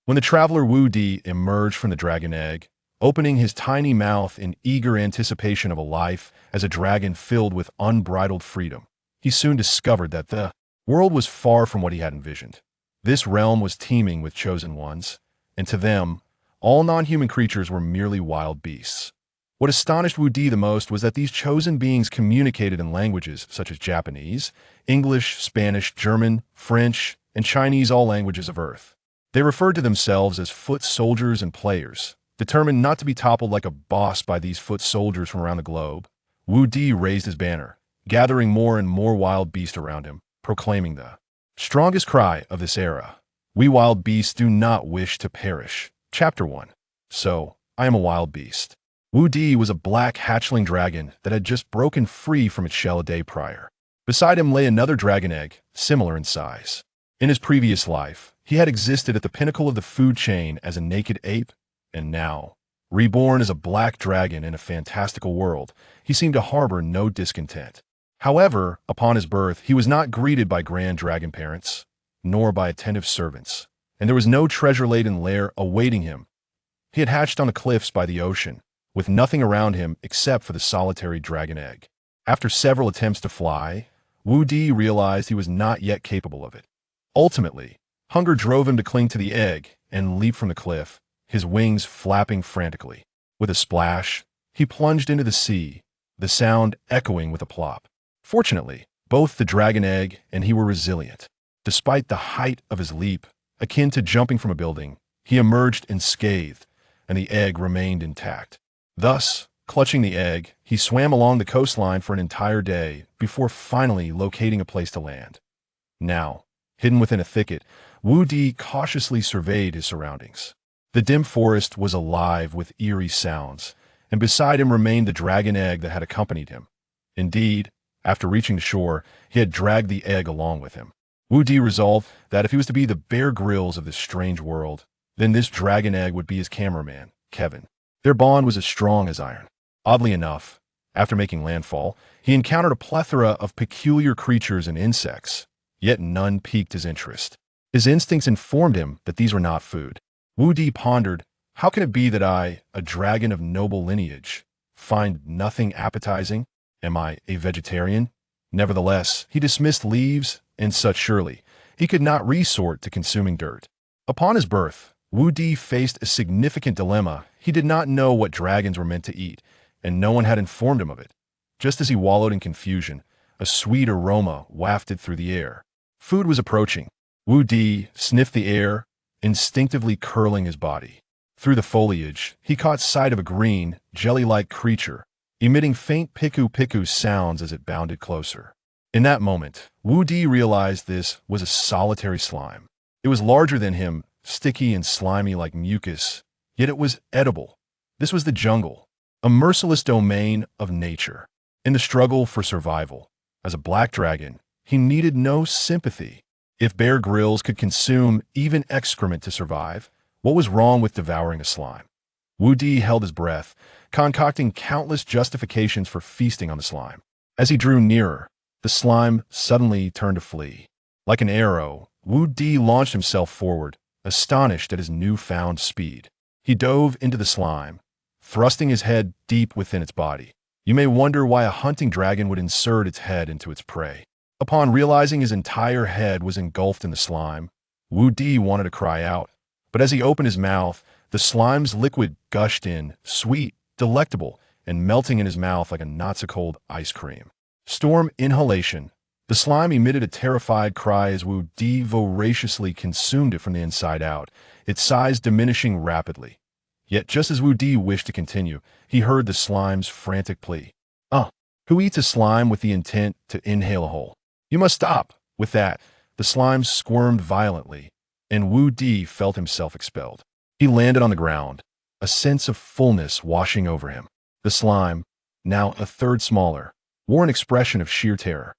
When the traveler Wu Di emerged from the dragon egg, opening his tiny mouth in eager anticipation of a life as a dragon filled with unbridled freedom, he soon discovered that the world was far from what he had envisioned. This realm was teeming with chosen ones, and to them, all non-human creatures were merely wild beasts. What astonished Wu Di the most was that these chosen beings communicated in languages such as Japanese, English, Spanish, German, French, and Chinese, all languages of Earth. They referred to themselves as foot soldiers and players. Determined not to be toppled like a boss by these foot soldiers from around the globe, Wu Di raised his banner, gathering more and more wild beasts around him, proclaiming the strongest cry of this era. We wild beasts do not wish to perish. Chapter 1. So, I am a wild beast. Wu Di was a black hatchling dragon that had just broken free from its shell a day prior. Beside him lay another dragon egg, similar in size. In his previous life, he had existed at the pinnacle of the food chain as a naked ape, and now, reborn as a black dragon in a fantastical world, he seemed to harbor no discontent. However, upon his birth, he was not greeted by grand dragon parents, nor by attentive servants, and there was no treasure-laden lair awaiting him. He had hatched on the cliffs by the ocean, with nothing around him except for the solitary dragon egg. After several attempts to fly, Wu Di realized he was not yet capable of it. Ultimately, hunger drove him to cling to the egg and leap from the cliff, his wings flapping frantically. With a splash, he plunged into the sea, the sound echoing with a plop. Fortunately, both the dragon egg and he were resilient. Despite the height of his leap, akin to jumping from a building, he emerged unscathed, and the egg remained intact. Thus, clutching the egg, he swam along the coastline for an entire day before finally locating a place to land. Now, hidden within a thicket, Wu Di cautiously surveyed his surroundings. The dim forest was alive with eerie sounds, and beside him remained the dragon egg that had accompanied him. Indeed, after reaching the shore, he had dragged the egg along with him. Wu Di resolved that if he was to be the Bear Grylls of this strange world, then this dragon egg would be his cameraman, Kevin. Their bond was as strong as iron. Oddly enough, after making landfall, he encountered a plethora of peculiar creatures and insects, yet none piqued his interest. His instincts informed him that these were not food. Wu Di pondered, how can it be that I, a dragon of noble lineage, find nothing appetizing? Am I a vegetarian? Nevertheless, he dismissed leaves and such surely. He could not resort to consuming dirt. Upon his birth, Wu Di faced a significant dilemma. He did not know what dragons were meant to eat, and no one had informed him of it. Just as he wallowed in confusion, a sweet aroma wafted through the air. Food was approaching. Wu Di sniffed the air, instinctively curling his body. Through the foliage, he caught sight of a green, jelly-like creature, emitting faint piku-piku sounds as it bounded closer. In that moment, Wu Di realized this was a solitary slime. It was larger than him, sticky and slimy like mucus, yet it was edible. This was the jungle, a merciless domain of nature. In the struggle for survival, as a black dragon, he needed no sympathy. If Bear Grylls could consume even excrement to survive, what was wrong with devouring a slime? Wu Di held his breath, concocting countless justifications for feasting on the slime. As he drew nearer, the slime suddenly turned to flee. Like an arrow, Wu Di launched himself forward, astonished at his newfound speed. He dove into the slime, thrusting his head deep within its body. You may wonder why a hunting dragon would insert its head into its prey. Upon realizing his entire head was engulfed in the slime, Wu Di wanted to cry out, but as he opened his mouth, the slime's liquid gushed in, sweet, delectable, and melting in his mouth like a not-so-cold ice cream. Storm inhalation. The slime emitted a terrified cry as Wu Di voraciously consumed it from the inside out, its size diminishing rapidly. Yet just as Wu Di wished to continue, he heard the slime's frantic plea. Who eats a slime with the intent to inhale a whole? You must stop. With that, the slime squirmed violently, and Wu Di felt himself expelled. He landed on the ground, a sense of fullness washing over him. The slime, now a third smaller, wore an expression of sheer terror.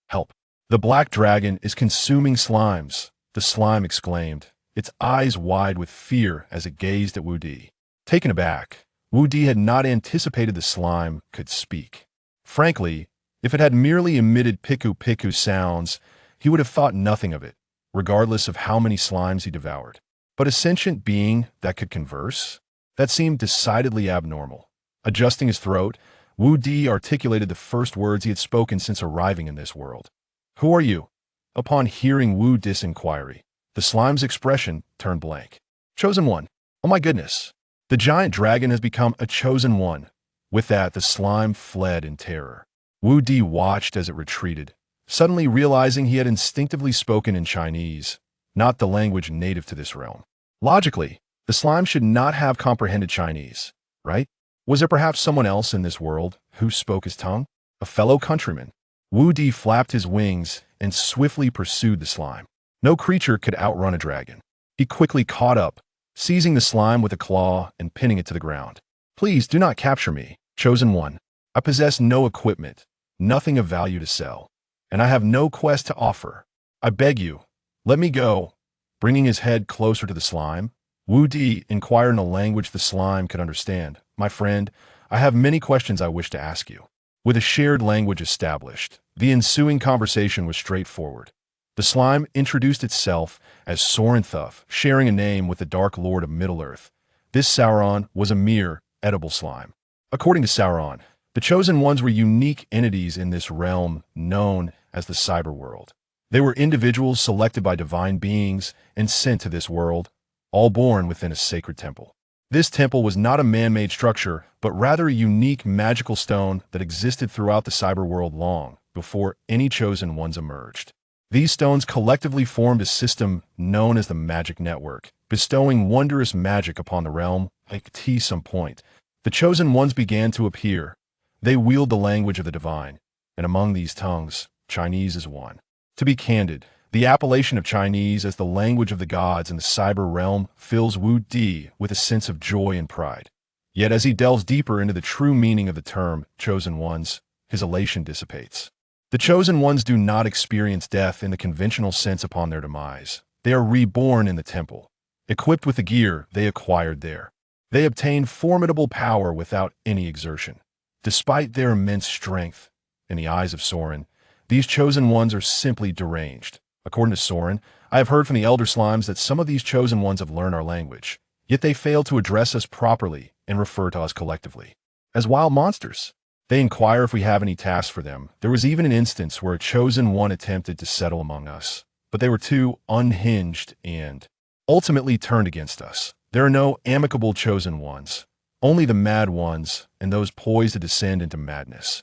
Help! The black dragon is consuming slimes, the slime exclaimed, its eyes wide with fear as it gazed at Wu Di. Taken aback, Wu Di had not anticipated the slime could speak. Frankly, if it had merely emitted piku-piku sounds, he would have thought nothing of it, regardless of how many slimes he devoured. But a sentient being that could converse? That seemed decidedly abnormal. Adjusting his throat, Wu Di articulated the first words he had spoken since arriving in this world. Who are you? Upon hearing Wu Di's inquiry, the slime's expression turned blank. Chosen one. Oh my goodness. The giant dragon has become a chosen one. With that, the slime fled in terror. Wu Di watched as it retreated, suddenly realizing he had instinctively spoken in Chinese, not the language native to this realm. Logically, the slime should not have comprehended Chinese, right? Was there perhaps someone else in this world who spoke his tongue? A fellow countryman? Wu Di flapped his wings and swiftly pursued the slime. No creature could outrun a dragon. He quickly caught up, seizing the slime with a claw and pinning it to the ground. Please do not capture me, chosen one. I possess no equipment, nothing of value to sell, and I have no quest to offer. I beg you, let me go. Bringing his head closer to the slime, Wu Di inquired in a language the slime could understand. My friend, I have many questions I wish to ask you. With a shared language established, the ensuing conversation was straightforward. The slime introduced itself as Sorenthuf, sharing a name with the Dark Lord of Middle-earth. This Sauron was a mere edible slime. According to Sauron, the Chosen Ones were unique entities in this realm known as the Cyberworld. They were individuals selected by divine beings and sent to this world, all born within a sacred temple. This temple was not a man-made structure, but rather a unique magical stone that existed throughout the Cyberworld long before any Chosen Ones emerged. These stones collectively formed a system known as the Magic Network, bestowing wondrous magic upon the realm. At some point, the Chosen Ones began to appear. They wield the language of the divine, and among these tongues, Chinese is one. To be candid, the appellation of Chinese as the language of the gods in the cyber realm fills Wu Di with a sense of joy and pride. Yet as he delves deeper into the true meaning of the term Chosen Ones, his elation dissipates. The Chosen Ones do not experience death in the conventional sense upon their demise. They are reborn in the temple, equipped with the gear they acquired there. They obtain formidable power without any exertion. Despite their immense strength, in the eyes of Soren, these Chosen Ones are simply deranged. According to Soren, I have heard from the Elder Slimes that some of these Chosen Ones have learned our language, yet they fail to address us properly and refer to us collectively as wild monsters. They inquire if we have any tasks for them. There was even an instance where a Chosen One attempted to settle among us, but they were too unhinged and ultimately turned against us. There are no amicable Chosen Ones, only the mad ones and those poised to descend into madness.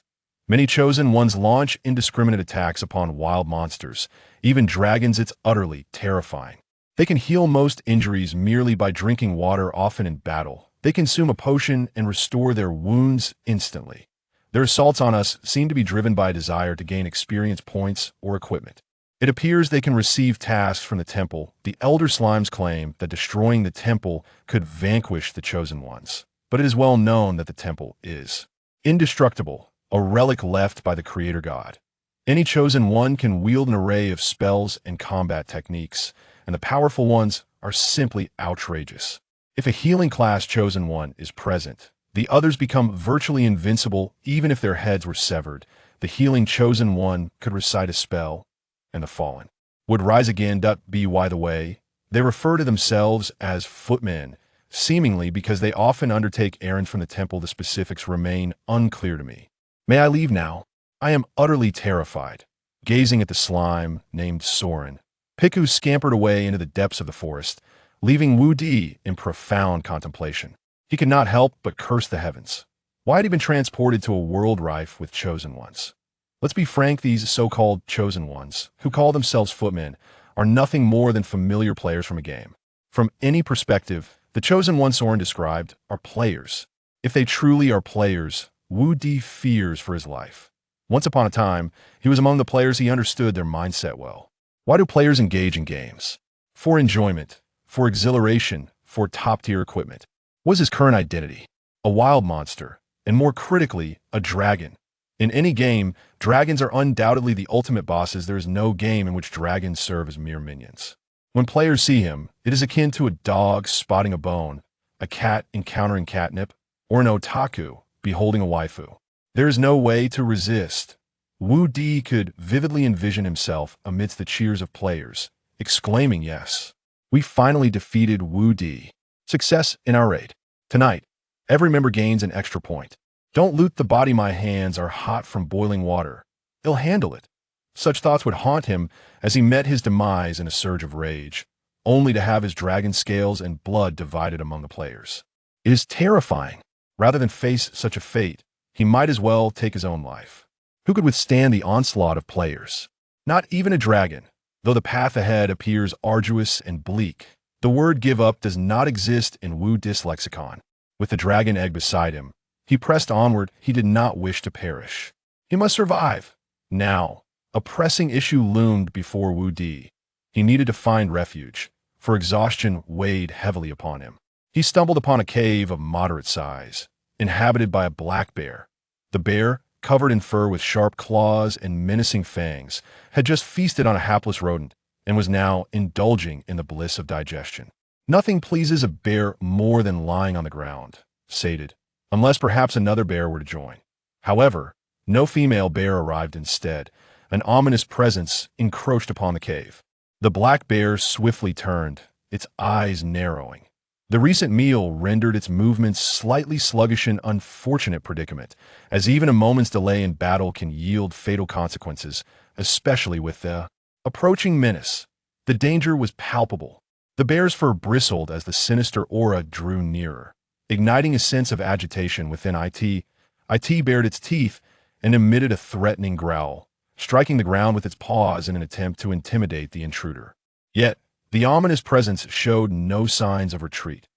Many Chosen Ones launch indiscriminate attacks upon wild monsters, even dragons. It's utterly terrifying. They can heal most injuries merely by drinking water, often in battle. They consume a potion and restore their wounds instantly. Their assaults on us seem to be driven by a desire to gain experience points or equipment. It appears they can receive tasks from the temple. The Elder Slimes claim that destroying the temple could vanquish the Chosen Ones, but it is well known that the temple is indestructible, a relic left by the Creator God. Any Chosen One can wield an array of spells and combat techniques, and the powerful ones are simply outrageous. If a healing class Chosen One is present, the others become virtually invincible. Even if their heads were severed, the healing Chosen One could recite a spell, and the fallen would rise again. By the way, they refer to themselves as footmen, seemingly because they often undertake errands from the temple. The specifics remain unclear to me. May I leave now? I am utterly terrified. Gazing at the slime named Soren, Piku scampered away into the depths of the forest, leaving Wu Di in profound contemplation. He could not help but curse the heavens. Why had he been transported to a world rife with Chosen Ones? Let's be frank, these so-called Chosen Ones, who call themselves footmen, are nothing more than familiar players from a game. From any perspective, the Chosen Ones Soren described are players. If they truly are players, Wu Di fears for his life. Once upon a time, he was among the players. He understood their mindset well. Why do players engage in games? For enjoyment, for exhilaration, for top-tier equipment. What is his current identity? A wild monster, and more critically, a dragon. In any game, dragons are undoubtedly the ultimate bosses. There is no game in which dragons serve as mere minions. When players see him, it is akin to a dog spotting a bone, a cat encountering catnip, or an otaku beholding a waifu. There is no way to resist. Wu Di could vividly envision himself amidst the cheers of players, exclaiming yes. We finally defeated Wu Di. Success in our raid. Tonight, every member gains an extra point. Don't loot the body, my hands are hot from boiling water. He'll handle it. Such thoughts would haunt him as he met his demise in a surge of rage, only to have his dragon scales and blood divided among the players. It is terrifying. Rather than face such a fate, he might as well take his own life. Who could withstand the onslaught of players? Not even a dragon, though the path ahead appears arduous and bleak. The word give up does not exist in Wu Di's lexicon. With the dragon egg beside him, he pressed onward. He did not wish to perish. He must survive. Now, a pressing issue loomed before Wu Di. He needed to find refuge, for exhaustion weighed heavily upon him. He stumbled upon a cave of moderate size, inhabited by a black bear. The bear, covered in fur with sharp claws and menacing fangs, had just feasted on a hapless rodent and was now indulging in the bliss of digestion. Nothing pleases a bear more than lying on the ground, sated, unless perhaps another bear were to join. However, no female bear arrived instead. An ominous presence encroached upon the cave. The black bear swiftly turned, its eyes narrowing. The recent meal rendered its movements slightly sluggish, an unfortunate predicament, as even a moment's delay in battle can yield fatal consequences, especially with the approaching menace. The danger was palpable. The bear's fur bristled as the sinister aura drew nearer, igniting a sense of agitation within IT. IT bared its teeth and emitted a threatening growl, striking the ground with its paws in an attempt to intimidate the intruder. Yet, the ominous presence showed no signs of retreat.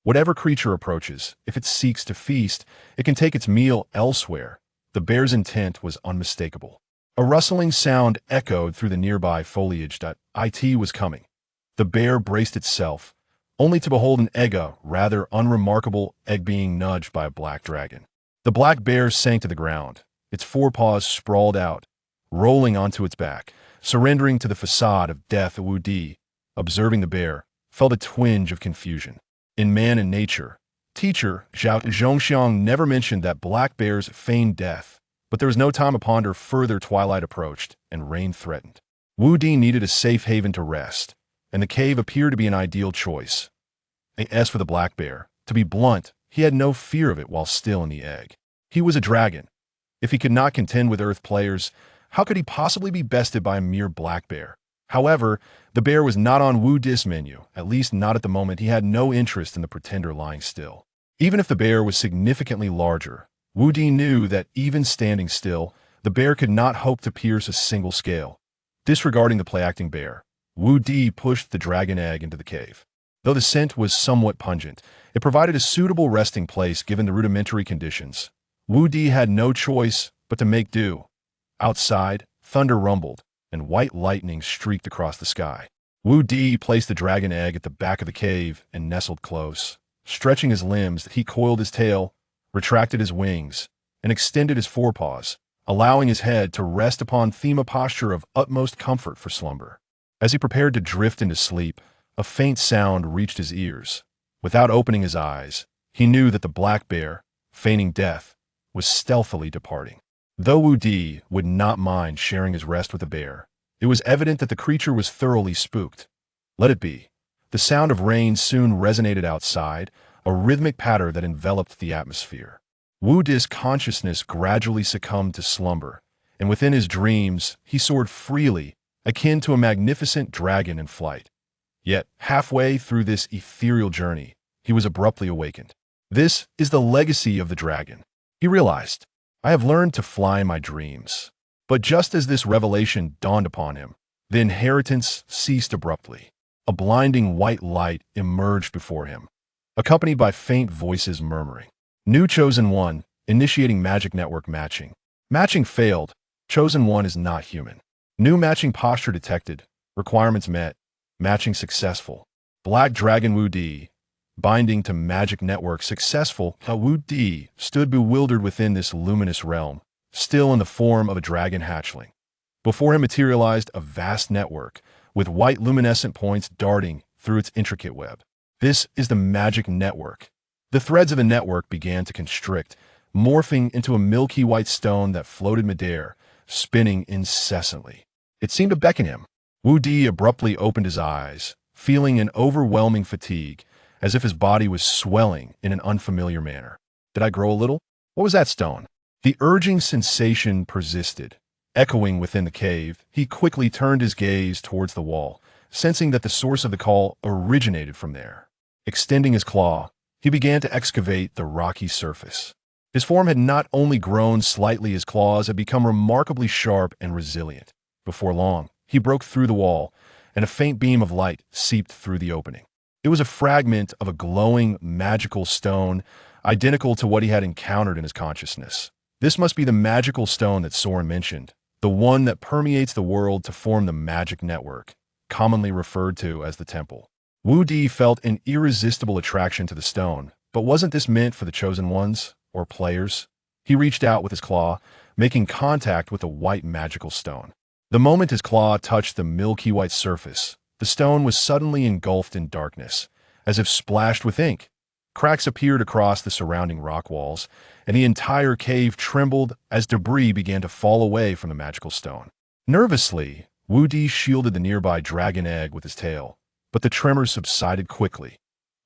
Whatever creature approaches, if it seeks to feast, it can take its meal elsewhere. The bear's intent was unmistakable. A rustling sound echoed through the nearby foliage. It was coming. The bear braced itself, only to behold an egg, a rather unremarkable egg being nudged by a black dragon. The black bear sank to the ground, its forepaws sprawled out, rolling onto its back, surrendering to the facade of death. Wu Di, observing the bear, felt a twinge of confusion. In Man and Nature, teacher Zhao Zhongxiang never mentioned that black bears feigned death, but there was no time to ponder further. Twilight approached, and rain threatened. Wu Di needed a safe haven to rest, and the cave appeared to be an ideal choice. As for the black bear, to be blunt, he had no fear of it while still in the egg. He was a dragon. If he could not contend with Earth players, how could he possibly be bested by a mere black bear? However, the bear was not on Wu Di's menu, at least not at the moment. He had no interest in the pretender lying still. Even if the bear was significantly larger, Wu Di knew that even standing still, the bear could not hope to pierce a single scale. Disregarding the play-acting bear, Wu Di pushed the dragon egg into the cave. Though the scent was somewhat pungent, it provided a suitable resting place given the rudimentary conditions. Wu Di had no choice but to make do. Outside, thunder rumbled, and white lightning streaked across the sky. Wu Di placed the dragon egg at the back of the cave and nestled close. Stretching his limbs, he coiled his tail, retracted his wings, and extended his forepaws, allowing his head to rest upon a posture of utmost comfort for slumber. As he prepared to drift into sleep, a faint sound reached his ears. Without opening his eyes, he knew that the black bear, feigning death, was stealthily departing. Though Wu Di would not mind sharing his rest with the bear, it was evident that the creature was thoroughly spooked. Let it be. The sound of rain soon resonated outside, a rhythmic patter that enveloped the atmosphere. Wu Di's consciousness gradually succumbed to slumber, and within his dreams he soared freely, akin to a magnificent dragon in flight. Yet, halfway through this ethereal journey, he was abruptly awakened. This is the legacy of the dragon. He realized, I have learned to fly in my dreams. But just as this revelation dawned upon him, the inheritance ceased abruptly. A blinding white light emerged before him, accompanied by faint voices murmuring. New Chosen One, initiating magic network matching. Matching failed. Chosen One is not human. New matching posture detected. Requirements met. Matching successful. Black Dragon Wu Di. Binding to magic network successful. Wu Di stood bewildered within this luminous realm, still in the form of a dragon hatchling. Before him materialized a vast network, with white luminescent points darting through its intricate web. This is the magic network. The threads of the network began to constrict, morphing into a milky white stone that floated midair, spinning incessantly. It seemed to beckon him. Wu Di abruptly opened his eyes, feeling an overwhelming fatigue, as if his body was swelling in an unfamiliar manner. Did I grow a little? What was that stone? The urging sensation persisted. Echoing within the cave, he quickly turned his gaze towards the wall, sensing that the source of the call originated from there. Extending his claw, he began to excavate the rocky surface. His form had not only grown slightly, his claws had become remarkably sharp and resilient. Before long, he broke through the wall, and a faint beam of light seeped through the opening. It was a fragment of a glowing, magical stone, identical to what he had encountered in his consciousness. This must be the magical stone that Soren mentioned, the one that permeates the world to form the magic network, commonly referred to as the temple. Wu Di felt an irresistible attraction to the stone, but wasn't this meant for the chosen ones, or players? He reached out with his claw, making contact with the white magical stone. The moment his claw touched the milky white surface, the stone was suddenly engulfed in darkness, as if splashed with ink. Cracks appeared across the surrounding rock walls, and the entire cave trembled as debris began to fall away from the magical stone. Nervously, Wu Di shielded the nearby dragon egg with his tail, but the tremors subsided quickly.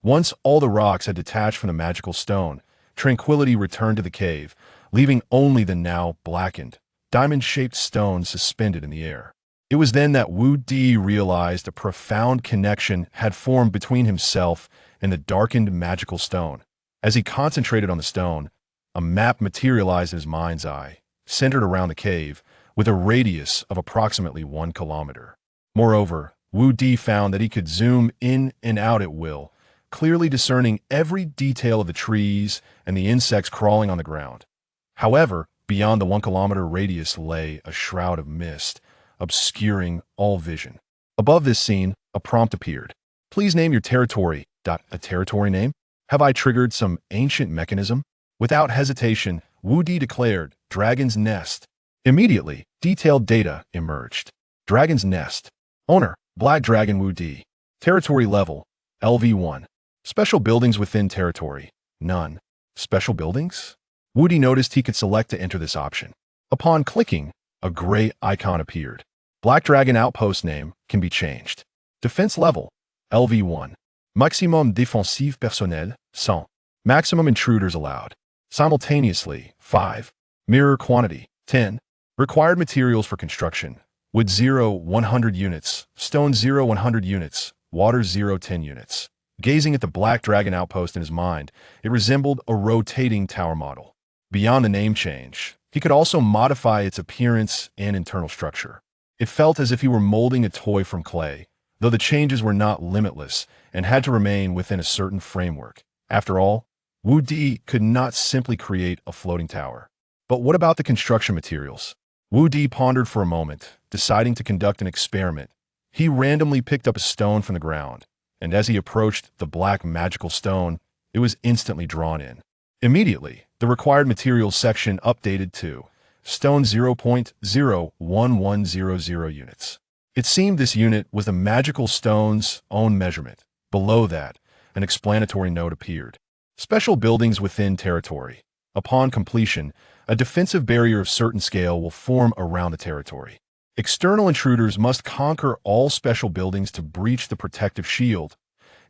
Once all the rocks had detached from the magical stone, tranquility returned to the cave, leaving only the now blackened, diamond-shaped stone suspended in the air. It was then that Wu Di realized a profound connection had formed between himself and the darkened magical stone. As he concentrated on the stone, a map materialized in his mind's eye, centered around the cave, with a radius of approximately 1 kilometer. Moreover, Wu Di found that he could zoom in and out at will, clearly discerning every detail of the trees and the insects crawling on the ground. However, beyond the 1 kilometer radius lay a shroud of mist, obscuring all vision. Above this scene, a prompt appeared. Please name your territory. A territory name? Have I triggered some ancient mechanism? Without hesitation, Wu Di declared, Dragon's Nest. Immediately, detailed data emerged. Dragon's Nest. Owner, Black Dragon Wu Di. Territory level, LV1. Special buildings within territory, none. Special buildings? Wu Di noticed he could select to enter this option. Upon clicking, a gray icon appeared. Black Dragon Outpost name can be changed. Defense level, LV1. Maximum défensif personnel, 100. Maximum intruders allowed. Simultaneously, 5. Mirror quantity, 10. Required materials for construction. Wood 0, 100 units. Stone 0, 100 units. Water 0, 10 units. Gazing at the Black Dragon Outpost in his mind, it resembled a rotating tower model. Beyond the name change, he could also modify its appearance and internal structure. It felt as if he were molding a toy from clay, though the changes were not limitless and had to remain within a certain framework. After all, Wu Di could not simply create a floating tower. But what about the construction materials? Wu Di pondered for a moment, deciding to conduct an experiment. He randomly picked up a stone from the ground, and as he approached the black magical stone, it was instantly drawn in. Immediately, the required materials section updated to stone 0.01100 units. It seemed this unit was the magical stone's own measurement. Below that, an explanatory note appeared. Special buildings within territory. Upon completion, a defensive barrier of certain scale will form around the territory. External intruders must conquer all special buildings to breach the protective shield.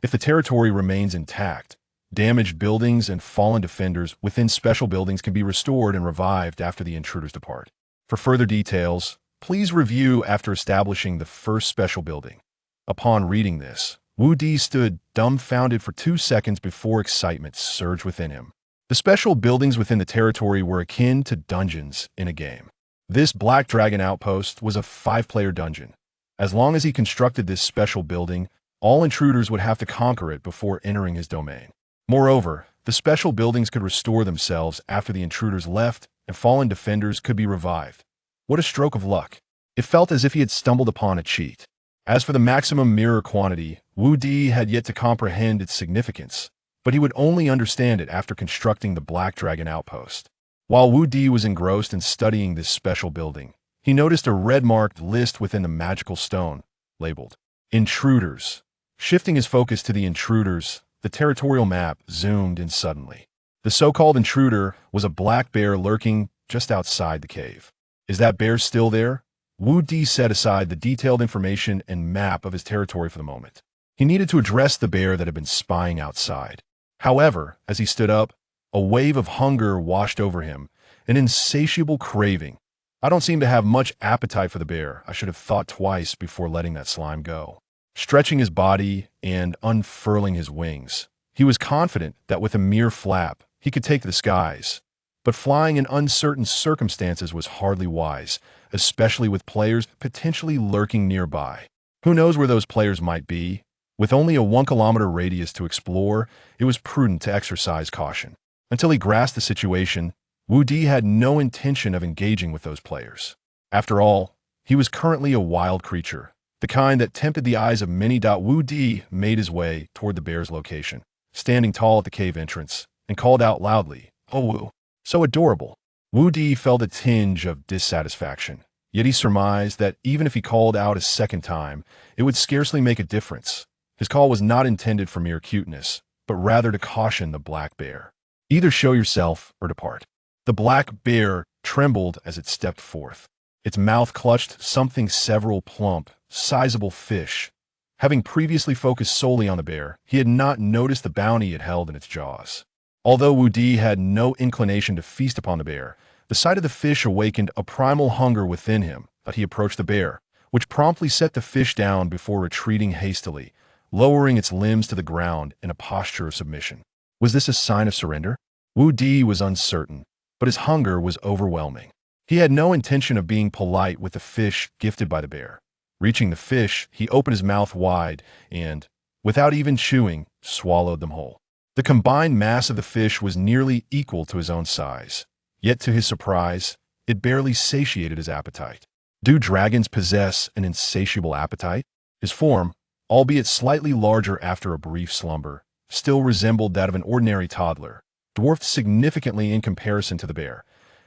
If the territory remains intact, damaged buildings and fallen defenders within special buildings can be restored and revived after the intruders depart. For further details, please review after establishing the first special building. Upon reading this, Wu Di stood dumbfounded for 2 seconds before excitement surged within him. The special buildings within the territory were akin to dungeons in a game. This Black Dragon Outpost was a 5-player dungeon. As long as he constructed this special building, all intruders would have to conquer it before entering his domain. Moreover, the special buildings could restore themselves after the intruders left, and fallen defenders could be revived. What a stroke of luck. It felt as if he had stumbled upon a cheat. As for the maximum mirror quantity, Wu Di had yet to comprehend its significance, but he would only understand it after constructing the Black Dragon Outpost. While Wu Di was engrossed in studying this special building, he noticed a red-marked list within the magical stone, labeled Intruders. Shifting his focus to the intruders, the territorial map zoomed in suddenly. The so-called intruder was a black bear lurking just outside the cave. Is that bear still there? Wu Di set aside the detailed information and map of his territory for the moment. He needed to address the bear that had been spying outside. However, as he stood up, a wave of hunger washed over him, an insatiable craving. I don't seem to have much appetite for the bear. I should have thought twice before letting that slime go. Stretching his body and unfurling his wings, he was confident that with a mere flap, he could take the skies. But flying in uncertain circumstances was hardly wise, especially with players potentially lurking nearby. Who knows where those players might be? With only a 1 kilometer radius to explore, it was prudent to exercise caution. Until he grasped the situation, Wu Di had no intention of engaging with those players. After all, he was currently a wild creature, the kind that tempted the eyes of many. Wu Di made his way toward the bear's location, standing tall at the cave entrance, and called out loudly, "Oh Wu, so adorable." Wu Di felt a tinge of dissatisfaction, yet he surmised that even if he called out a second time, it would scarcely make a difference. His call was not intended for mere cuteness, but rather to caution the black bear. Either show yourself or depart. The black bear trembled as it stepped forth. Its mouth clutched something several plump, sizable fish. Having previously focused solely on the bear, he had not noticed the bounty it held in its jaws. Although Wu Di had no inclination to feast upon the bear, the sight of the fish awakened a primal hunger within him. But he approached the bear, which promptly set the fish down before retreating hastily, lowering its limbs to the ground in a posture of submission. Was this a sign of surrender? Wu Di was uncertain, but his hunger was overwhelming. He had no intention of being polite with the fish gifted by the bear. Reaching the fish, he opened his mouth wide and, without even chewing, swallowed them whole. The combined mass of the fish was nearly equal to his own size. Yet to his surprise, it barely satiated his appetite. Do dragons possess an insatiable appetite? His form, albeit slightly larger after a brief slumber, still resembled that of an ordinary toddler, dwarfed significantly in comparison to the bear.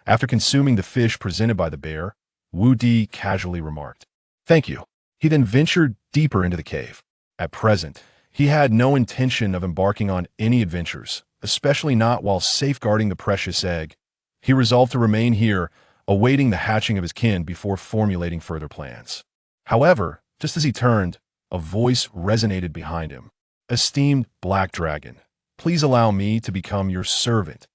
After consuming the fish presented by the bear, Wu Di casually remarked, "Thank you." He then ventured deeper into the cave. At present, he had no intention of embarking on any adventures, especially not while safeguarding the precious egg. He resolved to remain here, awaiting the hatching of his kin before formulating further plans. However, just as he turned, a voice resonated behind him. "Esteemed Black Dragon, please allow me to become your servant."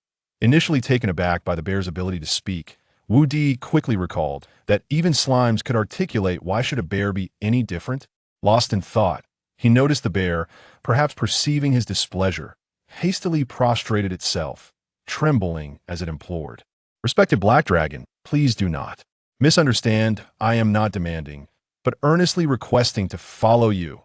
Initially taken aback by the bear's ability to speak, Wu Di quickly recalled that even slimes could articulate. Why should a bear be any different? Lost in thought, he noticed the bear, perhaps perceiving his displeasure, hastily prostrated itself, trembling as it implored. "Respected Black Dragon, please do not misunderstand. I am not demanding, but earnestly requesting to follow you."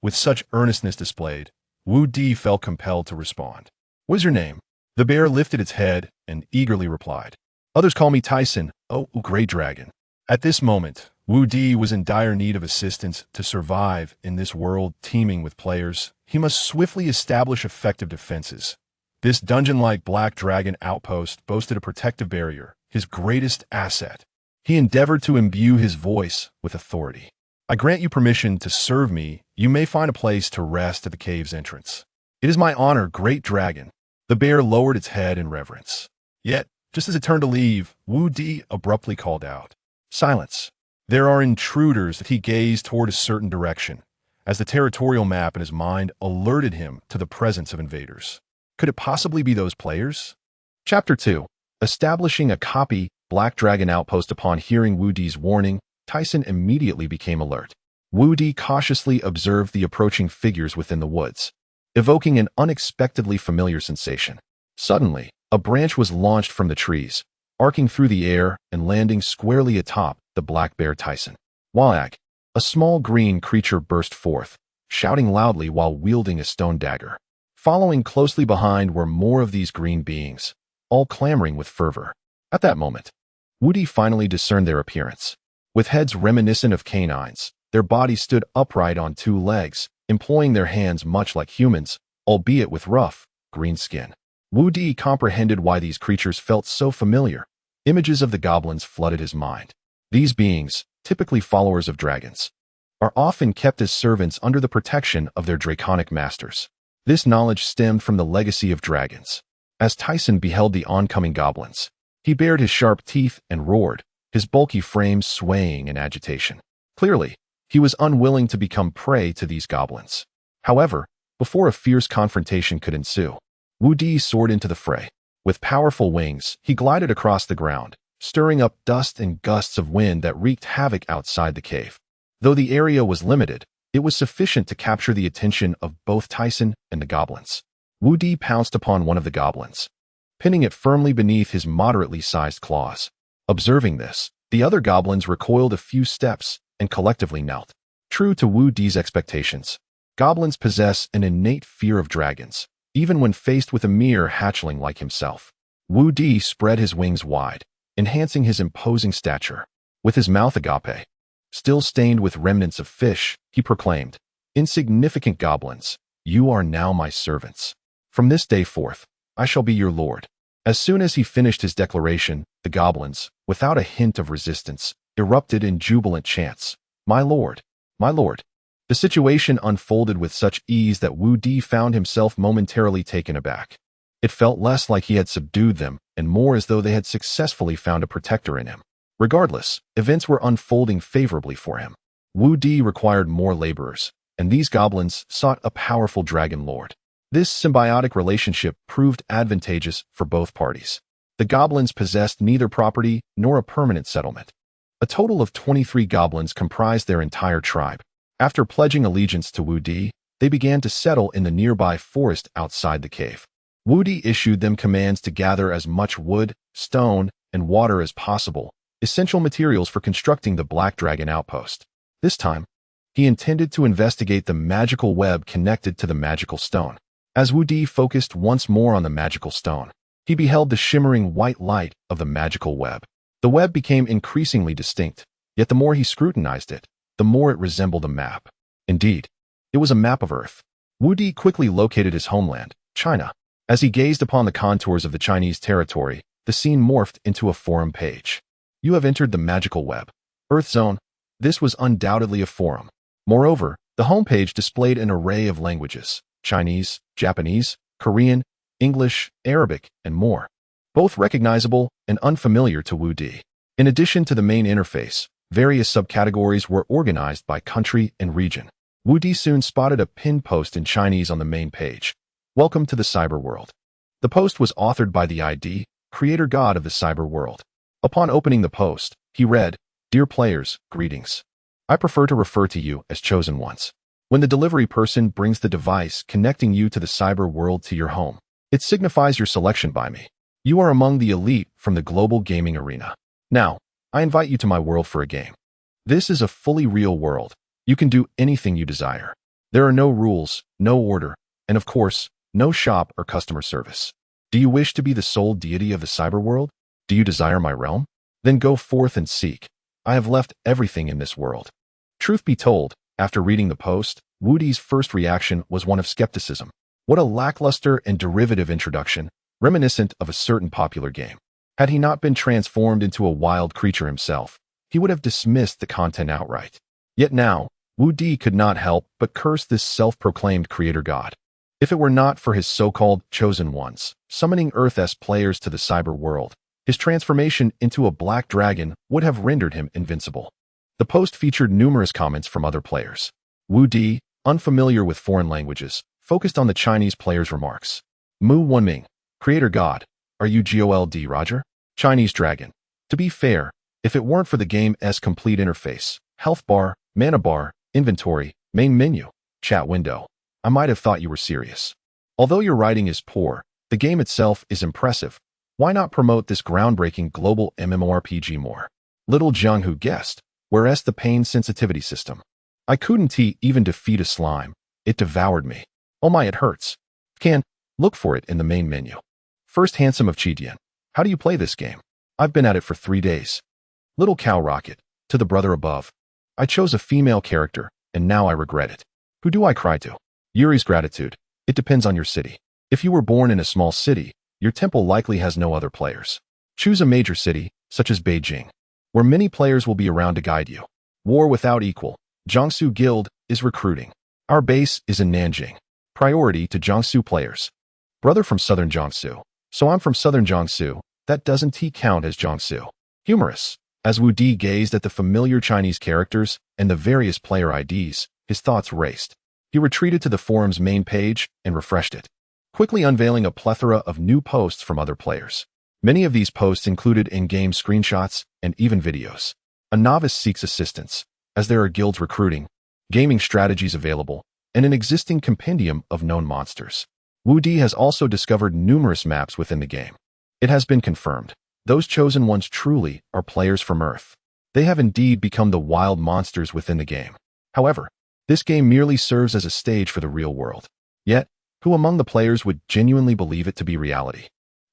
With such earnestness displayed, Wu Di felt compelled to respond. "What is your name?" The bear lifted its head and eagerly replied, "Others call me Tyson, oh great dragon." At this moment, Wu Di was in dire need of assistance to survive in this world teeming with players. He must swiftly establish effective defenses. This dungeon-like black dragon outpost boasted a protective barrier, his greatest asset. He endeavored to imbue his voice with authority. "I grant you permission to serve me. You may find a place to rest at the cave's entrance." "It is my honor, great dragon." The bear lowered its head in reverence. Yet, just as it turned to leave, Wu Di abruptly called out, "Silence. There are intruders." He gazed toward a certain direction, as the territorial map in his mind alerted him to the presence of invaders. Could it possibly be those players? Chapter 2. Establishing a copy Black Dragon outpost. Upon hearing Wu Di's warning, Tyson immediately became alert. Wu Di cautiously observed the approaching figures within the woods, evoking an unexpectedly familiar sensation. Suddenly, a branch was launched from the trees, arcing through the air and landing squarely atop the black bear Tyson. Wag! A small green creature burst forth, shouting loudly while wielding a stone dagger. Following closely behind were more of these green beings, all clamoring with fervor. At that moment, Wu Di finally discerned their appearance. With heads reminiscent of canines, their bodies stood upright on two legs, employing their hands much like humans, albeit with rough, green skin. Wu Di comprehended why these creatures felt so familiar. Images of the goblins flooded his mind. These beings, typically followers of dragons, are often kept as servants under the protection of their draconic masters. This knowledge stemmed from the legacy of dragons. As Tyson beheld the oncoming goblins, he bared his sharp teeth and roared, his bulky frame swaying in agitation. Clearly, he was unwilling to become prey to these goblins. However, before a fierce confrontation could ensue, Wu Di soared into the fray. With powerful wings, he glided across the ground, stirring up dust and gusts of wind that wreaked havoc outside the cave. Though the area was limited, it was sufficient to capture the attention of both Tyson and the goblins. Wu Di pounced upon one of the goblins, pinning it firmly beneath his moderately sized claws. Observing this, the other goblins recoiled a few steps and collectively knelt. True to Wu Di's expectations, goblins possess an innate fear of dragons, even when faced with a mere hatchling like himself. Wu Di spread his wings wide, enhancing his imposing stature. With his mouth agape still stained with remnants of fish, he proclaimed, "Insignificant goblins, you are now my servants. From this day forth, I shall be your lord." As soon as he finished his declaration, the goblins, without a hint of resistance, erupted in jubilant chants. "My lord! My lord!" The situation unfolded with such ease that Wu Di found himself momentarily taken aback. It felt less like he had subdued them and more as though they had successfully found a protector in him. Regardless, events were unfolding favorably for him. Wu Di required more laborers, and these goblins sought a powerful dragon lord. This symbiotic relationship proved advantageous for both parties. The goblins possessed neither property nor a permanent settlement. A total of 23 goblins comprised their entire tribe. After pledging allegiance to Wu Di, they began to settle in the nearby forest outside the cave. Wu Di issued them commands to gather as much wood, stone, and water as possible, essential materials for constructing the Black Dragon outpost. This time, he intended to investigate the magical web connected to the magical stone. As Wu Di focused once more on the magical stone, he beheld the shimmering white light of the magical web. The web became increasingly distinct, yet the more he scrutinized it, the more it resembled a map. Indeed, it was a map of Earth. Wu Di quickly located his homeland, China. As he gazed upon the contours of the Chinese territory, the scene morphed into a forum page. "You have entered the magical web. Earth Zone." This was undoubtedly a forum. Moreover, the homepage displayed an array of languages: Chinese, Japanese, Korean, English, Arabic, and more, both recognizable and unfamiliar to Wu Di. In addition to the main interface, various subcategories were organized by country and region. Wu Di soon spotted a pinned post in Chinese on the main page. "Welcome to the cyber world." The post was authored by the ID, creator god of the cyber world. Upon opening the post, he read, "Dear players, greetings. I prefer to refer to you as chosen ones. When the delivery person brings the device connecting you to the cyber world to your home, it signifies your selection by me. You are among the elite from the global gaming arena. Now, I invite you to my world for a game. This is a fully real world. You can do anything you desire. There are no rules, no order, and of course, no shop or customer service. Do you wish to be the sole deity of the cyber world? Do you desire my realm? Then go forth and seek. I have left everything in this world." Truth be told, after reading the post, Wu Di's first reaction was one of skepticism. What a lackluster and derivative introduction, reminiscent of a certain popular game. Had he not been transformed into a wild creature himself, he would have dismissed the content outright. Yet now, Wu Di could not help but curse this self-proclaimed creator god. If it were not for his so-called chosen ones, summoning Earth-S players to the cyber world, his transformation into a black dragon would have rendered him invincible. The post featured numerous comments from other players. Wu Di, unfamiliar with foreign languages, focused on the Chinese player's remarks. Mu Wenming, creator god, are you Gold Roger? Chinese dragon. To be fair, if it weren't for the game's complete interface, health bar, mana bar, inventory, main menu, chat window, I might have thought you were serious. Although your writing is poor, the game itself is impressive. Why not promote this groundbreaking global MMORPG more? Little Jung who guessed, whereas the pain sensitivity system. I couldn't even defeat a slime. It devoured me. Oh my, it hurts. Can look for it in the main menu. First Handsome of Chidian. How do you play this game? I've been at it for 3 days. Little Cow Rocket. To the brother above. I chose a female character, and now I regret it. Who do I cry to? Yuri's gratitude. It depends on your city. If you were born in a small city, your temple likely has no other players. Choose a major city, such as Beijing, where many players will be around to guide you. War without equal. Jiangsu Guild is recruiting. Our base is in Nanjing. Priority to Jiangsu players. Brother from Southern Jiangsu. So I'm from Southern Jiangsu. That doesn't count as Jiangsu. Humorous. As Wu Di gazed at the familiar Chinese characters and the various player IDs, his thoughts raced. He retreated to the forum's main page and refreshed it, quickly unveiling a plethora of new posts from other players. Many of these posts included in-game screenshots and even videos. A novice seeks assistance, as there are guilds recruiting, gaming strategies available, and an existing compendium of known monsters. Wu Di has also discovered numerous maps within the game. It has been confirmed. Those chosen ones truly are players from Earth. They have indeed become the wild monsters within the game. However, this game merely serves as a stage for the real world. Yet, who among the players would genuinely believe it to be reality?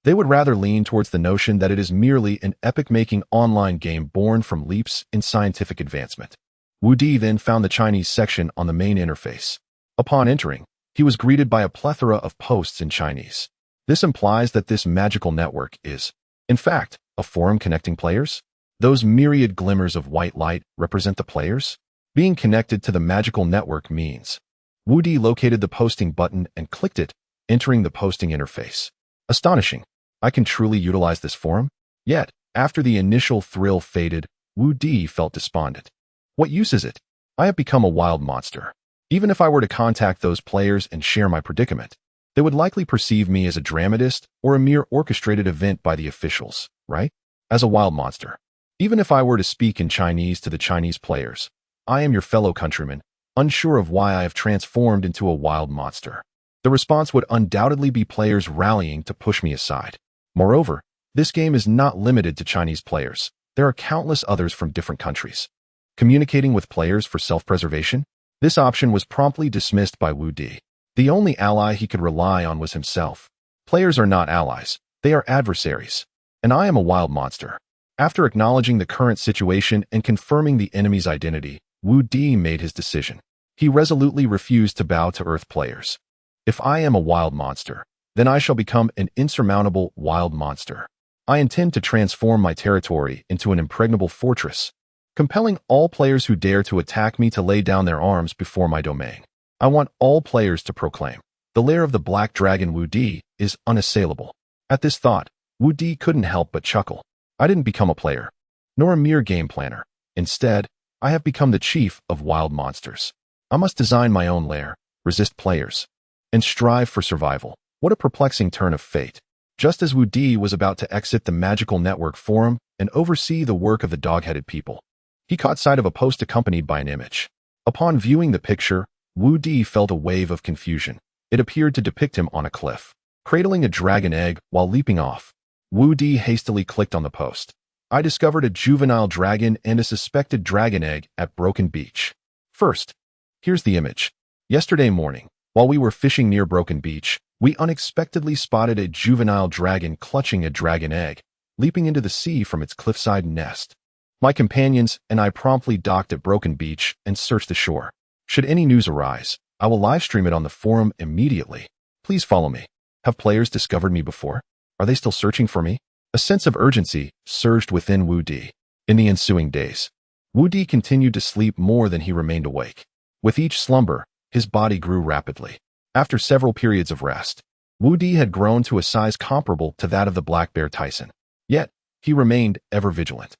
They would rather lean towards the notion that it is merely an epic-making online game born from leaps in scientific advancement. Wu Di then found the Chinese section on the main interface. Upon entering, he was greeted by a plethora of posts in Chinese. This implies that this magical network is, in fact, a forum connecting players? Those myriad glimmers of white light represent the players? Being connected to the magical network means. Wu Di located the posting button and clicked it, entering the posting interface. Astonishing. I can truly utilize this forum? Yet, after the initial thrill faded, Wu Di felt despondent. What use is it? I have become a wild monster. Even if I were to contact those players and share my predicament, they would likely perceive me as a dramatist or a mere orchestrated event by the officials, right? As a wild monster. Even if I were to speak in Chinese to the Chinese players, I am your fellow countrymen, unsure of why I have transformed into a wild monster. The response would undoubtedly be players rallying to push me aside. Moreover, this game is not limited to Chinese players. There are countless others from different countries. Communicating with players for self-preservation? This option was promptly dismissed by Wu Di. The only ally he could rely on was himself. Players are not allies. They are adversaries. And I am a wild monster. After acknowledging the current situation and confirming the enemy's identity, Wu Di made his decision. He resolutely refused to bow to Earth players. If I am a wild monster, then I shall become an insurmountable wild monster. I intend to transform my territory into an impregnable fortress, compelling all players who dare to attack me to lay down their arms before my domain. I want all players to proclaim, the lair of the Black Dragon Wu Di is unassailable. At this thought, Wu Di couldn't help but chuckle. I didn't become a player, nor a mere game planner. Instead, I have become the chief of wild monsters. I must design my own lair, resist players, and strive for survival. What a perplexing turn of fate. Just as Wu Di was about to exit the magical network forum and oversee the work of the dog-headed people, he caught sight of a post accompanied by an image. Upon viewing the picture, Wu Di felt a wave of confusion. It appeared to depict him on a cliff, cradling a dragon egg while leaping off. Wu Di hastily clicked on the post. I discovered a juvenile dragon and a suspected dragon egg at Broken Beach. First, here's the image. Yesterday morning, while we were fishing near Broken Beach, we unexpectedly spotted a juvenile dragon clutching a dragon egg, leaping into the sea from its cliffside nest. My companions and I promptly docked at Broken Beach and searched the shore. Should any news arise, I will livestream it on the forum immediately. Please follow me. Have players discovered me before? Are they still searching for me? A sense of urgency surged within Wu Di. In the ensuing days, Wu Di continued to sleep more than he remained awake. With each slumber, his body grew rapidly. After several periods of rest, Wu Di had grown to a size comparable to that of the black bear Tyson. Yet, he remained ever vigilant.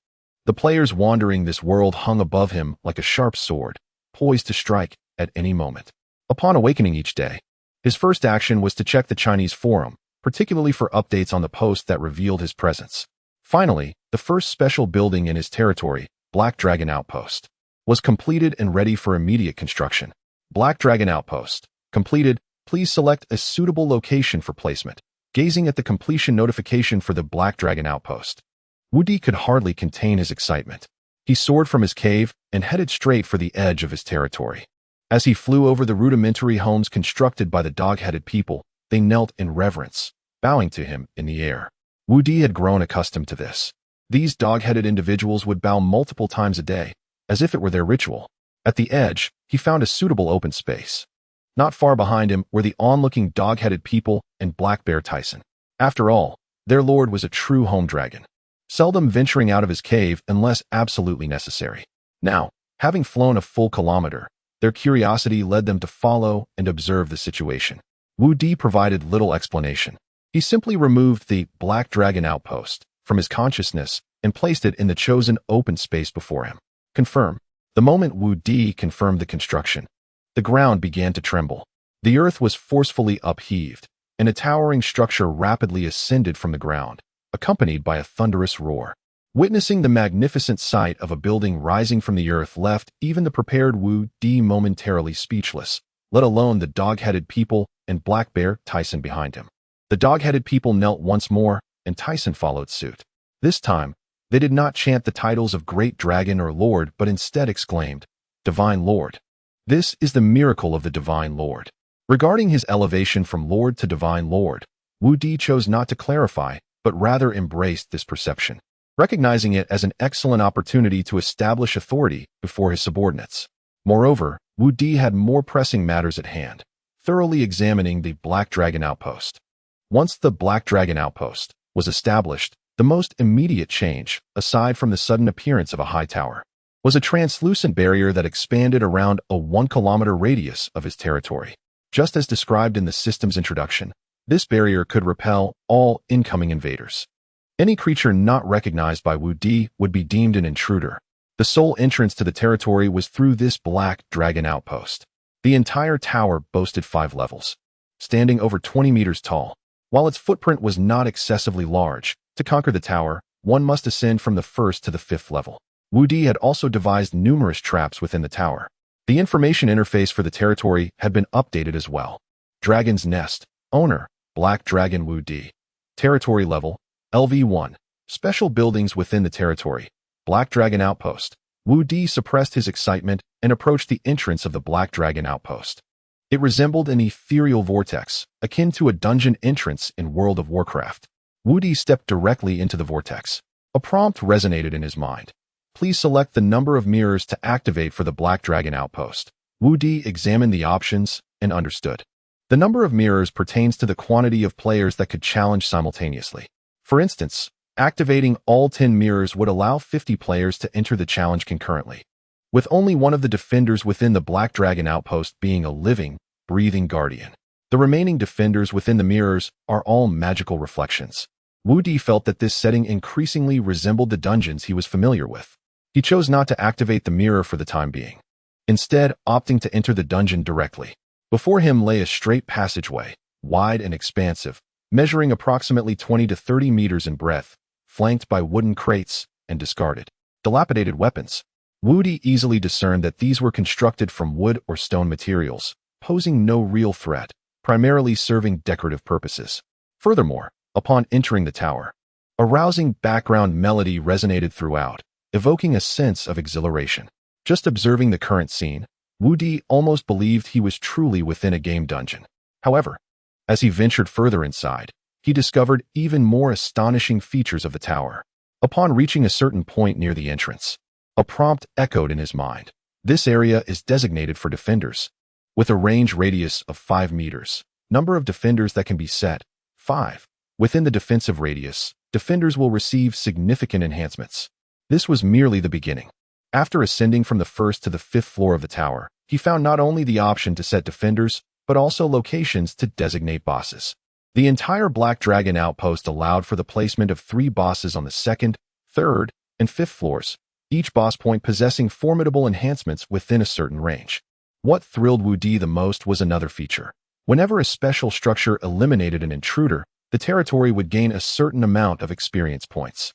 The players wandering this world hung above him like a sharp sword, poised to strike at any moment. Upon awakening each day, his first action was to check the Chinese forum, particularly for updates on the post that revealed his presence. Finally, the first special building in his territory, Black Dragon Outpost, was completed and ready for immediate construction. Black Dragon Outpost. Completed. Please select a suitable location for placement. Gazing at the completion notification for the Black Dragon Outpost, Wu Di could hardly contain his excitement. He soared from his cave and headed straight for the edge of his territory. As he flew over the rudimentary homes constructed by the dog-headed people, they knelt in reverence, bowing to him in the air. Wu Di had grown accustomed to this. These dog-headed individuals would bow multiple times a day, as if it were their ritual. At the edge, he found a suitable open space. Not far behind him were the onlooking dog-headed people and Black Bear Tyson. After all, their lord was a true home dragon, seldom venturing out of his cave unless absolutely necessary. Now, having flown a full kilometer, their curiosity led them to follow and observe the situation. Wu Di provided little explanation. He simply removed the Black Dragon Outpost from his consciousness and placed it in the chosen open space before him. Confirm. The moment Wu Di confirmed the construction, the ground began to tremble. The earth was forcefully upheaved, and a towering structure rapidly ascended from the ground, accompanied by a thunderous roar. Witnessing the magnificent sight of a building rising from the earth left even the prepared Wu Di momentarily speechless, let alone the dog-headed people and Black Bear Tyson behind him. The dog-headed people knelt once more, and Tyson followed suit. This time, they did not chant the titles of Great Dragon or Lord, but instead exclaimed, "Divine Lord." This is the miracle of the Divine Lord. Regarding his elevation from Lord to Divine Lord, Wu Di chose not to clarify, but rather embraced this perception, recognizing it as an excellent opportunity to establish authority before his subordinates. Moreover, Wu Di had more pressing matters at hand, thoroughly examining the Black Dragon Outpost. Once the Black Dragon Outpost was established, the most immediate change, aside from the sudden appearance of a high tower, was a translucent barrier that expanded around a 1-kilometer radius of his territory. Just as described in the system's introduction, this barrier could repel all incoming invaders. Any creature not recognized by Wu Di would be deemed an intruder. The sole entrance to the territory was through this Black Dragon Outpost. The entire tower boasted 5 levels, standing over 20 meters tall. While its footprint was not excessively large, to conquer the tower, one must ascend from the 1st to the 5th level. Wu Di had also devised numerous traps within the tower. The information interface for the territory had been updated as well. Dragon's Nest. Owner, Black Dragon Wu Di. Territory level, LV1. Special buildings within the territory. Black Dragon Outpost. Wu Di suppressed his excitement and approached the entrance of the Black Dragon Outpost. It resembled an ethereal vortex, akin to a dungeon entrance in World of Warcraft. Wu Di stepped directly into the vortex. A prompt resonated in his mind. Please select the number of mirrors to activate for the Black Dragon Outpost. Wu Di examined the options and understood. The number of mirrors pertains to the quantity of players that could challenge simultaneously. For instance, activating all 10 mirrors would allow 50 players to enter the challenge concurrently, with only one of the defenders within the Black Dragon Outpost being a living, breathing guardian. The remaining defenders within the mirrors are all magical reflections. Wu Di felt that this setting increasingly resembled the dungeons he was familiar with. He chose not to activate the mirror for the time being, instead opting to enter the dungeon directly. Before him lay a straight passageway, wide and expansive, measuring approximately 20 to 30 meters in breadth, flanked by wooden crates and discarded, dilapidated weapons. Wu Di easily discerned that these were constructed from wood or stone materials, posing no real threat, primarily serving decorative purposes. Furthermore, upon entering the tower, a rousing background melody resonated throughout, evoking a sense of exhilaration. Just observing the current scene, Wu Di almost believed he was truly within a game dungeon. However, as he ventured further inside, he discovered even more astonishing features of the tower. Upon reaching a certain point near the entrance, a prompt echoed in his mind. This area is designated for defenders, with a range radius of 5 meters. Number of defenders that can be set, 5. Within the defensive radius, defenders will receive significant enhancements. This was merely the beginning. After ascending from the 1st to the 5th floor of the tower, he found not only the option to set defenders, but also locations to designate bosses. The entire Black Dragon Outpost allowed for the placement of 3 bosses on the 2nd, 3rd, and 5th floors, each boss point possessing formidable enhancements within a certain range. What thrilled Wu Di the most was another feature. Whenever a special structure eliminated an intruder, the territory would gain a certain amount of experience points.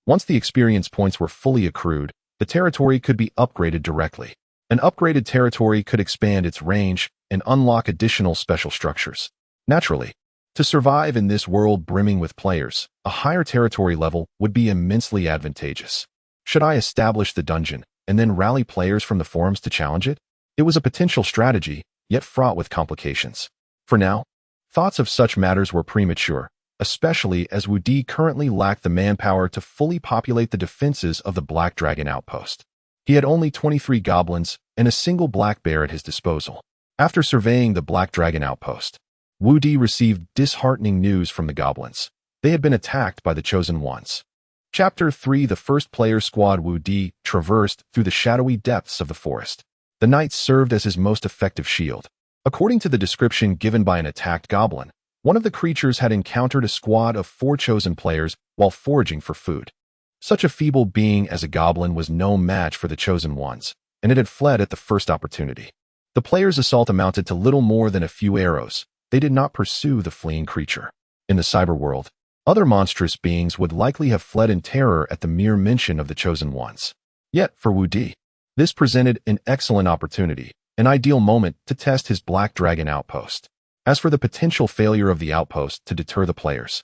Once the experience points were fully accrued, the territory could be upgraded directly. An upgraded territory could expand its range and unlock additional special structures. Naturally, to survive in this world brimming with players, a higher territory level would be immensely advantageous. Should I establish the dungeon and then rally players from the forums to challenge it? It was a potential strategy, yet fraught with complications. For now, thoughts of such matters were premature, especially as Wu Di currently lacked the manpower to fully populate the defenses of the Black Dragon Outpost. He had only 23 goblins and a single black bear at his disposal. After surveying the Black Dragon Outpost, Wu Di received disheartening news from the goblins. They had been attacked by the Chosen Ones. Chapter 3. The first player squad. Wu Di traversed through the shadowy depths of the forest. The knights served as his most effective shield. According to the description given by an attacked goblin, one of the creatures had encountered a squad of 4 chosen players while foraging for food. Such a feeble being as a goblin was no match for the Chosen Ones, and it had fled at the first opportunity. The players' assault amounted to little more than a few arrows. They did not pursue the fleeing creature. In the cyber world, other monstrous beings would likely have fled in terror at the mere mention of the chosen ones. Yet, for Wu Di, this presented an excellent opportunity, an ideal moment to test his Black Dragon outpost. As for the potential failure of the outpost to deter the players,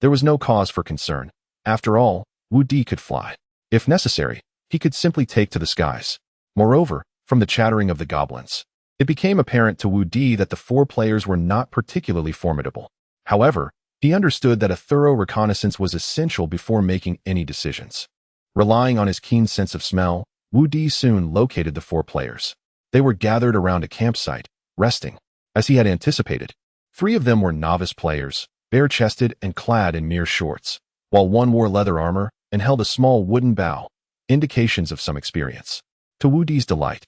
there was no cause for concern. After all, Wu Di could fly. If necessary, he could simply take to the skies. Moreover, from the chattering of the goblins, it became apparent to Wu Di that the 4 players were not particularly formidable. However, he understood that a thorough reconnaissance was essential before making any decisions. Relying on his keen sense of smell, Wu Di soon located the 4 players. They were gathered around a campsite, resting. As he had anticipated, 3 of them were novice players, bare-chested and clad in mere shorts, while 1 wore leather armor and held a small wooden bow, indications of some experience. To Wu Di's delight,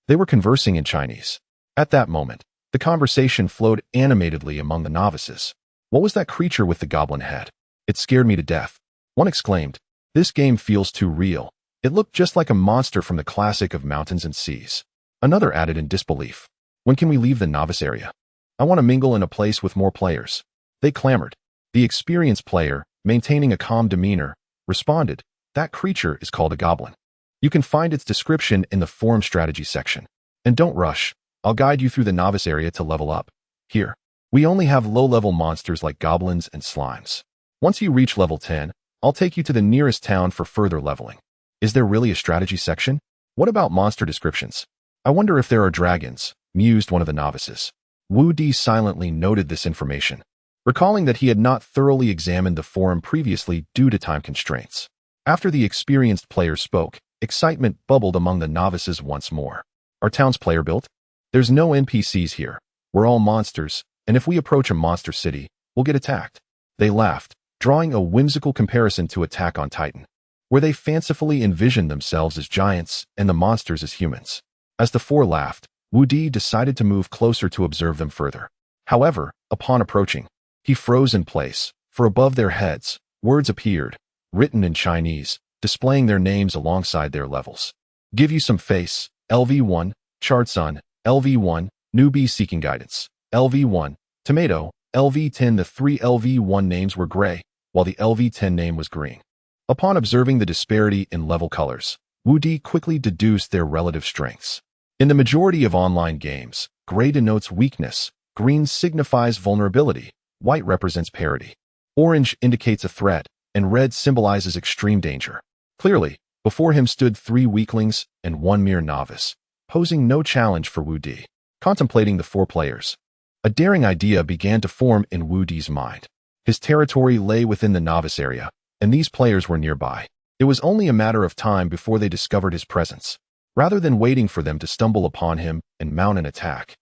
they were conversing in Chinese. At that moment, the conversation flowed animatedly among the novices. What was that creature with the goblin head? It scared me to death. One exclaimed, "This game feels too real. It looked just like a monster from the classic of Mountains and Seas." Another added in disbelief, "When can we leave the novice area? I want to mingle in a place with more players." They clamored. The experienced player, maintaining a calm demeanor, responded, "That creature is called a goblin. You can find its description in the forum strategy section. And don't rush. I'll guide you through the novice area to level up. Here, we only have low-level monsters like goblins and slimes. Once you reach level 10, I'll take you to the nearest town for further leveling." Is there really a strategy section? What about monster descriptions? I wonder if there are dragons, mused one of the novices. Wu Di silently noted this information, recalling that he had not thoroughly examined the forum previously due to time constraints. After the experienced player spoke, excitement bubbled among the novices once more. "Our town's player built? There's no NPCs here. We're all monsters, and if we approach a monster city, we'll get attacked." They laughed, drawing a whimsical comparison to Attack on Titan, where they fancifully envisioned themselves as giants and the monsters as humans. As the 4 laughed, Wu Di decided to move closer to observe them further. However, upon approaching, he froze in place, for above their heads, words appeared, written in Chinese, displaying their names alongside their levels. "Give you some face, LV1, Chartsun, LV1, Newbie Seeking Guidance, LV1, Tomato, LV10." The 3 LV1 names were gray, while the LV10 name was green. Upon observing the disparity in level colors, Wu Di quickly deduced their relative strengths. In the majority of online games, gray denotes weakness, green signifies vulnerability, white represents parity, orange indicates a threat, and red symbolizes extreme danger. Clearly, before him stood 3 weaklings and 1 mere novice, posing no challenge for Wu Di. Contemplating the 4 players, a daring idea began to form in Wu Di's mind. His territory lay within the novice area, and these players were nearby. It was only a matter of time before they discovered his presence. Rather than waiting for them to stumble upon him and mount an attack,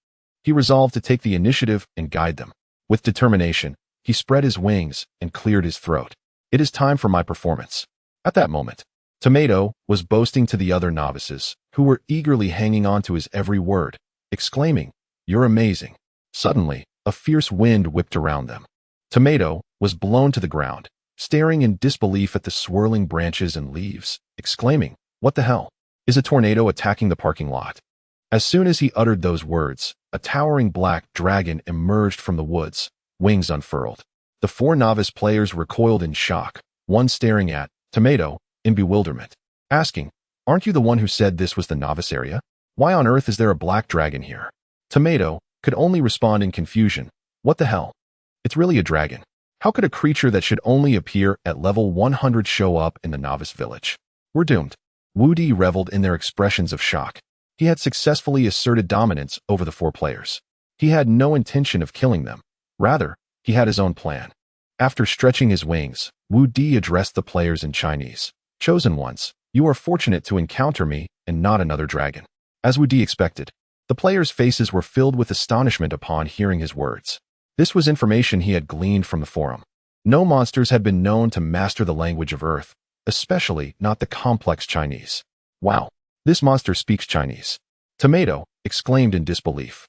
he resolved to take the initiative and guide them. With determination, he spread his wings and cleared his throat. "It is time for my performance." At that moment, Tomato was boasting to the other novices, who were eagerly hanging on to his every word, exclaiming, "You're amazing." Suddenly, a fierce wind whipped around them. Tomato was blown to the ground, staring in disbelief at the swirling branches and leaves, exclaiming, "What the hell? Is a tornado attacking the parking lot?" As soon as he uttered those words, a towering black dragon emerged from the woods, wings unfurled. The 4 novice players recoiled in shock, one staring at Tomato in bewilderment, asking, "Aren't you the one who said this was the novice area? Why on earth is there a black dragon here?" Tomato could only respond in confusion, "What the hell? It's really a dragon. How could a creature that should only appear at level 100 show up in the novice village? We're doomed." Wu Di reveled in their expressions of shock. He had successfully asserted dominance over the 4 players. He had no intention of killing them. Rather, he had his own plan. After stretching his wings, Wu Di addressed the players in Chinese. "Chosen ones, you are fortunate to encounter me and not another dragon." As Wu Di expected, the players' faces were filled with astonishment upon hearing his words. This was information he had gleaned from the forum. No monsters had been known to master the language of Earth, especially not the complex Chinese. "Wow, this monster speaks Chinese." Tomato exclaimed in disbelief.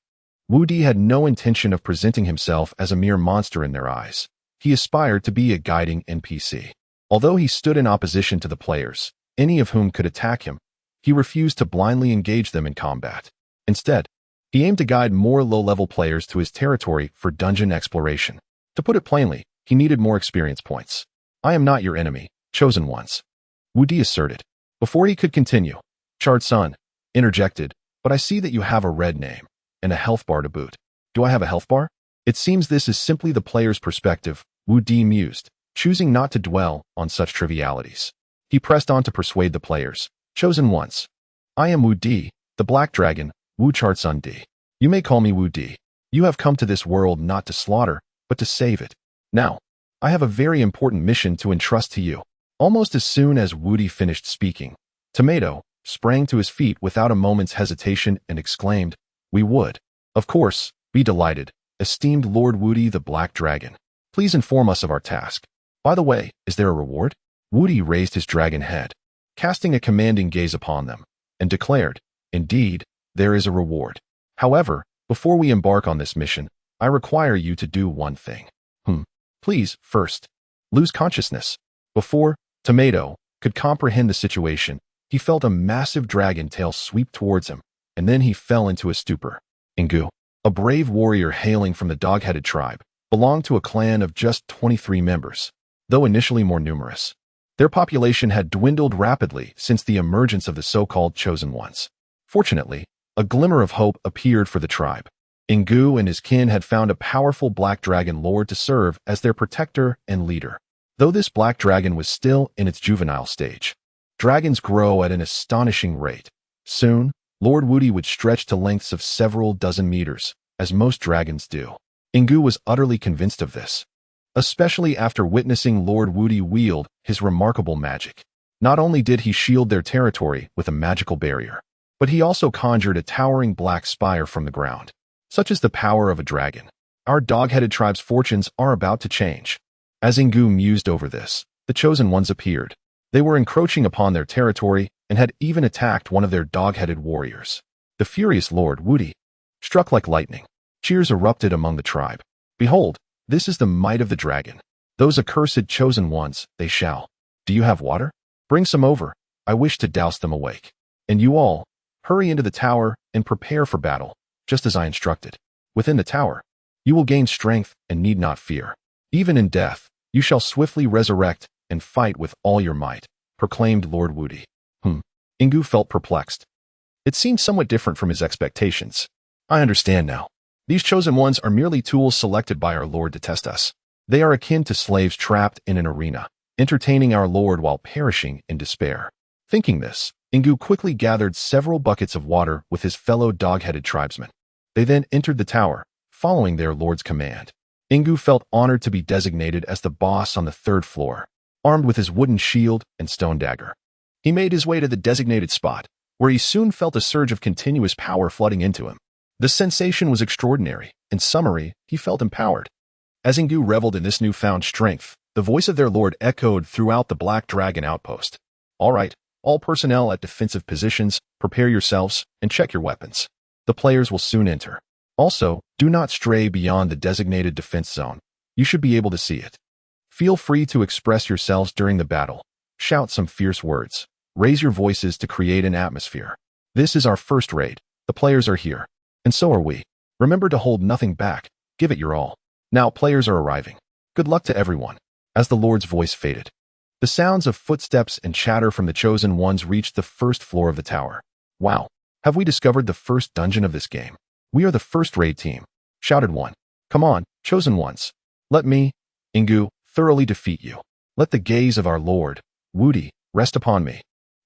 Wu Di had no intention of presenting himself as a mere monster in their eyes. He aspired to be a guiding NPC. Although he stood in opposition to the players, any of whom could attack him, he refused to blindly engage them in combat. Instead, He aimed to guide more low-level players to his territory for dungeon exploration. To put it plainly, he needed more experience points. I am not your enemy, chosen ones, Wu Di asserted. Before he could continue, Chard Sun interjected, but I see that you have a red name and a health bar to boot. Do I have a health bar? It seems this is simply the player's perspective, Wu Di mused, choosing not to dwell on such trivialities. He pressed on to persuade the players, chosen once. I am Wu Di, the Black Dragon, Wu Chard Sun Di. You may call me Wu Di. You have come to this world not to slaughter, but to save it. Now, I have a very important mission to entrust to you. Almost as soon as Wu Di finished speaking, Tomato sprang to his feet without a moment's hesitation and exclaimed, We would, of course, be delighted, esteemed Lord Wu Di the Black Dragon. Please inform us of our task. By the way, is there a reward? Wu Di raised his dragon head, casting a commanding gaze upon them, and declared, Indeed, there is a reward. However, before we embark on this mission, I require you to do one thing. Please, first, lose consciousness. Before Tomato could comprehend the situation, he felt a massive dragon tail sweep towards him, and then he fell into a stupor. Ingu, a brave warrior hailing from the dog-headed tribe, belonged to a clan of just 23 members, though initially more numerous. Their population had dwindled rapidly since the emergence of the so-called Chosen Ones. Fortunately, a glimmer of hope appeared for the tribe. Ingu and his kin had found a powerful black dragon lord to serve as their protector and leader. Though this black dragon was still in its juvenile stage, dragons grow at an astonishing rate. Soon, Lord Wu Di would stretch to lengths of several dozen meters, as most dragons do. Ingu was utterly convinced of this, especially after witnessing Lord Wu Di wield his remarkable magic. Not only did he shield their territory with a magical barrier, but he also conjured a towering black spire from the ground. Such is the power of a dragon. Our dog-headed tribe's fortunes are about to change. As Ingu mused over this, the Chosen Ones appeared. They were encroaching upon their territory and had even attacked one of their dog-headed warriors. The furious Lord Wu Di struck like lightning. Cheers erupted among the tribe. Behold, this is the might of the dragon. Those accursed Chosen Ones, they shall. Do you have water? Bring some over. I wish to douse them awake. And you all, hurry into the tower and prepare for battle, just as I instructed. Within the tower, you will gain strength and need not fear. Even in death, you shall swiftly resurrect and fight with all your might, proclaimed Lord Wu Di. Ingu felt perplexed. It seemed somewhat different from his expectations. I understand now. These Chosen Ones are merely tools selected by our Lord to test us. They are akin to slaves trapped in an arena, entertaining our Lord while perishing in despair. Thinking this, Ingu quickly gathered several buckets of water with his fellow dog-headed tribesmen. They then entered the tower, following their Lord's command. Ingu felt honored to be designated as the boss on the 3rd floor, armed with his wooden shield and stone dagger. He made his way to the designated spot, where he soon felt a surge of continuous power flooding into him. The sensation was extraordinary. In summary, he felt empowered. As Ingu reveled in this newfound strength, the voice of their lord echoed throughout the Black Dragon outpost. All right, all personnel at defensive positions, prepare yourselves and check your weapons. The players will soon enter. Also, do not stray beyond the designated defense zone. You should be able to see it. Feel free to express yourselves during the battle. Shout some fierce words. Raise your voices to create an atmosphere. This is our first raid. The players are here. And so are we. Remember to hold nothing back. Give it your all. Now players are arriving. Good luck to everyone. As the Lord's voice faded, the sounds of footsteps and chatter from the Chosen Ones reached the 1st floor of the tower. Wow. Have we discovered the first dungeon of this game? We are the first raid team, shouted one. Come on, Chosen Ones. Let me, Ingu, thoroughly defeat you. Let the gaze of our Lord, Wu Di, rest upon me.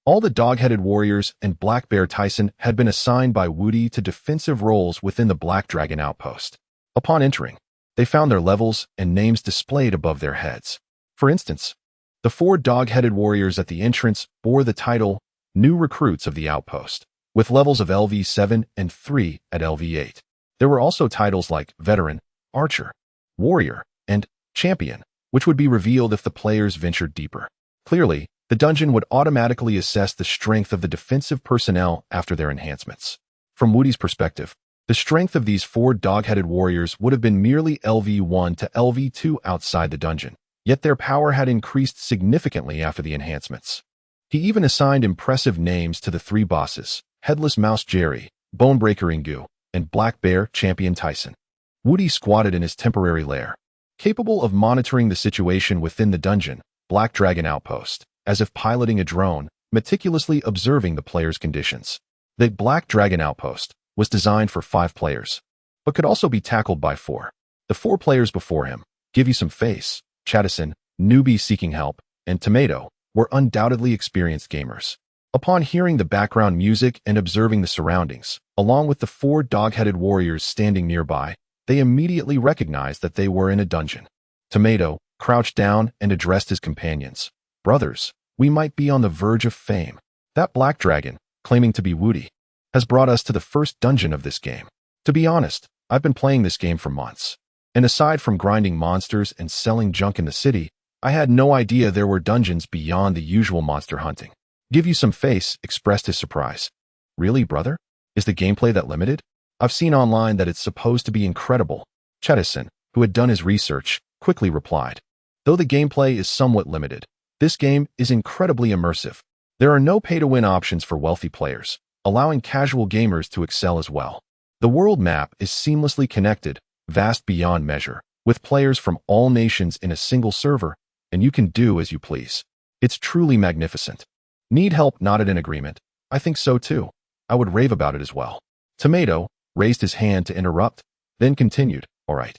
All the dog-headed warriors and Black Bear Tyson had been assigned by Wu Di to defensive roles within the Black Dragon outpost. Upon entering, they found their levels and names displayed above their heads. For instance, the 4 dog-headed warriors at the entrance bore the title New Recruits of the Outpost, with levels of LV7 and 3 at LV8. There were also titles like Veteran, Archer, Warrior, and Champion, which would be revealed if the players ventured deeper. Clearly, the dungeon would automatically assess the strength of the defensive personnel after their enhancements. From Wu Di's perspective, the strength of these 4 dog-headed warriors would have been merely LV1 to LV2 outside the dungeon, yet their power had increased significantly after the enhancements. He even assigned impressive names to the 3 bosses, Headless Mouse Jerry, Bonebreaker Ingu, and Black Bear champion Tyson. Woody squatted in his temporary lair, capable of monitoring the situation within the dungeon, Black Dragon outpost, as if piloting a drone, meticulously observing the player's conditions. The Black Dragon outpost was designed for 5 players, but could also be tackled by 4. The 4 players before him, Give You Some Face, Chattison, Newbie Seeking Help, and Tomato, were undoubtedly experienced gamers. Upon hearing the background music and observing the surroundings, along with the 4 dog-headed warriors standing nearby, they immediately recognized that they were in a dungeon. Tomato crouched down and addressed his companions. Brothers, we might be on the verge of fame. That Black Dragon, claiming to be Woody, has brought us to the first dungeon of this game. To be honest, I've been playing this game for months. And aside from grinding monsters and selling junk in the city, I had no idea there were dungeons beyond the usual monster hunting. Give You Some Face expressed his surprise. Really, brother? Is the gameplay that limited? I've seen online that it's supposed to be incredible. Chattison, who had done his research, quickly replied. Though the gameplay is somewhat limited, this game is incredibly immersive. There are no pay-to-win options for wealthy players, allowing casual gamers to excel as well. The world map is seamlessly connected, vast beyond measure, with players from all nations in a single server, and you can do as you please. It's truly magnificent. Need help? Nodded in agreement. I think so too. I would rave about it as well. Tomato raised his hand to interrupt, then continued, all right.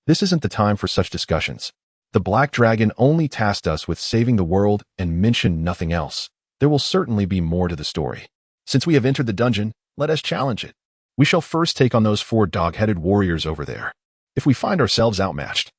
This isn't the time for such discussions. The Black Dragon only tasked us with saving the world and mentioned nothing else. There will certainly be more to the story. Since we have entered the dungeon, let us challenge it. We shall first take on those 4 dog-headed warriors over there. If we find ourselves outmatched,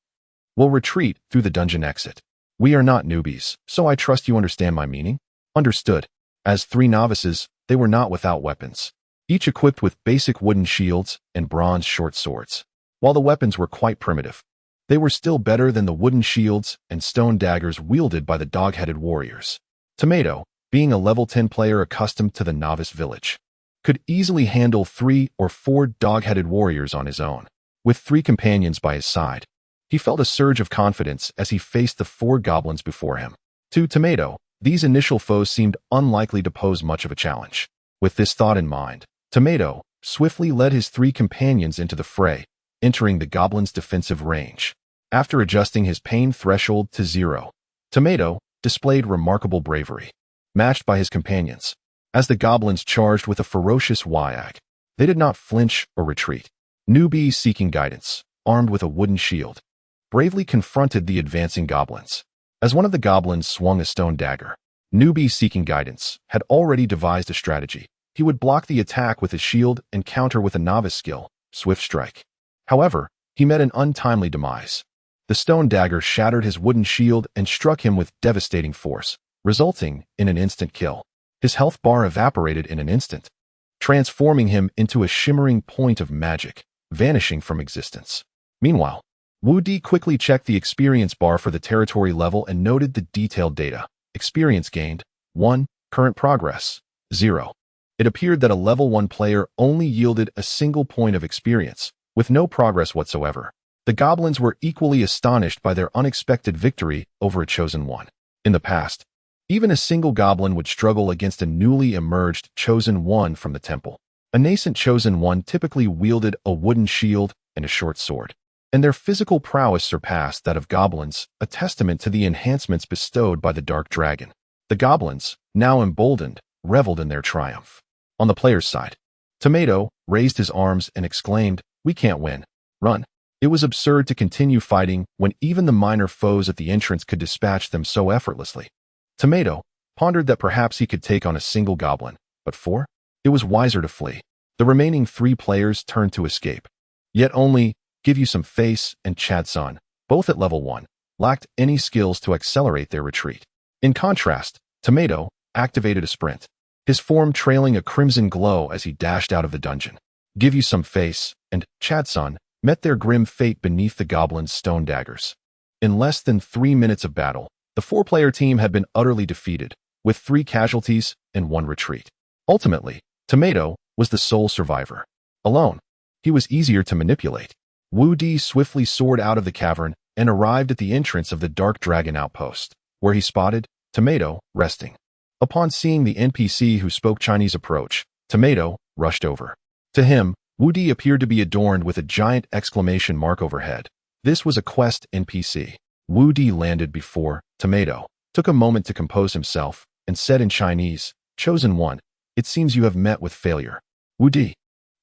we'll retreat through the dungeon exit. We are not newbies, so I trust you understand my meaning. Understood. As 3 novices, they were not without weapons, each equipped with basic wooden shields and bronze short swords. While the weapons were quite primitive, they were still better than the wooden shields and stone daggers wielded by the dog-headed warriors. Tomato, being a level 10 player accustomed to the novice village, could easily handle 3 or 4 dog-headed warriors on his own. With 3 companions by his side, he felt a surge of confidence as he faced the 4 goblins before him. To Tomato, these initial foes seemed unlikely to pose much of a challenge. With this thought in mind, Tomato swiftly led his 3 companions into the fray, entering the goblin's defensive range. After adjusting his pain threshold to 0, Tomato displayed remarkable bravery, matched by his companions. As the goblins charged with a ferocious wag, they did not flinch or retreat. Newbie Seeking Guidance, armed with a wooden shield, bravely confronted the advancing goblins. As one of the goblins swung a stone dagger, Newbie Seeking Guidance had already devised a strategy. He would block the attack with his shield and counter with a novice skill, Swift Strike. However, he met an untimely demise. The stone dagger shattered his wooden shield and struck him with devastating force, resulting in an instant kill. His health bar evaporated in an instant, transforming him into a shimmering point of magic, vanishing from existence. Meanwhile, Woody quickly checked the experience bar for the territory level and noted the detailed data. Experience gained, 1, current progress, 0. It appeared that a level 1 player only yielded a single point of experience, with no progress whatsoever. The goblins were equally astonished by their unexpected victory over a chosen one. In the past, even a single goblin would struggle against a newly emerged chosen one from the temple. A nascent chosen one typically wielded a wooden shield and a short sword, and their physical prowess surpassed that of goblins, a testament to the enhancements bestowed by the Dark Dragon. The goblins, now emboldened, reveled in their triumph. On the player's side, Tomato raised his arms and exclaimed, "We can't win. Run." It was absurd to continue fighting when even the minor foes at the entrance could dispatch them so effortlessly. Tomato pondered that perhaps he could take on a single goblin, but 4? It was wiser to flee. The remaining 3 players turned to escape. Yet only Give You Some Face and Chadson, both at level 1, lacked any skills to accelerate their retreat. In contrast, Tomato activated a sprint, his form trailing a crimson glow as he dashed out of the dungeon. Give You Some Face and Chadson met their grim fate beneath the goblin's stone daggers. In less than 3 minutes of battle, the 4-player team had been utterly defeated, with 3 casualties and 1 retreat. Ultimately, Tomato was the sole survivor. Alone, he was easier to manipulate. Woody swiftly soared out of the cavern and arrived at the entrance of the Dark Dragon outpost, where he spotted Tomato resting. Upon seeing the NPC who spoke Chinese approach, Tomato rushed over. To him, Wu Di appeared to be adorned with a giant exclamation mark overhead. This was a quest NPC. Wu Di landed before Tomato, took a moment to compose himself, and said in Chinese, "Chosen one, it seems you have met with failure. Wu Di,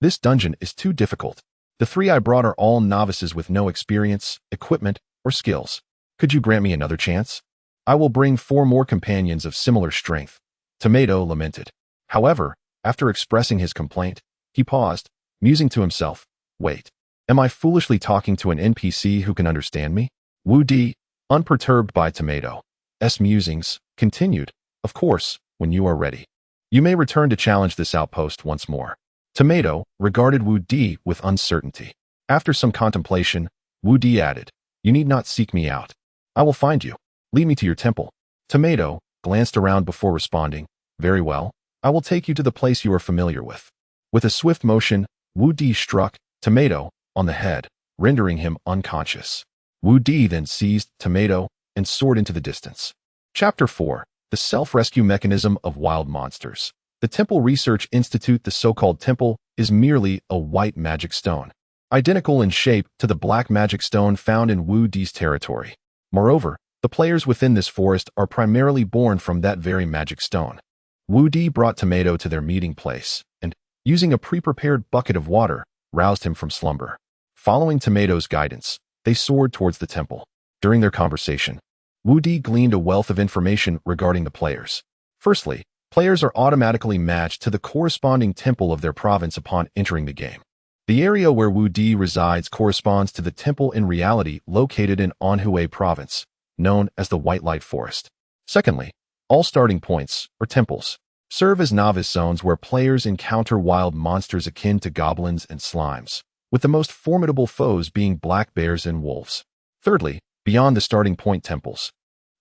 this dungeon is too difficult. The three I brought are all novices with no experience, equipment, or skills. Could you grant me another chance? I will bring 4 more companions of similar strength." Tomato lamented. However, after expressing his complaint, he paused, musing to himself, "Wait, am I foolishly talking to an NPC who can understand me?" Wu Di, unperturbed by Tomato's musings, continued, "Of course, when you are ready. You may return to challenge this outpost once more." Tomato regarded Wu Di with uncertainty. After some contemplation, Wu Di added, "You need not seek me out. I will find you. Lead me to your temple." Tomato glanced around before responding, "Very well. I will take you to the place you are familiar with." With a swift motion, Wu Di struck Tomato on the head, rendering him unconscious. Wu Di then seized Tomato and soared into the distance. Chapter 4. The Self-Rescue Mechanism of Wild Monsters. The Temple Research Institute. The so-called temple is merely a white magic stone, identical in shape to the black magic stone found in Wu Di's territory. Moreover, the players within this forest are primarily born from that very magic stone. Wu Di brought Tomato to their meeting place, and, using a pre-prepared bucket of water, roused him from slumber. Following Tomato's guidance, they soared towards the temple. During their conversation, Wu Di gleaned a wealth of information regarding the players. Firstly, players are automatically matched to the corresponding temple of their province upon entering the game. The area where Wu Di resides corresponds to the temple in reality located in Anhui province, known as the White Light Forest. Secondly, all starting points, or temples, serve as novice zones where players encounter wild monsters akin to goblins and slimes, with the most formidable foes being black bears and wolves. Thirdly, beyond the starting point temples,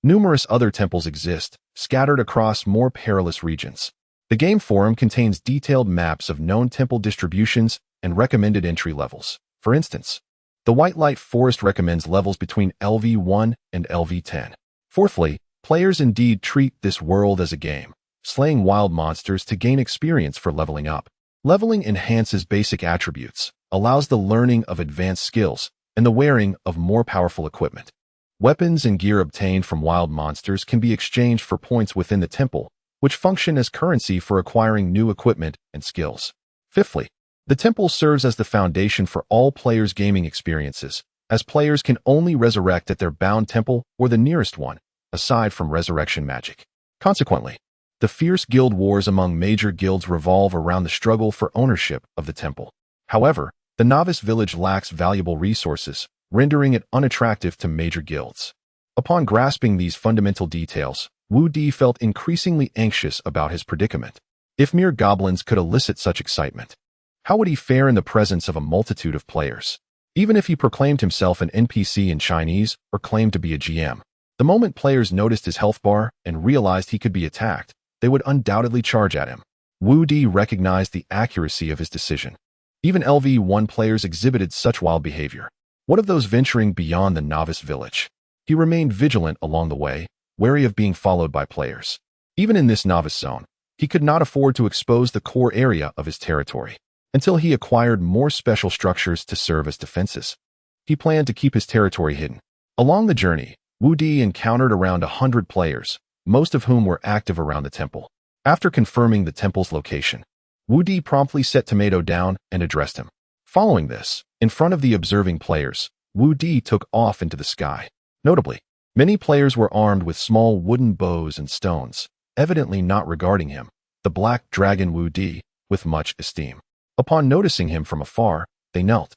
numerous other temples exist, scattered across more perilous regions. The game forum contains detailed maps of known temple distributions and recommended entry levels. For instance, the White Light Forest recommends levels between LV1 and LV10. Fourthly, players indeed treat this world as a game, slaying wild monsters to gain experience for leveling up. Leveling enhances basic attributes, allows the learning of advanced skills, and the wearing of more powerful equipment. Weapons and gear obtained from wild monsters can be exchanged for points within the temple, which function as currency for acquiring new equipment and skills. Fifthly, the temple serves as the foundation for all players' gaming experiences, as players can only resurrect at their bound temple or the nearest one, aside from resurrection magic. Consequently, the fierce guild wars among major guilds revolve around the struggle for ownership of the temple. However, the novice village lacks valuable resources, rendering it unattractive to major guilds. Upon grasping these fundamental details, Wu Di felt increasingly anxious about his predicament. If mere goblins could elicit such excitement, how would he fare in the presence of a multitude of players? Even if he proclaimed himself an NPC in Chinese or claimed to be a GM, the moment players noticed his health bar and realized he could be attacked, they would undoubtedly charge at him. Wu Di recognized the accuracy of his decision. Even LV1 players exhibited such wild behavior. What of those venturing beyond the novice village? He remained vigilant along the way, wary of being followed by players. Even in this novice zone, he could not afford to expose the core area of his territory until he acquired more special structures to serve as defenses. He planned to keep his territory hidden. Along the journey, Wu Di encountered around 100 players, most of whom were active around the temple. After confirming the temple's location, Wu Di promptly set Tomato down and addressed him. Following this, in front of the observing players, Wu Di took off into the sky. Notably, many players were armed with small wooden bows and stones, evidently not regarding him, the black dragon Wu Di, with much esteem. Upon noticing him from afar, they knelt,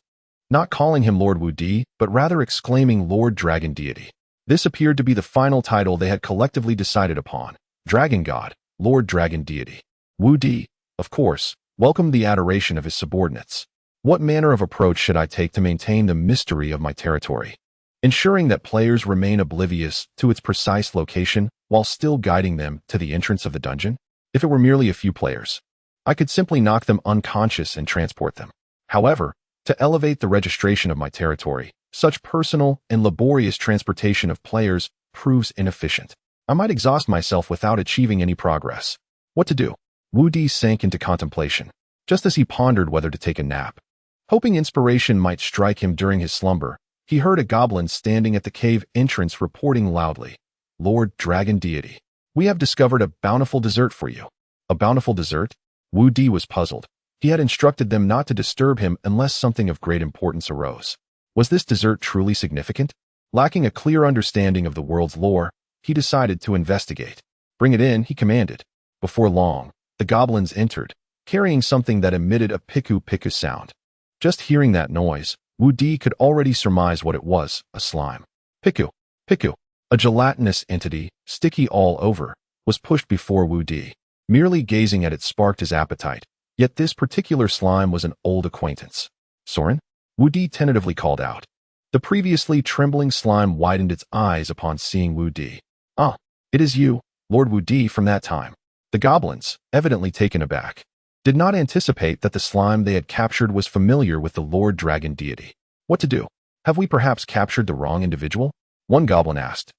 not calling him Lord Wu Di, but rather exclaiming Lord Dragon Deity. This appeared to be the final title they had collectively decided upon: Dragon God, Lord Dragon Deity. Wu Di, of course, welcomed the adoration of his subordinates. What manner of approach should I take to maintain the mystery of my territory, ensuring that players remain oblivious to its precise location while still guiding them to the entrance of the dungeon? If it were merely a few players, I could simply knock them unconscious and transport them. However, to elevate the registration of my territory, such personal and laborious transportation of players proves inefficient. I might exhaust myself without achieving any progress. What to do? Wu Di sank into contemplation. Just as he pondered whether to take a nap, Hoping inspiration might strike him during his slumber, he heard a goblin standing at the cave entrance reporting loudly, "Lord Dragon Deity, we have discovered a bountiful dessert for you." A bountiful dessert? Wu Di was puzzled. He had instructed them not to disturb him unless something of great importance arose. Was this dessert truly significant? Lacking a clear understanding of the world's lore, he decided to investigate. "Bring it in," he commanded. Before long, the goblins entered, carrying something that emitted a piku-piku sound. Just hearing that noise, Wu Di could already surmise what it was, a slime. Piku, piku, a gelatinous entity, sticky all over, was pushed before Wu Di. Merely gazing at it sparked his appetite, yet this particular slime was an old acquaintance. "Soren?" Wu Di tentatively called out. The previously trembling slime widened its eyes upon seeing Wu Di. "Ah, it is you, Lord Wu Di, from that time." The goblins, evidently taken aback, did not anticipate that the slime they had captured was familiar with the Lord Dragon Deity. "What to do? Have we perhaps captured the wrong individual?" one goblin asked.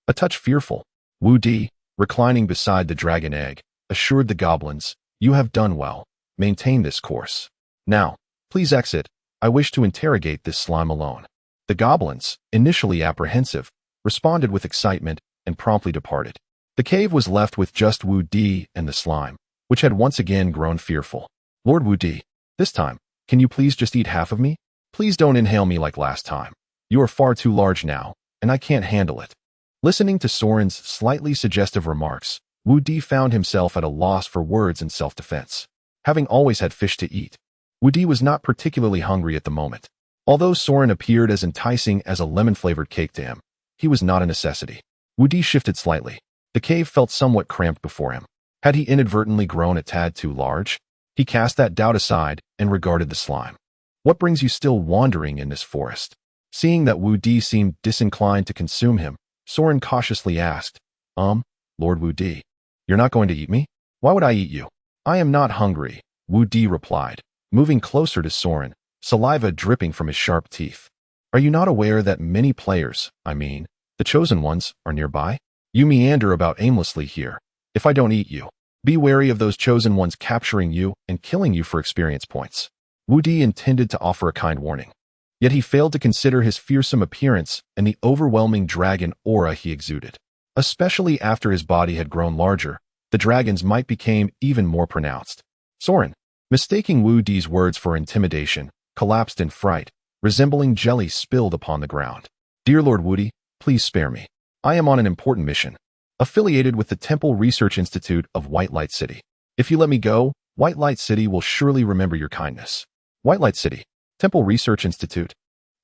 A touch fearful, Wu Di, reclining beside the dragon egg, assured the goblins, "You have done well. Maintain this course. Now, please exit. I wish to interrogate this slime alone." The goblins, initially apprehensive, responded with excitement and promptly departed. The cave was left with just Wu Di and the slime, which had once again grown fearful. "Lord Wu Di, this time, can you please just eat half of me? Please don't inhale me like last time. You are far too large now, and I can't handle it." Listening to Soren's slightly suggestive remarks, Wu Di found himself at a loss for words in self-defense. Having always had fish to eat, Wu Di was not particularly hungry at the moment. Although Soren appeared as enticing as a lemon-flavored cake to him, he was not a necessity. Wu Di shifted slightly. The cave felt somewhat cramped before him. Had he inadvertently grown a tad too large? He cast that doubt aside and regarded the slime. "What brings you still wandering in this forest?" Seeing that Wu Di seemed disinclined to consume him, Soren cautiously asked, Lord Wu Di, you're not going to eat me? Why would I eat you?" "I am not hungry," Wu Di replied, moving closer to Soren, saliva dripping from his sharp teeth. "Are you not aware that many players, the chosen ones, are nearby? You meander about aimlessly here. If I don't eat you, be wary of those chosen ones capturing you and killing you for experience points." Wu Di intended to offer a kind warning, yet he failed to consider his fearsome appearance and the overwhelming dragon aura he exuded. Especially after his body had grown larger, the dragon's might became even more pronounced. Soren, mistaking Wu Di's words for intimidation, collapsed in fright, resembling jelly spilled upon the ground. "Dear Lord Wu Di, please spare me. I am on an important mission, affiliated with the Temple Research Institute of White Light City. If you let me go, White Light City will surely remember your kindness." White Light City, Temple Research Institute.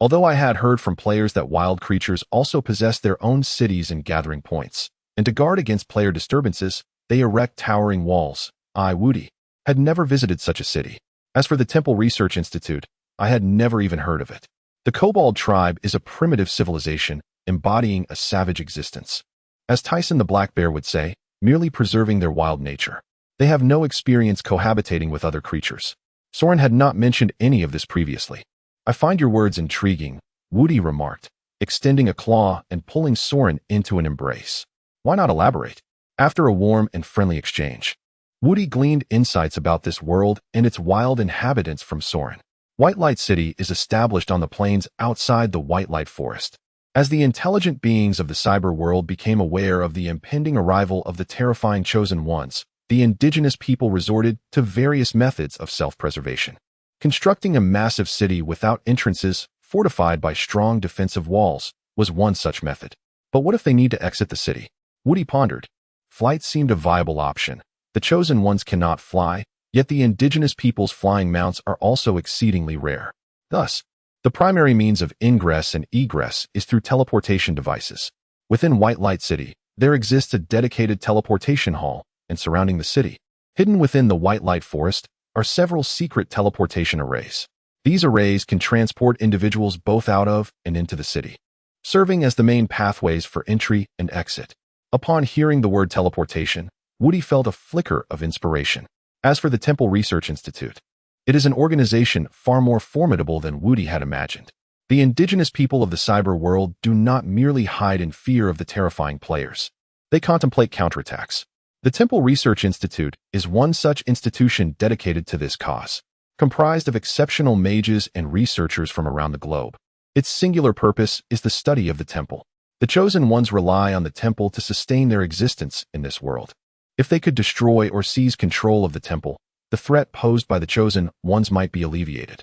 Although I had heard from players that wild creatures also possess their own cities and gathering points, and to guard against player disturbances, they erect towering walls, I, Wu Di, had never visited such a city. As for the Temple Research Institute, I had never even heard of it. The Kobold tribe is a primitive civilization embodying a savage existence. As Tyson the Black Bear would say, merely preserving their wild nature. They have no experience cohabitating with other creatures. Soren had not mentioned any of this previously. "I find your words intriguing," Wu Di remarked, extending a claw and pulling Soren into an embrace. "Why not elaborate?" After a warm and friendly exchange, Wu Di gleaned insights about this world and its wild inhabitants from Soren. White Light City is established on the plains outside the White Light Forest. As the intelligent beings of the cyber world became aware of the impending arrival of the terrifying Chosen Ones, the indigenous people resorted to various methods of self-preservation. Constructing a massive city without entrances, fortified by strong defensive walls, was one such method. But what if they need to exit the city? Wu Di pondered. Flight seemed a viable option. The Chosen Ones cannot fly, yet the indigenous people's flying mounts are also exceedingly rare. Thus, the primary means of ingress and egress is through teleportation devices. Within White Light City, there exists a dedicated teleportation hall, and surrounding the city, hidden within the White Light Forest, are several secret teleportation arrays. These arrays can transport individuals both out of and into the city, serving as the main pathways for entry and exit. Upon hearing the word teleportation, Wu Di felt a flicker of inspiration. As for the Temple Research Institute, it is an organization far more formidable than Wu Di had imagined. The indigenous people of the cyber world do not merely hide in fear of the terrifying players. They contemplate counterattacks. The Temple Research Institute is one such institution dedicated to this cause. comprised of exceptional mages and researchers from around the globe. Its singular purpose is the study of the temple. The chosen ones rely on the temple to sustain their existence in this world. If they could destroy or seize control of the temple, the threat posed by the chosen ones might be alleviated.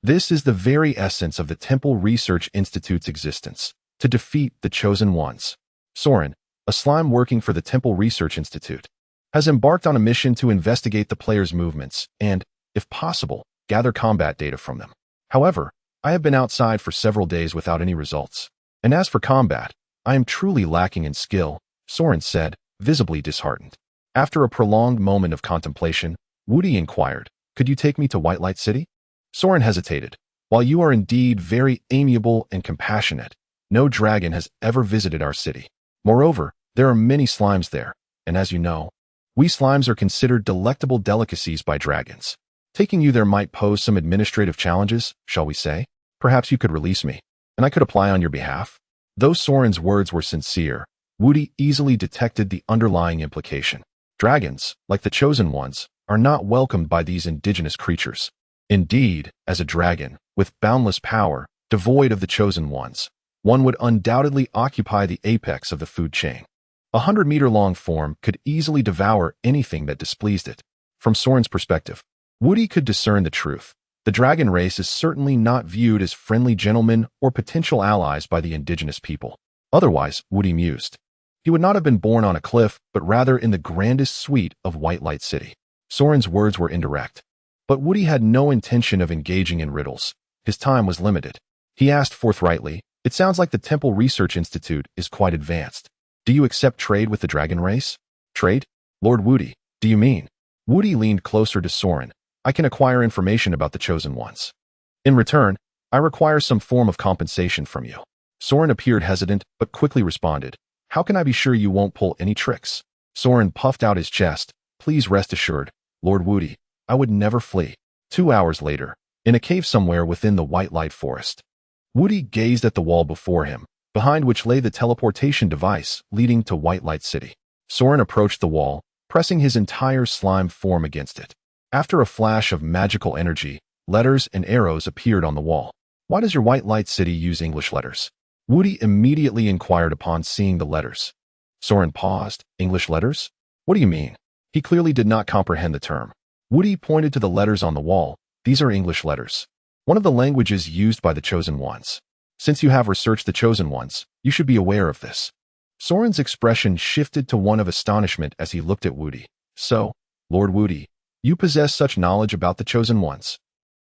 This is the very essence of the Temple Research Institute's existence, to defeat the chosen ones. Soren, a slime working for the Temple Research Institute, has embarked on a mission to investigate the players' movements and, if possible, gather combat data from them. However, I have been outside for several days without any results. And as for combat, I am truly lacking in skill, Soren said, visibly disheartened. After a prolonged moment of contemplation, Woody inquired, "Could you take me to White Light City?" Soren hesitated. "While you are indeed very amiable and compassionate, no dragon has ever visited our city. Moreover, there are many slimes there, and as you know, we slimes are considered delectable delicacies by dragons. Taking you there might pose some administrative challenges, shall we say? Perhaps you could release me, and I could apply on your behalf." Though Soren's words were sincere, Woody easily detected the underlying implication. Dragons, like the chosen ones, are not welcomed by these indigenous creatures. Indeed, as a dragon, with boundless power, devoid of the chosen ones, one would undoubtedly occupy the apex of the food chain. 100-meter-long form could easily devour anything that displeased it. From Soren's perspective, Woody could discern the truth. The dragon race is certainly not viewed as friendly gentlemen or potential allies by the indigenous people. Otherwise, Woody mused, he would not have been born on a cliff, but rather in the grandest suite of White Light City. Soren's words were indirect, but Woody had no intention of engaging in riddles. His time was limited. He asked forthrightly, "It sounds like the Temple Research Institute is quite advanced. Do you accept trade with the dragon race?" "Trade? Lord Woody, do you mean?" Woody leaned closer to Soren. "I can acquire information about the chosen ones. In return, I require some form of compensation from you." Soren appeared hesitant, but quickly responded, "How can I be sure you won't pull any tricks?" Soren puffed out his chest. "Please rest assured, Lord Woody, I would never flee." 2 hours later, in a cave somewhere within the White Light Forest, Woody gazed at the wall before him, behind which lay the teleportation device leading to White Light City. Soren approached the wall, pressing his entire slime form against it. After a flash of magical energy, letters and arrows appeared on the wall. "Why does your White Light City use English letters?" Woody immediately inquired upon seeing the letters. Soren paused. "English letters? What do you mean?" He clearly did not comprehend the term. Woody pointed to the letters on the wall. "These are English letters. One of the languages used by the Chosen Ones. Since you have researched the Chosen Ones, you should be aware of this." Soren's expression shifted to one of astonishment as he looked at Woody. "So, Lord Woody, you possess such knowledge about the Chosen Ones?"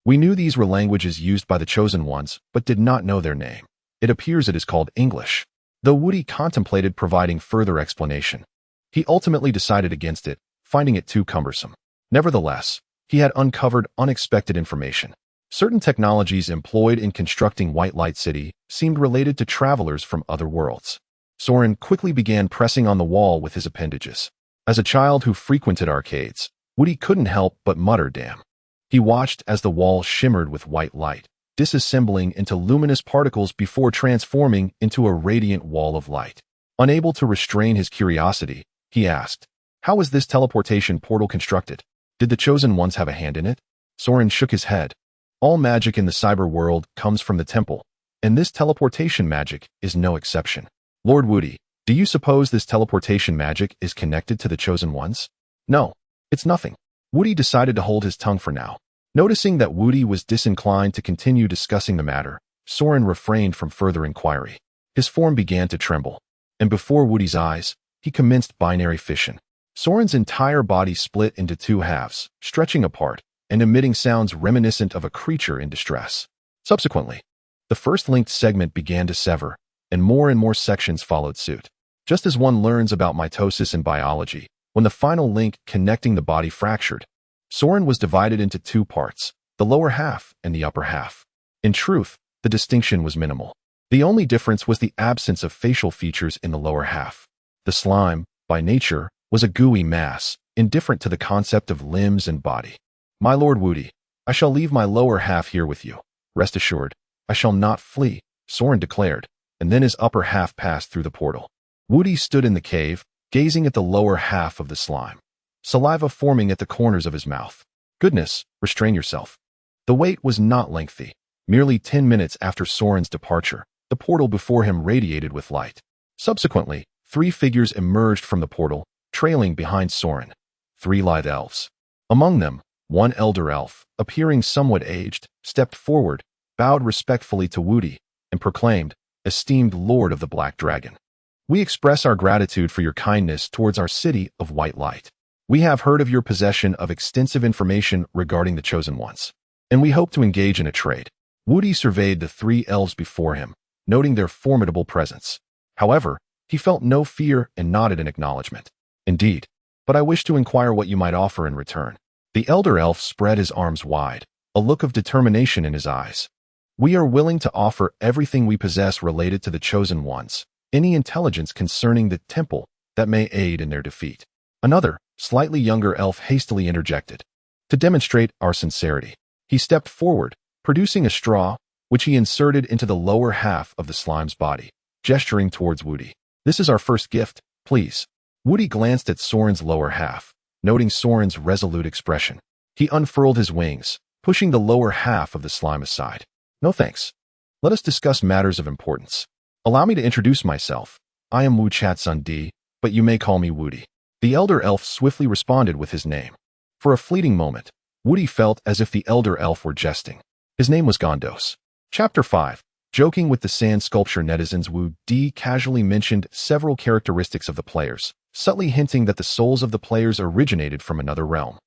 "We knew these were languages used by the Chosen Ones, but did not know their name. It appears it is called English." Though Woody contemplated providing further explanation, he ultimately decided against it, finding it too cumbersome. Nevertheless, he had uncovered unexpected information. Certain technologies employed in constructing White Light City seemed related to travelers from other worlds. Soren quickly began pressing on the wall with his appendages. As a child who frequented arcades, Woody couldn't help but mutter, "Damn." He watched as the wall shimmered with white light, disassembling into luminous particles before transforming into a radiant wall of light. Unable to restrain his curiosity, he asked, "How was this teleportation portal constructed? Did the Chosen Ones have a hand in it?" Soren shook his head. "All magic in the cyber world comes from the temple, and this teleportation magic is no exception. Lord Woody, do you suppose this teleportation magic is connected to the Chosen Ones?" "No, it's nothing." Woody decided to hold his tongue for now. Noticing that Woody was disinclined to continue discussing the matter, Soren refrained from further inquiry. His form began to tremble, and before Woody's eyes, he commenced binary fission. Soren's entire body split into two halves, stretching apart and emitting sounds reminiscent of a creature in distress. Subsequently, the first linked segment began to sever, and more sections followed suit. Just as one learns about mitosis in biology, when the final link connecting the body fractured, Soren was divided into two parts, the lower half and the upper half. In truth, the distinction was minimal. The only difference was the absence of facial features in the lower half. The slime, by nature, was a gooey mass, indifferent to the concept of limbs and body. "My Lord Woody, I shall leave my lower half here with you. Rest assured, I shall not flee," Soren declared, and then his upper half passed through the portal. Woody stood in the cave, gazing at the lower half of the slime, saliva forming at the corners of his mouth. "Goodness, restrain yourself." The wait was not lengthy. Merely 10 minutes after Soren's departure, the portal before him radiated with light. Subsequently, 3 figures emerged from the portal, trailing behind Soren. 3 lithe elves. Among them, one elder elf, appearing somewhat aged, stepped forward, bowed respectfully to Woody, and proclaimed, "Esteemed Lord of the Black Dragon, we express our gratitude for your kindness towards our city of white light. We have heard of your possession of extensive information regarding the Chosen Ones, and we hope to engage in a trade." Woody surveyed the 3 elves before him, noting their formidable presence. However, he felt no fear and nodded in acknowledgement. "Indeed, but I wish to inquire what you might offer in return." The elder elf spread his arms wide, a look of determination in his eyes. "We are willing to offer everything we possess related to the Chosen Ones, any intelligence concerning the temple that may aid in their defeat." Another, slightly younger elf hastily interjected. To demonstrate our sincerity, he stepped forward, producing a straw, which he inserted into the lower half of the slime's body, gesturing towards Woody. "This is our first gift, please." Woody glanced at Soren's lower half, noting Soren's resolute expression. He unfurled his wings, pushing the lower half of the slime aside. "No thanks. Let us discuss matters of importance. Allow me to introduce myself. I am Wu Chatsun Di, but you may call me Woody." The elder elf swiftly responded with his name. For a fleeting moment, Woody felt as if the elder elf were jesting. His name was Gondos. Chapter 5. Joking with the sand sculpture, netizens Wu Di casually mentioned several characteristics of the players, subtly hinting that the souls of the players originated from another realm,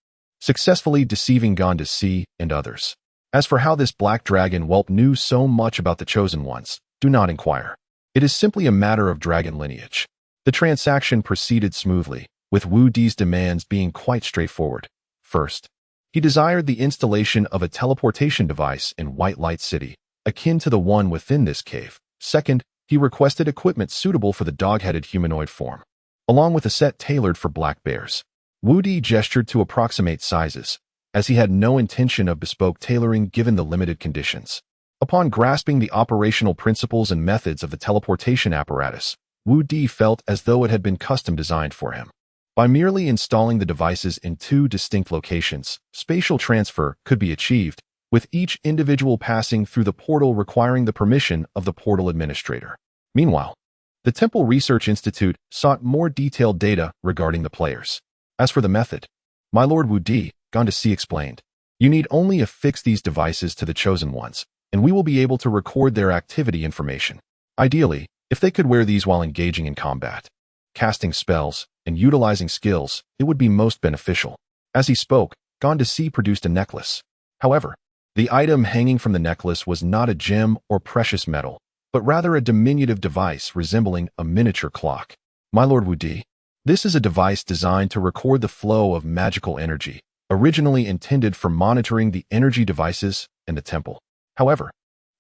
successfully deceiving Gondos C and others. As for how this black dragon whelp knew so much about the Chosen Ones, do not inquire. It is simply a matter of dragon lineage. The transaction proceeded smoothly, with Wu Di's demands being quite straightforward. First, he desired the installation of a teleportation device in White Light City, akin to the one within this cave. Second, he requested equipment suitable for the dog-headed humanoid form, along with a set tailored for black bears. Wu Di gestured to approximate sizes, as he had no intention of bespoke tailoring given the limited conditions. Upon grasping the operational principles and methods of the teleportation apparatus, Wu Di felt as though it had been custom designed for him. By merely installing the devices in 2 distinct locations, spatial transfer could be achieved, with each individual passing through the portal requiring the permission of the portal administrator. Meanwhile, the Temple Research Institute sought more detailed data regarding the players. As for the method, "My Lord Wu Di," Gondos C explained, "you need only affix these devices to the Chosen Ones, and we will be able to record their activity information. Ideally, if they could wear these while engaging in combat, casting spells, and utilizing skills, it would be most beneficial." As he spoke, Gondos C produced a necklace. However, the item hanging from the necklace was not a gem or precious metal, but rather a diminutive device resembling a miniature clock. "My Lord Wu Di, this is a device designed to record the flow of magical energy, originally intended for monitoring the energy devices in the temple. However,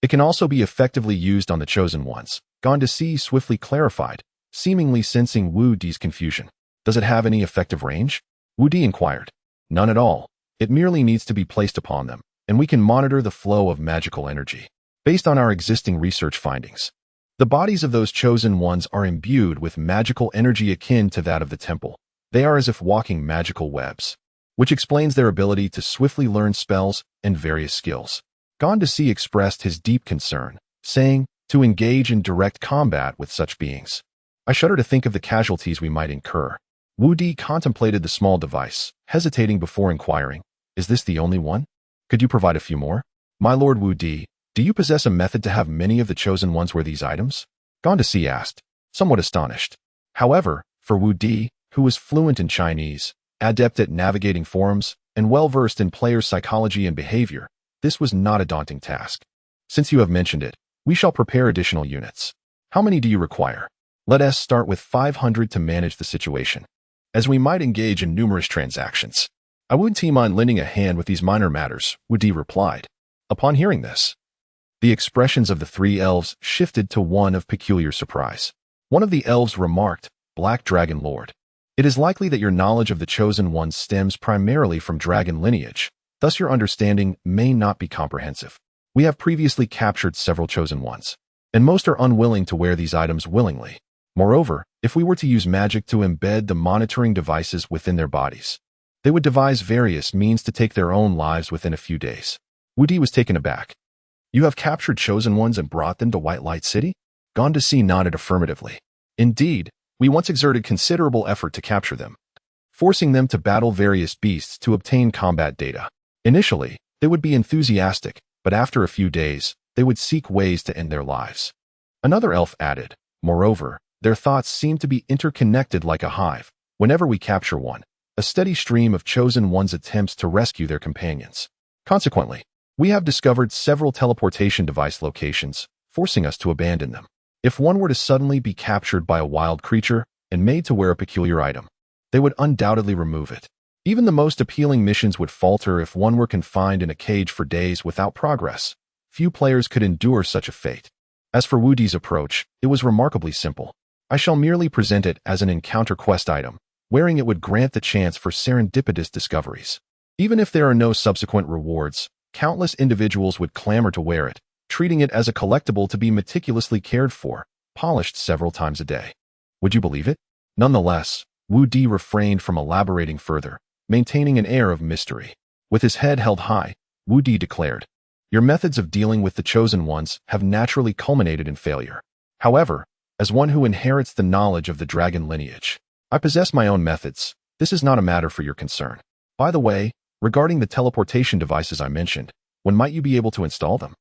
it can also be effectively used on the Chosen Ones," Gondos C swiftly clarified, seemingly sensing Wu Di's confusion. "Does it have any effective range?" Wu Di inquired. "None at all. It merely needs to be placed upon them, and we can monitor the flow of magical energy. Based on our existing research findings, the bodies of those Chosen Ones are imbued with magical energy akin to that of the temple. They are as if walking magical webs, which explains their ability to swiftly learn spells and various skills." Gondos C expressed his deep concern, saying, "To engage in direct combat with such beings, I shudder to think of the casualties we might incur." Wu Di contemplated the small device, hesitating before inquiring, "Is this the only one? Could you provide a few more?" "My Lord Wu Di, do you possess a method to have many of the Chosen Ones wear these items?" Gondos C asked, somewhat astonished. However, for Wu Di, who was fluent in Chinese, adept at navigating forums, and well-versed in players' psychology and behavior, this was not a daunting task. "Since you have mentioned it, we shall prepare additional units. How many do you require?" "Let us start with 500 to manage the situation, as we might engage in numerous transactions. I wouldn't mind lending a hand with these minor matters," Wu Di replied. Upon hearing this, the expressions of the 3 elves shifted to one of peculiar surprise. One of the elves remarked, "Black Dragon Lord, it is likely that your knowledge of the Chosen Ones stems primarily from dragon lineage, thus your understanding may not be comprehensive. We have previously captured several Chosen Ones, and most are unwilling to wear these items willingly. Moreover, if we were to use magic to embed the monitoring devices within their bodies, they would devise various means to take their own lives within a few days. Wu Di was taken aback. You have captured chosen ones and brought them to White Light City? Gone to Sea nodded affirmatively. Indeed, we once exerted considerable effort to capture them, forcing them to battle various beasts to obtain combat data. Initially, they would be enthusiastic, but after a few days, they would seek ways to end their lives. Another elf added, moreover, their thoughts seem to be interconnected like a hive. Whenever we capture one, a steady stream of chosen ones attempts to rescue their companions. Consequently, we have discovered several teleportation device locations, forcing us to abandon them. If one were to suddenly be captured by a wild creature and made to wear a peculiar item, they would undoubtedly remove it. Even the most appealing missions would falter if one were confined in a cage for days without progress. Few players could endure such a fate. As for Wu Di's approach, it was remarkably simple. I shall merely present it as an encounter quest item. Wearing it would grant the chance for serendipitous discoveries. Even if there are no subsequent rewards, countless individuals would clamor to wear it, treating it as a collectible to be meticulously cared for, polished several times a day. Would you believe it? Nonetheless, Wu Di refrained from elaborating further, maintaining an air of mystery. With his head held high, Wu Di declared, your methods of dealing with the chosen ones have naturally culminated in failure. However, as one who inherits the knowledge of the dragon lineage, I possess my own methods. This is not a matter for your concern. By the way, regarding the teleportation devices I mentioned, when might you be able to install them?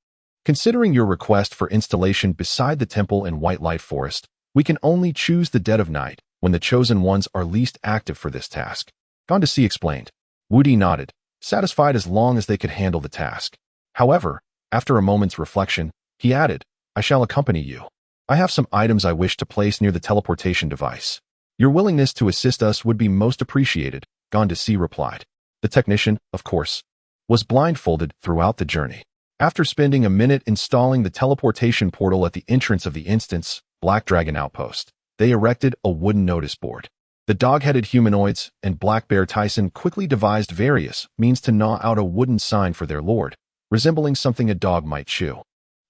Considering your request for installation beside the temple in White Light Forest, we can only choose the dead of night, when the chosen ones are least active for this task. Gone to Sea explained. Wu Di nodded, satisfied as long as they could handle the task. However, after a moment's reflection, he added, I shall accompany you. I have some items I wish to place near the teleportation device. Your willingness to assist us would be most appreciated, Gone to Sea replied. The technician, of course, was blindfolded throughout the journey. After spending a minute installing the teleportation portal at the entrance of the instance, Black Dragon Outpost, they erected a wooden notice board. The dog-headed humanoids and Black Bear Tyson quickly devised various means to gnaw out a wooden sign for their lord, resembling something a dog might chew.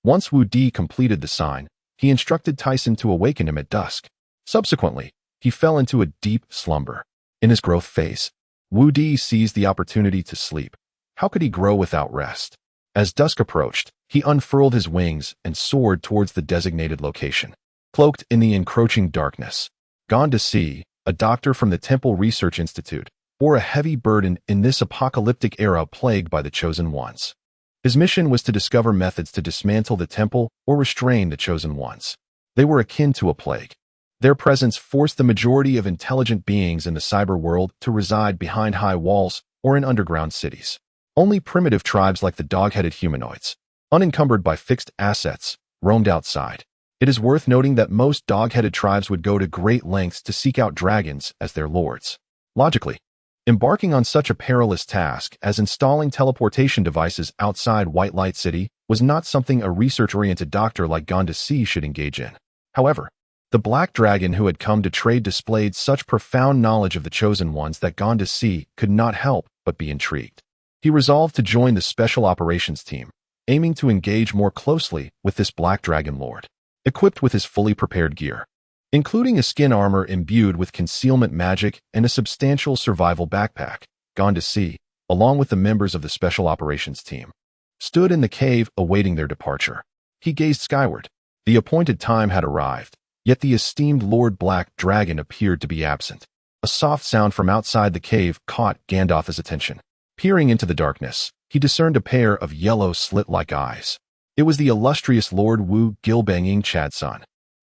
Once Wu Di completed the sign, he instructed Tyson to awaken him at dusk. Subsequently, he fell into a deep slumber. In his growth phase, Wu Di seized the opportunity to sleep. How could he grow without rest? As dusk approached, he unfurled his wings and soared towards the designated location. Cloaked in the encroaching darkness, Gone to Sea, a doctor from the Temple Research Institute, bore a heavy burden in this apocalyptic era plagued by the chosen ones. His mission was to discover methods to dismantle the temple or restrain the chosen ones. They were akin to a plague. Their presence forced the majority of intelligent beings in the cyber world to reside behind high walls or in underground cities. Only primitive tribes like the dog-headed humanoids, unencumbered by fixed assets, roamed outside. It is worth noting that most dog-headed tribes would go to great lengths to seek out dragons as their lords. Logically, embarking on such a perilous task as installing teleportation devices outside White Light City was not something a research-oriented doctor like Gone to Sea should engage in. However, the Black Dragon who had come to trade displayed such profound knowledge of the chosen ones that Gone to Sea could not help but be intrigued. He resolved to join the Special Operations Team, aiming to engage more closely with this Black Dragon Lord. Equipped with his fully prepared gear, including a skin armor imbued with concealment magic and a substantial survival backpack, Gone to Sea, along with the members of the Special Operations Team, stood in the cave awaiting their departure. He gazed skyward. The appointed time had arrived, yet the esteemed Lord Black Dragon appeared to be absent. A soft sound from outside the cave caught Gandalf's attention. Peering into the darkness, he discerned a pair of yellow slit-like eyes. It was the illustrious Lord Wu Gilbanging Chadson.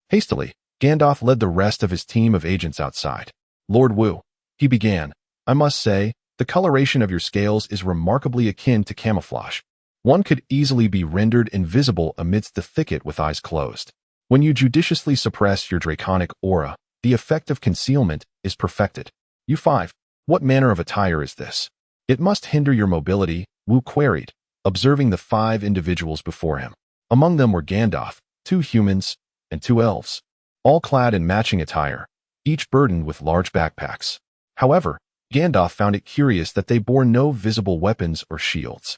Hastily, Gandalf led the rest of his team of agents outside. Lord Wu, he began, I must say, the coloration of your scales is remarkably akin to camouflage. One could easily be rendered invisible amidst the thicket with eyes closed. When you judiciously suppress your draconic aura, the effect of concealment is perfected. You 5. What manner of attire is this? It must hinder your mobility, Wu queried, observing the 5 individuals before him. Among them were Gandalf, 2 humans, and 2 elves, all clad in matching attire, each burdened with large backpacks. However, Gandalf found it curious that they bore no visible weapons or shields.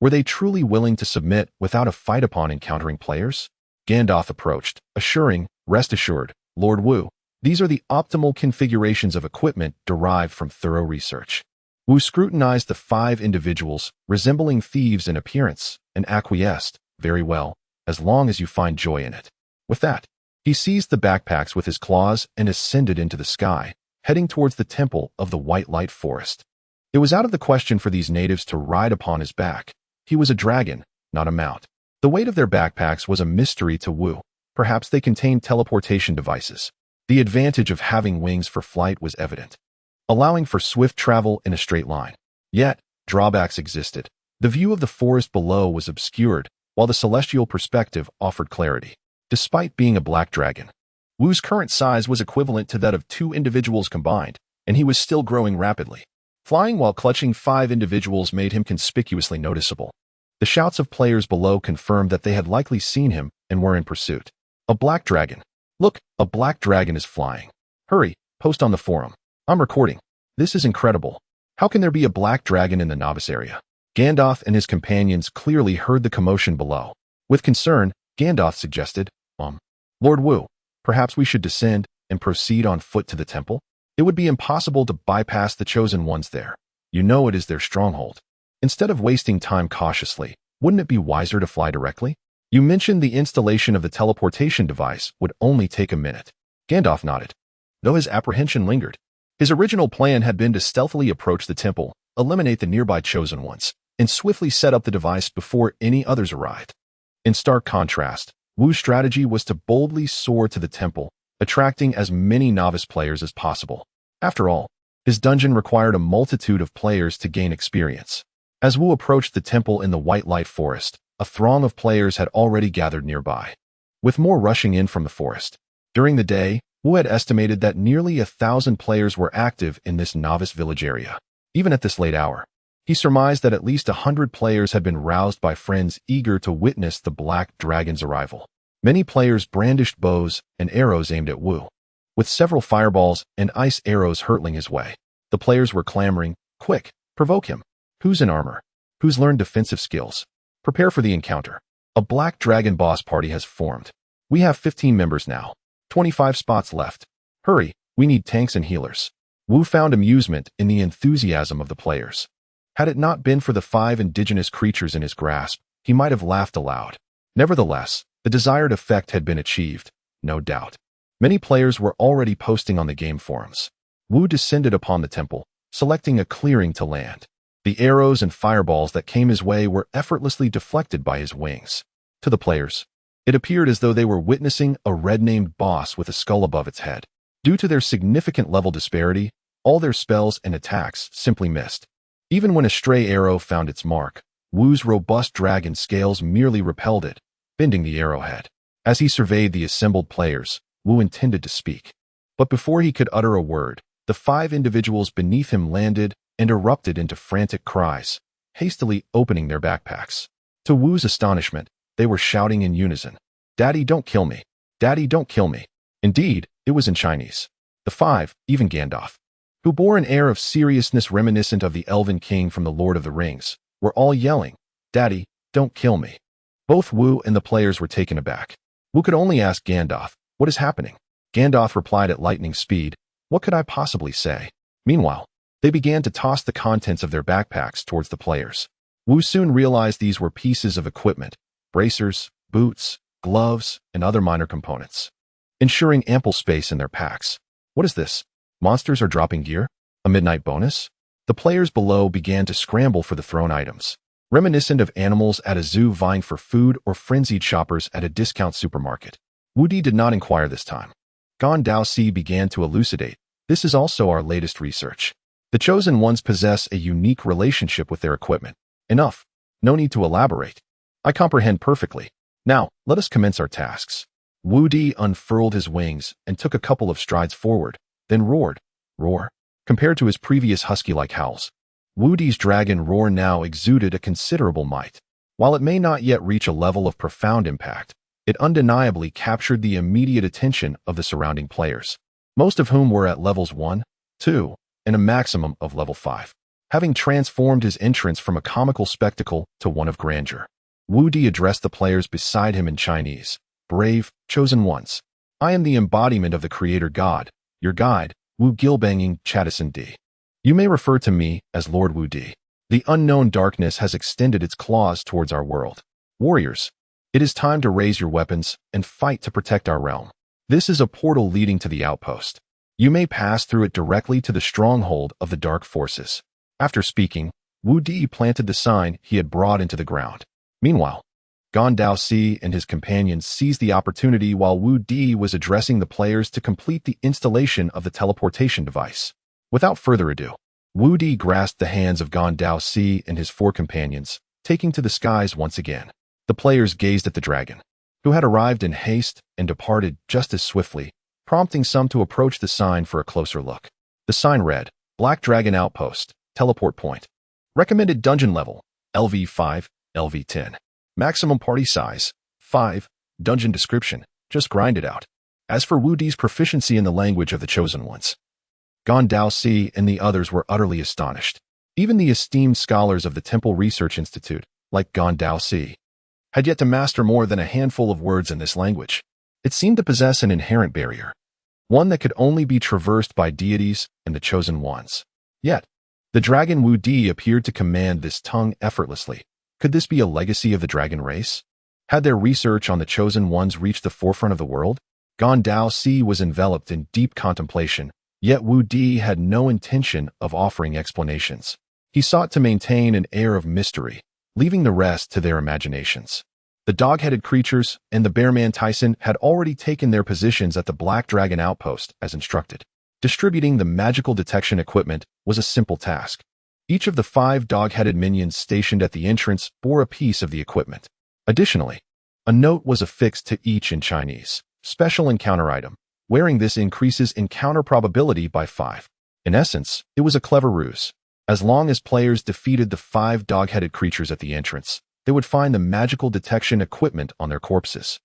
Were they truly willing to submit without a fight upon encountering players? Gandalf approached, assuring, rest assured, Lord Wu, these are the optimal configurations of equipment derived from thorough research. Wu scrutinized the 5 individuals, resembling thieves in appearance, and acquiesced, "Very well, as long as you find joy in it." With that, he seized the backpacks with his claws and ascended into the sky, heading towards the temple of the White Light Forest. It was out of the question for these natives to ride upon his back. He was a dragon, not a mount. The weight of their backpacks was a mystery to Wu. Perhaps they contained teleportation devices. The advantage of having wings for flight was evident, allowing for swift travel in a straight line. Yet, drawbacks existed. The view of the forest below was obscured, while the celestial perspective offered clarity. Despite being a black dragon, Wu's current size was equivalent to that of 2 individuals combined, and he was still growing rapidly. Flying while clutching 5 individuals made him conspicuously noticeable. The shouts of players below confirmed that they had likely seen him and were in pursuit. A black dragon. Look, a black dragon is flying. Hurry, post on the forum. I'm recording. This is incredible. How can there be a black dragon in the novice area? Gandalf and his companions clearly heard the commotion below. With concern, Gandalf suggested, Lord Wu, perhaps we should descend and proceed on foot to the temple? It would be impossible to bypass the chosen ones there. You know it is their stronghold. Instead of wasting time cautiously, wouldn't it be wiser to fly directly? You mentioned the installation of the teleportation device would only take a minute. Gandalf nodded, though his apprehension lingered. His original plan had been to stealthily approach the temple, eliminate the nearby chosen ones, and swiftly set up the device before any others arrived. In stark contrast, Wu's strategy was to boldly soar to the temple, attracting as many novice players as possible. After all, his dungeon required a multitude of players to gain experience. As Wu approached the temple in the White Light Forest, a throng of players had already gathered nearby, with more rushing in from the forest. During the day, Wu had estimated that nearly 1,000 players were active in this novice village area. Even at this late hour, he surmised that at least 100 players had been roused by friends eager to witness the black dragon's arrival. Many players brandished bows and arrows aimed at Wu, with several fireballs and ice arrows hurtling his way. The players were clamoring, "Quick, provoke him. Who's in armor? Who's learned defensive skills? Prepare for the encounter." A black dragon boss party has formed. We have 15 members now. 25 spots left. Hurry, we need tanks and healers. Wu found amusement in the enthusiasm of the players. Had it not been for the 5 indigenous creatures in his grasp, he might have laughed aloud. Nevertheless, the desired effect had been achieved, no doubt. Many players were already posting on the game forums. Wu descended upon the temple, selecting a clearing to land. The arrows and fireballs that came his way were effortlessly deflected by his wings. To the players, it appeared as though they were witnessing a red-named boss with a skull above its head. Due to their significant level disparity, all their spells and attacks simply missed. Even when a stray arrow found its mark, Wu's robust dragon scales merely repelled it, bending the arrowhead. As he surveyed the assembled players, Wu intended to speak. But before he could utter a word, the 5 individuals beneath him landed and erupted into frantic cries, hastily opening their backpacks. To Wu's astonishment, they were shouting in unison, "Daddy, don't kill me! Daddy, don't kill me!" Indeed, it was in Chinese. The 5, even Gandalf, who bore an air of seriousness reminiscent of the Elven King from The Lord of the Rings, were all yelling, "Daddy, don't kill me." Both Wu and the players were taken aback. Wu could only ask Gandalf, "What is happening?" Gandalf replied at lightning speed, "What could I possibly say?" Meanwhile, they began to toss the contents of their backpacks towards the players. Wu soon realized these were pieces of equipment, bracers, boots, gloves, and other minor components, ensuring ample space in their packs. What is this? Monsters are dropping gear? A midnight bonus? The players below began to scramble for the thrown items, reminiscent of animals at a zoo vying for food or frenzied shoppers at a discount supermarket. Wudi did not inquire this time. Gon Daosi began to elucidate. This is also our latest research. The chosen ones possess a unique relationship with their equipment. Enough. No need to elaborate. I comprehend perfectly. Now, let us commence our tasks. Wudi unfurled his wings and took a couple of strides forward, then roared. Roar. Compared to his previous husky-like howls, Wudi's dragon roar now exuded a considerable might. While it may not yet reach a level of profound impact, it undeniably captured the immediate attention of the surrounding players, most of whom were at levels 1, 2, and a maximum of level 5. Having transformed his entrance from a comical spectacle to one of grandeur, Wudi addressed the players beside him in Chinese. "Brave, chosen ones. I am the embodiment of the creator god, your guide, Wu Gilbanging Chattison D. You may refer to me as Lord Wu Di. The unknown darkness has extended its claws towards our world. Warriors, it is time to raise your weapons and fight to protect our realm. This is a portal leading to the outpost. You may pass through it directly to the stronghold of the dark forces. After speaking, Wu Di planted the sign he had brought into the ground. Meanwhile, Gan Daoxi and his companions seized the opportunity while Wu Di was addressing the players to complete the installation of the teleportation device. Without further ado, Wu Di grasped the hands of Gan Daoxi and his four companions, taking to the skies once again. The players gazed at the dragon, who had arrived in haste and departed just as swiftly, prompting some to approach the sign for a closer look. The sign read, Black Dragon Outpost, Teleport Point. Recommended Dungeon Level, LV5, LV10. Maximum Party Size, 5. Dungeon Description, just grind it out. As for Wu Di's proficiency in the language of the Chosen Ones, Gan Daoxi and the others were utterly astonished. Even the esteemed scholars of the Temple Research Institute, like Gan Daoxi, had yet to master more than a handful of words in this language. It seemed to possess an inherent barrier, one that could only be traversed by deities and the Chosen Ones. Yet, the dragon Wu Di appeared to command this tongue effortlessly. Could this be a legacy of the dragon race? Had their research on the Chosen Ones reached the forefront of the world? Gan Daoxi was enveloped in deep contemplation, yet Wu Di had no intention of offering explanations. He sought to maintain an air of mystery, leaving the rest to their imaginations. The dog-headed creatures and the bearman Tyson had already taken their positions at the Black Dragon Outpost as instructed. Distributing the magical detection equipment was a simple task. Each of the 5 dog-headed minions stationed at the entrance bore a piece of the equipment. Additionally, a note was affixed to each in Chinese. Special encounter item. Wearing this increases encounter probability by 5. In essence, it was a clever ruse. As long as players defeated the 5 dog-headed creatures at the entrance, they would find the magical detection equipment on their corpses.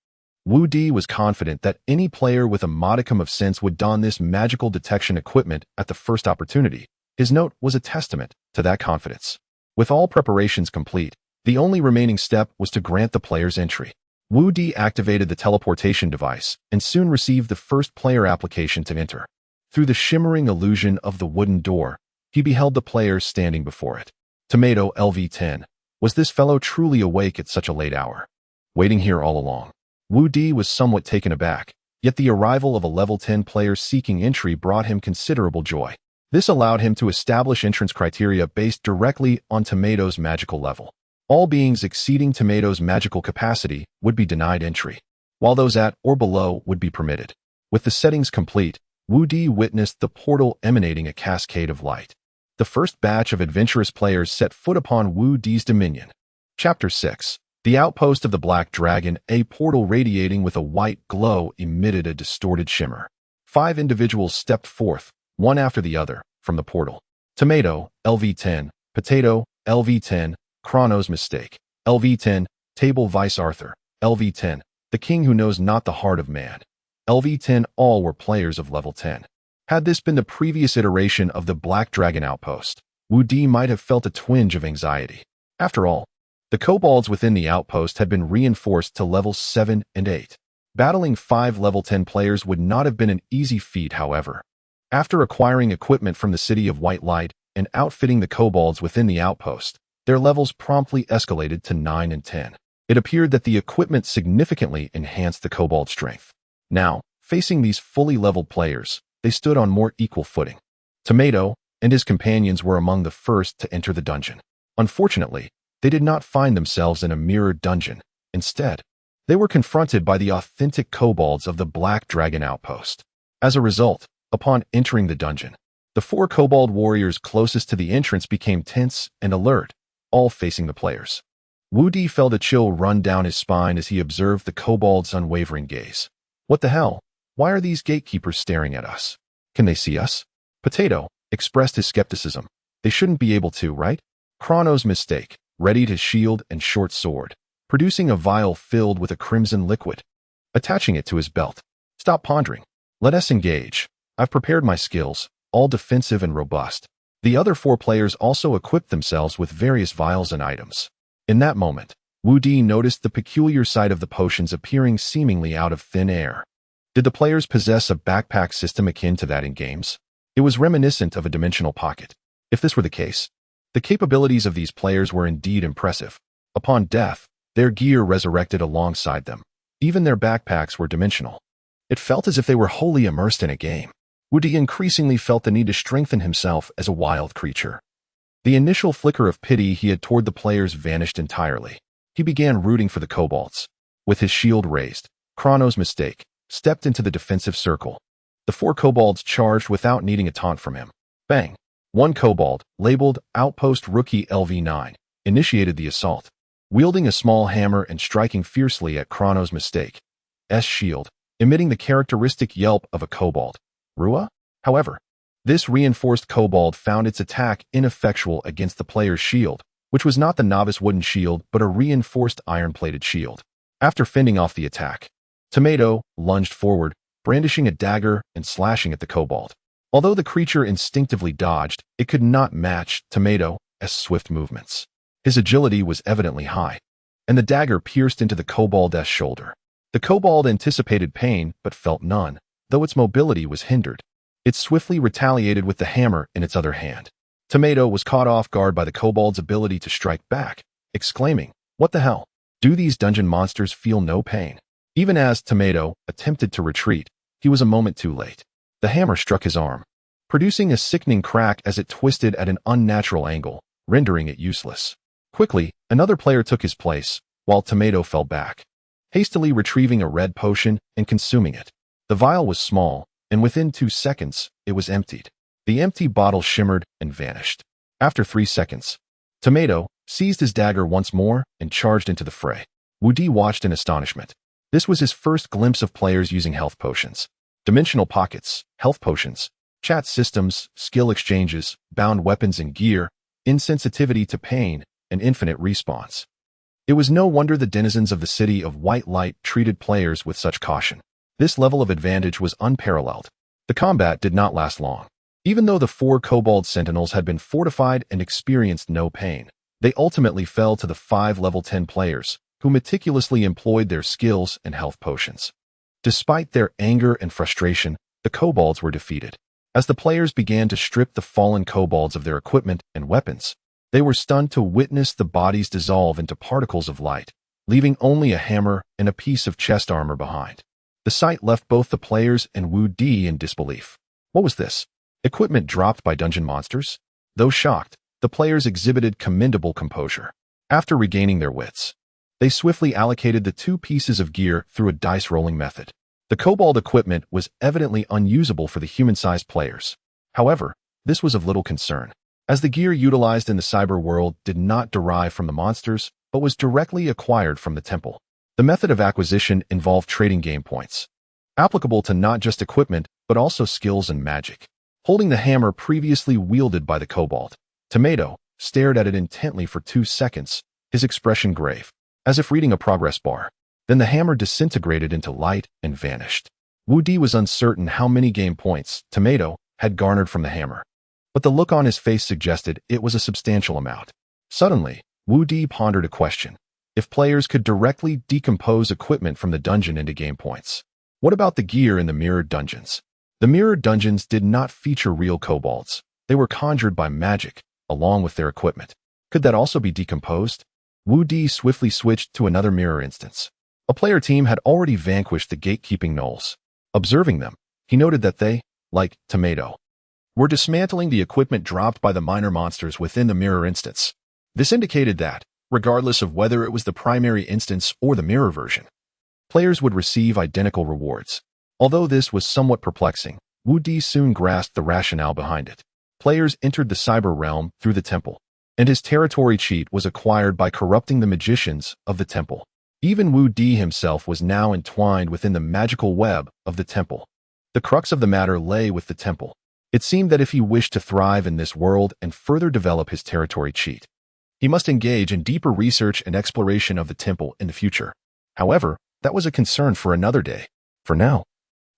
Wu Di was confident that any player with a modicum of sense would don this magical detection equipment at the first opportunity. His note was a testament to that confidence. With all preparations complete, the only remaining step was to grant the players entry. Wu Di activated the teleportation device and soon received the first player application to enter. Through the shimmering illusion of the wooden door, he beheld the players standing before it. Tomato LV10. Was this fellow truly awake at such a late hour? Waiting here all along. Wu Di was somewhat taken aback, yet the arrival of a level 10 player seeking entry brought him considerable joy. This allowed him to establish entrance criteria based directly on Tomato's magical level. All beings exceeding Tomato's magical capacity would be denied entry, while those at or below would be permitted. With the settings complete, Wu Di witnessed the portal emanating a cascade of light. The first batch of adventurous players set foot upon Wu Di's dominion. Chapter 6. The Outpost of the Black Dragon. A portal radiating with a white glow emitted a distorted shimmer. 5 individuals stepped forth, one after the other, from the portal. Tomato, LV10, Potato, LV10, Chrono's Mistake, LV10, Table Vice Arthur, LV10, The King Who Knows Not the Heart of Man, LV10. All were players of level 10. Had this been the previous iteration of the Black Dragon Outpost, Wu Di might have felt a twinge of anxiety. After all, the kobolds within the outpost had been reinforced to levels 7 and 8. Battling 5 level 10 players would not have been an easy feat, however. After acquiring equipment from the City of White Light and outfitting the kobolds within the outpost, their levels promptly escalated to 9 and 10. It appeared that the equipment significantly enhanced the kobold strength. Now, facing these fully leveled players, they stood on more equal footing. Tomato and his companions were among the first to enter the dungeon. Unfortunately, they did not find themselves in a mirrored dungeon. Instead, they were confronted by the authentic kobolds of the Black Dragon Outpost. As a result, upon entering the dungeon, the 4 kobold warriors closest to the entrance became tense and alert, all facing the players. Wu Di felt a chill run down his spine as he observed the kobolds' unwavering gaze. What the hell? Why are these gatekeepers staring at us? Can they see us? Potato expressed his skepticism. They shouldn't be able to, right? Chrono's Mistake readied his shield and short sword, producing a vial filled with a crimson liquid, attaching it to his belt. Stop pondering. Let us engage. I've prepared my skills, all defensive and robust. The other 4 players also equipped themselves with various vials and items. In that moment, Wu Di noticed the peculiar sight of the potions appearing seemingly out of thin air. Did the players possess a backpack system akin to that in games? It was reminiscent of a dimensional pocket. If this were the case, the capabilities of these players were indeed impressive. Upon death, their gear resurrected alongside them. Even their backpacks were dimensional. It felt as if they were wholly immersed in a game. Woody increasingly felt the need to strengthen himself as a wild creature. The initial flicker of pity he had toward the players vanished entirely. He began rooting for the kobolds. With his shield raised, Chrono's mistake stepped into the defensive circle. The 4 kobolds charged without needing a taunt from him. Bang! One kobold, labeled Outpost Rookie LV9, initiated the assault, wielding a small hammer and striking fiercely at Chrono's mistake's shield, emitting the characteristic yelp of a kobold. Rua? However, this reinforced kobold found its attack ineffectual against the player's shield, which was not the novice wooden shield but a reinforced iron-plated shield. After fending off the attack, Tomato lunged forward, brandishing a dagger and slashing at the kobold. Although the creature instinctively dodged, it could not match Tomato's swift movements. His agility was evidently high, and the dagger pierced into the kobold's shoulder. The kobold anticipated pain but felt none, though its mobility was hindered. It swiftly retaliated with the hammer in its other hand. Tomato was caught off guard by the kobold's ability to strike back, exclaiming, "What the hell? Do these dungeon monsters feel no pain?" Even as Tomato attempted to retreat, he was a moment too late. The hammer struck his arm, producing a sickening crack as it twisted at an unnatural angle, rendering it useless. Quickly, another player took his place, while Tomato fell back, hastily retrieving a red potion and consuming it. The vial was small, and within 2 seconds, it was emptied. The empty bottle shimmered and vanished. After 3 seconds, Tomato seized his dagger once more and charged into the fray. Woody watched in astonishment. This was his first glimpse of players using health potions. Dimensional pockets, health potions, chat systems, skill exchanges, bound weapons and gear, insensitivity to pain, and infinite respawns. It was no wonder the denizens of the City of White Light treated players with such caution. This level of advantage was unparalleled. The combat did not last long. Even though the 4 kobold sentinels had been fortified and experienced no pain, they ultimately fell to the 5 level 10 players, who meticulously employed their skills and health potions. Despite their anger and frustration, the kobolds were defeated. As the players began to strip the fallen kobolds of their equipment and weapons, they were stunned to witness the bodies dissolve into particles of light, leaving only a hammer and a piece of chest armor behind. The sight left both the players and Wu Di in disbelief. What was this? Equipment dropped by dungeon monsters? Though shocked, the players exhibited commendable composure. After regaining their wits, they swiftly allocated the 2 pieces of gear through a dice-rolling method. The kobold equipment was evidently unusable for the human-sized players. However, this was of little concern, as the gear utilized in the cyber world did not derive from the monsters, but was directly acquired from the temple. The method of acquisition involved trading game points, applicable to not just equipment, but also skills and magic. Holding the hammer previously wielded by the kobold, Tomato stared at it intently for 2 seconds, his expression grave, as if reading a progress bar. Then the hammer disintegrated into light and vanished. Wu Di was uncertain how many game points Tomato had garnered from the hammer, but the look on his face suggested it was a substantial amount. Suddenly, Wu Di pondered a question. If players could directly decompose equipment from the dungeon into game points, what about the gear in the mirrored dungeons? The mirrored dungeons did not feature real kobolds. They were conjured by magic, along with their equipment. Could that also be decomposed? Wu Di swiftly switched to another mirror instance. A player team had already vanquished the gatekeeping gnolls. Observing them, he noted that they, like Tomato, were dismantling the equipment dropped by the minor monsters within the mirror instance. This indicated that, regardless of whether it was the primary instance or the mirror version, players would receive identical rewards. Although this was somewhat perplexing, Wu Di soon grasped the rationale behind it. Players entered the cyber realm through the temple, and his territory cheat was acquired by corrupting the magicians of the temple. Even Wu Di himself was now entwined within the magical web of the temple. The crux of the matter lay with the temple. It seemed that if he wished to thrive in this world and further develop his territory cheat, he must engage in deeper research and exploration of the temple in the future. However, that was a concern for another day. For now,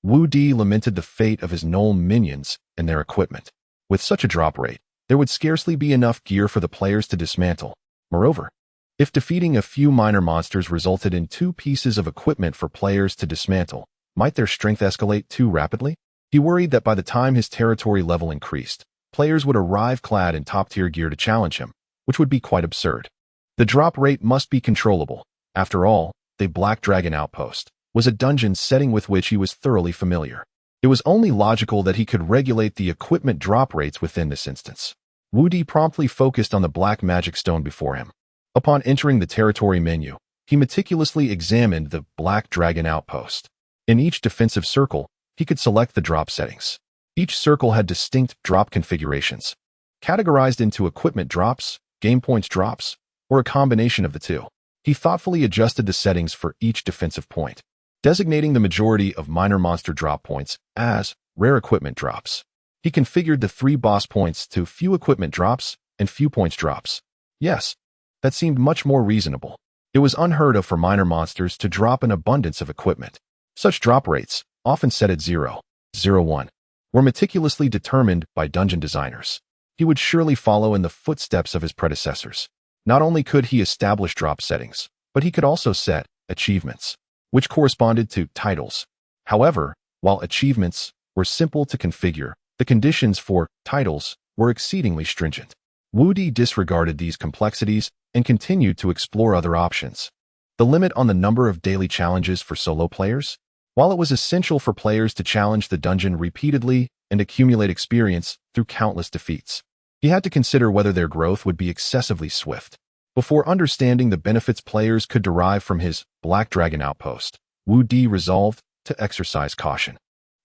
Wu Di lamented the fate of his gnoll minions and their equipment. With such a drop rate, there would scarcely be enough gear for the players to dismantle. Moreover, if defeating a few minor monsters resulted in 2 pieces of equipment for players to dismantle, might their strength escalate too rapidly? He worried that by the time his territory level increased, players would arrive clad in top-tier gear to challenge him, which would be quite absurd. The drop rate must be controllable. After all, the Black Dragon Outpost was a dungeon setting with which he was thoroughly familiar. It was only logical that he could regulate the equipment drop rates within this instance. Wu Di promptly focused on the black magic stone before him. Upon entering the territory menu, he meticulously examined the Black Dragon Outpost. In each defensive circle, he could select the drop settings. Each circle had distinct drop configurations, categorized into equipment drops, game points drops, or a combination of the two. He thoughtfully adjusted the settings for each defensive point, designating the majority of minor monster drop points as rare equipment drops. He configured the 3 boss points to few equipment drops and few points drops. Yes, that seemed much more reasonable. It was unheard of for minor monsters to drop an abundance of equipment. Such drop rates, often set at 0, 1, were meticulously determined by dungeon designers. He would surely follow in the footsteps of his predecessors. Not only could he establish drop settings, but he could also set achievements, which corresponded to titles. However, while achievements were simple to configure, the conditions for titles were exceedingly stringent. Wu Di disregarded these complexities and continued to explore other options. The limit on the number of daily challenges for solo players? While it was essential for players to challenge the dungeon repeatedly and accumulate experience through countless defeats, he had to consider whether their growth would be excessively swift. Before understanding the benefits players could derive from his Black Dragon Outpost, Wu Di resolved to exercise caution.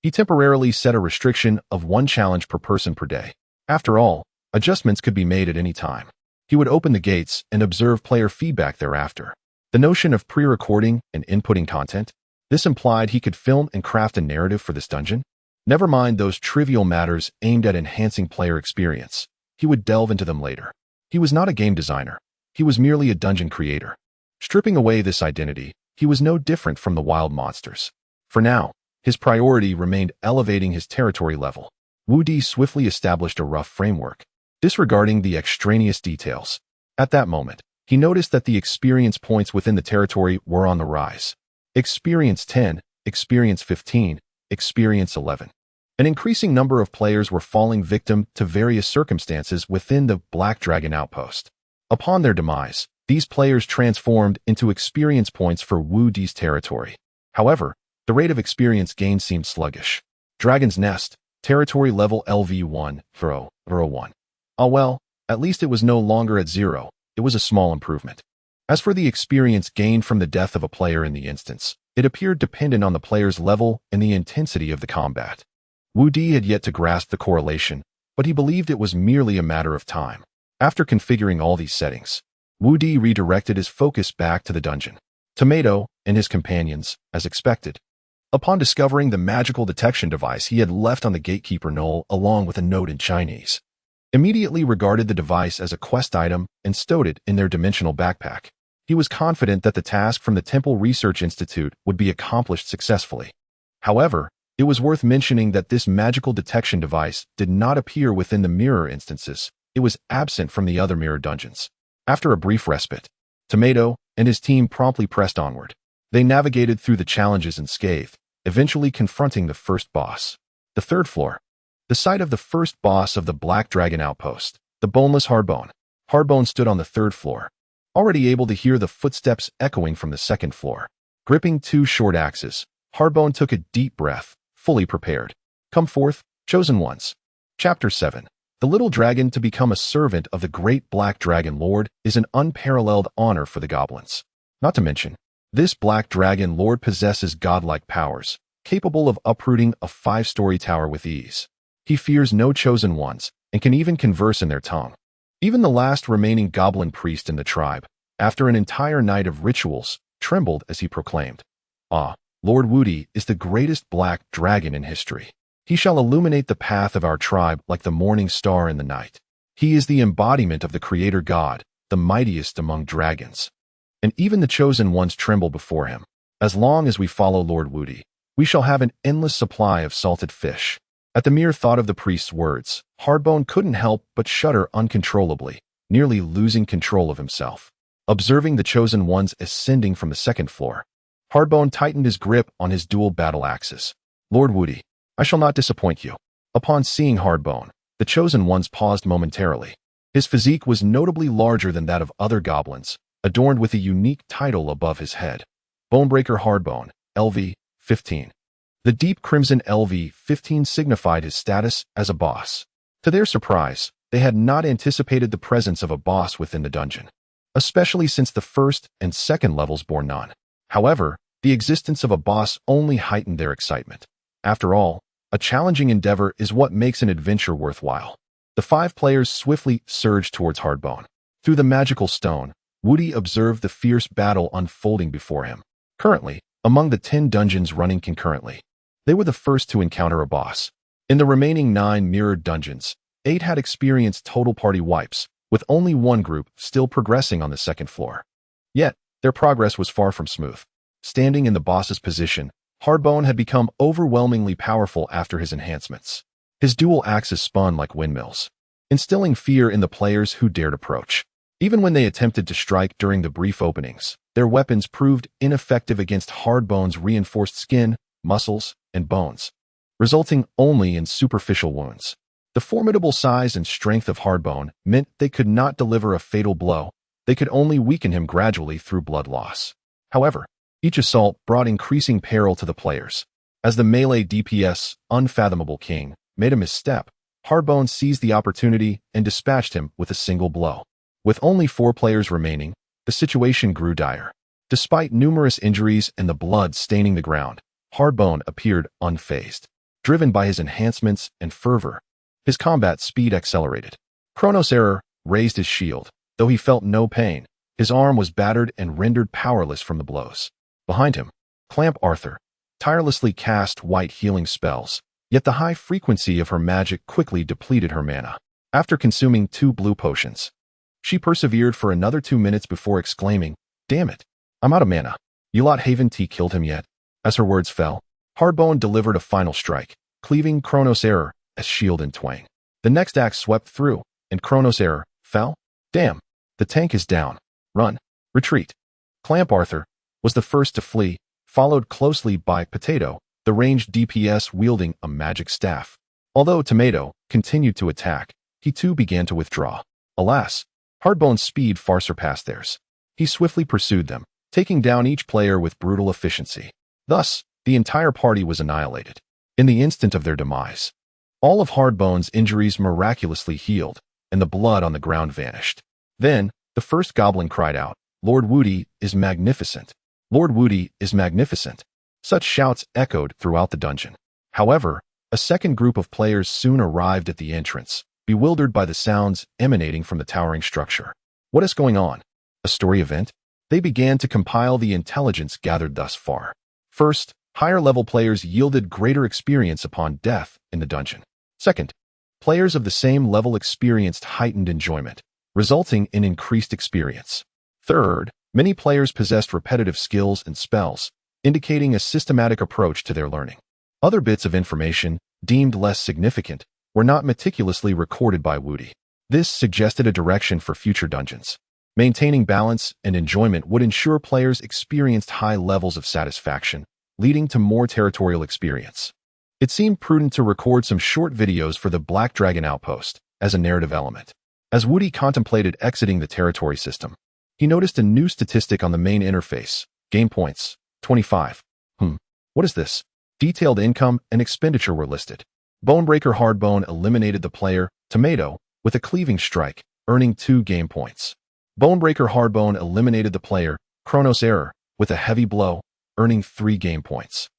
He temporarily set a restriction of 1 challenge per person per day. After all, adjustments could be made at any time. He would open the gates and observe player feedback thereafter. The notion of pre-recording and inputting content, this implied he could film and craft a narrative for this dungeon. Never mind those trivial matters aimed at enhancing player experience. He would delve into them later. He was not a game designer. He was merely a dungeon creator. Stripping away this identity, he was no different from the wild monsters. For now, his priority remained elevating his territory level. Wu Di swiftly established a rough framework, disregarding the extraneous details. At that moment, he noticed that the experience points within the territory were on the rise. Experience 10, Experience 15, Experience 11. An increasing number of players were falling victim to various circumstances within the Black Dragon Outpost. Upon their demise, these players transformed into experience points for Wu Di's territory. However, the rate of experience gain seemed sluggish. Dragon's Nest, territory level LV1, 1. Ah well, at least it was no longer at 0. It was a small improvement. As for the experience gained from the death of a player in the instance, it appeared dependent on the player's level and the intensity of the combat. Wu Di had yet to grasp the correlation, but he believed it was merely a matter of time. After configuring all these settings, Wu Di redirected his focus back to the dungeon. Tomato and his companions, as expected. Upon discovering the magical detection device he had left on the gatekeeper knoll along with a note in Chinese, immediately regarded the device as a quest item and stowed it in their dimensional backpack. He was confident that the task from the Temple Research Institute would be accomplished successfully. However, it was worth mentioning that this magical detection device did not appear within the mirror instances. It was absent from the other mirror dungeons. After a brief respite, Tomato and his team promptly pressed onward. They navigated through the challenges unscathed, eventually confronting the first boss. The 3rd floor. The site of the first boss of the Black Dragon Outpost, the boneless Hardbone. Hardbone stood on the 3rd floor, already able to hear the footsteps echoing from the 2nd floor. Gripping 2 short axes, Hardbone took a deep breath, fully prepared. Come forth, chosen ones. Chapter 7. The little dragon to become a servant of the great Black Dragon Lord is an unparalleled honor for the goblins. Not to mention, this Black Dragon Lord possesses godlike powers, capable of uprooting a 5-story tower with ease. He fears no chosen ones and can even converse in their tongue. Even the last remaining goblin priest in the tribe, after an entire night of rituals, trembled as he proclaimed, "Ah, Lord Wu Di is the greatest black dragon in history. He shall illuminate the path of our tribe like the morning star in the night. He is the embodiment of the Creator God, the mightiest among dragons." And even the chosen ones tremble before him. As long as we follow Lord Wu Di, we shall have an endless supply of salted fish. At the mere thought of the priest's words, Hardbone couldn't help but shudder uncontrollably, nearly losing control of himself. Observing the chosen ones ascending from the 2nd floor, Hardbone tightened his grip on his dual battle axes. "Lord Wu Di, I shall not disappoint you." Upon seeing Hardbone, The chosen ones paused momentarily. His physique was notably larger than that of other goblins, adorned with a unique title above his head. Bonebreaker Hardbone, LV 15. The deep crimson LV 15 signified his status as a boss. To their surprise, they had not anticipated the presence of a boss within the dungeon, especially since the first and second levels bore none. However, the existence of a boss only heightened their excitement. After all, a challenging endeavor is what makes an adventure worthwhile. The 5 players swiftly surged towards Hardbone. Through the magical stone, Woody observed the fierce battle unfolding before him. Currently, among the 10 dungeons running concurrently, they were the first to encounter a boss. In the remaining 9 mirrored dungeons, 8 had experienced total party wipes, with only one group still progressing on the second floor. Yet, their progress was far from smooth. Standing in the boss's position, Hardbone had become overwhelmingly powerful after his enhancements. His dual axes spun like windmills, instilling fear in the players who dared approach. Even when they attempted to strike during the brief openings, their weapons proved ineffective against Hardbone's reinforced skin, muscles, and bones, resulting only in superficial wounds. The formidable size and strength of Hardbone meant they could not deliver a fatal blow. They could only weaken him gradually through blood loss. However, each assault brought increasing peril to the players. As the melee DPS, Unfathomable King, made a misstep, Hardbone seized the opportunity and dispatched him with a single blow. With only 4 players remaining, the situation grew dire. Despite numerous injuries and the blood staining the ground, Hardbone appeared unfazed. Driven by his enhancements and fervor, his combat speed accelerated. Chronos Error raised his shield. Though he felt no pain, his arm was battered and rendered powerless from the blows. Behind him, Clamp Arthur tirelessly cast white healing spells, yet the high frequency of her magic quickly depleted her mana. After consuming 2 blue potions, she persevered for another 2 minutes before exclaiming, "Damn it, I'm out of mana." "You lot haven't killed him yet." As her words fell, Hardbone delivered a final strike, cleaving Chronos Error as shield in twain. The next axe swept through, and Chronos Error fell. "Damn, the tank is down. Run. Retreat." Clamp Arthur was the first to flee, followed closely by Potato, the ranged DPS wielding a magic staff. Although Tomato continued to attack, he too began to withdraw. Alas, Hardbone's speed far surpassed theirs. He swiftly pursued them, taking down each player with brutal efficiency. Thus, the entire party was annihilated. In the instant of their demise, all of Hardbone's injuries miraculously healed, and the blood on the ground vanished. Then, the first goblin cried out, "Lord Woody is magnificent! Lord Woody is magnificent!" Such shouts echoed throughout the dungeon. However, a second group of players soon arrived at the entrance, bewildered by the sounds emanating from the towering structure. "What is going on? A story event?" They began to compile the intelligence gathered thus far. First, higher-level players yielded greater experience upon death in the dungeon. Second, players of the same level experienced heightened enjoyment, resulting in increased experience. Third, many players possessed repetitive skills and spells, indicating a systematic approach to their learning. Other bits of information, deemed less significant, were not meticulously recorded by Woody. This suggested a direction for future dungeons. Maintaining balance and enjoyment would ensure players experienced high levels of satisfaction, leading to more territorial experience. It seemed prudent to record some short videos for the Black Dragon Outpost as a narrative element. As Woody contemplated exiting the territory system, he noticed a new statistic on the main interface: game points, 25. What is this? Detailed income and expenditure were listed. Bonebreaker Hardbone eliminated the player, Tomato, with a cleaving strike, earning 2 game points. Bonebreaker Hardbone eliminated the player, Chronos Error, with a heavy blow, earning 3 game points.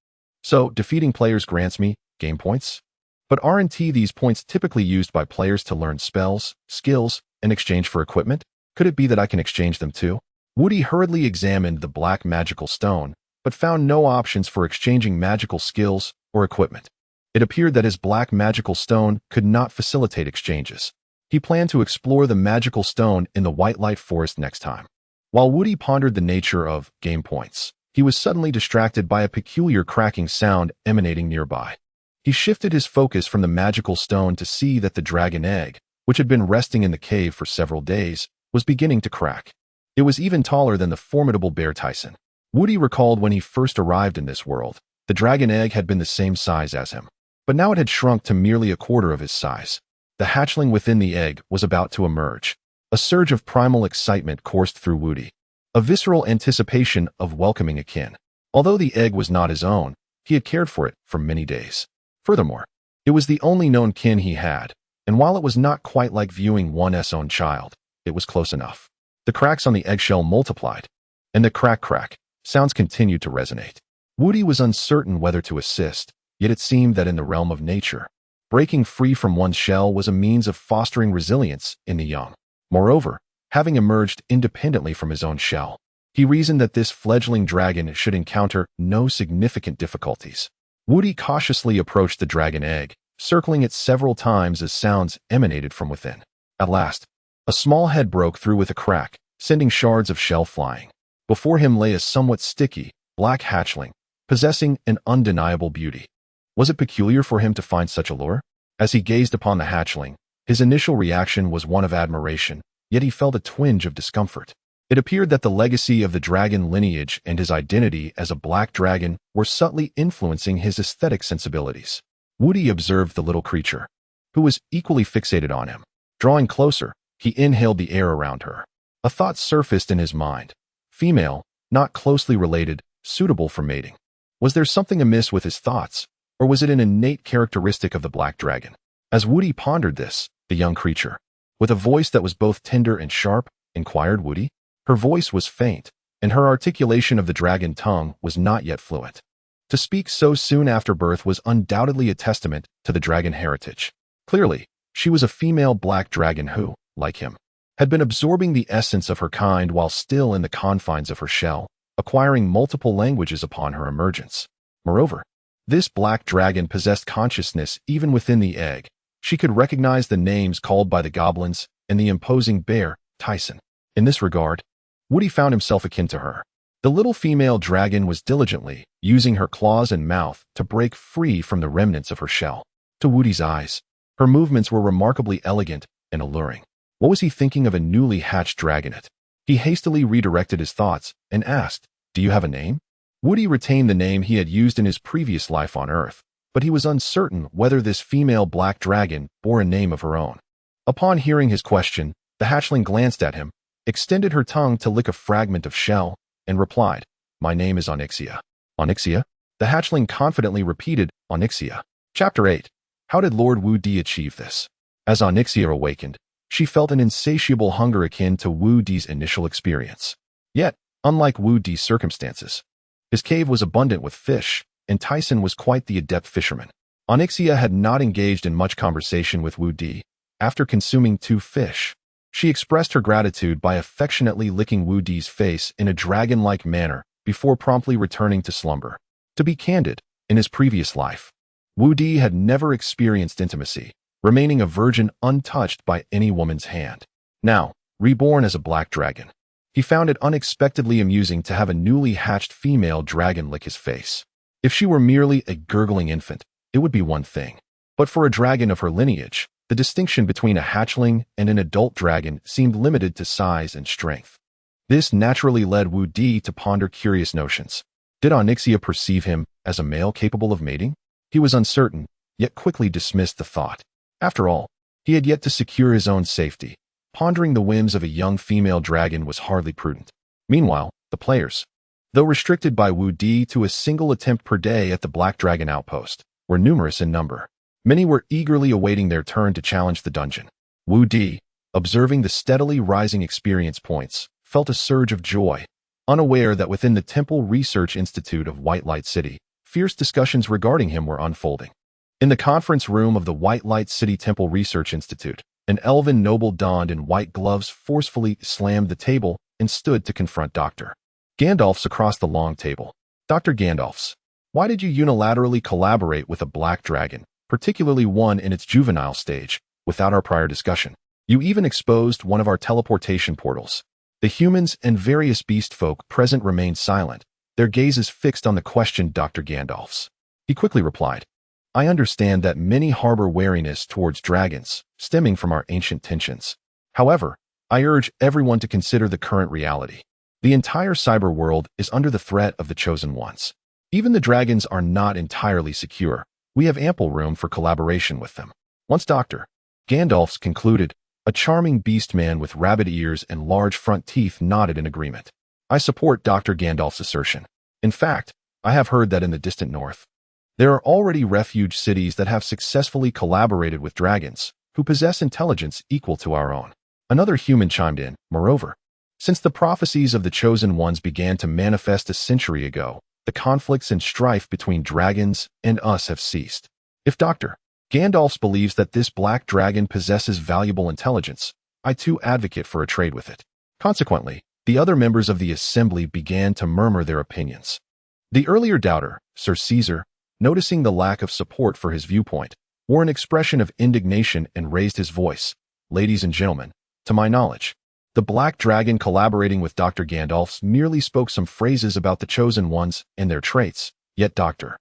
So, defeating players grants me game points? But aren't these points typically used by players to learn spells, skills, in exchange for equipment? Could it be that I can exchange them too? Woody hurriedly examined the black magical stone, but found no options for exchanging magical skills or equipment. It appeared that his black magical stone could not facilitate exchanges. He planned to explore the magical stone in the White Light Forest next time. While Woody pondered the nature of game points, he was suddenly distracted by a peculiar cracking sound emanating nearby. He shifted his focus from the magical stone to see that the dragon egg, which had been resting in the cave for several days, was beginning to crack. It was even taller than the formidable Bear Tyson. Woody recalled when he first arrived in this world, the dragon egg had been the same size as him. But now it had shrunk to merely a quarter of his size. The hatchling within the egg was about to emerge. A surge of primal excitement coursed through Woody, a visceral anticipation of welcoming a kin. Although the egg was not his own, he had cared for it for many days. Furthermore, it was the only known kin he had, and while it was not quite like viewing one's own child, it was close enough. The cracks on the eggshell multiplied, and the crack sounds continued to resonate. Woody was uncertain whether to assist, yet it seemed that in the realm of nature, breaking free from one's shell was a means of fostering resilience in the young. Moreover, having emerged independently from his own shell, he reasoned that this fledgling dragon should encounter no significant difficulties. Woody cautiously approached the dragon egg, circling it several times as sounds emanated from within. At last, a small head broke through with a crack, sending shards of shell flying. Before him lay a somewhat sticky, black hatchling, possessing an undeniable beauty. Was it peculiar for him to find such allure? As he gazed upon the hatchling, his initial reaction was one of admiration, yet he felt a twinge of discomfort. It appeared that the legacy of the dragon lineage and his identity as a black dragon were subtly influencing his aesthetic sensibilities. Woody observed the little creature, who was equally fixated on him. Drawing closer, he inhaled the air around her. A thought surfaced in his mind. Female, not closely related, suitable for mating. Was there something amiss with his thoughts, or was it an innate characteristic of the black dragon? As Woody pondered this, the young creature, with a voice that was both tender and sharp, inquired Woody. Her voice was faint, and her articulation of the dragon tongue was not yet fluent. To speak so soon after birth was undoubtedly a testament to the dragon heritage. Clearly, she was a female black dragon who, like him, had been absorbing the essence of her kind while still in the confines of her shell, acquiring multiple languages upon her emergence. Moreover, this black dragon possessed consciousness even within the egg. She could recognize the names called by the goblins and the imposing bear, Tyson. In this regard, Woody found himself akin to her. The little female dragon was diligently using her claws and mouth to break free from the remnants of her shell. To Woody's eyes, her movements were remarkably elegant and alluring. What was he thinking of a newly hatched dragonet? He hastily redirected his thoughts and asked, "Do you have a name?" Woody retained the name he had used in his previous life on Earth, but he was uncertain whether this female black dragon bore a name of her own. Upon hearing his question, the hatchling glanced at him, extended her tongue to lick a fragment of shell, and replied, "My name is Onyxia." Onyxia? The hatchling confidently repeated, "Onyxia." Chapter 8. How did Lord Wu Di achieve this? As Onyxia awakened, she felt an insatiable hunger akin to Wu Di's initial experience. Yet, unlike Wu Di's circumstances, his cave was abundant with fish, and Tyson was quite the adept fisherman. Onyxia had not engaged in much conversation with Wu Di. After consuming 2 fish, she expressed her gratitude by affectionately licking Wu Di's face in a dragon-like manner before promptly returning to slumber. To be candid, in his previous life, Wu Di had never experienced intimacy, remaining a virgin untouched by any woman's hand. Now, reborn as a black dragon, he found it unexpectedly amusing to have a newly hatched female dragon lick his face. If she were merely a gurgling infant, it would be one thing. But for a dragon of her lineage, the distinction between a hatchling and an adult dragon seemed limited to size and strength. This naturally led Wu Di to ponder curious notions. Did Onyxia perceive him as a male capable of mating? He was uncertain, yet quickly dismissed the thought. After all, he had yet to secure his own safety. Pondering the whims of a young female dragon was hardly prudent. Meanwhile, the players, though restricted by Wu Di to a single attempt per day at the Black Dragon outpost, were numerous in number. Many were eagerly awaiting their turn to challenge the dungeon. Wu Di, observing the steadily rising experience points, felt a surge of joy, unaware that within the Temple Research Institute of White Light City, fierce discussions regarding him were unfolding. In the conference room of the White Light City Temple Research Institute, an elven noble donned in white gloves forcefully slammed the table and stood to confront Dr. Gandalf's across the long table. Dr. Gandalf's, why did you unilaterally collaborate with a black dragon, particularly one in its juvenile stage, without our prior discussion? You even exposed one of our teleportation portals. The humans and various beast folk present remained silent, their gazes fixed on the question Dr. Gandalf's. He quickly replied, I understand that many harbor wariness towards dragons, stemming from our ancient tensions. However, I urge everyone to consider the current reality. The entire cyber world is under the threat of the Chosen Ones. Even the dragons are not entirely secure. We have ample room for collaboration with them. Once Dr. Gandalf's concluded. A charming beast man with rabbit ears and large front teeth nodded in agreement. I support Dr. Gandalf's assertion. In fact, I have heard that in the distant north, there are already refuge cities that have successfully collaborated with dragons, who possess intelligence equal to our own. Another human chimed in. Moreover, since the prophecies of the Chosen Ones began to manifest a century ago, the conflicts and strife between dragons and us have ceased. If Dr. Gandalf believes that this black dragon possesses valuable intelligence, I too advocate for a trade with it. Consequently, the other members of the assembly began to murmur their opinions. The earlier doubter, Sir Caesar, noticing the lack of support for his viewpoint, wore an expression of indignation and raised his voice. Ladies and gentlemen, to my knowledge, the Black Dragon collaborating with Dr. Gandalf merely spoke some phrases about the Chosen Ones and their traits, yet Dr.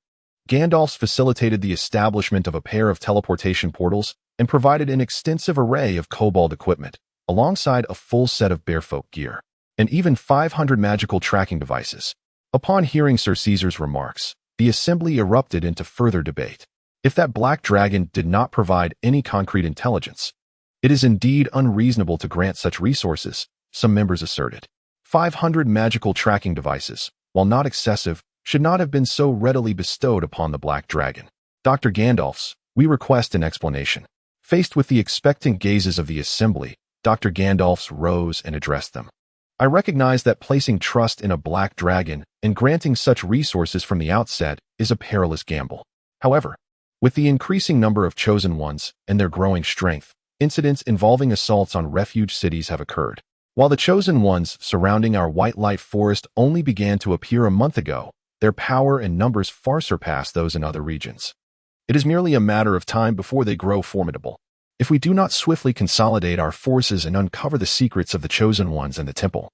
Gandalf facilitated the establishment of a pair of teleportation portals and provided an extensive array of kobold equipment, alongside a full set of barefoot gear, and even 500 magical tracking devices. Upon hearing Sir Caesar's remarks, the assembly erupted into further debate. If that black dragon did not provide any concrete intelligence, it is indeed unreasonable to grant such resources, some members asserted. 500 magical tracking devices, while not excessive, should not have been so readily bestowed upon the black dragon. Dr. Gandalf's, we request an explanation. Faced with the expectant gazes of the assembly, Dr. Gandalf's rose and addressed them. I recognize that placing trust in a black dragon and granting such resources from the outset is a perilous gamble. However, with the increasing number of Chosen Ones and their growing strength, incidents involving assaults on refuge cities have occurred. While the Chosen Ones surrounding our White Light Forest only began to appear a month ago, their power and numbers far surpass those in other regions. It is merely a matter of time before they grow formidable. If we do not swiftly consolidate our forces and uncover the secrets of the Chosen Ones and the Temple,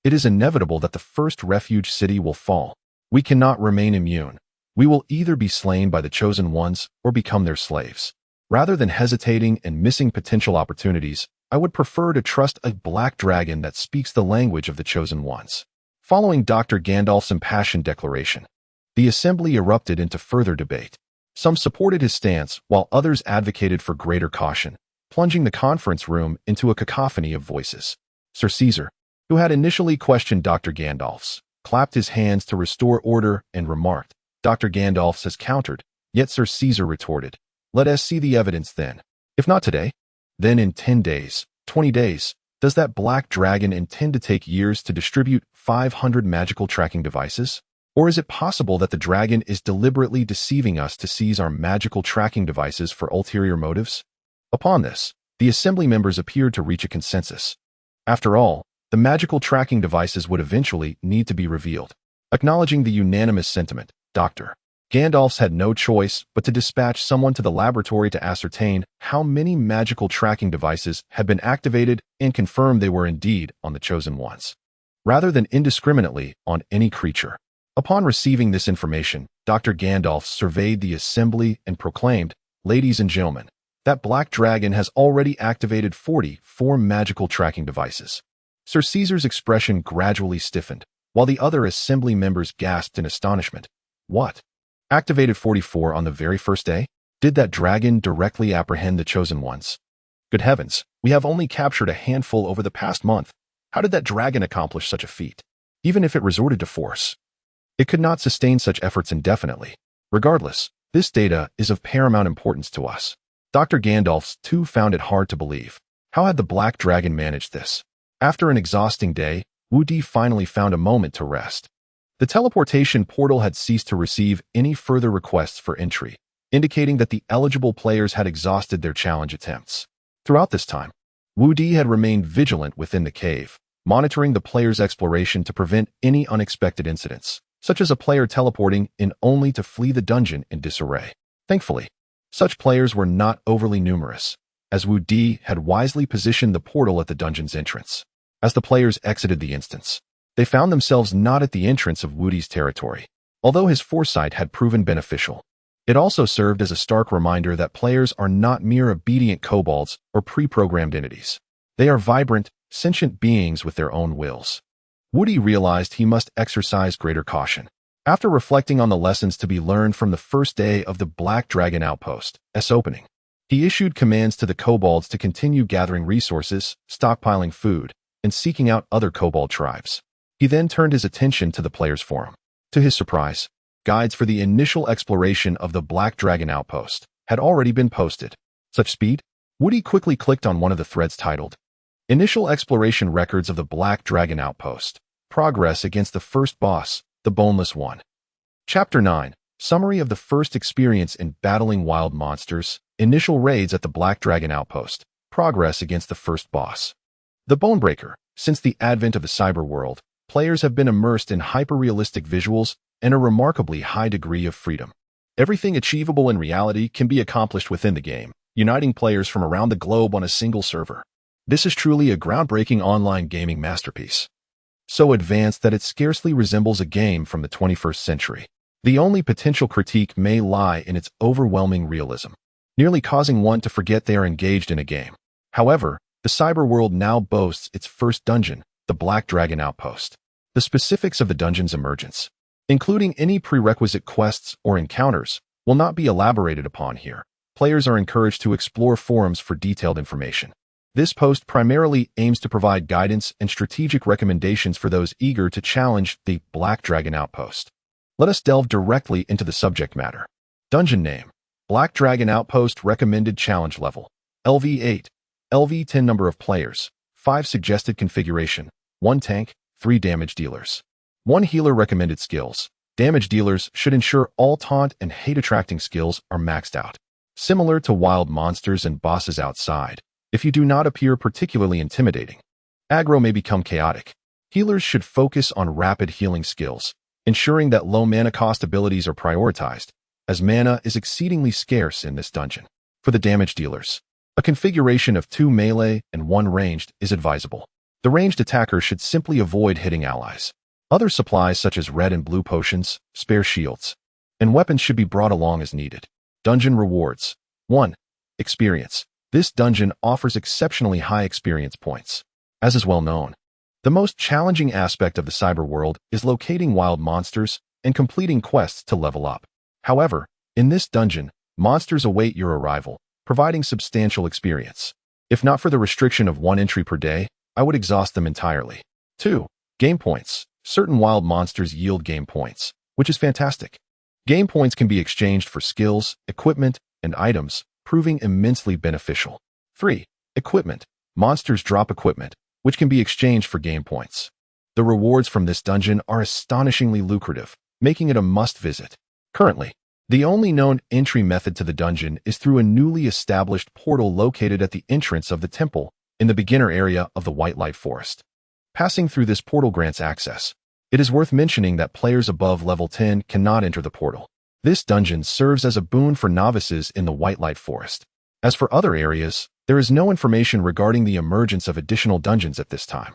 it is inevitable that the first refuge city will fall. We cannot remain immune. We will either be slain by the Chosen Ones or become their slaves. Rather than hesitating and missing potential opportunities, I would prefer to trust a black dragon that speaks the language of the Chosen Ones. Following Dr. Gandalf's impassioned declaration, the assembly erupted into further debate. Some supported his stance, while others advocated for greater caution, plunging the conference room into a cacophony of voices. Sir Caesar, who had initially questioned Dr. Gandalf's, clapped his hands to restore order and remarked, Dr. Gandalf has countered, yet Sir Caesar retorted, let us see the evidence then. If not today, then in 10 days, 20 days, does that black dragon intend to take years to distribute 500 magical tracking devices? Or is it possible that the dragon is deliberately deceiving us to seize our magical tracking devices for ulterior motives? Upon this, the assembly members appeared to reach a consensus. After all, the magical tracking devices would eventually need to be revealed. Acknowledging the unanimous sentiment, Dr. Gandalf had no choice but to dispatch someone to the laboratory to ascertain how many magical tracking devices had been activated and confirm they were indeed on the Chosen Ones, rather than indiscriminately on any creature. Upon receiving this information, Dr. Gandalf surveyed the assembly and proclaimed, ladies and gentlemen, that black dragon has already activated 44 magical tracking devices. Sir Caesar's expression gradually stiffened, while the other assembly members gasped in astonishment. What? Activated 44 on the very first day? Did that dragon directly apprehend the Chosen Ones? Good heavens, we have only captured a handful over the past month. How did that dragon accomplish such a feat? Even if it resorted to force, it could not sustain such efforts indefinitely. Regardless, this data is of paramount importance to us. Dr. Gandalf too found it hard to believe. How had the black dragon managed this? After an exhausting day, Wu Di finally found a moment to rest. The teleportation portal had ceased to receive any further requests for entry, indicating that the eligible players had exhausted their challenge attempts. Throughout this time, Wu Di had remained vigilant within the cave, monitoring the players' exploration to prevent any unexpected incidents, such as a player teleporting in only to flee the dungeon in disarray. Thankfully, such players were not overly numerous, as Wu Di had wisely positioned the portal at the dungeon's entrance. As the players exited the instance, they found themselves not at the entrance of Wu Di's territory. Although his foresight had proven beneficial, it also served as a stark reminder that players are not mere obedient kobolds or pre-programmed entities. They are vibrant, sentient beings with their own wills. Wu Di realized he must exercise greater caution. After reflecting on the lessons to be learned from the first day of the Black Dragon Outpost's opening, He issued commands to the kobolds to continue gathering resources, stockpiling food, and seeking out other kobold tribes. He then turned his attention to the players' forum. To his surprise, guides for the initial exploration of the Black Dragon Outpost had already been posted. Such speed? Woody quickly clicked on one of the threads titled, Initial Exploration Records of the Black Dragon Outpost. Progress against the first boss, the Boneless One. Chapter 9. Summary of the first experience in battling wild monsters. Initial raids at the Black Dragon Outpost. Progress against the first boss. The Bonebreaker. Since the advent of the cyber world, players have been immersed in hyper-realistic visuals and a remarkably high degree of freedom. Everything achievable in reality can be accomplished within the game, uniting players from around the globe on a single server. This is truly a groundbreaking online gaming masterpiece. So advanced that it scarcely resembles a game from the 21st century. The only potential critique may lie in its overwhelming realism, nearly causing one to forget they are engaged in a game. However, the cyber world now boasts its first dungeon, the Black Dragon Outpost. The specifics of the dungeon's emergence, including any prerequisite quests or encounters, will not be elaborated upon here. Players are encouraged to explore forums for detailed information. This post primarily aims to provide guidance and strategic recommendations for those eager to challenge the Black Dragon Outpost. Let us delve directly into the subject matter. Dungeon name: Black Dragon Outpost. Recommended challenge level: LV8. LV10 number of players: 5. Suggested configuration: 1 tank, 3 damage dealers. 1 healer. Recommended skills: damage dealers should ensure all taunt and hate-attracting skills are maxed out. Similar to wild monsters and bosses outside, if you do not appear particularly intimidating, aggro may become chaotic. Healers should focus on rapid healing skills, ensuring that low mana cost abilities are prioritized, as mana is exceedingly scarce in this dungeon. For the damage dealers, a configuration of 2 melee and 1 ranged is advisable. The ranged attacker should simply avoid hitting allies. Other supplies such as red and blue potions, spare shields, and weapons should be brought along as needed. Dungeon rewards: 1. Experience. This dungeon offers exceptionally high experience points. As is well known, the most challenging aspect of the cyber world is locating wild monsters and completing quests to level up. However, in this dungeon, monsters await your arrival, providing substantial experience. If not for the restriction of 1 entry per day, I would exhaust them entirely. 2. Game points. Certain wild monsters yield game points, which is fantastic. Game points can be exchanged for skills, equipment, and items, proving immensely beneficial. 3. Equipment. Monsters drop equipment, which can be exchanged for game points. The rewards from this dungeon are astonishingly lucrative, making it a must-visit. Currently, the only known entry method to the dungeon is through a newly established portal located at the entrance of the temple in the beginner area of the White Light Forest. Passing through this portal grants access. It is worth mentioning that players above level 10 cannot enter the portal. This dungeon serves as a boon for novices in the White Light Forest. As for other areas, there is no information regarding the emergence of additional dungeons at this time.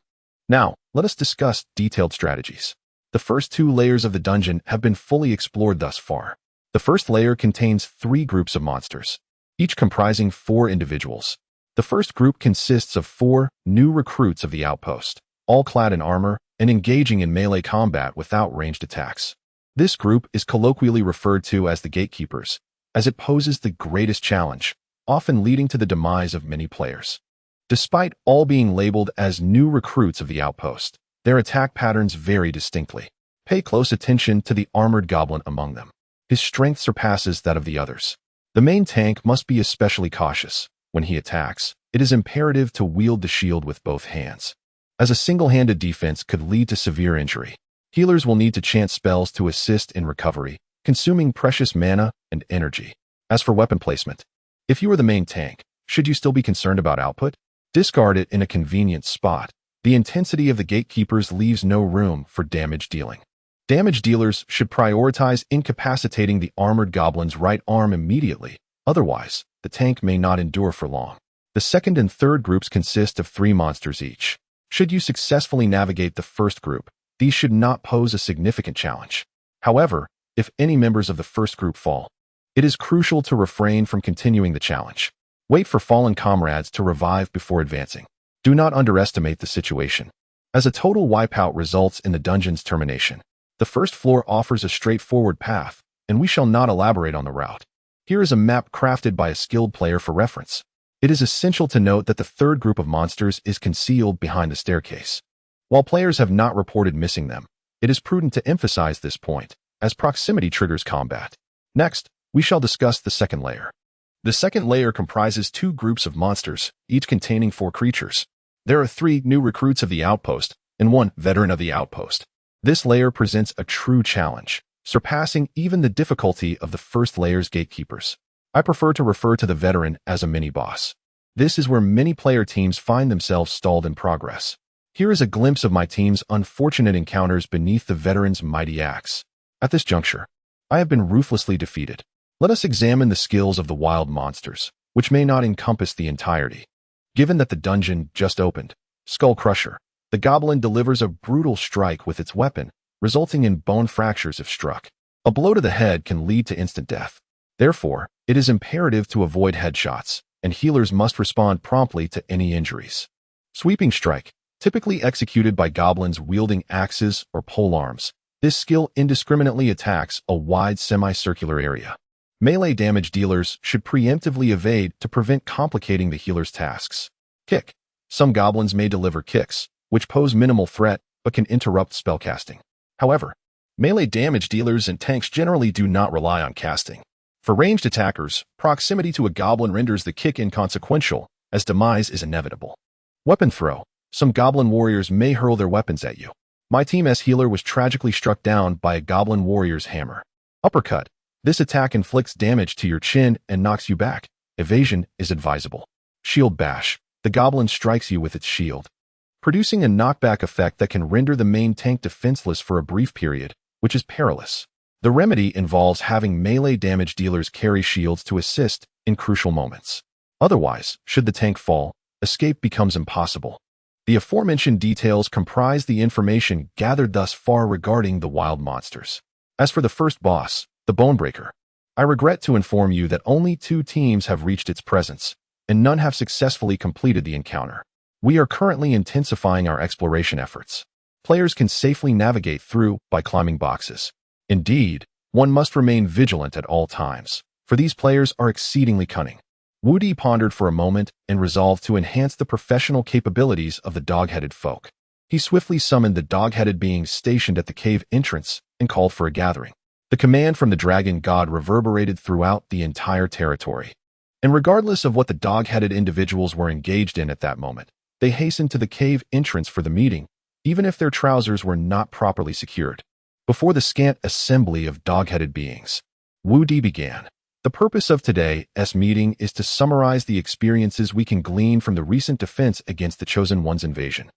Now, let us discuss detailed strategies. The first 2 layers of the dungeon have been fully explored thus far. The first layer contains 3 groups of monsters, each comprising 4 individuals. The first group consists of 4 new recruits of the outpost, all clad in armor and engaging in melee combat without ranged attacks. This group is colloquially referred to as the Gatekeepers, as it poses the greatest challenge, often leading to the demise of many players. Despite all being labeled as new recruits of the outpost, their attack patterns vary distinctly. Pay close attention to the armored goblin among them. His strength surpasses that of the others. The main tank must be especially cautious. When he attacks, it is imperative to wield the shield with both hands, as a single-handed defense could lead to severe injury. Healers will need to chant spells to assist in recovery, consuming precious mana and energy. As for weapon placement, if you are the main tank, should you still be concerned about output? Discard it in a convenient spot. The intensity of the Gatekeepers leaves no room for damage dealing. Damage dealers should prioritize incapacitating the armored goblin's right arm immediately, otherwise, the tank may not endure for long. The second and third groups consist of 3 monsters each. Should you successfully navigate the first group, these should not pose a significant challenge. However, if any members of the first group fall, it is crucial to refrain from continuing the challenge. Wait for fallen comrades to revive before advancing. Do not underestimate the situation, as a total wipeout results in the dungeon's termination. The first floor offers a straightforward path, and we shall not elaborate on the route. Here is a map crafted by a skilled player for reference. It is essential to note that the third group of monsters is concealed behind the staircase. While players have not reported missing them, it is prudent to emphasize this point, as proximity triggers combat. Next, we shall discuss the second layer. The second layer comprises two groups of monsters, each containing 4 creatures. There are 3 new recruits of the outpost and 1 veteran of the outpost. This layer presents a true challenge, surpassing even the difficulty of the first layer's gatekeepers. I prefer to refer to the veteran as a mini-boss. This is where many player teams find themselves stalled in progress. Here is a glimpse of my team's unfortunate encounters beneath the veteran's mighty axe. At this juncture, I have been ruthlessly defeated. Let us examine the skills of the wild monsters, which may not encompass the entirety. Given that the dungeon just opened, Skull Crusher, the goblin delivers a brutal strike with its weapon, resulting in bone fractures if struck. A blow to the head can lead to instant death. Therefore, it is imperative to avoid headshots, and healers must respond promptly to any injuries. Sweeping Strike, typically executed by goblins wielding axes or polearms, this skill indiscriminately attacks a wide semicircular area. Melee damage dealers should preemptively evade to prevent complicating the healer's tasks. Kick. Some goblins may deliver kicks, which pose minimal threat but can interrupt spellcasting. However, melee damage dealers and tanks generally do not rely on casting. For ranged attackers, proximity to a goblin renders the kick inconsequential, as demise is inevitable. Weapon Throw. Some goblin warriors may hurl their weapons at you. My team as healer was tragically struck down by a goblin warrior's hammer. Uppercut. This attack inflicts damage to your chin and knocks you back. Evasion is advisable. Shield Bash. The goblin strikes you with its shield, producing a knockback effect that can render the main tank defenseless for a brief period, which is perilous. The remedy involves having melee damage dealers carry shields to assist in crucial moments. Otherwise, should the tank fall, escape becomes impossible. The aforementioned details comprise the information gathered thus far regarding the wild monsters. As for the first boss, the Bonebreaker, I regret to inform you that only 2 teams have reached its presence, and none have successfully completed the encounter. We are currently intensifying our exploration efforts. Players can safely navigate through by climbing boxes. Indeed, one must remain vigilant at all times, for these players are exceedingly cunning. Woody pondered for a moment and resolved to enhance the professional capabilities of the dog-headed folk. He swiftly summoned the dog-headed beings stationed at the cave entrance and called for a gathering. The command from the dragon god reverberated throughout the entire territory. And regardless of what the dog-headed individuals were engaged in at that moment, they hastened to the cave entrance for the meeting, even if their trousers were not properly secured. Before the scant assembly of dog-headed beings, Wu Di began. The purpose of today's meeting is to summarize the experiences we can glean from the recent defense against the Chosen One's invasion,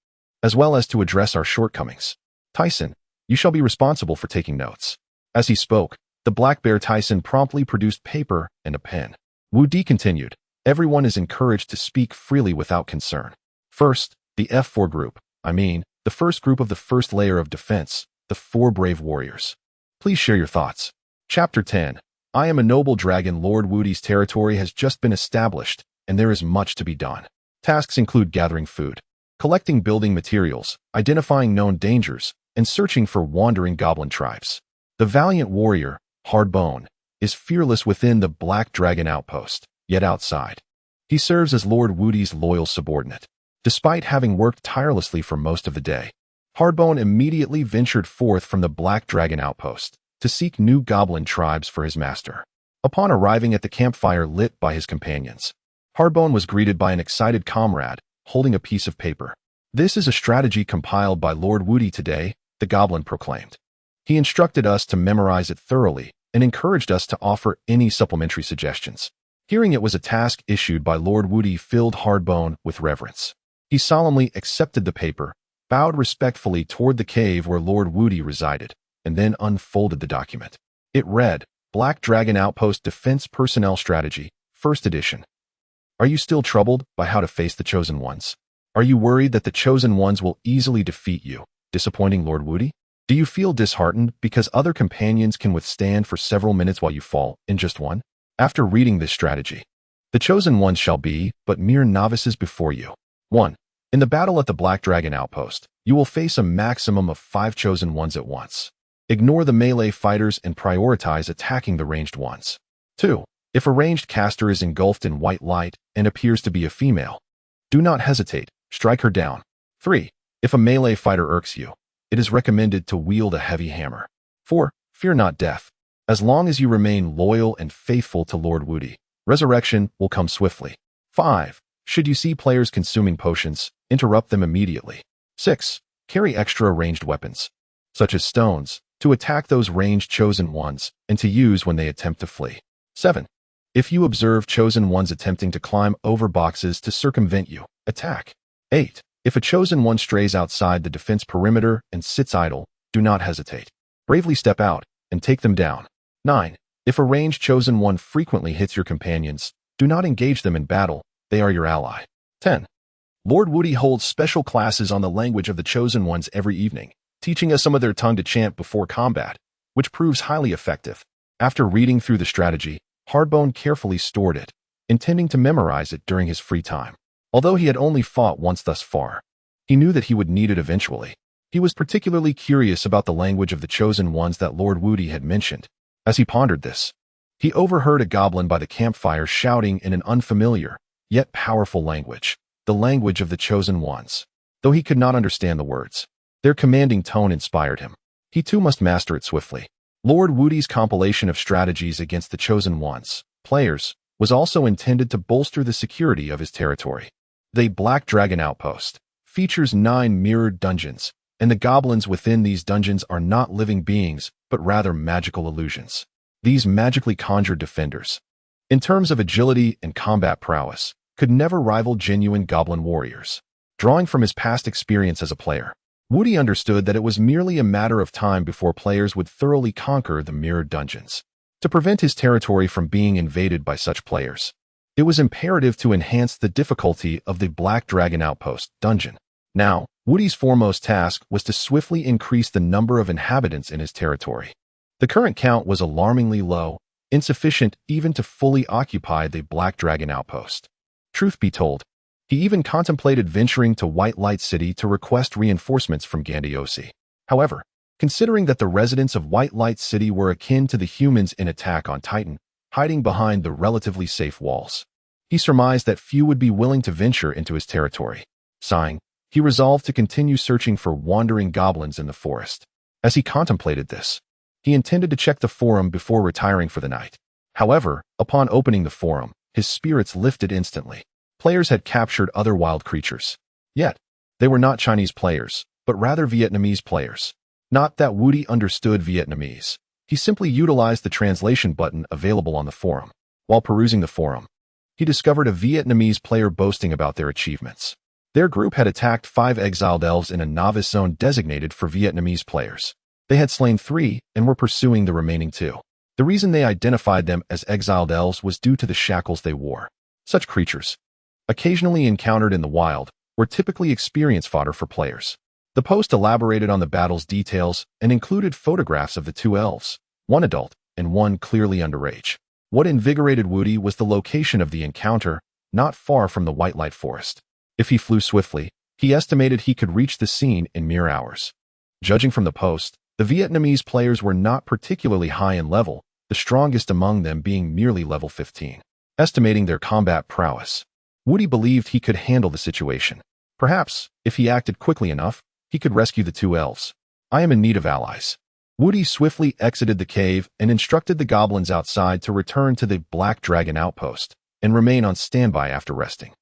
as well as to address our shortcomings. Tyson, you shall be responsible for taking notes. As he spoke, the black bear Tyson promptly produced paper and a pen. Wu Di continued, everyone is encouraged to speak freely without concern. First, the F4 group, the first group of the first layer of defense, the 4 brave warriors. Please share your thoughts. Chapter 10. I am a noble dragon. Lord Wu Di's territory has just been established, and there is much to be done. Tasks include gathering food, collecting building materials, identifying known dangers, and searching for wandering goblin tribes. The valiant warrior, Hardbone, is fearless within the Black Dragon outpost, yet outside, he serves as Lord Wu Di's loyal subordinate. Despite having worked tirelessly for most of the day, Hardbone immediately ventured forth from the Black Dragon outpost to seek new goblin tribes for his master. Upon arriving at the campfire lit by his companions, Hardbone was greeted by an excited comrade holding a piece of paper. This is a strategy compiled by Lord Wu Di today, the goblin proclaimed. He instructed us to memorize it thoroughly and encouraged us to offer any supplementary suggestions. Hearing it was a task issued by Lord Wu Di filled Hardbone with reverence. He solemnly accepted the paper, bowed respectfully toward the cave where Lord Wu Di resided, and then unfolded the document. It read, Black Dragon Outpost Defense Personnel Strategy, First Edition. Are you still troubled by how to face the Chosen Ones? Are you worried that the Chosen Ones will easily defeat you, disappointing Lord Wu Di? Do you feel disheartened because other companions can withstand for several minutes while you fall in just one? After reading this strategy, the Chosen Ones shall be but mere novices before you. 1. In the battle at the Black Dragon Outpost, you will face a maximum of 5 Chosen Ones at once. Ignore the melee fighters and prioritize attacking the ranged ones. 2. If a ranged caster is engulfed in white light and appears to be a female, do not hesitate, strike her down. 3. If a melee fighter irks you, it is recommended to wield a heavy hammer. 4. Fear not death. As long as you remain loyal and faithful to Lord Woody, resurrection will come swiftly. 5. Should you see players consuming potions, interrupt them immediately. 6. Carry extra ranged weapons, such as stones, to attack those ranged chosen ones and to use when they attempt to flee. 7. If you observe chosen ones attempting to climb over boxes to circumvent you, attack. 8. If a chosen one strays outside the defense perimeter and sits idle, do not hesitate. Bravely step out and take them down. 9. If a ranged chosen one frequently hits your companions, do not engage them in battle, they are your ally. 10. Lord Woody holds special classes on the language of the chosen ones every evening, teaching us some of their tongue to chant before combat, which proves highly effective. After reading through the strategy, Hardbone carefully stored it, intending to memorize it during his free time. Although he had only fought once thus far, he knew that he would need it eventually. He was particularly curious about the language of the chosen ones that Lord Woody had mentioned. As he pondered this, he overheard a goblin by the campfire shouting in an unfamiliar, yet powerful language, the language of the chosen ones. Though he could not understand the words, their commanding tone inspired him. He too must master it swiftly. Lord Woody's compilation of strategies against the chosen ones, players, was also intended to bolster the security of his territory. The Black Dragon Outpost features 9 mirrored dungeons, and the goblins within these dungeons are not living beings, but rather magical illusions. These magically conjured defenders, in terms of agility and combat prowess, could never rival genuine goblin warriors. Drawing from his past experience as a player, Woody understood that it was merely a matter of time before players would thoroughly conquer the mirrored dungeons. To prevent his territory from being invaded by such players, it was imperative to enhance the difficulty of the Black Dragon Outpost dungeon. Now, Woody's foremost task was to swiftly increase the number of inhabitants in his territory. The current count was alarmingly low, insufficient even to fully occupy the Black Dragon Outpost. Truth be told, he even contemplated venturing to White Light City to request reinforcements from Gandiosi. However, considering that the residents of White Light City were akin to the humans in Attack on Titan, hiding behind the relatively safe walls, he surmised that few would be willing to venture into his territory. Sighing, he resolved to continue searching for wandering goblins in the forest. As he contemplated this, he intended to check the forum before retiring for the night. However, upon opening the forum, his spirits lifted instantly. Players had captured other wild creatures. Yet, they were not Chinese players, but rather Vietnamese players. Not that Woody understood Vietnamese. He simply utilized the translation button available on the forum. While perusing the forum, he discovered a Vietnamese player boasting about their achievements. Their group had attacked 5 exiled elves in a novice zone designated for Vietnamese players. They had slain 3 and were pursuing the remaining 2. The reason they identified them as exiled elves was due to the shackles they wore. Such creatures, occasionally encountered in the wild, were typically experience fodder for players. The post elaborated on the battle's details and included photographs of the 2 elves, one adult and one clearly underage. What invigorated Woody was the location of the encounter, not far from the White Light Forest. If he flew swiftly, he estimated he could reach the scene in mere hours. Judging from the post, the Vietnamese players were not particularly high in level, the strongest among them being merely level 15. Estimating their combat prowess, Woody believed he could handle the situation. Perhaps, if he acted quickly enough, he could rescue the 2 elves. I am in need of allies. Woody swiftly exited the cave and instructed the goblins outside to return to the Black Dragon Outpost and remain on standby after resting.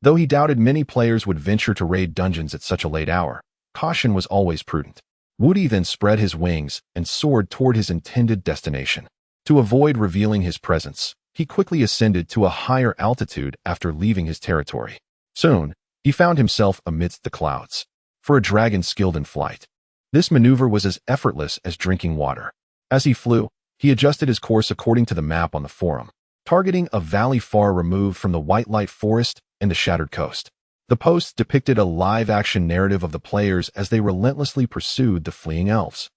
Though he doubted many players would venture to raid dungeons at such a late hour, caution was always prudent. Woody then spread his wings and soared toward his intended destination. To avoid revealing his presence, he quickly ascended to a higher altitude after leaving his territory. Soon, he found himself amidst the clouds. For a dragon skilled in flight, this maneuver was as effortless as drinking water. As he flew, he adjusted his course according to the map on the forum, targeting a valley far removed from the White Light Forest and the Shattered Coast. The posts depicted a live-action narrative of the players as they relentlessly pursued the fleeing elves,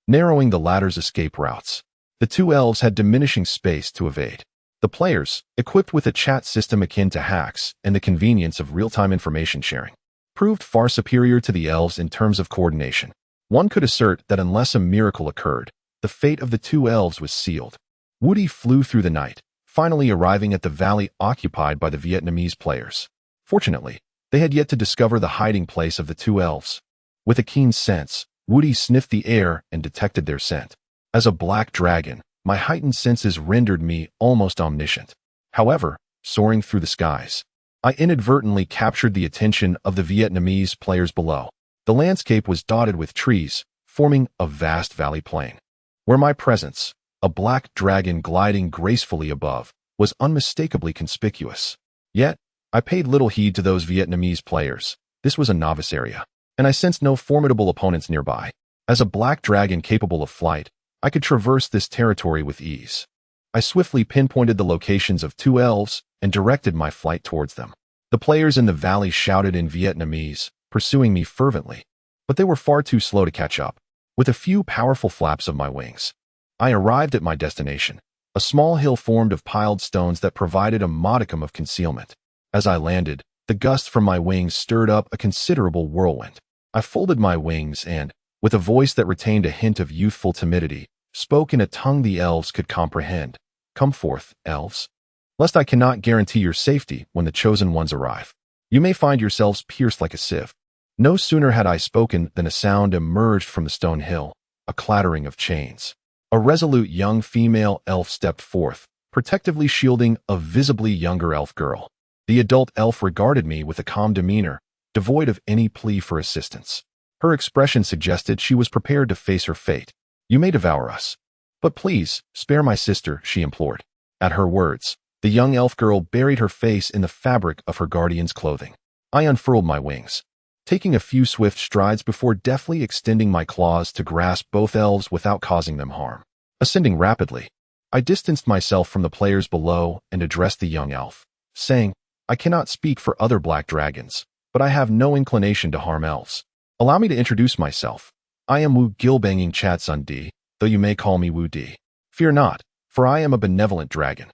narrowing the latter's escape routes. The 2 elves had diminishing space to evade. The players, equipped with a chat system akin to hacks and the convenience of real-time information sharing, proved far superior to the elves in terms of coordination. One could assert that unless a miracle occurred, the fate of the 2 elves was sealed. Woody flew through the night, finally arriving at the valley occupied by the Vietnamese players. Fortunately, they had yet to discover the hiding place of the two elves. With a keen sense, Woody sniffed the air and detected their scent. As a black dragon, my heightened senses rendered me almost omniscient. However, soaring through the skies, I inadvertently captured the attention of the Vietnamese players below. The landscape was dotted with trees, forming a vast valley plain. Where my presence, a black dragon gliding gracefully above, was unmistakably conspicuous. Yet, I paid little heed to those Vietnamese players. This was a novice area, and I sensed no formidable opponents nearby. As a black dragon capable of flight, I could traverse this territory with ease. I swiftly pinpointed the locations of two elves and directed my flight towards them. The players in the valley shouted in Vietnamese, pursuing me fervently, but they were far too slow to catch up. With a few powerful flaps of my wings, I arrived at my destination, a small hill formed of piled stones that provided a modicum of concealment. As I landed, the gust from my wings stirred up a considerable whirlwind. I folded my wings and, with a voice that retained a hint of youthful timidity, spoke in a tongue the elves could comprehend. Come forth, elves, lest I cannot guarantee your safety when the chosen ones arrive. You may find yourselves pierced like a sieve. No sooner had I spoken than a sound emerged from the stone hill, a clattering of chains. A resolute young female elf stepped forth, protectively shielding a visibly younger elf girl. The adult elf regarded me with a calm demeanor, devoid of any plea for assistance. Her expression suggested she was prepared to face her fate. You may devour us, but please, spare my sister, she implored. At her words, the young elf girl buried her face in the fabric of her guardian's clothing. I unfurled my wings, taking a few swift strides before deftly extending my claws to grasp both elves without causing them harm. Ascending rapidly, I distanced myself from the players below and addressed the young elf, saying, I cannot speak for other black dragons, but I have no inclination to harm elves. Allow me to introduce myself. I am Wu Gilbanging Chat Sun Di, though you may call me Wu Di. Fear not, for I am a benevolent dragon.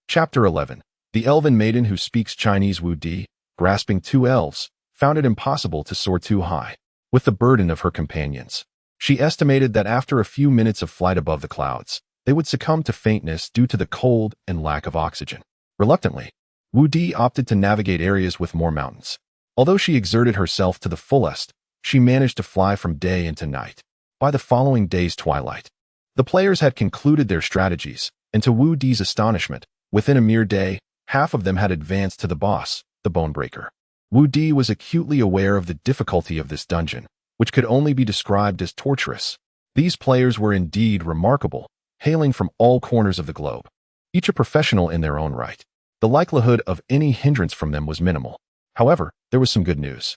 Chapter 11. The elven maiden who speaks Chinese. Wu Di, grasping two elves, found it impossible to soar too high, with the burden of her companions. She estimated that after a few minutes of flight above the clouds, they would succumb to faintness due to the cold and lack of oxygen. Reluctantly, Wu Di opted to navigate areas with more mountains. Although she exerted herself to the fullest, she managed to fly from day into night. By the following day's twilight, the players had concluded their strategies, and to Wu Di's astonishment, within a mere day, half of them had advanced to the boss, the Bonebreaker. Wu Di was acutely aware of the difficulty of this dungeon, which could only be described as torturous. These players were indeed remarkable, hailing from all corners of the globe, each a professional in their own right. The likelihood of any hindrance from them was minimal. However, there was some good news.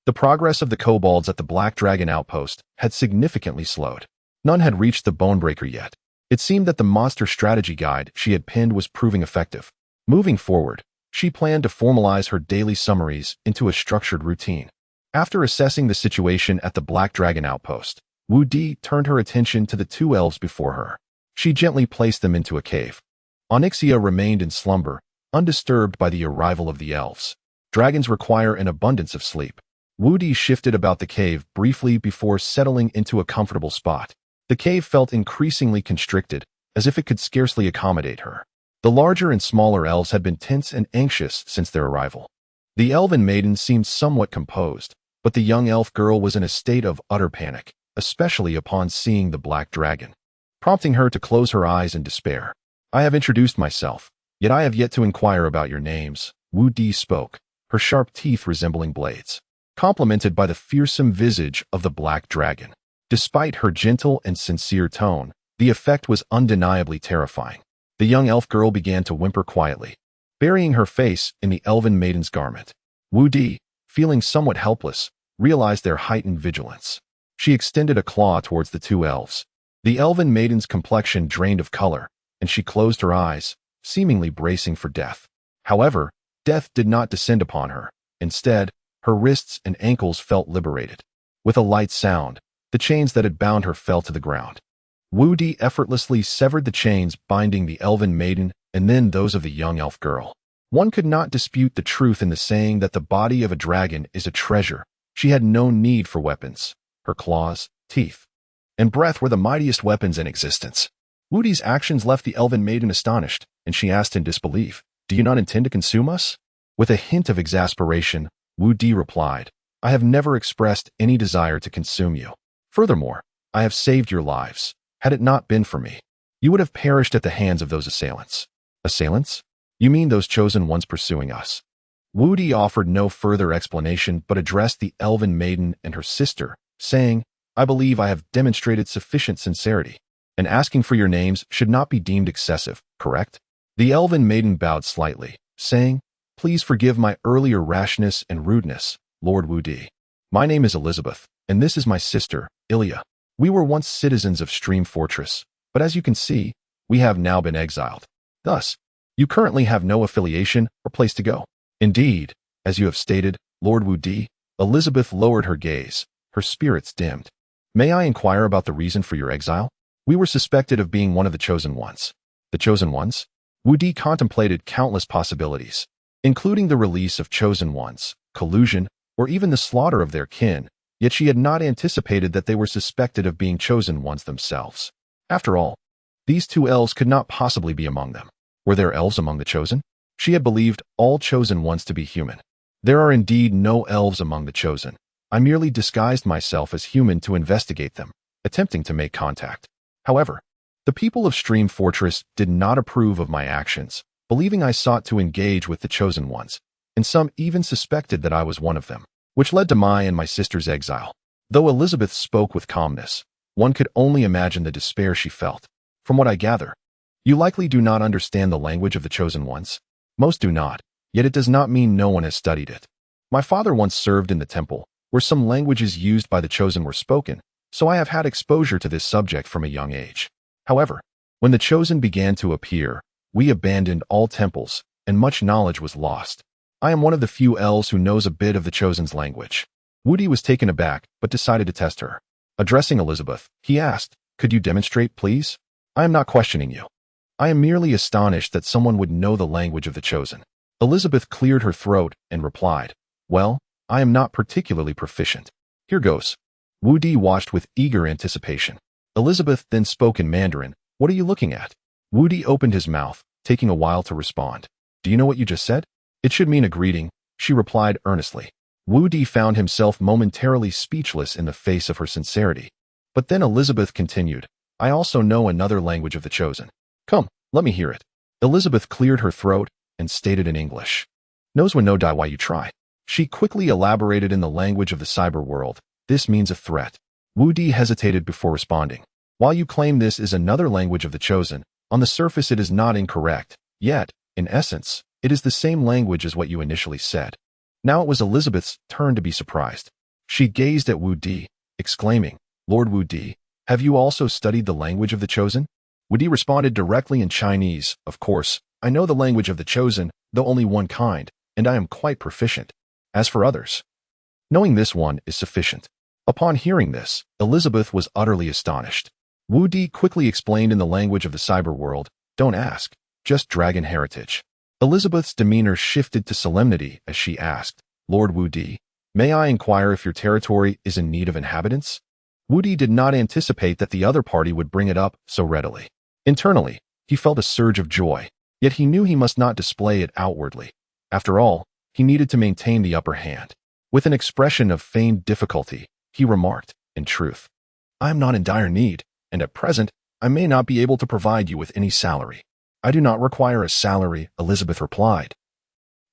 The progress of the kobolds at the Black Dragon outpost had significantly slowed. None had reached the Bonebreaker yet. It seemed that the monster strategy guide she had penned was proving effective. Moving forward, she planned to formalize her daily summaries into a structured routine. After assessing the situation at the Black Dragon outpost, Wu Di turned her attention to the two elves before her. She gently placed them into a cave. Onyxia remained in slumber, undisturbed by the arrival of the elves. Dragons require an abundance of sleep. Wu Di shifted about the cave briefly before settling into a comfortable spot. The cave felt increasingly constricted, as if it could scarcely accommodate her. The larger and smaller elves had been tense and anxious since their arrival. The elven maiden seemed somewhat composed, but the young elf girl was in a state of utter panic, especially upon seeing the black dragon, prompting her to close her eyes in despair. I have introduced myself, yet I have yet to inquire about your names, Wu Di spoke, her sharp teeth resembling blades, complemented by the fearsome visage of the black dragon. Despite her gentle and sincere tone, the effect was undeniably terrifying. The young elf girl began to whimper quietly, burying her face in the elven maiden's garment. Wu Di, feeling somewhat helpless, realized their heightened vigilance. She extended a claw towards the two elves. The elven maiden's complexion drained of color, and she closed her eyes, seemingly bracing for death. However, death did not descend upon her. Instead, her wrists and ankles felt liberated. With a light sound, the chains that had bound her fell to the ground. Wu Di effortlessly severed the chains binding the elven maiden and then those of the young elf girl. One could not dispute the truth in the saying that the body of a dragon is a treasure. She had no need for weapons. Her claws, teeth, and breath were the mightiest weapons in existence. Wudi's actions left the elven maiden astonished, and she asked in disbelief, "Do you not intend to consume us?" With a hint of exasperation, Wudi replied, "I have never expressed any desire to consume you. Furthermore, I have saved your lives. Had it not been for me, you would have perished at the hands of those assailants." Assailants? You mean those chosen ones pursuing us? Wudi offered no further explanation but addressed the elven maiden and her sister, saying, "I believe I have demonstrated sufficient sincerity, and asking for your names should not be deemed excessive, correct?" The elven maiden bowed slightly, saying, "Please forgive my earlier rashness and rudeness, Lord Wudi. My name is Elizabeth, and this is my sister, Ilya. We were once citizens of Stream Fortress, but as you can see, we have now been exiled. Thus, you currently have no affiliation or place to go." "Indeed, as you have stated, Lord Wudi." Elizabeth lowered her gaze, her spirits dimmed. "May I inquire about the reason for your exile?" "We were suspected of being one of the chosen ones." "The chosen ones?" Wudi contemplated countless possibilities, including the release of chosen ones, collusion, or even the slaughter of their kin, yet she had not anticipated that they were suspected of being chosen ones themselves. After all, these two elves could not possibly be among them. Were there elves among the chosen? She had believed all chosen ones to be human. "There are indeed no elves among the chosen. I merely disguised myself as human to investigate them, attempting to make contact. However, the people of Stream Fortress did not approve of my actions, believing I sought to engage with the chosen ones, and some even suspected that I was one of them, which led to my and my sister's exile." Though Elizabeth spoke with calmness, one could only imagine the despair she felt. "From what I gather, you likely do not understand the language of the chosen ones." "Most do not, yet it does not mean no one has studied it. My father once served in the temple, where some languages used by the chosen were spoken, so I have had exposure to this subject from a young age. However, when the chosen began to appear, we abandoned all temples, and much knowledge was lost. I am one of the few elves who knows a bit of the chosen's language." Wudi was taken aback, but decided to test her. Addressing Elizabeth, he asked, "Could you demonstrate, please?" "I am not questioning you. I am merely astonished that someone would know the language of the chosen." Elizabeth cleared her throat and replied, "Well, I am not particularly proficient. Here goes." Wudi watched with eager anticipation. Elizabeth then spoke in Mandarin. "What are you looking at?" Wudi opened his mouth, taking a while to respond. "Do you know what you just said?" "It should mean a greeting," she replied earnestly. Wudi found himself momentarily speechless in the face of her sincerity. But then Elizabeth continued, "I also know another language of the chosen. Come, let me hear it." Elizabeth cleared her throat and stated in English, "Knows when no die why you try." She quickly elaborated in the language of the cyber world. "This means a threat." Wudi hesitated before responding. "While you claim this is another language of the chosen, on the surface it is not incorrect, yet, in essence, it is the same language as what you initially said." Now it was Elizabeth's turn to be surprised. She gazed at Wudi, exclaiming, "Lord Wudi, have you also studied the language of the chosen?" Wudi responded directly in Chinese, "Of course, I know the language of the chosen, though only one kind, and I am quite proficient. As for others, knowing this one is sufficient." Upon hearing this, Elizabeth was utterly astonished. Wudi quickly explained in the language of the cyber world, "Don't ask, just dragon heritage." Elizabeth's demeanor shifted to solemnity as she asked, "Lord Wudi, may I inquire if your territory is in need of inhabitants?" Wudi did not anticipate that the other party would bring it up so readily. Internally, he felt a surge of joy, yet he knew he must not display it outwardly. After all, he needed to maintain the upper hand. With an expression of feigned difficulty, he remarked, "In truth, I am not in dire need, and at present, I may not be able to provide you with any salary." "I do not require a salary," Elizabeth replied,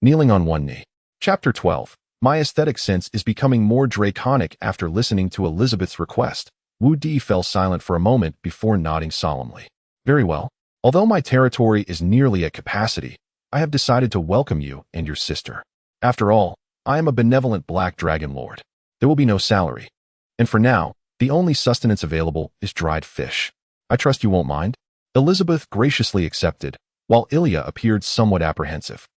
kneeling on one knee. Chapter 12. My aesthetic sense is becoming more draconic after listening to Elizabeth's request. Wudi fell silent for a moment before nodding solemnly. "Very well. Although my territory is nearly at capacity, I have decided to welcome you and your sister. After all, I am a benevolent black dragon lord. There will be no salary. And for now, the only sustenance available is dried fish. I trust you won't mind." Elizabeth graciously accepted, while Ilya appeared somewhat apprehensive.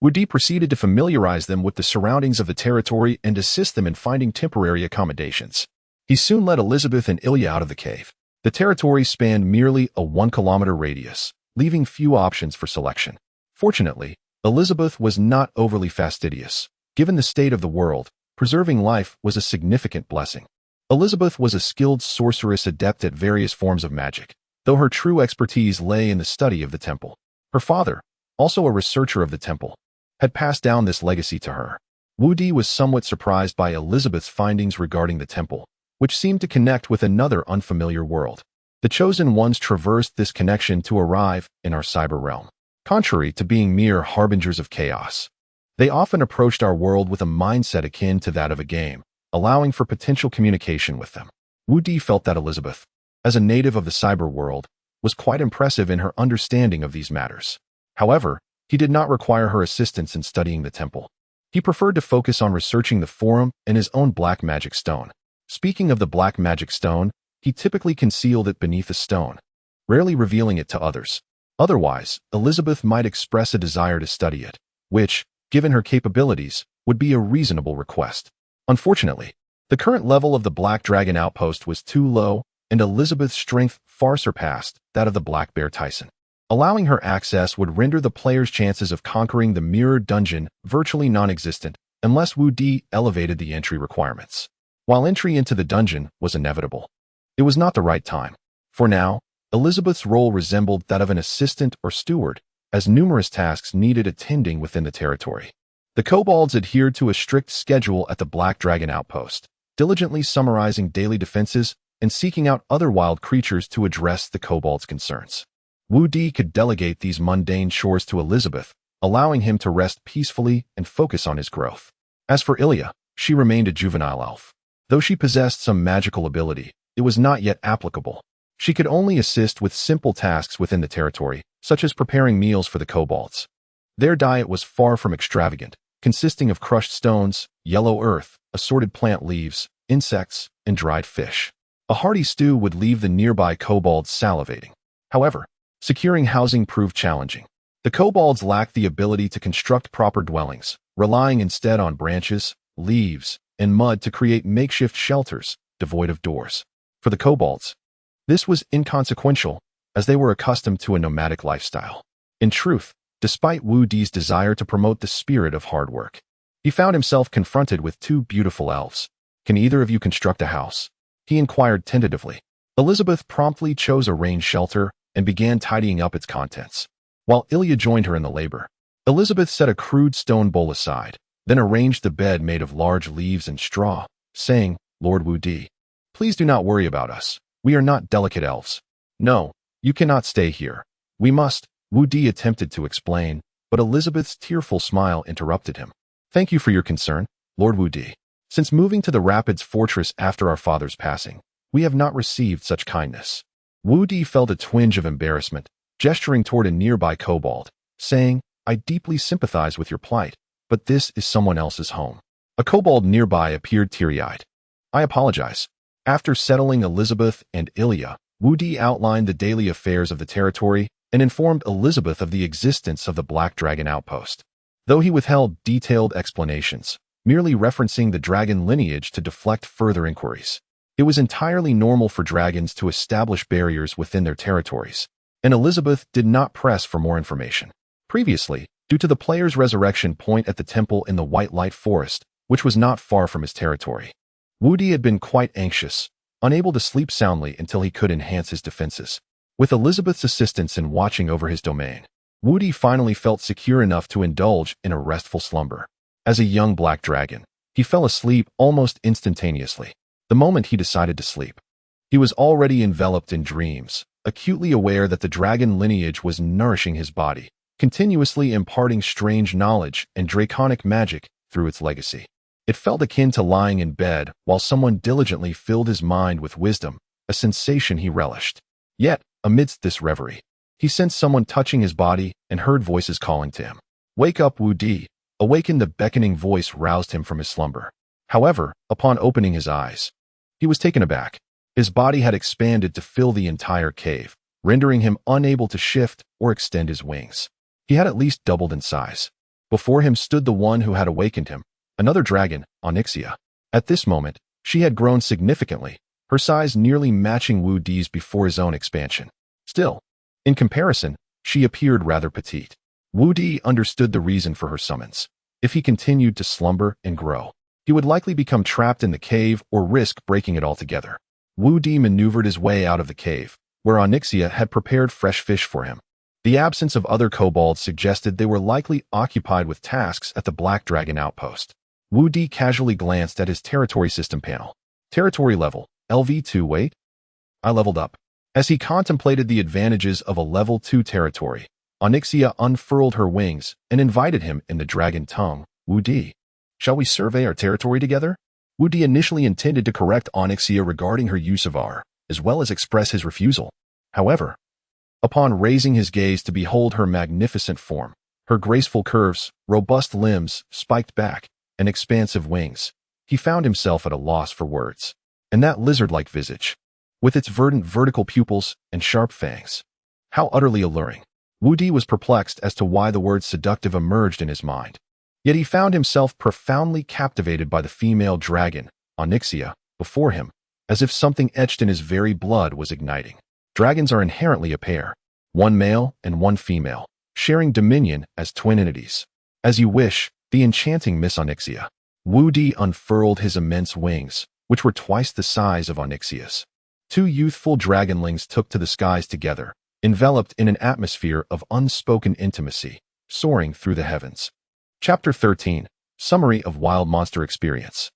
Wudi proceeded to familiarize them with the surroundings of the territory and assist them in finding temporary accommodations. He soon led Elizabeth and Ilya out of the cave. The territory spanned merely a 1-kilometer radius, leaving few options for selection. Fortunately, Elizabeth was not overly fastidious. Given the state of the world, preserving life was a significant blessing. Elizabeth was a skilled sorceress adept at various forms of magic, though her true expertise lay in the study of the temple. Her father, also a researcher of the temple, had passed down this legacy to her. Wu Di was somewhat surprised by Elizabeth's findings regarding the temple, which seemed to connect with another unfamiliar world. The chosen ones traversed this connection to arrive in our cyber realm. Contrary to being mere harbingers of chaos, they often approached our world with a mindset akin to that of a game, allowing for potential communication with them. Wu Di felt that Elizabeth, as a native of the cyber world, was quite impressive in her understanding of these matters. However, he did not require her assistance in studying the temple. He preferred to focus on researching the forum and his own black magic stone. Speaking of the black magic stone, he typically concealed it beneath a stone, rarely revealing it to others. Otherwise, Elizabeth might express a desire to study it, which, given her capabilities, would be a reasonable request. Unfortunately, the current level of the Black Dragon outpost was too low, and Elizabeth's strength far surpassed that of the Black Bear Tyson. Allowing her access would render the player's chances of conquering the mirror dungeon virtually non-existent unless Wu Di elevated the entry requirements. While entry into the dungeon was inevitable, it was not the right time. For now, Elizabeth's role resembled that of an assistant or steward, as numerous tasks needed attending within the territory. The kobolds adhered to a strict schedule at the Black Dragon outpost, diligently summarizing daily defenses and seeking out other wild creatures to address the kobolds' concerns. Wu Di could delegate these mundane chores to Elizabeth, allowing him to rest peacefully and focus on his growth. As for Ilya, she remained a juvenile elf. Though she possessed some magical ability, it was not yet applicable. She could only assist with simple tasks within the territory, such as preparing meals for the kobolds. Their diet was far from extravagant, consisting of crushed stones, yellow earth, assorted plant leaves, insects, and dried fish. A hearty stew would leave the nearby kobolds salivating. However, securing housing proved challenging. The kobolds lacked the ability to construct proper dwellings, relying instead on branches, leaves, and mud to create makeshift shelters, devoid of doors. For the kobolds, this was inconsequential, as they were accustomed to a nomadic lifestyle. In truth, despite Wu Di's desire to promote the spirit of hard work, he found himself confronted with two beautiful elves. "Can either of you construct a house?" he inquired tentatively. Elizabeth promptly chose a rain shelter and began tidying up its contents. While Ilya joined her in the labor, Elizabeth set a crude stone bowl aside, then arranged the bed made of large leaves and straw, saying, "Lord Wu Di, please do not worry about us. We are not delicate elves. No, you cannot stay here. We must." Wu Di attempted to explain, but Elizabeth's tearful smile interrupted him. "Thank you for your concern, Lord Wu Di. Since moving to the Rapids Fortress after our father's passing, we have not received such kindness." Wu Di felt a twinge of embarrassment, gesturing toward a nearby kobold, saying, "I deeply sympathize with your plight, but this is someone else's home." A kobold nearby appeared teary-eyed. "I apologize." After settling Elizabeth and Ilya, Wu Di outlined the daily affairs of the territory and informed Elizabeth of the existence of the Black Dragon outpost. Though he withheld detailed explanations, merely referencing the dragon lineage to deflect further inquiries. It was entirely normal for dragons to establish barriers within their territories, and Elizabeth did not press for more information. Previously, due to the player's resurrection point at the temple in the White Light Forest, which was not far from his territory, Wu Di had been quite anxious, unable to sleep soundly until he could enhance his defenses. With Elizabeth's assistance in watching over his domain, Wu Di finally felt secure enough to indulge in a restful slumber. As a young black dragon, he fell asleep almost instantaneously, the moment he decided to sleep. He was already enveloped in dreams, acutely aware that the dragon lineage was nourishing his body, continuously imparting strange knowledge and draconic magic through its legacy. It felt akin to lying in bed while someone diligently filled his mind with wisdom, a sensation he relished. Yet, amidst this reverie, he sensed someone touching his body and heard voices calling to him. "Wake up, Wu Di." Awakened, the beckoning voice roused him from his slumber. However, upon opening his eyes, he was taken aback. His body had expanded to fill the entire cave, rendering him unable to shift or extend his wings. He had at least doubled in size. Before him stood the one who had awakened him, another dragon, Onyxia. At this moment, she had grown significantly, her size nearly matching Wu Di's before his own expansion. Still, in comparison, she appeared rather petite. Wu Di understood the reason for her summons. If he continued to slumber and grow, he would likely become trapped in the cave or risk breaking it altogether. Wu Di maneuvered his way out of the cave, where Onyxia had prepared fresh fish for him. The absence of other kobolds suggested they were likely occupied with tasks at the Black Dragon outpost. Wu Di casually glanced at his territory system panel. Territory level, LV2 wait? I leveled up. As he contemplated the advantages of a level 2 territory, Onyxia unfurled her wings and invited him in the dragon tongue. Wu Di, shall we survey our territory together? Wu Di initially intended to correct Onyxia regarding her use of R, as well as express his refusal. However, upon raising his gaze to behold her magnificent form, her graceful curves, robust limbs, spiked back, and expansive wings, he found himself at a loss for words. And that lizard-like visage, with its verdant vertical pupils and sharp fangs, how utterly alluring. Wu Di was perplexed as to why the word seductive emerged in his mind. Yet he found himself profoundly captivated by the female dragon, Onyxia, before him, as if something etched in his very blood was igniting. Dragons are inherently a pair, one male and one female, sharing dominion as twin entities. As you wish, the enchanting Miss Onyxia. Wu Di unfurled his immense wings, which were twice the size of Onyxia's. Two youthful dragonlings took to the skies together, enveloped in an atmosphere of unspoken intimacy, soaring through the heavens. Chapter 13, Summary of Wild Monster Experience.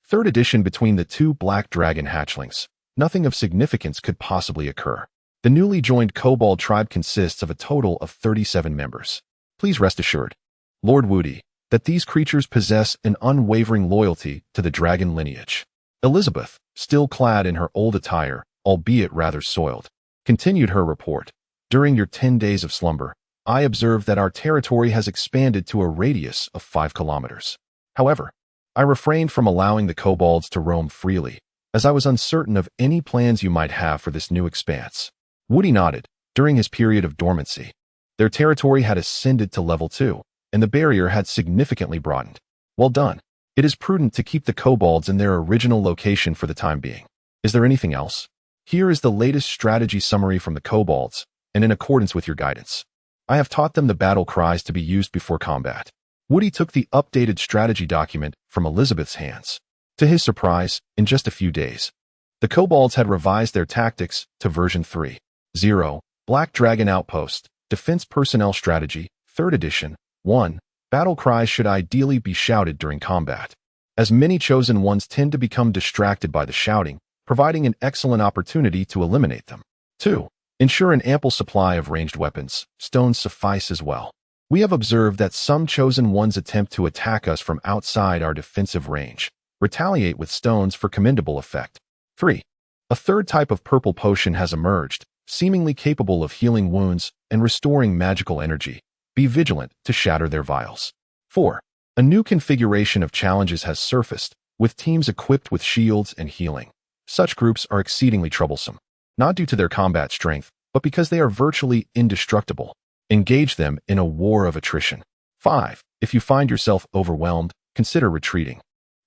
Third edition. Between the two black dragon hatchlings, nothing of significance could possibly occur. The newly joined kobold tribe consists of a total of 37 members. Please rest assured, Lord Wu Di, that these creatures possess an unwavering loyalty to the dragon lineage. Elizabeth, still clad in her old attire, albeit rather soiled, continued her report. During your 10 days of slumber, I observed that our territory has expanded to a radius of 5 kilometers. However, I refrained from allowing the kobolds to roam freely, as I was uncertain of any plans you might have for this new expanse. Wu Di nodded. During his period of dormancy, their territory had ascended to level 2, and the barrier had significantly broadened. Well done. It is prudent to keep the kobolds in their original location for the time being. Is there anything else? Here is the latest strategy summary from the kobolds, and in accordance with your guidance. I have taught them the battle cries to be used before combat. Wu Di took the updated strategy document from Elizabeth's hands. To his surprise, in just a few days, the kobolds had revised their tactics to version 3.0, Black Dragon Outpost, Defense Personnel Strategy, 3rd edition. 1. Battle cries should ideally be shouted during combat, as many chosen ones tend to become distracted by the shouting, providing an excellent opportunity to eliminate them. 2. Ensure an ample supply of ranged weapons. Stones suffice as well. We have observed that some chosen ones attempt to attack us from outside our defensive range. Retaliate with stones for commendable effect. 3. A third type of purple potion has emerged, seemingly capable of healing wounds and restoring magical energy. Be vigilant to shatter their vials. 4. A new configuration of challenges has surfaced, with teams equipped with shields and healing. Such groups are exceedingly troublesome, not due to their combat strength, but because they are virtually indestructible. Engage them in a war of attrition. 5. If you find yourself overwhelmed, consider retreating.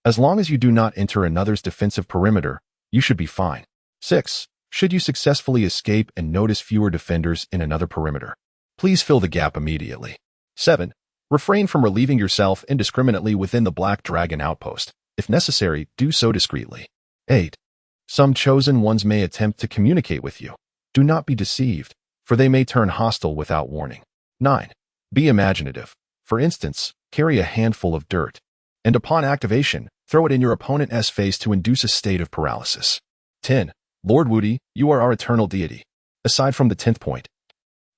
As long as you do not enter another's defensive perimeter, you should be fine. 6. Should you successfully escape and notice fewer defenders in another perimeter, please fill the gap immediately. 7. Refrain from relieving yourself indiscriminately within the Black Dragon outpost. If necessary, do so discreetly. 8. Some chosen ones may attempt to communicate with you. Do not be deceived, for they may turn hostile without warning. 9. Be imaginative. For instance, carry a handful of dirt, and upon activation, throw it in your opponent's face to induce a state of paralysis. 10. Lord Wu Di, you are our eternal deity. Aside from the 10th point,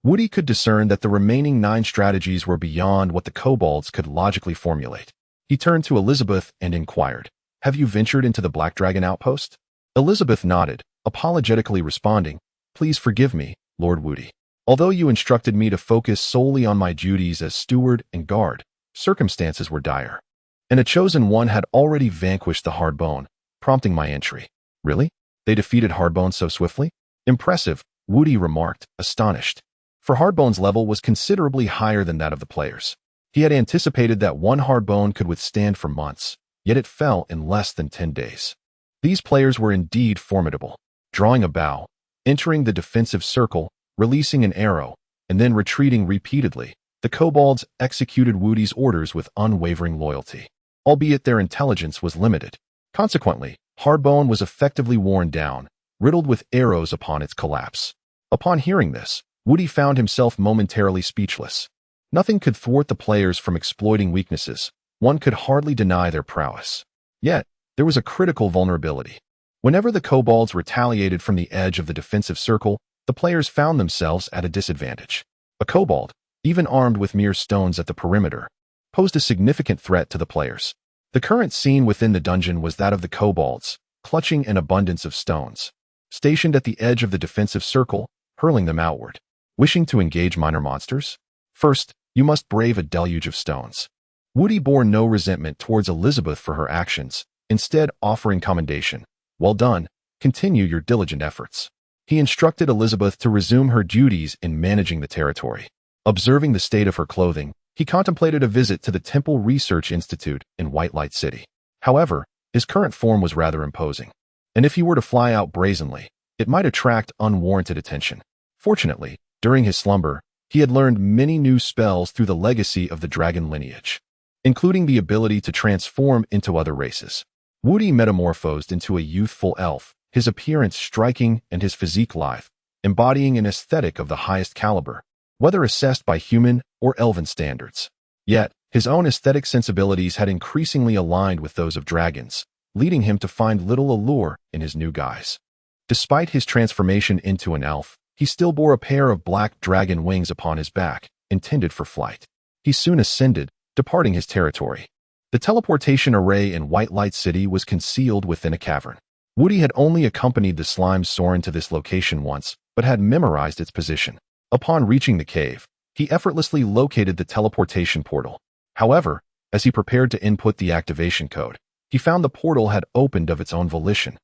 Wu Di could discern that the remaining 9 strategies were beyond what the kobolds could logically formulate. He turned to Elizabeth and inquired, "Have you ventured into the Black Dragon outpost?" Elizabeth nodded, apologetically responding, "Please forgive me, Lord Wu Di. Although you instructed me to focus solely on my duties as steward and guard, circumstances were dire, and a chosen one had already vanquished the Hardbone, prompting my entry." "Really? They defeated Hardbone so swiftly?" "Impressive," Wu Di remarked, astonished. For Hardbone's level was considerably higher than that of the players. He had anticipated that one Hardbone could withstand for months, yet it fell in less than 10 days. These players were indeed formidable. Drawing a bow, entering the defensive circle, releasing an arrow, and then retreating repeatedly, the kobolds executed Wu Di's orders with unwavering loyalty, albeit their intelligence was limited. Consequently, Hardbone was effectively worn down, riddled with arrows upon its collapse. Upon hearing this, Woody found himself momentarily speechless. Nothing could thwart the players from exploiting weaknesses. One could hardly deny their prowess. Yet, there was a critical vulnerability. Whenever the kobolds retaliated from the edge of the defensive circle, the players found themselves at a disadvantage. A kobold, even armed with mere stones at the perimeter, posed a significant threat to the players. The current scene within the dungeon was that of the kobolds, clutching an abundance of stones, stationed at the edge of the defensive circle, hurling them outward. Wishing to engage minor monsters? First, you must brave a deluge of stones. Woody bore no resentment towards Elizabeth for her actions, instead offering commendation. Well done, continue your diligent efforts. He instructed Elizabeth to resume her duties in managing the territory. Observing the state of her clothing, he contemplated a visit to the Temple Research Institute in White Light City. However, his current form was rather imposing, and if he were to fly out brazenly, it might attract unwarranted attention. Fortunately, during his slumber, he had learned many new spells through the legacy of the dragon lineage, including the ability to transform into other races. Woody metamorphosed into a youthful elf, his appearance striking and his physique lithe, embodying an aesthetic of the highest caliber, whether assessed by human or elven standards. Yet, his own aesthetic sensibilities had increasingly aligned with those of dragons, leading him to find little allure in his new guise. Despite his transformation into an elf, he still bore a pair of black dragon wings upon his back, intended for flight. He soon ascended, departing his territory. The teleportation array in White Light City was concealed within a cavern. Woody had only accompanied the slime Soren to this location once, but had memorized its position. Upon reaching the cave, he effortlessly located the teleportation portal. However, as he prepared to input the activation code, he found the portal had opened of its own volition.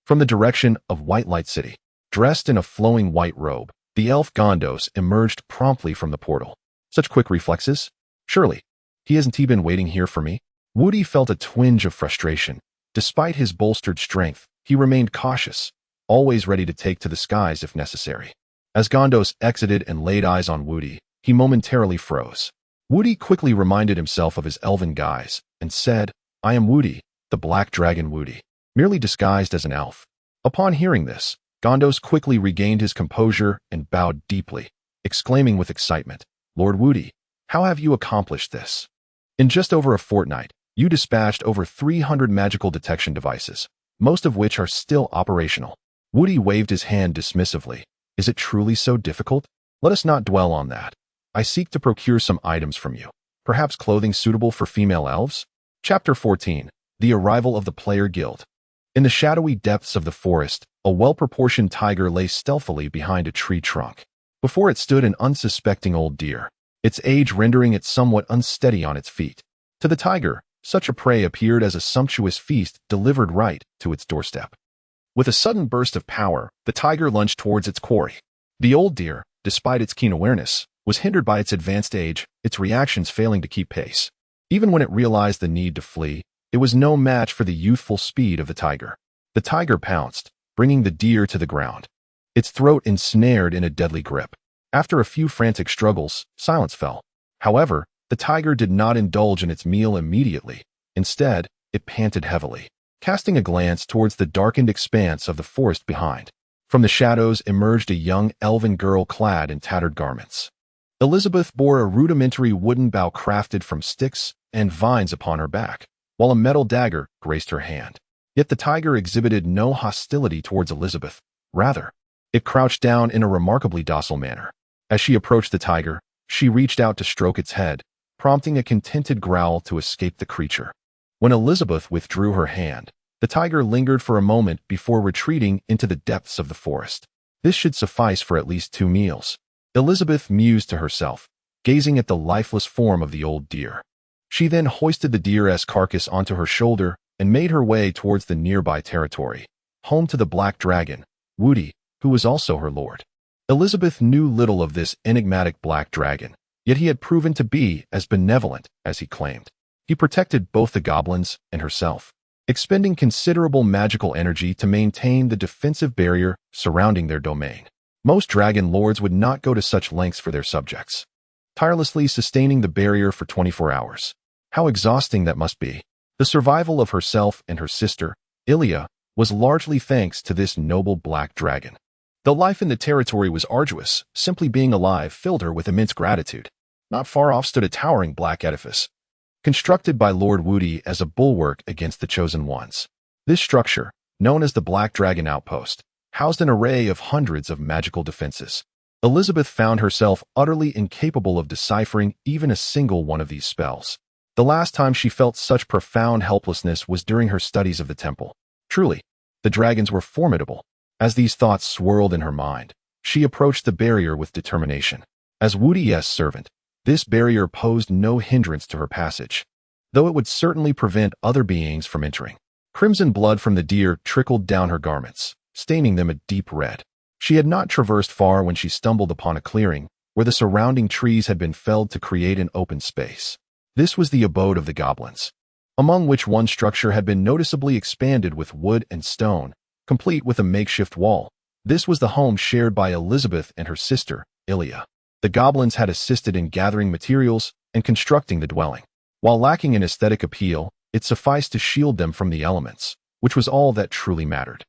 From the direction of White Light City, dressed in a flowing white robe, the elf Gondos emerged promptly from the portal. Such quick reflexes? Surely, hasn't he been waiting here for me? Woody felt a twinge of frustration. Despite his bolstered strength, he remained cautious, always ready to take to the skies if necessary. As Gondos exited and laid eyes on Woody, he momentarily froze. Woody quickly reminded himself of his elven guise and said, "I am Woody, the Black Dragon Woody, merely disguised as an elf." Upon hearing this, Gondos quickly regained his composure and bowed deeply, exclaiming with excitement, "Lord Woody, how have you accomplished this? In just over a fortnight, you dispatched over 300 magical detection devices, most of which are still operational." Woody waved his hand dismissively. "Is it truly so difficult? Let us not dwell on that. I seek to procure some items from you, perhaps clothing suitable for female elves?" Chapter 14. The Arrival of the Player Guild. In the shadowy depths of the forest, a well-proportioned tiger lay stealthily behind a tree trunk. Before it stood an unsuspecting old deer, its age rendering it somewhat unsteady on its feet. To the tiger, such a prey appeared as a sumptuous feast delivered right to its doorstep. With a sudden burst of power, the tiger lunged towards its quarry. The old deer, despite its keen awareness, was hindered by its advanced age, its reactions failing to keep pace. Even when it realized the need to flee, it was no match for the youthful speed of the tiger. The tiger pounced, bringing the deer to the ground, its throat ensnared in a deadly grip. After a few frantic struggles, silence fell. However, the tiger did not indulge in its meal immediately. Instead, it panted heavily, casting a glance towards the darkened expanse of the forest behind. From the shadows emerged a young elven girl clad in tattered garments. Elizabeth bore a rudimentary wooden bow crafted from sticks and vines upon her back, while a metal dagger graced her hand. Yet the tiger exhibited no hostility towards Elizabeth. Rather, it crouched down in a remarkably docile manner. As she approached the tiger, she reached out to stroke its head, prompting a contented growl to escape the creature. When Elizabeth withdrew her hand, the tiger lingered for a moment before retreating into the depths of the forest. This should suffice for at least 2 meals, Elizabeth mused to herself, gazing at the lifeless form of the old deer. She then hoisted the deer's carcass onto her shoulder and made her way towards the nearby territory, home to the Black Dragon, Woody, who was also her lord. Elizabeth knew little of this enigmatic Black Dragon, yet he had proven to be as benevolent as he claimed. He protected both the goblins and herself, expending considerable magical energy to maintain the defensive barrier surrounding their domain. Most dragon lords would not go to such lengths for their subjects, tirelessly sustaining the barrier for 24 hours. How exhausting that must be. The survival of herself and her sister, Ilya, was largely thanks to this noble Black Dragon. Though life in the territory was arduous, simply being alive filled her with immense gratitude. Not far off stood a towering black edifice, constructed by Lord Woody as a bulwark against the Chosen Ones. This structure, known as the Black Dragon Outpost, housed an array of hundreds of magical defenses. Elizabeth found herself utterly incapable of deciphering even a single one of these spells. The last time she felt such profound helplessness was during her studies of the temple. Truly, the dragons were formidable. As these thoughts swirled in her mind, she approached the barrier with determination. As Woody's servant, this barrier posed no hindrance to her passage, though it would certainly prevent other beings from entering. Crimson blood from the deer trickled down her garments, staining them a deep red. She had not traversed far when she stumbled upon a clearing where the surrounding trees had been felled to create an open space. This was the abode of the goblins, among which one structure had been noticeably expanded with wood and stone, complete with a makeshift wall. This was the home shared by Elizabeth and her sister, Ilya. The goblins had assisted in gathering materials and constructing the dwelling. While lacking an aesthetic appeal, it sufficed to shield them from the elements, which was all that truly mattered.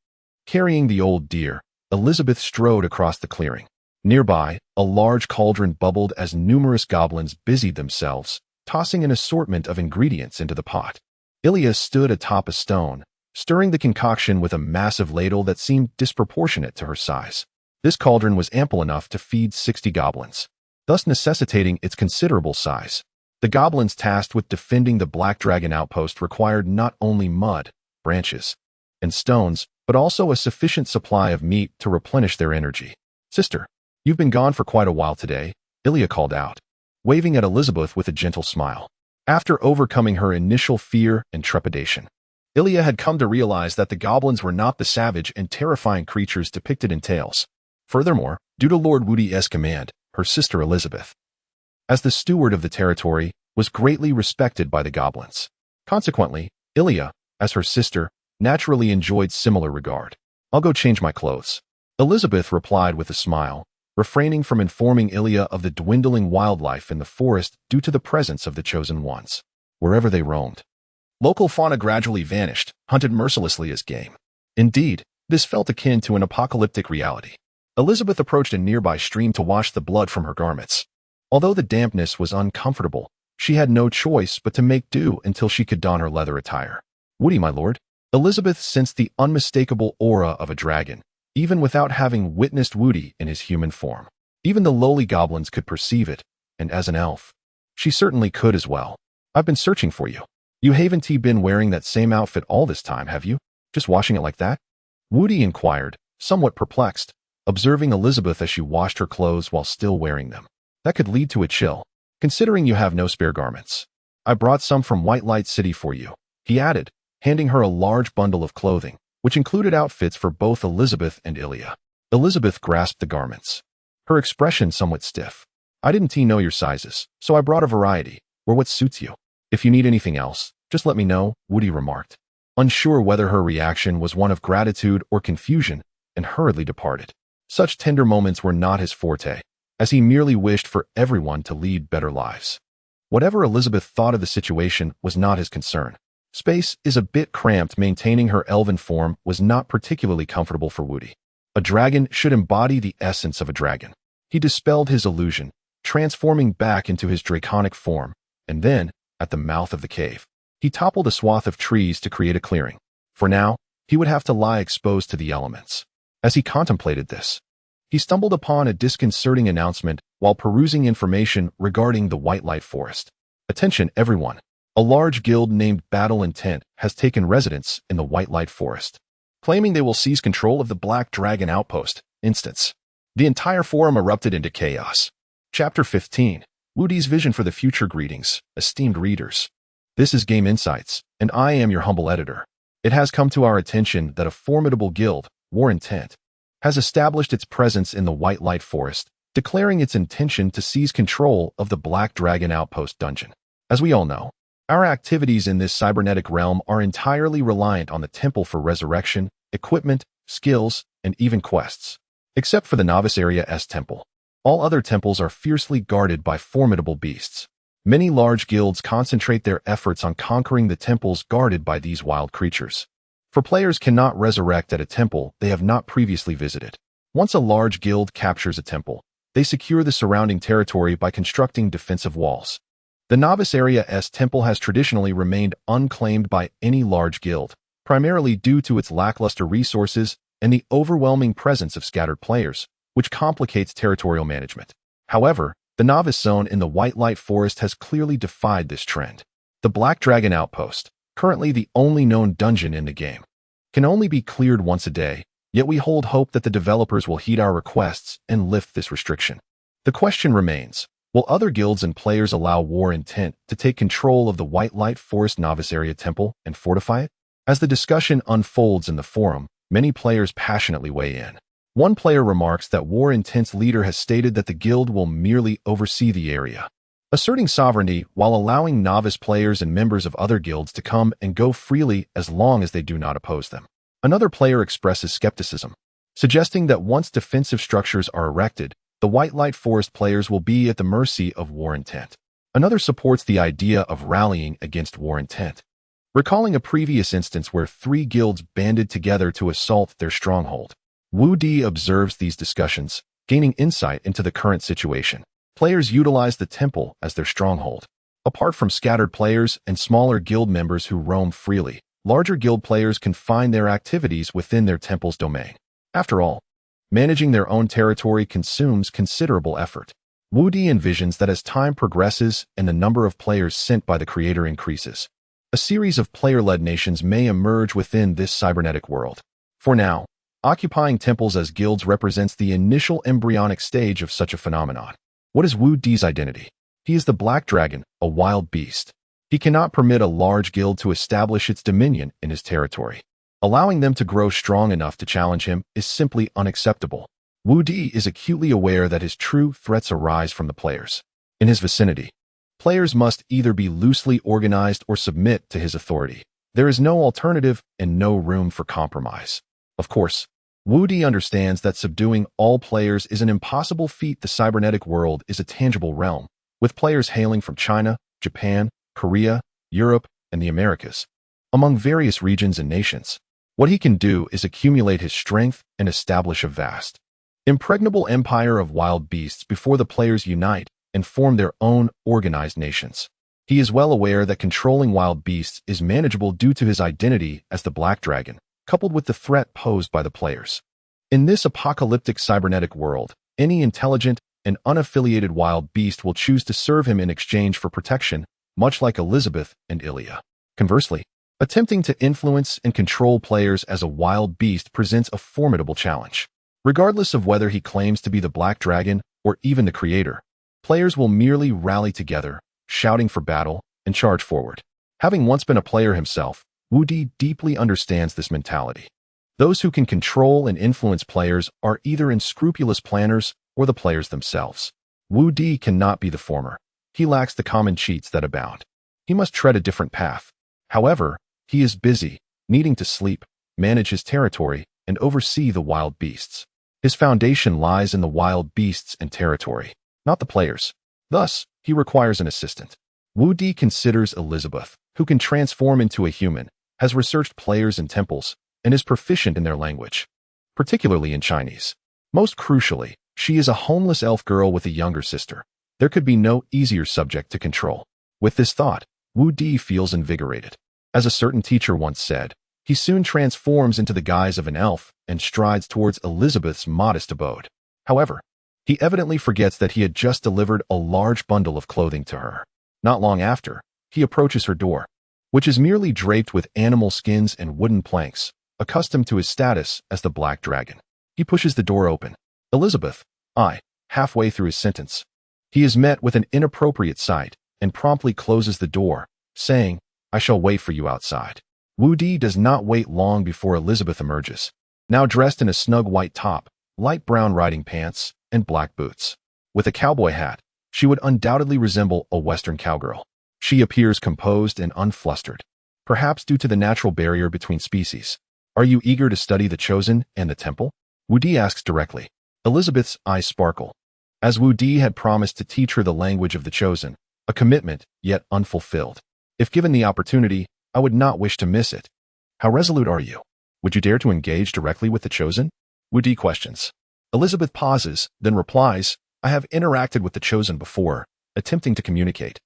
Carrying the old deer, Elizabeth strode across the clearing. Nearby, a large cauldron bubbled as numerous goblins busied themselves, tossing an assortment of ingredients into the pot. Ilya stood atop a stone, stirring the concoction with a massive ladle that seemed disproportionate to her size. This cauldron was ample enough to feed 60 goblins, thus necessitating its considerable size. The goblins tasked with defending the Black Dragon Outpost required not only mud, branches, and stones, but also a sufficient supply of meat to replenish their energy. "Sister, you've been gone for quite a while today," Ilya called out, waving at Elizabeth with a gentle smile. After overcoming her initial fear and trepidation, Ilya had come to realize that the goblins were not the savage and terrifying creatures depicted in tales. Furthermore, due to Lord Woody's command, her sister Elizabeth, as the steward of the territory, was greatly respected by the goblins. Consequently, Ilya, as her sister, naturally enjoyed similar regard. "I'll go change my clothes," Elizabeth replied with a smile, refraining from informing Ilya of the dwindling wildlife in the forest due to the presence of the Chosen Ones. Wherever they roamed, local fauna gradually vanished, hunted mercilessly as game. Indeed, this felt akin to an apocalyptic reality. Elizabeth approached a nearby stream to wash the blood from her garments. Although the dampness was uncomfortable, she had no choice but to make do until she could don her leather attire. "Woody, my lord." Elizabeth sensed the unmistakable aura of a dragon, even without having witnessed Woody in his human form. Even the lowly goblins could perceive it, and as an elf, she certainly could as well. "I've been searching for you. You haven't been wearing that same outfit all this time, have you? Just washing it like that?" Woody inquired, somewhat perplexed, observing Elizabeth as she washed her clothes while still wearing them. "That could lead to a chill, considering you have no spare garments. I brought some from White Light City for you," he added, handing her a large bundle of clothing, which included outfits for both Elizabeth and Ilya. Elizabeth grasped the garments, her expression somewhat stiff. "I didn't know your sizes, so I brought a variety, or what suits you. If you need anything else, just let me know," Woody remarked, unsure whether her reaction was one of gratitude or confusion, and hurriedly departed. Such tender moments were not his forte, as he merely wished for everyone to lead better lives. Whatever Elizabeth thought of the situation was not his concern. Space is a bit cramped. Maintaining her elven form was not particularly comfortable for Woody. A dragon should embody the essence of a dragon. He dispelled his illusion, transforming back into his draconic form, and then, at the mouth of the cave, he toppled a swath of trees to create a clearing. For now, he would have to lie exposed to the elements. As he contemplated this, he stumbled upon a disconcerting announcement while perusing information regarding the White Light Forest. "Attention, everyone. A large guild named Battle Intent has taken residence in the White Light Forest, claiming they will seize control of the Black Dragon Outpost." Instance. The entire forum erupted into chaos. Chapter 15. Woody's Vision for the Future. Greetings, esteemed readers. This is Game Insights, and I am your humble editor. It has come to our attention that a formidable guild, War Intent, has established its presence in the White Light Forest, declaring its intention to seize control of the Black Dragon Outpost dungeon. As we all know, our activities in this cybernetic realm are entirely reliant on the Temple for resurrection, equipment, skills, and even quests. Except for the Novice Area's temple, all other temples are fiercely guarded by formidable beasts. Many large guilds concentrate their efforts on conquering the temples guarded by these wild creatures. For players cannot resurrect at a temple they have not previously visited. Once a large guild captures a temple, they secure the surrounding territory by constructing defensive walls. The Novice Area's temple has traditionally remained unclaimed by any large guild, primarily due to its lackluster resources and the overwhelming presence of scattered players, which complicates territorial management. However, the Novice Zone in the White Light Forest has clearly defied this trend. The Black Dragon Outpost, currently the only known dungeon in the game, can only be cleared once a day, yet we hold hope that the developers will heed our requests and lift this restriction. The question remains, will other guilds and players allow War Intent to take control of the White Light Forest Novice Area Temple and fortify it? As the discussion unfolds in the forum, many players passionately weigh in. One player remarks that War Intent's leader has stated that the guild will merely oversee the area, asserting sovereignty while allowing novice players and members of other guilds to come and go freely as long as they do not oppose them. Another player expresses skepticism, suggesting that once defensive structures are erected, the White Light Forest players will be at the mercy of War Intent. Another supports the idea of rallying against War Intent, recalling a previous instance where 3 guilds banded together to assault their stronghold. Wu Di observes these discussions, gaining insight into the current situation. Players utilize the temple as their stronghold. Apart from scattered players and smaller guild members who roam freely, larger guild players confine their activities within their temple's domain. After all, managing their own territory consumes considerable effort. Wu Di envisions that as time progresses and the number of players sent by the creator increases, a series of player-led nations may emerge within this cybernetic world. For now, occupying temples as guilds represents the initial embryonic stage of such a phenomenon. What is Wu Di's identity? He is the Black Dragon, a wild beast. He cannot permit a large guild to establish its dominion in his territory. Allowing them to grow strong enough to challenge him is simply unacceptable. Wu Di is acutely aware that his true threats arise from the players in his vicinity. Players must either be loosely organized or submit to his authority. There is no alternative and no room for compromise. Of course, Wu Di understands that subduing all players is an impossible feat. The cybernetic world is a tangible realm, with players hailing from China, Japan, Korea, Europe, and the Americas, among various regions and nations. What he can do is accumulate his strength and establish a vast, impregnable empire of wild beasts before the players unite and form their own organized nations. He is well aware that controlling wild beasts is manageable due to his identity as the Black Dragon, coupled with the threat posed by the players. In this apocalyptic cybernetic world, any intelligent and unaffiliated wild beast will choose to serve him in exchange for protection, much like Elizabeth and Ilya. Conversely, attempting to influence and control players as a wild beast presents a formidable challenge. Regardless of whether he claims to be the Black Dragon or even the creator, players will merely rally together, shouting for battle, and charge forward. Having once been a player himself, Wu Di deeply understands this mentality. Those who can control and influence players are either unscrupulous planners or the players themselves. Wu Di cannot be the former. He lacks the common cheats that abound. He must tread a different path. However, he is busy, needing to sleep, manage his territory, and oversee the wild beasts. His foundation lies in the wild beasts and territory, not the players. Thus, he requires an assistant. Wu Di considers Elizabeth, who can transform into a human, has researched players and temples, and is proficient in their language, particularly in Chinese. Most crucially, she is a homeless elf girl with a younger sister. There could be no easier subject to control. With this thought, Wu Di feels invigorated. As a certain teacher once said, he soon transforms into the guise of an elf and strides towards Elizabeth's modest abode. However, he evidently forgets that he had just delivered a large bundle of clothing to her. Not long after, he approaches her door, which is merely draped with animal skins and wooden planks, accustomed to his status as the Black Dragon. He pushes the door open. Elizabeth, halfway through his sentence. He is met with an inappropriate sight and promptly closes the door, saying, "I shall wait for you outside." Wu Di does not wait long before Elizabeth emerges, now dressed in a snug white top, light brown riding pants, and black boots. With a cowboy hat, she would undoubtedly resemble a Western cowgirl. She appears composed and unflustered, perhaps due to the natural barrier between species. "Are you eager to study the Chosen and the Temple?" Wu Di asks directly. Elizabeth's eyes sparkle, as Wu Di had promised to teach her the language of the Chosen, a commitment yet unfulfilled. "If given the opportunity, I would not wish to miss it." "How resolute are you? Would you dare to engage directly with the Chosen?" Wu Di questions. Elizabeth pauses, then replies, I have interacted with the Chosen before, attempting to communicate.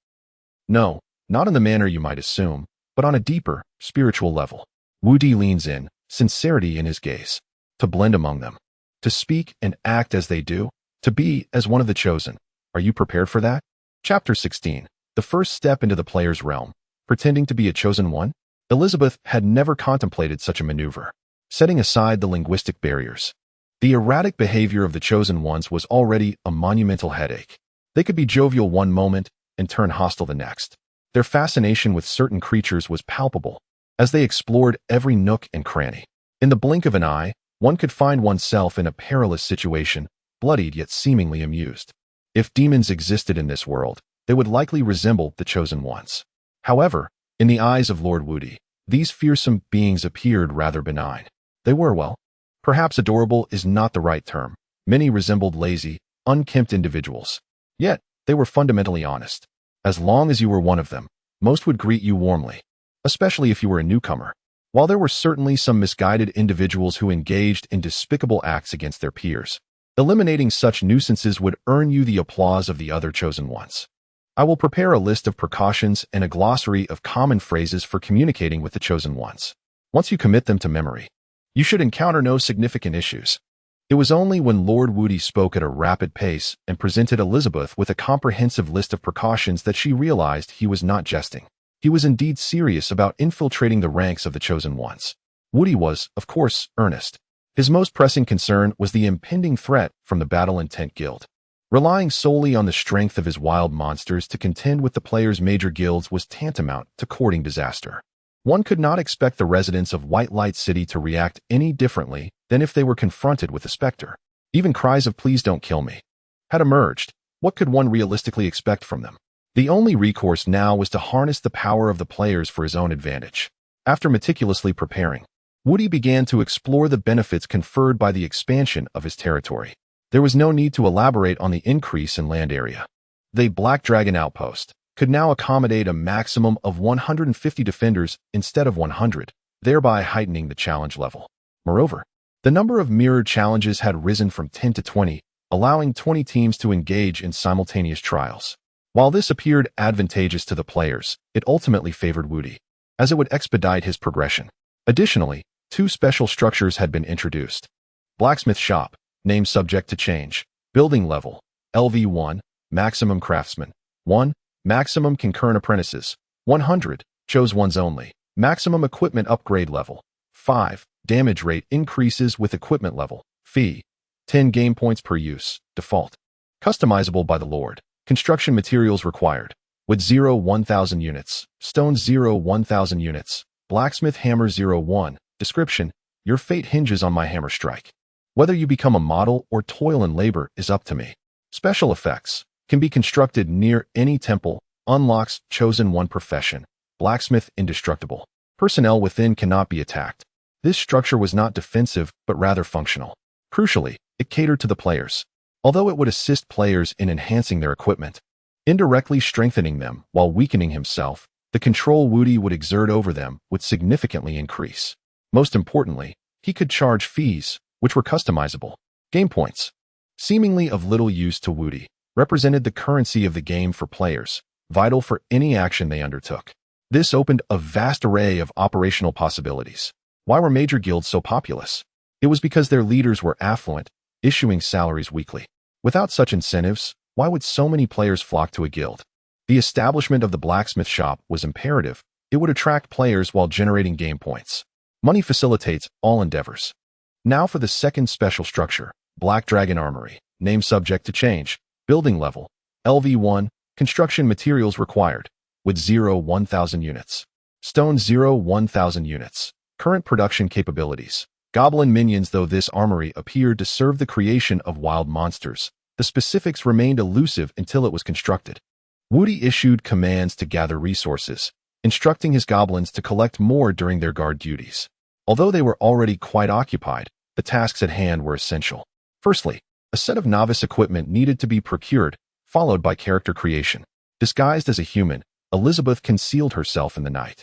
No, not in the manner you might assume, but on a deeper, spiritual level. Wudi leans in, sincerity in his gaze. To blend among them. To speak and act as they do. To be as one of the Chosen. Are you prepared for that? Chapter 16. The first step into the player's realm. Pretending to be a Chosen One? Elizabeth had never contemplated such a maneuver. Setting aside the linguistic barriers. The erratic behavior of the Chosen Ones was already a monumental headache. They could be jovial one moment and turn hostile the next. Their fascination with certain creatures was palpable, as they explored every nook and cranny. In the blink of an eye, one could find oneself in a perilous situation, bloodied yet seemingly amused. If demons existed in this world, they would likely resemble the Chosen Ones. However, in the eyes of Lord Wudi, these fearsome beings appeared rather benign. They were, well, perhaps adorable is not the right term. Many resembled lazy, unkempt individuals. Yet, they were fundamentally honest. As long as you were one of them, most would greet you warmly, especially if you were a newcomer. While there were certainly some misguided individuals who engaged in despicable acts against their peers, eliminating such nuisances would earn you the applause of the other Chosen Ones. I will prepare a list of precautions and a glossary of common phrases for communicating with the Chosen Ones. Once you commit them to memory, you should encounter no significant issues. It was only when Lord Wudi spoke at a rapid pace and presented Elizabeth with a comprehensive list of precautions that she realized he was not jesting. He was indeed serious about infiltrating the ranks of the Chosen Ones. Wudi was, of course, earnest. His most pressing concern was the impending threat from the Battle Intent Guild. Relying solely on the strength of his wild monsters to contend with the players' major guilds was tantamount to courting disaster. One could not expect the residents of White Light City to react any differently than if they were confronted with a specter. Even cries of "please don't kill me" had emerged. What could one realistically expect from them? The only recourse now was to harness the power of the players for his own advantage. After meticulously preparing, Wudi began to explore the benefits conferred by the expansion of his territory. There was no need to elaborate on the increase in land area. The Black Dragon Outpost could now accommodate a maximum of 150 defenders instead of 100, thereby heightening the challenge level. Moreover, the number of mirrored challenges had risen from 10 to 20, allowing 20 teams to engage in simultaneous trials. While this appeared advantageous to the players, it ultimately favored Wudi, as it would expedite his progression. Additionally, 2 special structures had been introduced. Blacksmith Shop, name subject to change. Building level, LV1, maximum craftsmen, 1, maximum concurrent apprentices, 100, chose ones only. Maximum equipment upgrade level, 5, damage rate increases with equipment level. Fee, 10 game points per use, default. Customizable by the Lord. Construction materials required. Wood 0 1000 units, stone 0 1000 units, blacksmith hammer 01. Description, your fate hinges on my hammer strike. Whether you become a model or toil and labor is up to me. Special effects can be constructed near any temple, unlocks chosen one profession, blacksmith indestructible. Personnel within cannot be attacked. This structure was not defensive but rather functional. Crucially, it catered to the players. Although it would assist players in enhancing their equipment, indirectly strengthening them while weakening himself, the control Wudi would exert over them would significantly increase. Most importantly, he could charge fees, which were customizable. Game points, seemingly of little use to Wudi, represented the currency of the game for players, vital for any action they undertook. This opened a vast array of operational possibilities. Why were major guilds so populous? It was because their leaders were affluent, issuing salaries weekly. Without such incentives, why would so many players flock to a guild? The establishment of the blacksmith shop was imperative. It would attract players while generating game points. Money facilitates all endeavors. Now for the second special structure, Black Dragon Armory, name subject to change. Building level, LV1, construction materials required. Wood 0 1000 units, stone 0 1000 units. Current production capabilities. Goblin minions. Though this armory appeared to serve the creation of wild monsters, the specifics remained elusive until it was constructed. Wudi issued commands to gather resources, instructing his goblins to collect more during their guard duties. Although they were already quite occupied, the tasks at hand were essential. Firstly, a set of novice equipment needed to be procured, followed by character creation. Disguised as a human, Elizabeth concealed herself in the night.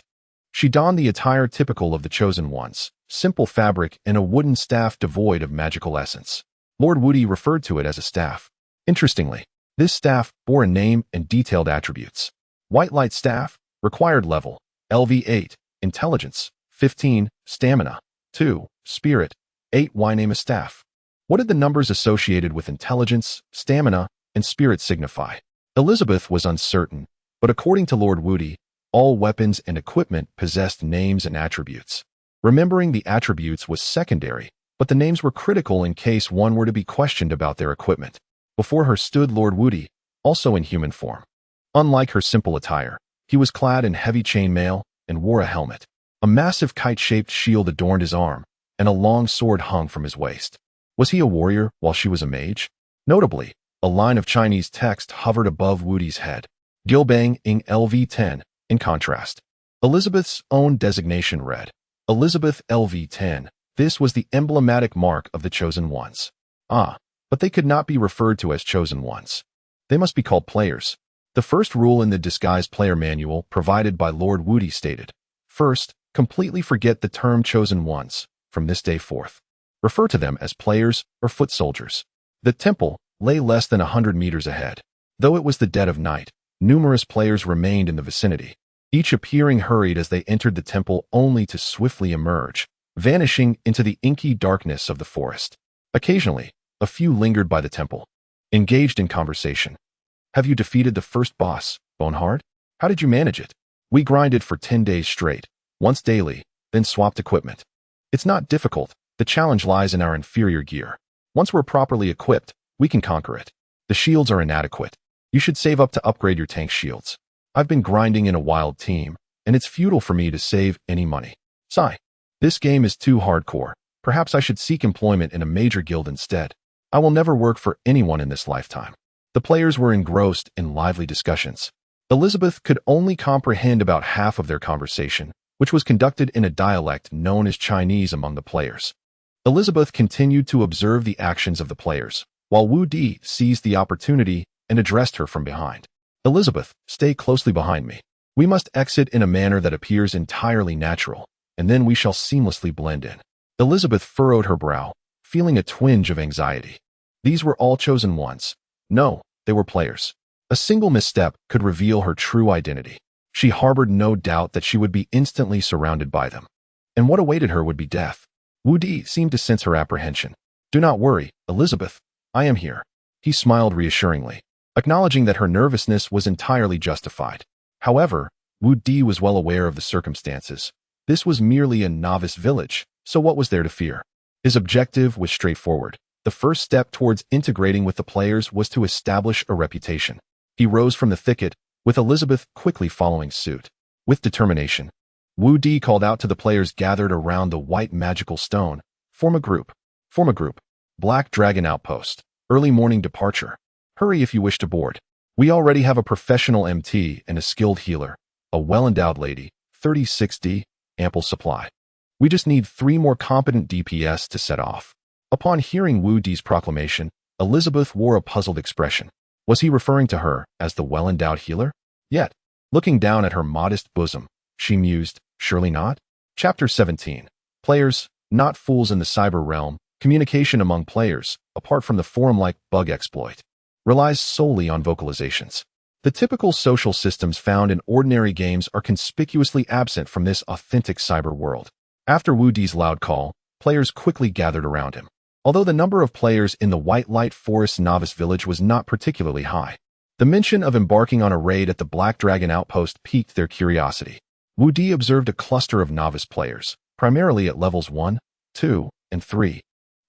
She donned the attire typical of the Chosen Ones, simple fabric and a wooden staff devoid of magical essence. Lord Woody referred to it as a staff. Interestingly, this staff bore a name and detailed attributes. White light staff, required level, LV8, intelligence, 15, stamina, 2, spirit, 8. Why name a staff? What did the numbers associated with intelligence, stamina, and spirit signify? Elizabeth was uncertain, but according to Lord Woody, all weapons and equipment possessed names and attributes. Remembering the attributes was secondary, but the names were critical in case one were to be questioned about their equipment. Before her stood Lord Woody, also in human form. Unlike her simple attire, he was clad in heavy chainmail and wore a helmet. A massive kite-shaped shield adorned his arm, and a long sword hung from his waist. Was he a warrior while she was a mage? Notably, a line of Chinese text hovered above Woody's head. Gilbang ing LV10, in contrast. Elizabeth's own designation read, Elizabeth LV10. This was the emblematic mark of the Chosen Ones. But they could not be referred to as Chosen Ones. They must be called players. The first rule in the disguised player manual provided by Lord Woody stated, first, completely forget the term Chosen Ones from this day forth. Refer to them as players or foot soldiers. The temple lay less than 100 meters ahead. Though it was the dead of night, numerous players remained in the vicinity, each appearing hurried as they entered the temple only to swiftly emerge, vanishing into the inky darkness of the forest. Occasionally, a few lingered by the temple, engaged in conversation. Have you defeated the first boss, Bonehard? How did you manage it? We grinded for 10 days straight, once daily, then swapped equipment. It's not difficult. The challenge lies in our inferior gear. Once we're properly equipped, we can conquer it. The shields are inadequate. You should save up to upgrade your tank shields. I've been grinding in a wild team, and it's futile for me to save any money. Sigh. This game is too hardcore. Perhaps I should seek employment in a major guild instead. I will never work for anyone in this lifetime. The players were engrossed in lively discussions. Elizabeth could only comprehend about half of their conversation, which was conducted in a dialect known as Chinese among the players. Elizabeth continued to observe the actions of the players, while Wu Di seized the opportunity and addressed her from behind. Elizabeth, stay closely behind me. We must exit in a manner that appears entirely natural, and then we shall seamlessly blend in. Elizabeth furrowed her brow, feeling a twinge of anxiety. These were all Chosen Ones. No, they were players. A single misstep could reveal her true identity. She harbored no doubt that she would be instantly surrounded by them. And what awaited her would be death. Wu Di seemed to sense her apprehension. Do not worry, Elizabeth. I am here. He smiled reassuringly, acknowledging that her nervousness was entirely justified. However, Wu Di was well aware of the circumstances. This was merely a novice village, so what was there to fear? His objective was straightforward. The first step towards integrating with the players was to establish a reputation. He rose from the thicket, with Elizabeth quickly following suit. With determination, Wu Di called out to the players gathered around the white magical stone. Form a group. Form a group. Black Dragon Outpost. Early morning departure. Hurry if you wish to board. We already have a professional MT and a skilled healer. A well-endowed lady. 36D. Ample supply. We just need 3 more competent DPS to set off. Upon hearing Wu Di's proclamation, Elizabeth wore a puzzled expression. Was he referring to her as the well-endowed healer? Yet, looking down at her modest bosom, she mused, surely not? Chapter 17. Players, not fools in the cyber realm. Communication among players, apart from the forum-like bug exploit, relies solely on vocalizations. The typical social systems found in ordinary games are conspicuously absent from this authentic cyber world. After Wu Di's loud call, players quickly gathered around him. Although the number of players in the White Light Forest Novice Village was not particularly high, the mention of embarking on a raid at the Black Dragon Outpost piqued their curiosity. Wu Di observed a cluster of novice players, primarily at levels 1, 2, and 3,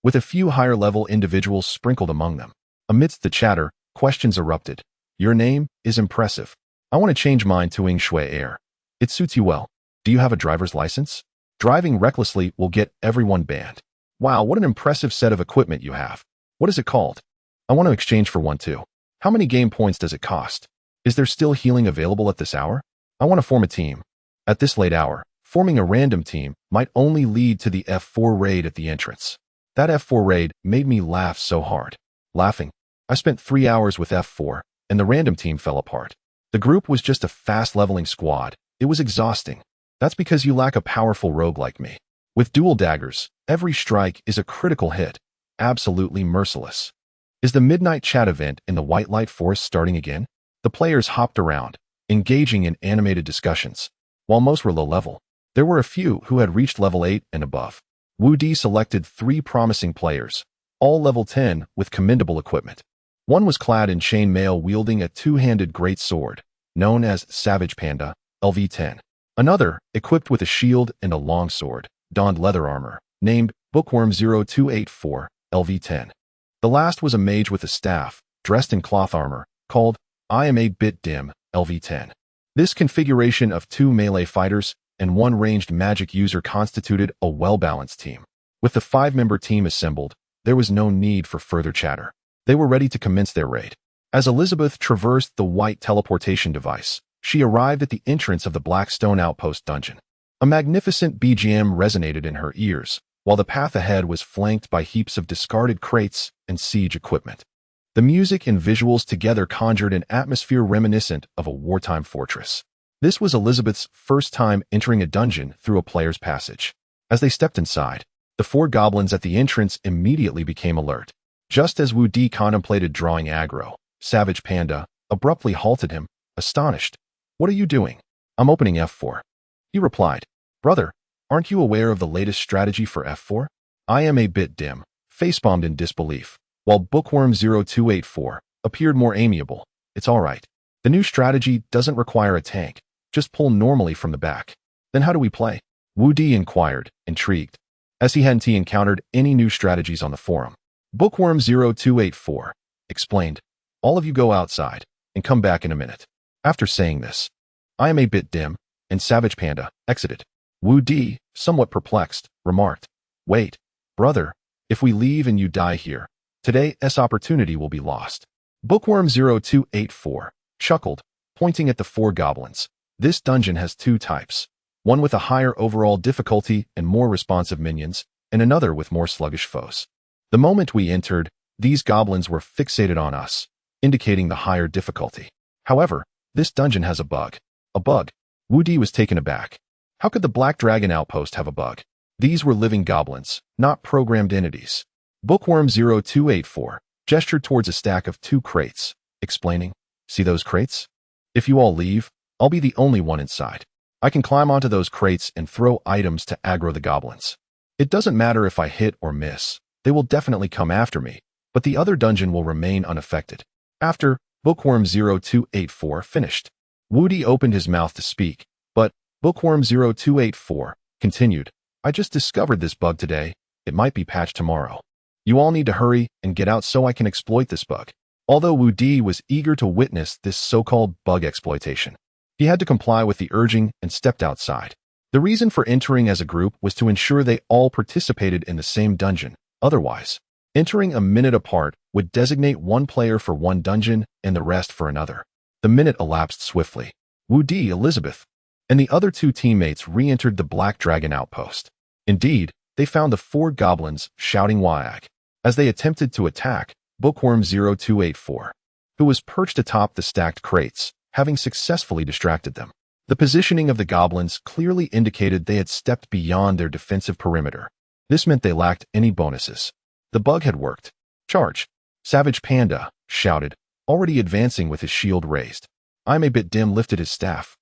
with a few higher-level individuals sprinkled among them. Amidst the chatter, questions erupted. Your name is impressive. I want to change mine to Ing Shui Air. It suits you well. Do you have a driver's license? Driving recklessly will get everyone banned. Wow, what an impressive set of equipment you have. What is it called? I want to exchange for one too. How many game points does it cost? Is there still healing available at this hour? I want to form a team. At this late hour, forming a random team might only lead to the F4 raid at the entrance. That F4 raid made me laugh so hard. Laughing. I spent 3 hours with F4, and the random team fell apart. The group was just a fast-leveling squad. It was exhausting. That's because you lack a powerful rogue like me. With dual daggers, every strike is a critical hit. absolutely merciless. Is the midnight chat event in the White Light Forest starting again? The players hopped around, engaging in animated discussions. While most were low level, there were a few who had reached level 8 and above. Wu Di selected 3 promising players, all level 10 with commendable equipment. One was clad in chainmail wielding a two-handed great sword, known as Savage Panda, LV-10. Another, equipped with a shield and a longsword, donned leather armor, named Bookworm 0284, LV-10. The last was a mage with a staff, dressed in cloth armor, called I am 8-bit dim, LV-10. This configuration of 2 melee fighters and 1 ranged magic user constituted a well-balanced team. With the 5-member team assembled, there was no need for further chatter. They were ready to commence their raid. As Elizabeth traversed the white teleportation device, she arrived at the entrance of the Blackstone Outpost dungeon. A magnificent BGM resonated in her ears, while the path ahead was flanked by heaps of discarded crates and siege equipment. The music and visuals together conjured an atmosphere reminiscent of a wartime fortress. This was Elizabeth's first time entering a dungeon through a player's passage. As they stepped inside, the 4 goblins at the entrance immediately became alert. Just as Wu Di contemplated drawing aggro, Savage Panda abruptly halted him, astonished. "What are you doing?" "I'm opening F4. He replied. "Brother, aren't you aware of the latest strategy for F4? I am 8-bit dim, facepalmed in disbelief, while Bookworm 0284 appeared more amiable. "It's all right. The new strategy doesn't require a tank. Just pull normally from the back." "Then how do we play?" Wu Di inquired, intrigued, as he hadn't encountered any new strategies on the forum. Bookworm 0284 explained, "All of you go outside and come back in a minute." After saying this, I am 8-bit dim and Savage Panda exited. Wu Di, somewhat perplexed, remarked, "Wait, brother, if we leave and you die here, today's opportunity will be lost." Bookworm 0284 chuckled, pointing at the 4 goblins. "This dungeon has 2 types, one with a higher overall difficulty and more responsive minions, and another with more sluggish foes. The moment we entered, these goblins were fixated on us, indicating the higher difficulty. However, this dungeon has a bug." "A bug?" Wu Di was taken aback. How could the Black Dragon Outpost have a bug? These were living goblins, not programmed entities. Bookworm 0284 gestured towards a stack of 2 crates, explaining, "See those crates? If you all leave, I'll be the only one inside. I can climb onto those crates and throw items to aggro the goblins. It doesn't matter if I hit or miss. They will definitely come after me, but the other dungeon will remain unaffected." After Bookworm 0284 finished, Wu Di opened his mouth to speak, but Bookworm 0284 continued, "I just discovered this bug today. It might be patched tomorrow. You all need to hurry and get out so I can exploit this bug." Although Wu Di was eager to witness this so-called bug exploitation, he had to comply with the urging and stepped outside. The reason for entering as a group was to ensure they all participated in the same dungeon. Otherwise, entering a minute apart would designate one player for one dungeon and the rest for another. The minute elapsed swiftly. Wu Di, Elizabeth, and the other 2 teammates re-entered the Black Dragon Outpost. Indeed, they found the 4 goblins shouting whack as they attempted to attack Bookworm 0284, who was perched atop the stacked crates, having successfully distracted them. The positioning of the goblins clearly indicated they had stepped beyond their defensive perimeter. This meant they lacked any bonuses. The bug had worked. "Charge!" Savage Panda shouted, already advancing with his shield raised. I'm 8-bit dim lifted his staff,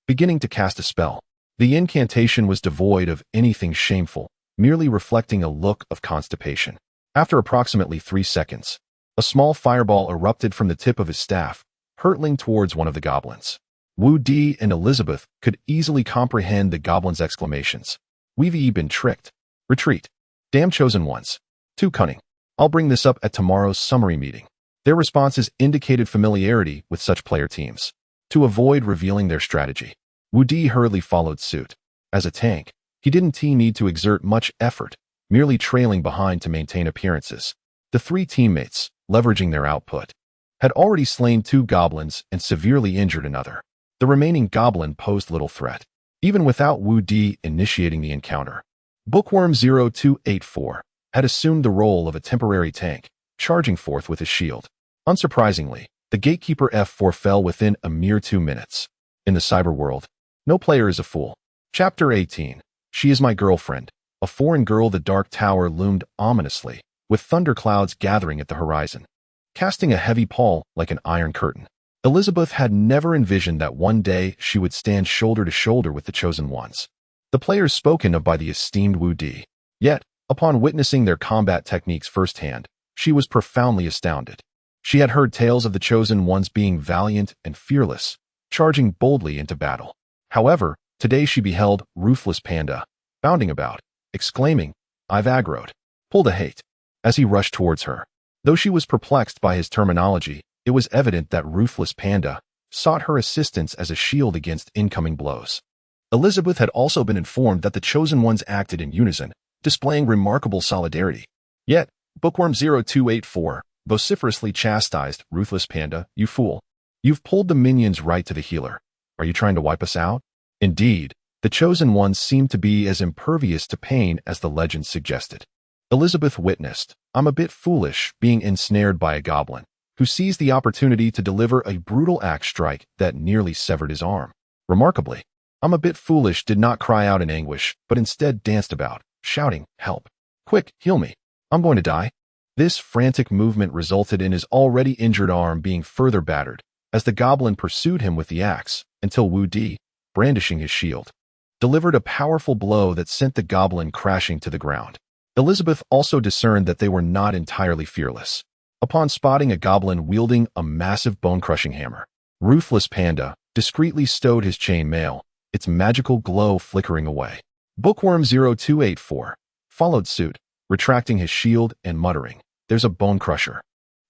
beginning to cast a spell. The incantation was devoid of anything shameful, merely reflecting a look of constipation. After approximately 3 seconds, a small fireball erupted from the tip of his staff, hurtling towards one of the goblins. Wu Di and Elizabeth could easily comprehend the goblin's exclamations. "We've been tricked. Retreat. Damn chosen ones. Too cunning. I'll bring this up at tomorrow's summary meeting." Their responses indicated familiarity with such player teams. To avoid revealing their strategy, Wu Di hurriedly followed suit. As a tank, he didn't need to exert much effort, merely trailing behind to maintain appearances. The 3 teammates, leveraging their output, had already slain 2 goblins and severely injured another. The remaining goblin posed little threat, even without Wu Di initiating the encounter. Bookworm 0284 had assumed the role of a temporary tank, charging forth with his shield. Unsurprisingly, the Gatekeeper F4 fell within a mere 2 minutes. In the cyber world, no player is a fool. Chapter 18. She is my girlfriend. A foreign girl. The dark tower loomed ominously, with thunderclouds gathering at the horizon, casting a heavy pall like an iron curtain. Elizabeth had never envisioned that one day she would stand shoulder to shoulder with the Chosen Ones, the players spoken of by the esteemed Wu Di. Yet, upon witnessing their combat techniques firsthand, she was profoundly astounded. She had heard tales of the Chosen Ones being valiant and fearless, charging boldly into battle. However, today she beheld ruthless Panda, bounding about, exclaiming, "I've aggroed. Pulled a hate," as he rushed towards her. Though she was perplexed by his terminology, it was evident that ruthless Panda sought her assistance as a shield against incoming blows. Elizabeth had also been informed that the Chosen Ones acted in unison, displaying remarkable solidarity. Yet, Bookworm 0284 vociferously chastised, "Ruthless Panda, you fool. You've pulled the minions right to the healer. Are you trying to wipe us out?" Indeed, the Chosen Ones seemed to be as impervious to pain as the legend suggested. Elizabeth witnessed, "I'm a bit foolish," being ensnared by a goblin, who seized the opportunity to deliver a brutal axe strike that nearly severed his arm. Remarkably, "I'm a bit foolish" did not cry out in anguish, but instead danced about, shouting, "Help! Quick, heal me. I'm going to die." This frantic movement resulted in his already injured arm being further battered, as the goblin pursued him with the axe, until Wu Di, brandishing his shield, delivered a powerful blow that sent the goblin crashing to the ground. Elizabeth also discerned that they were not entirely fearless. Upon spotting a goblin wielding a massive bone-crushing hammer, Ruthless Panda discreetly stowed his chain mail, its magical glow flickering away. Bookworm 0284 followed suit, retracting his shield and muttering, "There's a bone crusher.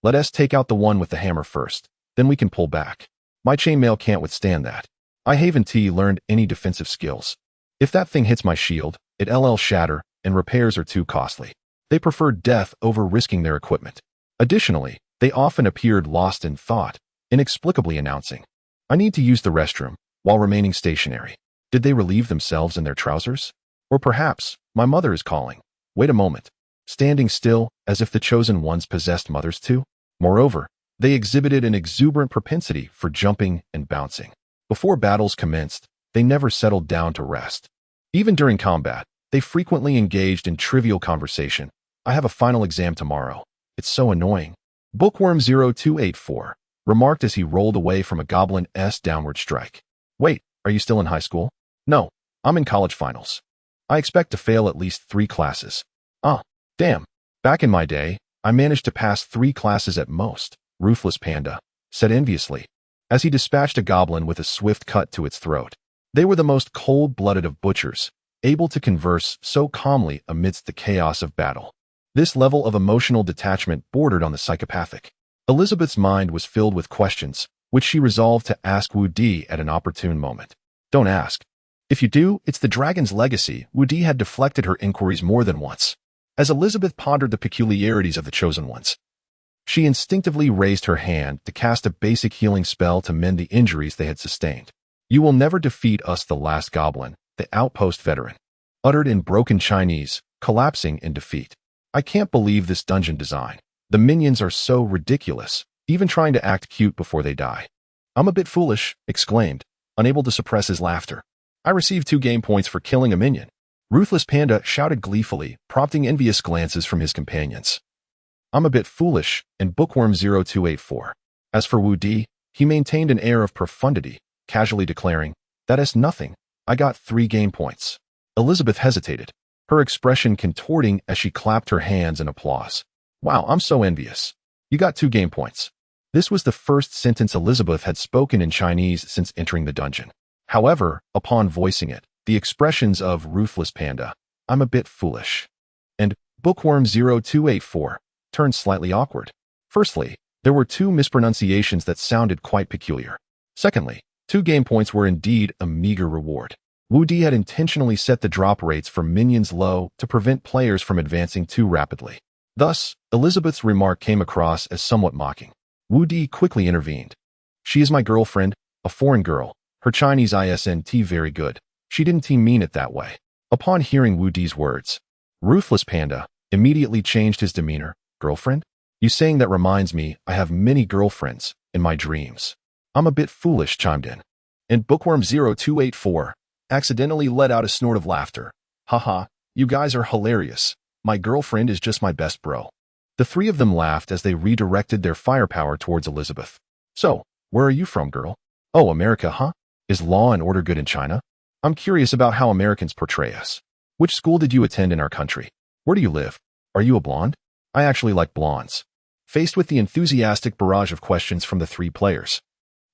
Let us take out the one with the hammer first, then we can pull back. My chainmail can't withstand that. I haven't learned any defensive skills. If that thing hits my shield, it'll shatter, and repairs are too costly." They preferred death over risking their equipment. Additionally, they often appeared lost in thought, inexplicably announcing, "I need to use the restroom," while remaining stationary. Did they relieve themselves in their trousers? Or perhaps, "My mother is calling. Wait a moment," standing still as if the Chosen Ones possessed mothers too. Moreover, they exhibited an exuberant propensity for jumping and bouncing. Before battles commenced, they never settled down to rest. Even during combat, they frequently engaged in trivial conversation. "I have a final exam tomorrow. It's so annoying," Bookworm 0284 remarked as he rolled away from a goblin's downward strike. "Wait, are you still in high school?" "No, I'm in college finals. I expect to fail at least 3 classes. Ah, damn. Back in my day, I managed to pass 3 classes at most," Ruthless Panda said enviously, as he dispatched a goblin with a swift cut to its throat. They were the most cold-blooded of butchers, able to converse so calmly amidst the chaos of battle. This level of emotional detachment bordered on the psychopathic. Elizabeth's mind was filled with questions, which she resolved to ask Wu Di at an opportune moment. "Don't ask. If you do, it's the dragon's legacy." Wu Di had deflected her inquiries more than once. As Elizabeth pondered the peculiarities of the Chosen Ones, she instinctively raised her hand to cast a basic healing spell to mend the injuries they had sustained. "You will never defeat us," the last goblin, the outpost veteran, uttered in broken Chinese, collapsing in defeat. "I can't believe this dungeon design. The minions are so ridiculous, even trying to act cute before they die." "I'm a bit foolish," exclaimed, unable to suppress his laughter. "I received 2 game points for killing a minion." Ruthless Panda shouted gleefully, prompting envious glances from his companions. "I'm a bit foolish," and Bookworm 0284. As for Wu Di, he maintained an air of profundity, casually declaring, "That is nothing. I got 3 game points." Elizabeth hesitated, her expression contorting as she clapped her hands in applause. "Wow, I'm so envious. You got 2 game points." This was the first sentence Elizabeth had spoken in Chinese since entering the dungeon. However, upon voicing it, the expressions of Ruthless Panda, "I'm a bit foolish," and Bookworm 0284 turned slightly awkward. Firstly, there were 2 mispronunciations that sounded quite peculiar. Secondly, 2 game points were indeed a meager reward. Wu Di had intentionally set the drop rates for minions low to prevent players from advancing too rapidly. Thus, Elizabeth's remark came across as somewhat mocking. Wu Di quickly intervened. "She is my girlfriend, a foreign girl. Her Chinese isn't very good. She didn't mean it that way." Upon hearing Wu Di's words, Ruthless Panda immediately changed his demeanor. "Girlfriend? You saying that reminds me I have many girlfriends in my dreams." "I'm a bit foolish," chimed in. And Bookworm 0284 accidentally let out a snort of laughter. "Haha, you guys are hilarious. My girlfriend is just my best bro." The three of them laughed as they redirected their firepower towards Elizabeth. So, where are you from, girl? Oh, America, huh? Is law and order good in China? I'm curious about how Americans portray us. Which school did you attend in our country? Where do you live? Are you a blonde? I actually like blondes. Faced with the enthusiastic barrage of questions from the three players,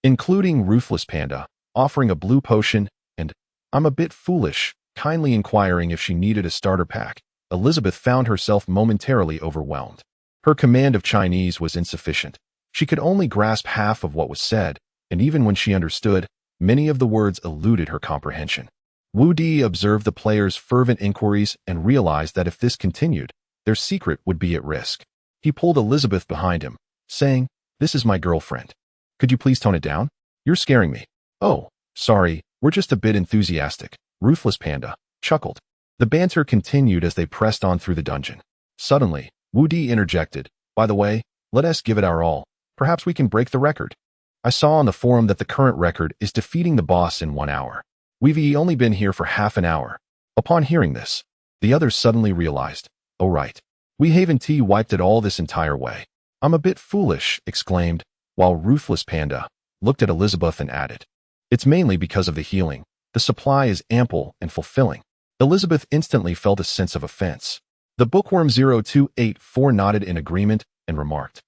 including Ruthless Panda, offering a blue potion, and I'm a bit foolish, kindly inquiring if she needed a starter pack, Elizabeth found herself momentarily overwhelmed. Her command of Chinese was insufficient. She could only grasp half of what was said, and even when she understood, many of the words eluded her comprehension. Wu Di observed the players' fervent inquiries and realized that if this continued, their secret would be at risk. He pulled Elizabeth behind him, saying, "This is my girlfriend. Could you please tone it down? You're scaring me." "Oh, sorry, we're just a bit enthusiastic," Ruthless Panda chuckled. The banter continued as they pressed on through the dungeon. Suddenly, Wu Di interjected, "By the way, let us give it our all. Perhaps we can break the record. I saw on the forum that the current record is defeating the boss in 1 hour. We've only been here for half an hour." Upon hearing this, the others suddenly realized, "Oh right. We haven't wiped it all this entire way." "I'm a bit foolish," exclaimed, while Ruthless Panda looked at Elizabeth and added, "It's mainly because of the healing. The supply is ample and fulfilling." Elizabeth instantly felt a sense of offense. The bookworm 0284 nodded in agreement and remarked,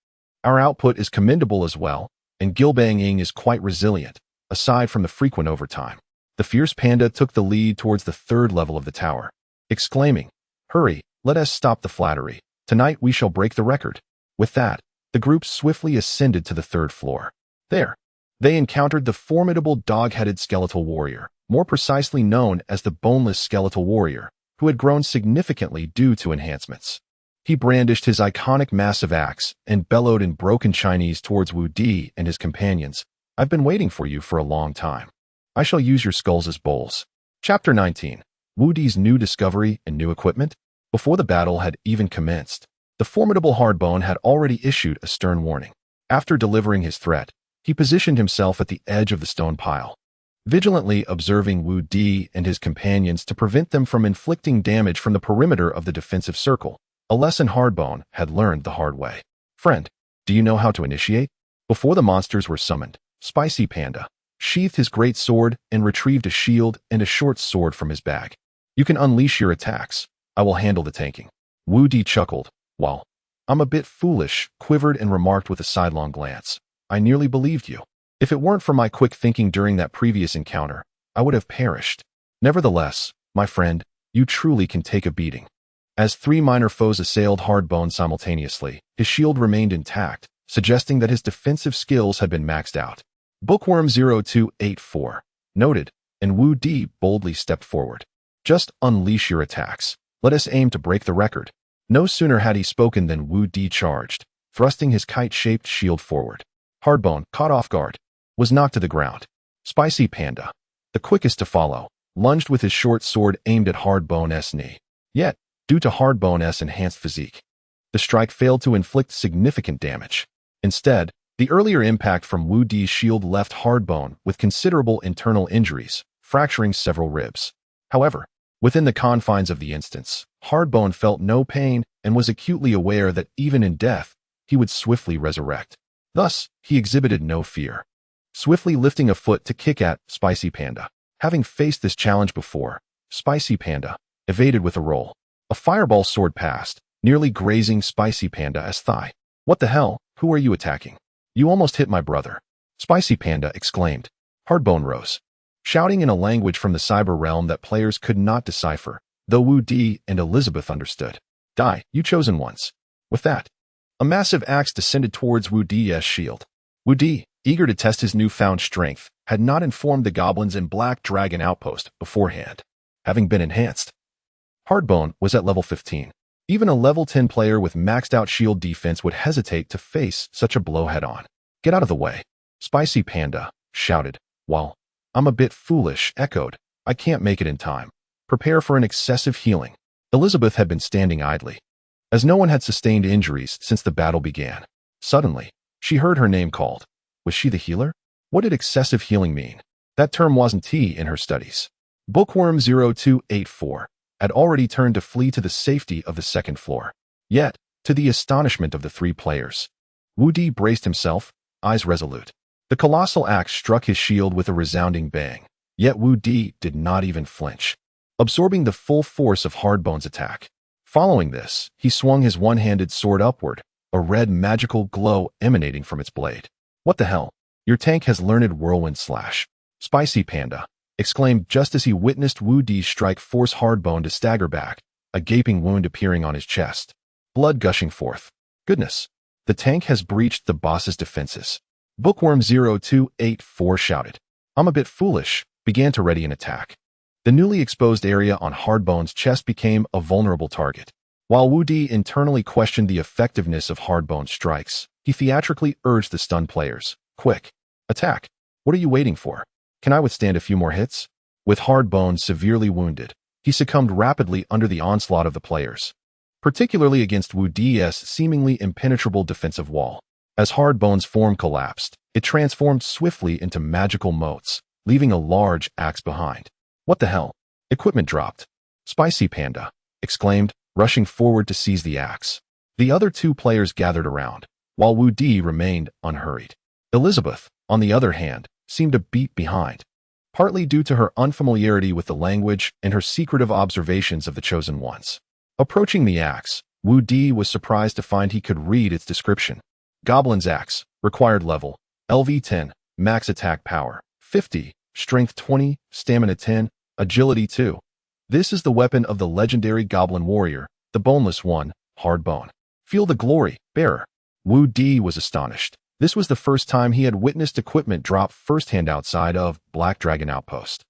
"Our output is commendable as well, and Gilbang is quite resilient, aside from the frequent overtime." The fierce panda took the lead towards the third level of the tower, exclaiming, "Hurry, let us stop the flattery. Tonight we shall break the record." With that, the group swiftly ascended to the third floor. There, they encountered the formidable dog-headed skeletal warrior, more precisely known as the boneless skeletal warrior, who had grown significantly due to enhancements. He brandished his iconic massive axe and bellowed in broken Chinese towards Wu Di and his companions, "I've been waiting for you for a long time. I shall use your skulls as bowls." Chapter 19. Wu Di's new discovery and new equipment. Before the battle had even commenced, the formidable Hardbone had already issued a stern warning. After delivering his threat, he positioned himself at the edge of the stone pile, vigilantly observing Wu Di and his companions to prevent them from inflicting damage from the perimeter of the defensive circle, a lesson Hardbone had learned the hard way. "Friend, do you know how to initiate?" Before the monsters were summoned, Spicy Panda sheathed his great sword and retrieved a shield and a short sword from his bag. "You can unleash your attacks. I will handle the tanking." Wu Di chuckled, while "I'm a bit foolish," quivered and remarked with a sidelong glance, "I nearly believed you. If it weren't for my quick thinking during that previous encounter, I would have perished. Nevertheless, my friend, you truly can take a beating." As three minor foes assailed Hardbone simultaneously, his shield remained intact, suggesting that his defensive skills had been maxed out. Bookworm 0284 noted, and Wu Di boldly stepped forward. "Just unleash your attacks. Let us aim to break the record." No sooner had he spoken than Wu Di charged, thrusting his kite-shaped shield forward. Hardbone, caught off guard, was knocked to the ground. Spicy Panda, the quickest to follow, lunged with his short sword aimed at Hardbone's knee. Yet, due to Hardbone's enhanced physique, the strike failed to inflict significant damage. Instead, the earlier impact from Wu Di's shield left Hardbone with considerable internal injuries, fracturing several ribs. However, within the confines of the instance, Hardbone felt no pain and was acutely aware that even in death, he would swiftly resurrect. Thus, he exhibited no fear, swiftly lifting a foot to kick at Spicy Panda. Having faced this challenge before, Spicy Panda evaded with a roll. A fireball soared past, nearly grazing Spicy Panda's thigh. "What the hell? Who are you attacking? You almost hit my brother," Spicy Panda exclaimed. Hardbone rose, shouting in a language from the cyber realm that players could not decipher, though Wu Di and Elizabeth understood. "Die, you chosen ones." With that, a massive axe descended towards Wu Di's shield. Wu Di, eager to test his newfound strength, had not informed the goblins in Black Dragon Outpost beforehand, having been enhanced. Hardbone was at level 15. Even a level 10 player with maxed out shield defense would hesitate to face such a blow head-on. "Get out of the way," Spicy Panda shouted, while "I'm a bit foolish," echoed, "I can't make it in time. Prepare for an excessive healing." Elizabeth had been standing idly, as no one had sustained injuries since the battle began. Suddenly, she heard her name called. Was she the healer? What did excessive healing mean? That term wasn't in her studies. Bookworm 0284 had already turned to flee to the safety of the second floor. Yet, to the astonishment of the three players. Wu Di braced himself, eyes resolute. The colossal axe struck his shield with a resounding bang, yet Wu Di did not even flinch, absorbing the full force of Hardbone's attack. Following this, he swung his one-handed sword upward, a red magical glow emanating from its blade. "What the hell? Your tank has learned whirlwind slash." Spicy Panda exclaimed just as he witnessed Wu Di strike force Hardbone to stagger back, a gaping wound appearing on his chest, blood gushing forth. "Goodness, the tank has breached the boss's defenses." Bookworm 0284 shouted. "I'm a bit foolish," began to ready an attack. The newly exposed area on Hardbone's chest became a vulnerable target. While Wu Di internally questioned the effectiveness of Hardbone's strikes, he theatrically urged the stunned players, "Quick, attack! What are you waiting for? Can I withstand a few more hits?" With Hardbone severely wounded, he succumbed rapidly under the onslaught of the players, particularly against Wu Di's seemingly impenetrable defensive wall. As Hardbone's form collapsed, it transformed swiftly into magical motes, leaving a large axe behind. "What the hell? Equipment dropped!" Spicy Panda exclaimed, rushing forward to seize the axe. The other two players gathered around, while Wu Di remained unhurried. Elizabeth, on the other hand, seemed a beat behind, partly due to her unfamiliarity with the language and her secretive observations of the Chosen Ones. Approaching the axe, Wu Di was surprised to find he could read its description. Goblin's Axe, required level, LV 10, max attack power, 50, strength 20, stamina 10, agility 2. This is the weapon of the legendary Goblin Warrior, the Boneless One, Hardbone. Feel the glory, bearer. Wu Di was astonished. This was the first time he had witnessed equipment drop firsthand outside of Black Dragon Outpost.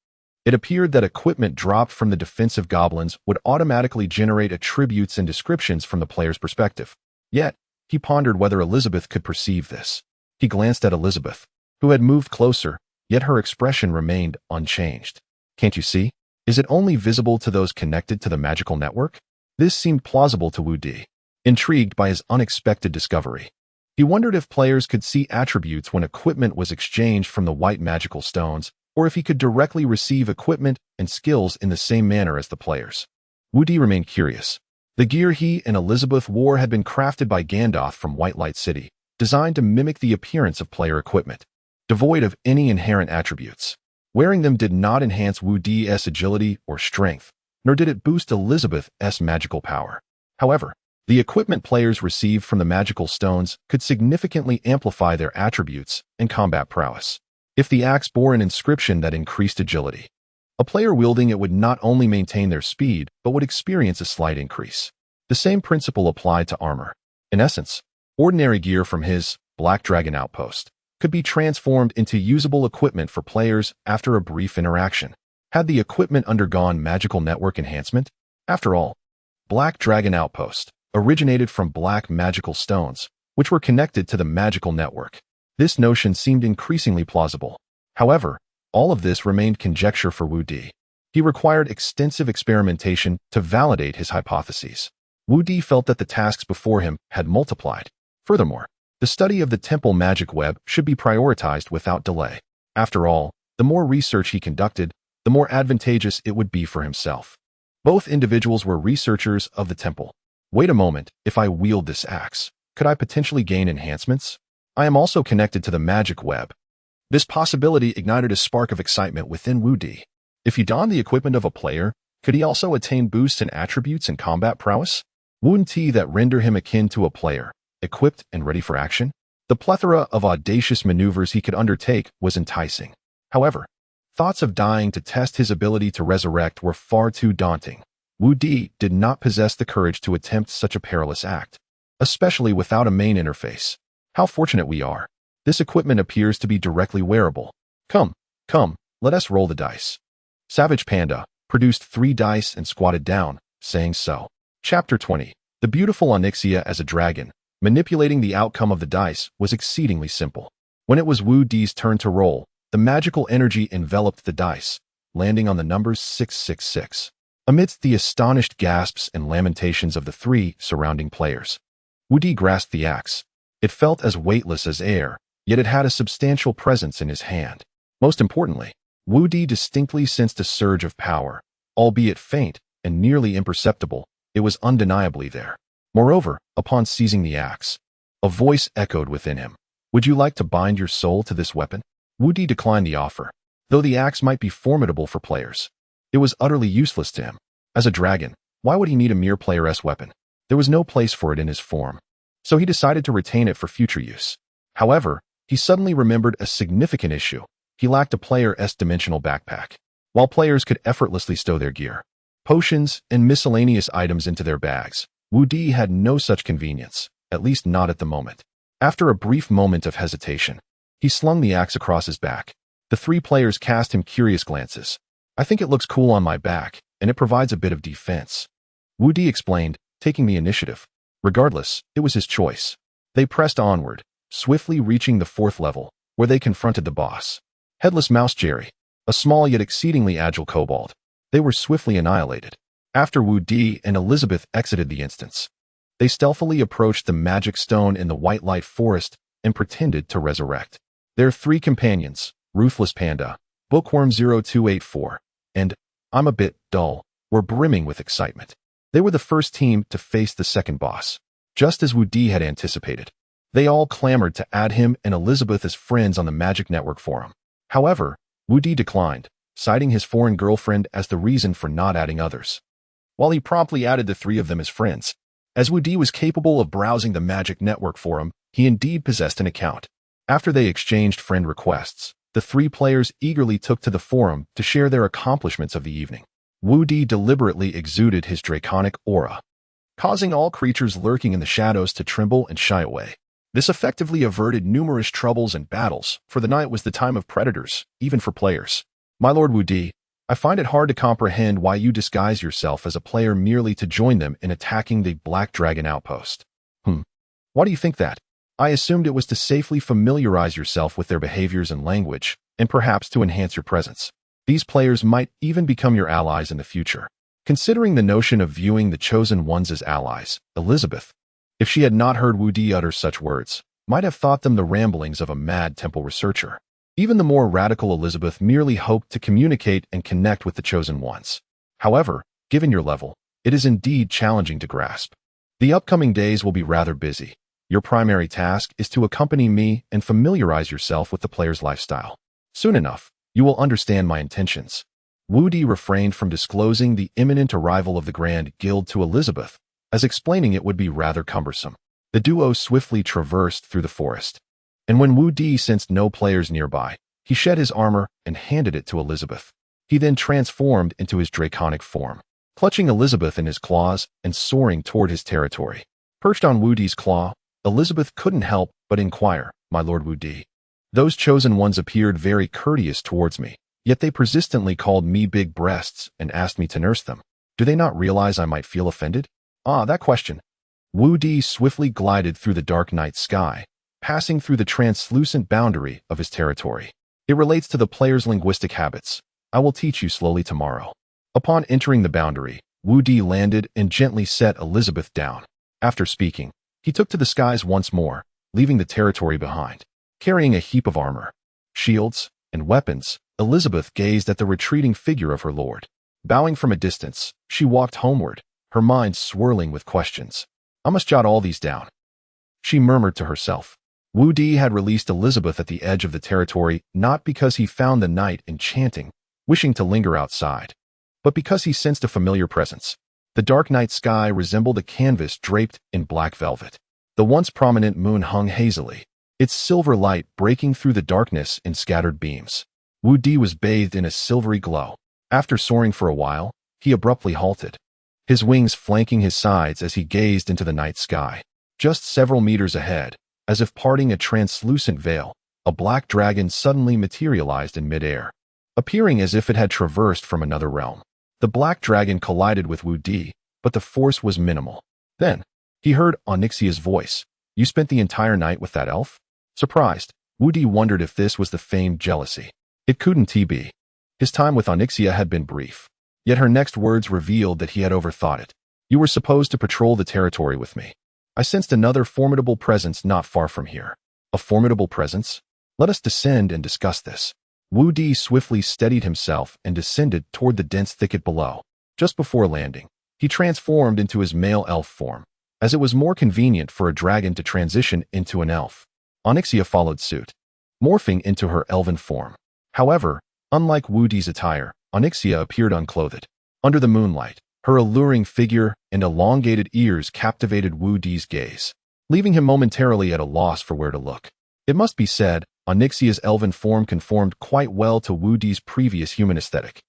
It appeared that equipment dropped from the defensive goblins would automatically generate attributes and descriptions from the player's perspective. Yet, he pondered whether Elizabeth could perceive this. He glanced at Elizabeth, who had moved closer, yet her expression remained unchanged. "Can't you see? Is it only visible to those connected to the magical network?" This seemed plausible to Wu Di, intrigued by his unexpected discovery. He wondered if players could see attributes when equipment was exchanged from the white magical stones, or if he could directly receive equipment and skills in the same manner as the players. Wu Di remained curious. The gear he and Elizabeth wore had been crafted by Gandalf from White Light City, designed to mimic the appearance of player equipment, devoid of any inherent attributes. Wearing them did not enhance Wu Di's agility or strength, nor did it boost Elizabeth's magical power. However, the equipment players received from the magical stones could significantly amplify their attributes and combat prowess. If the axe bore an inscription that increased agility, a player wielding it would not only maintain their speed, but would experience a slight increase. The same principle applied to armor. In essence, ordinary gear from his Black Dragon Outpost could be transformed into usable equipment for players after a brief interaction. Had the equipment undergone magical network enhancement? After all, Black Dragon Outpost originated from black magical stones, which were connected to the magical network. This notion seemed increasingly plausible. However, all of this remained conjecture for Wu Di. He required extensive experimentation to validate his hypotheses. Wu Di felt that the tasks before him had multiplied. Furthermore, the study of the temple magic web should be prioritized without delay. After all, the more research he conducted, the more advantageous it would be for himself. Both individuals were researchers of the temple. "Wait a moment, if I wield this axe, could I potentially gain enhancements? I am also connected to the magic web." This possibility ignited a spark of excitement within Wu Di. If he donned the equipment of a player, could he also attain boosts in attributes and combat prowess? Wouldn't that render him akin to a player, equipped and ready for action? The plethora of audacious maneuvers he could undertake was enticing. However, thoughts of dying to test his ability to resurrect were far too daunting. Wu Di did not possess the courage to attempt such a perilous act, especially without a main interface. How fortunate we are. This equipment appears to be directly wearable. Come, let us roll the dice." Savage Panda produced 3 dice and squatted down, saying so. Chapter 20. The beautiful Onyxia as a dragon. Manipulating the outcome of the dice was exceedingly simple. When it was Wu Di's turn to roll, the magical energy enveloped the dice, landing on the numbers 666. Amidst the astonished gasps and lamentations of the 3 surrounding players, Wu Di grasped the axe. It felt as weightless as air, yet it had a substantial presence in his hand. Most importantly, Wu Di distinctly sensed a surge of power. Albeit faint and nearly imperceptible, it was undeniably there. Moreover, upon seizing the axe, a voice echoed within him. Would you like to bind your soul to this weapon? Wu Di declined the offer. Though the axe might be formidable for players, it was utterly useless to him. As a dragon, why would he need a mere player-esque weapon? There was no place for it in his form, so he decided to retain it for future use. However, he suddenly remembered a significant issue. He lacked a player-esque dimensional backpack. While players could effortlessly stow their gear, potions, and miscellaneous items into their bags, Wu Di had no such convenience, at least not at the moment. After a brief moment of hesitation, he slung the axe across his back. The three players cast him curious glances. I think it looks cool on my back, and it provides a bit of defense, Wu Di explained, taking the initiative. Regardless, it was his choice. They pressed onward, swiftly reaching the 4th level, where they confronted the boss. Headless Mouse Jerry, a small yet exceedingly agile kobold. They were swiftly annihilated. After Wu Di and Elizabeth exited the instance, they stealthily approached the magic stone in the White Light Forest and pretended to resurrect. Their 3 companions, Ruthless Panda, Bookworm 0284, and I'm a bit dull, were brimming with excitement. They were the first team to face the second boss. Just as Wu Di had anticipated, they all clamored to add him and Elizabeth as friends on the Magic Network forum. However, Wu Di declined, citing his foreign girlfriend as the reason for not adding others. While he promptly added the 3 of them as friends, as Wu Di was capable of browsing the Magic Network forum, he indeed possessed an account. After they exchanged friend requests, the 3 players eagerly took to the forum to share their accomplishments of the evening. Wu Di deliberately exuded his draconic aura, causing all creatures lurking in the shadows to tremble and shy away. This effectively averted numerous troubles and battles, for the night was the time of predators, even for players. My Lord Wu Di, I find it hard to comprehend why you disguise yourself as a player merely to join them in attacking the Black Dragon outpost. Why do you think that? I assumed it was to safely familiarize yourself with their behaviors and language, and perhaps to enhance your presence. These players might even become your allies in the future. Considering the notion of viewing the Chosen Ones as allies, Elizabeth, if she had not heard Wu Di utter such words, might have thought them the ramblings of a mad temple researcher. Even the more radical Elizabeth merely hoped to communicate and connect with the Chosen Ones. However, given your level, it is indeed challenging to grasp. The upcoming days will be rather busy. Your primary task is to accompany me and familiarize yourself with the player's lifestyle. Soon enough, you will understand my intentions. Wu Di refrained from disclosing the imminent arrival of the Grand Guild to Elizabeth, as explaining it would be rather cumbersome. The duo swiftly traversed through the forest, and when Wu Di sensed no players nearby, he shed his armor and handed it to Elizabeth. He then transformed into his draconic form, clutching Elizabeth in his claws and soaring toward his territory. Perched on Wu Di's claw, Elizabeth couldn't help but inquire, My Lord Wu Di, those Chosen Ones appeared very courteous towards me, yet they persistently called me big breasts and asked me to nurse them. Do they not realize I might feel offended? Ah, that question. Wu Di swiftly glided through the dark night sky, passing through the translucent boundary of his territory. It relates to the player's linguistic habits. I will teach you slowly tomorrow. Upon entering the boundary, Wu Di landed and gently set Elizabeth down. After speaking, he took to the skies once more, leaving the territory behind. Carrying a heap of armor, shields, and weapons, Elizabeth gazed at the retreating figure of her lord. Bowing from a distance, she walked homeward, her mind swirling with questions. I must jot all these down, she murmured to herself. Wu Di had released Elizabeth at the edge of the territory not because he found the night enchanting, wishing to linger outside, but because he sensed a familiar presence. The dark night sky resembled a canvas draped in black velvet. The once prominent moon hung hazily, its silver light breaking through the darkness in scattered beams. Wu Di was bathed in a silvery glow. After soaring for a while, he abruptly halted, his wings flanking his sides as he gazed into the night sky. Just several meters ahead, as if parting a translucent veil, a black dragon suddenly materialized in midair, appearing as if it had traversed from another realm. The black dragon collided with Wu Di, but the force was minimal. Then, he heard Onyxia's voice. You spent the entire night with that elf? Surprised, Wu Di wondered if this was the famed jealousy. It couldn't be. His time with Onyxia had been brief, yet her next words revealed that he had overthought it. You were supposed to patrol the territory with me. I sensed another formidable presence not far from here. A formidable presence? Let us descend and discuss this. Wu Di swiftly steadied himself and descended toward the dense thicket below. Just before landing, he transformed into his male elf form, as it was more convenient for a dragon to transition into an elf. Onyxia followed suit, morphing into her elven form. However, unlike Wu Di's attire, Onyxia appeared unclothed. Under the moonlight, her alluring figure and elongated ears captivated Wu Di's gaze, leaving him momentarily at a loss for where to look. It must be said, Onyxia's elven form conformed quite well to Wu Di's previous human aesthetic.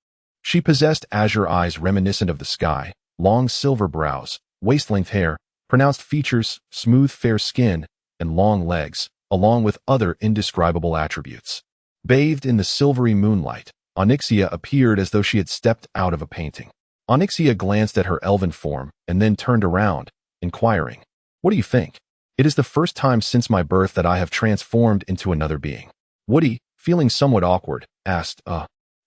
She possessed azure eyes reminiscent of the sky, long silver brows, waist-length hair, pronounced features, smooth fair skin, and long legs, along with other indescribable attributes. Bathed in the silvery moonlight, Onyxia appeared as though she had stepped out of a painting. Onyxia glanced at her elven form and then turned around, inquiring, "What do you think? It is the first time since my birth that I have transformed into another being." Woody, feeling somewhat awkward, asked,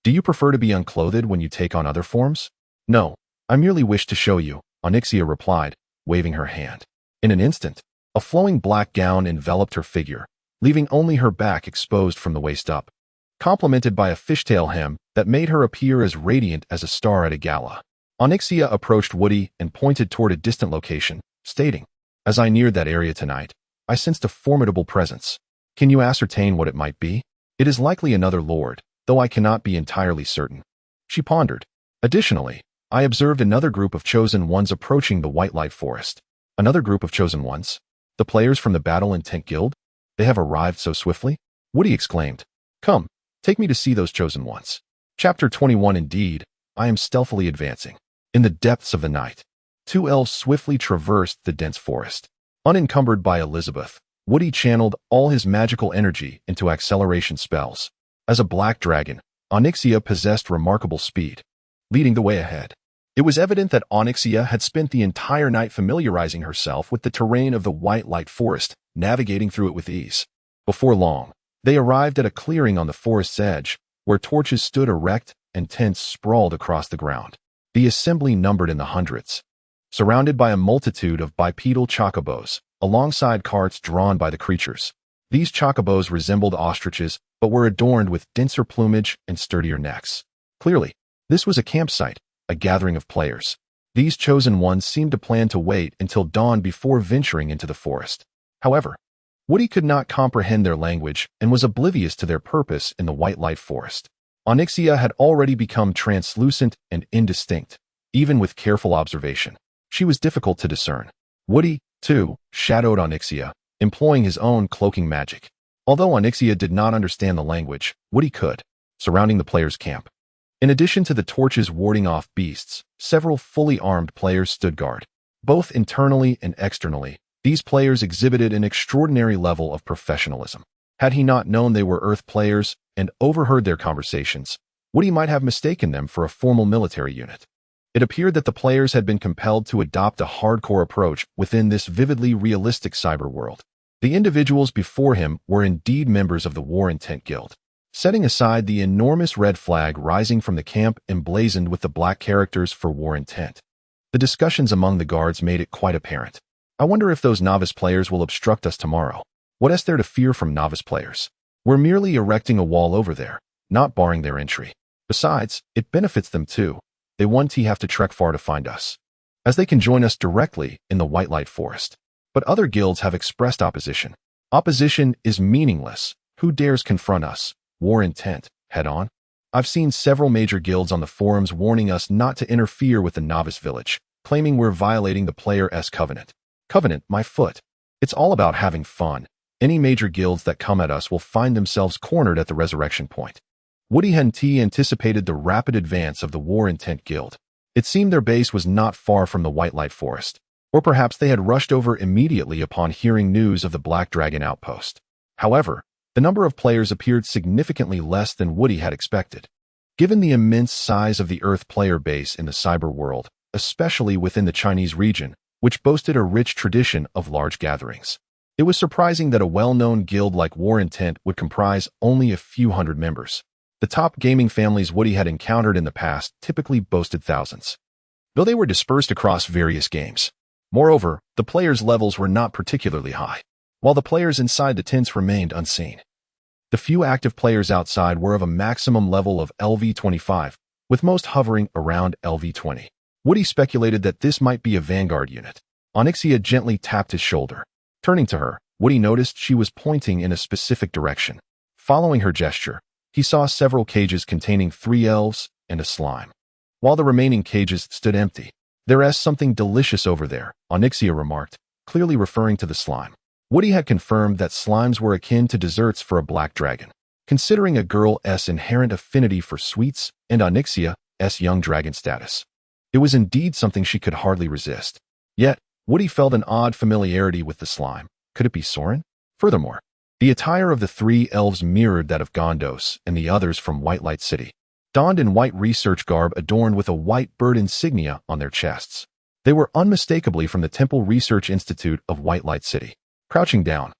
"Do you prefer to be unclothed when you take on other forms?" "No, I merely wish to show you," Onyxia replied, waving her hand. In an instant, a flowing black gown enveloped her figure, leaving only her back exposed from the waist up, complemented by a fishtail hem that made her appear as radiant as a star at a gala. Onyxia approached Woody and pointed toward a distant location, stating, "As I neared that area tonight, I sensed a formidable presence. Can you ascertain what it might be? It is likely another lord, though I cannot be entirely certain." She pondered. Additionally, I observed another group of chosen ones approaching the White Light Forest. Another group of chosen ones? The players from the Battle Intent Guild? They have arrived so swiftly? Woody exclaimed. "Come, take me to see those chosen ones." Chapter 21. Indeed, I am stealthily advancing. In the depths of the night, two elves swiftly traversed the dense forest. Unencumbered by Elizabeth, Woody channeled all his magical energy into acceleration spells. As a black dragon, Onyxia possessed remarkable speed, leading the way ahead. It was evident that Onyxia had spent the entire night familiarizing herself with the terrain of the White Light Forest, navigating through it with ease. Before long, they arrived at a clearing on the forest's edge, where torches stood erect and tents sprawled across the ground. The assembly numbered in the hundreds, surrounded by a multitude of bipedal chocobos, alongside carts drawn by the creatures. These chocobos resembled ostriches, but were adorned with denser plumage and sturdier necks. Clearly, this was a campsite, a gathering of players. These chosen ones seemed to plan to wait until dawn before venturing into the forest. However, Woody could not comprehend their language and was oblivious to their purpose in the White Light Forest. Onyxia had already become translucent and indistinct, even with careful observation. She was difficult to discern. Woody, too, shadowed Onyxia, employing his own cloaking magic. Although Onyxia did not understand the language, Woody could, surrounding the players' camp. In addition to the torches warding off beasts, several fully armed players stood guard. Both internally and externally, these players exhibited an extraordinary level of professionalism. Had he not known they were Earth players and overheard their conversations, Woody might have mistaken them for a formal military unit. It appeared that the players had been compelled to adopt a hardcore approach within this vividly realistic cyber world. The individuals before him were indeed members of the War Intent Guild. Setting aside the enormous red flag rising from the camp emblazoned with the black characters for War Intent, the discussions among the guards made it quite apparent. I wonder if those novice players will obstruct us tomorrow. What is there to fear from novice players? We're merely erecting a wall over there, not barring their entry. Besides, it benefits them too. They won't have to trek far to find us, as they can join us directly in the White Light Forest. But other guilds have expressed opposition. Opposition is meaningless. Who dares confront us, War Intent, head on? I've seen several major guilds on the forums warning us not to interfere with the novice village, claiming we're violating the Player-S Covenant. Covenant, my foot. It's all about having fun. Any major guilds that come at us will find themselves cornered at the resurrection point. Woody Henty anticipated the rapid advance of the War Intent Guild. It seemed their base was not far from the White Light Forest, or perhaps they had rushed over immediately upon hearing news of the Black Dragon outpost. However, the number of players appeared significantly less than Woody had expected. Given the immense size of the Earth player base in the cyber world, especially within the Chinese region, which boasted a rich tradition of large gatherings, it was surprising that a well-known guild like War Intent would comprise only a few hundred members. The top gaming families Woody had encountered in the past typically boasted thousands, though they were dispersed across various games. Moreover, the players' levels were not particularly high, while the players inside the tents remained unseen. The few active players outside were of a maximum level of LV-25, with most hovering around LV-20. Woody speculated that this might be a vanguard unit. Onyxia gently tapped his shoulder. Turning to her, Woody noticed she was pointing in a specific direction. Following her gesture, he saw several cages containing 3 elves and a slime, while the remaining cages stood empty. "There's something delicious over there," Onyxia remarked, clearly referring to the slime. Woody had confirmed that slimes were akin to desserts for a black dragon. Considering a girl's inherent affinity for sweets and Onyxia's young dragon status, it was indeed something she could hardly resist. Yet, Woody felt an odd familiarity with the slime. Could it be Soren? Furthermore, the attire of the 3 elves mirrored that of Gondos and the others from White Light City, donned in white research garb adorned with a white bird insignia on their chests. They were unmistakably from the Temple Research Institute of White Light City. Crouching down,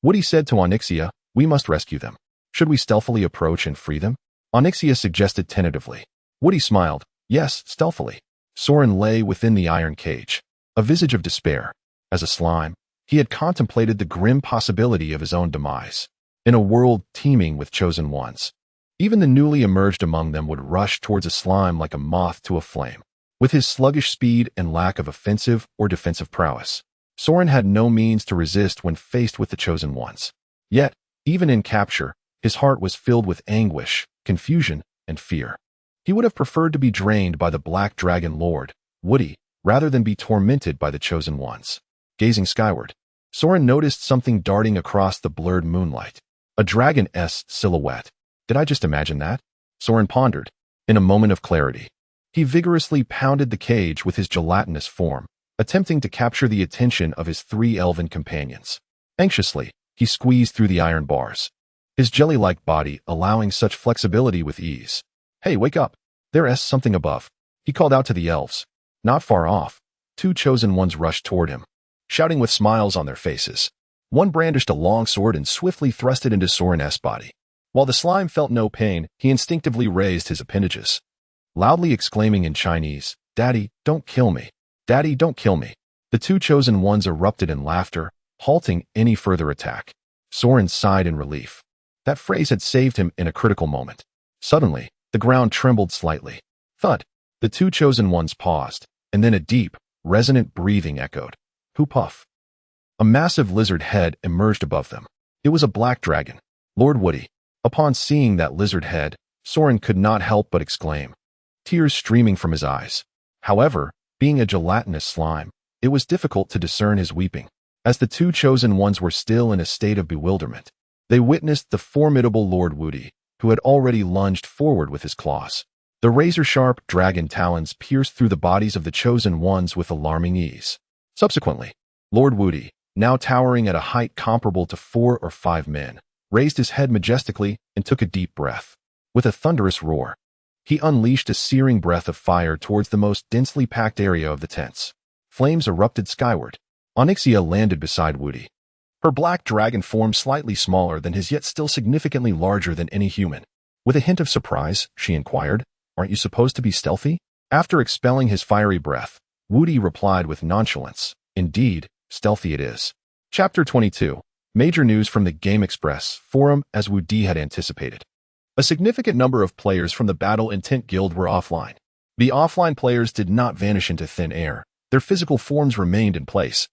Woody said to Onyxia, "We must rescue them. Should we stealthily approach and free them?" Onyxia suggested tentatively. Woody smiled. Yes, stealthily. Soren lay within the iron cage, a visage of despair. As a slime, he had contemplated the grim possibility of his own demise. In a world teeming with chosen ones, even the newly emerged among them would rush towards a slime like a moth to a flame. With his sluggish speed and lack of offensive or defensive prowess, Soren had no means to resist when faced with the chosen ones. Yet, even in capture, his heart was filled with anguish, confusion, and fear. He would have preferred to be drained by the Black Dragon Lord, Woody, rather than be tormented by the chosen ones. Gazing skyward, Soren noticed something darting across the blurred moonlight. A dragon's silhouette. Did I just imagine that? Soren pondered. In a moment of clarity, he vigorously pounded the cage with his gelatinous form, attempting to capture the attention of his 3 elven companions. Anxiously, he squeezed through the iron bars, his jelly-like body allowing such flexibility with ease. "Hey, wake up! There's something above," he called out to the elves. Not far off, 2 chosen ones rushed toward him, shouting with smiles on their faces. One brandished a long sword and swiftly thrust it into Soren's body. While the slime felt no pain, he instinctively raised his appendages, loudly exclaiming in Chinese, "Daddy, don't kill me! Daddy, don't kill me!" The 2 chosen ones erupted in laughter, halting any further attack. Soren sighed in relief. That phrase had saved him in a critical moment. Suddenly, the ground trembled slightly. Thud! The 2 chosen ones paused, and then a deep, resonant breathing echoed. Who puff? A massive lizard head emerged above them. It was a black dragon. Lord Woody. Upon seeing that lizard head, Soren could not help but exclaim, tears streaming from his eyes. However, being a gelatinous slime, it was difficult to discern his weeping. As the 2 chosen ones were still in a state of bewilderment, they witnessed the formidable Lord Woody, who had already lunged forward with his claws. The razor-sharp dragon talons pierced through the bodies of the chosen ones with alarming ease. Subsequently, Lord Woody, now towering at a height comparable to 4 or 5 men, raised his head majestically and took a deep breath. With a thunderous roar, he unleashed a searing breath of fire towards the most densely packed area of the tents. Flames erupted skyward. Onyxia landed beside Woody, her black dragon form slightly smaller than his yet still significantly larger than any human. With a hint of surprise, she inquired, "Aren't you supposed to be stealthy?" After expelling his fiery breath, Woody replied with nonchalance, "Indeed, stealthy it is." Chapter 22. Major news from the Game Express forum. As Woody had anticipated, a significant number of players from the Battle Intent Guild were offline. The offline players did not vanish into thin air. Their physical forms remained in place,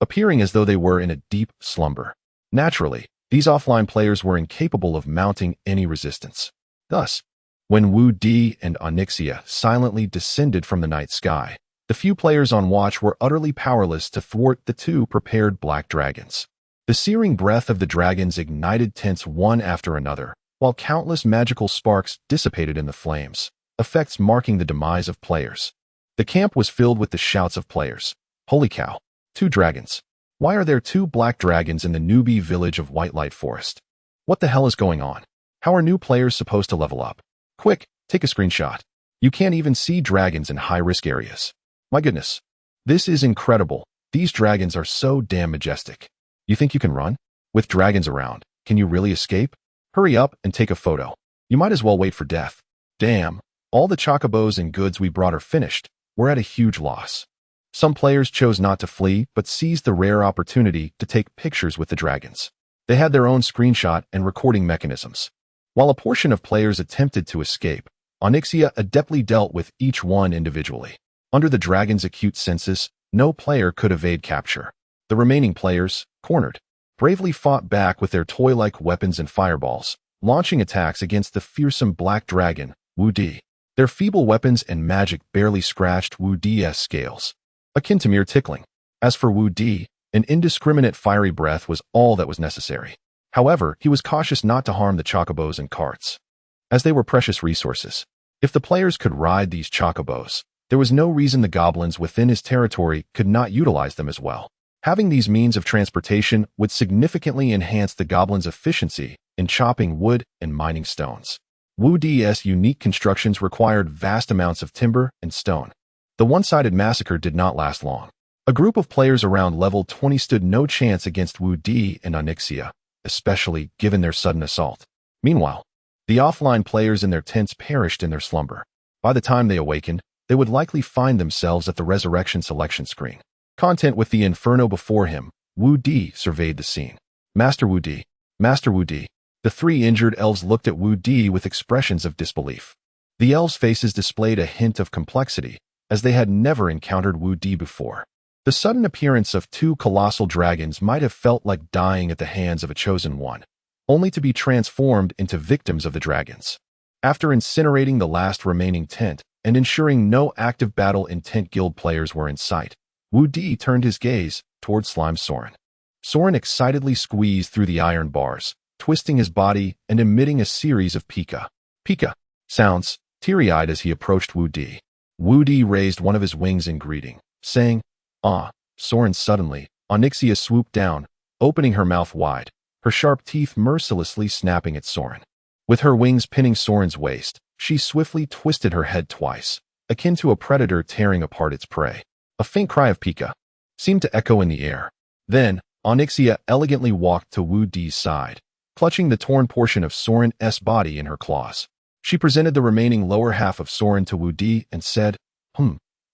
appearing as though they were in a deep slumber. Naturally, these offline players were incapable of mounting any resistance. Thus, when Wu Di and Onyxia silently descended from the night sky, the few players on watch were utterly powerless to thwart the 2 prepared black dragons. The searing breath of the dragons ignited tents one after another, while countless magical sparks dissipated in the flames, effects marking the demise of players. The camp was filled with the shouts of players. Holy cow! 2 dragons. Why are there 2 black dragons in the newbie village of White Light Forest? What the hell is going on? How are new players supposed to level up? Quick, take a screenshot. You can't even see dragons in high-risk areas. My goodness. This is incredible. These dragons are so damn majestic. You think you can run? With dragons around, can you really escape? Hurry up and take a photo. You might as well wait for death. Damn, all the chocobos and goods we brought are finished. We're at a huge loss. Some players chose not to flee, but seized the rare opportunity to take pictures with the dragons. They had their own screenshot and recording mechanisms. While a portion of players attempted to escape, Onyxia adeptly dealt with each one individually. Under the dragon's acute senses, No player could evade capture. The remaining players, cornered, bravely fought back with their toy-like weapons and fireballs, launching attacks against the fearsome black dragon, Wu Di. Their feeble weapons and magic barely scratched Wu Di's scales, akin to mere tickling. As for Wu Di, an indiscriminate fiery breath was all that was necessary. However, he was cautious not to harm the chocobos and carts, as they were precious resources. If the players could ride these chocobos, there was no reason the goblins within his territory could not utilize them as well. Having these means of transportation would significantly enhance the goblins' efficiency in chopping wood and mining stones. Wu Di's unique constructions required vast amounts of timber and stone. The one-sided massacre did not last long. A group of players around level 20 stood no chance against Wu Di and Onyxia, especially given their sudden assault. Meanwhile, the offline players in their tents perished in their slumber. By the time they awakened, they would likely find themselves at the resurrection selection screen. Content with the inferno before him, Wu Di surveyed the scene. Master Wu Di. Master Wu Di. The three injured elves looked at Wu Di with expressions of disbelief. The elves' faces displayed a hint of complexity, as they had never encountered Wu Di before. The sudden appearance of two colossal dragons might have felt like dying at the hands of a chosen one, only to be transformed into victims of the dragons. After incinerating the last remaining tent and ensuring no active battle intent guild players were in sight, Wu Di turned his gaze toward Slime Soren. Soren excitedly squeezed through the iron bars, twisting his body and emitting a series of pika sounds, teary-eyed as he approached Wu Di. Wu Di raised one of his wings in greeting, saying, "Ah." Soren suddenly, Onyxia swooped down, opening her mouth wide, her sharp teeth mercilessly snapping at Soren. With her wings pinning Soren's waist, she swiftly twisted her head twice, akin to a predator tearing apart its prey. A faint cry of pika seemed to echo in the air. Then, Onyxia elegantly walked to Wu Di's side, clutching the torn portion of Soren's body in her claws. She presented the remaining lower half of Soren to Wu Di and said,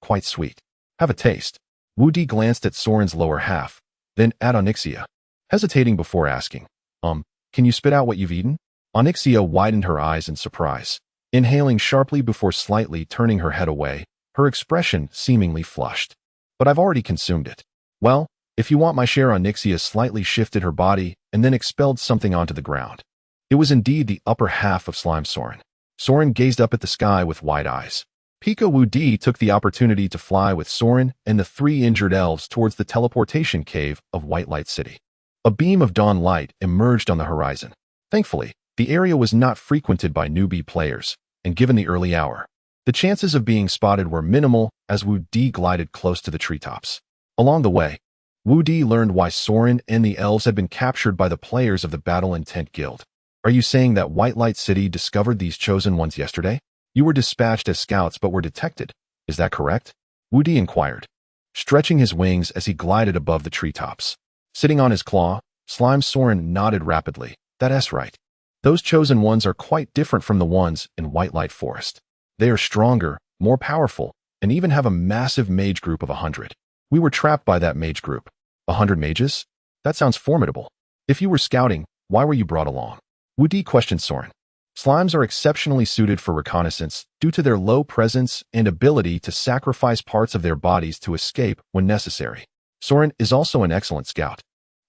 quite sweet. Have a taste." Wu Di glanced at Soren's lower half, then at Onyxia, hesitating before asking, can you spit out what you've eaten?" Onyxia widened her eyes in surprise, inhaling sharply before slightly turning her head away, her expression seemingly flushed. "But I've already consumed it." "Well, if you want my share." Onyxia slightly shifted her body and then expelled something onto the ground. It was indeed the upper half of Slime Soren. Soren gazed up at the sky with wide eyes. Pika Wu Di took the opportunity to fly with Soren and the three injured elves towards the teleportation cave of White Light City. A beam of dawn light emerged on the horizon. Thankfully, the area was not frequented by newbie players, and given the early hour, the chances of being spotted were minimal as Wu Di glided close to the treetops. Along the way, Wu Di learned why Soren and the elves had been captured by the players of the Battle Intent Guild. "Are you saying that White Light City discovered these chosen ones yesterday? You were dispatched as scouts but were detected. Is that correct?" Wu Di inquired, stretching his wings as he glided above the treetops. Sitting on his claw, Slime Soren nodded rapidly. "That's right. Those chosen ones are quite different from the ones in White Light Forest. They are stronger, more powerful, and even have a massive mage group of 100. We were trapped by that mage group." 100 mages? That sounds formidable. If you were scouting, why were you brought along?" Wu Di questioned Soren. Slimes are exceptionally suited for reconnaissance due to their low presence and ability to sacrifice parts of their bodies to escape when necessary. Soren is also an excellent scout.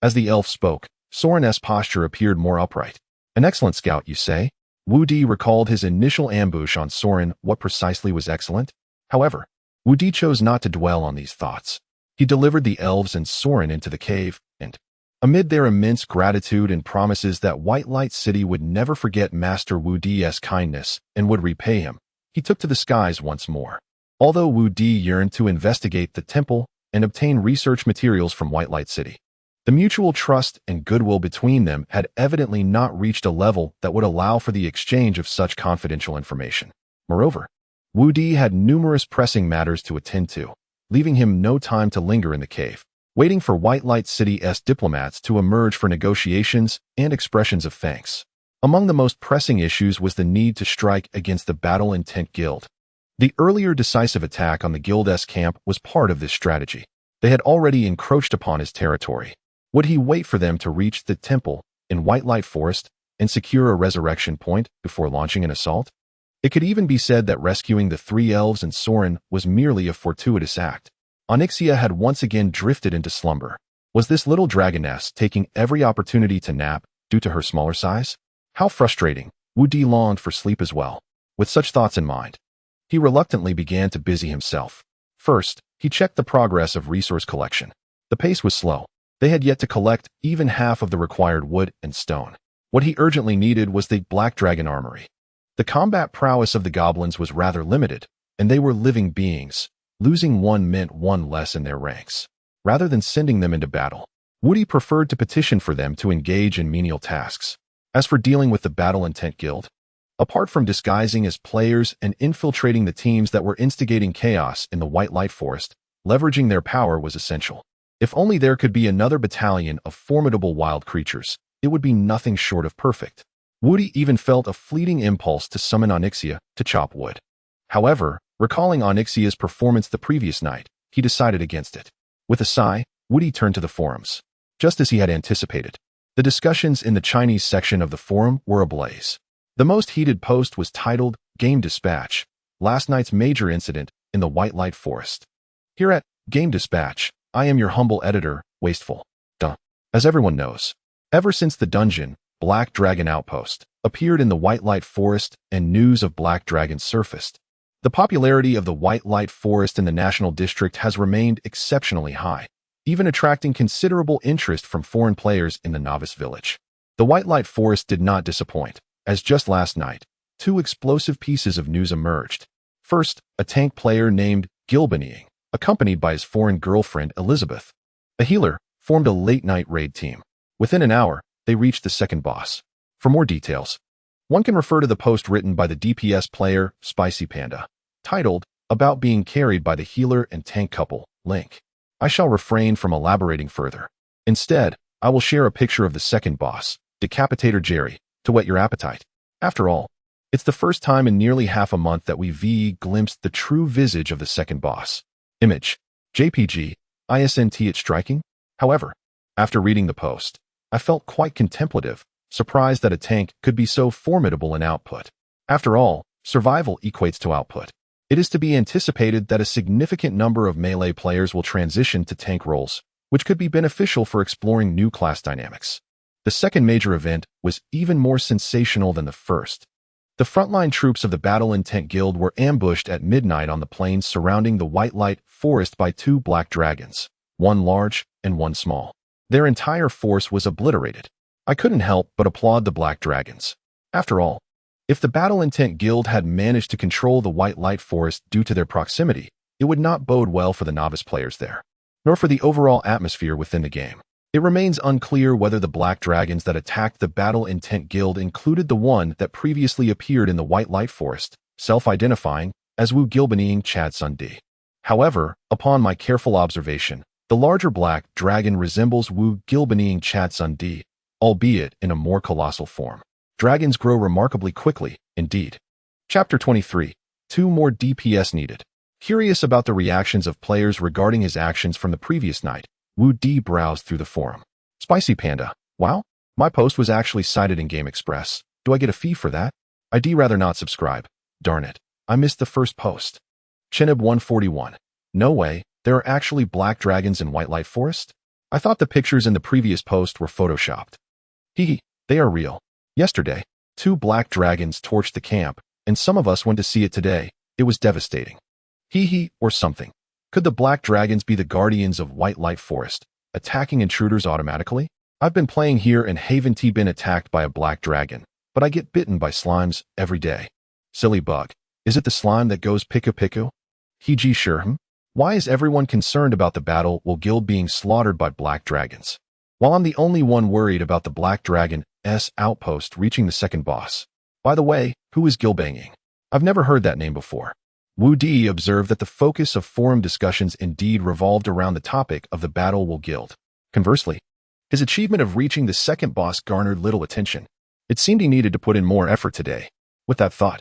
As the elf spoke, Soren's posture appeared more upright. "An excellent scout, you say?" Wu Di recalled his initial ambush on Soren. What precisely was excellent? However, Wu Di chose not to dwell on these thoughts. He delivered the elves and Soren into the cave, and, amid their immense gratitude and promises that White Light City would never forget Master Wu Di's kindness and would repay him, he took to the skies once more. Although Wu Di yearned to investigate the temple and obtain research materials from White Light City, the mutual trust and goodwill between them had evidently not reached a level that would allow for the exchange of such confidential information. Moreover, Wu Di had numerous pressing matters to attend to, leaving him no time to linger in the cave, waiting for White Light City's diplomats to emerge for negotiations and expressions of thanks. Among the most pressing issues was the need to strike against the Battle Intent Guild. The earlier decisive attack on the Guild's camp was part of this strategy. They had already encroached upon his territory. Would he wait for them to reach the temple in White Light Forest and secure a resurrection point before launching an assault? It could even be said that rescuing the three elves and Soren was merely a fortuitous act. Onyxia had once again drifted into slumber. Was this little dragoness taking every opportunity to nap due to her smaller size? How frustrating. Wu Di longed for sleep as well. With such thoughts in mind, he reluctantly began to busy himself. First, he checked the progress of resource collection. The pace was slow. They had yet to collect even half of the required wood and stone. What he urgently needed was the Black Dragon Armory. The combat prowess of the goblins was rather limited, and they were living beings. Losing one meant one less in their ranks. Rather than sending them into battle, Woody preferred to petition for them to engage in menial tasks. As for dealing with the Battle Intent Guild, apart from disguising as players and infiltrating the teams that were instigating chaos in the White Light Forest, leveraging their power was essential. If only there could be another battalion of formidable wild creatures, it would be nothing short of perfect. Woody even felt a fleeting impulse to summon Onyxia to chop wood. However, recalling Onyxia's performance the previous night, he decided against it. With a sigh, Woody turned to the forums. Just as he had anticipated, the discussions in the Chinese section of the forum were ablaze. The most heated post was titled, Game Dispatch, Last Night's Major Incident in the White Light Forest. Here at Game Dispatch, I am your humble editor, Wasteful. As everyone knows, ever since the dungeon, Black Dragon Outpost, appeared in the White Light Forest and news of Black Dragon surfaced, the popularity of the White Light Forest in the National District has remained exceptionally high, even attracting considerable interest from foreign players in the Novice Village. The White Light Forest did not disappoint, as just last night, two explosive pieces of news emerged. First, a tank player named Glitchborne, accompanied by his foreign girlfriend Elizabeth. A healer formed a late-night raid team. Within an hour, they reached the second boss. For more details, one can refer to the post written by the DPS player Spicy Panda, titled, About Being Carried by the Healer and Tank Couple, link. I shall refrain from elaborating further. Instead, I will share a picture of the second boss, Decapitator Jerry, to whet your appetite. After all, it's the first time in nearly half a month that we glimpsed the true visage of the second boss. Image, JPG, ISNT it's striking. However, after reading the post, I felt quite contemplative, surprised that a tank could be so formidable in output. After all, survival equates to output. It is to be anticipated that a significant number of melee players will transition to tank roles, which could be beneficial for exploring new class dynamics. The second major event was even more sensational than the first. The frontline troops of the Battle Intent Guild were ambushed at midnight on the plains surrounding the White Light Forest by two black dragons, one large and one small. Their entire force was obliterated. I couldn't help but applaud the black dragons. After all, if the Battle Intent Guild had managed to control the White Light Forest due to their proximity, it would not bode well for the novice players there, nor for the overall atmosphere within the game. It remains unclear whether the black dragons that attacked the Battle Intent Guild included the one that previously appeared in the White Light Forest, self-identifying as Wu Glitchborne Chad Sun Di. However, upon my careful observation, the larger black dragon resembles Wu Glitchborne Chad Sun Di, albeit in a more colossal form. Dragons grow remarkably quickly, indeed. Chapter 23. 2 more DPS needed. Curious about the reactions of players regarding his actions from the previous night, Wu Di browsed through the forum. Spicy Panda. Wow, my post was actually cited in Game Express. Do I get a fee for that? I'd rather not subscribe. Darn it, I missed the first post. Chinib 141. No way, there are actually black dragons in White Light Forest? I thought the pictures in the previous post were photoshopped. They are real. Yesterday, 2 black dragons torched the camp, and some of us went to see it today. It was devastating. Or something. Could the black dragons be the guardians of White Light Forest, attacking intruders automatically? I've been playing here and haven't been attacked by a black dragon, but I get bitten by slimes every day. Silly bug. Is it the slime that goes piku? Sure. Why is everyone concerned about the Battle Guild being slaughtered by black dragons, while I'm the only one worried about the Black Dragon's outpost reaching the second boss? By the way, who is Glitchborne? I've never heard that name before. Wu Di observed that the focus of forum discussions indeed revolved around the topic of the Battle Guild. Conversely, his achievement of reaching the second boss garnered little attention. It seemed he needed to put in more effort today. With that thought,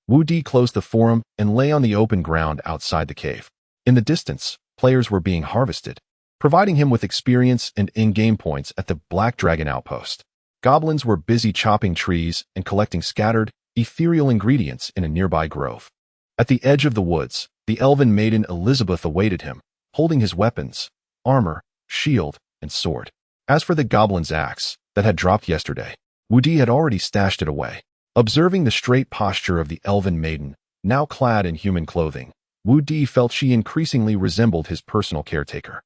Wu Di closed the forum and lay on the open ground outside the cave. In the distance, players were being harvested, providing him with experience and in-game points at the Black Dragon outpost. Goblins were busy chopping trees and collecting scattered, ethereal ingredients in a nearby grove. At the edge of the woods, the elven maiden Elizabeth awaited him, holding his weapons, armor, shield, and sword. As for the goblin's axe that had dropped yesterday, Wu Di had already stashed it away. Observing the straight posture of the elven maiden, now clad in human clothing, Wu Di felt she increasingly resembled his personal caretaker.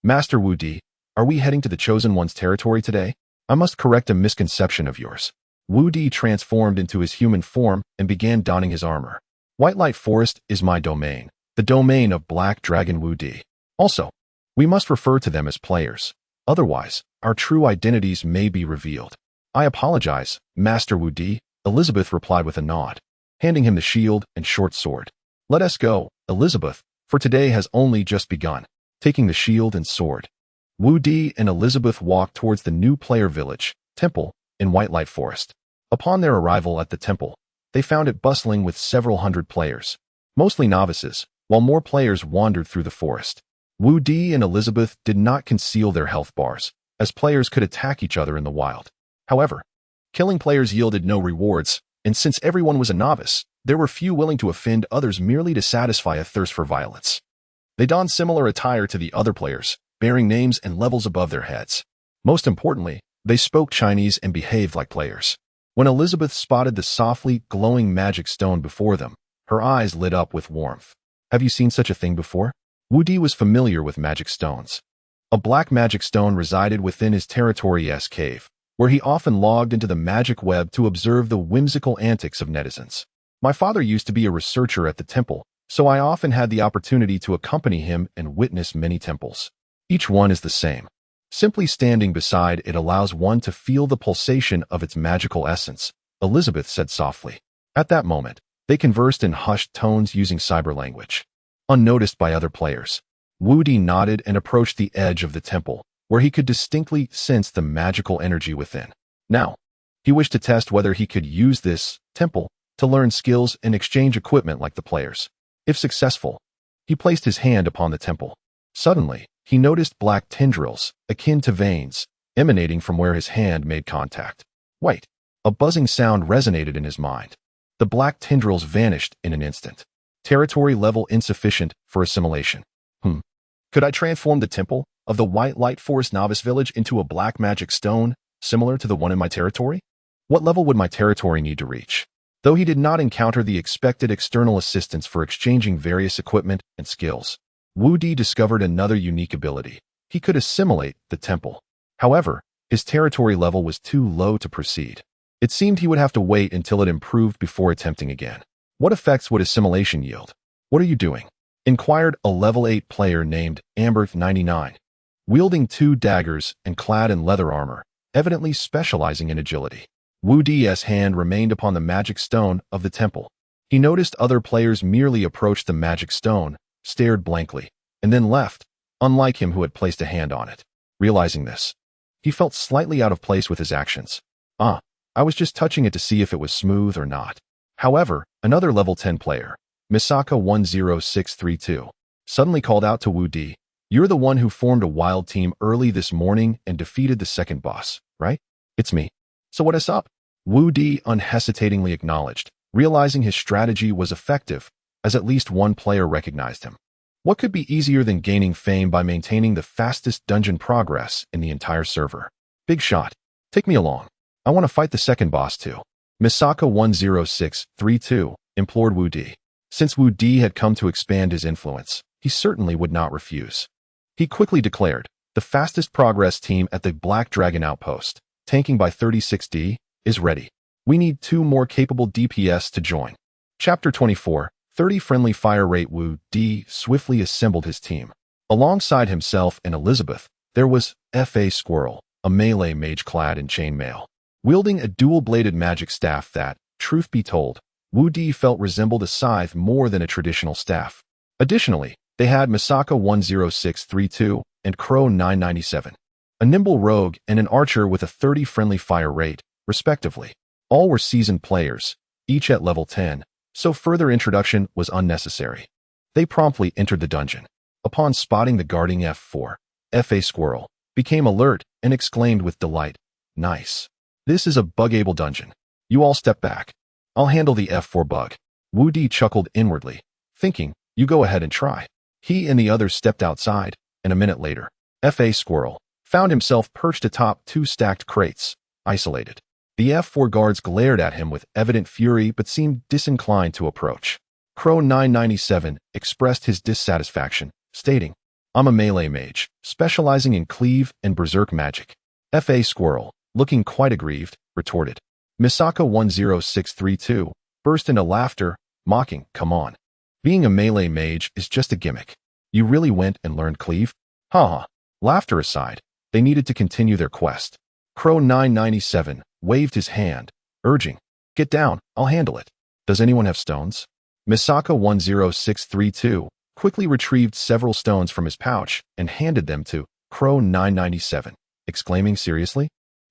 Master Wu Di, are we heading to the Chosen One's territory today? I must correct a misconception of yours. Wu Di transformed into his human form and began donning his armor. White Light Forest is my domain, the domain of Black Dragon Wu Di. Also, we must refer to them as players. Otherwise, our true identities may be revealed. I apologize, Master Wu Di, Elizabeth replied with a nod, handing him the shield and short sword. Let us go, Elizabeth, for today has only just begun. Taking the shield and sword, Wu Di and Elizabeth walked towards the new player village, temple, in White Light Forest. Upon their arrival at the temple, they found it bustling with several hundred players, mostly novices, while more players wandered through the forest. Wu Di and Elizabeth did not conceal their health bars, as players could attack each other in the wild. However, killing players yielded no rewards, and since everyone was a novice, there were few willing to offend others merely to satisfy a thirst for violence. They donned similar attire to the other players, bearing names and levels above their heads. Most importantly, they spoke Chinese and behaved like players. When Elizabeth spotted the softly glowing magic stone before them, her eyes lit up with warmth. Have you seen such a thing before? Wu Di was familiar with magic stones. A black magic stone resided within his territory's cave, where he often logged into the magic web to observe the whimsical antics of netizens. My father used to be a researcher at the temple, so I often had the opportunity to accompany him and witness many temples. Each one is the same. Simply standing beside it allows one to feel the pulsation of its magical essence, Elizabeth said softly. At that moment, they conversed in hushed tones using cyber language. Unnoticed by other players, Wu Di nodded and approached the edge of the temple, where he could distinctly sense the magical energy within. Now, he wished to test whether he could use this temple to learn skills and exchange equipment like the players. If successful, he placed his hand upon the temple. Suddenly, he noticed black tendrils, akin to veins, emanating from where his hand made contact. Wait! A buzzing sound resonated in his mind. The black tendrils vanished in an instant. Territory level insufficient for assimilation. Could I transform the temple of the White Light Forest Novice Village into a black magic stone, similar to the one in my territory? What level would my territory need to reach? Though he did not encounter the expected external assistance for exchanging various equipment and skills, Wu Di discovered another unique ability. He could assimilate the temple. However, his territory level was too low to proceed. It seemed he would have to wait until it improved before attempting again. What effects would assimilation yield? What are you doing? Inquired a level 8 player named Amber99, wielding 2 daggers and clad in leather armor, evidently specializing in agility. Wu Di's hand remained upon the magic stone of the temple. He noticed other players merely approached the magic stone, stared blankly, and then left, unlike him who had placed a hand on it. Realizing this, he felt slightly out of place with his actions. I was just touching it to see if it was smooth or not. However, another level 10 player, Misaka10632, suddenly called out to Wu Di, "You're the one who formed a wild team early this morning and defeated the second boss, right?" "It's me." "So what is up?" Wu Di unhesitatingly acknowledged, realizing his strategy was effective, as at least one player recognized him. What could be easier than gaining fame by maintaining the fastest dungeon progress in the entire server? Big shot. Take me along. I want to fight the second boss too. Misaka10632 implored Wu Di. Since Wu Di had come to expand his influence, he certainly would not refuse. He quickly declared, "The fastest progress team at the Black Dragon Outpost, tanking by 36D, is ready. We need 2 more capable DPS to join." Chapter 24, 30 Friendly Fire Rate. Wu Di swiftly assembled his team. Alongside himself and Elizabeth, there was F.A. Squirrel, a melee mage clad in chainmail, wielding a dual-bladed magic staff that, truth be told, Wu Di felt resembled a scythe more than a traditional staff. Additionally, they had Misaka10632 and Crow997, a nimble rogue and an archer with a 30 friendly fire rate, respectively. All were seasoned players, each at level 10, so further introduction was unnecessary. They promptly entered the dungeon. Upon spotting the guarding F4, F.A. Squirrel became alert and exclaimed with delight, "Nice. This is a bug-able dungeon. You all step back. I'll handle the F4 bug." Wu Di chuckled inwardly, thinking, "You go ahead and try." He and the others stepped outside, and a minute later, F.A. Squirrel found himself perched atop 2 stacked crates, isolated. The F-4 guards glared at him with evident fury but seemed disinclined to approach. Crow 997 expressed his dissatisfaction, stating, "I'm a melee mage, specializing in cleave and berserk magic." F.A. Squirrel, looking quite aggrieved, retorted. Misaka 10632 burst into laughter, mocking, "Come on. Being a melee mage is just a gimmick. You really went and learned cleave?" Ha. Laughter aside, they needed to continue their quest. Crow 997 waved his hand, urging, "Get down, I'll handle it. Does anyone have stones?" Misaka 10632 quickly retrieved several stones from his pouch and handed them to Crow 997, exclaiming seriously,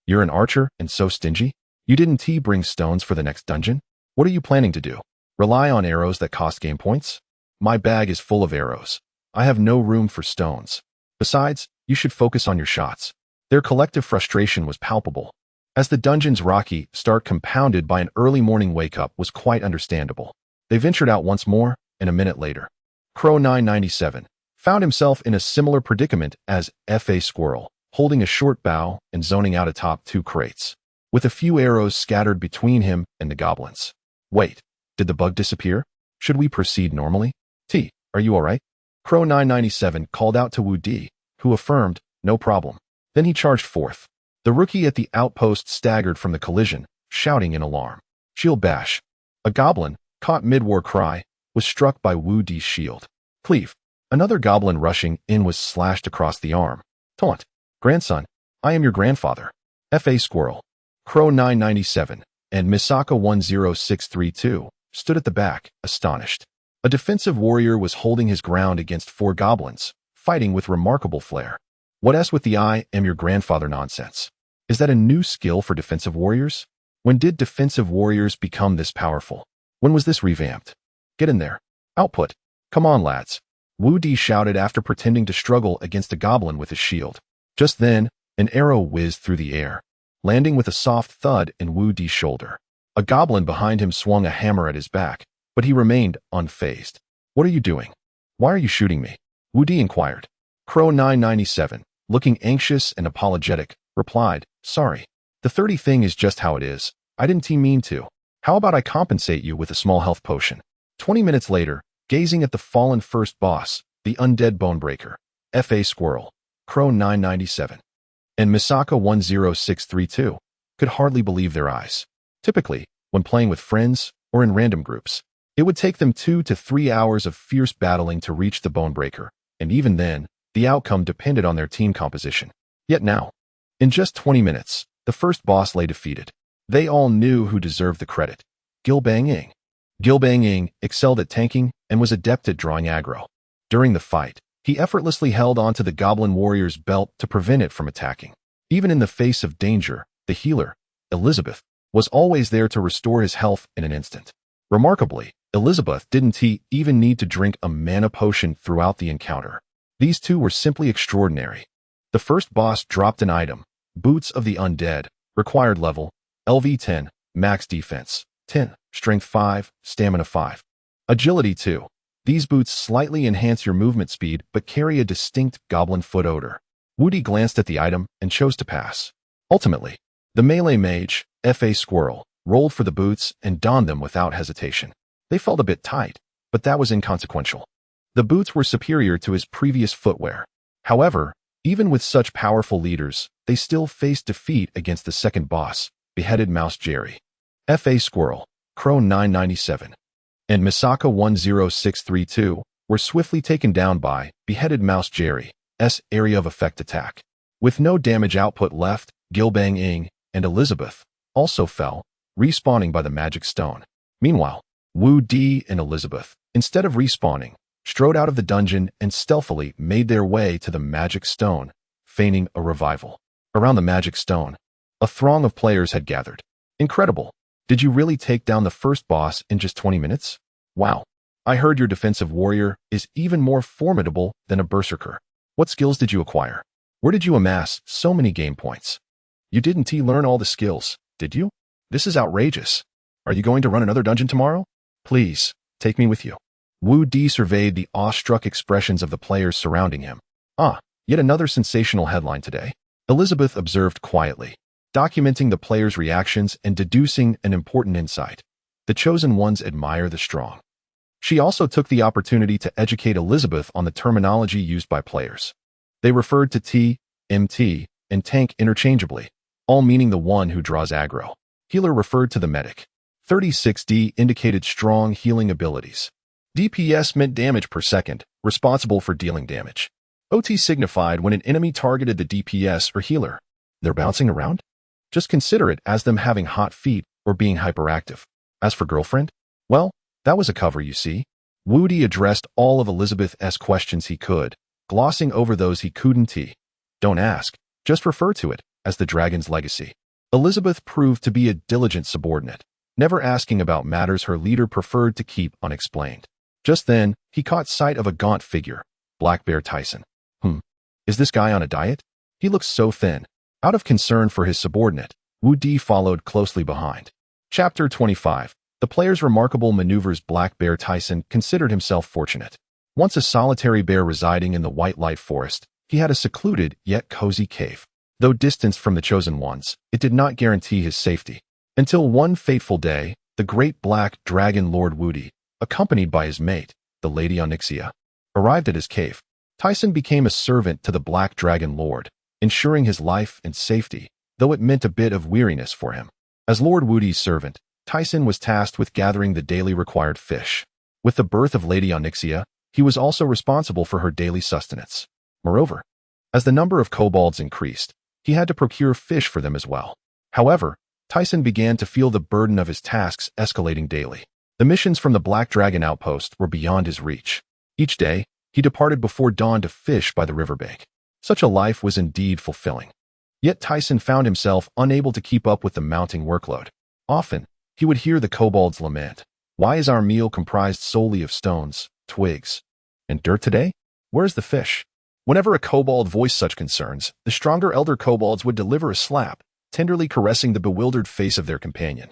"You're an archer and so stingy? You didn't bring stones for the next dungeon? What are you planning to do? Rely on arrows that cost game points? My bag is full of arrows. I have no room for stones. Besides, you should focus on your shots." Their collective frustration was palpable, as the dungeon's rocky start compounded by an early morning wake-up was quite understandable. They ventured out once more, and a minute later, Crow 997 found himself in a similar predicament as F.A. Squirrel, holding a short bow and zoning out atop 2 crates, with a few arrows scattered between him and the goblins. "Wait, did the bug disappear? Should we proceed normally? Are you all right?" Crow 997 called out to Wu Di, who affirmed, "No problem." Then he charged forth. The rookie at the outpost staggered from the collision, shouting in alarm, "Shield bash!" A goblin, caught mid-war cry, was struck by Wu Di's shield. Cleave. Another goblin rushing in was slashed across the arm. Taunt. "Grandson, I am your grandfather." F.A. Squirrel, Crow 997, and Misaka 10632 stood at the back, astonished. A defensive warrior was holding his ground against 4 goblins, fighting with remarkable flair. What with the "I am your grandfather" nonsense? Is that a new skill for defensive warriors? When did defensive warriors become this powerful? When was this revamped? Get in there. Output. Come on, lads. Wu Di shouted after pretending to struggle against a goblin with his shield. Just then, an arrow whizzed through the air, landing with a soft thud in Wu Di's shoulder. A goblin behind him swung a hammer at his back, but he remained unfazed. "What are you doing? Why are you shooting me?" Wu Di inquired. Crow 997, looking anxious and apologetic, replied, "Sorry. The 30 thing is just how it is. I didn't mean to. How about I compensate you with a small health potion?" 20 minutes later, gazing at the fallen first boss, the undead bonebreaker, F.A. Squirrel, Crow 997, and Misaka 10632 could hardly believe their eyes. Typically, when playing with friends or in random groups, it would take them 2 to 3 hours of fierce battling to reach the bonebreaker, and even then, the outcome depended on their team composition. Yet now, in just 20 minutes, the first boss lay defeated. They all knew who deserved the credit. Gilbang Ing. Gilbang Ing excelled at tanking and was adept at drawing aggro. During the fight, he effortlessly held onto the goblin warrior's belt to prevent it from attacking. Even in the face of danger, the healer, Elizabeth, was always there to restore his health in an instant. Remarkably, Elizabeth didn't even need to drink a mana potion throughout the encounter. These two were simply extraordinary. The first boss dropped an item, Boots of the Undead, required level, LV 10, max defense, 10, strength 5, stamina 5. Agility 2. These boots slightly enhance your movement speed but carry a distinct goblin foot odor. Wu Di glanced at the item and chose to pass. Ultimately, the melee mage, F.A. Squirrel, rolled for the boots and donned them without hesitation. They felt a bit tight, but that was inconsequential. The boots were superior to his previous footwear. However, even with such powerful leaders, they still faced defeat against the second boss, Beheaded Mouse Jerry. F.A. Squirrel, Crow 997, and Misaka 10632 were swiftly taken down by Beheaded Mouse Jerry's area of effect attack. With no damage output left, Gilbang Ing and Elizabeth also fell, respawning by the magic stone. Meanwhile, Wu Di and Elizabeth, instead of respawning, strode out of the dungeon and stealthily made their way to the magic stone, feigning a revival. Around the magic stone, a throng of players had gathered. Incredible. Did you really take down the first boss in just 20 minutes? Wow. I heard your defensive warrior is even more formidable than a berserker. What skills did you acquire? Where did you amass so many game points? You didn't learn all the skills, did you? This is outrageous. Are you going to run another dungeon tomorrow? Please, take me with you. Wu Di surveyed the awestruck expressions of the players surrounding him. Ah, yet another sensational headline today. Elizabeth observed quietly, documenting the players' reactions and deducing an important insight. The chosen ones admire the strong. She also took the opportunity to educate Elizabeth on the terminology used by players. They referred to T, MT, and tank interchangeably, all meaning the one who draws aggro. Healer referred to the medic. 36D indicated strong healing abilities. DPS meant damage per second, responsible for dealing damage. OT signified when an enemy targeted the DPS or healer. They're bouncing around? Just consider it as them having hot feet or being hyperactive. As for girlfriend? Well, that was a cover, you see. Woody addressed all of Elizabeth's questions he could, glossing over those he couldn't. Don't ask, just refer to it as the dragon's legacy. Elizabeth proved to be a diligent subordinate, never asking about matters her leader preferred to keep unexplained. Just then, he caught sight of a gaunt figure, Black Bear Tyson. Is this guy on a diet? He looks so thin. Out of concern for his subordinate, Wu Di followed closely behind. Chapter 25. The player's remarkable maneuvers. Black Bear Tyson considered himself fortunate. Once a solitary bear residing in the White Light Forest, he had a secluded yet cozy cave. Though distanced from the chosen ones, it did not guarantee his safety. Until one fateful day, the great black dragon Lord Woody, accompanied by his mate, the Lady Onyxia, arrived at his cave. Tyson became a servant to the Black Dragon Lord, ensuring his life and safety, though it meant a bit of weariness for him. As Lord Woody's servant, Tyson was tasked with gathering the daily required fish. With the birth of Lady Onyxia, he was also responsible for her daily sustenance. Moreover, as the number of kobolds increased, he had to procure fish for them as well. However, Tyson began to feel the burden of his tasks escalating daily. The missions from the Black Dragon outpost were beyond his reach. Each day, he departed before dawn to fish by the riverbank. Such a life was indeed fulfilling. Yet Tyson found himself unable to keep up with the mounting workload. Often, he would hear the kobolds lament. Why is our meal comprised solely of stones, twigs, and dirt today? Where's the fish? Whenever a kobold voiced such concerns, the stronger elder kobolds would deliver a slap, tenderly caressing the bewildered face of their companion,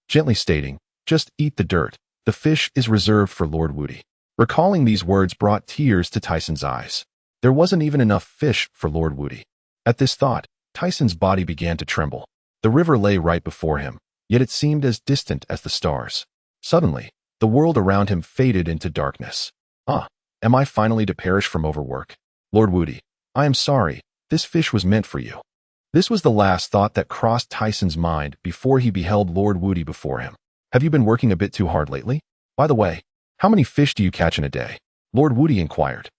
gently stating, "Just eat the dirt. The fish is reserved for Lord Woody." Recalling these words brought tears to Tyson's eyes. There wasn't even enough fish for Lord Woody. At this thought, Tyson's body began to tremble. The river lay right before him, yet it seemed as distant as the stars. Suddenly, the world around him faded into darkness. Am I finally to perish from overwork? Lord Woody, I am sorry. This fish was meant for you. This was the last thought that crossed Tyson's mind before he beheld Lord Woody before him. Have you been working a bit too hard lately? By the way, how many fish do you catch in a day? Lord Woody inquired.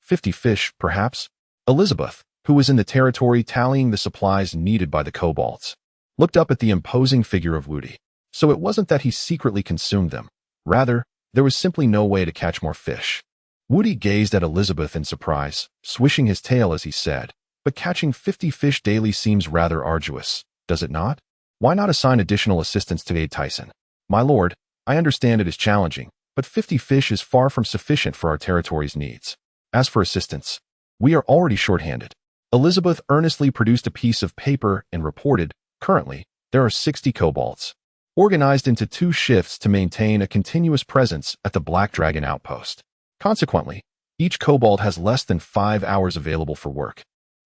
50 fish, perhaps? Elizabeth, who was in the territory tallying the supplies needed by the kobolds, looked up at the imposing figure of Woody. So it wasn't that he secretly consumed them. Rather, there was simply no way to catch more fish. Woody gazed at Elizabeth in surprise, swishing his tail as he said, "But catching 50 fish daily seems rather arduous, does it not? Why not assign additional assistance to aid Tyson? My lord, I understand it is challenging, but 50 fish is far from sufficient for our territory's needs. As for assistance, we are already short-handed." Elizabeth earnestly produced a piece of paper and reported, "Currently, there are 60 kobolds, organized into 2 shifts to maintain a continuous presence at the Black Dragon outpost. Consequently, each kobold has less than 5 hours available for work,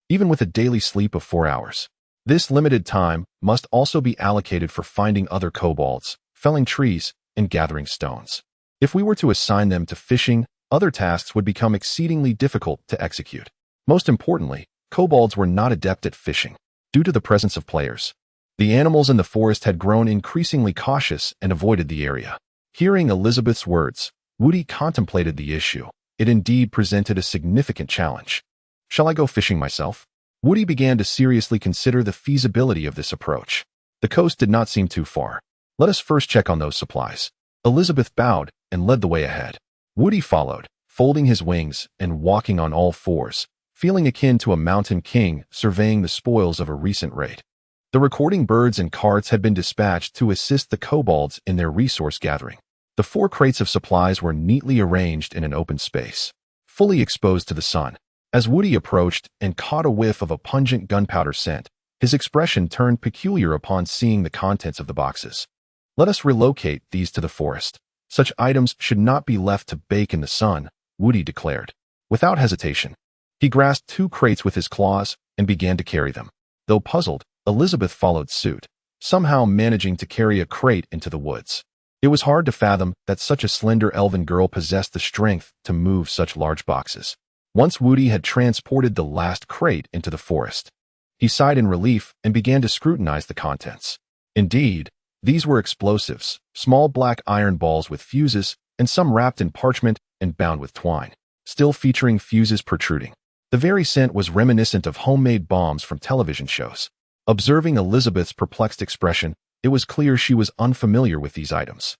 even with a daily sleep of 4 hours. This limited time must also be allocated for finding other kobolds, felling trees, and gathering stones. If we were to assign them to fishing, other tasks would become exceedingly difficult to execute. Most importantly, kobolds were not adept at fishing. Due to the presence of players, the animals in the forest had grown increasingly cautious and avoided the area. Hearing Elizabeth's words, Woody contemplated the issue. It indeed presented a significant challenge. Shall I go fishing myself? Woody began to seriously consider the feasibility of this approach. The coast did not seem too far. Let us first check on those supplies. Elizabeth bowed and led the way ahead. Woody followed, folding his wings and walking on all fours, feeling akin to a mountain king surveying the spoils of a recent raid. The recording birds and carts had been dispatched to assist the kobolds in their resource gathering. The 4 crates of supplies were neatly arranged in an open space, fully exposed to the sun. As Woody approached and caught a whiff of a pungent gunpowder scent, his expression turned peculiar upon seeing the contents of the boxes. Let us relocate these to the forest. Such items should not be left to bake in the sun, Woody declared. Without hesitation, he grasped 2 crates with his claws and began to carry them. Though puzzled, Elizabeth followed suit, somehow managing to carry a crate into the woods. It was hard to fathom that such a slender elven girl possessed the strength to move such large boxes. Once Woody had transported the last crate into the forest, he sighed in relief and began to scrutinize the contents. Indeed, these were explosives, small black iron balls with fuses, and some wrapped in parchment and bound with twine, still featuring fuses protruding. The very scent was reminiscent of homemade bombs from television shows. Observing Elizabeth's perplexed expression, it was clear she was unfamiliar with these items.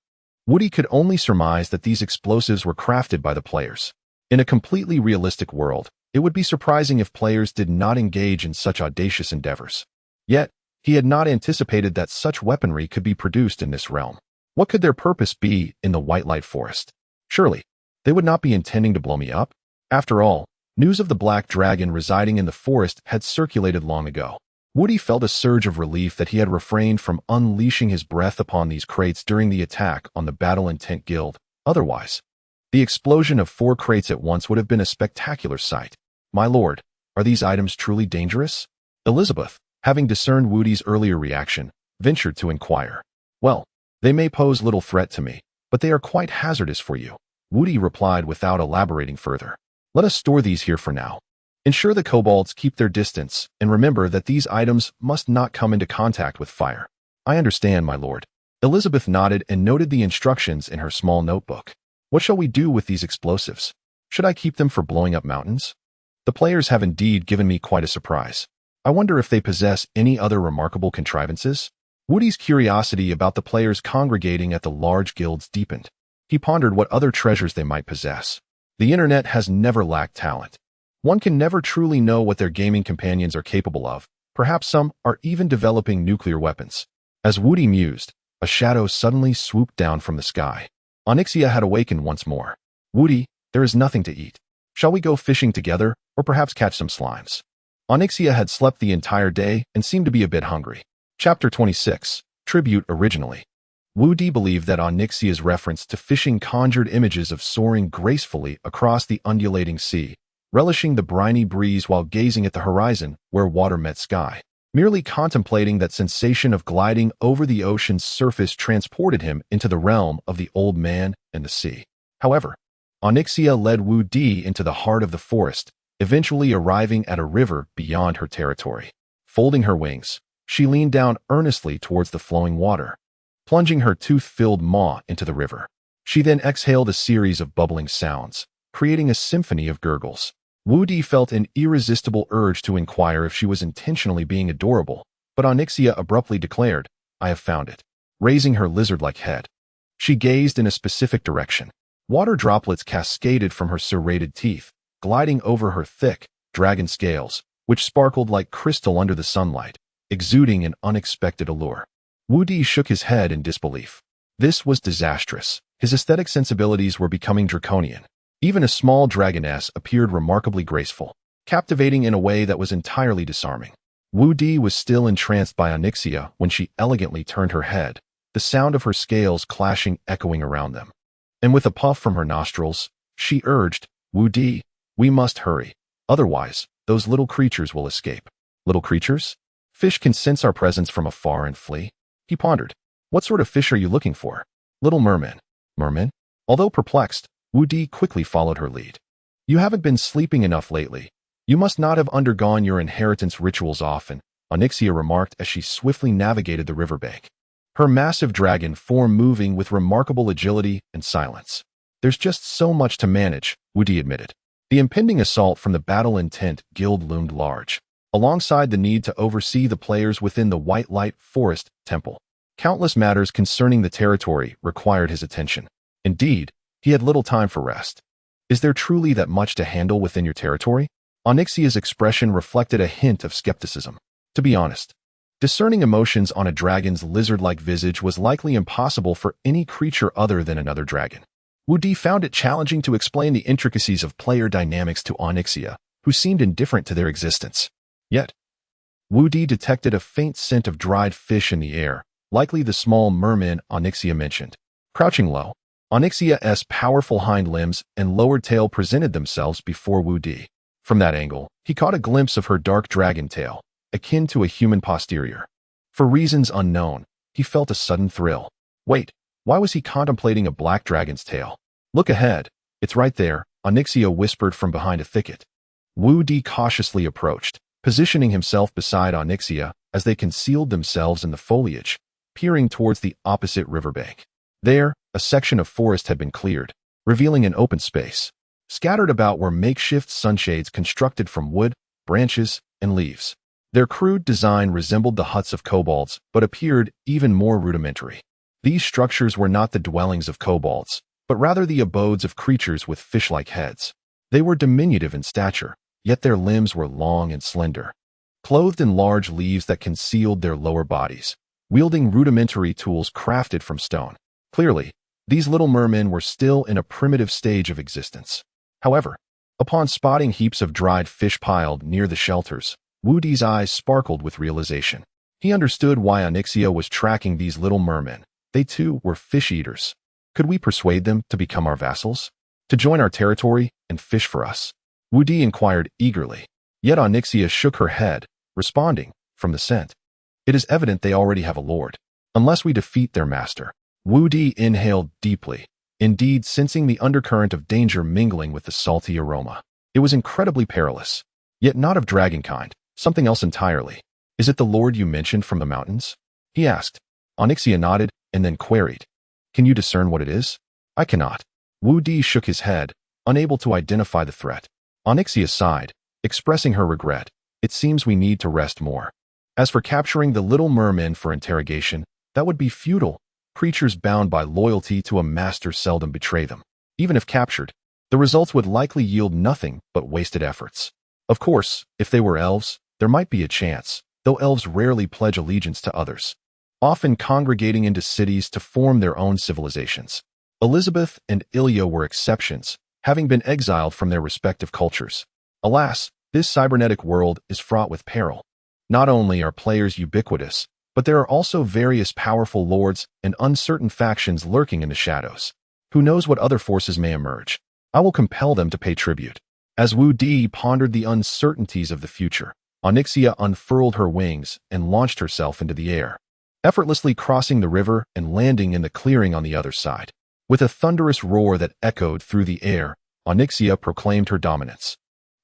Woody could only surmise that these explosives were crafted by the players. In a completely realistic world, it would be surprising if players did not engage in such audacious endeavors. Yet, he had not anticipated that such weaponry could be produced in this realm. What could their purpose be in the White Light Forest? Surely, they would not be intending to blow me up? After all, news of the Black Dragon residing in the forest had circulated long ago. Woody felt a surge of relief that he had refrained from unleashing his breath upon these crates during the attack on the Battle Intent Guild. Otherwise, the explosion of 4 crates at once would have been a spectacular sight. My lord, are these items truly dangerous? Elizabeth, having discerned Woody's earlier reaction, ventured to inquire. Well, they may pose little threat to me, but they are quite hazardous for you, Woody replied without elaborating further. Let us store these here for now. Ensure the kobolds keep their distance, and remember that these items must not come into contact with fire. I understand, my lord. Elizabeth nodded and noted the instructions in her small notebook. What shall we do with these explosives? Should I keep them for blowing up mountains? The players have indeed given me quite a surprise. I wonder if they possess any other remarkable contrivances? Woody's curiosity about the players congregating at the large guilds deepened. He pondered what other treasures they might possess. The internet has never lacked talent. One can never truly know what their gaming companions are capable of. Perhaps some are even developing nuclear weapons. As Woody mused, a shadow suddenly swooped down from the sky. Onyxia had awakened once more. Woody, there is nothing to eat. Shall we go fishing together, or perhaps catch some slimes? Onyxia had slept the entire day and seemed to be a bit hungry. Chapter 26, Tribute Originally. Woody believed that Onyxia's reference to fishing conjured images of soaring gracefully across the undulating sea, relishing the briny breeze while gazing at the horizon where water met sky. Merely contemplating that sensation of gliding over the ocean's surface transported him into the realm of the old man and the sea. However, Onyxia led Woody into the heart of the forest, eventually arriving at a river beyond her territory. Folding her wings, she leaned down earnestly towards the flowing water, plunging her tooth-filled maw into the river. She then exhaled a series of bubbling sounds, creating a symphony of gurgles. Woody felt an irresistible urge to inquire if she was intentionally being adorable, but Onyxia abruptly declared, I have found it. Raising her lizard-like head, she gazed in a specific direction. Water droplets cascaded from her serrated teeth, gliding over her thick, dragon scales, which sparkled like crystal under the sunlight, exuding an unexpected allure. Woody shook his head in disbelief. This was disastrous. His aesthetic sensibilities were becoming draconian. Even a small dragoness appeared remarkably graceful, captivating in a way that was entirely disarming. Woody was still entranced by Onyxia when she elegantly turned her head, the sound of her scales clashing echoing around them. And with a puff from her nostrils, she urged, Woody, we must hurry. Otherwise, those little creatures will escape. Little creatures? Fish can sense our presence from afar and flee. He pondered. What sort of fish are you looking for? Little mermen. Mermen? Although perplexed, Woody quickly followed her lead. You haven't been sleeping enough lately. You must not have undergone your inheritance rituals often, Onyxia remarked as she swiftly navigated the riverbank. Her massive dragon form moving with remarkable agility and silence. There's just so much to manage, Woody admitted. The impending assault from the Battle Intent Guild loomed large, alongside the need to oversee the players within the White Light Forest Temple. Countless matters concerning the territory required his attention. Indeed, he had little time for rest. Is there truly that much to handle within your territory? Onyxia's expression reflected a hint of skepticism. To be honest, discerning emotions on a dragon's lizard-like visage was likely impossible for any creature other than another dragon. Woody found it challenging to explain the intricacies of player dynamics to Onyxia, who seemed indifferent to their existence. Yet, Woody detected a faint scent of dried fish in the air, likely the small merman Onyxia mentioned. Crouching low, Onyxia's powerful hind limbs and lower tail presented themselves before Wu Di. From that angle, he caught a glimpse of her dark dragon tail, akin to a human posterior. For reasons unknown, he felt a sudden thrill. Wait, why was he contemplating a black dragon's tail? Look ahead. It's right there, Onyxia whispered from behind a thicket. Wu Di cautiously approached, positioning himself beside Onyxia as they concealed themselves in the foliage, peering towards the opposite riverbank. There, a section of forest had been cleared, revealing an open space. Scattered about were makeshift sunshades constructed from wood, branches, and leaves. Their crude design resembled the huts of kobolds, but appeared even more rudimentary. These structures were not the dwellings of kobolds, but rather the abodes of creatures with fish-like heads. They were diminutive in stature, yet their limbs were long and slender. Clothed in large leaves that concealed their lower bodies, wielding rudimentary tools crafted from stone. Clearly, these little mermen were still in a primitive stage of existence. However, upon spotting heaps of dried fish piled near the shelters, Wu Di's eyes sparkled with realization. He understood why Onyxia was tracking these little mermen. They too were fish eaters. Could we persuade them to become our vassals? To join our territory and fish for us? Wu Di inquired eagerly. Yet Onyxia shook her head, responding, from the scent. It is evident they already have a lord. Unless we defeat their master. Wu Di inhaled deeply, indeed sensing the undercurrent of danger mingling with the salty aroma. It was incredibly perilous, yet not of dragon kind, something else entirely. Is it the lord you mentioned from the mountains? He asked. Onyxia nodded and then queried. Can you discern what it is? I cannot. Wu Di shook his head, unable to identify the threat. Onyxia sighed, expressing her regret. It seems we need to rest more. As for capturing the little mermen for interrogation, that would be futile. Creatures bound by loyalty to a master seldom betray them. Even if captured, the results would likely yield nothing but wasted efforts. Of course, if they were elves, there might be a chance, though elves rarely pledge allegiance to others, often congregating into cities to form their own civilizations. Elizabeth and Ilya were exceptions, having been exiled from their respective cultures. Alas, this cybernetic world is fraught with peril. Not only are players ubiquitous, but there are also various powerful lords and uncertain factions lurking in the shadows. Who knows what other forces may emerge? I will compel them to pay tribute. As Wu Di pondered the uncertainties of the future, Onyxia unfurled her wings and launched herself into the air, effortlessly crossing the river and landing in the clearing on the other side. With a thunderous roar that echoed through the air, Onyxia proclaimed her dominance,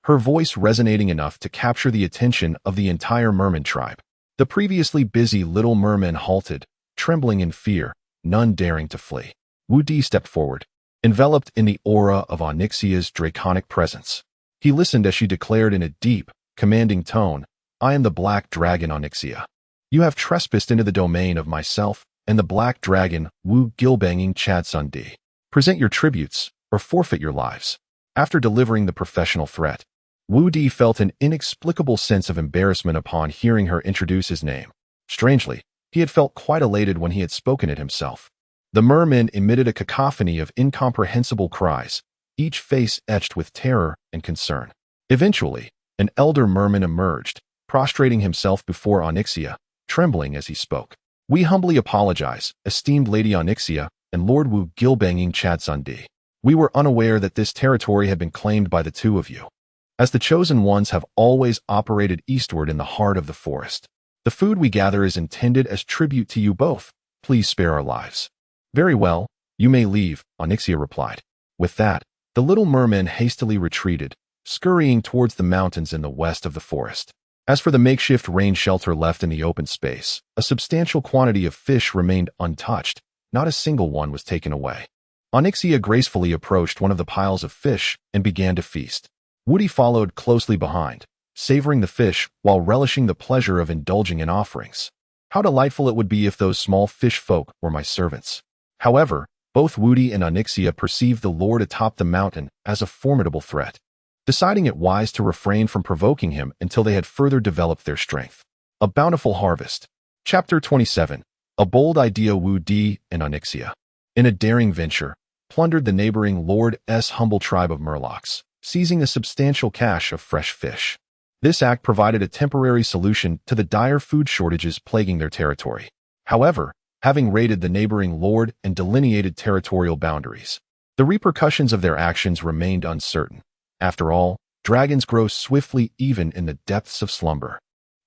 her voice resonating enough to capture the attention of the entire merman tribe. The previously busy little mermen halted, trembling in fear, none daring to flee. Wu Di stepped forward, enveloped in the aura of Onyxia's draconic presence. He listened as she declared in a deep, commanding tone, I am the Black Dragon Onyxia. You have trespassed into the domain of myself and the Black Dragon Wu Gilbanging Chadsundi. Present your tributes, or forfeit your lives. After delivering the professional threat, Wu Di felt an inexplicable sense of embarrassment upon hearing her introduce his name. Strangely, he had felt quite elated when he had spoken it himself. The mermen emitted a cacophony of incomprehensible cries, each face etched with terror and concern. Eventually, an elder merman emerged, prostrating himself before Onyxia, trembling as he spoke. We humbly apologize, esteemed Lady Onyxia and Lord Wu Gilbanging Chadsundi. We were unaware that this territory had been claimed by the two of you. As the chosen ones have always operated eastward in the heart of the forest. The food we gather is intended as tribute to you both. Please spare our lives. Very well, you may leave, Onyxia replied. With that, the little mermen hastily retreated, scurrying towards the mountains in the west of the forest. As for the makeshift rain shelter left in the open space, a substantial quantity of fish remained untouched. Not a single one was taken away. Onyxia gracefully approached one of the piles of fish and began to feast. Wu Di followed closely behind, savoring the fish while relishing the pleasure of indulging in offerings. How delightful it would be if those small fish folk were my servants. However, both Wu Di and Onyxia perceived the lord atop the mountain as a formidable threat, deciding it wise to refrain from provoking him until they had further developed their strength. A bountiful harvest. Chapter 27. A bold idea. Wu Di and Onyxia, in a daring venture, plundered the neighboring lord's humble tribe of murlocs, seizing a substantial cache of fresh fish. This act provided a temporary solution to the dire food shortages plaguing their territory. However, having raided the neighboring lord and delineated territorial boundaries. The repercussions of their actions remained uncertain. After all, dragons grow swiftly even in the depths of slumber.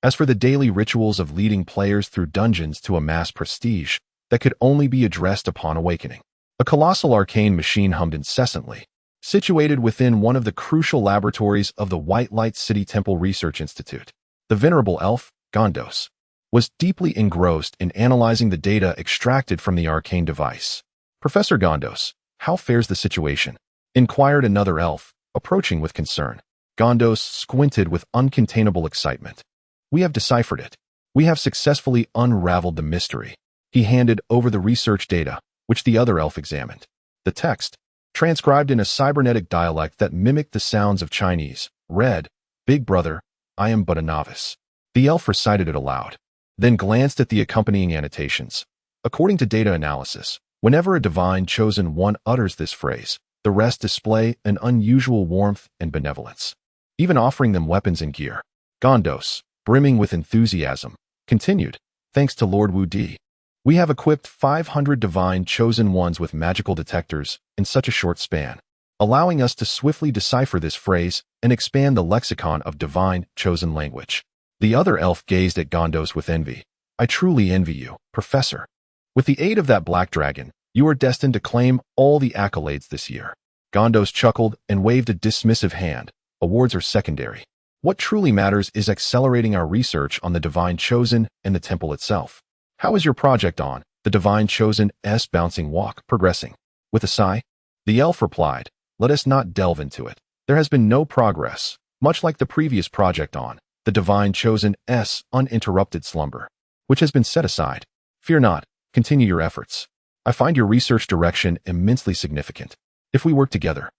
As for the daily rituals of leading players through dungeons to amass prestige, that could only be addressed upon awakening. A colossal arcane machine hummed incessantly, situated within one of the crucial laboratories of the White Light City Temple Research Institute. The venerable elf, Gondos, was deeply engrossed in analyzing the data extracted from the arcane device. "Professor Gondos, how fares the situation?" inquired another elf, approaching with concern. Gondos squinted with uncontainable excitement. "We have deciphered it. We have successfully unraveled the mystery." He handed over the research data, which the other elf examined. The text, transcribed in a cybernetic dialect that mimicked the sounds of Chinese, read, "Big brother, I am but a novice." The elf recited it aloud, then glanced at the accompanying annotations. According to data analysis, whenever a divine chosen one utters this phrase, the rest display an unusual warmth and benevolence, even offering them weapons and gear. Gondos, brimming with enthusiasm, continued, "Thanks to Lord Wu Di, we have equipped 500 divine chosen ones with magical detectors in such a short span, allowing us to swiftly decipher this phrase and expand the lexicon of divine chosen language." The other elf gazed at Gondos with envy. "I truly envy you, Professor. With the aid of that black dragon, you are destined to claim all the accolades this year." Gondos chuckled and waved a dismissive hand. "Awards are secondary. What truly matters is accelerating our research on the divine chosen and the temple itself. How is your project on the divine chosen's bouncing walk progressing?" With a sigh, the elf replied, "Let us not delve into it. There has been no progress, much like the previous project on the divine chosen's uninterrupted slumber, which has been set aside. Fear not, continue your efforts. I find your research direction immensely significant. If we work together,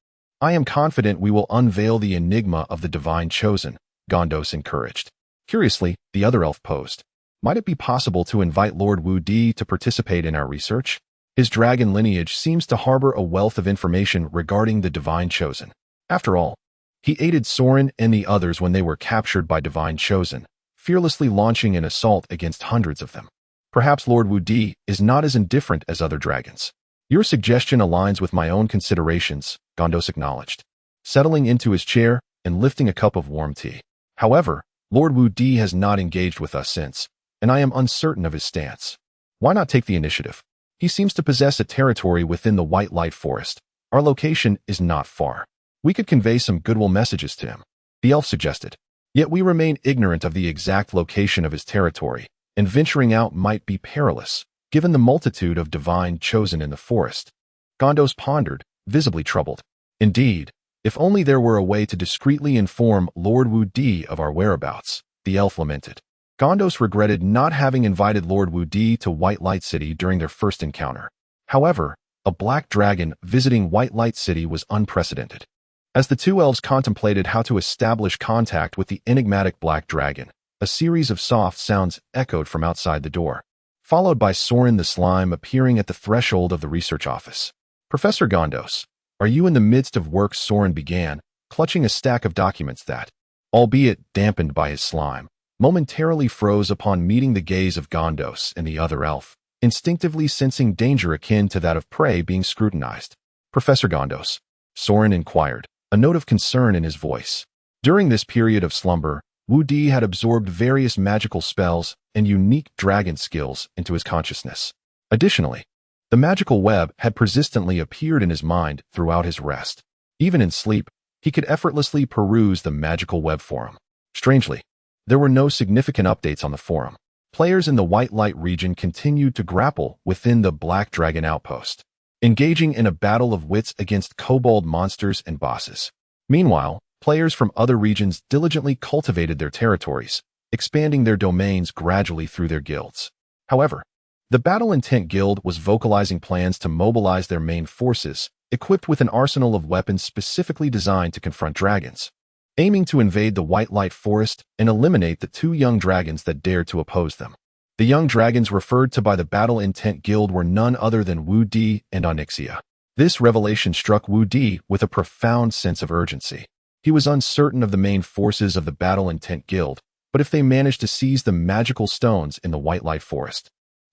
I am confident we will unveil the enigma of the divine chosen," Gondos encouraged. Curiously, the other elf posed, "Might it be possible to invite Lord Wu Di to participate in our research? His dragon lineage seems to harbor a wealth of information regarding the divine chosen. After all, he aided Soren and the others when they were captured by divine chosen, fearlessly launching an assault against hundreds of them. Perhaps Lord Wu Di is not as indifferent as other dragons." "Your suggestion aligns with my own considerations," Gondos acknowledged, settling into his chair and lifting a cup of warm tea. "However, Lord Wu Di has not engaged with us since, and I am uncertain of his stance. Why not take the initiative? He seems to possess a territory within the White Light Forest. Our location is not far. We could convey some goodwill messages to him," the elf suggested. "Yet we remain ignorant of the exact location of his territory, and venturing out might be perilous, given the multitude of divine chosen in the forest." Gondos pondered, visibly troubled. "Indeed, if only there were a way to discreetly inform Lord Wu Di of our whereabouts," the elf lamented. Gondos regretted not having invited Lord Wu Di to White Light City during their first encounter. However, a black dragon visiting White Light City was unprecedented. As the two elves contemplated how to establish contact with the enigmatic black dragon, a series of soft sounds echoed from outside the door, followed by Soren the Slime appearing at the threshold of the research office. "Professor Gondos, are you in the midst of work?" Soren began, clutching a stack of documents that, albeit dampened by his slime, momentarily froze upon meeting the gaze of Gondos and the other elf, instinctively sensing danger akin to that of prey being scrutinized. "Professor Gondos," Soren inquired, a note of concern in his voice. During this period of slumber, Wu Di had absorbed various magical spells and unique dragon skills into his consciousness. Additionally, the magical web had persistently appeared in his mind throughout his rest. Even in sleep, he could effortlessly peruse the magical web forum. Strangely, there were no significant updates on the forum. Players in the White Light region continued to grapple within the Black Dragon outpost, engaging in a battle of wits against kobold monsters and bosses. Meanwhile, players from other regions diligently cultivated their territories, expanding their domains gradually through their guilds. However, the Battle Intent Guild was vocalizing plans to mobilize their main forces, equipped with an arsenal of weapons specifically designed to confront dragons, aiming to invade the White Light Forest and eliminate the two young dragons that dared to oppose them. The young dragons referred to by the Battle Intent Guild were none other than Wu Di and Onyxia. This revelation struck Wu Di with a profound sense of urgency. He was uncertain of the main forces of the Battle Intent Guild, but if they managed to seize the magical stones in the White Light Forest,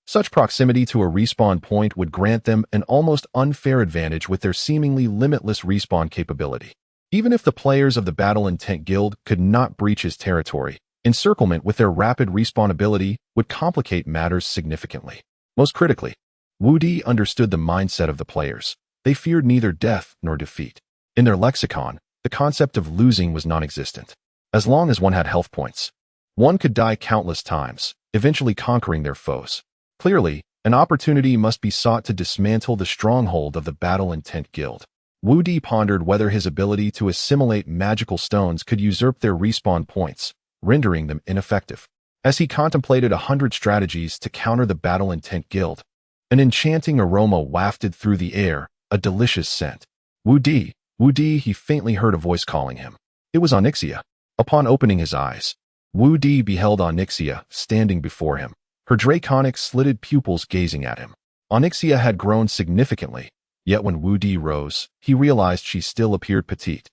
Such proximity to a respawn point would grant them an almost unfair advantage with their seemingly limitless respawn capability. Even if the players of the Battle Intent Guild could not breach his territory, encirclement with their rapid respawn ability would complicate matters significantly. Most critically, Wu Di understood the mindset of the players. They feared neither death nor defeat. In their lexicon, the concept of losing was non-existent. As long as one had health points, one could die countless times, eventually conquering their foes. Clearly, an opportunity must be sought to dismantle the stronghold of the Battle Intent Guild. Wu Di pondered whether his ability to assimilate magical stones could usurp their respawn points, rendering them ineffective. As he contemplated 100 strategies to counter the Battle Intent Guild, an enchanting aroma wafted through the air, a delicious scent. Wu Di, he faintly heard a voice calling him. It was Onyxia. Upon opening his eyes, Wu Di beheld Onyxia standing before him, her draconic slitted pupils gazing at him. Onyxia had grown significantly, yet when Wu Di rose, he realized she still appeared petite,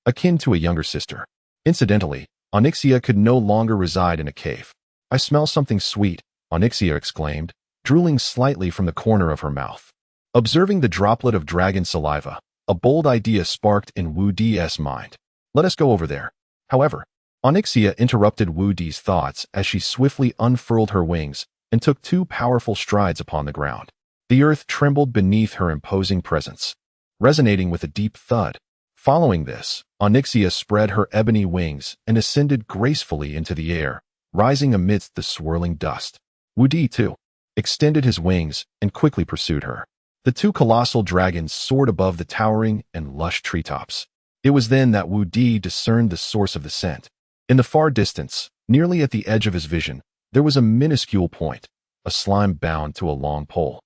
akin to a younger sister. Incidentally, Onyxia could no longer reside in a cave. I smell something sweet, Onyxia exclaimed, drooling slightly from the corner of her mouth. Observing the droplet of dragon saliva, a bold idea sparked in Wu Di's mind. Let us go over there. However, Onyxia interrupted Wu Di's thoughts as she swiftly unfurled her wings and took 2 powerful strides upon the ground. The earth trembled beneath her imposing presence, resonating with a deep thud. Following this, Onyxia spread her ebony wings and ascended gracefully into the air, rising amidst the swirling dust. Wu Di, too, extended his wings and quickly pursued her. The 2 colossal dragons soared above the towering and lush treetops. It was then that Wu Di discerned the source of the scent. In the far distance, nearly at the edge of his vision, there was a minuscule point, a slime bound to a long pole,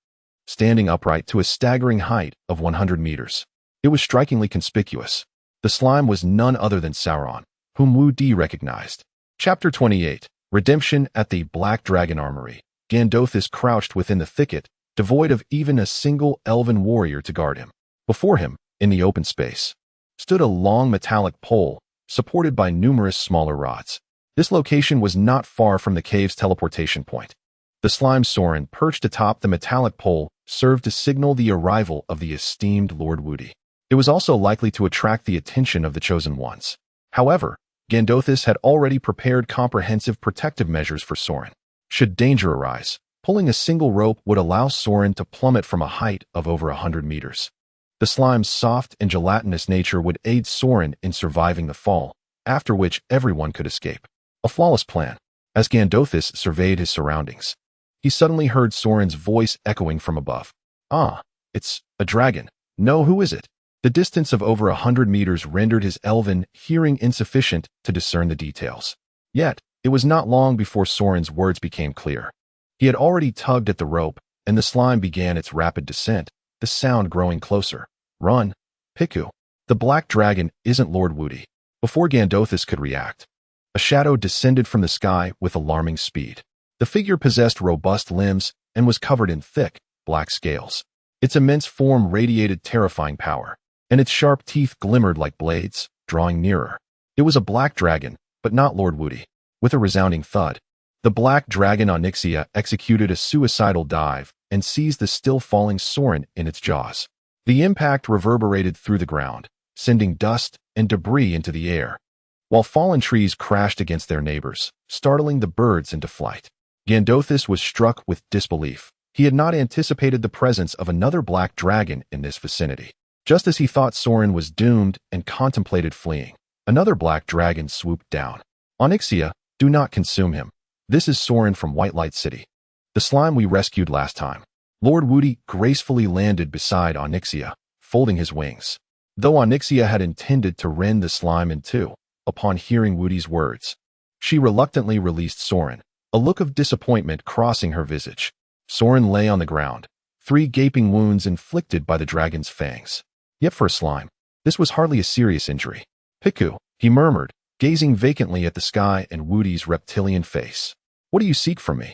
standing upright to a staggering height of 100 meters. It was strikingly conspicuous. The slime was none other than Sauron, whom Wu Di recognized. Chapter 28, Redemption at the Black Dragon Armory. Gandothis crouched within the thicket, devoid of even a single elven warrior to guard him. Before him, in the open space, stood a long metallic pole, supported by numerous smaller rods. This location was not far from the cave's teleportation point. The slime Soren perched atop the metallic pole served to signal the arrival of the esteemed Lord Wu Di. It was also likely to attract the attention of the Chosen Ones. However, Gandothis had already prepared comprehensive protective measures for Soren. Should danger arise, pulling a single rope would allow Soren to plummet from a height of over 100 meters. The slime's soft and gelatinous nature would aid Soren in surviving the fall, after which everyone could escape. A flawless plan. As Gandothis surveyed his surroundings, he suddenly heard Soren's voice echoing from above. Ah, it's a dragon. No, who is it? The distance of over 100 meters rendered his elven hearing insufficient to discern the details. Yet, it was not long before Soren's words became clear. He had already tugged at the rope, and the slime began its rapid descent, the sound growing closer. Run, Piku. The black dragon isn't Lord Wu Di. Before Gandothis could react, a shadow descended from the sky with alarming speed. The figure possessed robust limbs and was covered in thick, black scales. Its immense form radiated terrifying power, and its sharp teeth glimmered like blades, drawing nearer. It was a black dragon, but not Lord Wu Di. With a resounding thud, the black dragon Onyxia executed a suicidal dive and seized the still-falling Soren in its jaws. The impact reverberated through the ground, sending dust and debris into the air, while fallen trees crashed against their neighbors, startling the birds into flight. Gandothis was struck with disbelief. He had not anticipated the presence of another black dragon in this vicinity. Just as he thought Soren was doomed and contemplated fleeing, another black dragon swooped down. Onyxia, do not consume him. This is Soren from White Light City, the slime we rescued last time. Lord Wu Di gracefully landed beside Onyxia, folding his wings. Though Onyxia had intended to rend the slime in two, upon hearing Wu Di's words, she reluctantly released Soren, a look of disappointment crossing her visage. Soren lay on the ground, 3 gaping wounds inflicted by the dragon's fangs. Yet for a slime, this was hardly a serious injury. Piku, he murmured, gazing vacantly at the sky and Wu Di's reptilian face. What do you seek from me?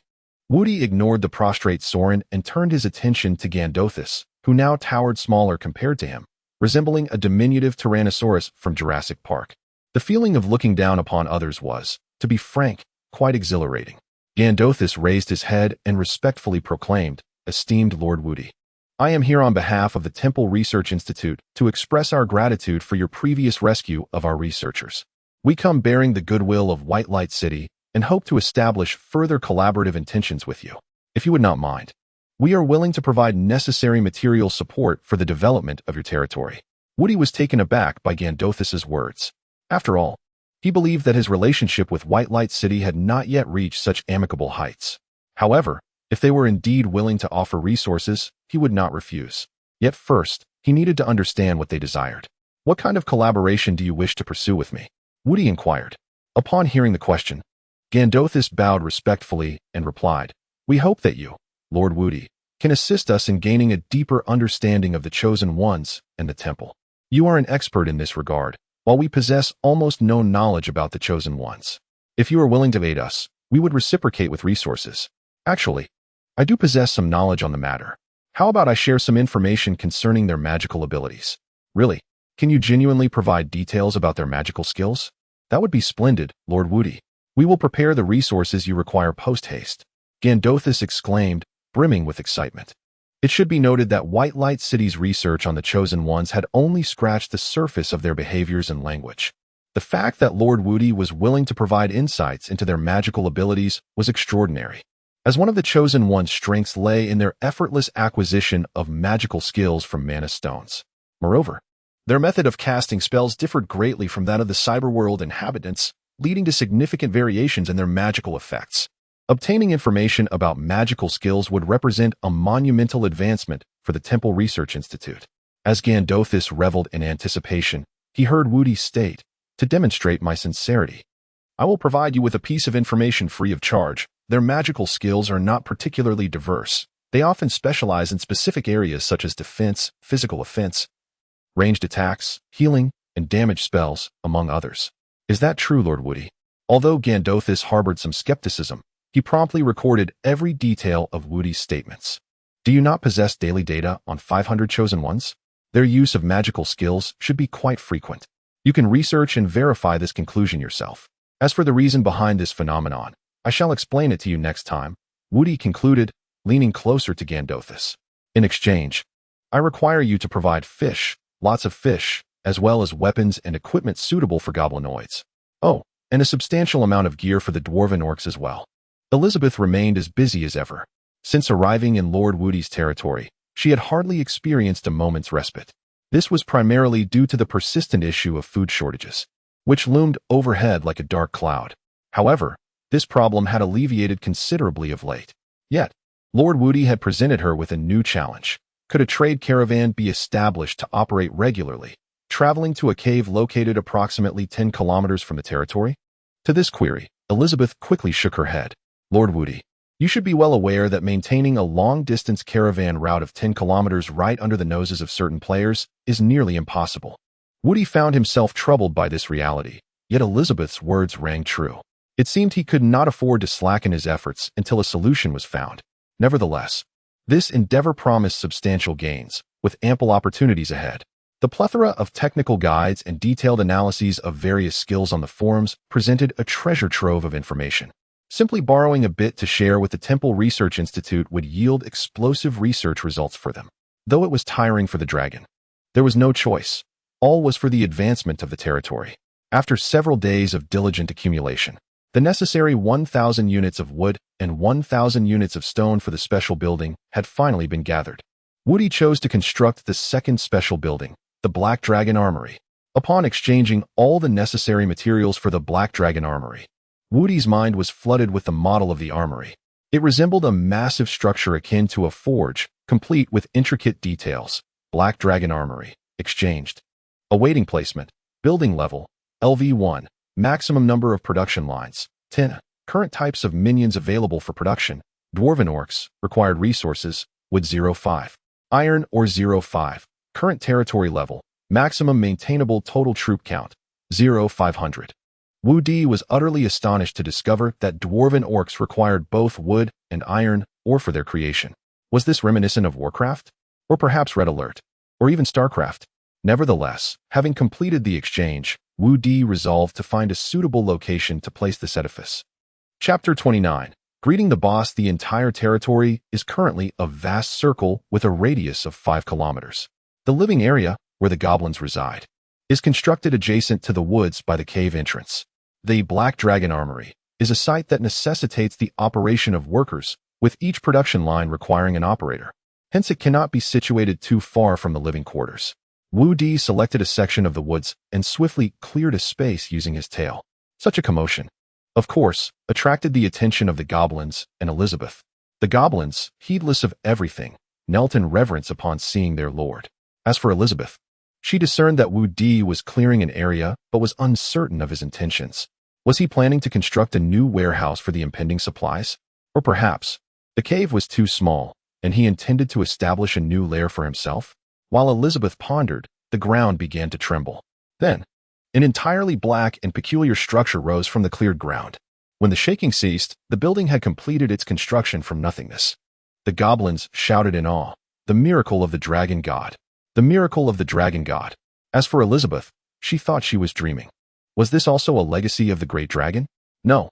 Wu Di ignored the prostrate Soren and turned his attention to Gandothis, who now towered smaller compared to him, resembling a diminutive Tyrannosaurus from Jurassic Park. The feeling of looking down upon others was, to be frank, quite exhilarating. Gandothus raised his head and respectfully proclaimed, "Esteemed Lord Woody, I am here on behalf of the Temple Research Institute to express our gratitude for your previous rescue of our researchers. We come bearing the goodwill of White Light City and hope to establish further collaborative intentions with you, if you would not mind. We are willing to provide necessary material support for the development of your territory." Woody was taken aback by Gandothus's words. After all, he believed that his relationship with White Light City had not yet reached such amicable heights. However, if they were indeed willing to offer resources, he would not refuse. Yet first, he needed to understand what they desired. "What kind of collaboration do you wish to pursue with me?" Woody inquired. Upon hearing the question, Gandothus bowed respectfully and replied, "We hope that you, Lord Woody, can assist us in gaining a deeper understanding of the Chosen Ones and the Temple. You are an expert in this regard, while we possess almost no knowledge about the Chosen Ones. If you are willing to aid us, we would reciprocate with resources. Actually, I do possess some knowledge on the matter. How about I share some information concerning their magical abilities? Really, can you genuinely provide details about their magical skills? That would be splendid, Lord Woody. We will prepare the resources you require post-haste," Gandothus exclaimed, brimming with excitement. It should be noted that White Light City's research on the Chosen Ones had only scratched the surface of their behaviors and language. The fact that Lord Woody was willing to provide insights into their magical abilities was extraordinary, as one of the Chosen Ones' strengths lay in their effortless acquisition of magical skills from mana stones. Moreover, their method of casting spells differed greatly from that of the cyberworld inhabitants, leading to significant variations in their magical effects. Obtaining information about magical skills would represent a monumental advancement for the Temple Research Institute. As Gandothus reveled in anticipation, he heard Woody state, "To demonstrate my sincerity, I will provide you with a piece of information free of charge. Their magical skills are not particularly diverse. They often specialize in specific areas such as defense, physical offense, ranged attacks, healing, and damage spells, among others." Is that true, Lord Woody? Although Gandothus harbored some skepticism, he promptly recorded every detail of Woody's statements. "Do you not possess daily data on 500 Chosen Ones? Their use of magical skills should be quite frequent. You can research and verify this conclusion yourself. As for the reason behind this phenomenon, I shall explain it to you next time," Woody concluded, leaning closer to Gandothus. "In exchange, I require you to provide fish, lots of fish, as well as weapons and equipment suitable for goblinoids. Oh, and a substantial amount of gear for the dwarven orcs as well." Elizabeth remained as busy as ever. Since arriving in Lord Woody's territory, she had hardly experienced a moment's respite. This was primarily due to the persistent issue of food shortages, which loomed overhead like a dark cloud. However, this problem had alleviated considerably of late. Yet, Lord Woody had presented her with a new challenge. Could a trade caravan be established to operate regularly, traveling to a cave located approximately 10 kilometers from the territory? To this query, Elizabeth quickly shook her head. "Lord Woody, you should be well aware that maintaining a long-distance caravan route of 10 kilometers right under the noses of certain players is nearly impossible." Woody found himself troubled by this reality, yet Elizabeth's words rang true. It seemed he could not afford to slacken his efforts until a solution was found. Nevertheless, this endeavor promised substantial gains, with ample opportunities ahead. The plethora of technical guides and detailed analyses of various skills on the forums presented a treasure trove of information. Simply borrowing a bit to share with the Temple Research Institute would yield explosive research results for them. Though it was tiring for the dragon, there was no choice. All was for the advancement of the territory. After several days of diligent accumulation, the necessary 1,000 units of wood and 1,000 units of stone for the special building had finally been gathered. Woody chose to construct the second special building, the Black Dragon Armory. Upon exchanging all the necessary materials for the Black Dragon Armory, Woody's mind was flooded with the model of the armory. It resembled a massive structure akin to a forge, complete with intricate details. Black Dragon Armory. Exchanged. Awaiting placement. Building level. LV1. Maximum number of production lines. 10. Current types of minions available for production. Dwarven orcs. Required resources. Wood 05. Iron or 05. Current territory level. Maximum maintainable total troop count. 0500. Woody was utterly astonished to discover that dwarven orcs required both wood and iron ore for their creation. Was this reminiscent of Warcraft? Or perhaps Red Alert? Or even StarCraft? Nevertheless, having completed the exchange, Woody resolved to find a suitable location to place this edifice. Chapter 29. Greeting the boss, the entire territory is currently a vast circle with a radius of 5 kilometers. The living area, where the goblins reside, is constructed adjacent to the woods by the cave entrance. The Black Dragon Armory is a site that necessitates the operation of workers, with each production line requiring an operator. Hence, it cannot be situated too far from the living quarters. Wu Di selected a section of the woods and swiftly cleared a space using his tail. Such a commotion, of course, attracted the attention of the goblins and Elizabeth. The goblins, heedless of everything, knelt in reverence upon seeing their lord. As for Elizabeth, she discerned that Wu Di was clearing an area but was uncertain of his intentions. Was he planning to construct a new warehouse for the impending supplies? Or perhaps, the cave was too small, and he intended to establish a new lair for himself? While Elizabeth pondered, the ground began to tremble. Then, an entirely black and peculiar structure rose from the cleared ground. When the shaking ceased, the building had completed its construction from nothingness. The goblins shouted in awe, "The miracle of the dragon god! The miracle of the dragon god!" As for Elizabeth, she thought she was dreaming. Was this also a legacy of the great dragon? No.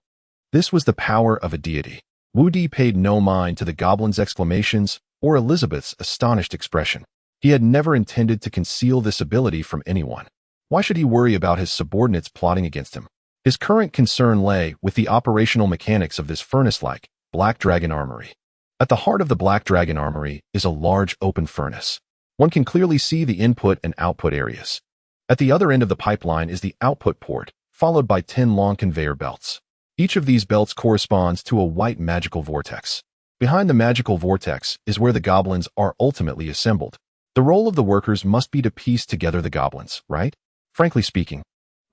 This was the power of a deity. Wu Di paid no mind to the goblins' exclamations or Elizabeth's astonished expression. He had never intended to conceal this ability from anyone. Why should he worry about his subordinates plotting against him? His current concern lay with the operational mechanics of this furnace-like Black Dragon Armory. At the heart of the Black Dragon Armory is a large open furnace. One can clearly see the input and output areas. At the other end of the pipeline is the output port, followed by 10 long conveyor belts. Each of these belts corresponds to a white magical vortex. Behind the magical vortex is where the goblins are ultimately assembled. The role of the workers must be to piece together the goblins, right? Frankly speaking,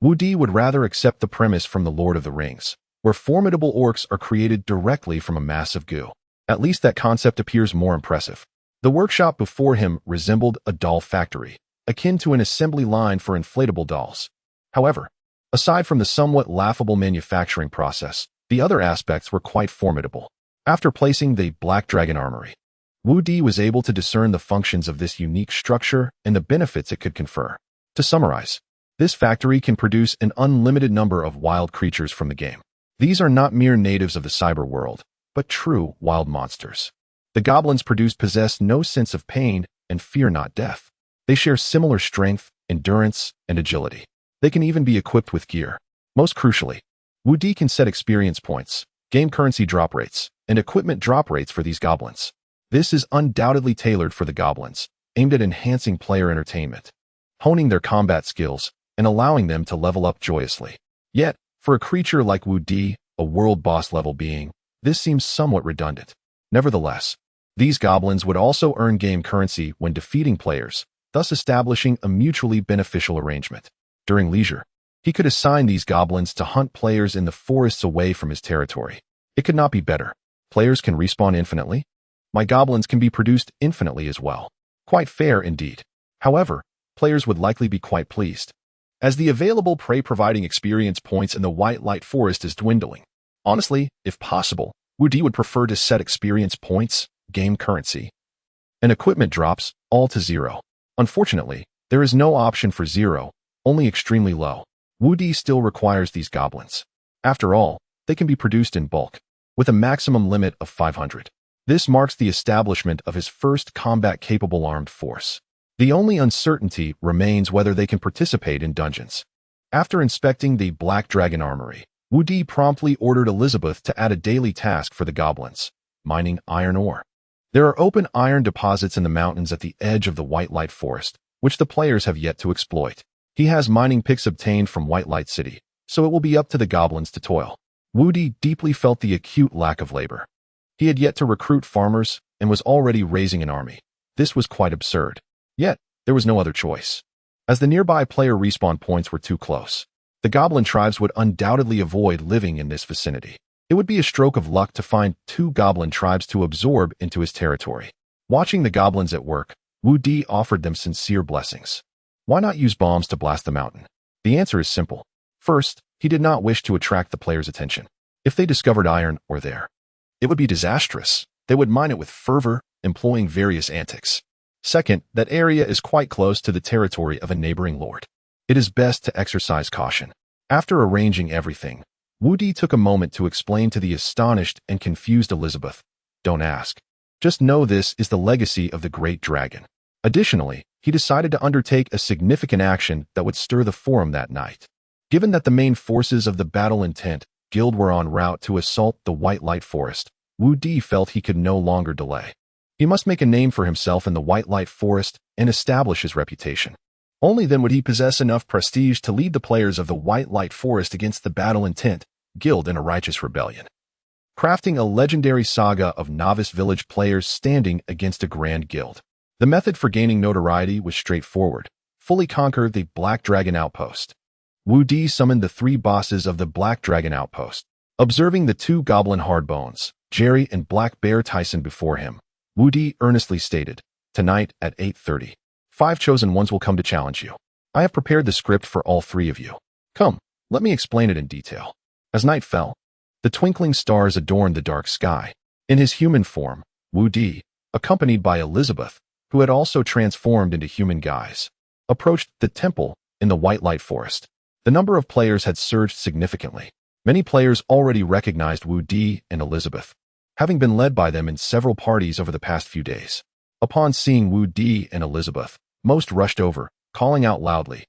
Wu Di would rather accept the premise from The Lord of the Rings, where formidable orcs are created directly from a mass of goo. At least that concept appears more impressive. The workshop before him resembled a doll factory, akin to an assembly line for inflatable dolls. However, aside from the somewhat laughable manufacturing process, the other aspects were quite formidable. After placing the Black Dragon Armory, Wu Di was able to discern the functions of this unique structure and the benefits it could confer. To summarize, this factory can produce an unlimited number of wild creatures from the game. These are not mere natives of the cyber world, but true wild monsters. The goblins produced possess no sense of pain and fear not death. They share similar strength, endurance, and agility. They can even be equipped with gear. Most crucially, Wu Di can set experience points, game currency drop rates, and equipment drop rates for these goblins. This is undoubtedly tailored for the goblins, aimed at enhancing player entertainment, honing their combat skills, and allowing them to level up joyously. Yet, for a creature like Wu Di, a world boss level being, this seems somewhat redundant. Nevertheless, these goblins would also earn game currency when defeating players, thus establishing a mutually beneficial arrangement. During leisure, he could assign these goblins to hunt players in the forests away from his territory. It could not be better. Players can respawn infinitely. My goblins can be produced infinitely as well. Quite fair indeed. However, players would likely be quite pleased, as the available prey-providing experience points in the White Light Forest is dwindling. Honestly, if possible, Wu Di would prefer to set experience points, game currency, and equipment drops all to 0. Unfortunately, there is no option for 0, only extremely low. Wu Di still requires these goblins. After all, they can be produced in bulk, with a maximum limit of 500. This marks the establishment of his first combat-capable armed force. The only uncertainty remains whether they can participate in dungeons. After inspecting the Black Dragon Armory, Wu Di promptly ordered Elizabeth to add a daily task for the goblins: mining iron ore. There are open iron deposits in the mountains at the edge of the White Light Forest, which the players have yet to exploit. He has mining picks obtained from White Light City, so it will be up to the goblins to toil. Wu Di deeply felt the acute lack of labor. He had yet to recruit farmers and was already raising an army. This was quite absurd. Yet, there was no other choice. As the nearby player respawn points were too close, the goblin tribes would undoubtedly avoid living in this vicinity. It would be a stroke of luck to find 2 goblin tribes to absorb into his territory. Watching the goblins at work, Wu Di offered them sincere blessings. Why not use bombs to blast the mountain? The answer is simple. First, he did not wish to attract the players' attention. If they discovered iron ore there, it would be disastrous. They would mine it with fervor, employing various antics. Second, that area is quite close to the territory of a neighboring lord. It is best to exercise caution. After arranging everything, Wu Di took a moment to explain to the astonished and confused Elizabeth. Don't ask. Just know this is the legacy of the great dragon. Additionally, he decided to undertake a significant action that would stir the forum that night. Given that the main forces of the battle intent guild were en route to assault the White Light Forest, Wu Di felt he could no longer delay. He must make a name for himself in the White Light Forest and establish his reputation. Only then would he possess enough prestige to lead the players of the White Light Forest against the battle intent guild in a righteous rebellion. Crafting a legendary saga of novice village players standing against a grand guild. The method for gaining notoriety was straightforward. Fully conquer the Black Dragon Outpost. Wu Di summoned the 3 bosses of the Black Dragon Outpost. Observing the 2 goblin hardbones, Jerry and Black Bear Tyson before him, Wu Di earnestly stated, "Tonight at 8:30, 5 chosen ones will come to challenge you. I have prepared the script for all 3 of you. Come, let me explain it in detail." As night fell, the twinkling stars adorned the dark sky. In his human form, Wu Di, accompanied by Elizabeth, who had also transformed into human guise, approached the temple in the White Light Forest. The number of players had surged significantly. Many players already recognized Wu Di and Elizabeth, having been led by them in several parties over the past few days. Upon seeing Wu Di and Elizabeth, most rushed over, calling out loudly,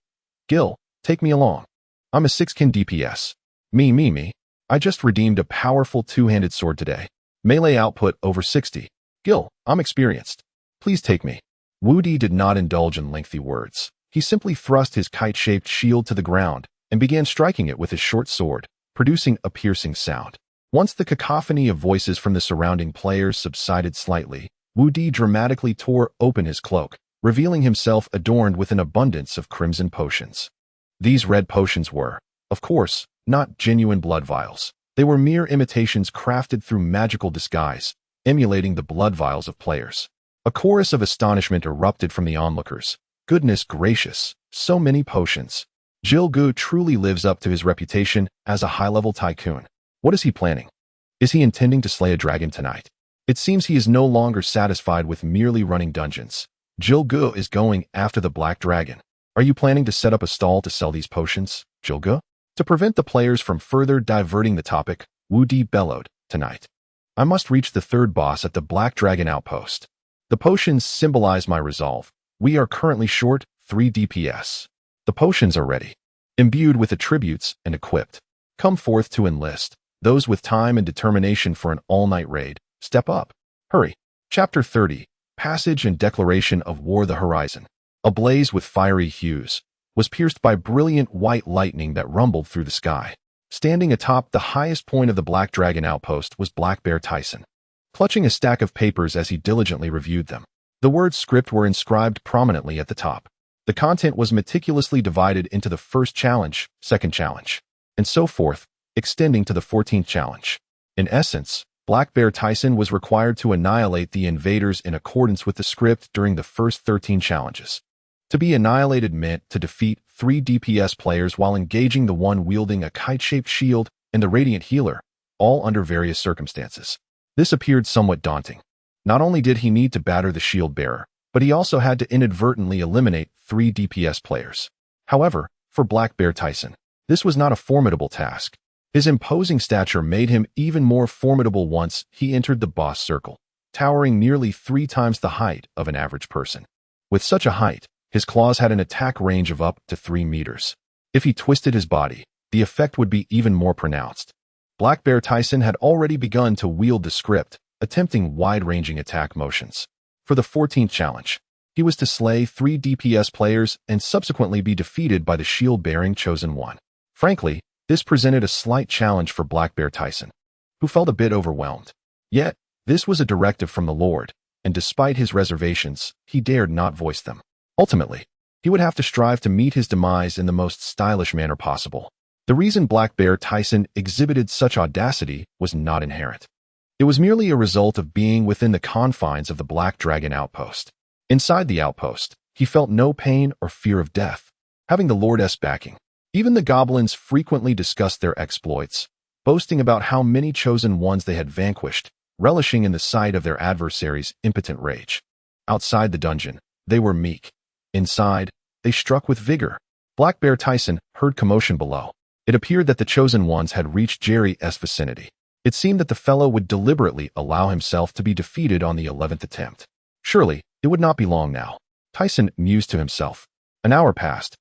"Gil, take me along. I'm a 6-kin DPS. Me. I just redeemed a powerful 2-handed sword today. Melee output over 60. Gil, I'm experienced. Please take me." Wu Di did not indulge in lengthy words. He simply thrust his kite-shaped shield to the ground and began striking it with his short sword, producing a piercing sound. Once the cacophony of voices from the surrounding players subsided slightly, Wu Di dramatically tore open his cloak, revealing himself adorned with an abundance of crimson potions. These red potions were, of course, not genuine blood vials. They were mere imitations crafted through magical disguise, emulating the blood vials of players. A chorus of astonishment erupted from the onlookers. Goodness gracious, so many potions. Gil Gu truly lives up to his reputation as a high-level tycoon. What is he planning? Is he intending to slay a dragon tonight? It seems he is no longer satisfied with merely running dungeons. Gil Gu is going after the Black Dragon. Are you planning to set up a stall to sell these potions, Gil Gu? To prevent the players from further diverting the topic, Wu Di bellowed, "Tonight, I must reach the 3rd boss at the Black Dragon Outpost. The potions symbolize my resolve. We are currently short 3 DPS. The potions are ready, imbued with attributes and equipped. Come forth to enlist. Those with time and determination for an all-night raid, step up. Hurry." Chapter 30, Passage and Declaration of War. The horizon, ablaze with fiery hues, was pierced by brilliant white lightning that rumbled through the sky. Standing atop the highest point of the Black Dragon Outpost was Black Bear Tyson, clutching a stack of papers as he diligently reviewed them. The words script were inscribed prominently at the top. The content was meticulously divided into the 1st challenge, 2nd challenge, and so forth, extending to the 14th challenge. In essence, Black Bear Tyson was required to annihilate the invaders in accordance with the script during the first 13 challenges. To be annihilated meant to defeat 3 DPS players while engaging the one wielding a kite-shaped shield and the Radiant Healer, all under various circumstances. This appeared somewhat daunting. Not only did he need to batter the shield bearer, but he also had to inadvertently eliminate 3 DPS players. However, for Black Bear Tyson, this was not a formidable task. His imposing stature made him even more formidable once he entered the boss circle, towering nearly 3 times the height of an average person. With such a height, his claws had an attack range of up to 3 meters. If he twisted his body, the effect would be even more pronounced. Black Bear Tyson had already begun to wield the script, attempting wide-ranging attack motions. For the 14th challenge, he was to slay 3 DPS players and subsequently be defeated by the shield-bearing Chosen One. Frankly, this presented a slight challenge for Black Bear Tyson, who felt a bit overwhelmed. Yet, this was a directive from the Lord, and despite his reservations, he dared not voice them. Ultimately, he would have to strive to meet his demise in the most stylish manner possible. The reason Black Bear Tyson exhibited such audacity was not inherent. It was merely a result of being within the confines of the Black Dragon Outpost. Inside the outpost, he felt no pain or fear of death, having the Lord's backing. Even the goblins frequently discussed their exploits, boasting about how many chosen ones they had vanquished, relishing in the sight of their adversaries' impotent rage. Outside the dungeon, they were meek. Inside, they struck with vigor. Black Bear Tyson heard commotion below. It appeared that the Chosen Ones had reached Jerry's vicinity. It seemed that the fellow would deliberately allow himself to be defeated on the 11th attempt. Surely, it would not be long now. Tyson mused to himself. An hour passed,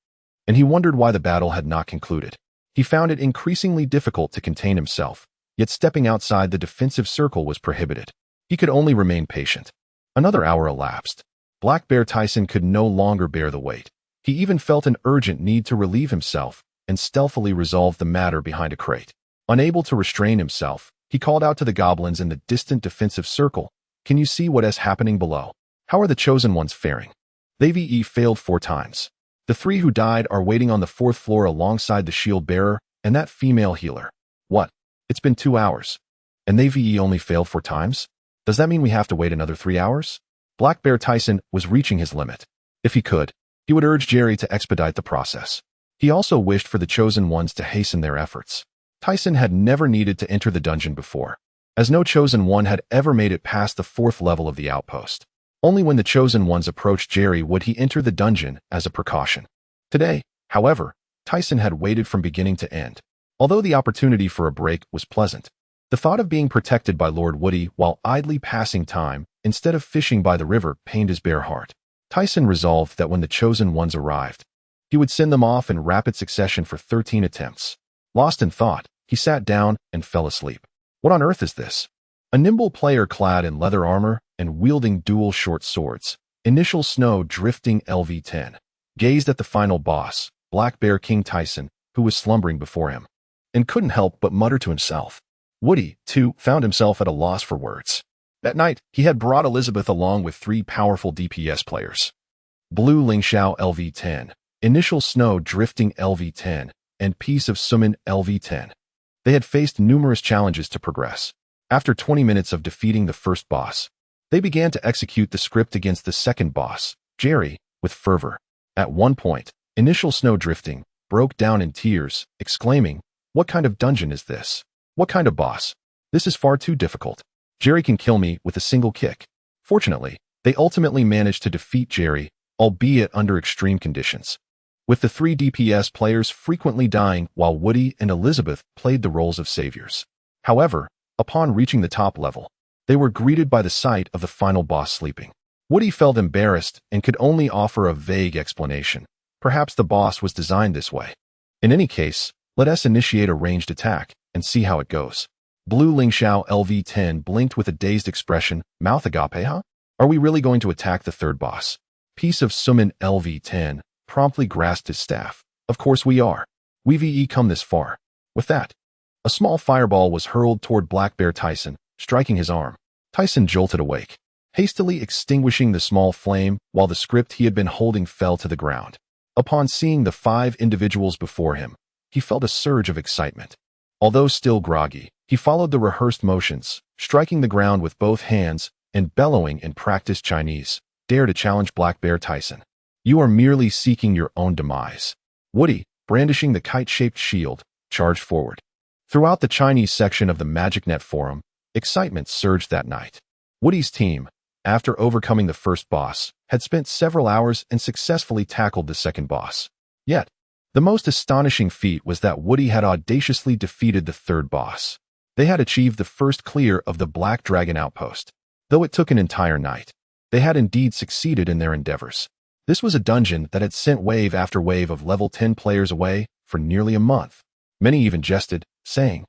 and he wondered why the battle had not concluded. He found it increasingly difficult to contain himself, yet stepping outside the defensive circle was prohibited. He could only remain patient. Another hour elapsed. Black Bear Tyson could no longer bear the weight. He even felt an urgent need to relieve himself and stealthily resolve the matter behind a crate. Unable to restrain himself, he called out to the goblins in the distant defensive circle, "Can you see what is happening below? How are the Chosen Ones faring?" They failed 4 times. The 3 who died are waiting on the 4th floor alongside the shield bearer and that female healer. What? It's been 2 hours. And they only failed 4 times? Does that mean we have to wait another 3 hours? Black Bear Tyson was reaching his limit. If he could, he would urge Jerry to expedite the process. He also wished for the Chosen Ones to hasten their efforts. Tyson had never needed to enter the dungeon before, as no Chosen One had ever made it past the 4th level of the outpost. Only when the Chosen Ones approached Jerry would he enter the dungeon as a precaution. Today, however, Tyson had waited from beginning to end. Although the opportunity for a break was pleasant, the thought of being protected by Lord Woody while idly passing time instead of fishing by the river pained his bare heart. Tyson resolved that when the Chosen Ones arrived, he would send them off in rapid succession for 13 attempts. Lost in thought, he sat down and fell asleep. What on earth is this? A nimble player clad in leather armor and wielding dual short swords, initial Snow Drifting LV-10, gazed at the final boss, Black Bear King Tyson, who was slumbering before him, and couldn't help but mutter to himself. Woody, too, found himself at a loss for words. That night, he had brought Elizabeth along with 3 powerful DPS players. Blue Lingxiao LV-10, Initial Snow Drifting LV-10, and Piece of Summon LV-10. They had faced numerous challenges to progress. After 20 minutes of defeating the first boss, they began to execute the script against the second boss, Jerry, with fervor. At one point, Initial Snow Drifting broke down in tears, exclaiming, "What kind of dungeon is this? What kind of boss? This is far too difficult. Jerry can kill me with a single kick." Fortunately, they ultimately managed to defeat Jerry, albeit under extreme conditions, with the 3 DPS players frequently dying while Woody and Elizabeth played the roles of saviors. However, upon reaching the top level, they were greeted by the sight of the final boss sleeping. Woody felt embarrassed and could only offer a vague explanation. Perhaps the boss was designed this way. In any case, let us initiate a ranged attack and see how it goes. Blue Lingxiao LV-10 blinked with a dazed expression. Mouth agape, huh? Are we really going to attack the third boss? Piece of Summon LV-10 promptly grasped his staff. Of course we are. We've come this far. With that, a small fireball was hurled toward Black Bear Tyson, striking his arm. Tyson jolted awake, hastily extinguishing the small flame while the script he had been holding fell to the ground. Upon seeing the 5 individuals before him, he felt a surge of excitement. Although still groggy, he followed the rehearsed motions, striking the ground with both hands and bellowing in practiced Chinese, "Dare to challenge Black Bear Tyson. You are merely seeking your own demise." Woody, brandishing the kite-shaped shield, charged forward. Throughout the Chinese section of the Magic Net forum, excitement surged that night. Woody's team, after overcoming the first boss, had spent several hours and successfully tackled the second boss. Yet, the most astonishing feat was that Woody had audaciously defeated the third boss. They had achieved the first clear of the Black Dragon outpost. Though it took an entire night, they had indeed succeeded in their endeavors. This was a dungeon that had sent wave after wave of level 10 players away for nearly a month. Many even jested, saying,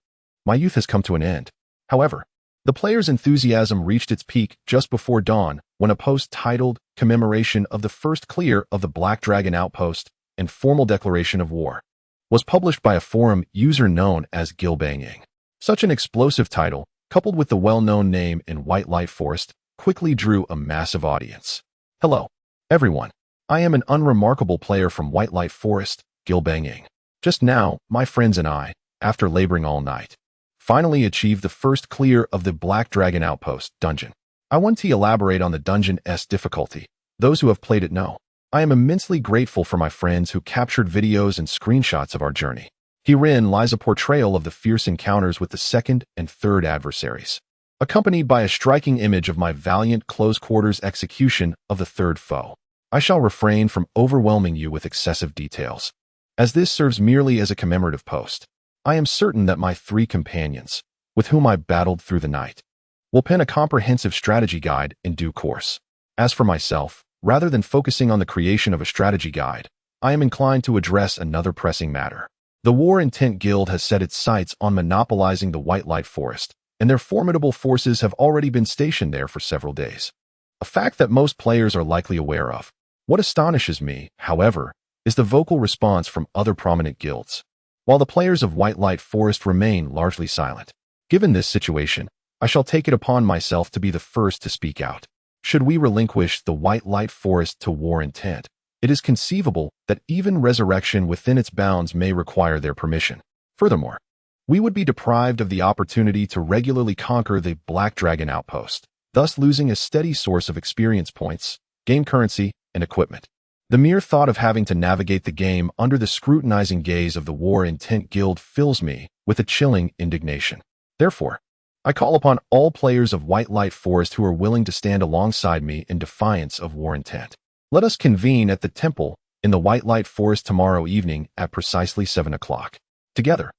"My youth has come to an end." However, the players' enthusiasm reached its peak just before dawn when a post titled "Commemoration of the First Clear of the Black Dragon Outpost and Formal Declaration of War" was published by a forum user known as Glitchborne. Such an explosive title, coupled with the well-known name in White Light Forest, quickly drew a massive audience. Hello, everyone. I am an unremarkable player from White Light Forest, Glitchborne. Just now, my friends and I, after laboring all night, finally achieved the first clear of the Black Dragon Outpost dungeon. I want to elaborate on the dungeon's difficulty. Those who have played it know. I am immensely grateful for my friends who captured videos and screenshots of our journey. Herein lies a portrayal of the fierce encounters with the second and third adversaries, accompanied by a striking image of my valiant close-quarters execution of the third foe. I shall refrain from overwhelming you with excessive details. as this serves merely as a commemorative post. I am certain that my 3 companions, with whom I battled through the night, will pen a comprehensive strategy guide in due course. As for myself, rather than focusing on the creation of a strategy guide, I am inclined to address another pressing matter. The War Intent Guild has set its sights on monopolizing the White Light Forest, and their formidable forces have already been stationed there for several days. A fact that most players are likely aware of. What astonishes me, however, is the vocal response from other prominent guilds, while the players of White Light Forest remain largely silent. Given this situation, I shall take it upon myself to be the first to speak out. Should we relinquish the White Light Forest to War Intent, it is conceivable that even resurrection within its bounds may require their permission. Furthermore, we would be deprived of the opportunity to regularly conquer the Black Dragon outpost, thus losing a steady source of experience points, game currency, and equipment. The mere thought of having to navigate the game under the scrutinizing gaze of the War Intent Guild fills me with a chilling indignation. Therefore, I call upon all players of White Light Forest who are willing to stand alongside me in defiance of War Intent. Let us convene at the temple in the White Light Forest tomorrow evening at precisely 7 o'clock. Together,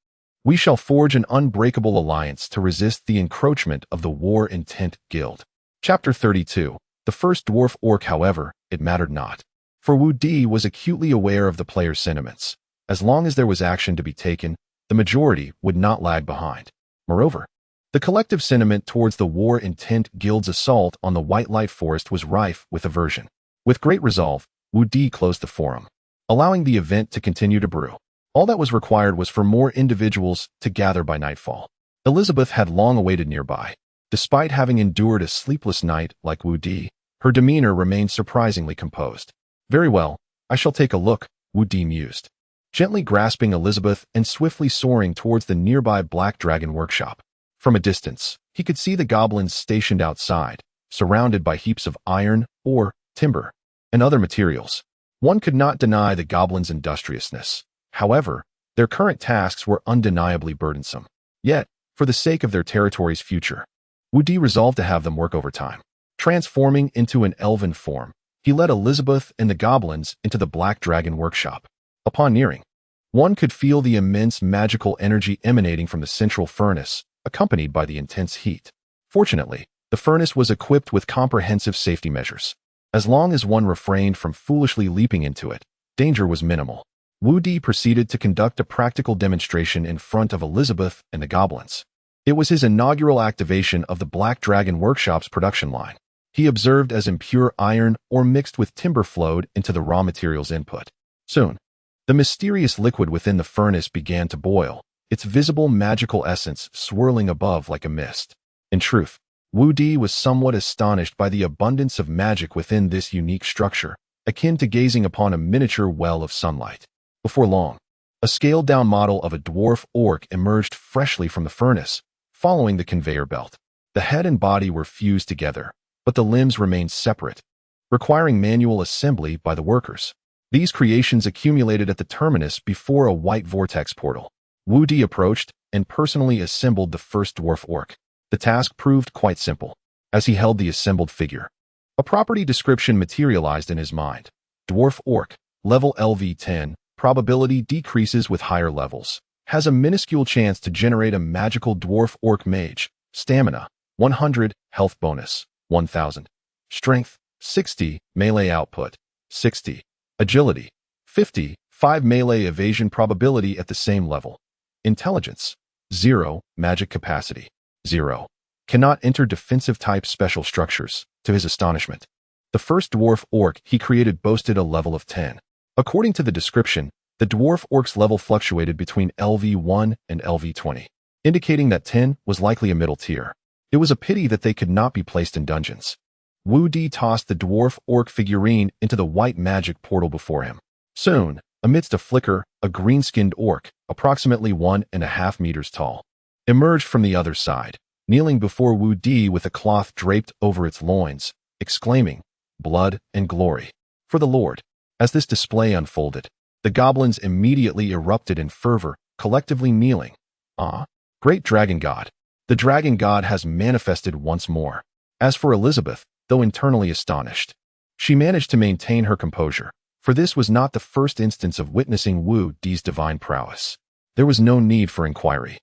we shall forge an unbreakable alliance to resist the encroachment of the War Intent Guild. Chapter 32. The first dwarf orc, however, it mattered not. For Wu Di was acutely aware of the players' sentiments. As long as there was action to be taken, the majority would not lag behind. Moreover, the collective sentiment towards the War Intent Guild's assault on the White Light Forest was rife with aversion. With great resolve, Wu Di closed the forum, allowing the event to continue to brew. All that was required was for more individuals to gather by nightfall. Elizabeth had long awaited nearby. Despite having endured a sleepless night like Wu Di, her demeanor remained surprisingly composed. Very well, I shall take a look, Wu Di mused, gently grasping Elizabeth and swiftly soaring towards the nearby Black Dragon workshop. From a distance, he could see the goblins stationed outside, surrounded by heaps of iron, ore, timber, and other materials. One could not deny the goblins' industriousness. However, their current tasks were undeniably burdensome. Yet, for the sake of their territory's future, Wu Di resolved to have them work overtime. Transforming into an elven form, he led Elizabeth and the goblins into the Black Dragon workshop. Upon nearing, one could feel the immense magical energy emanating from the central furnace, accompanied by the intense heat. Fortunately, the furnace was equipped with comprehensive safety measures. As long as one refrained from foolishly leaping into it, danger was minimal. Wu Di proceeded to conduct a practical demonstration in front of Elizabeth and the goblins. It was his inaugural activation of the Black Dragon Workshop's production line. He observed as impure iron or mixed with timber flowed into the raw materials input. Soon, the mysterious liquid within the furnace began to boil, its visible magical essence swirling above like a mist. In truth, Wu Di was somewhat astonished by the abundance of magic within this unique structure, akin to gazing upon a miniature well of sunlight. Before long, a scaled-down model of a dwarf orc emerged freshly from the furnace, following the conveyor belt. The head and body were fused together, but the limbs remained separate, requiring manual assembly by the workers. These creations accumulated at the terminus before a white vortex portal. Wu Di approached and personally assembled the first dwarf orc. The task proved quite simple. As he held the assembled figure, a property description materialized in his mind. Dwarf orc, level LV10, probability decreases with higher levels. Has a minuscule chance to generate a magical dwarf orc mage. Stamina, 100, health bonus, 1000. Strength, 60, melee output, 60. Agility, 50, 5 melee evasion probability at the same level. Intelligence, 0, magic capacity, 0. Cannot enter defensive type special structures. To his astonishment, the first dwarf orc he created boasted a level of 10. According to the description, the dwarf orc's level fluctuated between LV1 and LV20, indicating that 10 was likely a middle tier. It was a pity that they could not be placed in dungeons. Wu Di tossed the dwarf orc figurine into the white magic portal before him. Soon, amidst a flicker, a green-skinned orc, approximately 1.5 meters tall, emerged from the other side, kneeling before Wu Di with a cloth draped over its loins, exclaiming, "Blood and glory for the Lord." As this display unfolded, the goblins immediately erupted in fervor, collectively kneeling. "Ah, great dragon god! The dragon god has manifested once more." As for Elizabeth, though internally astonished, she managed to maintain her composure. for this was not the first instance of witnessing Wu Di's divine prowess. There was no need for inquiry.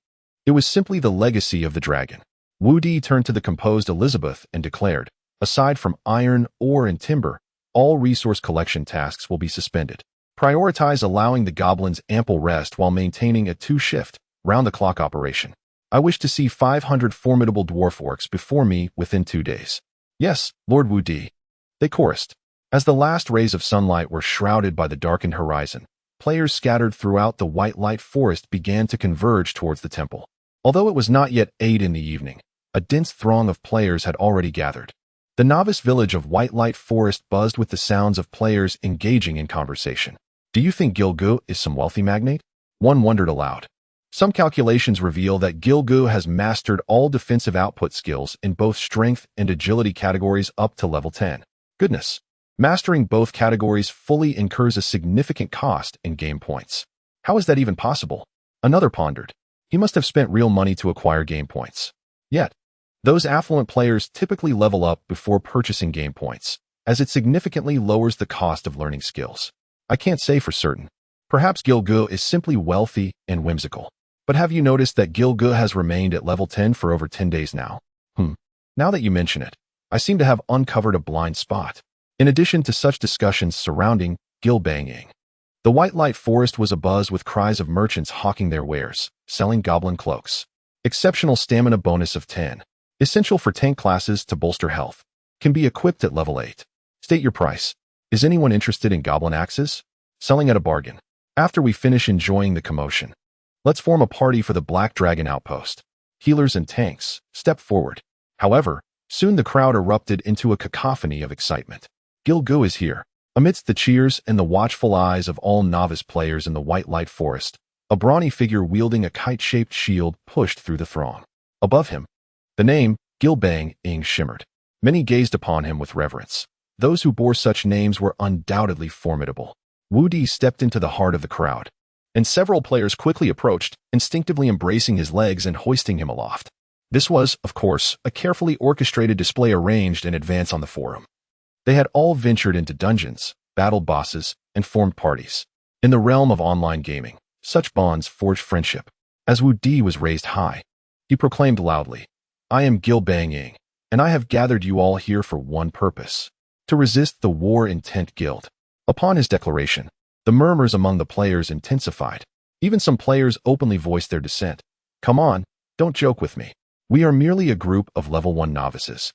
It was simply the legacy of the dragon. Wu Di turned to the composed Elizabeth and declared, aside from iron, ore, and timber, all resource collection tasks will be suspended. Prioritize allowing the goblins ample rest while maintaining a two-shift, round-the-clock operation. I wish to see 500 formidable dwarf orcs before me within 2 days. Yes, Lord Wu Di. They chorused. As the last rays of sunlight were shrouded by the darkened horizon, players scattered throughout the white light forest began to converge towards the temple. Although it was not yet 8 in the evening, a dense throng of players had already gathered. The novice village of White Light Forest buzzed with the sounds of players engaging in conversation. Do you think Gilgu is some wealthy magnate? One wondered aloud. Some calculations reveal that Gilgu has mastered all defensive output skills in both strength and agility categories up to level 10. Goodness. Mastering both categories fully incurs a significant cost in game points. How is that even possible? Another pondered. He must have spent real money to acquire game points. Yet, those affluent players typically level up before purchasing game points, as it significantly lowers the cost of learning skills. I can't say for certain. Perhaps Gilgu is simply wealthy and whimsical. But have you noticed that Gilgu has remained at level 10 for over 10 days now? Now that you mention it, I seem to have uncovered a blind spot. In addition to such discussions surrounding Gilbanging, the White Light Forest was abuzz with cries of merchants hawking their wares, selling goblin cloaks. Exceptional stamina bonus of 10. Essential for tank classes to bolster health. Can be equipped at level 8. State your price. Is anyone interested in goblin axes? Selling at a bargain. After we finish enjoying the commotion, let's form a party for the Black Dragon outpost. Healers and tanks, step forward. However, soon the crowd erupted into a cacophony of excitement. Gilgu is here. Amidst the cheers and the watchful eyes of all novice players in the White Light Forest, a brawny figure wielding a kite-shaped shield pushed through the throng. Above him, the name, Gilbanging, shimmered. Many gazed upon him with reverence. Those who bore such names were undoubtedly formidable. Wu Di stepped into the heart of the crowd, and several players quickly approached, instinctively embracing his legs and hoisting him aloft. This was, of course, a carefully orchestrated display arranged in advance on the forum. They had all ventured into dungeons, battled bosses, and formed parties. In the realm of online gaming, such bonds forged friendship. As Wu Di was raised high, he proclaimed loudly, I am Gilbanging, and I have gathered you all here for one purpose, to resist the War Intent Guild. Upon his declaration, the murmurs among the players intensified. Even some players openly voiced their dissent. Come on, don't joke with me. We are merely a group of level 1 novices.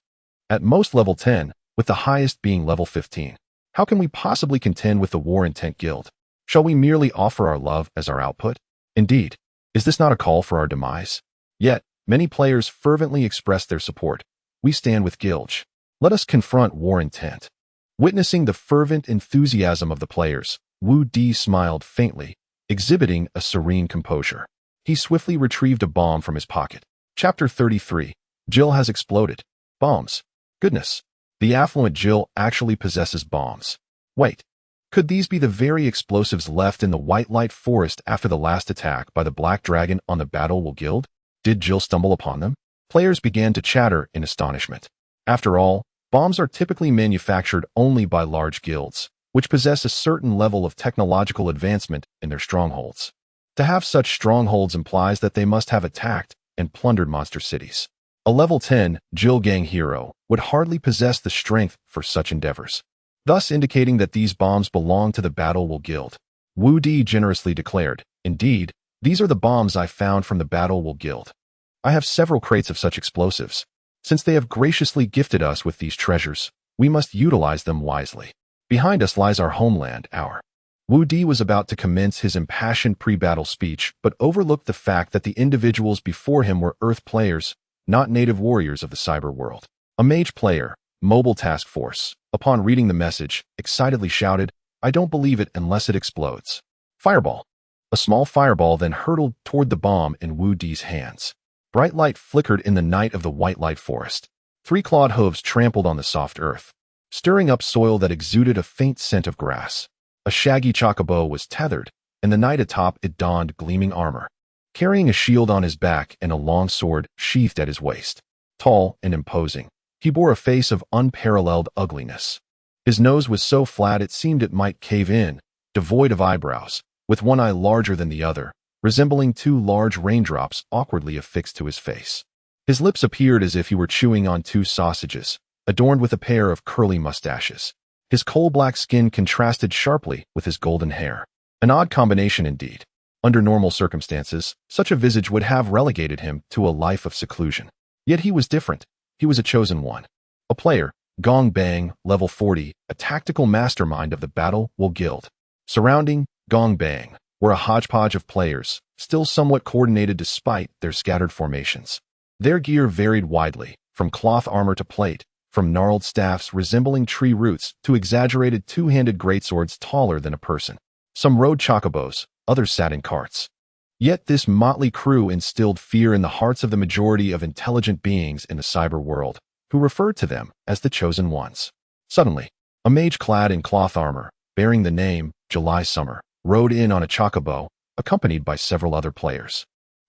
At most level 10, with the highest being level 15. How can we possibly contend with the War Intent Guild? Shall we merely offer our love as our output? Indeed, is this not a call for our demise? Yet, many players fervently expressed their support. We stand with Gilge. Let us confront War Intent. Witnessing the fervent enthusiasm of the players, Wu Di smiled faintly, exhibiting a serene composure. He swiftly retrieved a bomb from his pocket. Chapter 33. Jill has exploded. Bombs. Goodness. The affluent Jill actually possesses bombs. Wait. Could these be the very explosives left in the White Light Forest after the last attack by the Black Dragon on the Battle Guild? Did Jill stumble upon them? Players began to chatter in astonishment. After all, bombs are typically manufactured only by large guilds, which possess a certain level of technological advancement in their strongholds. To have such strongholds implies that they must have attacked and plundered monster cities. A level 10 Jill Gang hero would hardly possess the strength for such endeavors, thus indicating that these bombs belong to the Battle Guild. Wu Di generously declared, Indeed, these are the bombs I found from the Battle Guild. I have several crates of such explosives. Since they have graciously gifted us with these treasures, we must utilize them wisely. Behind us lies our homeland, Wu Di was about to commence his impassioned pre-battle speech, but overlooked the fact that the individuals before him were Earth players, not native warriors of the cyber world. A mage player, Mobile Task Force, upon reading the message, excitedly shouted, I don't believe it unless it explodes. Fireball. A small fireball then hurtled toward the bomb in Wu Di's hands. Bright light flickered in the night of the White Light Forest. 3 clawed hooves trampled on the soft earth, stirring up soil that exuded a faint scent of grass. A shaggy chocobo was tethered, and the knight atop it donned gleaming armor, carrying a shield on his back and a long sword sheathed at his waist. Tall and imposing, he bore a face of unparalleled ugliness. His nose was so flat it seemed it might cave in, devoid of eyebrows, with one eye larger than the other, resembling two large raindrops awkwardly affixed to his face. His lips appeared as if he were chewing on two sausages, adorned with a pair of curly mustaches. His coal-black skin contrasted sharply with his golden hair. An odd combination indeed. Under normal circumstances, such a visage would have relegated him to a life of seclusion. Yet he was different. He was a chosen one. A player, Gong Bang, level 40, a tactical mastermind of the Battle Will Guild. Surrounding Gong Bang were a hodgepodge of players, still somewhat coordinated despite their scattered formations. Their gear varied widely, from cloth armor to plate, from gnarled staffs resembling tree roots to exaggerated two-handed greatswords taller than a person. Some rode chocobos, others sat in carts. Yet this motley crew instilled fear in the hearts of the majority of intelligent beings in the cyber world, who referred to them as the Chosen Ones. Suddenly, a mage clad in cloth armor, bearing the name July Summer, rode in on a chocobo, accompanied by several other players.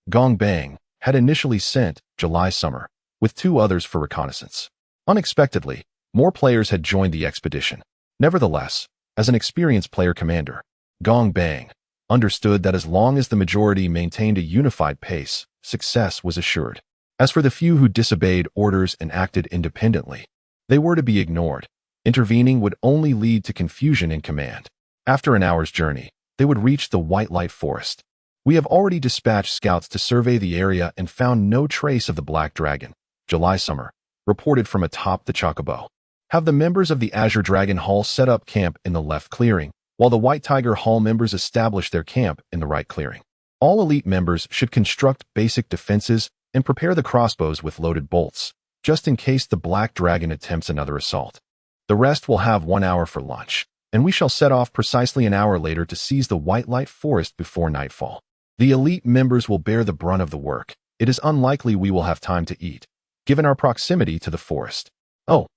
Gong Bang had initially sent July Summer with two others for reconnaissance. Unexpectedly, more players had joined the expedition. Nevertheless, as an experienced player commander, Gong Bang understood that as long as the majority maintained a unified pace, success was assured. As for the few who disobeyed orders and acted independently, they were to be ignored. Intervening would only lead to confusion in command. After an hour's journey, they would reach the White Light Forest. We have already dispatched scouts to survey the area and found no trace of the Black Dragon, July Summer, reported from atop the chocobo. Have the members of the Azure Dragon Hall set up camp in the left clearing, while the White Tiger Hall members establish their camp in the right clearing. All elite members should construct basic defenses and prepare the crossbows with loaded bolts, just in case the Black Dragon attempts another assault. The rest will have 1 hour for lunch, and we shall set off precisely an hour later to seize the White Light Forest before nightfall. The elite members will bear the brunt of the work. It is unlikely we will have time to eat, given our proximity to the forest. Oh,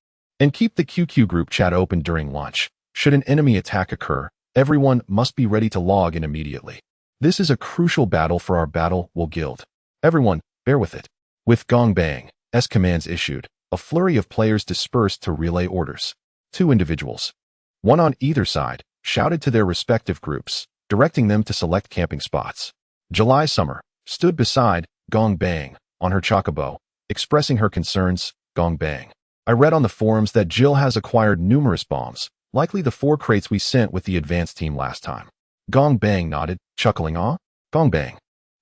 and keep the QQ group chat open during lunch. Should an enemy attack occur, everyone must be ready to log in immediately. This is a crucial battle for our Battle Will Guild. Everyone, bear with it. With Gong Bang's commands issued, a flurry of players dispersed to relay orders. Two individuals, one on either side, shouted to their respective groups, directing them to select camping spots. July Summer stood beside Gong Bang on her chocobo, expressing her concerns. Gong Bang, I read on the forums that Jill has acquired numerous bombs, likely the 4 crates we sent with the advanced team last time. Gong Bang nodded, chuckling. Gong Bang,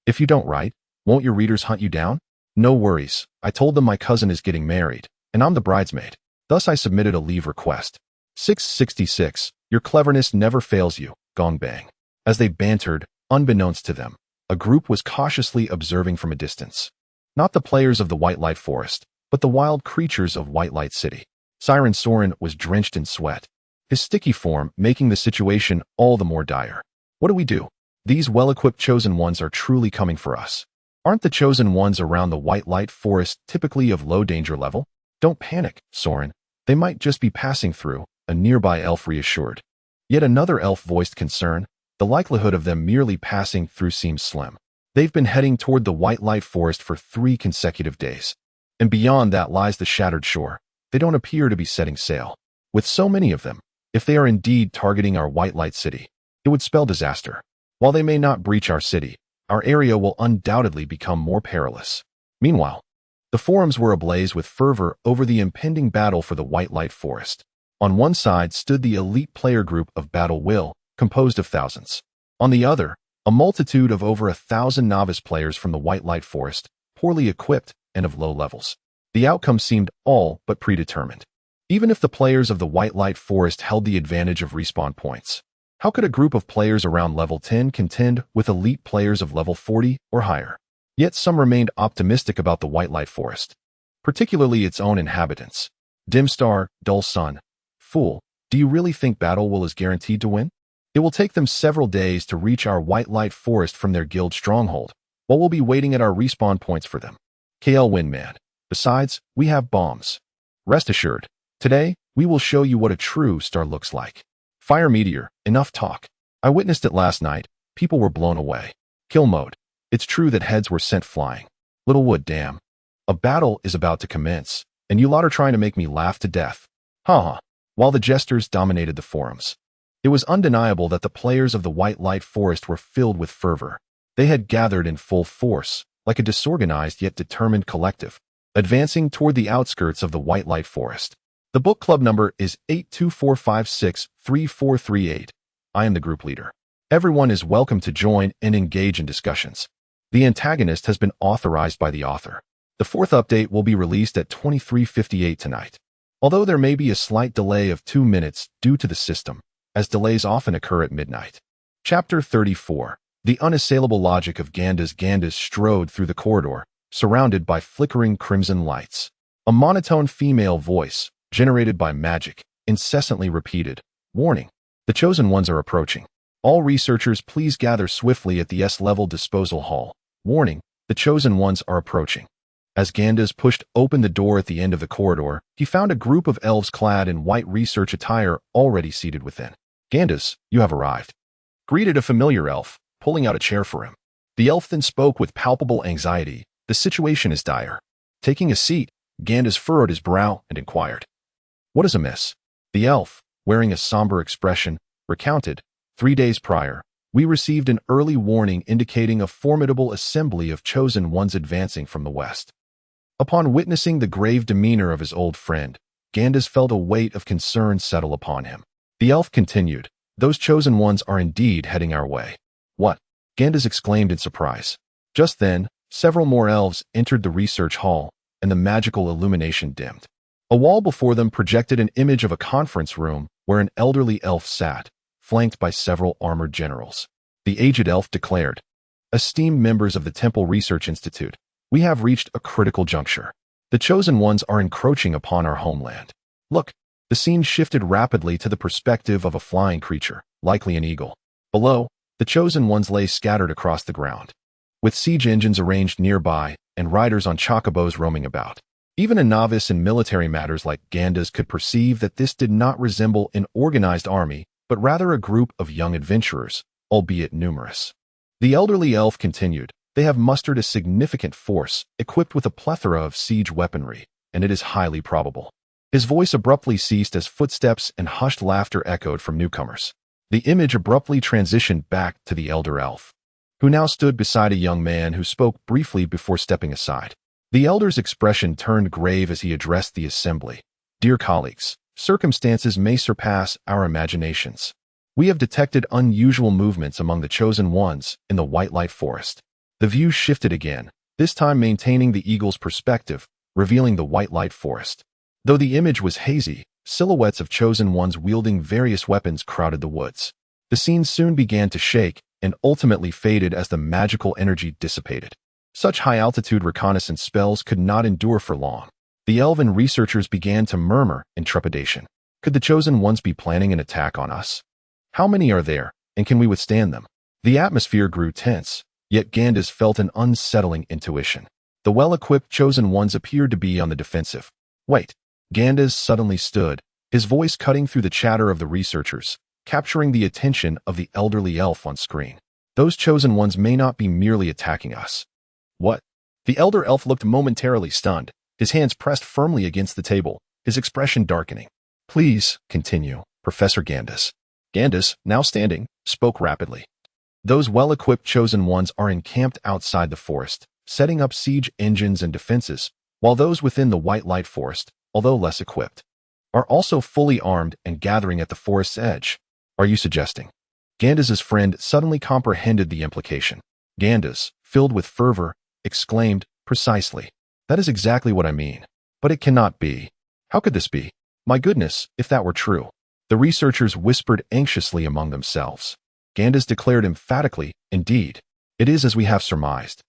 if you don't write, won't your readers hunt you down? No worries, I told them my cousin is getting married, and I'm the bridesmaid. Thus I submitted a leave request. 666, your cleverness never fails you, Gong Bang. As they bantered, unbeknownst to them, a group was cautiously observing from a distance. Not the players of the White Light Forest, but the wild creatures of White Light City. Siren Soren was drenched in sweat, his sticky form making the situation all the more dire. What do we do? These well-equipped Chosen Ones are truly coming for us. Aren't the Chosen Ones around the White Light Forest typically of low danger level? Don't panic, Soren. They might just be passing through, a nearby elf reassured. Yet another elf voiced concern. The likelihood of them merely passing through seems slim. They've been heading toward the White Light Forest for 3 consecutive days. And beyond that lies the shattered shore. They don't appear to be setting sail. With so many of them, if they are indeed targeting our White Light City, it would spell disaster. While they may not breach our city, our area will undoubtedly become more perilous. Meanwhile, the forums were ablaze with fervor over the impending battle for the White Light Forest. On one side stood the elite player group of Battle Will, composed of thousands. On the other, a multitude of over 1,000 novice players from the White Light Forest, poorly equipped and of low levels. The outcome seemed all but predetermined. Even if the players of the White Light Forest held the advantage of respawn points, how could a group of players around level 10 contend with elite players of level 40 or higher? Yet some remained optimistic about the White Light Forest, particularly its own inhabitants. Dim Star, Dull Sun, Fool, do you really think Battle Will is guaranteed to win? It will take them several days to reach our White Light Forest from their guild stronghold, while we'll be waiting at our respawn points for them. KL Windman. Besides, we have bombs. Rest assured, today, we will show you what a true star looks like. Fire Meteor, enough talk. I witnessed it last night. People were blown away. Kill mode. It's true that heads were sent flying. Littlewood, damn. A battle is about to commence, and you lot are trying to make me laugh to death. Haha. while the jesters dominated the forums. It was undeniable that the players of the White Light Forest were filled with fervor. They had gathered in full force, like a disorganized yet determined collective, advancing toward the outskirts of the White Light Forest. The book club number is 824563438. I am the group leader. Everyone is welcome to join and engage in discussions. The antagonist has been authorized by the author. The fourth update will be released at 23:58 tonight. Although there may be a slight delay of 2 minutes due to the system, as delays often occur at midnight. Chapter 34. The unassailable logic of Gandas. Gandas strode through the corridor, surrounded by flickering crimson lights. A monotone female voice, generated by magic, incessantly repeated, "Warning, the Chosen Ones are approaching. All researchers please gather swiftly at the S-level disposal hall. Warning, the Chosen Ones are approaching." As Gandas pushed open the door at the end of the corridor, he found a group of elves clad in white research attire already seated within. "Gandas, you have arrived," greeted a familiar elf, pulling out a chair for him. The elf then spoke with palpable anxiety. "The situation is dire." Taking a seat, Gandas furrowed his brow and inquired, "What is amiss?" The elf, wearing a somber expression, recounted, 3 days prior, we received an early warning indicating a formidable assembly of Chosen Ones advancing from the west." Upon witnessing the grave demeanor of his old friend, Gandas felt a weight of concern settle upon him. The elf continued, "Those Chosen Ones are indeed heading our way." "What?" Gandas exclaimed in surprise. Just then, several more elves entered the research hall, and the magical illumination dimmed. A wall before them projected an image of a conference room where an elderly elf sat, flanked by several armored generals. The aged elf declared, "Esteemed members of the Temple Research Institute, we have reached a critical juncture. The Chosen Ones are encroaching upon our homeland. Look." The scene shifted rapidly to the perspective of a flying creature, likely an eagle. Below, the Chosen Ones lay scattered across the ground, with siege engines arranged nearby and riders on chocobos roaming about. Even a novice in military matters like Gandas could perceive that this did not resemble an organized army, but rather a group of young adventurers, albeit numerous. The elderly elf continued, "They have mustered a significant force, equipped with a plethora of siege weaponry, and it is highly probable." His voice abruptly ceased as footsteps and hushed laughter echoed from newcomers. The image abruptly transitioned back to the elder elf, who now stood beside a young man who spoke briefly before stepping aside. The elder's expression turned grave as he addressed the assembly. "Dear colleagues, circumstances may surpass our imaginations. We have detected unusual movements among the Chosen Ones in the White Light Forest." The view shifted again, this time maintaining the eagle's perspective, revealing the White Light Forest. Though the image was hazy, silhouettes of Chosen Ones wielding various weapons crowded the woods. The scene soon began to shake and ultimately faded as the magical energy dissipated. Such high-altitude reconnaissance spells could not endure for long. The elven researchers began to murmur in trepidation. Could the Chosen Ones be planning an attack on us? How many are there, and can we withstand them? The atmosphere grew tense, yet Gandas felt an unsettling intuition. The well-equipped Chosen Ones appeared to be on the defensive. "Wait." Gandas suddenly stood, his voice cutting through the chatter of the researchers, capturing the attention of the elderly elf on screen. "Those Chosen Ones may not be merely attacking us." "What?" The elder elf looked momentarily stunned, his hands pressed firmly against the table, his expression darkening. "Please, continue, Professor Gandas." Gandas, now standing, spoke rapidly. "Those well-equipped Chosen Ones are encamped outside the forest, setting up siege engines and defenses, while those within the White Light Forest, although less equipped, are also fully armed and gathering at the forest's edge." "Are you suggesting?" Gandas's friend suddenly comprehended the implication. Gandas, filled with fervor, exclaimed, "Precisely. That is exactly what I mean. But it cannot be. How could this be? My goodness, if that were true." The researchers whispered anxiously among themselves. Gandas declared emphatically, "Indeed, it is as we have surmised.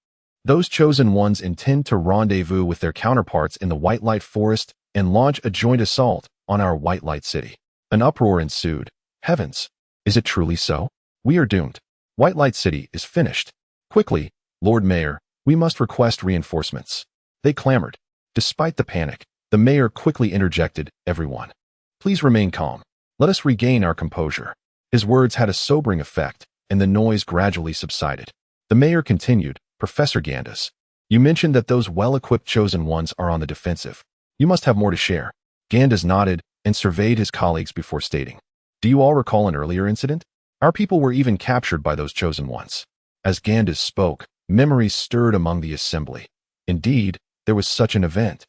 Those Chosen Ones intend to rendezvous with their counterparts in the White Light Forest and launch a joint assault on our White Light City." An uproar ensued. "Heavens! Is it truly so? We are doomed. White Light City is finished. Quickly, Lord Mayor, we must request reinforcements." They clamored. Despite the panic, the mayor quickly interjected, "Everyone, please remain calm. Let us regain our composure." His words had a sobering effect, and the noise gradually subsided. The mayor continued, "Professor Gandas, you mentioned that those well-equipped Chosen Ones are on the defensive. You must have more to share." Gandas nodded, and surveyed his colleagues before stating, "Do you all recall an earlier incident? Our people were even captured by those chosen ones." As Gandalf spoke, memories stirred among the assembly. Indeed, there was such an event,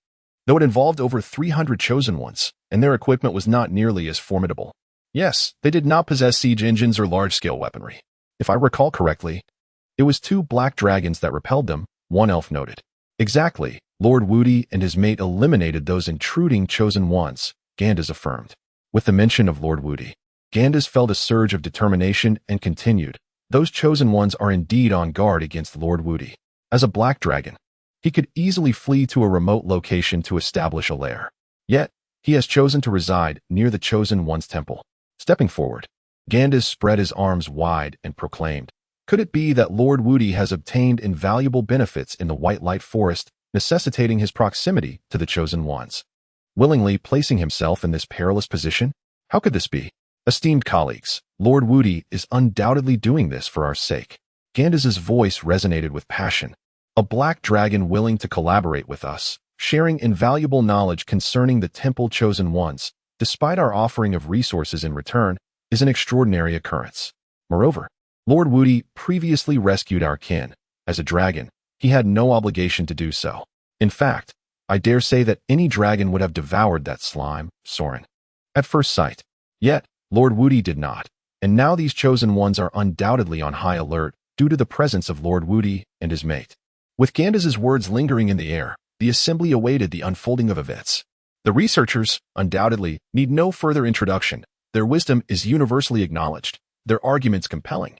though it involved over 300 chosen ones, and their equipment was not nearly as formidable. Yes, they did not possess siege engines or large-scale weaponry. If I recall correctly, it was 2 black dragons that repelled them, one elf noted. Exactly, Lord Woody and his mate eliminated those intruding chosen ones, Gandalf affirmed. With the mention of Lord Woody, Gandalf felt a surge of determination and continued, "Those chosen ones are indeed on guard against Lord Woody. As a black dragon, he could easily flee to a remote location to establish a lair. Yet, he has chosen to reside near the chosen one's temple." Stepping forward, Gandalf spread his arms wide and proclaimed, "Could it be that Lord Woody has obtained invaluable benefits in the White Light Forest, necessitating his proximity to the chosen ones, willingly placing himself in this perilous position? How could this be? Esteemed colleagues, Lord Woody is undoubtedly doing this for our sake." Gandalf's voice resonated with passion. "A black dragon willing to collaborate with us, sharing invaluable knowledge concerning the temple chosen ones, despite our offering of resources in return, is an extraordinary occurrence. Moreover, Lord Woody previously rescued our kin. As a dragon, he had no obligation to do so. In fact, I dare say that any dragon would have devoured that slime, Soren, at first sight. Yet, Lord Woody did not, and now these chosen ones are undoubtedly on high alert due to the presence of Lord Woody and his mate." With Gandalf's words lingering in the air, the assembly awaited the unfolding of events. The researchers, undoubtedly, need no further introduction. Their wisdom is universally acknowledged, their arguments compelling,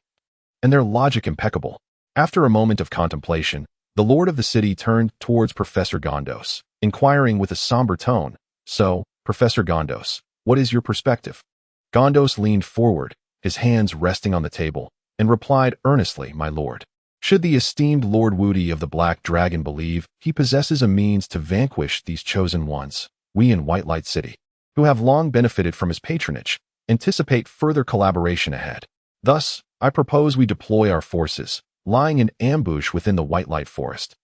and their logic impeccable. After a moment of contemplation, the lord of the city turned towards Professor Gondos, inquiring with a somber tone, "So, Professor Gondos, what is your perspective?" Gondos leaned forward, his hands resting on the table, and replied earnestly, "My lord, should the esteemed Lord Woody of the Black Dragon believe he possesses a means to vanquish these chosen ones, we in White Light City, who have long benefited from his patronage, anticipate further collaboration ahead. Thus, I propose we deploy our forces, lying in ambush within the White Light Forest,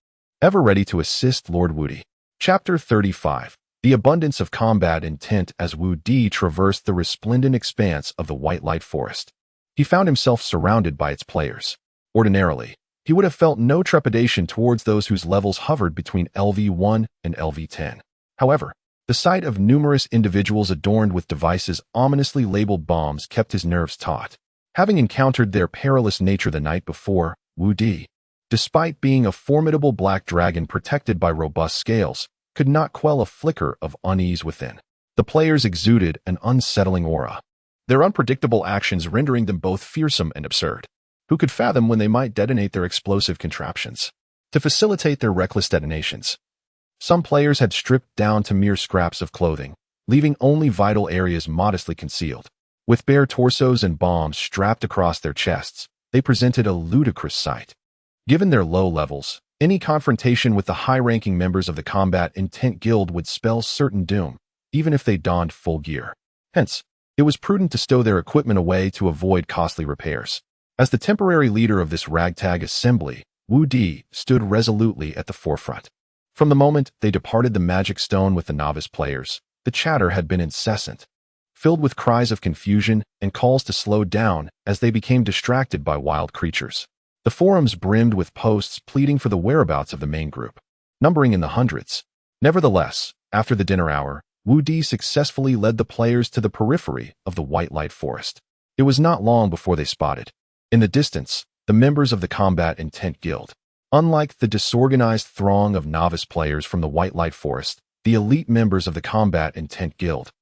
ever ready to assist Lord Woody." Chapter 35. The abundance of combat intent. As Woody traversed the resplendent expanse of the White Light Forest, he found himself surrounded by its players. Ordinarily, he would have felt no trepidation towards those whose levels hovered between LV1 and LV10. However, the sight of numerous individuals adorned with devices ominously labeled bombs kept his nerves taut. Having encountered their perilous nature the night before, Woody, despite being a formidable black dragon protected by robust scales, could not quell a flicker of unease within. The players exuded an unsettling aura, their unpredictable actions rendering them both fearsome and absurd. Who could fathom when they might detonate their explosive contraptions to facilitate their reckless detonations? Some players had stripped down to mere scraps of clothing, leaving only vital areas modestly concealed. With bare torsos and bombs strapped across their chests, they presented a ludicrous sight. Given their low levels, any confrontation with the high-ranking members of the Combat Intent Guild would spell certain doom, even if they donned full gear. Hence, it was prudent to stow their equipment away to avoid costly repairs. As the temporary leader of this ragtag assembly, Woody stood resolutely at the forefront. From the moment they departed the magic stone with the novice players, the chatter had been incessant, filled with cries of confusion and calls to slow down as they became distracted by wild creatures. The forums brimmed with posts pleading for the whereabouts of the main group, numbering in the hundreds. Nevertheless, after the dinner hour, Woody successfully led the players to the periphery of the White Light Forest. It was not long before they spotted, in the distance, the members of the Combat Intent Guild. Unlike the disorganized throng of novice players from the White Light Forest, the elite members of the Combat Intent Guild,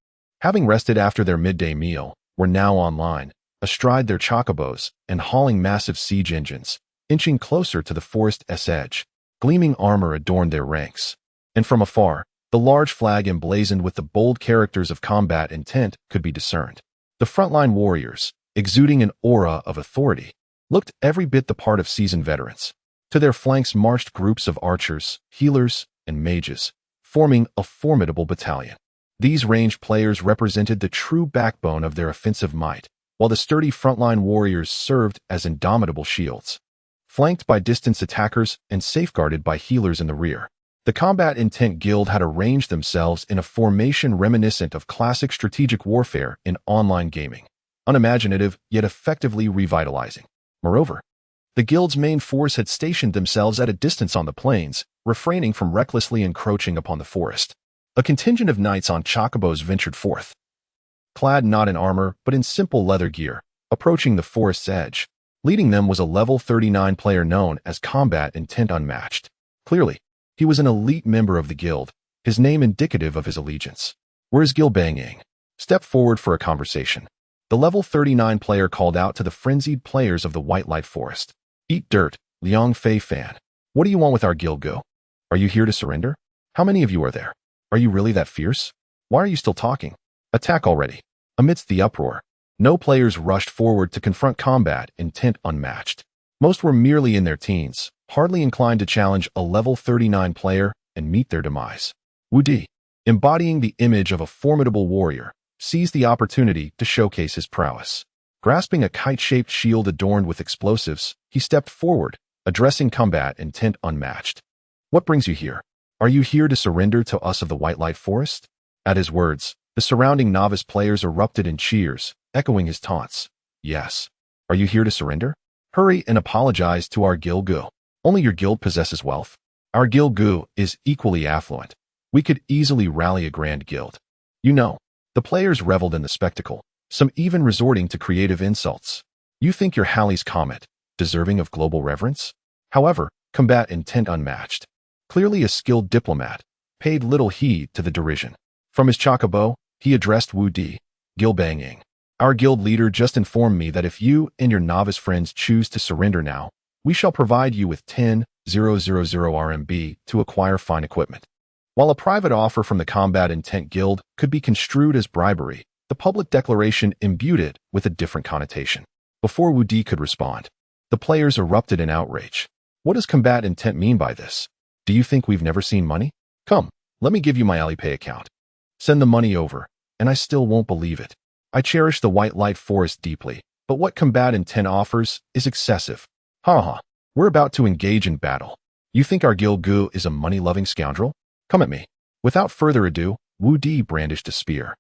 having rested after their midday meal, were now online, astride their chocobos and hauling massive siege engines, inching closer to the forest's edge. Gleaming armor adorned their ranks, and from afar, the large flag emblazoned with the bold characters of Combat Intent could be discerned. The frontline warriors, exuding an aura of authority, looked every bit the part of seasoned veterans. To their flanks marched groups of archers, healers, and mages, forming a formidable battalion. These ranged players represented the true backbone of their offensive might, while the sturdy frontline warriors served as indomitable shields, flanked by distance attackers and safeguarded by healers in the rear. The combat intent guild had arranged themselves in a formation reminiscent of classic strategic warfare in online gaming, unimaginative yet effectively revitalizing. Moreover, the guild's main force had stationed themselves at a distance on the plains, refraining from recklessly encroaching upon the forest. A contingent of knights on chocobos ventured forth, clad not in armor but in simple leather gear, approaching the forest's edge. Leading them was a level 39 player known as Combat Intent Unmatched. Clearly, he was an elite member of the guild, his name indicative of his allegiance. "Where's Gilbang? Step forward for a conversation." The level 39 player called out to the frenzied players of the White Light Forest. "Eat dirt, Liang Fei Fan. What do you want with our guild go? Are you here to surrender? How many of you are there? Are you really that fierce? Why are you still talking? Attack already." Amidst the uproar, no players rushed forward to confront Combat Intent Unmatched. Most were merely in their teens, hardly inclined to challenge a level 39 player and meet their demise. Wu Di, embodying the image of a formidable warrior, seized the opportunity to showcase his prowess. Grasping a kite-shaped shield adorned with explosives, he stepped forward, addressing Combat Intent Unmatched. "What brings you here? Are you here to surrender to us of the White Light Forest?" At his words, the surrounding novice players erupted in cheers, echoing his taunts. "Yes. Are you here to surrender? Hurry and apologize to our guild gu. Only your guild possesses wealth. Our guild gu is equally affluent. We could easily rally a grand guild." You know, the players reveled in the spectacle, some even resorting to creative insults. "You think you're Halley's Comet, deserving of global reverence?" However, Combat Intent Unmatched, clearly a skilled diplomat, paid little heed to the derision. From his chocobo, he addressed Wu Di. "Gilbang. Our guild leader just informed me that if you and your novice friends choose to surrender now, we shall provide you with 10,000 RMB to acquire fine equipment." While a private offer from the Combat Intent Guild could be construed as bribery, the public declaration imbued it with a different connotation. Before Wu Di could respond, the players erupted in outrage. "What does Combat Intent mean by this? Do you think we've never seen money? Come, let me give you my Alipay account. Send the money over, and I still won't believe it. I cherish the White Light Forest deeply, but what Combat Intent offers is excessive. Ha ha, we're about to engage in battle. You think our guild gu is a money-loving scoundrel? Come at me." Without further ado, Wu Di brandished a spear,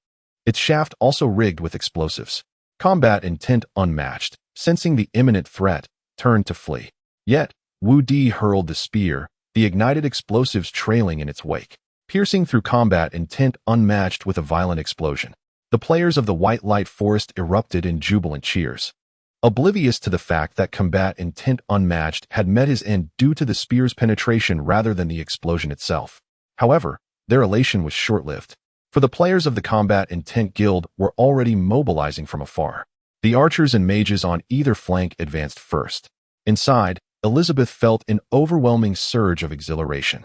its shaft also rigged with explosives. Combat Intent Unmatched, sensing the imminent threat, turned to flee. Yet, Wu Di hurled the spear, the ignited explosives trailing in its wake, piercing through Combat Intent Unmatched with a violent explosion. The players of the White Light Forest erupted in jubilant cheers, oblivious to the fact that Combat Intent Unmatched had met his end due to the spear's penetration rather than the explosion itself. However, their elation was short-lived, for the players of the Combat Intent Guild were already mobilizing from afar. The archers and mages on either flank advanced first. Inside, Elizabeth felt an overwhelming surge of exhilaration.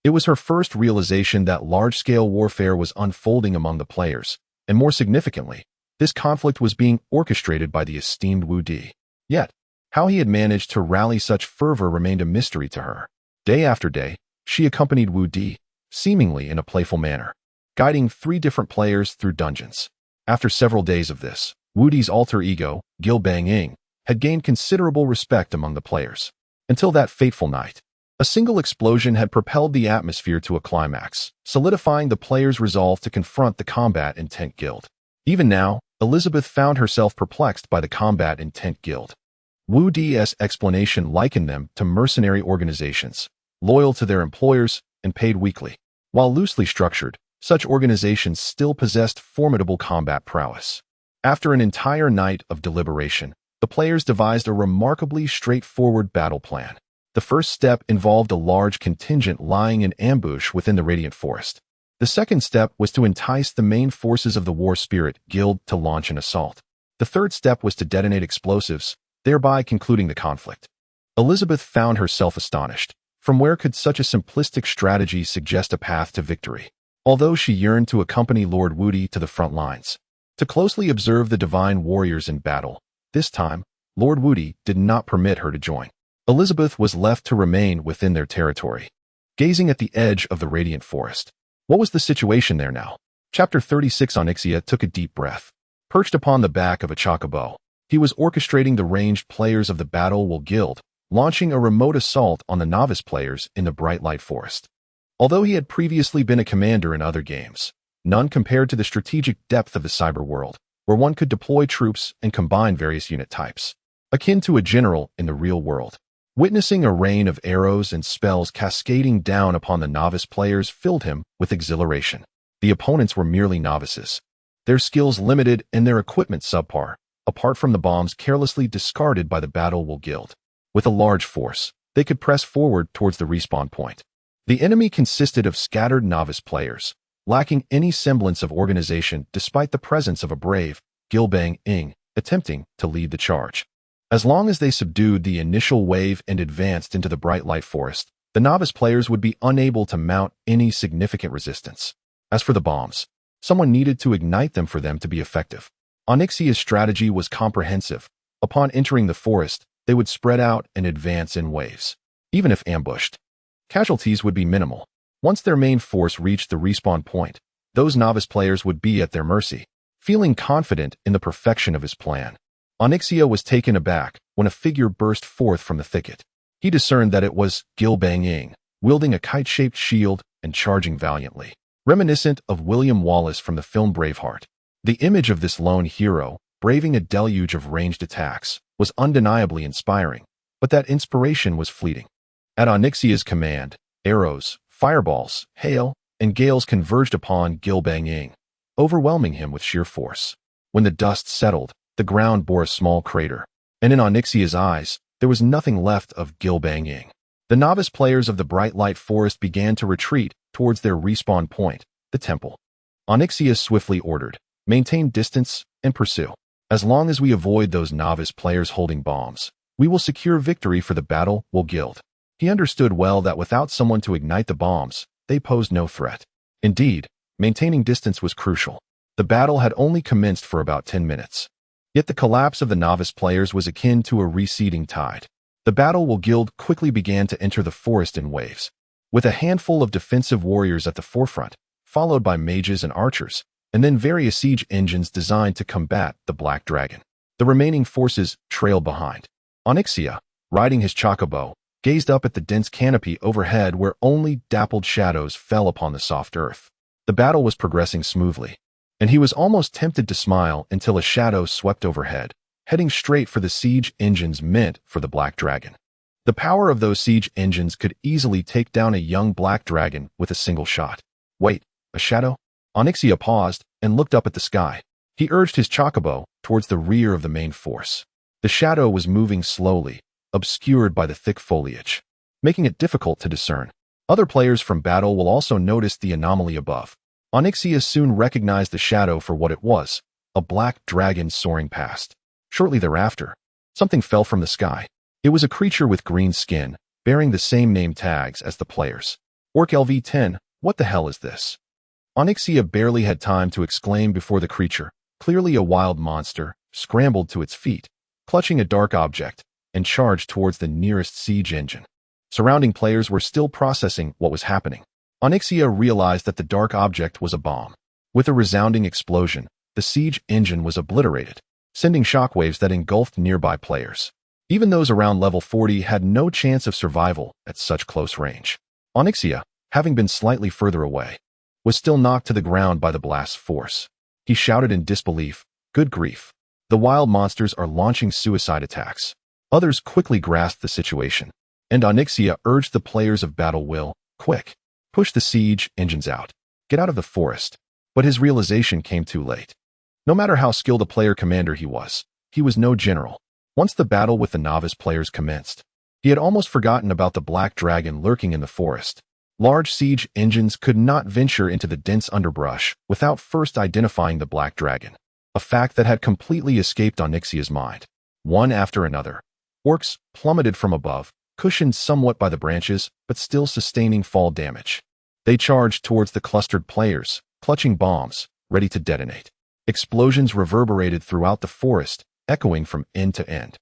It was her first realization that large-scale warfare was unfolding among the players, and more significantly, this conflict was being orchestrated by the esteemed Wu Di. Yet, how he had managed to rally such fervor remained a mystery to her. Day after day, she accompanied Wu Di, seemingly in a playful manner, guiding 3 different players through dungeons. After several days of this, Wu Di's alter ego, Gilbang, had gained considerable respect among the players. Until that fateful night, a single explosion had propelled the atmosphere to a climax, solidifying the players' resolve to confront the Combat Intent Guild. Even now, Elizabeth found herself perplexed by the Combat Intent Guild. Wu Di's explanation likened them to mercenary organizations, loyal to their employers and paid weekly. While loosely structured, such organizations still possessed formidable combat prowess. After an entire night of deliberation, the players devised a remarkably straightforward battle plan. The first step involved a large contingent lying in ambush within the Radiant Forest. The second step was to entice the main forces of the War Spirit Guild to launch an assault. The third step was to detonate explosives, thereby concluding the conflict. Elizabeth found herself astonished. From where could such a simplistic strategy suggest a path to victory? Although she yearned to accompany Lord Wu Di to the front lines, to closely observe the divine warriors in battle, this time, Lord Wu Di did not permit her to join. Elizabeth was left to remain within their territory, gazing at the edge of the Radiant Forest. What was the situation there now? Chapter 36. Onyxia took a deep breath. Perched upon the back of a chocobo, he was orchestrating the ranged players of the Battle Will Guild, launching a remote assault on the novice players in the Bright Light Forest. Although he had previously been a commander in other games, none compared to the strategic depth of the cyber world, where one could deploy troops and combine various unit types, akin to a general in the real world. Witnessing a rain of arrows and spells cascading down upon the novice players filled him with exhilaration. The opponents were merely novices, their skills limited and their equipment subpar, apart from the bombs carelessly discarded by the Battle Guild. With a large force, they could press forward towards the respawn point. The enemy consisted of scattered novice players, lacking any semblance of organization despite the presence of a brave, Gilbang attempting to lead the charge. As long as they subdued the initial wave and advanced into the bright light forest, the novice players would be unable to mount any significant resistance. As for the bombs, someone needed to ignite them for them to be effective. Onyxia's strategy was comprehensive. Upon entering the forest, they would spread out and advance in waves. Even if ambushed, casualties would be minimal. Once their main force reached the respawn point, those novice players would be at their mercy. Feeling confident in the perfection of his plan, Onyxia was taken aback when a figure burst forth from the thicket. He discerned that it was Gilbang, wielding a kite-shaped shield and charging valiantly. Reminiscent of William Wallace from the film Braveheart, the image of this lone hero, braving a deluge of ranged attacks, was undeniably inspiring, but that inspiration was fleeting. At Onyxia's command, arrows, fireballs, hail, and gales converged upon Gilbang, overwhelming him with sheer force. When the dust settled, the ground bore a small crater, and in Onyxia's eyes, there was nothing left of Gilbang. The novice players of the Bright Light Forest began to retreat towards their respawn point, the temple. Onyxia swiftly ordered, maintain distance and pursue. As long as we avoid those novice players holding bombs, we will secure victory for the Battle Guild. He understood well that without someone to ignite the bombs, they posed no threat. Indeed, maintaining distance was crucial. The battle had only commenced for about 10 minutes. Yet the collapse of the novice players was akin to a receding tide. The Battle Guild quickly began to enter the forest in waves, with a handful of defensive warriors at the forefront, followed by mages and archers, and then various siege engines designed to combat the Black Dragon. The remaining forces trailed behind. Onyxia, riding his chocobo, gazed up at the dense canopy overhead where only dappled shadows fell upon the soft earth. The battle was progressing smoothly, and he was almost tempted to smile until a shadow swept overhead, heading straight for the siege engines meant for the Black Dragon. The power of those siege engines could easily take down a young Black Dragon with a single shot. Wait, a shadow? Onyxia paused and looked up at the sky. He urged his chocobo towards the rear of the main force. The shadow was moving slowly, obscured by the thick foliage, making it difficult to discern. Other players from battle will also notice the anomaly above. Onyxia soon recognized the shadow for what it was, a black dragon soaring past. Shortly thereafter, something fell from the sky. It was a creature with green skin, bearing the same name tags as the players. Orc LV-10, what the hell is this? Onyxia barely had time to exclaim before the creature, clearly a wild monster, scrambled to its feet, clutching a dark object, and charged towards the nearest siege engine. Surrounding players were still processing what was happening. Onyxia realized that the dark object was a bomb. With a resounding explosion, the siege engine was obliterated, sending shockwaves that engulfed nearby players. Even those around level 40 had no chance of survival at such close range. Onyxia, having been slightly further away, was still knocked to the ground by the blast's force. He shouted in disbelief, "Good grief! The wild monsters are launching suicide attacks." Others quickly grasped the situation, and Onyxia urged the players of Battle Will, "Quick! Push the siege engines out. Get out of the forest." But his realization came too late. No matter how skilled a player commander he was no general. Once the battle with the novice players commenced, he had almost forgotten about the Black Dragon lurking in the forest. Large siege engines could not venture into the dense underbrush without first identifying the Black Dragon, a fact that had completely escaped Onyxia's mind. One after another, orcs plummeted from above, cushioned somewhat by the branches, but still sustaining fall damage. They charged towards the clustered players, clutching bombs, ready to detonate. Explosions reverberated throughout the forest, echoing from end to end.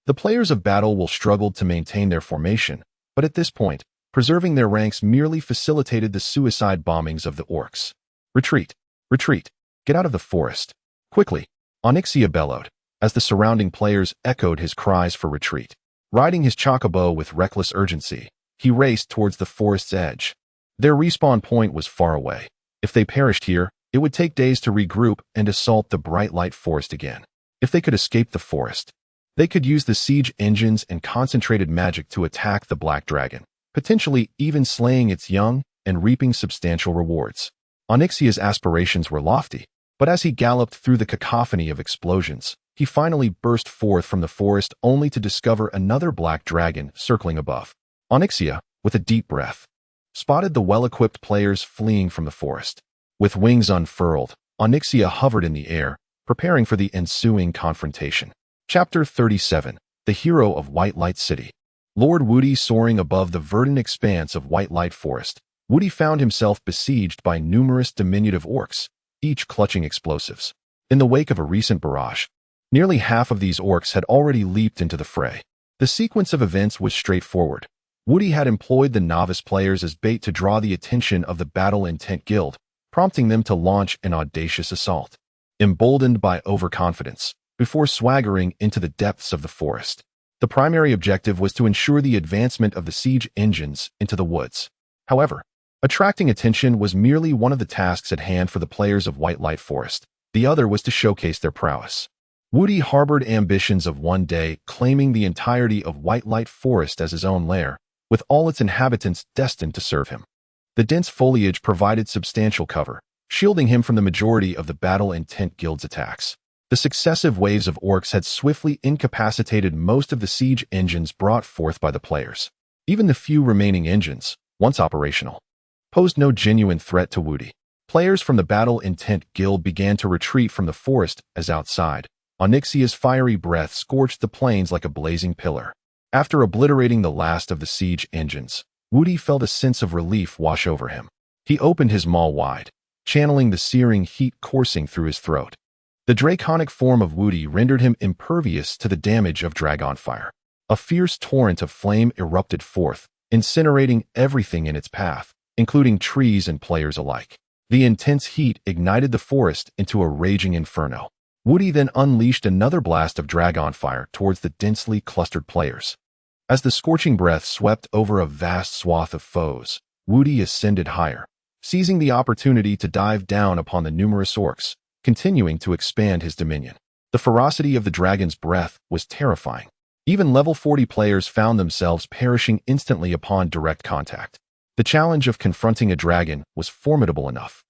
The players of Battle Will struggled to maintain their formation, but at this point, preserving their ranks merely facilitated the suicide bombings of the orcs. "Retreat! Retreat! Get out of the forest! Quickly!" Onyxia bellowed, as the surrounding players echoed his cries for retreat. Riding his chocobo with reckless urgency, he raced towards the forest's edge. Their respawn point was far away. If they perished here, it would take days to regroup and assault the bright light forest again. If they could escape the forest, they could use the siege engines and concentrated magic to attack the Black Dragon, potentially even slaying its young and reaping substantial rewards. Onyxia's aspirations were lofty, but as he galloped through the cacophony of explosions, he finally burst forth from the forest only to discover another Black Dragon circling above. Onyxia, with a deep breath, spotted the well-equipped players fleeing from the forest. With wings unfurled, Onyxia hovered in the air, preparing for the ensuing confrontation. Chapter 37. The Hero of White Light City. Lord Woody soaring above the verdant expanse of White Light Forest, Woody found himself besieged by numerous diminutive orcs, each clutching explosives. In the wake of a recent barrage, nearly half of these orcs had already leaped into the fray. The sequence of events was straightforward. Woody had employed the novice players as bait to draw the attention of the Battle Intent Guild, prompting them to launch an audacious assault. Emboldened by overconfidence, before swaggering into the depths of the forest, the primary objective was to ensure the advancement of the siege engines into the woods. However, attracting attention was merely one of the tasks at hand for the players of White Light Forest. The other was to showcase their prowess. Woody harbored ambitions of one day claiming the entirety of White Light Forest as his own lair, with all its inhabitants destined to serve him. The dense foliage provided substantial cover, shielding him from the majority of the Battle Intent Guild's attacks. The successive waves of orcs had swiftly incapacitated most of the siege engines brought forth by the players. Even the few remaining engines, once operational, posed no genuine threat to Woody. Players from the Battle Intent Guild began to retreat from the forest as outside. Onyxia's fiery breath scorched the plains like a blazing pillar. After obliterating the last of the siege engines, Woody felt a sense of relief wash over him. He opened his maw wide, channeling the searing heat coursing through his throat. The draconic form of Woody rendered him impervious to the damage of dragon fire. A fierce torrent of flame erupted forth, incinerating everything in its path, including trees and players alike. The intense heat ignited the forest into a raging inferno. Woody then unleashed another blast of dragon fire towards the densely clustered players. As the scorching breath swept over a vast swath of foes, Woody ascended higher, seizing the opportunity to dive down upon the numerous orcs, continuing to expand his dominion. The ferocity of the dragon's breath was terrifying. Even level 40 players found themselves perishing instantly upon direct contact. The challenge of confronting a dragon was formidable enough,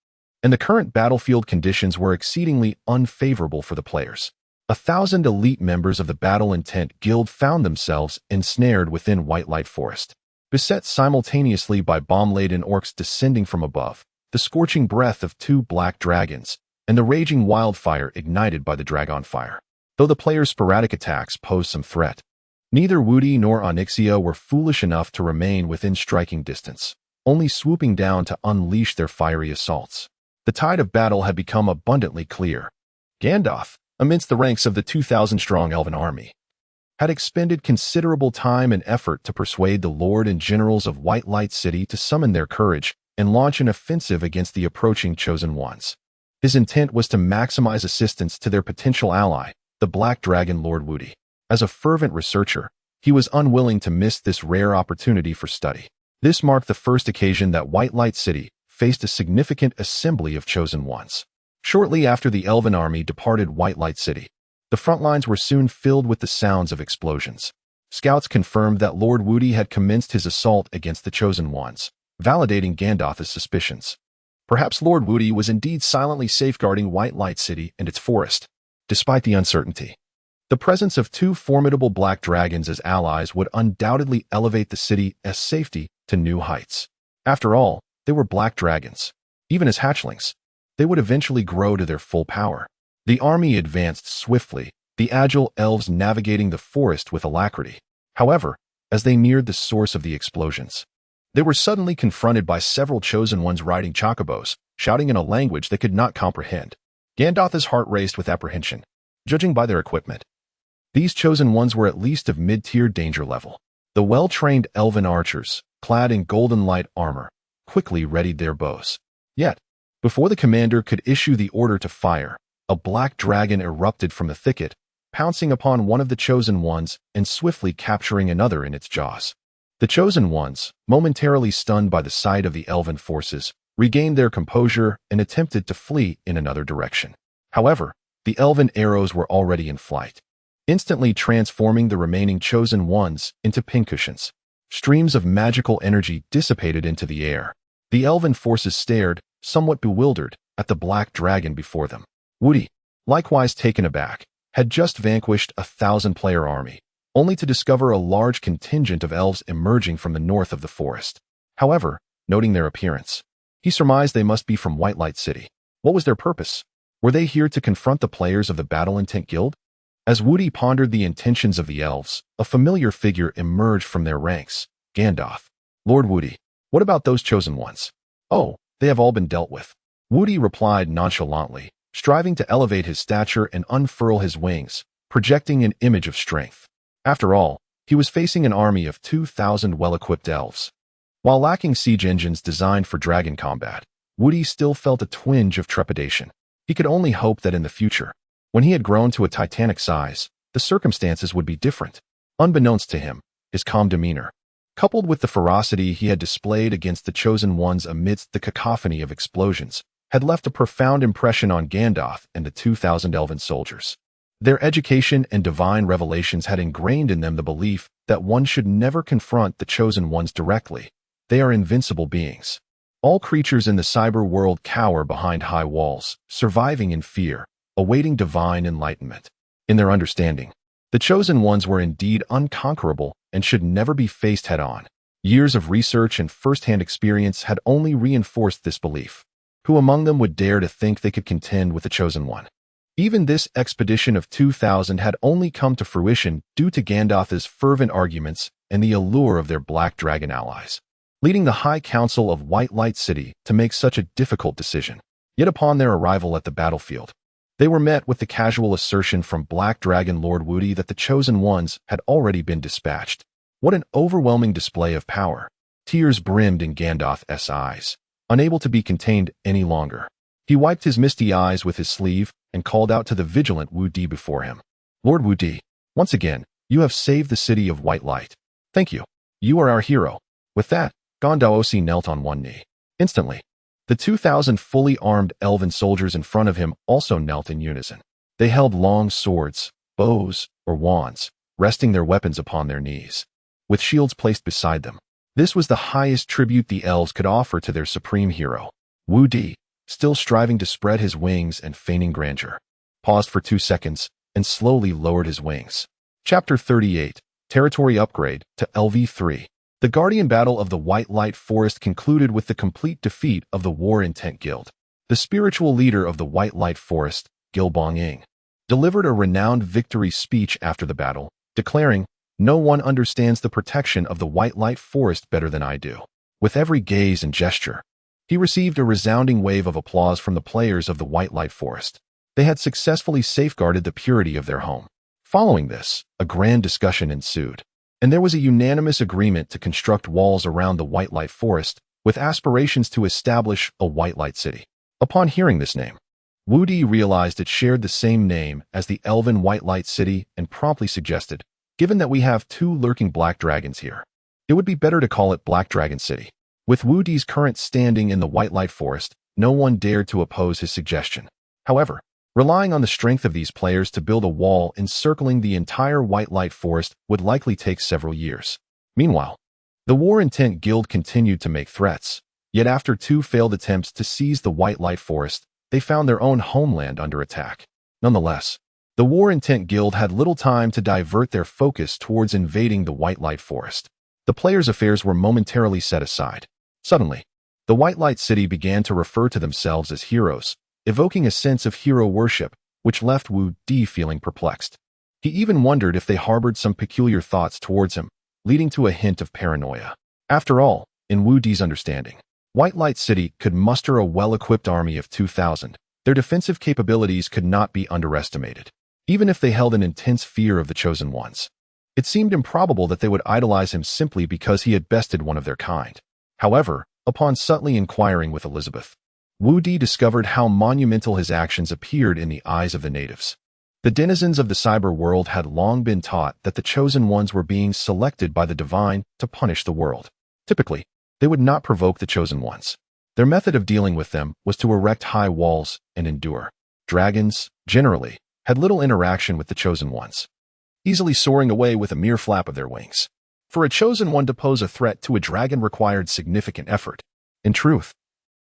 and the current battlefield conditions were exceedingly unfavorable for the players. 1,000 elite members of the Battle Intent Guild found themselves ensnared within White Light Forest. Beset simultaneously by bomb-laden orcs descending from above, the scorching breath of 2 black dragons, and the raging wildfire ignited by the dragon fire. Though the players' sporadic attacks posed some threat, neither Woody nor Onyxia were foolish enough to remain within striking distance, only swooping down to unleash their fiery assaults. The tide of battle had become abundantly clear. Gandalf, amidst the ranks of the 2,000-strong elven army, had expended considerable time and effort to persuade the lord and generals of White Light City to summon their courage and launch an offensive against the approaching Chosen Ones. His intent was to maximize assistance to their potential ally, the Black Dragon Lord Woody. As a fervent researcher, he was unwilling to miss this rare opportunity for study. This marked the first occasion that White Light City faced a significant assembly of Chosen Ones. Shortly after the Elven army departed White Light City, the front lines were soon filled with the sounds of explosions. Scouts confirmed that Lord Woody had commenced his assault against the Chosen Ones, validating Gandalf's suspicions. Perhaps Lord Woody was indeed silently safeguarding White Light City and its forest. Despite the uncertainty, the presence of 2 formidable black dragons as allies would undoubtedly elevate the city's safety to new heights. After all, they were black dragons. Even as hatchlings, they would eventually grow to their full power. The army advanced swiftly, the agile elves navigating the forest with alacrity. However, as they neared the source of the explosions, they were suddenly confronted by several Chosen Ones riding chocobos, shouting in a language they could not comprehend. Gandalf's heart raced with apprehension, judging by their equipment. These Chosen Ones were at least of mid-tier danger level. The well-trained elven archers, clad in golden light armor, quickly readied their bows. Yet, before the commander could issue the order to fire, a black dragon erupted from the thicket, pouncing upon one of the Chosen Ones and swiftly capturing another in its jaws. The Chosen Ones, momentarily stunned by the sight of the elven forces, regained their composure and attempted to flee in another direction. However, the elven arrows were already in flight, instantly transforming the remaining Chosen Ones into pincushions. Streams of magical energy dissipated into the air. The elven forces stared, somewhat bewildered, at the black dragon before them. Woody, likewise taken aback, had just vanquished a 1,000-player army, only to discover a large contingent of elves emerging from the north of the forest. However, noting their appearance, he surmised they must be from White Light City. What was their purpose? Were they here to confront the players of the Battle Intent Guild? As Woody pondered the intentions of the elves, a familiar figure emerged from their ranks. Gandalf. Lord Woody, what about those Chosen Ones? Oh, they have all been dealt with. Woody replied nonchalantly, striving to elevate his stature and unfurl his wings, projecting an image of strength. After all, he was facing an army of 2,000 well-equipped elves. While lacking siege engines designed for dragon combat, Woody still felt a twinge of trepidation. He could only hope that in the future, when he had grown to a titanic size, the circumstances would be different. Unbeknownst to him, his calm demeanor, coupled with the ferocity he had displayed against the Chosen Ones amidst the cacophony of explosions, had left a profound impression on Gandalf and the 2,000 elven soldiers. Their education and divine revelations had ingrained in them the belief that one should never confront the Chosen Ones directly. They are invincible beings. All creatures in the cyber world cower behind high walls, surviving in fear, awaiting divine enlightenment. In their understanding, the Chosen Ones were indeed unconquerable and should never be faced head-on. Years of research and first-hand experience had only reinforced this belief. Who among them would dare to think they could contend with the Chosen One? Even this expedition of 2,000 had only come to fruition due to Gandalf's fervent arguments and the allure of their black dragon allies, leading the High Council of White Light City to make such a difficult decision. Yet upon their arrival at the battlefield, they were met with the casual assertion from Black Dragon Lord Woody that the Chosen Ones had already been dispatched. What an overwhelming display of power! Tears brimmed in Gandalf's eyes, unable to be contained any longer. He wiped his misty eyes with his sleeve and called out to the vigilant Woody before him. Lord Woody, once again, you have saved the city of White Light. Thank you. You are our hero. With that, Gondaosi knelt on one knee. Instantly, the 2,000 fully armed elven soldiers in front of him also knelt in unison. They held long swords, bows, or wands, resting their weapons upon their knees, with shields placed beside them. This was the highest tribute the elves could offer to their supreme hero. Woody, still striving to spread his wings and feigning grandeur, paused for 2 seconds and slowly lowered his wings. Chapter 38, Territory Upgrade to LV3. The Guardian Battle of the White Light Forest concluded with the complete defeat of the War Intent Guild. The spiritual leader of the White Light Forest, Gilbong, delivered a renowned victory speech after the battle, declaring, "No one understands the protection of the White Light Forest better than I do." With every gaze and gesture, he received a resounding wave of applause from the players of the White Light Forest. They had successfully safeguarded the purity of their home. Following this, a grand discussion ensued, and there was a unanimous agreement to construct walls around the White Light Forest with aspirations to establish a White Light City. Upon hearing this name, Woody realized it shared the same name as the elven White Light City and promptly suggested, given that we have 2 lurking black dragons here, it would be better to call it Black Dragon City. With Woody's current standing in the White Light Forest, no one dared to oppose his suggestion. However, relying on the strength of these players to build a wall encircling the entire White Light Forest would likely take several years. Meanwhile, the War Intent Guild continued to make threats, yet after 2 failed attempts to seize the White Light Forest, they found their own homeland under attack. Nonetheless, the War Intent Guild had little time to divert their focus towards invading the White Light Forest. The players' affairs were momentarily set aside. Suddenly, the White Light City began to refer to themselves as heroes, evoking a sense of hero worship, which left Woody feeling perplexed. He even wondered if they harbored some peculiar thoughts towards him, leading to a hint of paranoia. After all, in Woody's understanding, White Light City could muster a well-equipped army of 2,000. Their defensive capabilities could not be underestimated, even if they held an intense fear of the Chosen Ones. It seemed improbable that they would idolize him simply because he had bested one of their kind. However, upon subtly inquiring with Elizabeth, Woody discovered how monumental his actions appeared in the eyes of the natives. The denizens of the cyber world had long been taught that the chosen ones were being selected by the divine to punish the world. Typically, they would not provoke the chosen ones. Their method of dealing with them was to erect high walls and endure. Dragons, generally, had little interaction with the chosen ones, easily soaring away with a mere flap of their wings. For a chosen one to pose a threat to a dragon required significant effort. In truth,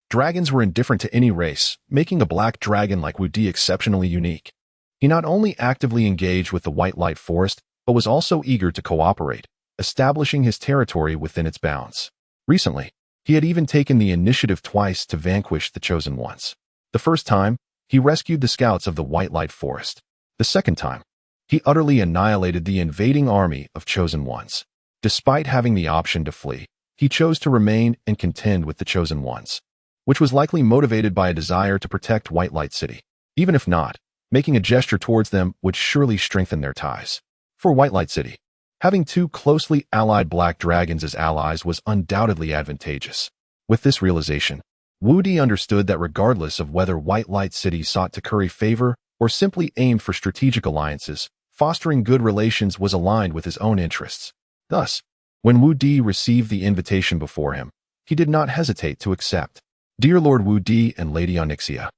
dragons were indifferent to any race, making a black dragon like Wudi exceptionally unique. He not only actively engaged with the White Light Forest, but was also eager to cooperate, establishing his territory within its bounds. Recently, he had even taken the initiative twice to vanquish the chosen ones. The first time, he rescued the scouts of the White Light Forest. The second time, he utterly annihilated the invading army of chosen ones. Despite having the option to flee, he chose to remain and contend with the chosen ones, which was likely motivated by a desire to protect White Light City. Even if not, making a gesture towards them would surely strengthen their ties. For White Light City, having two closely allied black dragons as allies was undoubtedly advantageous. With this realization, Wudi understood that regardless of whether White Light City sought to curry favor or simply aimed for strategic alliances, fostering good relations was aligned with his own interests. Thus, when Wudi received the invitation before him, he did not hesitate to accept. Dear Lord Wudi and Lady Onyxia,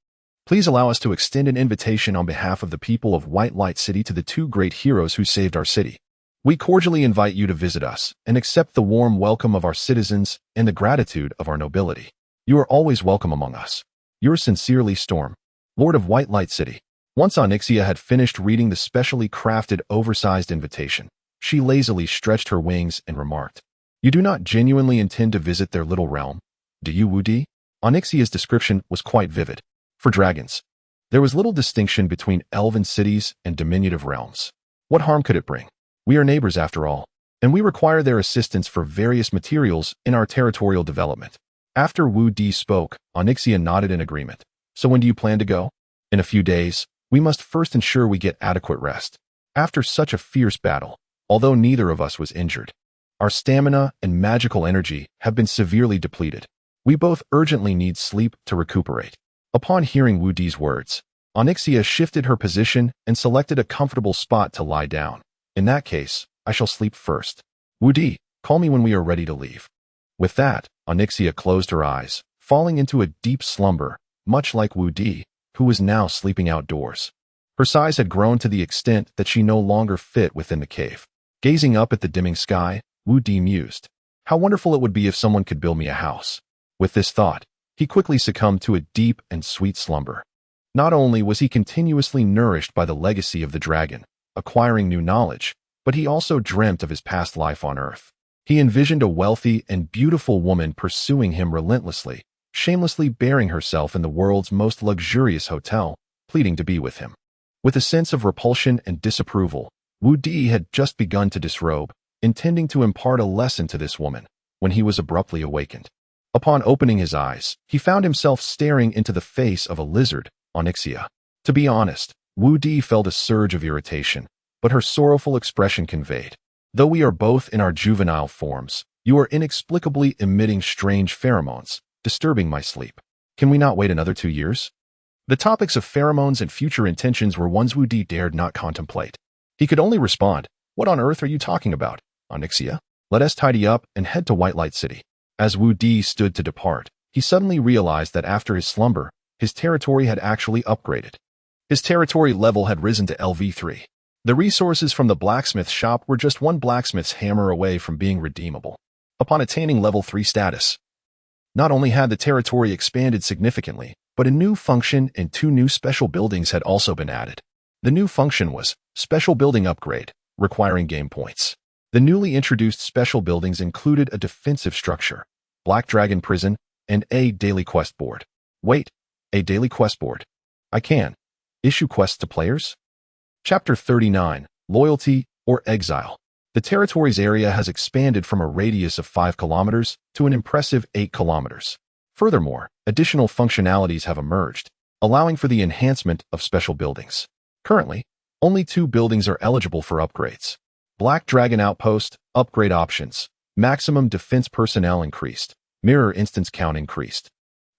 please allow us to extend an invitation on behalf of the people of White Light City to the two great heroes who saved our city. We cordially invite you to visit us and accept the warm welcome of our citizens and the gratitude of our nobility. You are always welcome among us. Yours sincerely, Storm, Lord of White Light City. Once Onyxia had finished reading the specially crafted, oversized invitation, she lazily stretched her wings and remarked, You do not genuinely intend to visit their little realm, do you, Wudi? Onyxia's description was quite vivid. For dragons, there was little distinction between elven cities and diminutive realms. What harm could it bring? We are neighbors after all, and we require their assistance for various materials in our territorial development. After Wudi spoke, Onyxia nodded in agreement. So when do you plan to go? In a few days. We must first ensure we get adequate rest. After such a fierce battle, although neither of us was injured, our stamina and magical energy have been severely depleted. We both urgently need sleep to recuperate. Upon hearing Wudi's words, Onyxia shifted her position and selected a comfortable spot to lie down. In that case, I shall sleep first. Wudi, call me when we are ready to leave. With that, Onyxia closed her eyes, falling into a deep slumber, much like Wudi, who was now sleeping outdoors. Her size had grown to the extent that she no longer fit within the cave. Gazing up at the dimming sky, Wudi mused, How wonderful it would be if someone could build me a house. With this thought, he quickly succumbed to a deep and sweet slumber. Not only was he continuously nourished by the legacy of the dragon, acquiring new knowledge, but he also dreamt of his past life on Earth. He envisioned a wealthy and beautiful woman pursuing him relentlessly, shamelessly bearing herself in the world's most luxurious hotel, pleading to be with him. With a sense of repulsion and disapproval, Wudi had just begun to disrobe, intending to impart a lesson to this woman, when he was abruptly awakened. Upon opening his eyes, he found himself staring into the face of a lizard, Onyxia. To be honest, Wudi felt a surge of irritation, but her sorrowful expression conveyed, Though we are both in our juvenile forms, you are inexplicably emitting strange pheromones, disturbing my sleep. Can we not wait another 2 years? The topics of pheromones and future intentions were ones Wudi dared not contemplate. He could only respond, What on earth are you talking about, Onyxia? Let us tidy up and head to White Light City. As Wudi stood to depart, he suddenly realized that after his slumber, his territory had actually upgraded. His territory level had risen to LV3. The resources from the blacksmith shop were just one blacksmith's hammer away from being redeemable. Upon attaining level 3 status, not only had the territory expanded significantly, but a new function and 2 new special buildings had also been added. The new function was Special Building Upgrade, requiring game points. The newly introduced special buildings included a defensive structure, Black Dragon Prison, and a daily quest board. Wait, a daily quest board. I can issue quests to players? Chapter 39, Loyalty or Exile. The territory's area has expanded from a radius of 5 kilometers to an impressive 8 kilometers. Furthermore, additional functionalities have emerged, allowing for the enhancement of special buildings. Currently, only 2 buildings are eligible for upgrades. Black Dragon Outpost, upgrade options, maximum defense personnel increased, mirror instance count increased.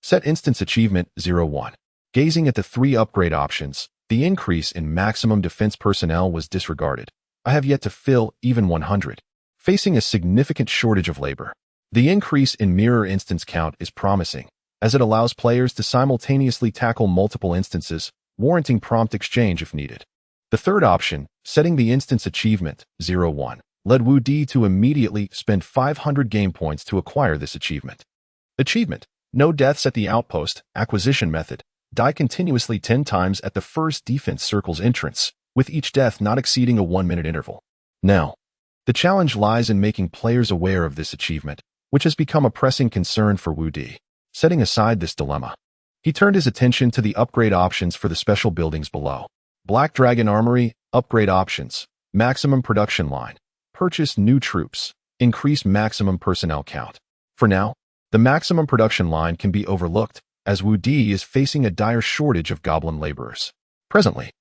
Set instance achievement 01. Gazing at the 3 upgrade options, The increase in maximum defense personnel was disregarded. I have yet to fill even 100, facing a significant shortage of labor. The increase in mirror instance count is promising, as it allows players to simultaneously tackle multiple instances, warranting prompt exchange if needed. The third option, setting the instance achievement, 01, led Wu Di to immediately spend 500 game points to acquire this achievement. Achievement: no deaths at the outpost, acquisition method. Die continuously 10 times at the first defense circle's entrance, with each death not exceeding a 1-minute interval. Now, the challenge lies in making players aware of this achievement, which has become a pressing concern for Wu Di. Setting aside this dilemma, he turned his attention to the upgrade options for the special buildings below. Black Dragon Armory, upgrade options, maximum production line, purchase new troops, increase maximum personnel count. For now, the maximum production line can be overlooked, as Wu Di is facing a dire shortage of goblin laborers. Presently,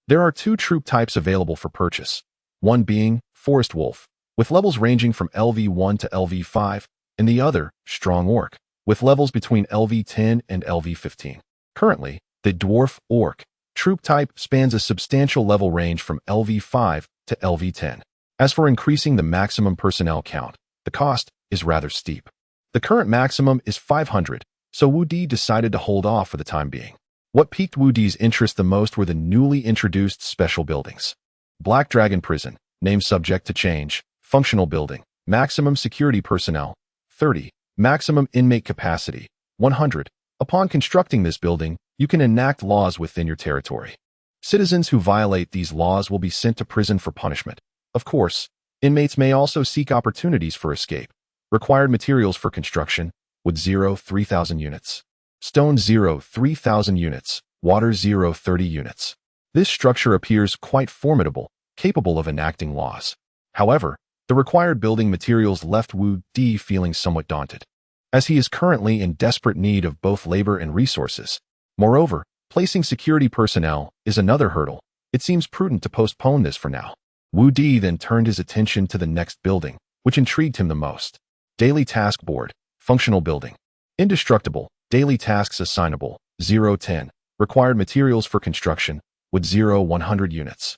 there are 2 troop types available for purchase, one being Forest Wolf, with levels ranging from LV1 to LV5, and the other, Strong Orc, with levels between LV10 and LV15. Currently, the Dwarf Orc troop type spans a substantial level range from LV5 to LV10. As for increasing the maximum personnel count, the cost is rather steep. The current maximum is 500, so Wu Di decided to hold off for the time being. What piqued Wu Di's interest the most were the newly introduced special buildings. Black Dragon Prison, name subject to change, functional building, maximum security personnel, 30, maximum inmate capacity, 100. Upon constructing this building, you can enact laws within your territory. Citizens who violate these laws will be sent to prison for punishment. Of course, inmates may also seek opportunities for escape. Required materials for construction: wood 0, 3,000 units. Stone 0, 3,000 units. Water 0, 30 units. This structure appears quite formidable, capable of enacting laws. However, the required building materials left Wu Di feeling somewhat daunted, as he is currently in desperate need of both labor and resources. Moreover, placing security personnel is another hurdle. It seems prudent to postpone this for now. Wu Di then turned his attention to the next building, which intrigued him the most. Daily Task Board, functional building. Indestructible, daily tasks assignable, 0-10. Required materials for construction: wood 0, 100 units.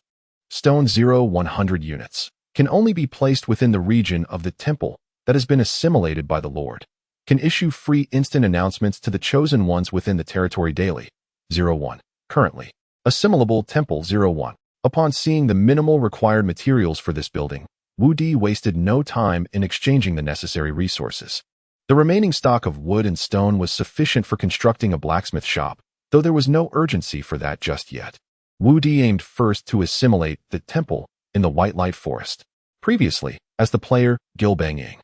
Stone 0, 100 units. Can only be placed within the region of the temple that has been assimilated by the Lord. Can issue free instant announcements to the chosen ones within the territory daily, 0-1. Currently, assimilable temple 0-1. Upon seeing the minimal required materials for this building, Wu Di wasted no time in exchanging the necessary resources. The remaining stock of wood and stone was sufficient for constructing a blacksmith shop, though there was no urgency for that just yet. Wu Di aimed first to assimilate the temple in the White Light Forest. Previously, as the player Gilbang Ying,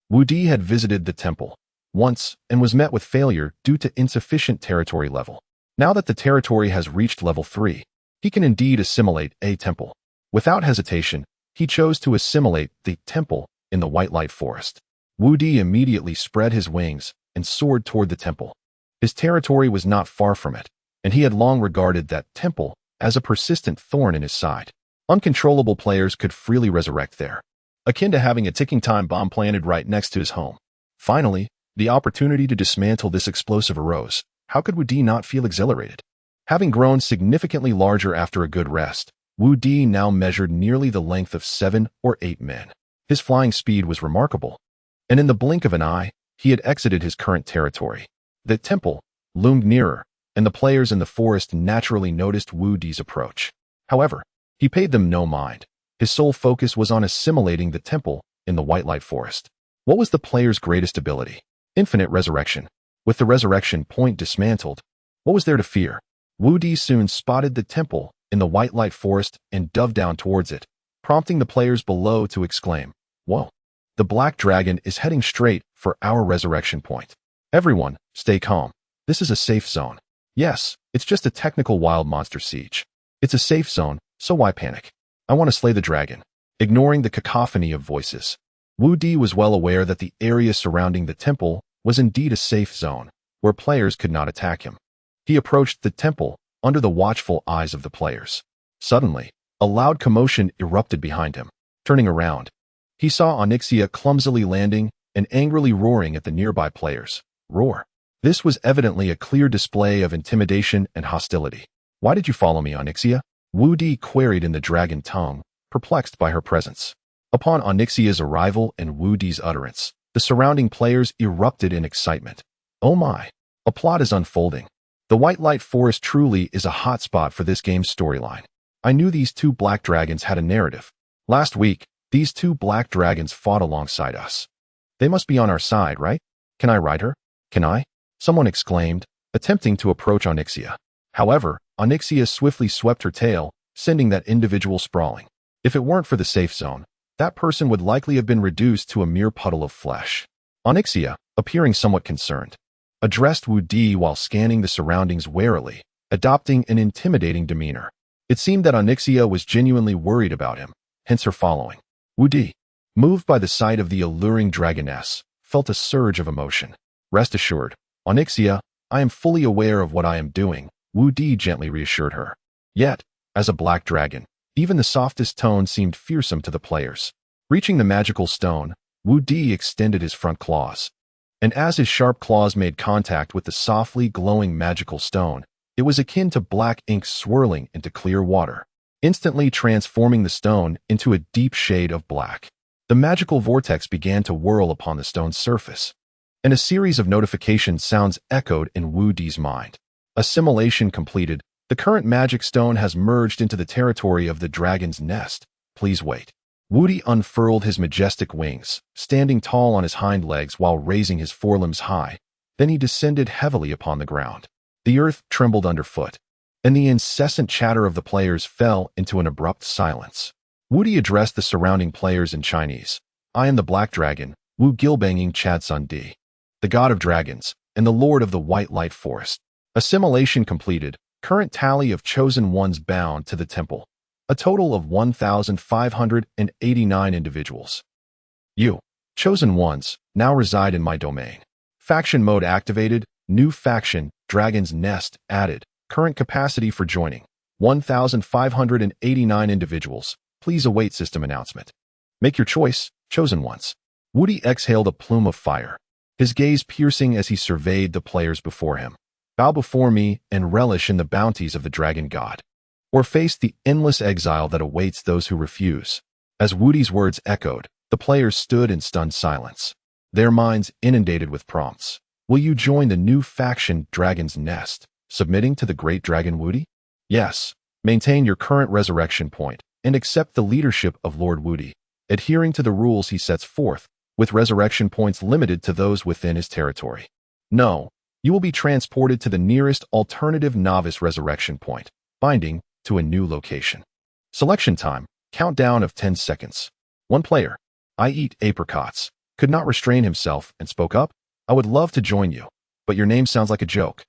Wu Di had visited the temple once and was met with failure due to insufficient territory level. Now that the territory has reached level 3, he can indeed assimilate a temple. Without hesitation, he chose to assimilate the temple in the White Light Forest. Wu Di immediately spread his wings and soared toward the temple. His territory was not far from it, and he had long regarded that temple as a persistent thorn in his side. Uncontrollable players could freely resurrect there, akin to having a ticking time bomb planted right next to his home. Finally, the opportunity to dismantle this explosive arose. How could Wu Di not feel exhilarated? Having grown significantly larger after a good rest, Wu Di now measured nearly the length of 7 or 8 men. His flying speed was remarkable, and in the blink of an eye, he had exited his current territory. The temple loomed nearer, and the players in the forest naturally noticed Wu Di's approach. However, he paid them no mind. His sole focus was on assimilating the temple in the White Light Forest. What was the player's greatest ability? Infinite resurrection. With the resurrection point dismantled, what was there to fear? Wu Di soon spotted the temple in the White Light Forest and dove down towards it, prompting the players below to exclaim, "Whoa! The Black Dragon is heading straight for our resurrection point. Everyone, stay calm. This is a safe zone. Yes, it's just a technical wild monster siege. It's a safe zone, so why panic? I want to slay the dragon." Ignoring the cacophony of voices, Wu Di was well aware that the area surrounding the temple was indeed a safe zone, where players could not attack him. He approached the temple under the watchful eyes of the players. Suddenly, a loud commotion erupted behind him. Turning around, he saw Onyxia clumsily landing and angrily roaring at the nearby players. Roar. This was evidently a clear display of intimidation and hostility. Why did you follow me, Onyxia? Wu Di queried in the dragon tongue, perplexed by her presence. Upon Onyxia's arrival and Wu Di's utterance, the surrounding players erupted in excitement. Oh my! A plot is unfolding. The White Light Forest truly is a hotspot for this game's storyline. I knew these two black dragons had a narrative. Last week, these two black dragons fought alongside us. They must be on our side, right? Can I ride her? Can I? Someone exclaimed, attempting to approach Onyxia. However, Onyxia swiftly swept her tail, sending that individual sprawling. If it weren't for the safe zone, that person would likely have been reduced to a mere puddle of flesh. Onyxia, appearing somewhat concerned, addressed Wu Di while scanning the surroundings warily, adopting an intimidating demeanor. It seemed that Onyxia was genuinely worried about him, hence her following. Wu Di, moved by the sight of the alluring dragoness, felt a surge of emotion. Rest assured, Onyxia, I am fully aware of what I am doing, Wu Di gently reassured her. Yet, as a black dragon, even the softest tone seemed fearsome to the players. Reaching the magical stone, Wu Di extended his front claws. And as his sharp claws made contact with the softly glowing magical stone, it was akin to black ink swirling into clear water, instantly transforming the stone into a deep shade of black. The magical vortex began to whirl upon the stone's surface, and a series of notification sounds echoed in Wu Di's mind. Assimilation completed. The current magic stone has merged into the territory of the dragon's nest. Please wait. Wu Di unfurled his majestic wings, standing tall on his hind legs while raising his forelimbs high. Then he descended heavily upon the ground. The earth trembled underfoot, and the incessant chatter of the players fell into an abrupt silence. Wu Di addressed the surrounding players in Chinese. I am the Black Dragon, Wu Gilbanging Chad Sun Di, the god of dragons, and the lord of the White Light Forest. Assimilation completed. Current tally of chosen ones bound to the temple. A total of 1,589 individuals. You, chosen ones, now reside in my domain. Faction mode activated. New faction, Dragon's Nest, added. Current capacity for joining. 1,589 individuals. Please await system announcement. Make your choice, chosen ones. Wu Di exhaled a plume of fire, his gaze piercing as he surveyed the players before him. Bow before me and relish in the bounties of the dragon god, or face the endless exile that awaits those who refuse. As Wu Di's words echoed, the players stood in stunned silence, their minds inundated with prompts. Will you join the new faction Dragon's Nest, submitting to the great dragon Wu Di? Yes. Maintain your current resurrection point and accept the leadership of Lord Wu Di, adhering to the rules he sets forth, with resurrection points limited to those within his territory. No. You will be transported to the nearest alternative novice resurrection point, binding to a new location. Selection time, countdown of 10 seconds. One player, I eat apricots, could not restrain himself and spoke up. I would love to join you, but your name sounds like a joke,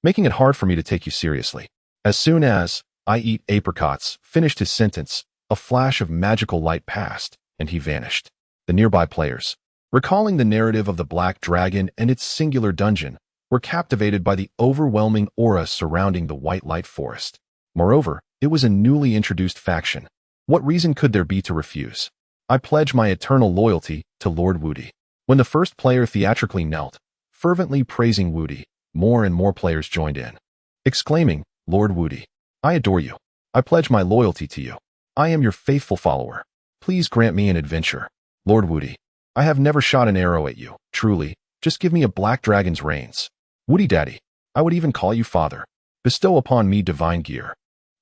making it hard for me to take you seriously. As soon as I eat apricots finished his sentence, a flash of magical light passed, and he vanished. The nearby players, recalling the narrative of the Black Dragon and its singular dungeon, were captivated by the overwhelming aura surrounding the White Light Forest. Moreover, it was a newly introduced faction. What reason could there be to refuse? I pledge my eternal loyalty to Lord Wu Di. When the first player theatrically knelt, fervently praising Wu Di, more and more players joined in, exclaiming, Lord Wu Di, I adore you. I pledge my loyalty to you. I am your faithful follower. Please grant me an adventure. Lord Wu Di, I have never shot an arrow at you, truly. Just give me a black dragon's reins. Wu Di Daddy, I would even call you father. Bestow upon me divine gear.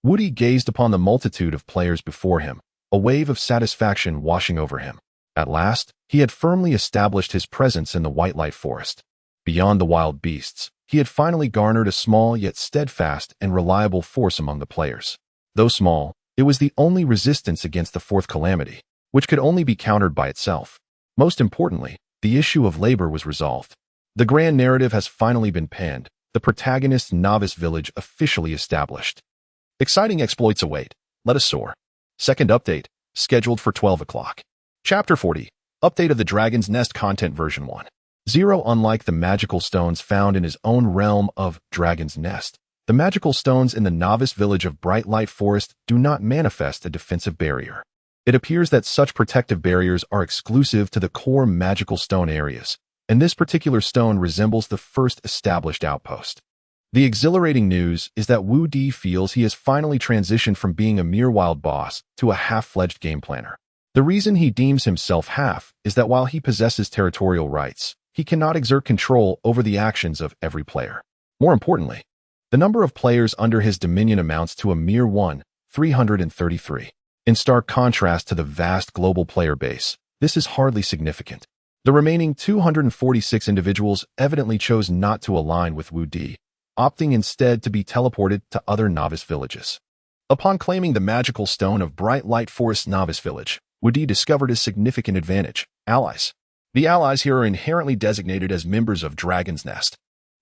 Wu Di gazed upon the multitude of players before him, a wave of satisfaction washing over him. At last, he had firmly established his presence in the White Light Forest. Beyond the wild beasts, he had finally garnered a small yet steadfast and reliable force among the players. Though small, it was the only resistance against the fourth calamity, which could only be countered by itself. Most importantly, the issue of labor was resolved. The grand narrative has finally been penned, the protagonist's novice village officially established. Exciting exploits await. Let us soar. Second update, scheduled for 12 o'clock. Chapter 40, Update of the Dragon's Nest Content Version 1.0. Unlike the magical stones found in his own realm of Dragon's Nest, the magical stones in the novice village of Bright Light Forest do not manifest a defensive barrier. It appears that such protective barriers are exclusive to the core magical stone areas, and this particular stone resembles the first established outpost. The exhilarating news is that Wu Di feels he has finally transitioned from being a mere wild boss to a half-fledged game planner. The reason he deems himself half is that while he possesses territorial rights, he cannot exert control over the actions of every player. More importantly, the number of players under his dominion amounts to a mere 333. In stark contrast to the vast global player base, this is hardly significant. The remaining 246 individuals evidently chose not to align with Wu Di, opting instead to be teleported to other novice villages. Upon claiming the magical stone of Bright Light Forest Novice Village, Wu Di discovered a significant advantage: allies. The allies here are inherently designated as members of Dragon's Nest.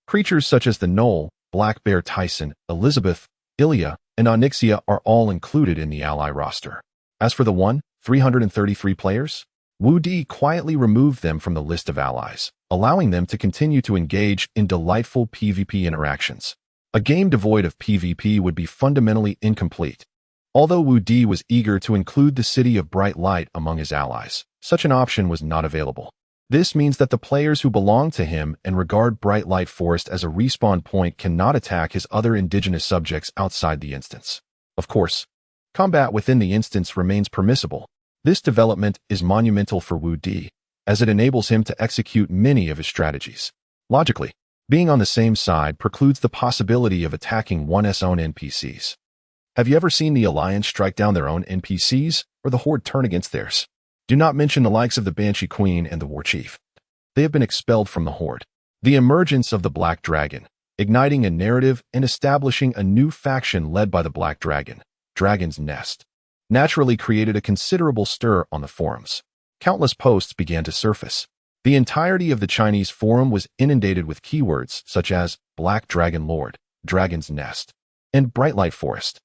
Creatures such as the Knoll, Black Bear Tyson, Elizabeth, Ilya, and Onyxia are all included in the ally roster. As for the 333 players, Wu Di quietly removed them from the list of allies, allowing them to continue to engage in delightful PvP interactions. A game devoid of PvP would be fundamentally incomplete. Although Wu Di was eager to include the City of Bright Light among his allies, such an option was not available. This means that the players who belong to him and regard Bright Light Forest as a respawn point cannot attack his other indigenous subjects outside the instance. Of course, combat within the instance remains permissible. This development is monumental for Wu Di, as it enables him to execute many of his strategies. Logically, being on the same side precludes the possibility of attacking one's own NPCs. Have you ever seen the Alliance strike down their own NPCs, or the Horde turn against theirs? Do not mention the likes of the Banshee Queen and the War Chief. They have been expelled from the Horde. The emergence of the Black Dragon, igniting a narrative and establishing a new faction led by the Black Dragon, Dragon's Nest, naturally created a considerable stir on the forums. Countless posts began to surface. The entirety of the Chinese forum was inundated with keywords such as Black Dragon Lord, Dragon's Nest, and Bright Light Forest.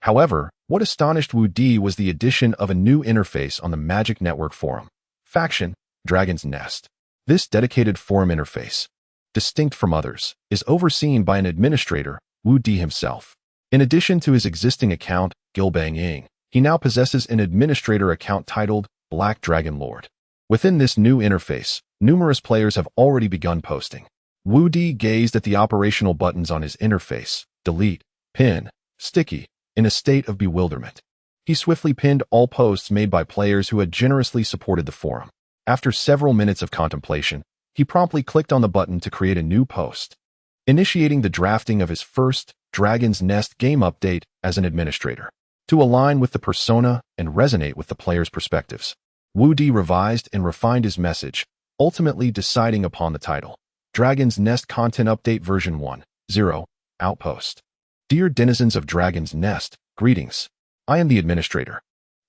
However, what astonished Wu Di was the addition of a new interface on the Magic Network forum, Faction, Dragon's Nest. This dedicated forum interface, distinct from others, is overseen by an administrator, Wu Di himself. In addition to his existing account, Gilbang Ying, he now possesses an administrator account titled Black Dragon Lord. Within this new interface, numerous players have already begun posting. Wu Di gazed at the operational buttons on his interface, delete, pin, sticky, in a state of bewilderment. He swiftly pinned all posts made by players who had generously supported the forum. After several minutes of contemplation, he promptly clicked on the button to create a new post, initiating the drafting of his first Dragon's Nest game update as an administrator. To align with the persona and resonate with the players' perspectives, Wu Di revised and refined his message, ultimately deciding upon the title, Dragon's Nest Content Update Version 1.0, Outpost. Dear denizens of Dragon's Nest, greetings. I am the administrator,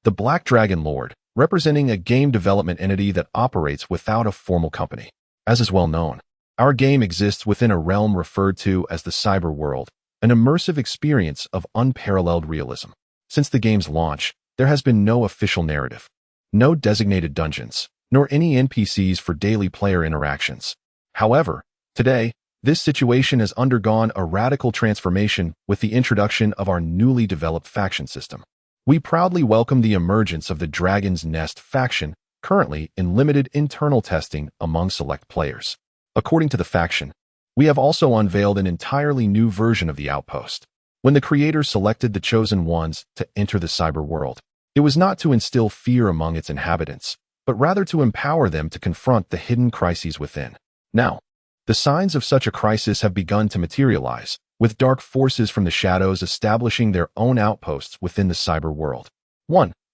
the Black Dragon Lord, representing a game development entity that operates without a formal company. As is well known, our game exists within a realm referred to as the cyber world, an immersive experience of unparalleled realism. Since the game's launch, there has been no official narrative, no designated dungeons, nor any NPCs for daily player interactions. However, today, this situation has undergone a radical transformation with the introduction of our newly developed faction system. We proudly welcome the emergence of the Dragon's Nest faction, currently in limited internal testing among select players. According to the faction, we have also unveiled an entirely new version of the outpost. When the creators selected the chosen ones to enter the cyber world, it was not to instill fear among its inhabitants, but rather to empower them to confront the hidden crises within. Now, the signs of such a crisis have begun to materialize, with dark forces from the shadows establishing their own outposts within the cyber world.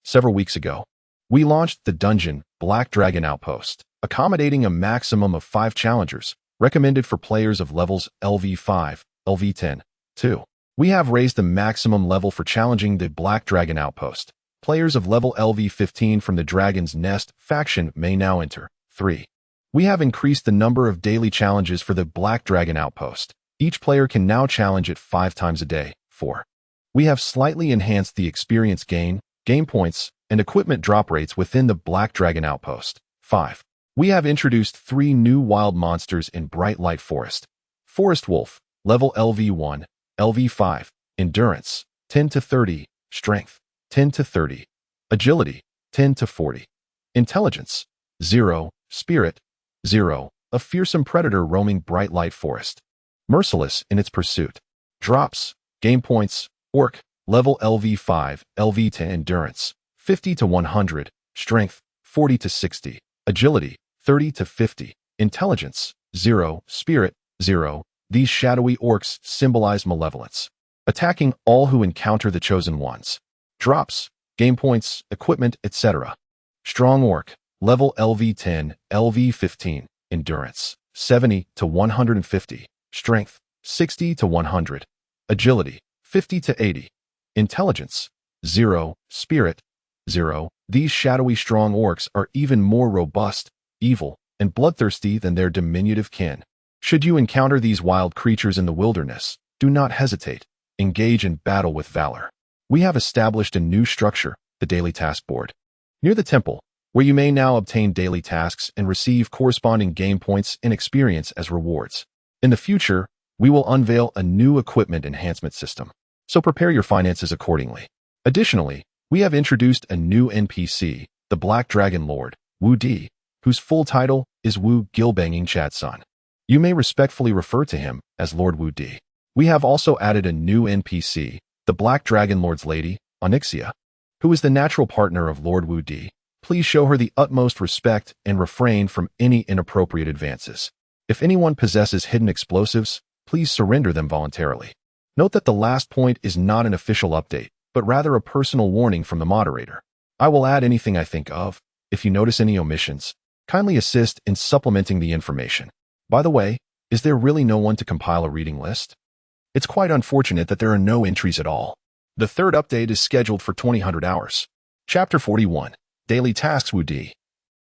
Several weeks ago, we launched the dungeon Black Dragon Outpost, accommodating a maximum of 5 challengers, recommended for players of levels LV5, LV10. 2. We have raised the maximum level for challenging the Black Dragon Outpost. Players of level LV15 from the Dragon's Nest faction may now enter. 3. We have increased the number of daily challenges for the Black Dragon Outpost. Each player can now challenge it 5 times a day. 4. We have slightly enhanced the experience gain, game points, and equipment drop rates within the Black Dragon Outpost. 5. We have introduced 3 new wild monsters in Bright Light Forest. Forest Wolf, level LV1, LV5, Endurance, 10 to 30, Strength, 10 to 30, Agility, 10 to 40, Intelligence, 0, Spirit, 0, a fearsome predator roaming Bright Light Forest. merciless in its pursuit. Drops, game points, Orc, level LV5, LV10 endurance, 50 to 100, strength, 40 to 60, agility, 30 to 50, intelligence, 0, spirit, 0. These shadowy orcs symbolize malevolence, attacking all who encounter the chosen ones. Drops, game points, equipment, etc. Strong Orc, level LV10, LV15, endurance, 70 to 150, strength, 60 to 100, agility, 50 to 80, intelligence, 0, spirit, 0. These shadowy strong orcs are even more robust, evil, and bloodthirsty than their diminutive kin. Should you encounter these wild creatures in the wilderness, do not hesitate. Engage in battle with valor. We have established a new structure, the Daily Task Board, near the temple, where you may now obtain daily tasks and receive corresponding game points and experience as rewards. In the future, we will unveil a new equipment enhancement system, so prepare your finances accordingly. Additionally, we have introduced a new NPC, the Black Dragon Lord, Wu Di, whose full title is Wu Gilbanging Chatsun. You may respectfully refer to him as Lord Wu Di. We have also added a new NPC, the Black Dragon Lord's Lady, Onyxia, who is the natural partner of Lord Wu Di. Please show her the utmost respect and refrain from any inappropriate advances. If anyone possesses hidden explosives, please surrender them voluntarily. Note that the last point is not an official update, but rather a personal warning from the moderator. I will add anything I think of. If you notice any omissions, kindly assist in supplementing the information. By the way, is there really no one to compile a reading list? It's quite unfortunate that there are no entries at all. The third update is scheduled for 2000 hours. Chapter 41, Daily Tasks. Wu Di,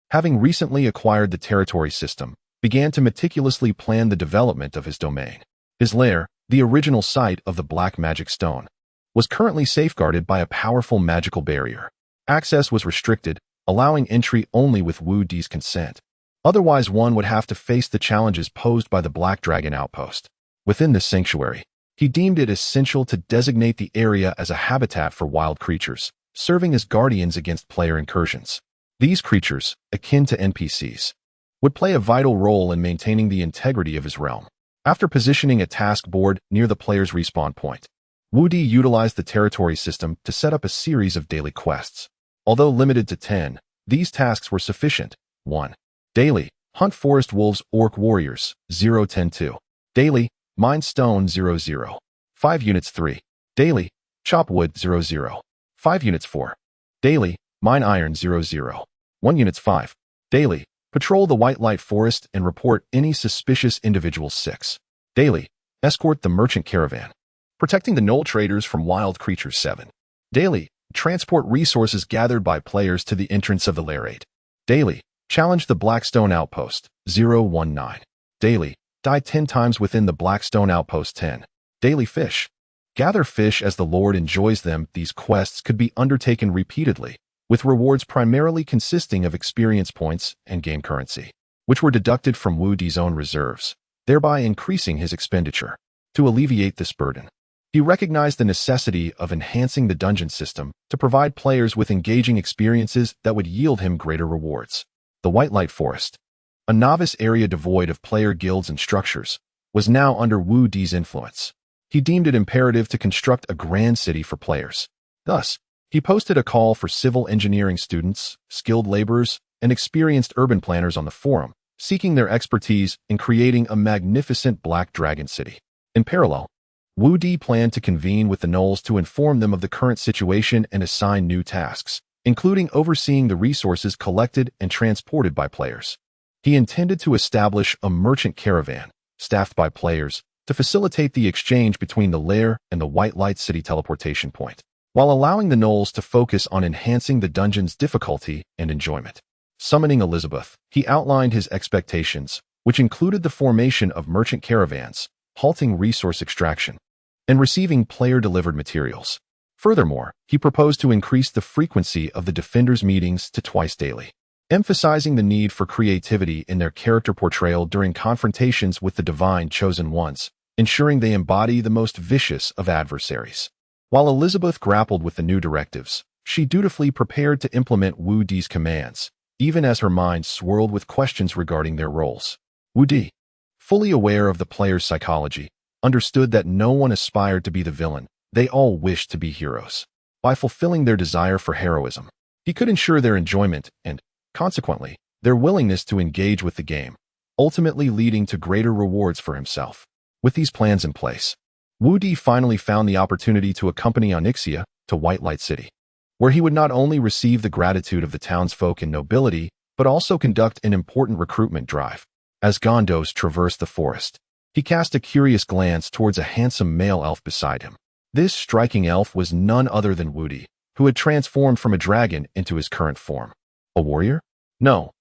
having recently acquired the territory system, began to meticulously plan the development of his domain. His lair, the original site of the Black Magic Stone, was currently safeguarded by a powerful magical barrier. Access was restricted, allowing entry only with Wu Di's consent. Otherwise, one would have to face the challenges posed by the Black Dragon Outpost. Within this sanctuary, he deemed it essential to designate the area as a habitat for wild creatures, serving as guardians against player incursions. These creatures, akin to NPCs, would play a vital role in maintaining the integrity of his realm. After positioning a task board near the player's respawn point, Wu Di utilized the territory system to set up a series of daily quests. Although limited to 10, these tasks were sufficient. 1. Daily, hunt forest wolves orc warriors, 0-10-2. Daily, mine stone 0-0. 5 units 3. Daily, chop wood 0-0. 5 units 4. Daily, mine iron 0-0. 1 units 5. Daily, patrol the white light forest and report any suspicious individuals. 6. Daily, escort the merchant caravan, protecting the knoll traders from wild creatures. 7. Daily, transport resources gathered by players to the entrance of the lair. 8. Daily, challenge the Blackstone Outpost, 0-1-9. Daily, die 10 times within the Blackstone Outpost. 10. Daily fish. Gather fish as the Lord enjoys them. These quests could be undertaken repeatedly, with rewards primarily consisting of experience points and game currency, which were deducted from Wu Di's own reserves, thereby increasing his expenditure. To alleviate this burden, he recognized the necessity of enhancing the dungeon system to provide players with engaging experiences that would yield him greater rewards. The White Light Forest, a novice area devoid of player guilds and structures, was now under Wu Di's influence. He deemed it imperative to construct a grand city for players. Thus, he posted a call for civil engineering students, skilled laborers, and experienced urban planners on the forum, seeking their expertise in creating a magnificent Black Dragon city. In parallel, Wu Di planned to convene with the gnolls to inform them of the current situation and assign new tasks, including overseeing the resources collected and transported by players. He intended to establish a merchant caravan, staffed by players, to facilitate the exchange between the lair and the White Light City teleportation point, while allowing the gnolls to focus on enhancing the dungeon's difficulty and enjoyment. Summoning Elizabeth, he outlined his expectations, which included the formation of merchant caravans, halting resource extraction, and receiving player-delivered materials. Furthermore, he proposed to increase the frequency of the Defenders' meetings to twice daily, emphasizing the need for creativity in their character portrayal during confrontations with the divine chosen ones, ensuring they embody the most vicious of adversaries. While Elizabeth grappled with the new directives, she dutifully prepared to implement Wu Di's commands, even as her mind swirled with questions regarding their roles. Wu Di, fully aware of the player's psychology, understood that no one aspired to be the villain. They all wished to be heroes. By fulfilling their desire for heroism, he could ensure their enjoyment and, consequently, their willingness to engage with the game, ultimately leading to greater rewards for himself. With these plans in place, Wu Di finally found the opportunity to accompany Onyxia to White Light City, where he would not only receive the gratitude of the townsfolk and nobility, but also conduct an important recruitment drive. As Gondos traversed the forest, he cast a curious glance towards a handsome male elf beside him. This striking elf was none other than Wu Di, who had transformed from a dragon into his current form. A warrior? No,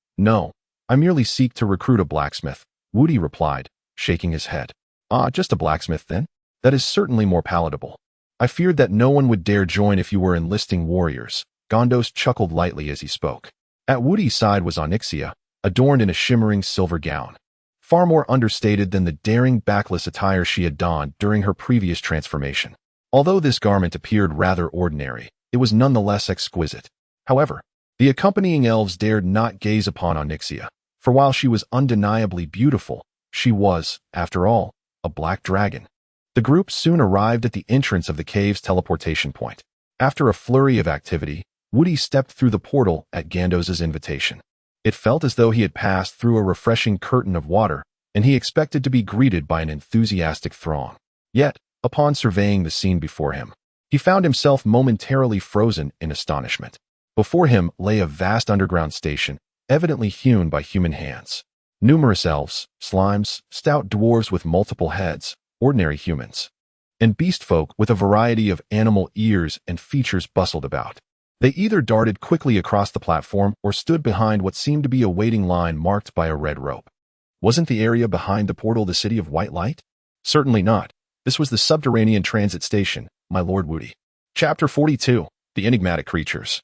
I merely seek to recruit a blacksmith, Wu Di replied, shaking his head. Ah, just a blacksmith then? That is certainly more palatable. I feared that no one would dare join if you were enlisting warriors. Gondos chuckled lightly as he spoke. At Wu Di's side was Onyxia, adorned in a shimmering silver gown, far more understated than the daring backless attire she had donned during her previous transformation. Although this garment appeared rather ordinary, it was nonetheless exquisite. However, the accompanying elves dared not gaze upon Onyxia, for while she was undeniably beautiful, she was, after all, a black dragon. The group soon arrived at the entrance of the cave's teleportation point. After a flurry of activity, Wu Di stepped through the portal at Gandos's invitation. It felt as though he had passed through a refreshing curtain of water, and he expected to be greeted by an enthusiastic throng. Yet, upon surveying the scene before him, he found himself momentarily frozen in astonishment. Before him lay a vast underground station, evidently hewn by human hands. Numerous elves, slimes, stout dwarves with multiple heads, ordinary humans, and beast folk with a variety of animal ears and features bustled about. They either darted quickly across the platform or stood behind what seemed to be a waiting line marked by a red rope. Wasn't the area behind the portal the city of White Light? Certainly not. This was the subterranean transit station, my Lord Wu Di. Chapter 42. The Enigmatic Creatures.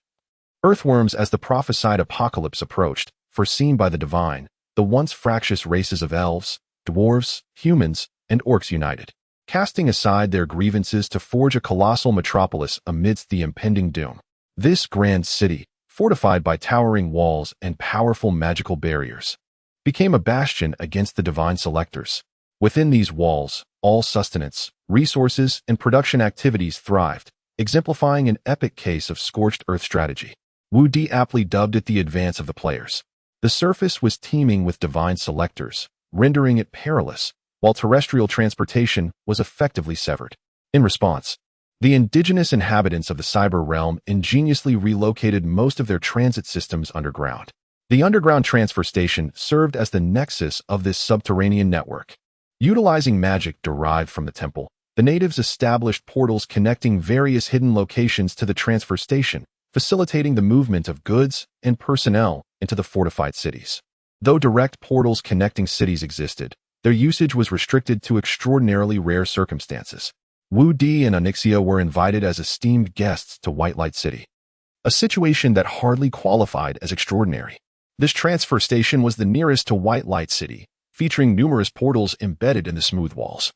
Earthworms. As the prophesied apocalypse approached, foreseen by the divine, the once fractious races of elves, dwarves, humans, and orcs united, casting aside their grievances to forge a colossal metropolis amidst the impending doom. This grand city, fortified by towering walls and powerful magical barriers, became a bastion against the divine selectors. Within these walls, all sustenance, resources, and production activities thrived, exemplifying an epic case of scorched earth strategy. Wu Di aptly dubbed it the advance of the players. The surface was teeming with divine selectors, rendering it perilous, while terrestrial transportation was effectively severed. In response, the indigenous inhabitants of the cyber realm ingeniously relocated most of their transit systems underground. The underground transfer station served as the nexus of this subterranean network. Utilizing magic derived from the temple, the natives established portals connecting various hidden locations to the transfer station, facilitating the movement of goods and personnel into the fortified cities. Though direct portals connecting cities existed, their usage was restricted to extraordinarily rare circumstances. Wu Di and Onyxia were invited as esteemed guests to White Light City, a situation that hardly qualified as extraordinary. This transfer station was the nearest to White Light City, featuring numerous portals embedded in the smooth walls.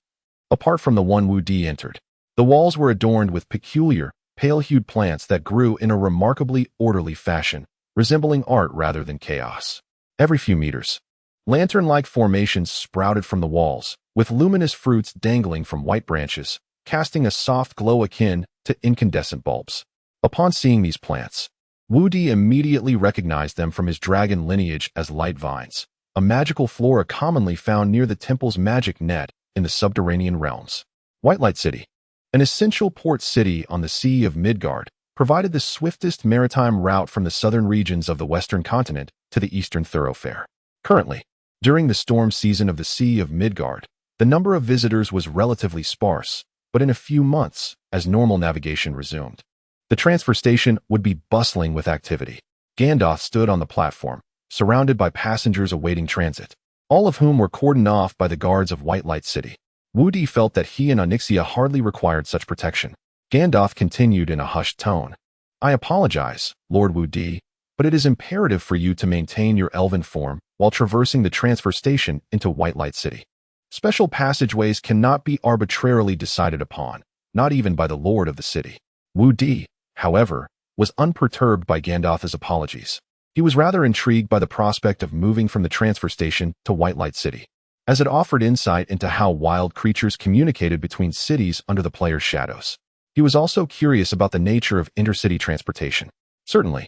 Apart from the one Wu Di entered, the walls were adorned with peculiar, pale-hued plants that grew in a remarkably orderly fashion, resembling art rather than chaos. Every few meters, lantern-like formations sprouted from the walls, with luminous fruits dangling from white branches, casting a soft glow akin to incandescent bulbs. Upon seeing these plants, Wu Di immediately recognized them from his dragon lineage as light vines, a magical flora commonly found near the temple's magic net in the subterranean realms. White Light City, an essential port city on the Sea of Midgard, provided the swiftest maritime route from the southern regions of the western continent to the eastern thoroughfare. Currently, during the storm season of the Sea of Midgard, the number of visitors was relatively sparse, but in a few months, as normal navigation resumed, the transfer station would be bustling with activity. Gandalf stood on the platform, surrounded by passengers awaiting transit, all of whom were cordoned off by the guards of White Light City. Wu Di felt that he and Onyxia hardly required such protection. Gandalf continued in a hushed tone. I apologize, Lord Wu Di, but it is imperative for you to maintain your elven form while traversing the transfer station into White Light City. Special passageways cannot be arbitrarily decided upon, not even by the Lord of the city. Wu Di, however, was unperturbed by Gandalf's apologies. He was rather intrigued by the prospect of moving from the transfer station to White Light City. as it offered insight into how wild creatures communicated between cities under the player's shadows. He was also curious about the nature of intercity transportation. Certainly,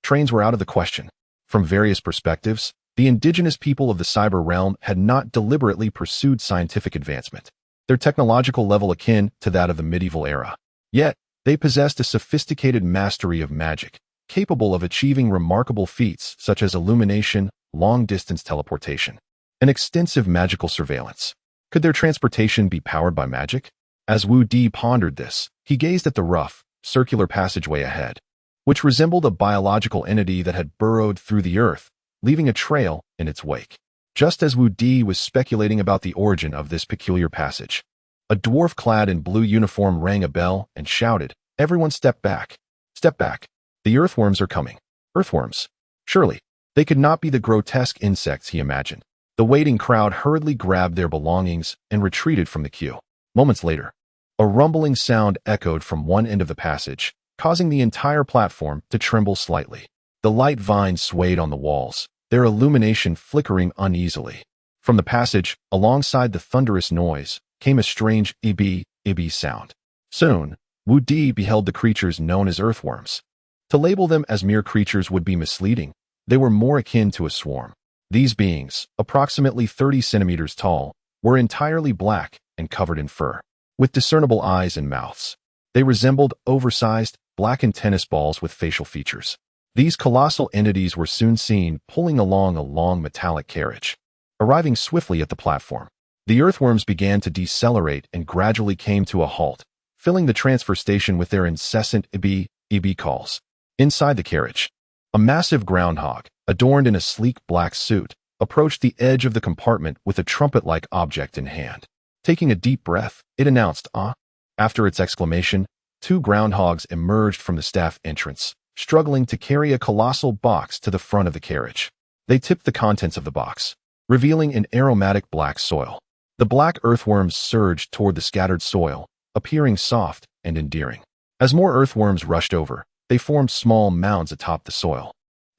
trains were out of the question. From various perspectives, the indigenous people of the cyber realm had not deliberately pursued scientific advancement, their technological level akin to that of the medieval era. Yet, they possessed a sophisticated mastery of magic, capable of achieving remarkable feats such as illumination, long-distance teleportation, and extensive magical surveillance. Could their transportation be powered by magic? As Wu Di pondered this, he gazed at the rough, circular passageway ahead, which resembled a biological entity that had burrowed through the earth, leaving a trail in its wake. Just as Wu Di was speculating about the origin of this peculiar passage, a dwarf clad in blue uniform rang a bell and shouted, "Everyone step back! Step back! The earthworms are coming!" Earthworms? Surely, they could not be the grotesque insects he imagined. The waiting crowd hurriedly grabbed their belongings and retreated from the queue. Moments later, a rumbling sound echoed from one end of the passage, causing the entire platform to tremble slightly. The light vines swayed on the walls, their illumination flickering uneasily. From the passage, alongside the thunderous noise, came a strange ibby sound. Soon, Wu Di beheld the creatures known as earthworms. To label them as mere creatures would be misleading. They were more akin to a swarm. These beings, approximately 30 centimeters tall, were entirely black and covered in fur, with discernible eyes and mouths. They resembled oversized, blackened tennis balls with facial features. These colossal entities were soon seen pulling along a long metallic carriage. Arriving swiftly at the platform, the earthworms began to decelerate and gradually came to a halt, filling the transfer station with their incessant ibby calls. Inside the carriage, a massive groundhog, adorned in a sleek black suit, approached the edge of the compartment with a trumpet-like object in hand. Taking a deep breath, it announced, "Ah." After its exclamation, two groundhogs emerged from the staff entrance, struggling to carry a colossal box to the front of the carriage. They tipped the contents of the box, revealing an aromatic black soil. The black earthworms surged toward the scattered soil, appearing soft and endearing. As more earthworms rushed over, they formed small mounds atop the soil.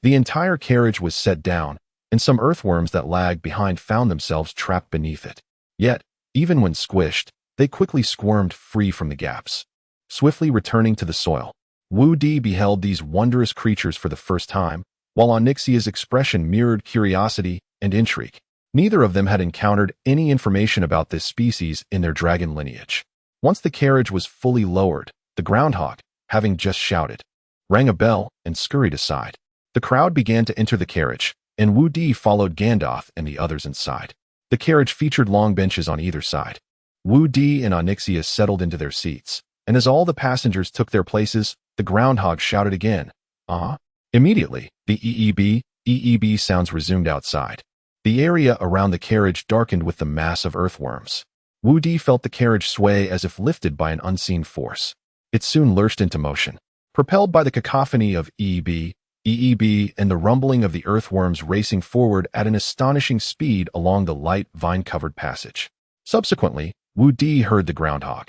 The entire carriage was set down, and some earthworms that lagged behind found themselves trapped beneath it. Yet, even when squished, they quickly squirmed free from the gaps. Swiftly returning to the soil, Wu Di beheld these wondrous creatures for the first time, while Onyxia's expression mirrored curiosity and intrigue. Neither of them had encountered any information about this species in their dragon lineage. Once the carriage was fully lowered, the groundhog, having just shouted, rang a bell and scurried aside. The crowd began to enter the carriage, and Wu Di followed Gandalf and the others inside. The carriage featured long benches on either side. Wu Di and Onyxia settled into their seats, and as all the passengers took their places, the groundhog shouted again, "Ah!" Immediately, the EEB sounds resumed outside. The area around the carriage darkened with the mass of earthworms. Wu Di felt the carriage sway as if lifted by an unseen force. It soon lurched into motion, propelled by the cacophony of EEB, and the rumbling of the earthworms racing forward at an astonishing speed along the light, vine-covered passage. Subsequently, Wu Di heard the groundhog,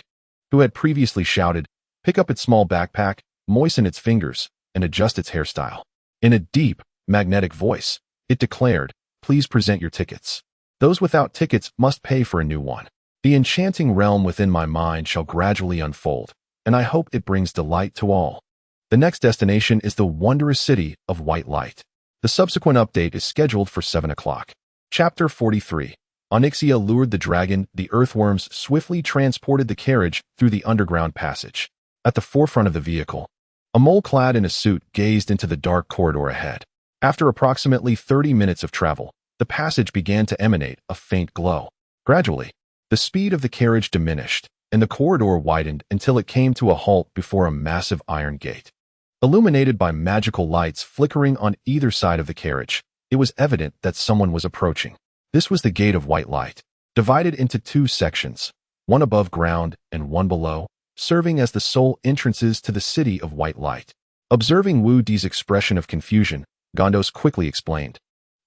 who had previously shouted, pick up its small backpack, moisten its fingers, and adjust its hairstyle. In a deep, magnetic voice, it declared, please present your tickets. Those without tickets must pay for a new one. The enchanting realm within my mind shall gradually unfold, and I hope it brings delight to all. The next destination is the wondrous city of White Light. The subsequent update is scheduled for 7 o'clock. Chapter 43. Onyxia lured the dragon. The earthworms swiftly transported the carriage through the underground passage. At the forefront of the vehicle, a mole clad in a suit gazed into the dark corridor ahead. After approximately 30 minutes of travel, the passage began to emanate a faint glow. Gradually, the speed of the carriage diminished, and the corridor widened until it came to a halt before a massive iron gate. Illuminated by magical lights flickering on either side of the carriage, it was evident that someone was approaching. This was the Gate of White Light, divided into two sections, one above ground and one below, serving as the sole entrances to the city of White Light. Observing Wu Di's expression of confusion, Gondos quickly explained.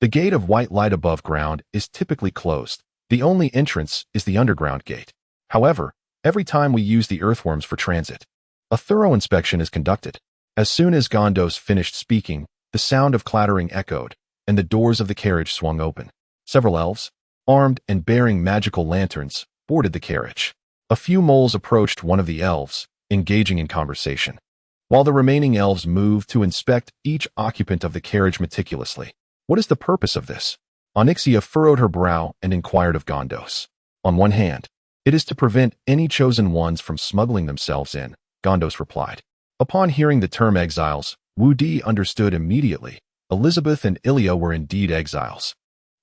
The Gate of White Light above ground is typically closed. The only entrance is the underground gate. However, every time we use the earthworms for transit, a thorough inspection is conducted. As soon as Gondos finished speaking, the sound of clattering echoed, and the doors of the carriage swung open. Several elves, armed and bearing magical lanterns, boarded the carriage. A few moles approached one of the elves, engaging in conversation, while the remaining elves moved to inspect each occupant of the carriage meticulously. What is the purpose of this? Onyxia furrowed her brow and inquired of Gondos. On one hand, it is to prevent any chosen ones from smuggling themselves in, Gondos replied. Upon hearing the term exiles, Wu Di understood immediately. Elizabeth and Ilya were indeed exiles.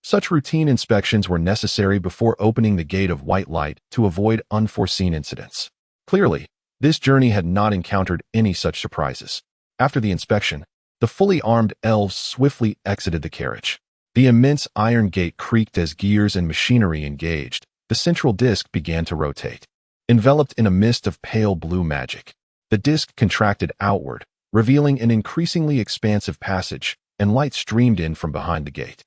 Such routine inspections were necessary before opening the gate of white light to avoid unforeseen incidents. Clearly, this journey had not encountered any such surprises. After the inspection, the fully armed elves swiftly exited the carriage. The immense iron gate creaked as gears and machinery engaged. The central disc began to rotate. Enveloped in a mist of pale blue magic, the disc contracted outward, revealing an increasingly expansive passage, and light streamed in from behind the gate.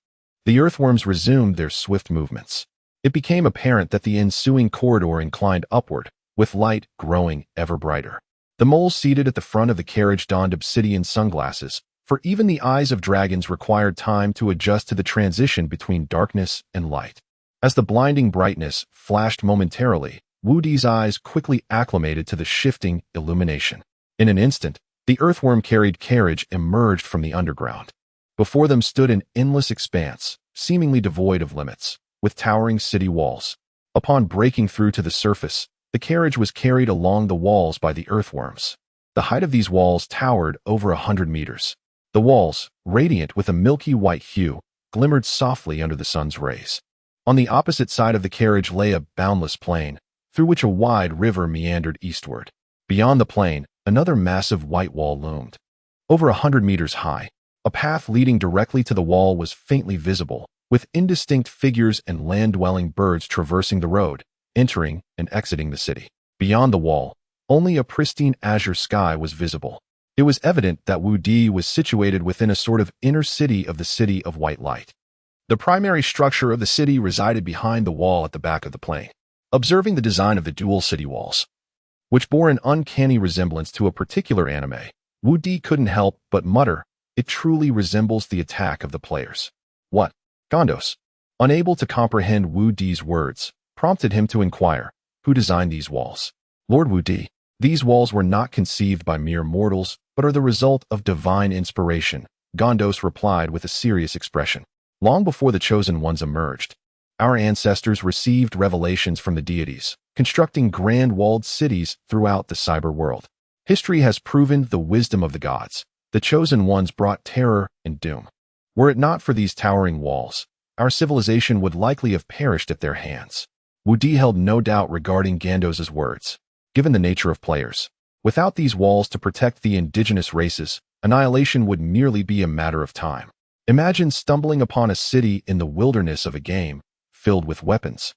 The earthworms resumed their swift movements. It became apparent that the ensuing corridor inclined upward, with light growing ever brighter. The moles seated at the front of the carriage donned obsidian sunglasses, for even the eyes of dragons required time to adjust to the transition between darkness and light. As the blinding brightness flashed momentarily, Wu Di's eyes quickly acclimated to the shifting illumination. In an instant, the earthworm-carried carriage emerged from the underground. Before them stood an endless expanse, seemingly devoid of limits, with towering city walls. Upon breaking through to the surface, the carriage was carried along the walls by the earthworms. The height of these walls towered over 100 meters. The walls, radiant with a milky white hue, glimmered softly under the sun's rays. On the opposite side of the carriage lay a boundless plain, through which a wide river meandered eastward. Beyond the plain, another massive white wall loomed. Over 100 meters high, a path leading directly to the wall was faintly visible, with indistinct figures and land-dwelling birds traversing the road, entering and exiting the city. Beyond the wall, only a pristine azure sky was visible. It was evident that Wu Di was situated within a sort of inner city of the City of White Light. The primary structure of the city resided behind the wall at the back of the plain. Observing the design of the dual city walls, which bore an uncanny resemblance to a particular anime, Wu Di couldn't help but mutter, "It truly resembles the attack of the players." What? Gondos, unable to comprehend Wu Di's words, prompted him to inquire, who designed these walls? Lord Wu Di, these walls were not conceived by mere mortals, but are the result of divine inspiration, Gondos replied with a serious expression. Long before the chosen ones emerged, our ancestors received revelations from the deities, constructing grand walled cities throughout the cyber world. History has proven the wisdom of the gods. The chosen ones brought terror and doom. Were it not for these towering walls, our civilization would likely have perished at their hands. Wu Di held no doubt regarding Gondos's words. Given the nature of players, without these walls to protect the indigenous races, annihilation would merely be a matter of time. Imagine stumbling upon a city in the wilderness of a game, filled with weapons,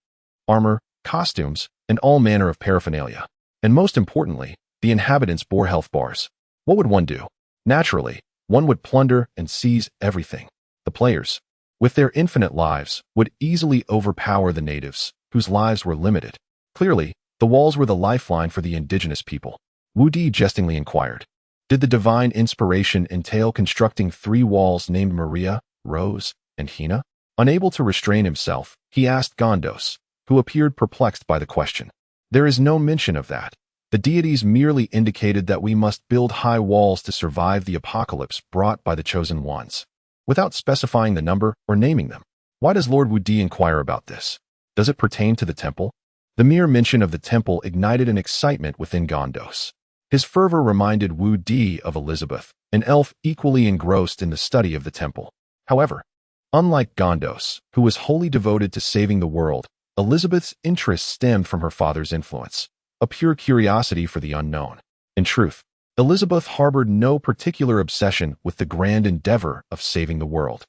armor, costumes, and all manner of paraphernalia. And most importantly, the inhabitants bore health bars. What would one do? Naturally, one would plunder and seize everything. The players, with their infinite lives, would easily overpower the natives, whose lives were limited. Clearly, the walls were the lifeline for the indigenous people. Wu Di jestingly inquired, did the divine inspiration entail constructing 3 walls named Maria, Rose, and Hina? Unable to restrain himself, he asked Gondos, who appeared perplexed by the question. There is no mention of that. The deities merely indicated that we must build high walls to survive the apocalypse brought by the chosen ones, without specifying the number or naming them. Why does Lord Wu Di inquire about this? Does it pertain to the temple? The mere mention of the temple ignited an excitement within Gondos. His fervor reminded Wu Di of Elizabeth, an elf equally engrossed in the study of the temple. However, unlike Gondos, who was wholly devoted to saving the world, Elizabeth's interest stemmed from her father's influence, a pure curiosity for the unknown. In truth, Elizabeth harbored no particular obsession with the grand endeavor of saving the world.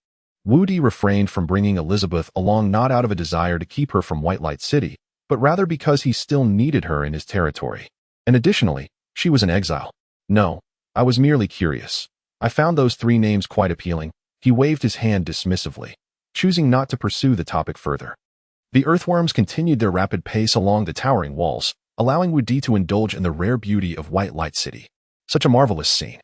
Wu Di refrained from bringing Elizabeth along not out of a desire to keep her from White Light City, but rather because he still needed her in his territory. And additionally, she was an exile. No, I was merely curious. I found those 3 names quite appealing. He waved his hand dismissively, choosing not to pursue the topic further. The earthworms continued their rapid pace along the towering walls, allowing Wu Di to indulge in the rare beauty of White Light City. Such a marvelous scene,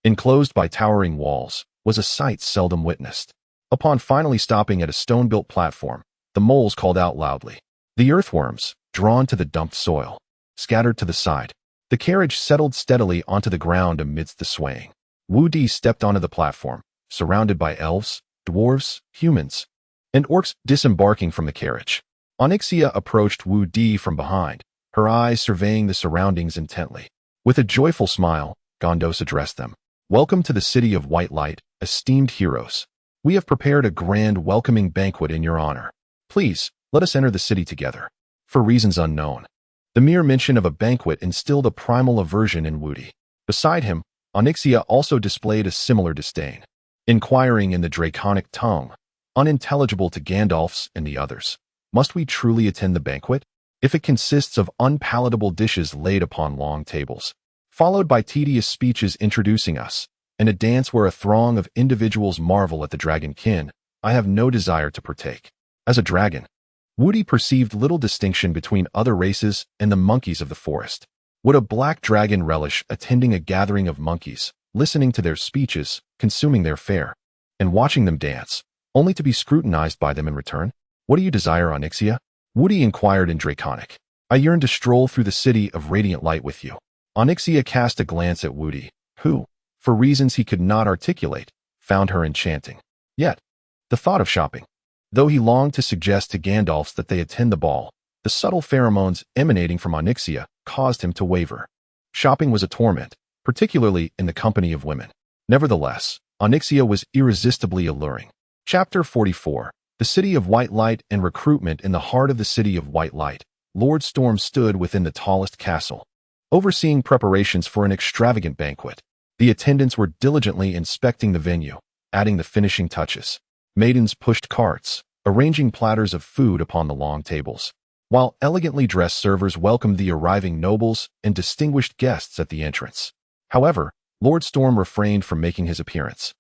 enclosed by towering walls, was a sight seldom witnessed. Upon finally stopping at a stone-built platform, The moles called out loudly. The earthworms, drawn to the dumped soil, scattered to the side. The carriage settled steadily onto the ground amidst the swaying. Wu Di stepped onto the platform, surrounded by elves, dwarves, humans, and orcs disembarking from the carriage. Onyxia approached Wu Di from behind, her eyes surveying the surroundings intently. With a joyful smile, Gondos addressed them. Welcome to the city of White Light, esteemed heroes. We have prepared a grand welcoming banquet in your honor. Please, let us enter the city together. For reasons unknown. The mere mention of a banquet instilled a primal aversion in Wu Di. Beside him, Onyxia also displayed a similar disdain, inquiring in the draconic tongue, unintelligible to Gandalf's and the others. Must we truly attend the banquet? If it consists of unpalatable dishes laid upon long tables, followed by tedious speeches introducing us, and a dance where a throng of individuals marvel at the dragonkin, I have no desire to partake. As a dragon, Wu Di perceived little distinction between other races and the monkeys of the forest. Would a black dragon relish attending a gathering of monkeys, listening to their speeches, consuming their fare, and watching them dance, only to be scrutinized by them in return? What do you desire, Onyxia? Wu Di inquired in Draconic. I yearn to stroll through the city of radiant light with you. Onyxia cast a glance at Wu Di, who, for reasons he could not articulate, found her enchanting. Yet, the thought of shopping. Though he longed to suggest to Gandalf that they attend the ball, the subtle pheromones emanating from Onyxia caused him to waver. Shopping was a torment, particularly in the company of women. Nevertheless, Onyxia was irresistibly alluring. Chapter 44. The City of White Light and Recruitment. In the heart of the City of White Light, Lord Storm stood within the tallest castle, overseeing preparations for an extravagant banquet. The attendants were diligently inspecting the venue, adding the finishing touches. Maidens pushed carts, arranging platters of food upon the long tables, while elegantly dressed servers welcomed the arriving nobles and distinguished guests at the entrance. However, Lord Storm refrained from making his appearance,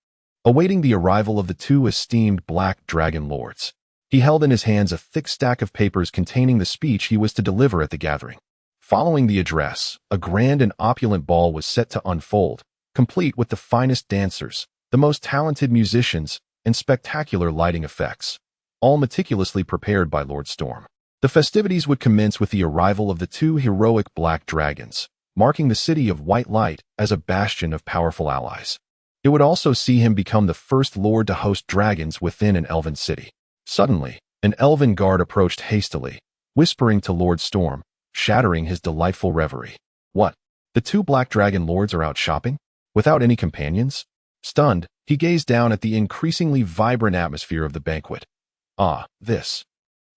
awaiting the arrival of the two esteemed Black Dragon Lords. He held in his hands a thick stack of papers containing the speech he was to deliver at the gathering. Following the address, a grand and opulent ball was set to unfold, complete with the finest dancers, the most talented musicians, and spectacular lighting effects, all meticulously prepared by Lord Storm. The festivities would commence with the arrival of the two heroic black dragons, marking the City of White Light as a bastion of powerful allies. It would also see him become the first lord to host dragons within an elven city. Suddenly, an elven guard approached hastily, whispering to Lord Storm, shattering his delightful reverie. What? The two black dragon lords are out shopping? Without any companions? Stunned, he gazed down at the increasingly vibrant atmosphere of the banquet. Ah, this.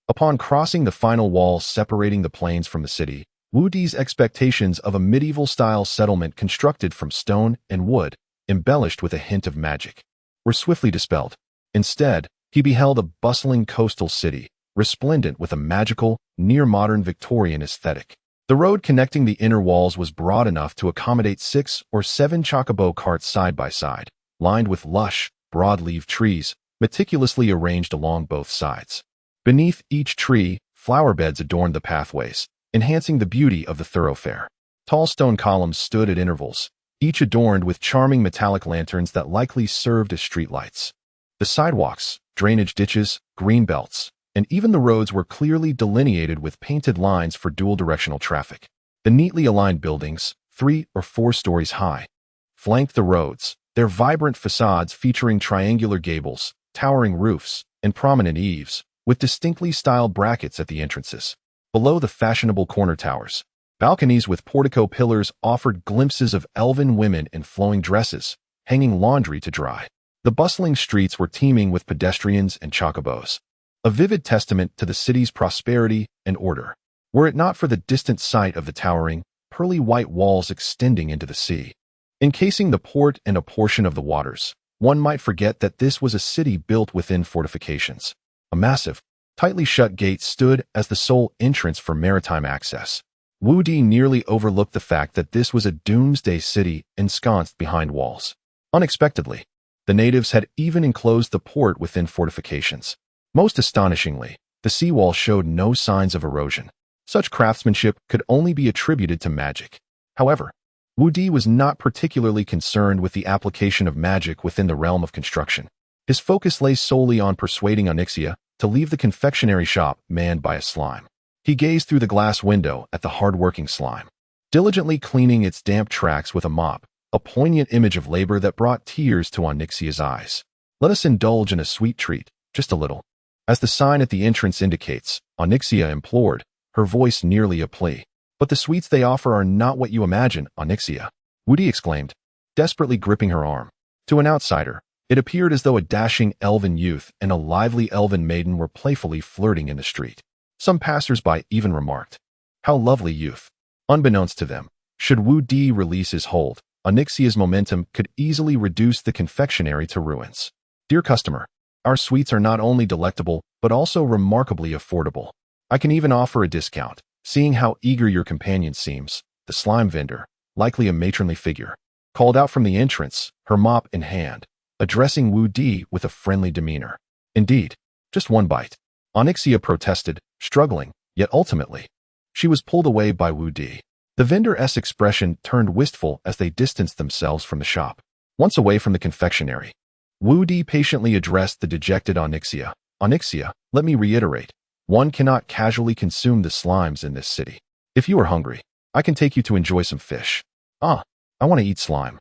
Upon crossing the final wall separating the plains from the city, Wu Di's expectations of a medieval-style settlement constructed from stone and wood, embellished with a hint of magic, were swiftly dispelled. Instead, he beheld a bustling coastal city, resplendent with a magical, near-modern Victorian aesthetic. The road connecting the inner walls was broad enough to accommodate 6 or 7 chocobo carts side by side, lined with lush, broad-leaved trees, meticulously arranged along both sides. Beneath each tree, flower beds adorned the pathways, enhancing the beauty of the thoroughfare. Tall stone columns stood at intervals, each adorned with charming metallic lanterns that likely served as streetlights. The sidewalks, drainage ditches, green belts, and even the roads were clearly delineated with painted lines for dual-directional traffic. The neatly aligned buildings, 3 or 4 stories high, flanked the roads, their vibrant facades featuring triangular gables, towering roofs, and prominent eaves, with distinctly styled brackets at the entrances. Below the fashionable corner towers, balconies with portico pillars offered glimpses of elven women in flowing dresses, hanging laundry to dry. The bustling streets were teeming with pedestrians and chocobos, a vivid testament to the city's prosperity and order, were it not for the distant sight of the towering, pearly white walls extending into the sea, encasing the port and a portion of the waters. One might forget that this was a city built within fortifications. A massive, tightly shut gate stood as the sole entrance for maritime access. Wu Di nearly overlooked the fact that this was a doomsday city ensconced behind walls. Unexpectedly, the natives had even enclosed the port within fortifications. Most astonishingly, the seawall showed no signs of erosion. Such craftsmanship could only be attributed to magic. However, Wu Di was not particularly concerned with the application of magic within the realm of construction. His focus lay solely on persuading Onyxia, to leave the confectionery shop manned by a slime. He gazed through the glass window at the hard-working slime, diligently cleaning its damp tracks with a mop, a poignant image of labor that brought tears to Onyxia's eyes. Let us indulge in a sweet treat, just a little. As the sign at the entrance indicates, Onyxia implored, her voice nearly a plea. But the sweets they offer are not what you imagine, Onyxia, Woody exclaimed, desperately gripping her arm. To an outsider, it appeared as though a dashing elven youth and a lively elven maiden were playfully flirting in the street. Some passers-by even remarked, "How lovely youth." Unbeknownst to them, should Wu Di release his hold, Onyxia's momentum could easily reduce the confectionery to ruins. Dear customer, our sweets are not only delectable, but also remarkably affordable. I can even offer a discount. Seeing how eager your companion seems, the slime vendor, likely a matronly figure, called out from the entrance, her mop in hand, addressing Wu Di with a friendly demeanor. Indeed, just one bite. Onyxia protested, struggling, yet ultimately, she was pulled away by Wu Di. The vendor's expression turned wistful as they distanced themselves from the shop. Once away from the confectionery, Wu Di patiently addressed the dejected Onyxia. Onyxia, let me reiterate, one cannot casually consume the slimes in this city. If you are hungry, I can take you to enjoy some fish. I want to eat slime.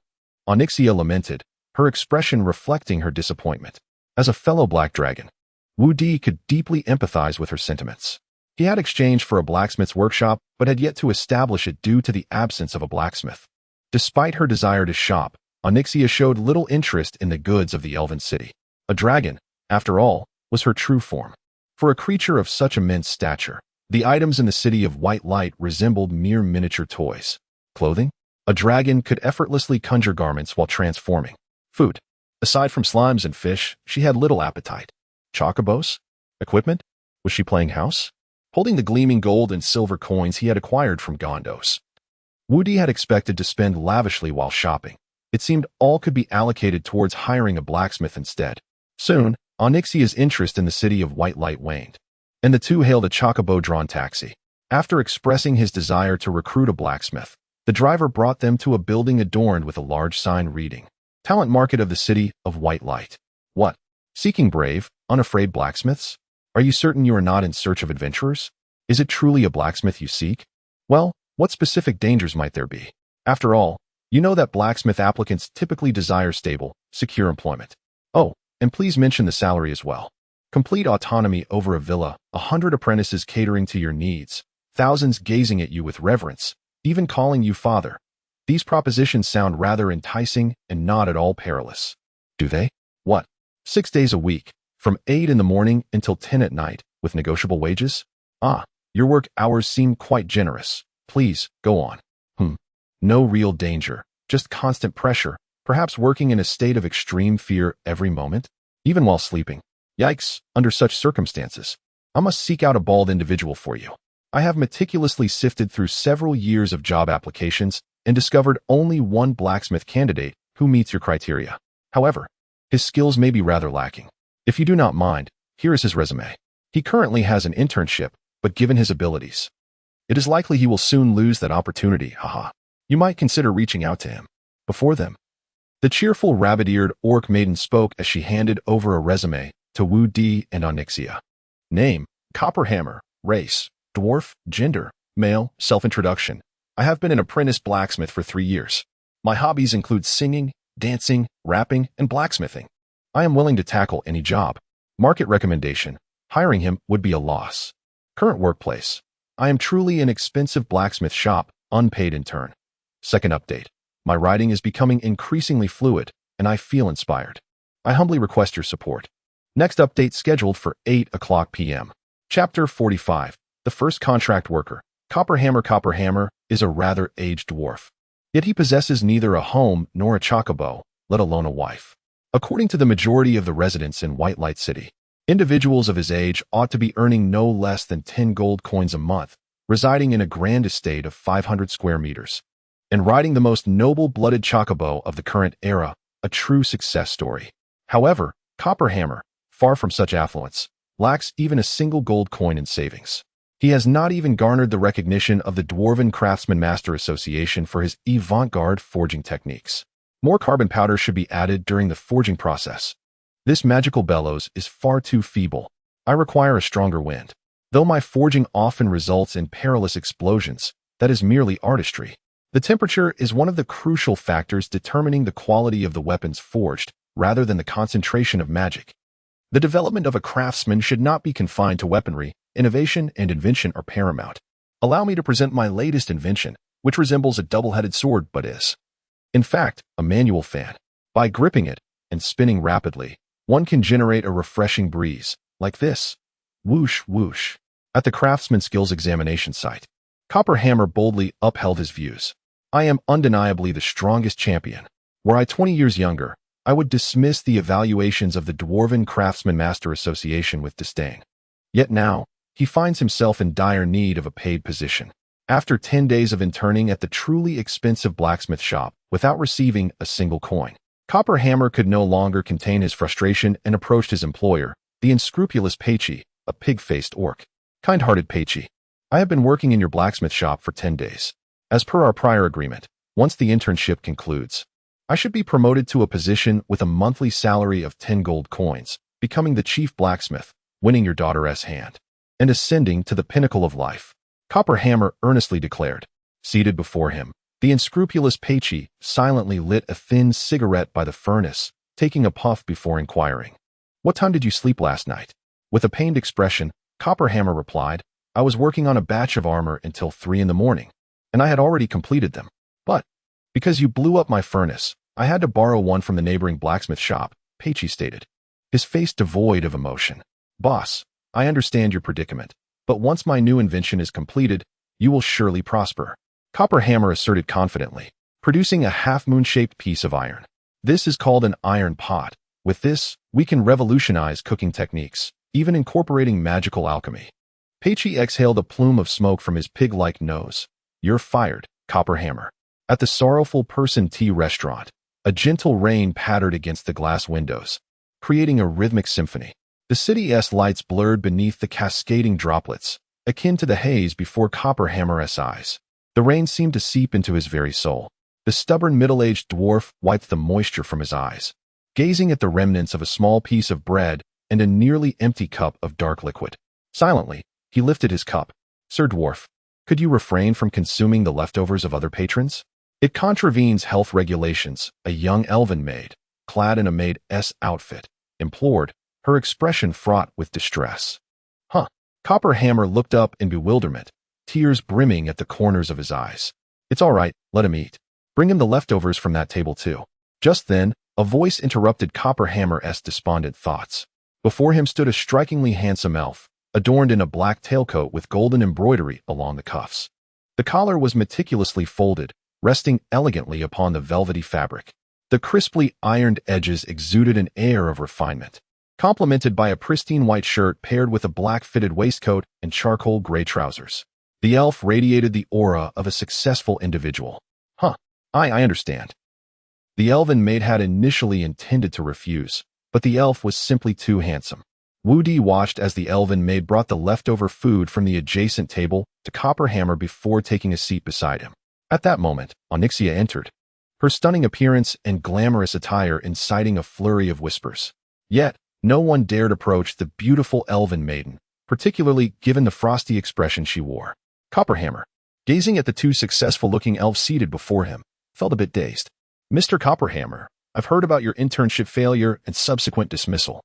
Onyxia lamented, her expression reflecting her disappointment. As a fellow black dragon, Wu Di could deeply empathize with her sentiments. He had exchanged for a blacksmith's workshop, but had yet to establish it due to the absence of a blacksmith. Despite her desire to shop, Onyxia showed little interest in the goods of the elven city. A dragon, after all, was her true form. For a creature of such immense stature, the items in the city of white light resembled mere miniature toys. Clothing? A dragon could effortlessly conjure garments while transforming. Food? Aside from slimes and fish, she had little appetite. Chocobos? Equipment? Was she playing house? Holding the gleaming gold and silver coins he had acquired from Gondos, Wu Di had expected to spend lavishly while shopping. It seemed all could be allocated towards hiring a blacksmith instead. Soon, Onyxia's interest in the city of white light waned, and the two hailed a chocobo-drawn taxi. After expressing his desire to recruit a blacksmith, the driver brought them to a building adorned with a large sign reading, "Talent Market of the City of White Light." What? Seeking brave, unafraid blacksmiths? Are you certain you are not in search of adventurers? Is it truly a blacksmith you seek? Well, what specific dangers might there be? After all, you know that blacksmith applicants typically desire stable, secure employment. Oh, and please mention the salary as well. Complete autonomy over a villa, 100 apprentices catering to your needs, thousands gazing at you with reverence, even calling you father. These propositions sound rather enticing and not at all perilous. Do they? What? 6 days a week, from 8 in the morning until 10 at night, with negotiable wages? Your work hours seem quite generous. Please, go on. No real danger, just constant pressure, perhaps working in a state of extreme fear every moment, even while sleeping. Yikes, under such circumstances, I must seek out a bald individual for you. I have meticulously sifted through several years of job applications and discovered only one blacksmith candidate who meets your criteria. However, his skills may be rather lacking. If you do not mind, here is his resume. He currently has an internship, but given his abilities, it is likely he will soon lose that opportunity, haha. You might consider reaching out to him. Before them, the cheerful rabbit-eared orc maiden spoke as she handed over a resume to Wu Di and Onyxia. Name, Copperhammer. Race, dwarf. Gender, male. Self-introduction. I have been an apprentice blacksmith for 3 years. My hobbies include singing, dancing, rapping, and blacksmithing. I am willing to tackle any job. Market recommendation. Hiring him would be a loss. Current workplace. I am truly an expensive blacksmith shop, unpaid intern. Second update. My writing is becoming increasingly fluid, and I feel inspired. I humbly request your support. Next update scheduled for 8:00 p.m. Chapter 45. The First Contract Worker. Copperhammer is a rather aged dwarf. Yet he possesses neither a home nor a chocobo, let alone a wife. According to the majority of the residents in White Light City, individuals of his age ought to be earning no less than 10 gold coins a month, residing in a grand estate of 500 square meters, and riding the most noble-blooded chocobo of the current era, a true success story. However, Copperhammer, far from such affluence, lacks even a single gold coin in savings. He has not even garnered the recognition of the Dwarven Craftsman Master Association for his avant-garde forging techniques. More carbon powder should be added during the forging process. This magical bellows is far too feeble. I require a stronger wind. Though my forging often results in perilous explosions, that is merely artistry. The temperature is one of the crucial factors determining the quality of the weapons forged, rather than the concentration of magic. The development of a craftsman should not be confined to weaponry. Innovation and invention are paramount. Allow me to present my latest invention, which resembles a double-headed sword but is, in fact, a manual fan. By gripping it and spinning rapidly, one can generate a refreshing breeze, like this. Whoosh, whoosh. At the craftsman skills examination site, Copper Hammer boldly upheld his views. I am undeniably the strongest champion. Were I 20 years younger, I would dismiss the evaluations of the Dwarven Craftsman Master Association with disdain. Yet now, he finds himself in dire need of a paid position. After 10 days of interning at the truly expensive blacksmith shop without receiving a single coin, Copper Hammer could no longer contain his frustration and approached his employer, the unscrupulous Peichi, a pig-faced orc. Kind-hearted Peichi, I have been working in your blacksmith shop for 10 days. As per our prior agreement, once the internship concludes, I should be promoted to a position with a monthly salary of 10 gold coins, becoming the chief blacksmith, winning your daughter's hand, and ascending to the pinnacle of life. Copper Hammer earnestly declared. Seated before him, the unscrupulous Peichi silently lit a thin cigarette by the furnace, taking a puff before inquiring, "What time did you sleep last night?" With a pained expression, Copper Hammer replied, "I was working on a batch of armor until 3 in the morning, and I had already completed them. But, because you blew up my furnace, I had to borrow one from the neighboring blacksmith shop," Peichi stated, his face devoid of emotion. "Boss, I understand your predicament, but once my new invention is completed, you will surely prosper," Copper Hammer asserted confidently, producing a half-moon-shaped piece of iron. "This is called an iron pot. With this, we can revolutionize cooking techniques, even incorporating magical alchemy." Peichi exhaled a plume of smoke from his pig-like nose. "You're fired, Copper Hammer." At the Sorrowful Person Tea Restaurant, a gentle rain pattered against the glass windows, creating a rhythmic symphony. The city's lights blurred beneath the cascading droplets, akin to the haze before Copper Hammer's eyes. The rain seemed to seep into his very soul. The stubborn middle-aged dwarf wiped the moisture from his eyes, gazing at the remnants of a small piece of bread and a nearly empty cup of dark liquid. Silently, he lifted his cup. "Sir Dwarf, could you refrain from consuming the leftovers of other patrons? It contravenes health regulations," a young elven maid, clad in a maid's outfit, implored, her expression fraught with distress. "Huh." Copper Hammer looked up in bewilderment, tears brimming at the corners of his eyes. "It's all right, let him eat. Bring him the leftovers from that table too." Just then, a voice interrupted Copper Hammer's despondent thoughts. Before him stood a strikingly handsome elf, adorned in a black tailcoat with golden embroidery along the cuffs. The collar was meticulously folded, resting elegantly upon the velvety fabric. The crisply ironed edges exuded an air of refinement, complemented by a pristine white shirt paired with a black-fitted waistcoat and charcoal gray trousers. The elf radiated the aura of a successful individual. "Huh, I understand." The elven maid had initially intended to refuse, but the elf was simply too handsome. Wu Di watched as the elven maid brought the leftover food from the adjacent table to Copper Hammer before taking a seat beside him. At that moment, Onyxia entered, her stunning appearance and glamorous attire inciting a flurry of whispers. Yet, no one dared approach the beautiful elven maiden, particularly given the frosty expression she wore. Copper Hammer, gazing at the two successful-looking elves seated before him, felt a bit dazed. "Mr. Copper Hammer, I've heard about your internship failure and subsequent dismissal.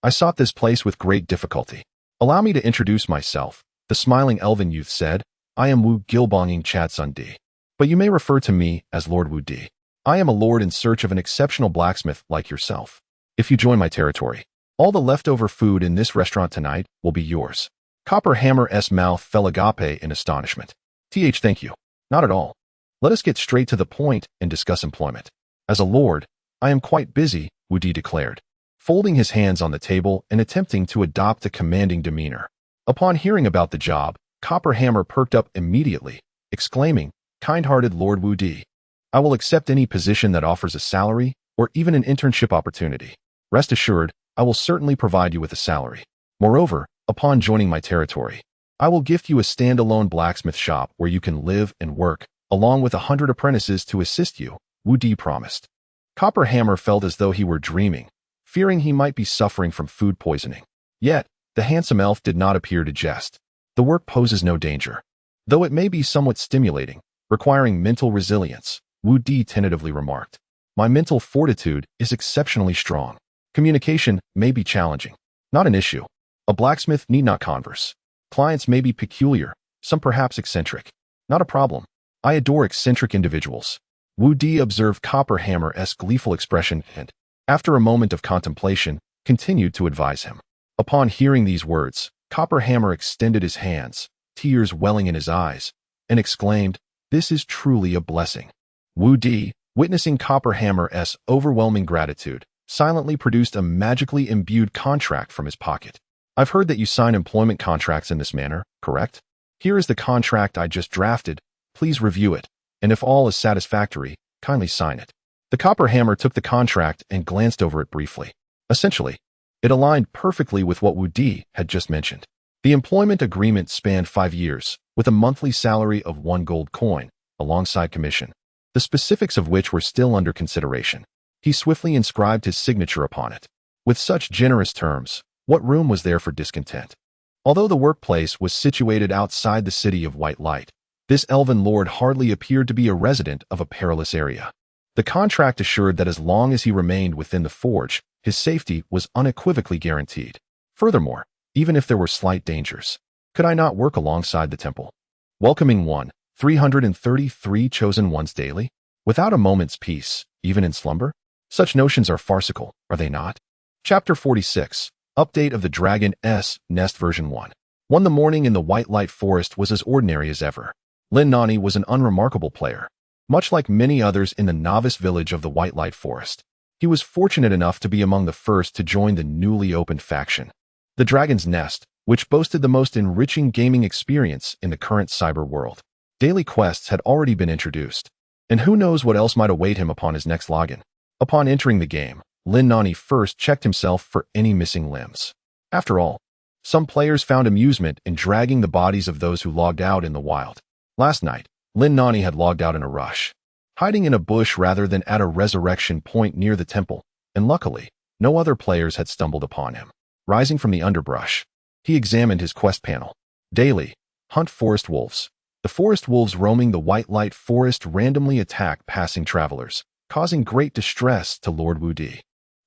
I sought this place with great difficulty. Allow me to introduce myself," the smiling elven youth said. "I am Wu Gilbonging Chatsun Di, but you may refer to me as Lord Wu Di. I am a lord in search of an exceptional blacksmith like yourself. If you join my territory, all the leftover food in this restaurant tonight will be yours." Copper Hammer's mouth fell agape in astonishment. Thank you. Not at all. Let us get straight to the point and discuss employment. As a lord, I am quite busy, Wu Di declared, folding his hands on the table and attempting to adopt a commanding demeanor. Upon hearing about the job, Copper Hammer perked up immediately, exclaiming, "Kind-hearted Lord Wu Di, I will accept any position that offers a salary or even an internship opportunity. Rest assured, I will certainly provide you with a salary. Moreover, upon joining my territory, I will gift you a standalone blacksmith shop where you can live and work, along with 100 apprentices to assist you," Wu Di promised. Copper Hammer felt as though he were dreaming, fearing he might be suffering from food poisoning. Yet, The handsome elf did not appear to jest. The work poses no danger, though it may be somewhat stimulating, requiring mental resilience, Wu Di tentatively remarked. My mental fortitude is exceptionally strong. Communication may be challenging. Not an issue. A blacksmith need not converse. Clients may be peculiar, some perhaps eccentric. Not a problem. I adore eccentric individuals. Wu Di observed Copperhammer's gleeful expression and, after a moment of contemplation, continued to advise him. Upon hearing these words, Copperhammer extended his hands, tears welling in his eyes, and exclaimed, "This is truly a blessing." Wu Di, witnessing Copperhammer's overwhelming gratitude, silently produced a magically imbued contract from his pocket. I've heard that you sign employment contracts in this manner, correct? Here is the contract I just drafted. Please review it, and if all is satisfactory, kindly sign it. The Copperhammer took the contract and glanced over it briefly. Essentially, it aligned perfectly with what Wu Di had just mentioned. The employment agreement spanned 5 years, with a monthly salary of 1 gold coin, alongside commission, the specifics of which were still under consideration. He swiftly inscribed his signature upon it. With such generous terms, what room was there for discontent? Although the workplace was situated outside the city of White Light, this elven lord hardly appeared to be a resident of a perilous area. The contract assured that as long as he remained within the forge, his safety was unequivocally guaranteed. Furthermore, even if there were slight dangers, could I not work alongside the temple? Welcoming 333 chosen ones daily, without a moment's peace, even in slumber? Such notions are farcical, are they not? Chapter 46. Update of the Dragon's Nest version 1. The morning in the White Light Forest was as ordinary as ever. Lin Nani was an unremarkable player. Much like many others in the novice village of the White Light Forest, he was fortunate enough to be among the first to join the newly opened faction, the Dragon's Nest, which boasted the most enriching gaming experience in the current cyber world. Daily quests had already been introduced, and who knows what else might await him upon his next login. Upon entering the game, Lin Nani first checked himself for any missing limbs. After all, some players found amusement in dragging the bodies of those who logged out in the wild. Last night, Lin Nani had logged out in a rush, hiding in a bush rather than at a resurrection point near the temple, and luckily, no other players had stumbled upon him. Rising from the underbrush, he examined his quest panel. Daily, hunt forest wolves. The forest wolves roaming the White Light Forest randomly attack passing travelers, causing great distress to Lord Wu Di.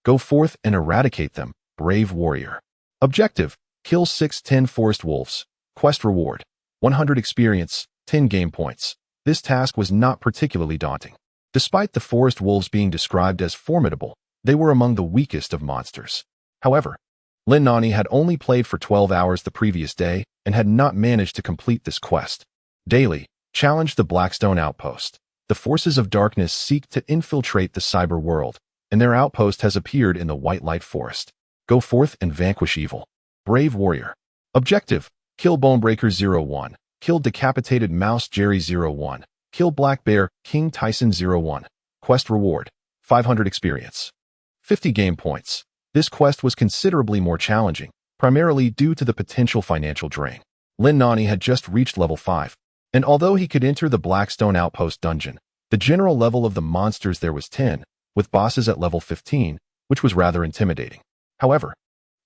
Go forth and eradicate them, brave warrior. Objective: kill 6-10 forest wolves. Quest reward: 100 experience, 10 game points. This task was not particularly daunting. Despite the forest wolves being described as formidable, they were among the weakest of monsters. However, Lin Nani had only played for 12 hours the previous day and had not managed to complete this quest. Daily, challenge the Blackstone Outpost. The forces of darkness seek to infiltrate the cyber world, and their outpost has appeared in the White Light Forest. Go forth and vanquish evil. Brave warrior. Objective: kill Bonebreaker 01. Kill Decapitated Mouse Jerry 01. Kill Black Bear King Tyson 01. Quest reward: 500 experience. 50 game points. This quest was considerably more challenging, primarily due to the potential financial drain. Lin Nani had just reached level 5, and although he could enter the Blackstone Outpost dungeon, the general level of the monsters there was 10, with bosses at level 15, which was rather intimidating. However,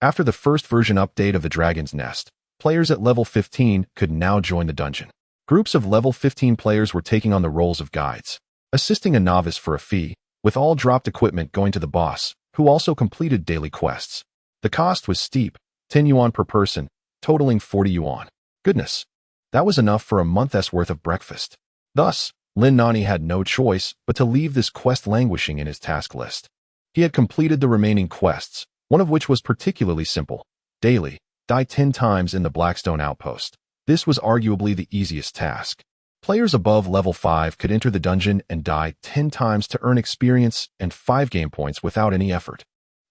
after the first version update of the Dragon's Nest, players at level 15 could now join the dungeon. Groups of level 15 players were taking on the roles of guides, assisting a novice for a fee, with all dropped equipment going to the boss, who also completed daily quests. The cost was steep, 10 yuan per person, totaling 40 yuan. Goodness, that was enough for a month's worth of breakfast. Thus, Lin Nani had no choice but to leave this quest languishing in his task list. He had completed the remaining quests, one of which was particularly simple. Daily, die 10 times in the Blackstone Outpost. This was arguably the easiest task. Players above level 5 could enter the dungeon and die 10 times to earn experience and 5 game points without any effort.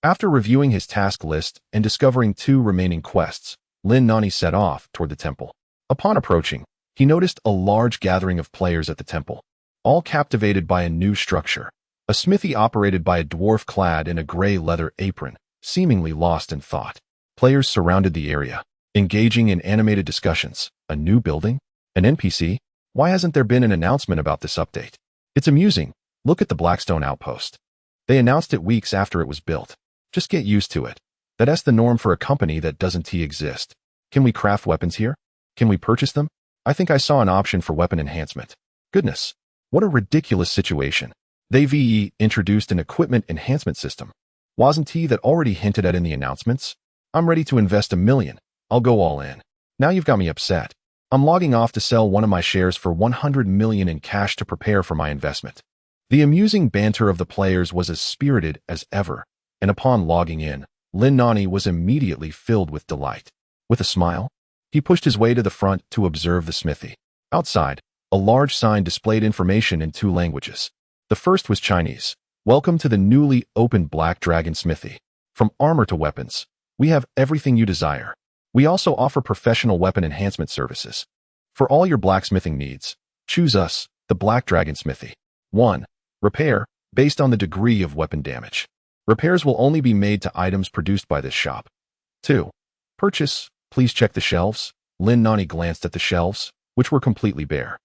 After reviewing his task list and discovering 2 remaining quests, Lin Nani set off toward the temple. Upon approaching, he noticed a large gathering of players at the temple, all captivated by a new structure, a smithy operated by a dwarf clad in a gray leather apron, seemingly lost in thought. Players surrounded the area, engaging in animated discussions. A new building? An NPC? Why hasn't there been an announcement about this update? It's amusing. Look at the Blackstone Outpost. They announced it weeks after it was built. Just get used to it. That's the norm for a company that doesn't exist. Can we craft weapons here? Can we purchase them? I think I saw an option for weapon enhancement. Goodness, what a ridiculous situation. They've introduced an equipment enhancement system. Wasn't he that already hinted at in the announcements? I'm ready to invest $1 million. I'll go all in. Now you've got me upset. I'm logging off to sell one of my shares for $100 million in cash to prepare for my investment. The amusing banter of the players was as spirited as ever, and upon logging in, Lin Nani was immediately filled with delight. With a smile, he pushed his way to the front to observe the smithy. Outside, a large sign displayed information in 2 languages. The first was Chinese. Welcome to the newly opened Black Dragon Smithy. From armor to weapons, we have everything you desire. We also offer professional weapon enhancement services. For all your blacksmithing needs, choose us, the Black Dragon Smithy. 1. Repair, based on the degree of weapon damage. Repairs will only be made to items produced by this shop. 2. Purchase, please check the shelves. Lin Nani glanced at the shelves, which were completely bare.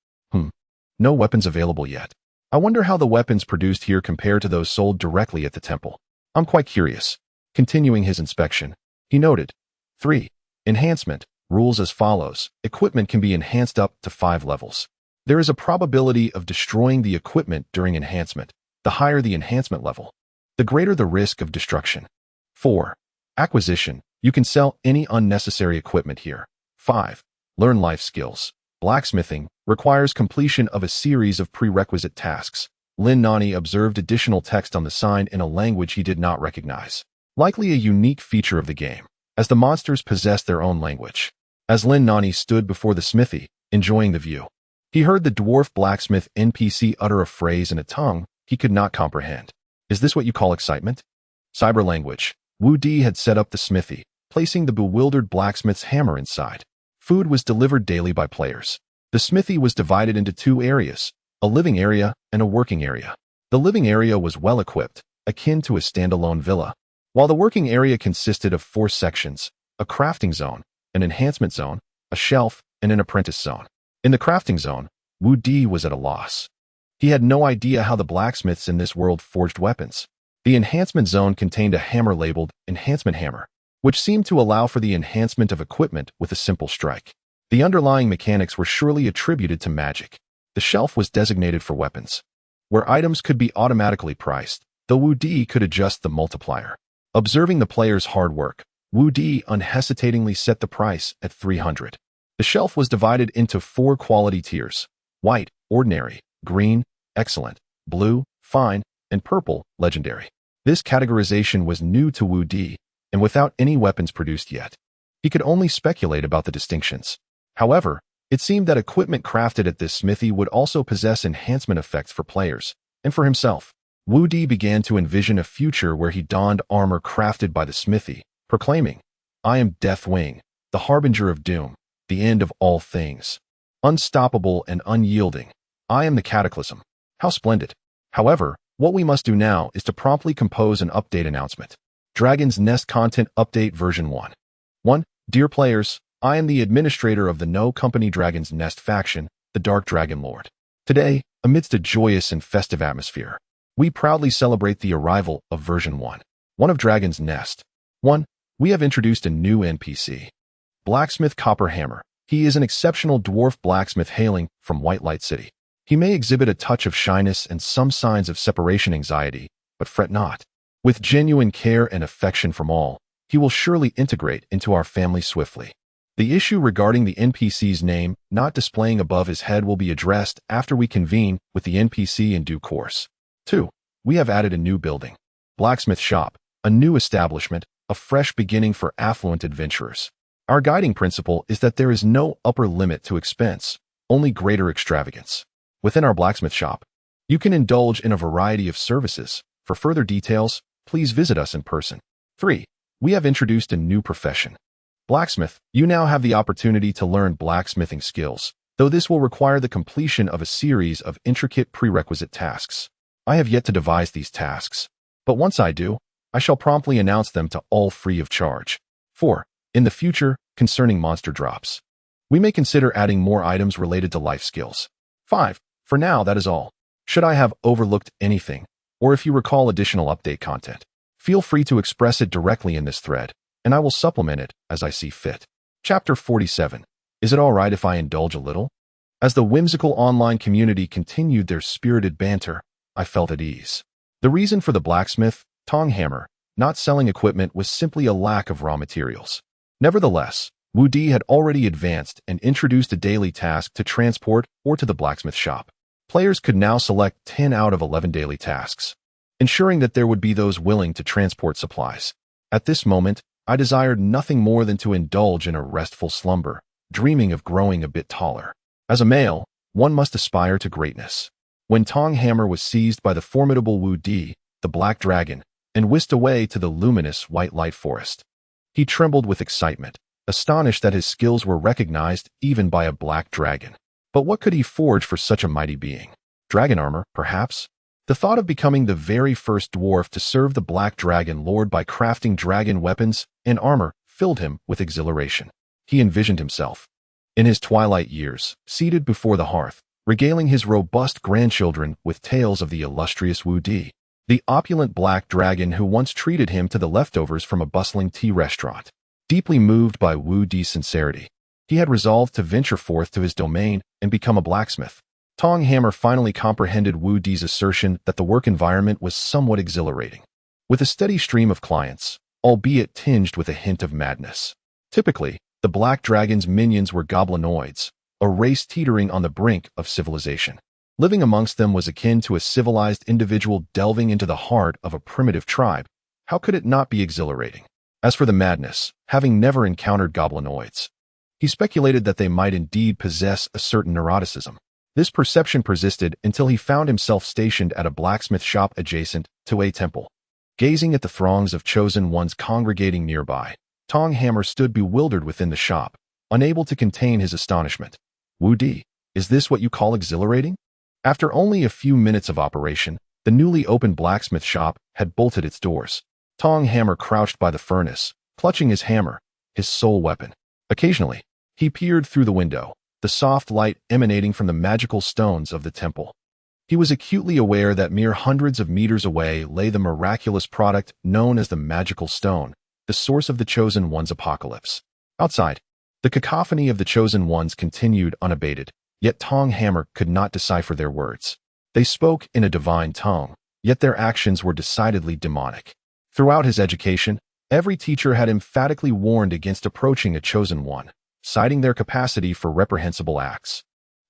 No weapons available yet. I wonder how the weapons produced here compare to those sold directly at the temple. I'm quite curious. Continuing his inspection, he noted, 3. Enhancement, rules as follows. Equipment can be enhanced up to 5 levels. There is a probability of destroying the equipment during enhancement. The higher the enhancement level, the greater the risk of destruction. 4. Acquisition, you can sell any unnecessary equipment here. 5. Learn life skills. Blacksmithing requires completion of a series of prerequisite tasks. Lin Nani observed additional text on the sign in a language he did not recognize. Likely a unique feature of the game, as the monsters possessed their own language. As Lin Nani stood before the smithy, enjoying the view, he heard the dwarf blacksmith NPC utter a phrase in a tongue he could not comprehend. Is this what you call excitement? Cyber language. Wu Di had set up the smithy, placing the bewildered blacksmith's hammer inside. Food was delivered daily by players. The smithy was divided into 2 areas, a living area and a working area. The living area was well equipped, akin to a standalone villa, while the working area consisted of 4 sections, a crafting zone, an enhancement zone, a shelf, and an apprentice zone. In the crafting zone, Wu Di was at a loss. He had no idea how the blacksmiths in this world forged weapons. The enhancement zone contained a hammer labeled Enhancement Hammer, which seemed to allow for the enhancement of equipment with a simple strike. The underlying mechanics were surely attributed to magic. The shelf was designated for weapons, where items could be automatically priced, though Wu Di could adjust the multiplier. Observing the player's hard work, Wu Di unhesitatingly set the price at 300. The shelf was divided into 4 quality tiers: white, ordinary, green, excellent, blue, fine, and purple, legendary. This categorization was new to Wu Di, and without any weapons produced yet, he could only speculate about the distinctions. However, it seemed that equipment crafted at this smithy would also possess enhancement effects for players, and for himself. Wu Di began to envision a future where he donned armor crafted by the smithy, proclaiming, "I am Deathwing, the harbinger of doom, the end of all things. Unstoppable and unyielding, I am the cataclysm." How splendid. However, what we must do now is to promptly compose an update announcement. Dragon's Nest Content Update Version 1. 1. Dear players, I am the administrator of the No Company Dragon's Nest faction, the Dark Dragon Lord. Today, amidst a joyous and festive atmosphere, we proudly celebrate the arrival of Version 1. 1 of Dragon's Nest. 1. We have introduced a new NPC. Blacksmith Copperhammer. He is an exceptional dwarf blacksmith hailing from White Light City. He may exhibit a touch of shyness and some signs of separation anxiety, but fret not. With genuine care and affection from all, he will surely integrate into our family swiftly. The issue regarding the NPC's name not displaying above his head will be addressed after we convene with the NPC in due course. 2. We have added a new building. Blacksmith Shop, a new establishment, a fresh beginning for affluent adventurers. Our guiding principle is that there is no upper limit to expense, only greater extravagance. Within our blacksmith shop, you can indulge in a variety of services. For further details, please visit us in person. 3. We have introduced a new profession. Blacksmith, you now have the opportunity to learn blacksmithing skills, though this will require the completion of a series of intricate prerequisite tasks. I have yet to devise these tasks, but once I do, I shall promptly announce them to all free of charge. 4. In the future, concerning monster drops, we may consider adding more items related to life skills. 5. For now, that is all. Should I have overlooked anything, or if you recall additional update content, feel free to express it directly in this thread. and I will supplement it as I see fit. Chapter 47. Is it all right if I indulge a little? As the whimsical online community continued their spirited banter, I felt at ease. The reason for the blacksmith, tong hammer, not selling equipment was simply a lack of raw materials. Nevertheless, Wu Di had already advanced and introduced a daily task to transport or to the blacksmith shop. Players could now select 10 out of 11 daily tasks, ensuring that there would be those willing to transport supplies. At this moment, I desired nothing more than to indulge in a restful slumber, dreaming of growing a bit taller. As a male, one must aspire to greatness. When Tong Hammer was seized by the formidable Wu Di, the black dragon, and whisked away to the luminous white light forest, he trembled with excitement, astonished that his skills were recognized even by a black dragon. But what could he forge for such a mighty being? Dragon armor, perhaps? The thought of becoming the very first dwarf to serve the Black Dragon Lord by crafting dragon weapons and armor filled him with exhilaration. He envisioned himself, in his twilight years, seated before the hearth, regaling his robust grandchildren with tales of the illustrious Wu Di, the opulent black dragon who once treated him to the leftovers from a bustling tea restaurant. Deeply moved by Wu Di's sincerity, he had resolved to venture forth to his domain and become a blacksmith. Tong Hammer finally comprehended Wu Di's assertion that the work environment was somewhat exhilarating, with a steady stream of clients, albeit tinged with a hint of madness. Typically, the Black Dragon's minions were goblinoids, a race teetering on the brink of civilization. Living amongst them was akin to a civilized individual delving into the heart of a primitive tribe. How could it not be exhilarating? As for the madness, having never encountered goblinoids, he speculated that they might indeed possess a certain neuroticism. This perception persisted until he found himself stationed at a blacksmith shop adjacent to a temple. Gazing at the throngs of chosen ones congregating nearby, Tong Hammer stood bewildered within the shop, unable to contain his astonishment. Wu Di, is this what you call exhilarating? After only a few minutes of operation, the newly opened blacksmith shop had bolted its doors. Tong Hammer crouched by the furnace, clutching his hammer, his sole weapon. Occasionally, he peered through the window, the soft light emanating from the magical stones of the temple. He was acutely aware that mere hundreds of meters away lay the miraculous product known as the magical stone, the source of the Chosen One's apocalypse. Outside, the cacophony of the Chosen Ones continued unabated, yet Tong Hammer could not decipher their words. They spoke in a divine tongue, yet their actions were decidedly demonic. Throughout his education, every teacher had emphatically warned against approaching a Chosen One, citing their capacity for reprehensible acts.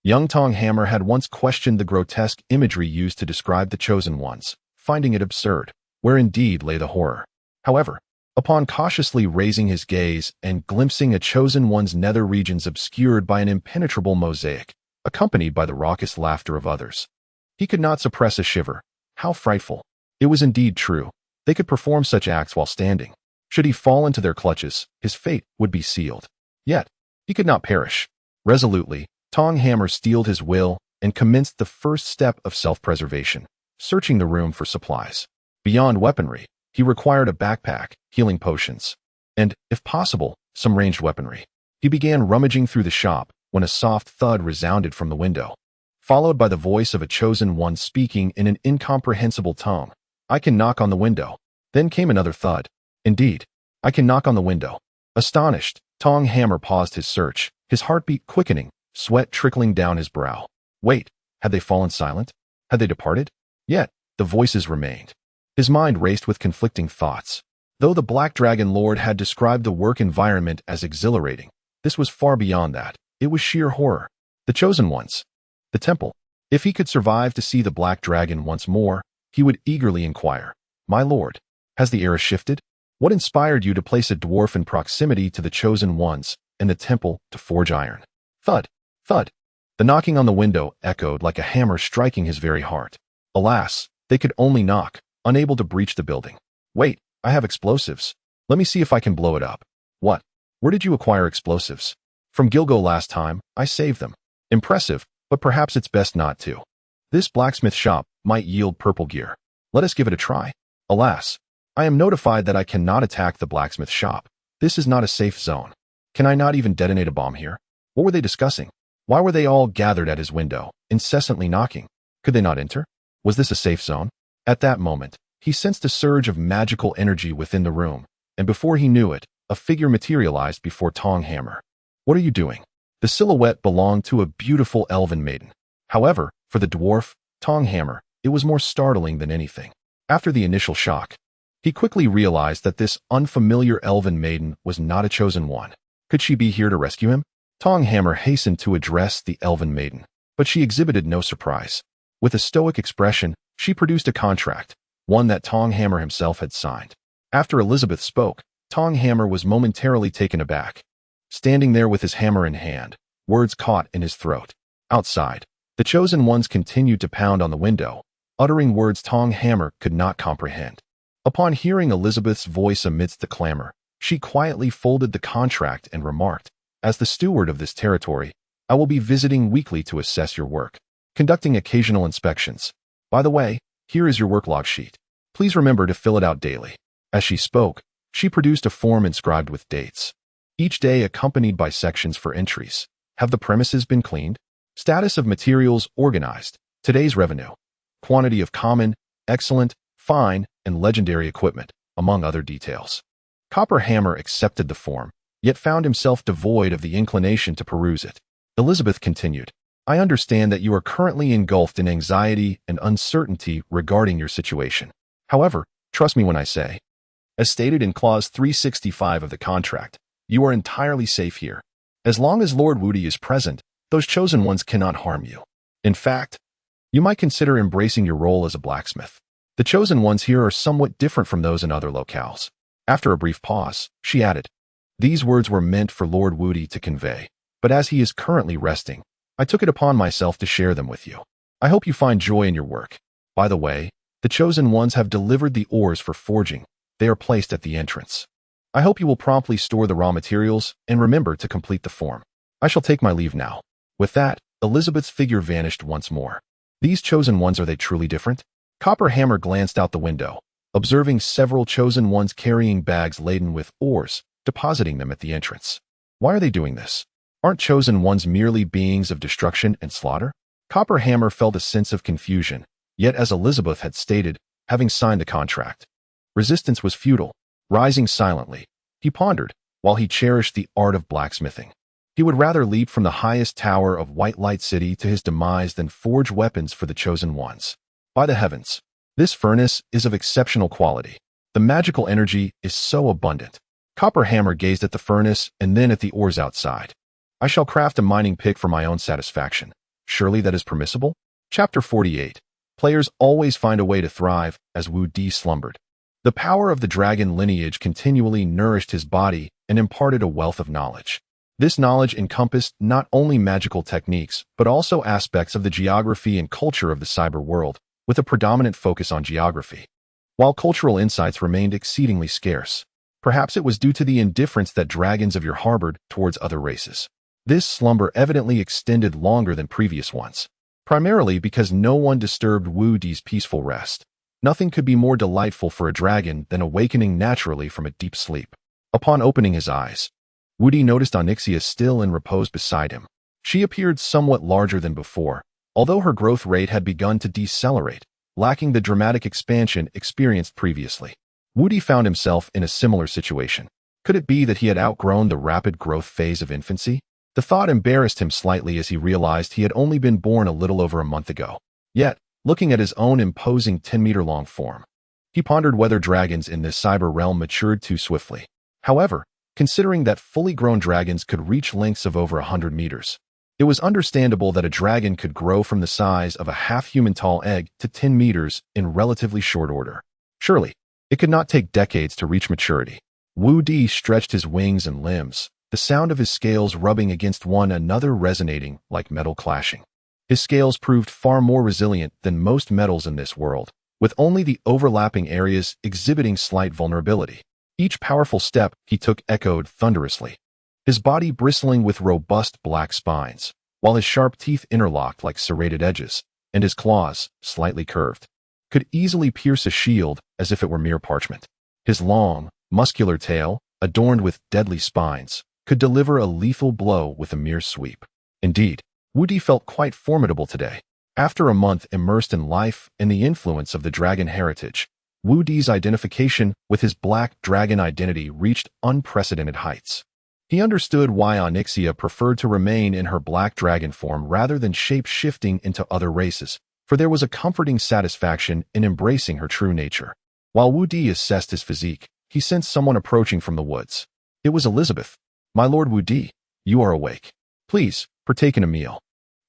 Young Tong Hammer had once questioned the grotesque imagery used to describe the Chosen Ones, finding it absurd, where indeed lay the horror. However, upon cautiously raising his gaze and glimpsing a Chosen One's nether regions obscured by an impenetrable mosaic, accompanied by the raucous laughter of others, he could not suppress a shiver. How frightful! It was indeed true. They could perform such acts while standing. Should he fall into their clutches, his fate would be sealed. Yet, he could not perish. Resolutely, Tong Hammer steeled his will and commenced the first step of self-preservation, searching the room for supplies. Beyond weaponry, he required a backpack, healing potions, and, if possible, some ranged weaponry. He began rummaging through the shop when a soft thud resounded from the window, followed by the voice of a Chosen One speaking in an incomprehensible tongue. "I can knock on the window." Then came another thud. "Indeed, I can knock on the window." Astonished, Tong Hammer paused his search, his heartbeat quickening, sweat trickling down his brow. Wait, had they fallen silent? Had they departed? Yet, the voices remained. His mind raced with conflicting thoughts. Though the Black Dragon Lord had described the work environment as exhilarating, this was far beyond that. It was sheer horror. The Chosen Ones. The temple. If he could survive to see the Black Dragon once more, he would eagerly inquire, "My lord, has the era shifted? What inspired you to place a dwarf in proximity to the Chosen Ones and the temple to forge iron?" Thud, thud. The knocking on the window echoed like a hammer striking his very heart. Alas, they could only knock, unable to breach the building. "Wait, I have explosives. Let me see if I can blow it up." "What? Where did you acquire explosives?" "From Gilgo last time. I saved them." "Impressive, but perhaps it's best not to. This blacksmith shop might yield purple gear. Let us give it a try." "Alas, I am notified that I cannot attack the blacksmith shop. This is not a safe zone. Can I not even detonate a bomb here?" What were they discussing? Why were they all gathered at his window, incessantly knocking? Could they not enter? Was this a safe zone? At that moment, he sensed a surge of magical energy within the room, and before he knew it, a figure materialized before Tong Hammer. "What are you doing?" The silhouette belonged to a beautiful elven maiden. However, for the dwarf, Tong Hammer, it was more startling than anything. After the initial shock, he quickly realized that this unfamiliar elven maiden was not a chosen one. Could she be here to rescue him? Tong Hammer hastened to address the elven maiden, but she exhibited no surprise. With a stoic expression, she produced a contract, one that Tong Hammer himself had signed. After Elizabeth spoke, Tong Hammer was momentarily taken aback. Standing there with his hammer in hand, words caught in his throat. Outside, the chosen ones continued to pound on the window, uttering words Tong Hammer could not comprehend. Upon hearing Elizabeth's voice amidst the clamor, she quietly folded the contract and remarked, "As the steward of this territory, I will be visiting weekly to assess your work, conducting occasional inspections. By the way, here is your work log sheet. Please remember to fill it out daily." As she spoke, she produced a form inscribed with dates, each day accompanied by sections for entries. Have the premises been cleaned? Status of materials organized. Today's revenue. Quantity of common, excellent, fine, and legendary equipment, among other details. Copper Hammer accepted the form, yet found himself devoid of the inclination to peruse it. Elizabeth continued, "I understand that you are currently engulfed in anxiety and uncertainty regarding your situation. However, trust me when I say, as stated in Clause 365 of the contract, you are entirely safe here. As long as Lord Woody is present, those chosen ones cannot harm you. In fact, you might consider embracing your role as a blacksmith. The chosen ones here are somewhat different from those in other locales." After a brief pause, she added, "These words were meant for Lord Woody to convey, but as he is currently resting, I took it upon myself to share them with you. I hope you find joy in your work. By the way, the chosen ones have delivered the ores for forging. They are placed at the entrance. I hope you will promptly store the raw materials and remember to complete the form. I shall take my leave now." With that, Elizabeth's figure vanished once more. These chosen ones, are they truly different? Copper Hammer glanced out the window, observing several chosen ones carrying bags laden with ores, depositing them at the entrance. Why are they doing this? Aren't chosen ones merely beings of destruction and slaughter? Copper Hammer felt a sense of confusion, yet as Elizabeth had stated, having signed the contract, resistance was futile. Rising silently, he pondered, while he cherished the art of blacksmithing. He would rather leap from the highest tower of White Light City to his demise than forge weapons for the chosen ones. By the heavens, this furnace is of exceptional quality. The magical energy is so abundant. Copper Hammer gazed at the furnace and then at the ores outside. "I shall craft a mining pick for my own satisfaction. Surely that is permissible?" Chapter 48. Players always find a way to thrive as Wu Di slumbered. The power of the dragon lineage continually nourished his body and imparted a wealth of knowledge. This knowledge encompassed not only magical techniques, but also aspects of the geography and culture of the cyber world, with a predominant focus on geography. While cultural insights remained exceedingly scarce, perhaps it was due to the indifference that dragons of yore harbored towards other races. This slumber evidently extended longer than previous ones, primarily because no one disturbed Wu Di's peaceful rest. Nothing could be more delightful for a dragon than awakening naturally from a deep sleep. Upon opening his eyes, Wu Di noticed Onyxia still in repose beside him. She appeared somewhat larger than before, although her growth rate had begun to decelerate, lacking the dramatic expansion experienced previously. Wu Di found himself in a similar situation. Could it be that he had outgrown the rapid growth phase of infancy? The thought embarrassed him slightly as he realized he had only been born a little over a month ago. Yet, looking at his own imposing 10-meter-long form, he pondered whether dragons in this cyber realm matured too swiftly. However, considering that fully grown dragons could reach lengths of over 100 meters, it was understandable that a dragon could grow from the size of a half-human tall egg to 10 meters in relatively short order. Surely, it could not take decades to reach maturity. Wu Di stretched his wings and limbs, the sound of his scales rubbing against one another resonating like metal clashing. His scales proved far more resilient than most metals in this world, with only the overlapping areas exhibiting slight vulnerability. Each powerful step he took echoed thunderously, his body bristling with robust black spines, while his sharp teeth interlocked like serrated edges, and his claws, slightly curved, could easily pierce a shield as if it were mere parchment. His long, muscular tail, adorned with deadly spines, could deliver a lethal blow with a mere sweep. Indeed, Wu Di felt quite formidable today. After a month immersed in life and the influence of the dragon heritage, Wu Di's identification with his black dragon identity reached unprecedented heights. He understood why Onyxia preferred to remain in her black dragon form rather than shape-shifting into other races, for there was a comforting satisfaction in embracing her true nature. While Wu Di assessed his physique, he sensed someone approaching from the woods. It was Elizabeth. "My lord Wu Di, you are awake. Please, partake in a meal."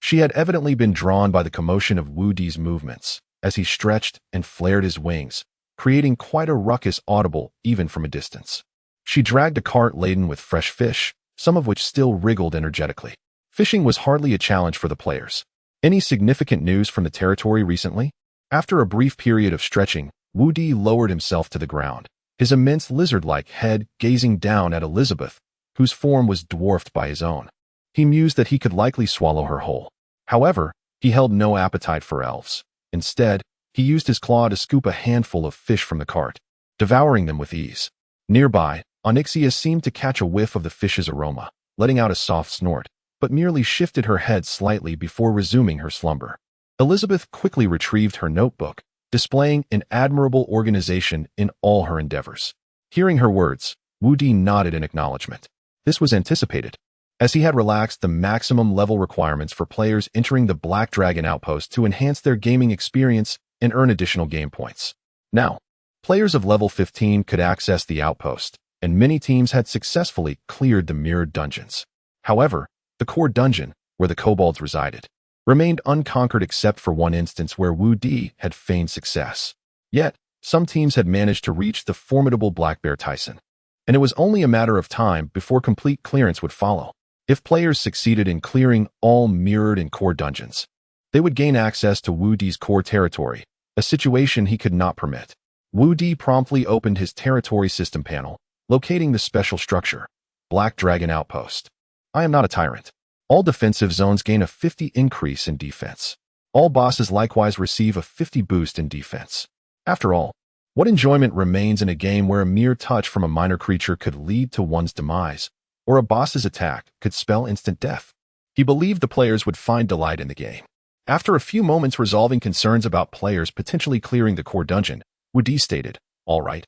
She had evidently been drawn by the commotion of Wu Di's movements, as he stretched and flared his wings, creating quite a ruckus audible even from a distance. She dragged a cart laden with fresh fish, some of which still wriggled energetically. Fishing was hardly a challenge for the players. Any significant news from the territory recently? After a brief period of stretching, Wu Di lowered himself to the ground, his immense lizard-like head gazing down at Elizabeth, whose form was dwarfed by his own. He mused that he could likely swallow her whole. However, he held no appetite for elves. Instead, he used his claw to scoop a handful of fish from the cart, devouring them with ease. Nearby, Onyxia seemed to catch a whiff of the fish's aroma, letting out a soft snort, but merely shifted her head slightly before resuming her slumber. Elizabeth quickly retrieved her notebook, displaying an admirable organization in all her endeavors. Hearing her words, Wu Di nodded in acknowledgement. This was anticipated, as he had relaxed the maximum level requirements for players entering the Black Dragon Outpost to enhance their gaming experience and earn additional game points. Now, players of level 15 could access the outpost, and many teams had successfully cleared the mirrored dungeons. However, the core dungeon, where the kobolds resided, remained unconquered except for one instance where Wu Di had feigned success. Yet, some teams had managed to reach the formidable Black Bear Tyson, and it was only a matter of time before complete clearance would follow. If players succeeded in clearing all mirrored and core dungeons, they would gain access to Wu Di's core territory, a situation he could not permit. Wu Di promptly opened his territory system panel, locating the special structure, Black Dragon Outpost. I am not a tyrant. All defensive zones gain a 50 increase in defense. All bosses likewise receive a 50 boost in defense. After all, what enjoyment remains in a game where a mere touch from a minor creature could lead to one's demise, or a boss's attack could spell instant death? He believed the players would find delight in the game. After a few moments resolving concerns about players potentially clearing the core dungeon, Wu Di stated, "All right.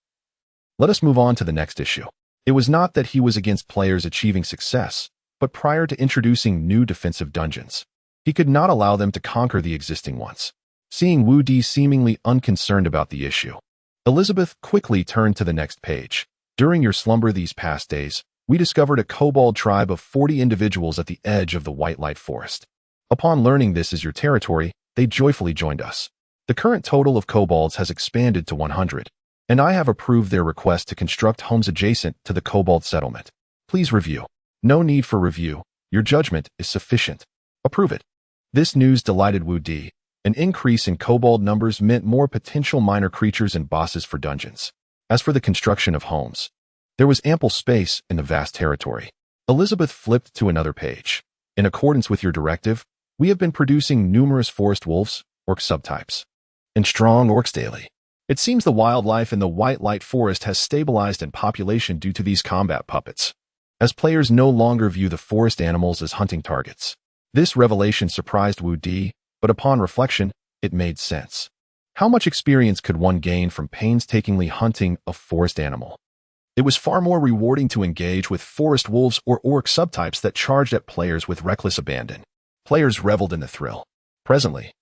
Let us move on to the next issue." It was not that he was against players achieving success, but prior to introducing new defensive dungeons, he could not allow them to conquer the existing ones. Seeing Wu Di seemingly unconcerned about the issue, Elizabeth quickly turned to the next page. During your slumber these past days, we discovered a kobold tribe of 40 individuals at the edge of the White Light Forest. Upon learning this is your territory, they joyfully joined us. The current total of kobolds has expanded to 100, and I have approved their request to construct homes adjacent to the kobold settlement. Please review. No need for review. Your judgment is sufficient. Approve it. This news delighted Wu Di. An increase in kobold numbers meant more potential minor creatures and bosses for dungeons. As for the construction of homes, there was ample space in the vast territory. Elizabeth flipped to another page. In accordance with your directive, we have been producing numerous forest wolves, orc subtypes, and strong orcs daily. It seems the wildlife in the White Light Forest has stabilized in population due to these combat puppets, as players no longer view the forest animals as hunting targets. This revelation surprised Wu Di, but upon reflection, it made sense. How much experience could one gain from painstakingly hunting a forest animal? It was far more rewarding to engage with forest wolves or orc subtypes that charged at players with reckless abandon. Players reveled in the thrill. Presently,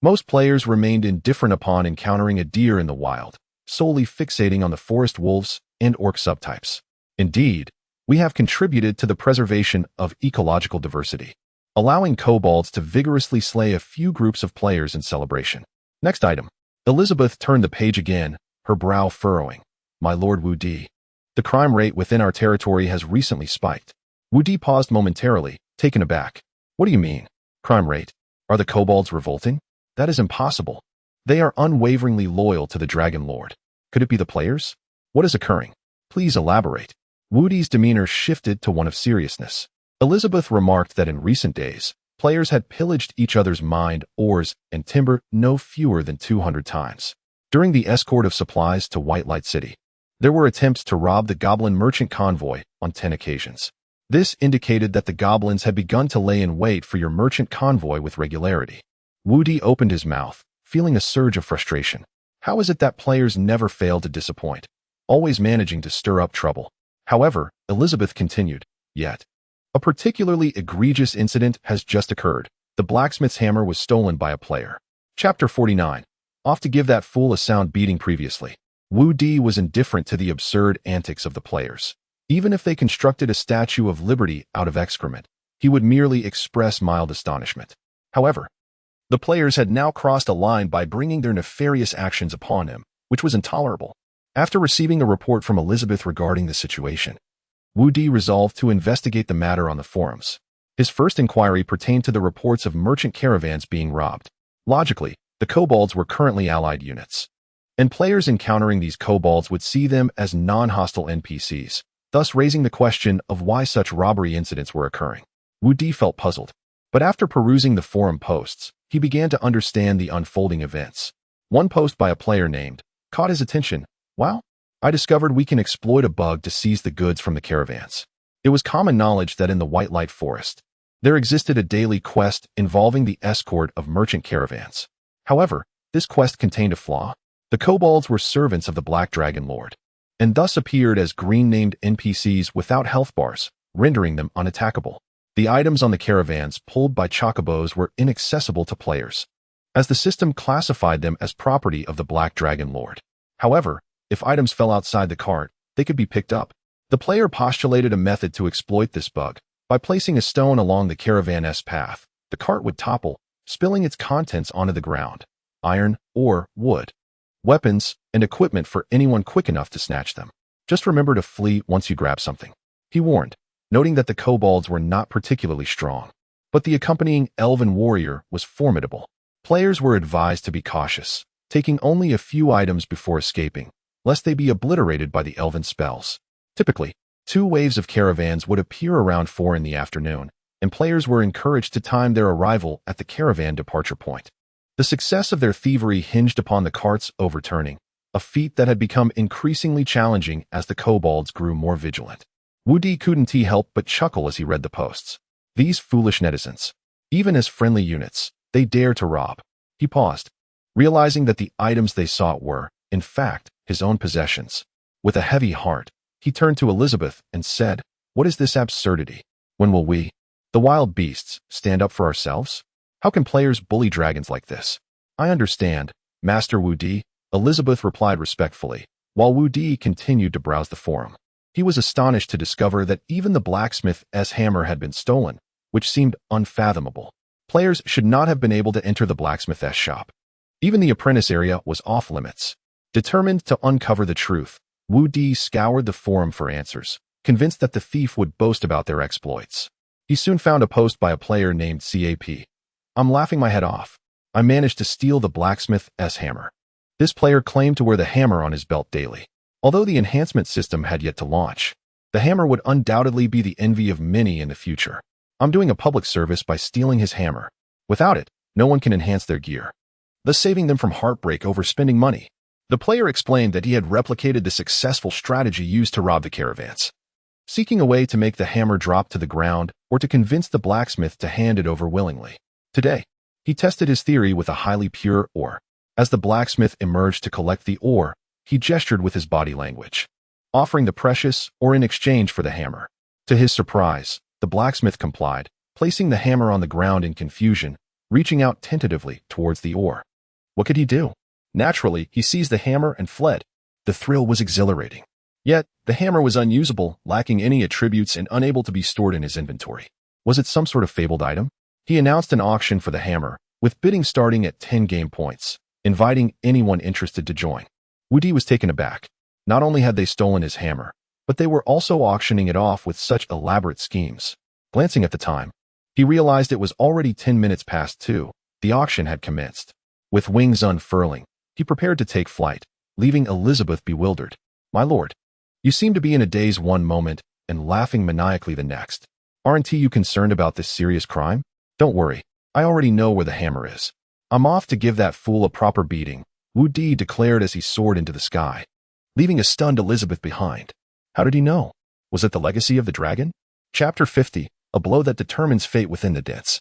most players remained indifferent upon encountering a deer in the wild, solely fixating on the forest wolves and orc subtypes. Indeed, we have contributed to the preservation of ecological diversity, allowing kobolds to vigorously slay a few groups of players in celebration. Next item. Elizabeth turned the page again, her brow furrowing. My lord Wu Di, the crime rate within our territory has recently spiked. Wu Di paused momentarily, taken aback. What do you mean? Crime rate? Are the kobolds revolting? That is impossible. They are unwaveringly loyal to the Dragon Lord. Could it be the players? What is occurring? Please elaborate. Wu Di's demeanor shifted to one of seriousness. Elizabeth remarked that in recent days, players had pillaged each other's mined, ores, and timber no fewer than 200 times. During the escort of supplies to White Light City, there were attempts to rob the goblin merchant convoy on 10 occasions. This indicated that the goblins had begun to lay in wait for your merchant convoy with regularity. Wu Di opened his mouth, feeling a surge of frustration. How is it that players never fail to disappoint, always managing to stir up trouble? However, Elizabeth continued, yet a particularly egregious incident has just occurred. The blacksmith's hammer was stolen by a player. Chapter 49. Off to give that fool a sound beating. Previously, Wu Di was indifferent to the absurd antics of the players. Even if they constructed a Statue of Liberty out of excrement, he would merely express mild astonishment. However, the players had now crossed a line by bringing their nefarious actions upon him, which was intolerable. After receiving a report from Elizabeth regarding the situation, Wu Di resolved to investigate the matter on the forums. His first inquiry pertained to the reports of merchant caravans being robbed. Logically, the kobolds were currently allied units, and players encountering these kobolds would see them as non-hostile NPCs, thus raising the question of why such robbery incidents were occurring. Wu Di felt puzzled, but after perusing the forum posts, he began to understand the unfolding events. One post by a player named caught his attention. Wow, I discovered we can exploit a bug to seize the goods from the caravans. It was common knowledge that in the White Light Forest, there existed a daily quest involving the escort of merchant caravans. However, this quest contained a flaw. The kobolds were servants of the Black Dragon Lord, and thus appeared as green-named NPCs without health bars, rendering them unattackable. The items on the caravans pulled by chocobos were inaccessible to players, as the system classified them as property of the Black Dragon Lord. However, if items fell outside the cart, they could be picked up. The player postulated a method to exploit this bug. By placing a stone along the caravan's path, the cart would topple, spilling its contents onto the ground. Iron, ore, wood, weapons, and equipment for anyone quick enough to snatch them. Just remember to flee once you grab something, he warned, noting that the kobolds were not particularly strong, but the accompanying elven warrior was formidable. Players were advised to be cautious, taking only a few items before escaping, lest they be obliterated by the elven spells. Typically, 2 waves of caravans would appear around 4 in the afternoon, and players were encouraged to time their arrival at the caravan departure point. The success of their thievery hinged upon the carts overturning, a feat that had become increasingly challenging as the kobolds grew more vigilant. Wu Di couldn't help but chuckle as he read the posts. These foolish netizens. Even as friendly units, they dare to rob. He paused, realizing that the items they sought were, in fact, his own possessions. With a heavy heart, he turned to Elizabeth and said, "What is this absurdity? When will we, the wild beasts, stand up for ourselves? How can players bully dragons like this?" "I understand, Master Wu Di," Elizabeth replied respectfully, while Wu Di continued to browse the forum. He was astonished to discover that even the blacksmith's hammer had been stolen, which seemed unfathomable. Players should not have been able to enter the blacksmith's shop. Even the apprentice area was off limits. Determined to uncover the truth, Wu Di scoured the forum for answers, convinced that the thief would boast about their exploits. He soon found a post by a player named CAP. "I'm laughing my head off. I managed to steal the blacksmith's hammer." This player claimed to wear the hammer on his belt daily. Although the enhancement system had yet to launch, the hammer would undoubtedly be the envy of many in the future. "I'm doing a public service by stealing his hammer. Without it, no one can enhance their gear, thus saving them from heartbreak over spending money." The player explained that he had replicated the successful strategy used to rob the caravans, seeking a way to make the hammer drop to the ground or to convince the blacksmith to hand it over willingly. Today, he tested his theory with a highly pure ore. As the blacksmith emerged to collect the ore, he gestured with his body language, offering the precious ore in exchange for the hammer. To his surprise, the blacksmith complied, placing the hammer on the ground in confusion, reaching out tentatively towards the ore. What could he do? Naturally, he seized the hammer and fled. The thrill was exhilarating. Yet, the hammer was unusable, lacking any attributes and unable to be stored in his inventory. Was it some sort of fabled item? He announced an auction for the hammer, with bidding starting at 10 game points, inviting anyone interested to join. Wu Di was taken aback. Not only had they stolen his hammer, but they were also auctioning it off with such elaborate schemes. Glancing at the time, he realized it was already 10 minutes past 2. The auction had commenced. With wings unfurling, he prepared to take flight, leaving Elizabeth bewildered. "My lord, you seem to be in a daze one moment and laughing maniacally the next. Aren't you concerned about this serious crime?" "Don't worry, I already know where the hammer is. I'm off to give that fool a proper beating," Wu Di declared as he soared into the sky, leaving a stunned Elizabeth behind. How did he know? Was it the legacy of the dragon? Chapter 50, a blow that determines fate within the dense,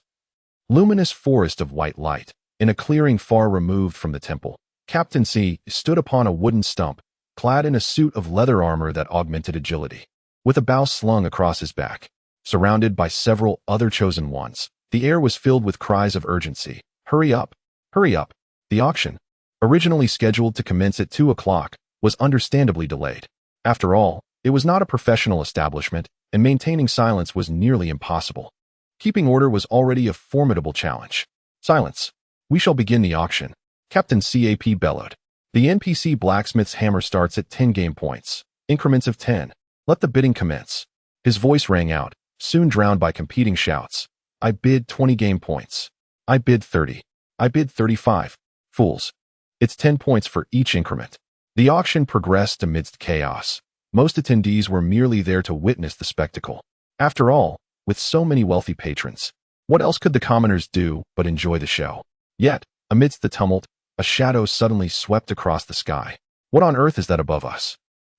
luminous forest of white light, in a clearing far removed from the temple. Captain C stood upon a wooden stump, clad in a suit of leather armor that augmented agility. With a bow slung across his back, surrounded by several other chosen ones, the air was filled with cries of urgency. Hurry up! Hurry up! The auction, originally scheduled to commence at 2 o'clock, was understandably delayed. After all, it was not a professional establishment, and maintaining silence was nearly impossible. Keeping order was already a formidable challenge. Silence! We shall begin the auction, Captain CAP bellowed. The NPC blacksmith's hammer starts at 10 game points, increments of 10. Let the bidding commence. His voice rang out, soon drowned by competing shouts. I bid 20 game points. I bid 30. I bid 35. Fools. It's 10 points for each increment. The auction progressed amidst chaos. Most attendees were merely there to witness the spectacle. After all, with so many wealthy patrons, what else could the commoners do but enjoy the show? Yet, amidst the tumult, a shadow suddenly swept across the sky. What on earth is that above us?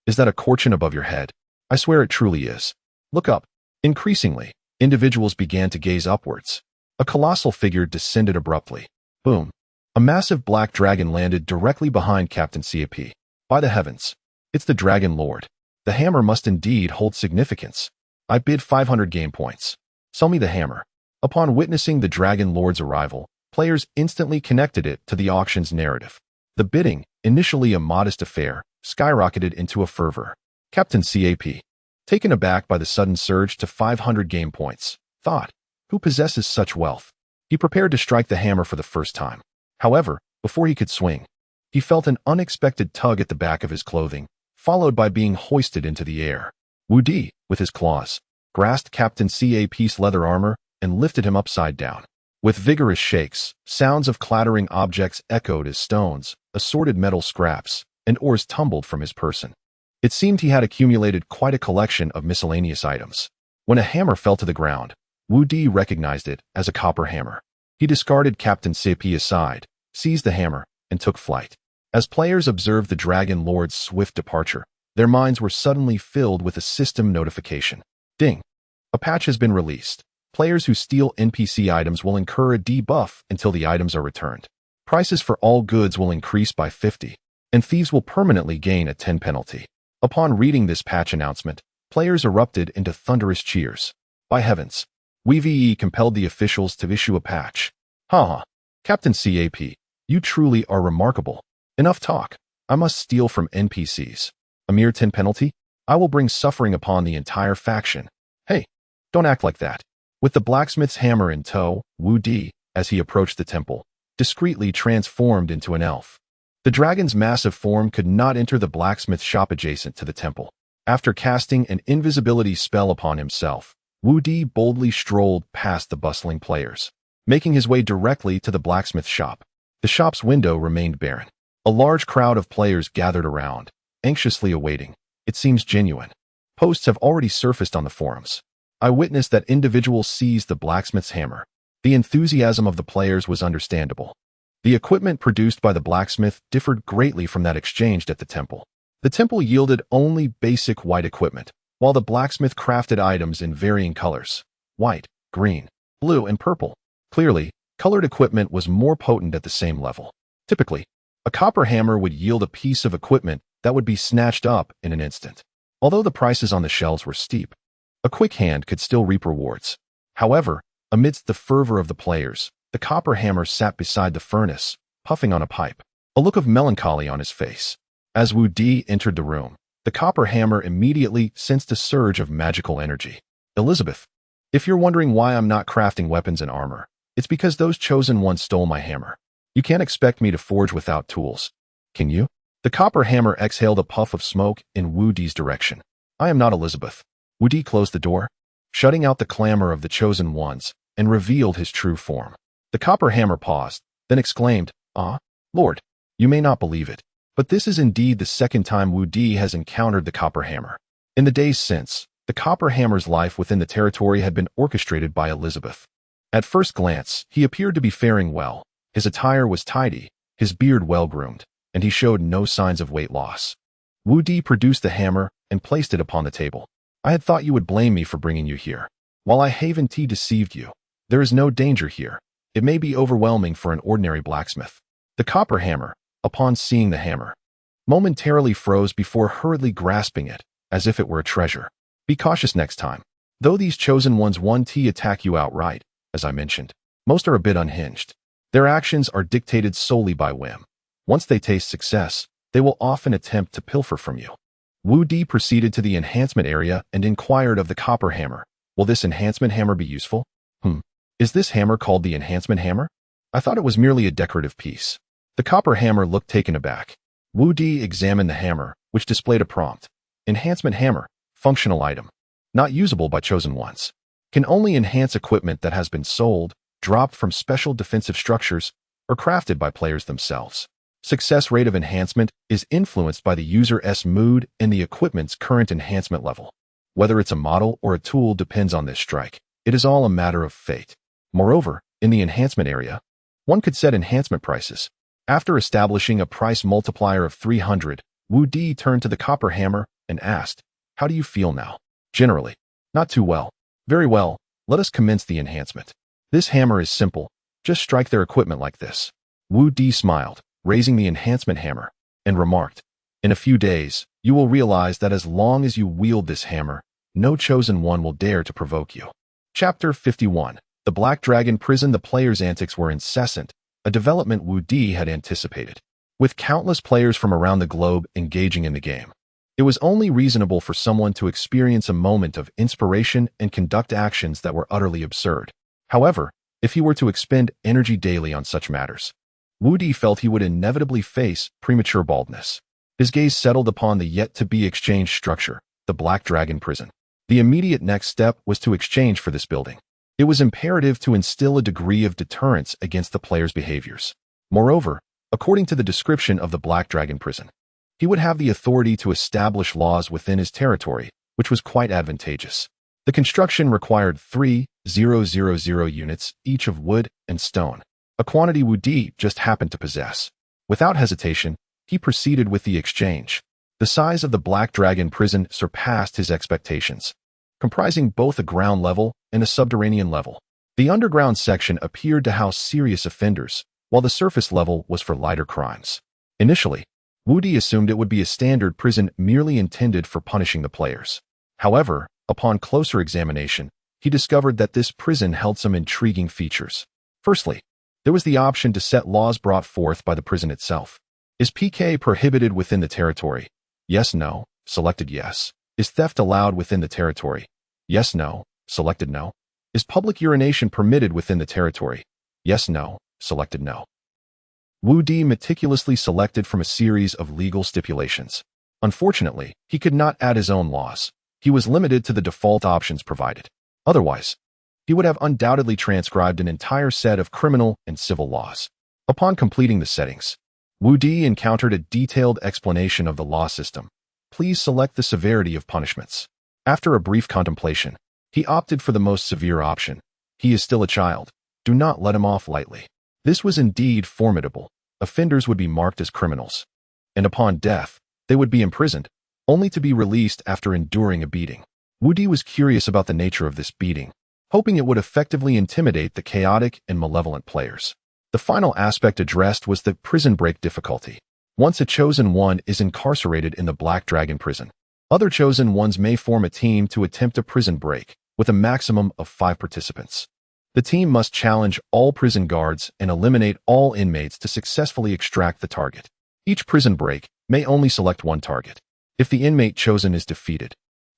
Is that a corchin above your head? I swear it truly is. Look up. Increasingly, individuals began to gaze upwards. A colossal figure descended abruptly. Boom. A massive black dragon landed directly behind Captain CAP. By the heavens, it's the Dragon Lord. The hammer must indeed hold significance. I bid 500 game points. Sell me the hammer. Upon witnessing the Dragon Lord's arrival, players instantly connected it to the auction's narrative. The bidding, initially a modest affair, skyrocketed into a fervor. Captain CAP, taken aback by the sudden surge to 500 game points, thought, who possesses such wealth? He prepared to strike the hammer for the first time. However, before he could swing, he felt an unexpected tug at the back of his clothing, followed by being hoisted into the air. Wu Di, with his claws, grasped Captain CAP's leather armor and lifted him upside down. With vigorous shakes, sounds of clattering objects echoed as stones, assorted metal scraps, and ores tumbled from his person. It seemed he had accumulated quite a collection of miscellaneous items. When a hammer fell to the ground, Wu Di recognized it as a copper hammer. He discarded Captain CAP aside, seized the hammer, and took flight. As players observed the Dragon Lord's swift departure, their minds were suddenly filled with a system notification. Ding! A patch has been released. Players who steal NPC items will incur a debuff until the items are returned. Prices for all goods will increase by 50, and thieves will permanently gain a 10 penalty. Upon reading this patch announcement, players erupted into thunderous cheers. By heavens! WeVE compelled the officials to issue a patch. Haha! Captain CAP, you truly are remarkable. Enough talk. I must steal from NPCs. A mere 10 penalty? I will bring suffering upon the entire faction. Hey, don't act like that. With the blacksmith's hammer in tow, Wu Di, as he approached the temple, discreetly transformed into an elf. The dragon's massive form could not enter the blacksmith shop adjacent to the temple. After casting an invisibility spell upon himself, Wu Di boldly strolled past the bustling players, making his way directly to the blacksmith shop. The shop's window remained barren. A large crowd of players gathered around, anxiously awaiting. It seems genuine. Posts have already surfaced on the forums. I witnessed that individuals seized the blacksmith's hammer. The enthusiasm of the players was understandable. The equipment produced by the blacksmith differed greatly from that exchanged at the temple. The temple yielded only basic white equipment, while the blacksmith crafted items in varying colors: white, green, blue, and purple. Clearly, colored equipment was more potent at the same level. Typically, a copper hammer would yield a piece of equipment that would be snatched up in an instant. Although the prices on the shelves were steep, a quick hand could still reap rewards. However, amidst the fervor of the players, the copper hammer sat beside the furnace, puffing on a pipe, a look of melancholy on his face. As Wu Di entered the room, the copper hammer immediately sensed a surge of magical energy. Elizabeth, if you're wondering why I'm not crafting weapons and armor, it's because those chosen ones stole my hammer. You can't expect me to forge without tools. Can you? The copper hammer exhaled a puff of smoke in Wu Di's direction. I am not Elizabeth. Wu Di closed the door, shutting out the clamor of the chosen ones, and revealed his true form. The copper hammer paused, then exclaimed, "Ah, Lord, you may not believe it, but this is indeed the second time Wu Di has encountered the copper hammer. In the days since, the copper hammer's life within the territory had been orchestrated by Elizabeth. At first glance, he appeared to be faring well. His attire was tidy, his beard well-groomed, and he showed no signs of weight loss. Wu Di produced the hammer and placed it upon the table. I had thought you would blame me for bringing you here. While I Haven Tea deceived you, there is no danger here. It may be overwhelming for an ordinary blacksmith. The copper hammer, upon seeing the hammer, momentarily froze before hurriedly grasping it, as if it were a treasure. Be cautious next time. Though these chosen ones 1T attack you outright, as I mentioned, most are a bit unhinged. Their actions are dictated solely by whim. Once they taste success, they will often attempt to pilfer from you. Wu Di proceeded to the enhancement area and inquired of the copper hammer, will this enhancement hammer be useful? Is this hammer called the enhancement hammer? I thought it was merely a decorative piece. The copper hammer looked taken aback. Wu Di examined the hammer, which displayed a prompt. Enhancement hammer, functional item. Not usable by chosen ones. Can only enhance equipment that has been sold, dropped from special defensive structures, or crafted by players themselves. Success rate of enhancement is influenced by the user's mood and the equipment's current enhancement level. Whether it's a model or a tool depends on this strike. It is all a matter of fate. Moreover, in the enhancement area, one could set enhancement prices. After establishing a price multiplier of 300, Wu Di turned to the copper hammer and asked, how do you feel now? Generally. Not too well. Very well, let us commence the enhancement. This hammer is simple. Just strike their equipment like this. Wu Di smiled, raising the enhancement hammer, and remarked, in a few days, you will realize that as long as you wield this hammer, no chosen one will dare to provoke you. Chapter 51. The Black Dragon Prison. The players' antics were incessant, a development Wu Di had anticipated. With countless players from around the globe engaging in the game, it was only reasonable for someone to experience a moment of inspiration and conduct actions that were utterly absurd. However, if he were to expend energy daily on such matters, Wu Di felt he would inevitably face premature baldness. His gaze settled upon the yet-to-be exchanged structure, the Black Dragon Prison. The immediate next step was to exchange for this building. It was imperative to instill a degree of deterrence against the player's behaviors. Moreover, according to the description of the Black Dragon Prison, he would have the authority to establish laws within his territory, which was quite advantageous. The construction required 3,000 units, each of wood and stone, a quantity Wu Di just happened to possess. Without hesitation, he proceeded with the exchange. The size of the Black Dragon Prison surpassed his expectations, comprising both a ground level and a subterranean level. The underground section appeared to house serious offenders, while the surface level was for lighter crimes. Initially, Wu Di assumed it would be a standard prison merely intended for punishing the players. However, upon closer examination, he discovered that this prison held some intriguing features. Firstly, there was the option to set laws brought forth by the prison itself. Is PK prohibited within the territory? Yes, no. Selected yes. Is theft allowed within the territory? Yes, no. Selected no. Is public urination permitted within the territory? Yes, no. Selected no. Wu Di meticulously selected from a series of legal stipulations. Unfortunately, he could not add his own laws. He was limited to the default options provided. Otherwise, he would have undoubtedly transcribed an entire set of criminal and civil laws. Upon completing the settings, Wu Di encountered a detailed explanation of the law system. Please select the severity of punishments. After a brief contemplation, he opted for the most severe option. He is still a child. Do not let him off lightly. This was indeed formidable. Offenders would be marked as criminals, and upon death, they would be imprisoned, only to be released after enduring a beating. Wu Di was curious about the nature of this beating, hoping it would effectively intimidate the chaotic and malevolent players. The final aspect addressed was the prison break difficulty. Once a chosen one is incarcerated in the Black Dragon Prison, other chosen ones may form a team to attempt a prison break, with a maximum of 5 participants. The team must challenge all prison guards and eliminate all inmates to successfully extract the target. Each prison break may only select one target. If the inmate chosen is defeated,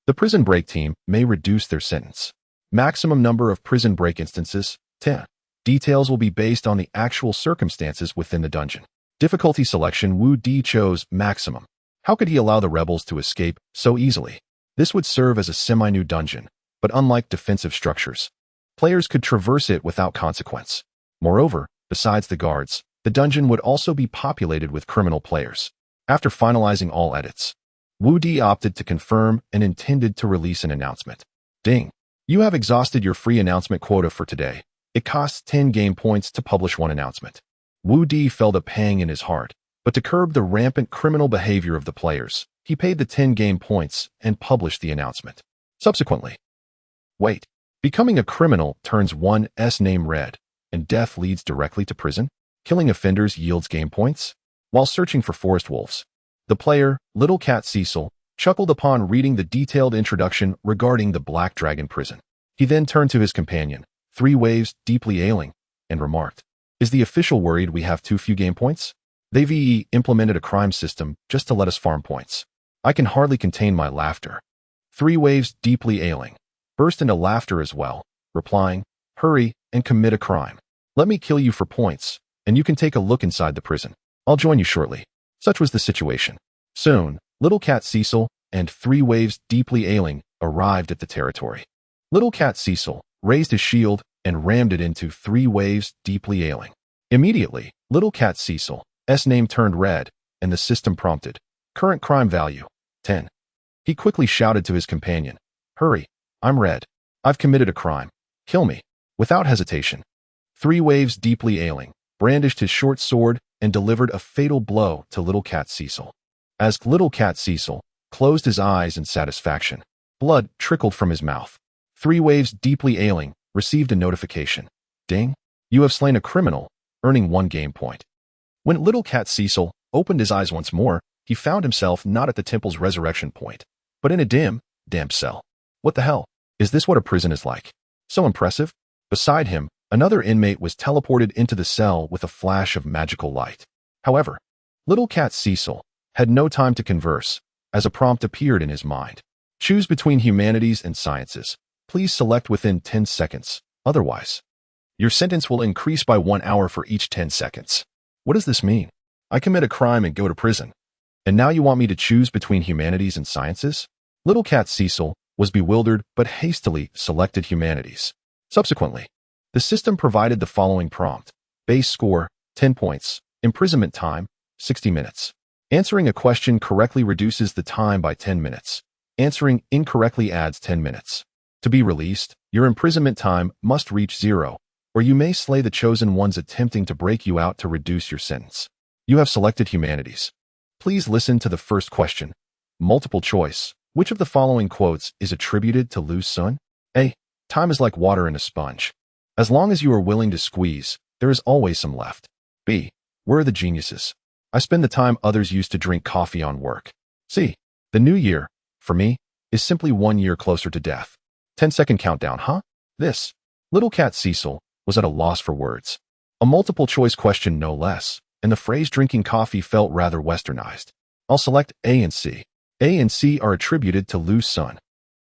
the prison break team may reduce their sentence. Maximum number of prison break instances, 10. Details will be based on the actual circumstances within the dungeon. Difficulty selection. Wu Di chose maximum. How could he allow the rebels to escape so easily? This would serve as a semi-new dungeon, but unlike defensive structures, players could traverse it without consequence. Moreover, besides the guards, the dungeon would also be populated with criminal players. After finalizing all edits, Wu Di opted to confirm and intended to release an announcement. Ding! You have exhausted your free announcement quota for today. It costs 10 game points to publish one announcement. Wu Di felt a pang in his heart, but to curb the rampant criminal behavior of the players, he paid the 10 game points and published the announcement. Subsequently, wait. Becoming a criminal turns one's name red, and death leads directly to prison? Killing offenders yields game points? while searching for forest wolves. The player, Little Cat Cecil, chuckled upon reading the detailed introduction regarding the Black Dragon prison. He then turned to his companion, Three Waves, deeply ailing, and remarked, "Is the official worried we have too few game points? They've implemented a crime system just to let us farm points." I can hardly contain my laughter. Three Waves, deeply ailing, burst into laughter as well, replying, "Hurry and commit a crime. Let me kill you for points, and you can take a look inside the prison. I'll join you shortly." Such was the situation. Soon, Little Cat Cecil and Three Waves, deeply ailing, arrived at the territory. Little Cat Cecil raised his shield and rammed it into Three Waves, deeply ailing. Immediately, Little Cat Cecil's name turned red, and the system prompted, "Current crime value, 10. He quickly shouted to his companion, "Hurry, I'm red. I've committed a crime. Kill me." Without hesitation, Three Waves, deeply ailing, brandished his short sword and delivered a fatal blow to Little Cat Cecil. As Little Cat Cecil closed his eyes in satisfaction, blood trickled from his mouth. Three Waves, deeply ailing, received a notification. "Ding! You have slain a criminal, earning 1 game point." When Little Cat Cecil opened his eyes once more, he found himself not at the temple's resurrection point, but in a dim, damp cell. What the hell? Is this what a prison is like? So impressive? Beside him, another inmate was teleported into the cell with a flash of magical light. However, Little Cat Cecil had no time to converse, as a prompt appeared in his mind. "Choose between humanities and sciences. Please select within 10 seconds. Otherwise, your sentence will increase by 1 hour for each 10 seconds. What does this mean? I commit a crime and go to prison. And now you want me to choose between humanities and sciences?" Little Cat Cecil was bewildered but hastily selected humanities. Subsequently, the system provided the following prompt. Base score, 10 points. Imprisonment time, 60 minutes. Answering a question correctly reduces the time by 10 minutes. Answering incorrectly adds 10 minutes. To be released, your imprisonment time must reach 0, or you may slay the chosen ones attempting to break you out to reduce your sentence. You have selected humanities. Please listen to the first question. Multiple choice. Which of the following quotes is attributed to Lu Sun? A. Time is like water in a sponge. As long as you are willing to squeeze, there is always some left. B. Where are the geniuses? I spend the time others used to drink coffee on work. C. The new year, for me, is simply 1 year closer to death. 10-second countdown, huh? This. Little Cat Cecil was at a loss for words. A multiple choice question no less, and the phrase drinking coffee felt rather westernized. I'll select A and C. A and C are attributed to Lu Sun.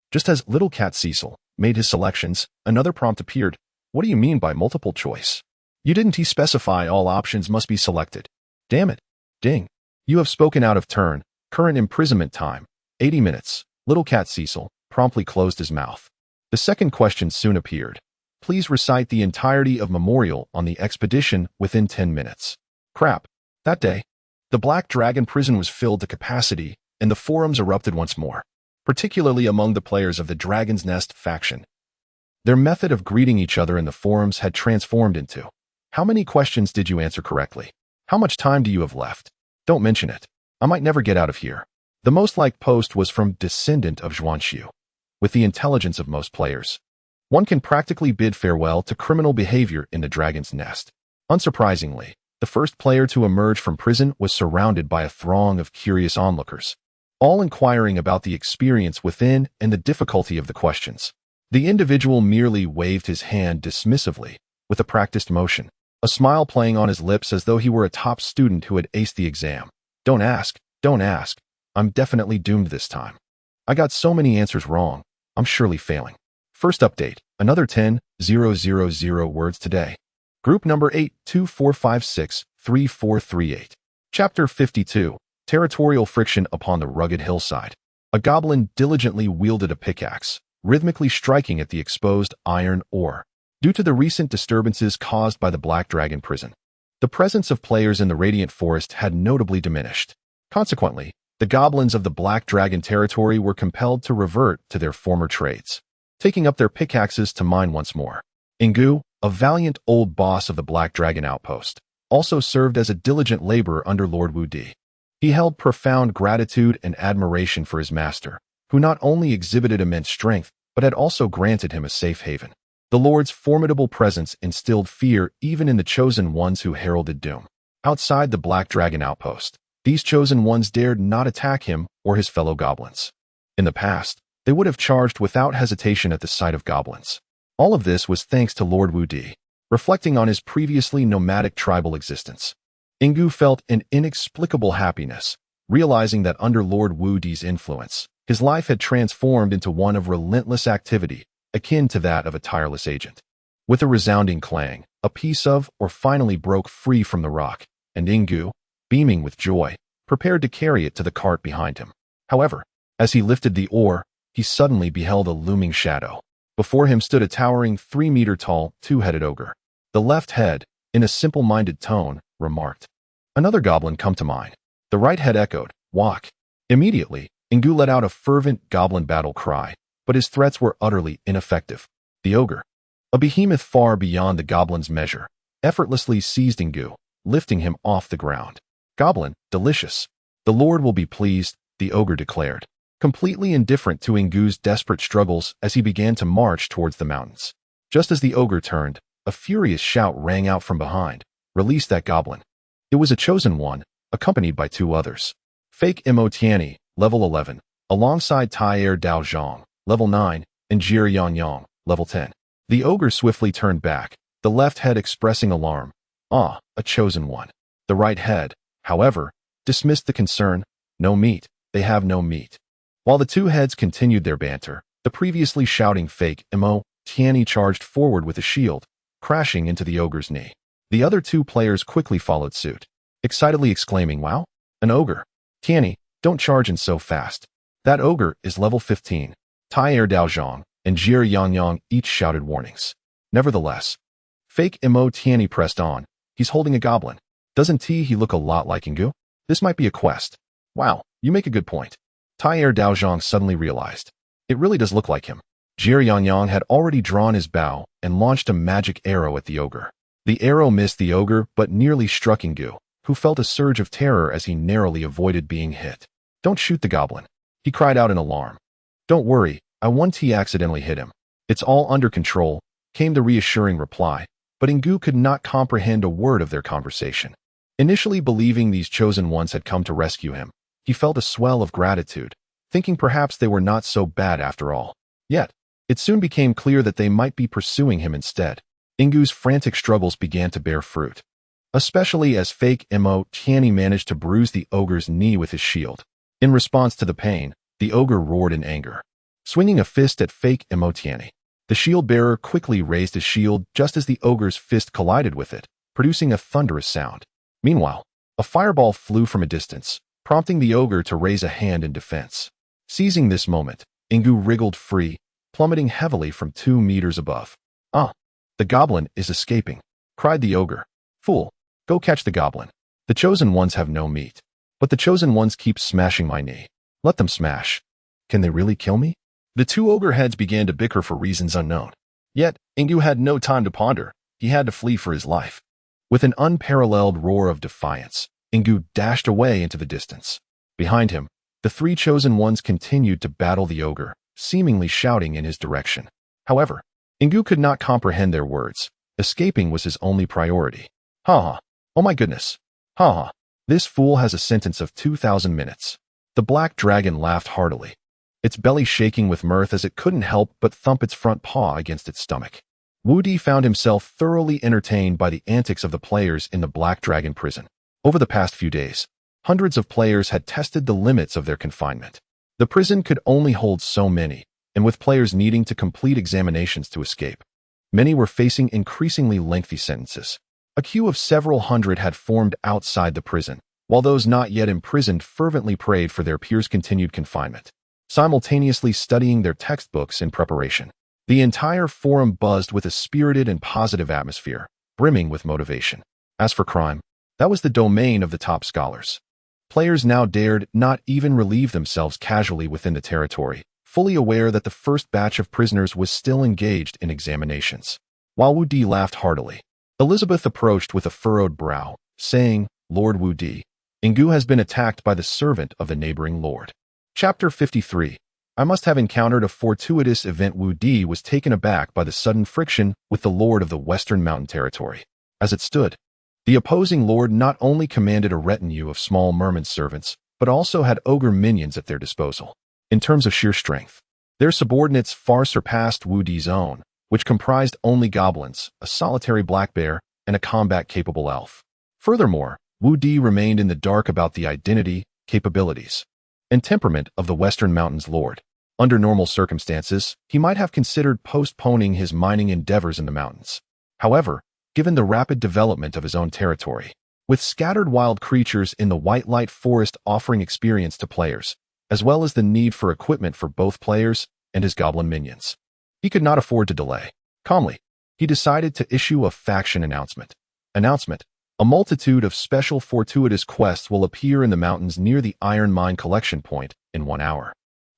Just as Little Cat Cecil made his selections, another prompt appeared. What do you mean by multiple choice? You didn't specify all options must be selected. Damn it. Ding. You have spoken out of turn. Current imprisonment time, 80 minutes. Little Cat Cecil promptly closed his mouth. The second question soon appeared. Please recite the entirety of Memorial on the expedition within 10 minutes. Crap. That day, the Black Dragon prison was filled to capacity, and the forums erupted once more, particularly among the players of the Dragon's Nest faction. Their method of greeting each other in the forums had transformed into, "How many questions did you answer correctly? How much time do you have left? Don't mention it. I might never get out of here." The most liked post was from Descendant of Zhuanshu. With the intelligence of most players, one can practically bid farewell to criminal behavior in the Dragon's Nest. Unsurprisingly, the first player to emerge from prison was surrounded by a throng of curious onlookers, all inquiring about the experience within and the difficulty of the questions. The individual merely waved his hand dismissively, with a practiced motion, a smile playing on his lips as though he were a top student who had aced the exam. Don't ask. I'm definitely doomed this time. I got so many answers wrong. I'm surely failing. First update, another 10,000 words today. Group number 824563438. Chapter 52, Territorial Friction upon the Rugged Hillside. A goblin diligently wielded a pickaxe, rhythmically striking at the exposed iron ore. Due to the recent disturbances caused by the Black Dragon prison, the presence of players in the Radiant Forest had notably diminished. Consequently, the goblins of the Black Dragon territory were compelled to revert to their former trades, taking up their pickaxes to mine once more. Ingu, a valiant old boss of the Black Dragon outpost, also served as a diligent laborer under Lord Wu Di. He held profound gratitude and admiration for his master, who not only exhibited immense strength, but had also granted him a safe haven. The Lord's formidable presence instilled fear even in the chosen ones who heralded doom. Outside the Black Dragon outpost, these chosen ones dared not attack him or his fellow goblins. In the past, they would have charged without hesitation at the sight of goblins. All of this was thanks to Lord Wu Di. Reflecting on his previously nomadic tribal existence, Ingu felt an inexplicable happiness, realizing that under Lord Wu Di's influence, his life had transformed into one of relentless activity, akin to that of a tireless agent. With a resounding clang, a piece of or finally broke free from the rock, and Ingu, beaming with joy, prepared to carry it to the cart behind him. However, as he lifted the oar, he suddenly beheld a looming shadow. Before him stood a towering 3-meter-tall, two-headed ogre. The left head, in a simple-minded tone, remarked, "Another goblin come to mind." The right head echoed, "Walk." Immediately, Ingu let out a fervent goblin battle cry, but his threats were utterly ineffective. The ogre, a behemoth far beyond the goblin's measure, effortlessly seized Ingu, lifting him off the ground. "Goblin, delicious. The Lord will be pleased," the ogre declared, completely indifferent to Ingu's desperate struggles as he began to march towards the mountains. Just as the ogre turned, a furious shout rang out from behind, "Release that goblin." It was a chosen one, accompanied by 2 others. Fake Mo Tianyi, level 11, alongside Tai Dao Zhang, level 9, and Jir Yang Yang, level 10. The ogre swiftly turned back, the left head expressing alarm. "Ah, a chosen one." The right head, however, dismissed the concern. "No meat, they have no meat." While the 2 heads continued their banter, the previously shouting Fake Mo Tianyi charged forward with a shield, crashing into the ogre's knee. The other 2 players quickly followed suit, excitedly exclaiming, "Wow, an ogre! Tianyi, don't charge in so fast. That ogre is level 15. Tai Dao Zhang and Jir Yang Yang each shouted warnings. Nevertheless, Fake Mo Tianyi pressed on. "He's holding a goblin. Doesn't he look a lot like Ingu? This might be a quest." "Wow, you make a good point." Tai Dao Zhang suddenly realized. It really does look like him. Jir Yang Yang had already drawn his bow and launched a magic arrow at the ogre. The arrow missed the ogre but nearly struck Ingu, who felt a surge of terror as he narrowly avoided being hit. "Don't shoot the goblin," he cried out in alarm. "Don't worry, I accidentally hit him. It's all under control," came the reassuring reply, but Ingu could not comprehend a word of their conversation. Initially believing these chosen ones had come to rescue him, he felt a swell of gratitude, thinking perhaps they were not so bad after all. Yet, it soon became clear that they might be pursuing him instead. Ingu's frantic struggles began to bear fruit, especially as Fake Mo Tianyi managed to bruise the ogre's knee with his shield. In response to the pain, the ogre roared in anger, swinging a fist at Fake Mo Tianyi. The shield bearer quickly raised his shield just as the ogre's fist collided with it, producing a thunderous sound. Meanwhile, a fireball flew from a distance, prompting the ogre to raise a hand in defense. Seizing this moment, Ingu wriggled free, plummeting heavily from 2 meters above. "Ah, the goblin is escaping," cried the ogre. "Fool, go catch the goblin. The chosen ones have no meat. But the chosen ones keep smashing my knee. Let them smash. Can they really kill me?" The 2 ogre heads began to bicker for reasons unknown. Yet, Ingu had no time to ponder. He had to flee for his life. With an unparalleled roar of defiance, Ingu dashed away into the distance. Behind him, the 3 chosen ones continued to battle the ogre, seemingly shouting in his direction. However, Ingu could not comprehend their words. Escaping was his only priority. "Ha ha. Oh my goodness. Ha ha. This fool has a sentence of 2,000 minutes. The black dragon laughed heartily, its belly shaking with mirth as it couldn't help but thump its front paw against its stomach. Wu Di found himself thoroughly entertained by the antics of the players in the Black Dragon prison. Over the past few days, hundreds of players had tested the limits of their confinement. The prison could only hold so many, and with players needing to complete examinations to escape, many were facing increasingly lengthy sentences. A queue of several hundred had formed outside the prison, while those not yet imprisoned fervently prayed for their peers' continued confinement, simultaneously studying their textbooks in preparation. The entire forum buzzed with a spirited and positive atmosphere, brimming with motivation. As for crime, that was the domain of the top scholars. Players now dared not even relieve themselves casually within the territory, fully aware that the first batch of prisoners was still engaged in examinations. While Wu Di laughed heartily, Elizabeth approached with a furrowed brow, saying, "Lord Wu Di, Ingu has been attacked by the servant of the neighboring lord." Chapter 53. I must have encountered a fortuitous event. Wu Di was taken aback by the sudden friction with the lord of the Western Mountain Territory. As it stood, The opposing lord not only commanded a retinue of small merman servants, but also had ogre minions at their disposal. In terms of sheer strength, their subordinates far surpassed Wu Di's own, which comprised only goblins, a solitary black bear, and a combat-capable elf. Furthermore, Wu Di remained in the dark about the identity, capabilities, and temperament of the Western Mountains Lord. Under normal circumstances, he might have considered postponing his mining endeavors in the mountains. However, given the rapid development of his own territory, with scattered wild creatures in the White Light Forest offering experience to players, as well as the need for equipment for both players and his goblin minions, he could not afford to delay. Calmly, he decided to issue a faction announcement. A multitude of special fortuitous quests will appear in the mountains near the Iron Mine collection point in 1 hour.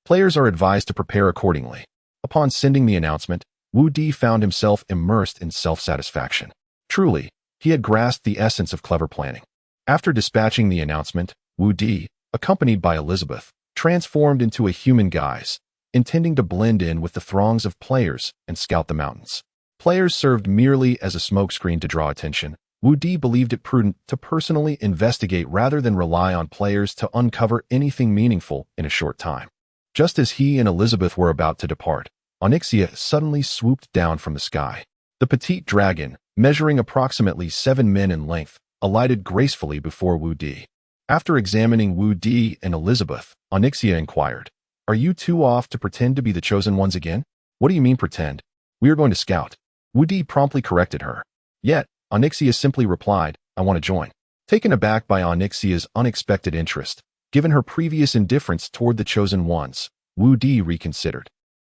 Players are advised to prepare accordingly. Upon sending the announcement, Wu Di found himself immersed in self-satisfaction. Truly, he had grasped the essence of clever planning. After dispatching the announcement, Wu Di, accompanied by Elizabeth, transformed into a human guise, intending to blend in with the throngs of players and scout the mountains. Players served merely as a smokescreen to draw attention. Wu Di believed it prudent to personally investigate rather than rely on players to uncover anything meaningful in a short time. Just as he and Elizabeth were about to depart, Onyxia suddenly swooped down from the sky. The petite dragon, measuring approximately 7 men in length, alighted gracefully before Wu Di. After examining Wu Di and Elizabeth, Onyxia inquired, "Are you two off to pretend to be the chosen ones again?" "What do you mean pretend? We are going to scout." Wu Di promptly corrected her. Yet, Onyxia simply replied, "I want to join." Taken aback by Onyxia's unexpected interest, given her previous indifference toward the chosen ones, Wu Di reconsidered.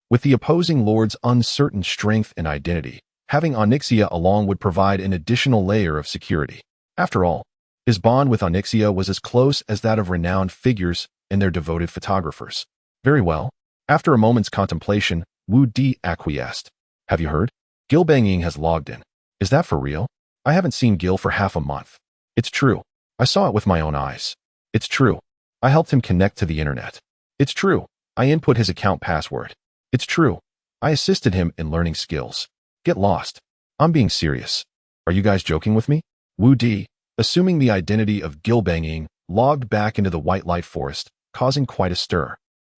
With the opposing lord's uncertain strength and identity, having Onyxia along would provide an additional layer of security. After all, his bond with Onyxia was as close as that of renowned figures and their devoted photographers. Very well. After a moment's contemplation, Wu Di acquiesced. "Have you heard? Gil Banging has logged in." "Is that for real? I haven't seen Gil for half a month." "It's true. I saw it with my own eyes." "It's true. I helped him connect to the internet." "It's true. I input his account password." "It's true. I assisted him in learning skills." "Get lost. I'm being serious. Are you guys joking with me?" Wu Di, assuming the identity of Gil Banging, logged back into the White Light Forest, causing quite a stir.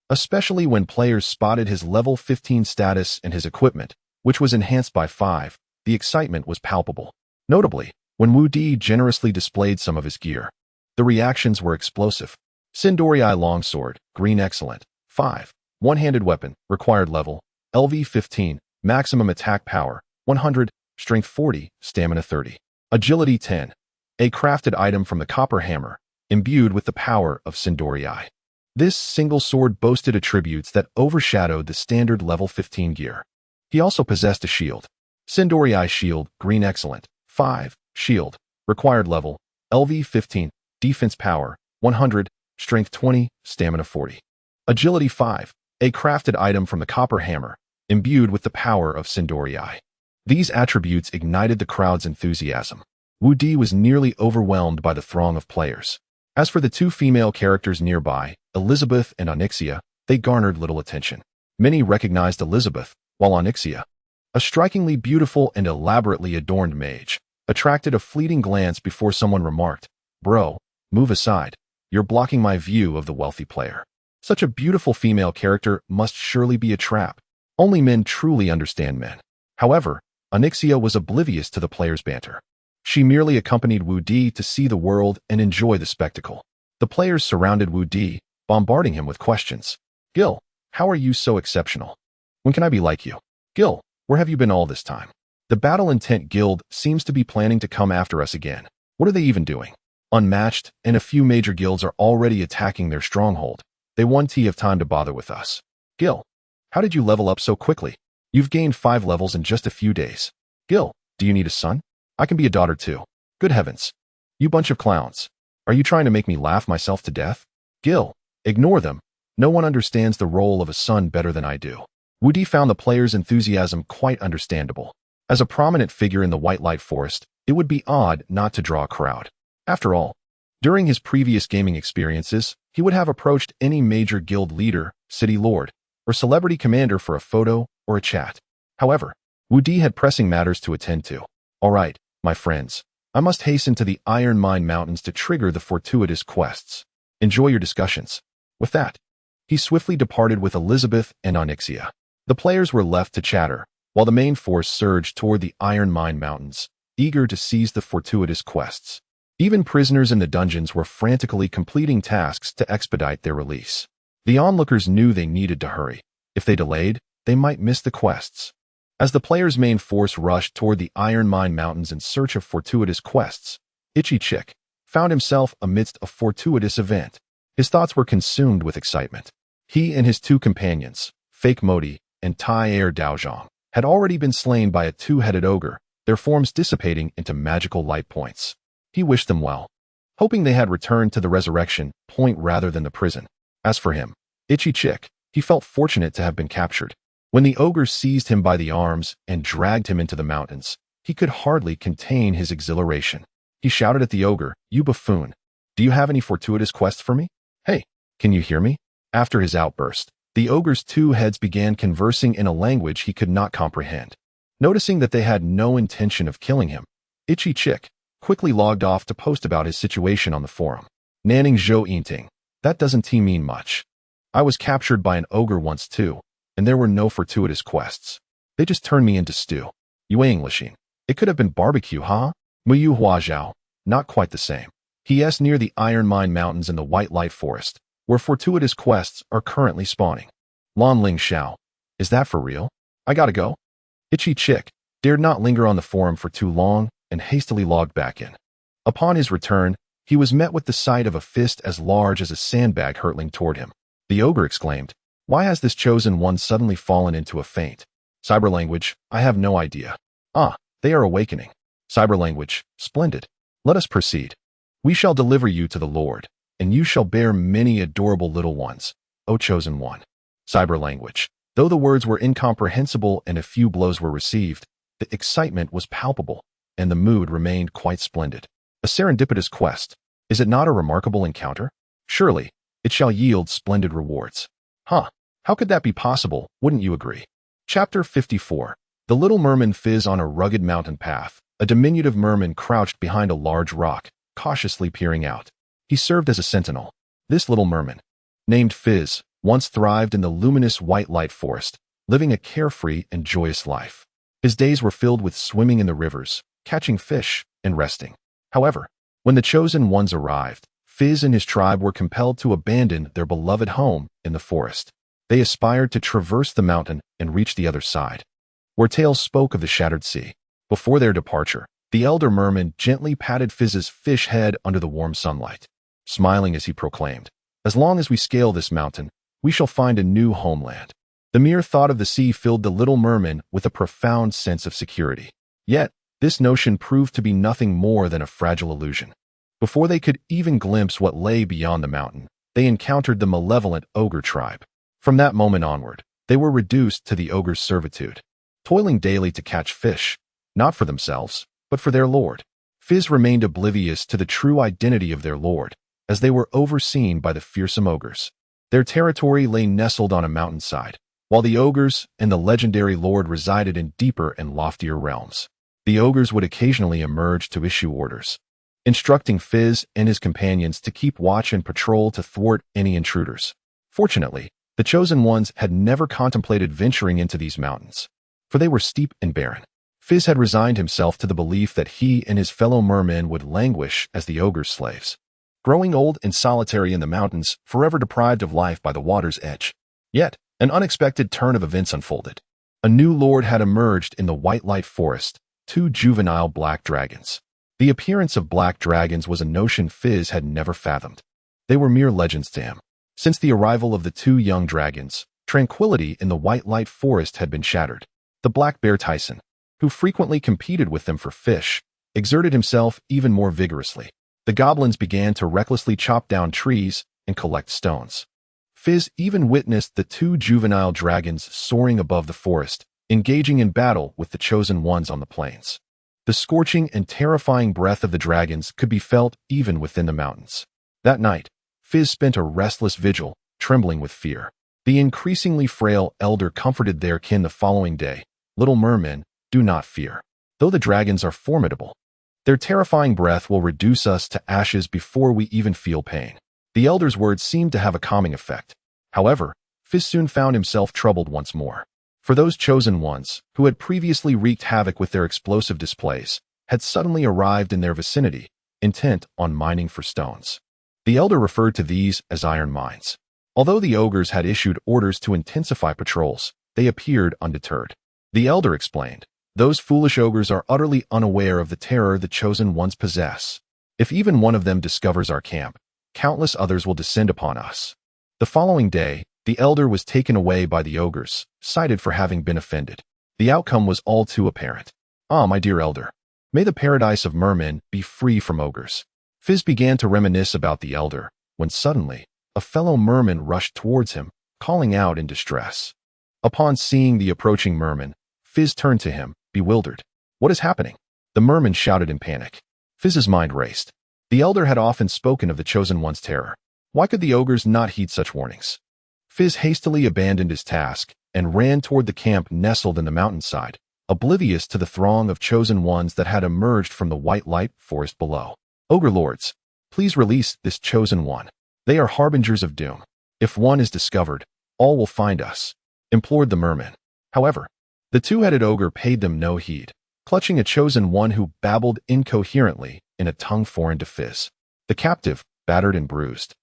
Especially when players spotted his level 15 status and his equipment, which was enhanced by 5, the excitement was palpable. Notably, when Wu Di generously displayed some of his gear, the reactions were explosive. Sindori Longsword, Green Excellent, 5. One-handed weapon, required level, LV 15, maximum attack power, 100, strength 40, stamina 30. Agility 10. A crafted item from the Copper Hammer, imbued with the power of Sindori. This single sword boasted attributes that overshadowed the standard level 15 gear. He also possessed a shield. Sindori Shield, Green Excellent, 5. Shield, required level, LV 15, defense power, 100, strength 20, stamina 40. Agility 5. A crafted item from the Copper Hammer, imbued with the power of Sindori. These attributes ignited the crowd's enthusiasm. Wu Di was nearly overwhelmed by the throng of players. As for the two female characters nearby, Elizabeth and Onyxia, they garnered little attention. Many recognized Elizabeth, while Onyxia, a strikingly beautiful and elaborately adorned mage, attracted a fleeting glance before someone remarked, "Bro, move aside. You're blocking my view of the wealthy player." Such a beautiful female character must surely be a trap. Only men truly understand men. However, Onyxia was oblivious to the players' banter. She merely accompanied Wu Di to see the world and enjoy the spectacle. The players surrounded Wu Di, bombarding him with questions. "Gil, how are you so exceptional? When can I be like you? Gil, where have you been all this time? The Battle Intent Guild seems to be planning to come after us again. What are they even doing? Unmatched, and a few major guilds are already attacking their stronghold. They won't have time to bother with us. Gil, how did you level up so quickly? You've gained 5 levels in just a few days. Gil, do you need a son? I can be a daughter too. Good heavens. You bunch of clowns. Are you trying to make me laugh myself to death? Gil, ignore them. No one understands the role of a son better than I do." Wu Di found the players' enthusiasm quite understandable. As a prominent figure in the White Light Forest, it would be odd not to draw a crowd. After all, during his previous gaming experiences, he would have approached any major guild leader, city lord, or celebrity commander for a photo or a chat. However, Wu Di had pressing matters to attend to. "All right, my friends, I must hasten to the Iron Mine Mountains to trigger the fortuitous quests. Enjoy your discussions." With that, he swiftly departed with Elizabeth and Onyxia. The players were left to chatter, while the main force surged toward the Iron Mine Mountains, eager to seize the fortuitous quests. Even prisoners in the dungeons were frantically completing tasks to expedite their release. The onlookers knew they needed to hurry. If they delayed, they might miss the quests. As the players' main force rushed toward the Iron Mine Mountains in search of fortuitous quests, Itchy Chick found himself amidst a fortuitous event. His thoughts were consumed with excitement. He and his two companions, Fake Modi and Tai Air Daozhong, had already been slain by a two-headed ogre, their forms dissipating into magical light points. He wished them well, hoping they had returned to the resurrection point rather than the prison. As for him, Itchy Chick, he felt fortunate to have been captured. When the ogre seized him by the arms and dragged him into the mountains, he could hardly contain his exhilaration. He shouted at the ogre, "You buffoon! Do you have any fortuitous quests for me? Hey, can you hear me?" After his outburst, the ogre's two heads began conversing in a language he could not comprehend. Noticing that they had no intention of killing him, Itchy Chick quickly logged off to post about his situation on the forum. "Nanning Zhou Yinting, that doesn't mean much. I was captured by an ogre once too, and there were no fortuitous quests. They just turned me into stew. Yue Englishing. It could have been barbecue, huh? Muyu Huajiao. Not quite the same. He.S. near the Iron Mine Mountains in the White Light Forest, where fortuitous quests are currently spawning. Lon Ling Xiao. Is that for real? I gotta go." Itchy Chick dared not linger on the forum for too long and hastily logged back in. Upon his return, he was met with the sight of a fist as large as a sandbag hurtling toward him. The ogre exclaimed, "Why has this chosen one suddenly fallen into a faint?" Cyber language, "I have no idea." "Ah, they are awakening." Cyber language, "Splendid. Let us proceed. We shall deliver you to the Lord, and you shall bear many adorable little ones, O chosen one." Cyber language, though the words were incomprehensible and a few blows were received, the excitement was palpable, and the mood remained quite splendid. A serendipitous quest. Is it not a remarkable encounter? Surely, it shall yield splendid rewards. Huh, how could that be possible, wouldn't you agree? Chapter 54. The little merman Fizz on a rugged mountain path. A diminutive merman crouched behind a large rock, cautiously peering out. He served as a sentinel. This little merman, named Fizz, once thrived in the luminous white light forest, living a carefree and joyous life. His days were filled with swimming in the rivers, catching fish, and resting. However, when the chosen ones arrived, Fizz and his tribe were compelled to abandon their beloved home in the forest. They aspired to traverse the mountain and reach the other side, where tales spoke of the shattered sea. Before their departure, the elder merman gently patted Fizz's fish head under the warm sunlight, smiling as he proclaimed, "As long as we scale this mountain, we shall find a new homeland." The mere thought of the sea filled the little merman with a profound sense of security. Yet, this notion proved to be nothing more than a fragile illusion. Before they could even glimpse what lay beyond the mountain, they encountered the malevolent ogre tribe. From that moment onward, they were reduced to the ogre's servitude, toiling daily to catch fish, not for themselves, but for their lord. Fizz remained oblivious to the true identity of their lord, as they were overseen by the fearsome ogres. Their territory lay nestled on a mountainside, while the ogres and the legendary lord resided in deeper and loftier realms. The ogres would occasionally emerge to issue orders, instructing Fizz and his companions to keep watch and patrol to thwart any intruders. Fortunately, the chosen ones had never contemplated venturing into these mountains, for they were steep and barren. Fizz had resigned himself to the belief that he and his fellow mermen would languish as the ogre's slaves, growing old and solitary in the mountains, forever deprived of life by the water's edge. Yet, an unexpected turn of events unfolded. A new lord had emerged in the White Light Forest, 2 juvenile black dragons. The appearance of black dragons was a notion Fizz had never fathomed. They were mere legends to him. Since the arrival of the 2 young dragons, tranquility in the White Light Forest had been shattered. The black bear Tyson, who frequently competed with them for fish, exerted himself even more vigorously. The goblins began to recklessly chop down trees and collect stones. Fizz even witnessed the 2 juvenile dragons soaring above the forest, engaging in battle with the chosen ones on the plains. The scorching and terrifying breath of the dragons could be felt even within the mountains. That night, Fizz spent a restless vigil, trembling with fear. The increasingly frail elder comforted their kin the following day. "Little mermen, do not fear. Though the dragons are formidable, Their terrifying breath will reduce us to ashes before we even feel pain. The elder's words seemed to have a calming effect. However, Fizz soon found himself troubled once more. For those chosen ones, who had previously wreaked havoc with their explosive displays, had suddenly arrived in their vicinity, intent on mining for stones. The elder referred to these as iron mines. Although the ogres had issued orders to intensify patrols, they appeared undeterred. The elder explained, "Those foolish ogres are utterly unaware of the terror the chosen ones possess. If even one of them discovers our camp, countless others will descend upon us." The following day, the elder was taken away by the ogres, cited for having been offended. The outcome was all too apparent. "Ah, my dear elder, may the paradise of mermen be free from ogres." Fizz began to reminisce about the elder, when suddenly, a fellow merman rushed towards him, calling out in distress. Upon seeing the approaching merman, Fizz turned to him, bewildered. "What is happening?" The merman shouted in panic. Fizz's mind raced. The elder had often spoken of the chosen one's terror. Why could the ogres not heed such warnings? Fizz hastily abandoned his task and ran toward the camp nestled in the mountainside, oblivious to the throng of chosen ones that had emerged from the white light forest below. "Overlords, please release this chosen one. They are harbingers of doom. If one is discovered, all will find us," implored the merman. However, the two-headed ogre paid them no heed, clutching a chosen one who babbled incoherently in a tongue foreign to Fizz. The captive, battered and bruised,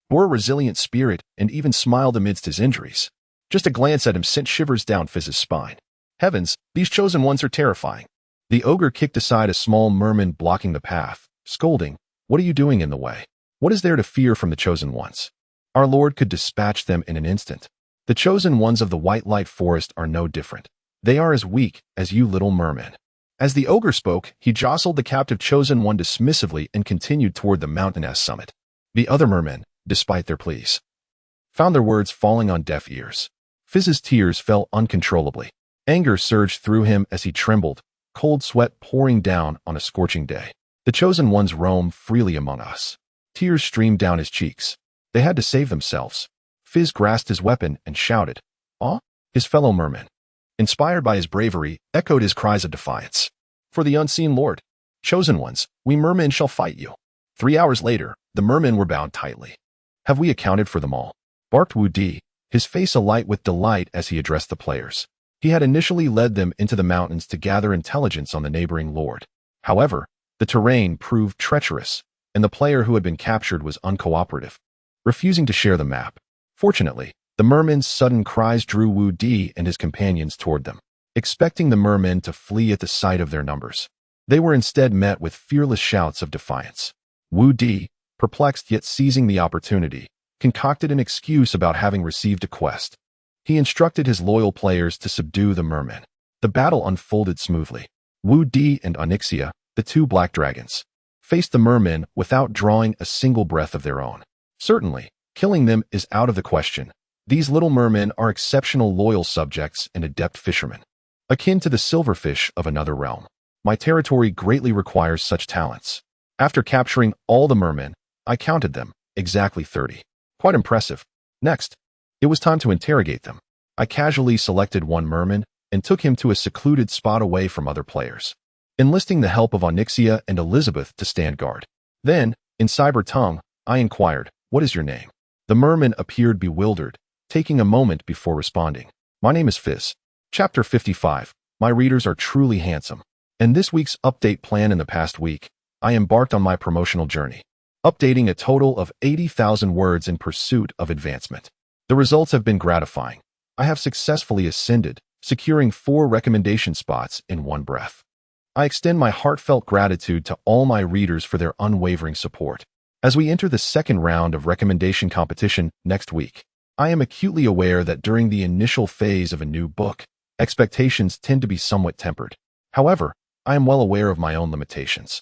bore a resilient spirit and even smiled amidst his injuries. Just a glance at him sent shivers down Fizz's spine. Heavens, these chosen ones are terrifying. The ogre kicked aside a small merman blocking the path, scolding, "What are you doing in the way? What is there to fear from the chosen ones? Our lord could dispatch them in an instant. The chosen ones of the white light forest are no different. They are as weak as you little mermen." As the ogre spoke, he jostled the captive chosen one dismissively and continued toward the mountain-ass summit. The other mermen, despite their pleas, found their words falling on deaf ears. Fizz's tears fell uncontrollably. Anger surged through him as he trembled, cold sweat pouring down on a scorching day. The chosen ones roam freely among us. Tears streamed down his cheeks. They had to save themselves. Fizz grasped his weapon and shouted, "Ah!" His fellow mermen, inspired by his bravery, echoed his cries of defiance. "For the unseen lord, chosen ones, we mermen shall fight you." 3 hours later, the mermen were bound tightly. "Have we accounted for them all?" barked Wu Di, his face alight with delight as he addressed the players. He had initially led them into the mountains to gather intelligence on the neighboring lord. However, the terrain proved treacherous, and the player who had been captured was uncooperative, refusing to share the map. Fortunately, the mermen's sudden cries drew Wu Di and his companions toward them, expecting the mermen to flee at the sight of their numbers. They were instead met with fearless shouts of defiance. Wu Di, perplexed yet seizing the opportunity, concocted an excuse about having received a quest. He instructed his loyal players to subdue the mermen. The battle unfolded smoothly. Wu Di and Onyxia, the two black dragons, faced the mermen without drawing a single breath of their own. Certainly, killing them is out of the question. These little mermen are exceptional loyal subjects and adept fishermen, akin to the silverfish of another realm. My territory greatly requires such talents. After capturing all the mermen, I counted them, exactly 30. Quite impressive. Next, it was time to interrogate them. I casually selected one merman and took him to a secluded spot away from other players, enlisting the help of Onyxia and Elizabeth to stand guard. Then, in cyber tongue, I inquired, "What is your name?" The merman appeared bewildered, taking a moment before responding. "My name is Fizz." Chapter 55. My readers are truly handsome. In this week's update plan in the past week, I embarked on my promotional journey, updating a total of 80,000 words in pursuit of advancement. The results have been gratifying. I have successfully ascended, securing 4 recommendation spots in one breath. I extend my heartfelt gratitude to all my readers for their unwavering support. As we enter the second round of recommendation competition next week, I am acutely aware that during the initial phase of a new book, expectations tend to be somewhat tempered. However, I am well aware of my own limitations.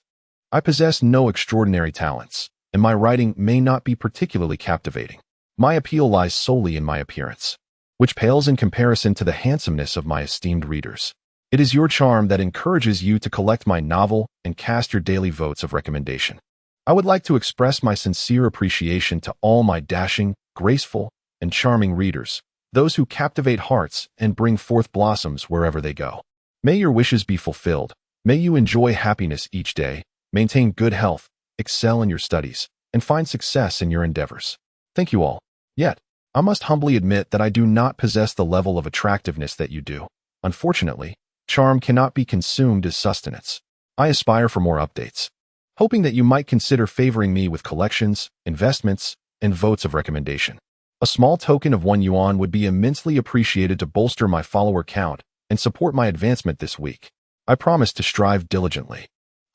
I possess no extraordinary talents, and my writing may not be particularly captivating. My appeal lies solely in my appearance, which pales in comparison to the handsomeness of my esteemed readers. It is your charm that encourages you to collect my novel and cast your daily votes of recommendation. I would like to express my sincere appreciation to all my dashing, graceful, and charming readers, those who captivate hearts and bring forth blossoms wherever they go. May your wishes be fulfilled. May you enjoy happiness each day, maintain good health, excel in your studies, and find success in your endeavors. Thank you all. Yet, I must humbly admit that I do not possess the level of attractiveness that you do. Unfortunately, charm cannot be consumed as sustenance. I aspire for more updates, hoping that you might consider favoring me with collections, investments, and votes of recommendation. A small token of 1 yuan would be immensely appreciated to bolster my follower count and support my advancement this week. I promise to strive diligently,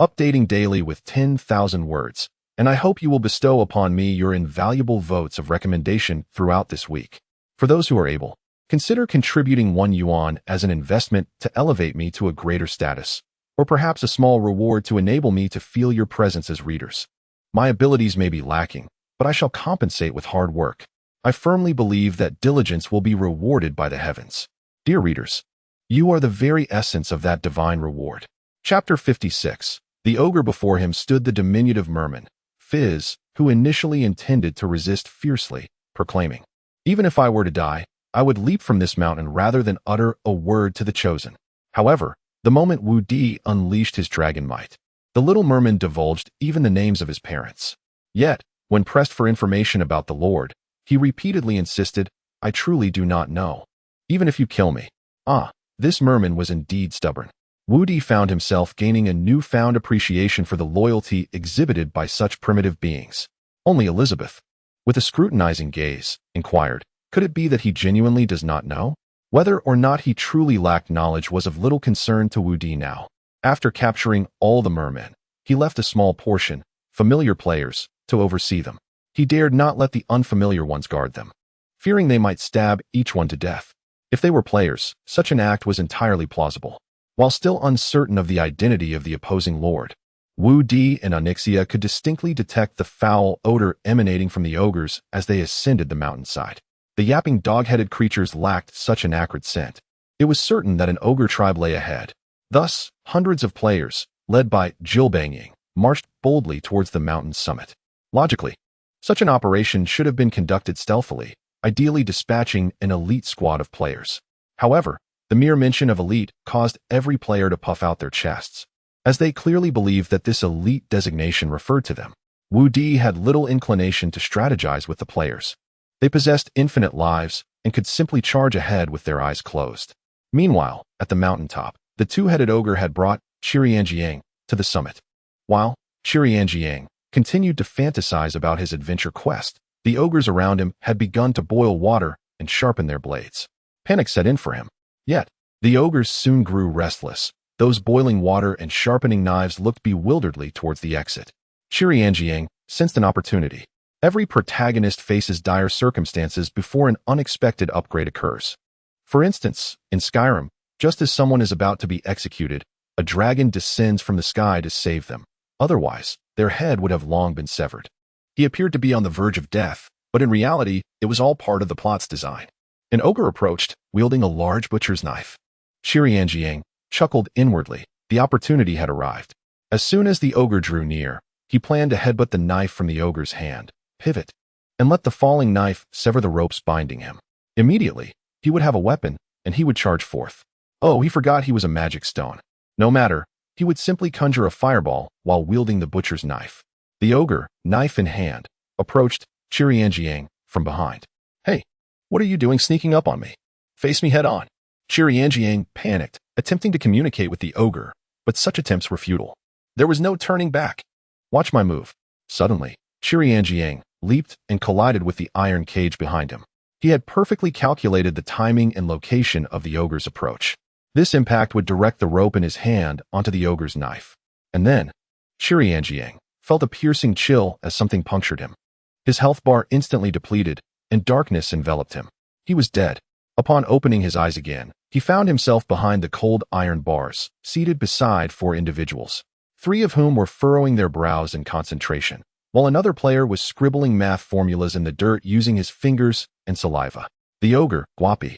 updating daily with 10,000 words, and I hope you will bestow upon me your invaluable votes of recommendation throughout this week. For those who are able, consider contributing 1 yuan as an investment to elevate me to a greater status, or perhaps a small reward to enable me to feel your presence as readers. My abilities may be lacking, but I shall compensate with hard work. I firmly believe that diligence will be rewarded by the heavens. Dear readers, you are the very essence of that divine reward. Chapter 56. The ogre before him stood the diminutive merman, Fizz, who initially intended to resist fiercely, proclaiming, "Even if I were to die, I would leap from this mountain rather than utter a word to the chosen." However, the moment Wu Di unleashed his dragon might, the little merman divulged even the names of his parents. Yet, when pressed for information about the Lord, he repeatedly insisted, "I truly do not know. Even if you kill me." This merman was indeed stubborn. Wu Di found himself gaining a newfound appreciation for the loyalty exhibited by such primitive beings. Only Elizabeth, with a scrutinizing gaze, inquired, could it be that he genuinely does not know? Whether or not he truly lacked knowledge was of little concern to Wu Di now. After capturing all the mermen, he left a small portion, familiar players, to oversee them. He dared not let the unfamiliar ones guard them, fearing they might stab each one to death. If they were players, such an act was entirely plausible. While still uncertain of the identity of the opposing lord, Wu Di and Onyxia could distinctly detect the foul odor emanating from the ogres as they ascended the mountainside. The yapping dog-headed creatures lacked such an acrid scent. It was certain that an ogre tribe lay ahead. Thus, hundreds of players, led by Jilbanging, marched boldly towards the mountain's summit. Logically, such an operation should have been conducted stealthily, ideally dispatching an elite squad of players. However, the mere mention of elite caused every player to puff out their chests, as they clearly believed that this elite designation referred to them. Wu Di had little inclination to strategize with the players. They possessed infinite lives and could simply charge ahead with their eyes closed. Meanwhile, at the mountaintop, the two-headed ogre had brought Chirianjiang to the summit. While Chirianjiang continued to fantasize about his adventure quest, the ogres around him had begun to boil water and sharpen their blades. Panic set in for him. Yet, the ogres soon grew restless. Those boiling water and sharpening knives looked bewilderedly towards the exit. Chirianjiang sensed an opportunity. Every protagonist faces dire circumstances before an unexpected upgrade occurs. For instance, in Skyrim, just as someone is about to be executed, a dragon descends from the sky to save them. Otherwise, their head would have long been severed. He appeared to be on the verge of death, but in reality, it was all part of the plot's design. An ogre approached, wielding a large butcher's knife. Chirianjiang chuckled inwardly. The opportunity had arrived. As soon as the ogre drew near, he planned to headbutt the knife from the ogre's hand, pivot, and let the falling knife sever the ropes binding him. Immediately, he would have a weapon, and he would charge forth. Oh, he forgot he was a magic stone. No matter, he would simply conjure a fireball while wielding the butcher's knife. The ogre, knife in hand, approached Chirianjiang from behind. "Hey, what are you doing sneaking up on me? Face me head on." Chirianjiang panicked, attempting to communicate with the ogre, but such attempts were futile. There was no turning back. "Watch my move." Suddenly, Chirianjiang leaped and collided with the iron cage behind him. He had perfectly calculated the timing and location of the ogre's approach. This impact would direct the rope in his hand onto the ogre's knife. And then, Chirianjiang felt a piercing chill as something punctured him. His health bar instantly depleted, and darkness enveloped him. He was dead. Upon opening his eyes again, he found himself behind the cold iron bars, seated beside 4 individuals, 3 of whom were furrowing their brows in concentration, while another player was scribbling math formulas in the dirt using his fingers and saliva. The ogre, Guapi,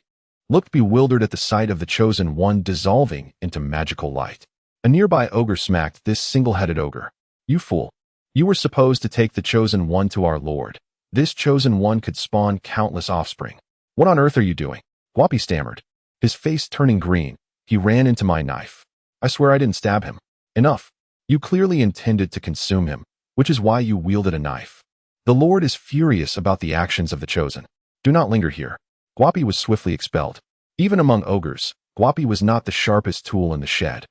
looked bewildered at the sight of the chosen one dissolving into magical light. A nearby ogre smacked this single-headed ogre. "You fool. You were supposed to take the chosen one to our lord. This chosen one could spawn countless offspring. What on earth are you doing?" Guapi stammered. His face turning green, he ran into my knife. "I swear I didn't stab him." "Enough. You clearly intended to consume him, which is why you wielded a knife. The Lord is furious about the actions of the chosen. Do not linger here. Guapi was swiftly expelled. Even among ogres, Guapi was not the sharpest tool in the shed.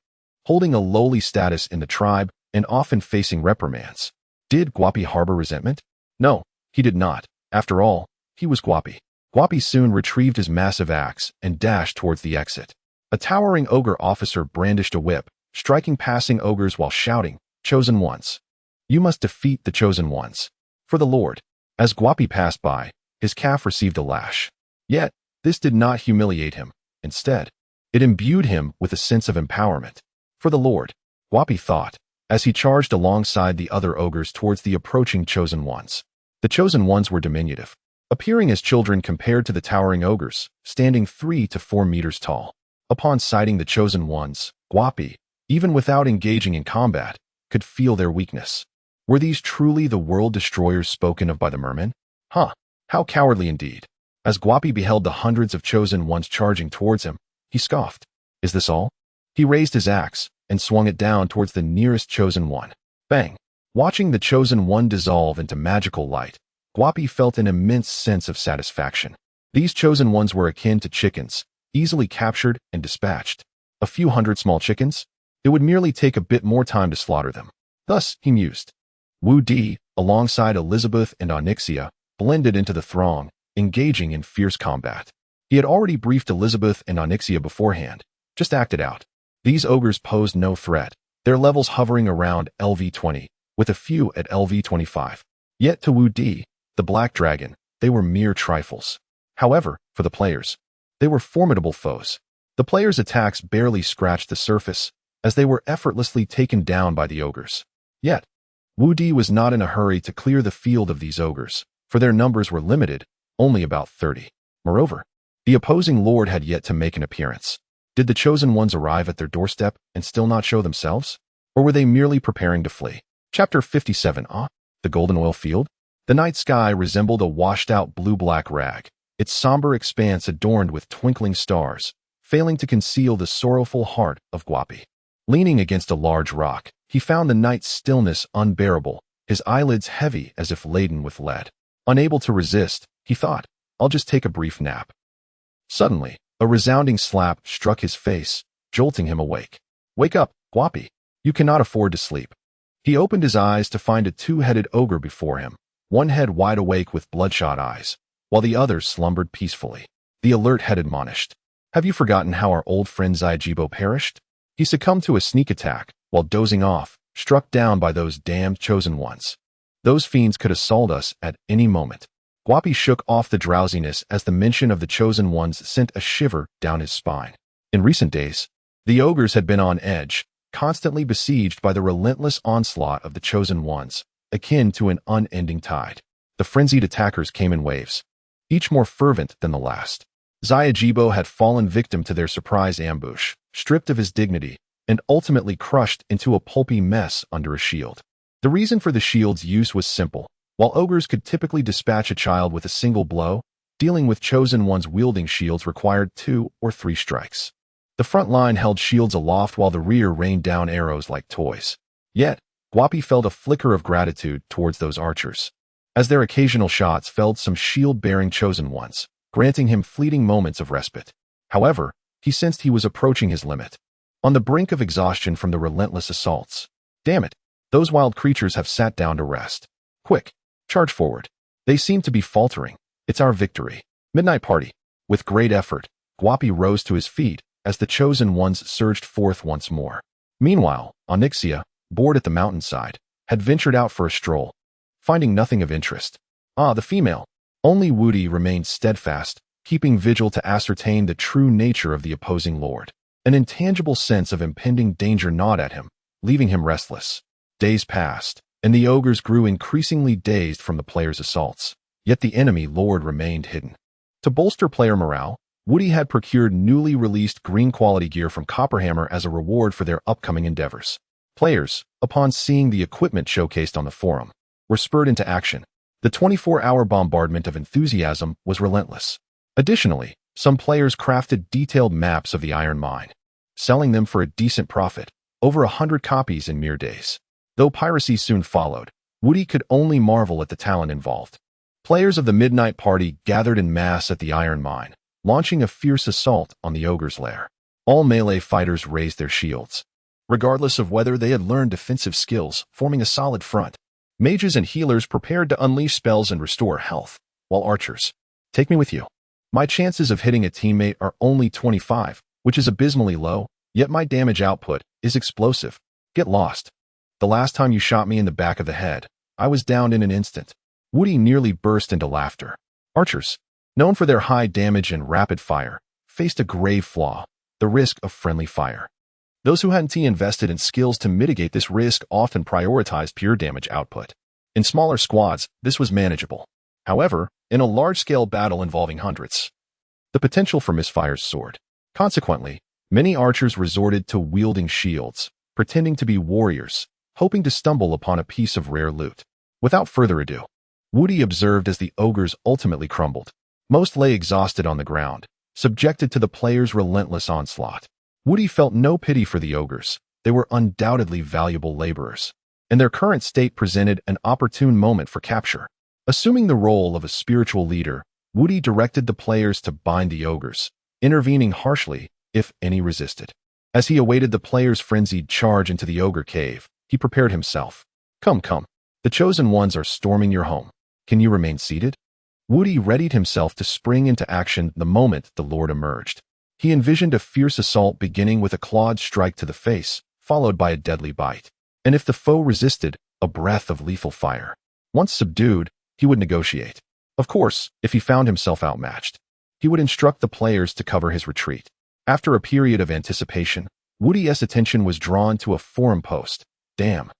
Holding a lowly status in the tribe and often facing reprimands. Did Guapi harbor resentment? No, he did not. After all, he was Guapi. Guapi soon retrieved his massive axe and dashed towards the exit. A towering ogre officer brandished a whip, striking passing ogres while shouting, "Chosen ones! You must defeat the chosen ones. For the Lord." As Guapi passed by, his calf received a lash. Yet, this did not humiliate him. Instead, it imbued him with a sense of empowerment. For the Lord, Guapi thought, as he charged alongside the other ogres towards the approaching chosen ones. The chosen ones were diminutive, appearing as children compared to the towering ogres, standing 3 to 4 meters tall. Upon sighting the chosen ones, Guapi, even without engaging in combat, could feel their weakness. Were these truly the world destroyers spoken of by the merman? Huh, how cowardly indeed. As Guapi beheld the hundreds of chosen ones charging towards him, he scoffed. Is this all? He raised his axe and swung it down towards the nearest chosen one. Bang! Watching the chosen one dissolve into magical light, Guapi felt an immense sense of satisfaction. These chosen ones were akin to chickens, easily captured and dispatched. A few hundred small chickens? It would merely take a bit more time to slaughter them. Thus, he mused. Wu Di, alongside Elizabeth and Onyxia, blended into the throng, engaging in fierce combat. He had already briefed Elizabeth and Onyxia beforehand. Just acted out. These ogres posed no threat, their levels hovering around LV20, with a few at LV25. Yet to Wu Di, the Black Dragon, they were mere trifles. However, for the players, they were formidable foes. The players' attacks barely scratched the surface, as they were effortlessly taken down by the ogres. Yet, Wu Di was not in a hurry to clear the field of these ogres, for their numbers were limited, only about 30. Moreover, the opposing lord had yet to make an appearance. Did the chosen ones arrive at their doorstep and still not show themselves? Or were they merely preparing to flee? Chapter 57. The Golden Oil Field? The night sky resembled a washed-out blue-black rag, its somber expanse adorned with twinkling stars, failing to conceal the sorrowful heart of Guapi. Leaning against a large rock, he found the night's stillness unbearable, his eyelids heavy as if laden with lead. Unable to resist, he thought, I'll just take a brief nap. Suddenly, a resounding slap struck his face, jolting him awake. Wake up, Guapi. You cannot afford to sleep. He opened his eyes to find a two-headed ogre before him, one head wide awake with bloodshot eyes, while the other slumbered peacefully. The alert head admonished. Have you forgotten how our old friend Zaijibo perished? He succumbed to a sneak attack, while dozing off, struck down by those damned chosen ones. Those fiends could assault us at any moment. Guapi shook off the drowsiness as the mention of the chosen ones sent a shiver down his spine. In recent days, the ogres had been on edge, constantly besieged by the relentless onslaught of the chosen ones, akin to an unending tide. The frenzied attackers came in waves, each more fervent than the last. Zaijibo had fallen victim to their surprise ambush, stripped of his dignity, and ultimately crushed into a pulpy mess under a shield. The reason for the shield's use was simple. While ogres could typically dispatch a child with a single blow, dealing with chosen ones wielding shields required 2 or 3 strikes. The front line held shields aloft while the rear rained down arrows like toys. Yet, Guapi felt a flicker of gratitude towards those archers, as their occasional shots felled some shield-bearing chosen ones, granting him fleeting moments of respite. However, he sensed he was approaching his limit, on the brink of exhaustion from the relentless assaults. Damn it, those wild creatures have sat down to rest. Quick, charge forward. They seem to be faltering. It's our victory. Midnight party. With great effort, Guapi rose to his feet as the chosen ones surged forth once more. Meanwhile, Onyxia, bored at the mountainside, had ventured out for a stroll, finding nothing of interest. The female. Only Wu Di remained steadfast, keeping vigil to ascertain the true nature of the opposing lord. An intangible sense of impending danger gnawed at him, leaving him restless. Days passed, and the ogres grew increasingly dazed from the players' assaults. Yet the enemy lord remained hidden. To bolster player morale, Wu Di had procured newly released green quality gear from Copperhammer as a reward for their upcoming endeavors. Players, upon seeing the equipment showcased on the forum, were spurred into action. The 24-hour bombardment of enthusiasm was relentless. Additionally, some players crafted detailed maps of the iron mine, selling them for a decent profit, over 100 copies in mere days. Though piracy soon followed, Woody could only marvel at the talent involved. Players of the Midnight Party gathered in mass at the iron mine, launching a fierce assault on the ogre's lair. All melee fighters raised their shields, regardless of whether they had learned defensive skills, forming a solid front. Mages and healers prepared to unleash spells and restore health, while archers, take me with you. My chances of hitting a teammate are only 25, which is abysmally low, yet my damage output is explosive. Get lost. The last time you shot me in the back of the head, I was down in an instant. Woody nearly burst into laughter. Archers, known for their high damage and rapid fire, faced a grave flaw: the risk of friendly fire. Those who hadn't invested in skills to mitigate this risk often prioritized pure damage output. In smaller squads, this was manageable. However, in a large-scale battle involving hundreds, the potential for misfires soared. Consequently, many archers resorted to wielding shields, pretending to be warriors, hoping to stumble upon a piece of rare loot. Without further ado, Woody observed as the ogres ultimately crumbled. Most lay exhausted on the ground, subjected to the players' relentless onslaught. Woody felt no pity for the ogres. They were undoubtedly valuable laborers, and their current state presented an opportune moment for capture. Assuming the role of a spiritual leader, Woody directed the players to bind the ogres, intervening harshly if any resisted. As he awaited the players' frenzied charge into the ogre cave, he prepared himself. Come, come. The chosen ones are storming your home. Can you remain seated? Woody readied himself to spring into action the moment the Lord emerged. He envisioned a fierce assault beginning with a clawed strike to the face, followed by a deadly bite. And if the foe resisted, a breath of lethal fire. Once subdued, he would negotiate. Of course, if he found himself outmatched, he would instruct the players to cover his retreat. After a period of anticipation, Woody's attention was drawn to a forum post. Damn.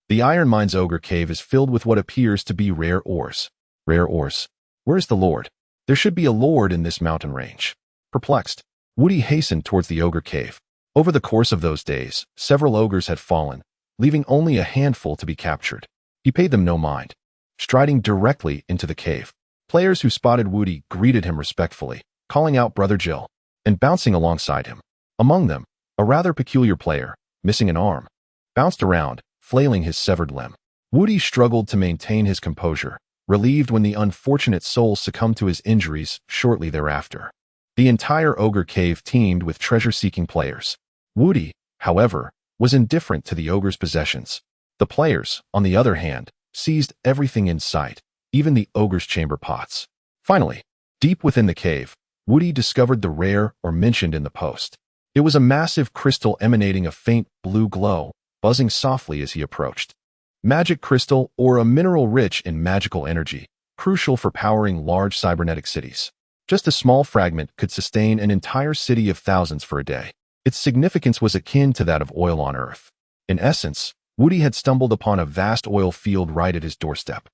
The Iron Mine's ogre cave is filled with what appears to be rare ores. Rare ores. Where's the Lord? There should be a Lord in this mountain range. Perplexed, Woody hastened towards the ogre cave. Over the course of those days, several ogres had fallen, leaving only a handful to be captured. He paid them no mind. Striding directly into the cave, players who spotted Woody greeted him respectfully, calling out Brother Jill, and bouncing alongside him. Among them, a rather peculiar player, missing an arm, bounced around, flailing his severed limb. Woody struggled to maintain his composure, relieved when the unfortunate soul succumbed to his injuries shortly thereafter. The entire ogre cave teemed with treasure-seeking players. Woody, however, was indifferent to the ogre's possessions. The players, on the other hand, seized everything in sight, even the ogre's chamber pots. Finally, deep within the cave, Woody discovered the rare or mentioned in the post. It was a massive crystal emanating a faint blue glow, buzzing softly as he approached. Magic crystal, or a mineral rich in magical energy, crucial for powering large cybernetic cities. Just a small fragment could sustain an entire city of thousands for a day. Its significance was akin to that of oil on Earth. In essence, Woody had stumbled upon a vast oil field right at his doorstep.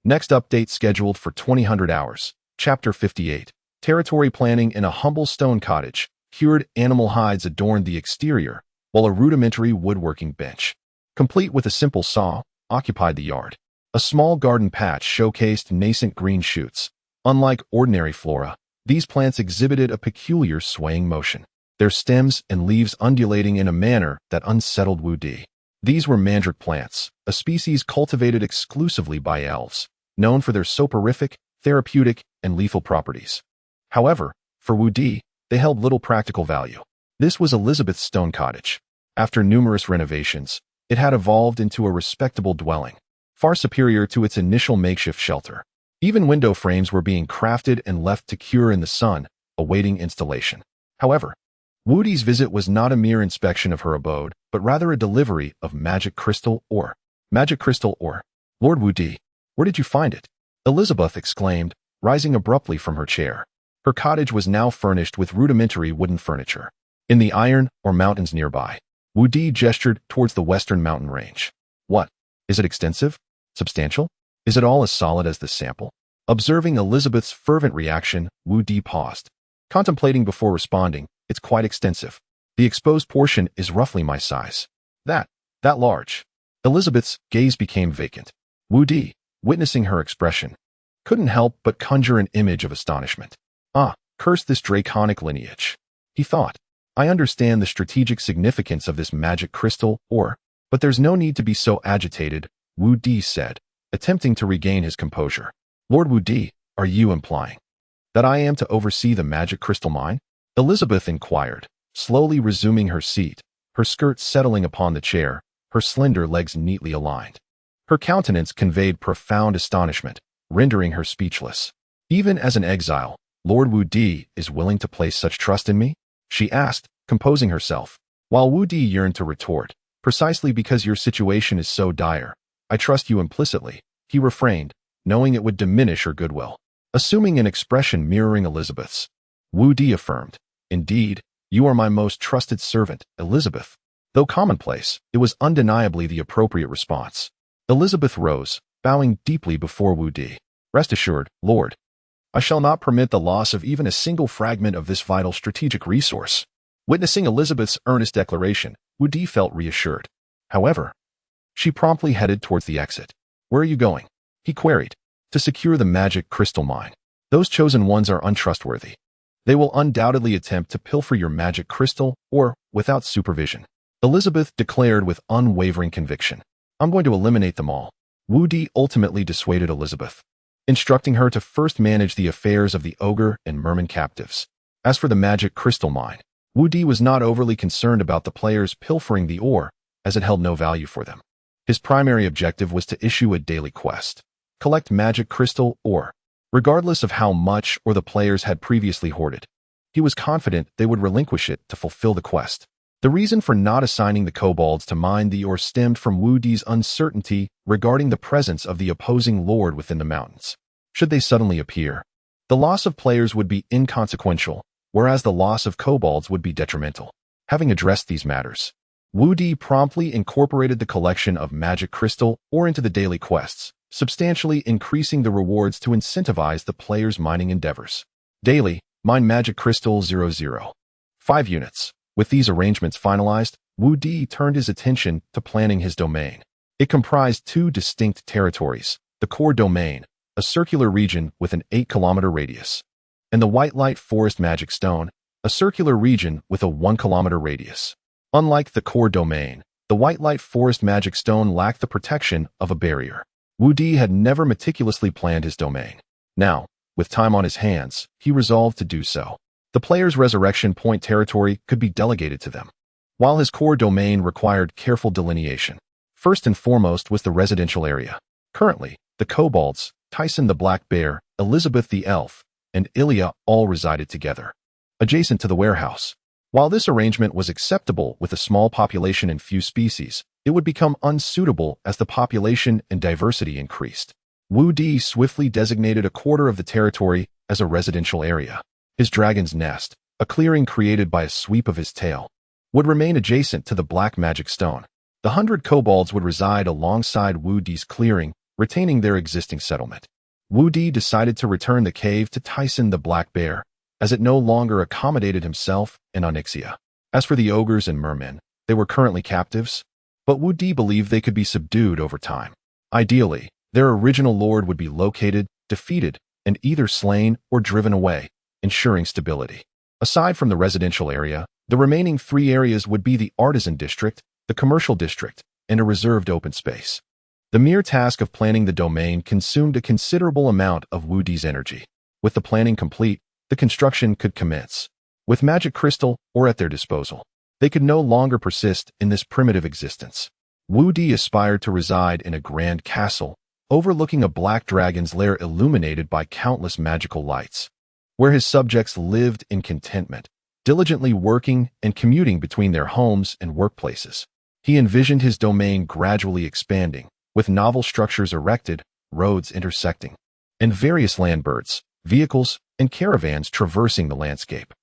Next update scheduled for 2000 hours. Chapter 58. Territory planning in a humble stone cottage. Cured animal hides adorned the exterior, while a rudimentary woodworking bench, complete with a simple saw, occupied the yard. A small garden patch showcased nascent green shoots. Unlike ordinary flora, these plants exhibited a peculiar swaying motion, their stems and leaves undulating in a manner that unsettled Woody. These were mandrake plants, a species cultivated exclusively by elves, known for their soporific, therapeutic, and lethal properties. However, for Woody, they held little practical value. This was Elizabeth's stone cottage. After numerous renovations, it had evolved into a respectable dwelling, far superior to its initial makeshift shelter. Even window frames were being crafted and left to cure in the sun, awaiting installation. However, Woody's visit was not a mere inspection of her abode, but rather a delivery of magic crystal ore. Magic crystal ore. Lord Woody, where did you find it? Elizabeth exclaimed, rising abruptly from her chair. Her cottage was now furnished with rudimentary wooden furniture. In the iron or mountains nearby, Woody gestured towards the western mountain range. What? Is it extensive? Substantial? Is it all as solid as this sample? Observing Elizabeth's fervent reaction, Woody paused. Contemplating before responding, it's quite extensive. The exposed portion is roughly my size. That large. Elizabeth's gaze became vacant. Woody, witnessing her expression, couldn't help but conjure an image of astonishment. Ah, curse this draconic lineage, he thought. I understand the strategic significance of this magic crystal ore, but there's no need to be so agitated, Wu Di said, attempting to regain his composure. Lord Wu Di, are you implying that I am to oversee the magic crystal mine? Elizabeth inquired, slowly resuming her seat, her skirt settling upon the chair, her slender legs neatly aligned. Her countenance conveyed profound astonishment, rendering her speechless. Even as an exile, Lord Wu Di is willing to place such trust in me? She asked, composing herself. While Wu Di yearned to retort, precisely because your situation is so dire, I trust you implicitly, he refrained, knowing it would diminish her goodwill. Assuming an expression mirroring Elizabeth's, Wu Di affirmed, Indeed, you are my most trusted servant, Elizabeth. Though commonplace, it was undeniably the appropriate response. Elizabeth rose, bowing deeply before Wu Di. Rest assured, Lord, I shall not permit the loss of even a single fragment of this vital strategic resource. Witnessing Elizabeth's earnest declaration, Wu Di felt reassured. However, she promptly headed towards the exit. Where are you going? He queried. To secure the magic crystal mine. Those chosen ones are untrustworthy. They will undoubtedly attempt to pilfer your magic crystal, or without supervision. Elizabeth declared with unwavering conviction. I'm going to eliminate them all. Wu Di ultimately dissuaded Elizabeth, instructing her to first manage the affairs of the ogre and merman captives. As for the magic crystal mine, Wu Di was not overly concerned about the players pilfering the ore, as it held no value for them. His primary objective was to issue a daily quest. Collect magic crystal ore, regardless of how much or the players had previously hoarded. He was confident they would relinquish it to fulfill the quest. The reason for not assigning the kobolds to mine the ore stemmed from Wu Di's uncertainty regarding the presence of the opposing lord within the mountains. Should they suddenly appear, the loss of players would be inconsequential, whereas the loss of kobolds would be detrimental. Having addressed these matters, Wu Di promptly incorporated the collection of magic crystal ore into the daily quests, substantially increasing the rewards to incentivize the players' mining endeavors. Daily, mine magic crystal 00. 5 units. With these arrangements finalized, Wu Di turned his attention to planning his domain. It comprised 2 distinct territories, the core domain, a circular region with an 8-kilometer radius, and the White Light Forest Magic Stone, a circular region with a 1-kilometer radius. Unlike the core domain, the White Light Forest Magic Stone lacked the protection of a barrier. Wu Di had never meticulously planned his domain. Now, with time on his hands, he resolved to do so. The player's resurrection point territory could be delegated to them, while his core domain required careful delineation. First and foremost was the residential area. Currently, the kobolds, Tyson the Black Bear, Elizabeth the Elf, and Ilya all resided together, adjacent to the warehouse. While this arrangement was acceptable with a small population and few species, it would become unsuitable as the population and diversity increased. Wu Di swiftly designated a quarter of the territory as a residential area. His dragon's nest, a clearing created by a sweep of his tail, would remain adjacent to the Black Magic Stone. The 100 kobolds would reside alongside Wu Di's clearing, retaining their existing settlement. Wu Di decided to return the cave to Tyson the Black Bear, as it no longer accommodated himself and Onyxia. As for the ogres and mermen, they were currently captives, but Wu Di believed they could be subdued over time. Ideally, their original lord would be located, defeated, and either slain or driven away, ensuring stability. Aside from the residential area, the remaining 3 areas would be the artisan district, the commercial district, and a reserved open space. The mere task of planning the domain consumed a considerable amount of Wu Di's energy. With the planning complete, the construction could commence. With magic crystal ore at their disposal, they could no longer persist in this primitive existence. Wu Di aspired to reside in a grand castle, overlooking a black dragon's lair illuminated by countless magical lights, where his subjects lived in contentment, diligently working and commuting between their homes and workplaces. He envisioned his domain gradually expanding, with novel structures erected, roads intersecting, and various landbirds, vehicles, and caravans traversing the landscape.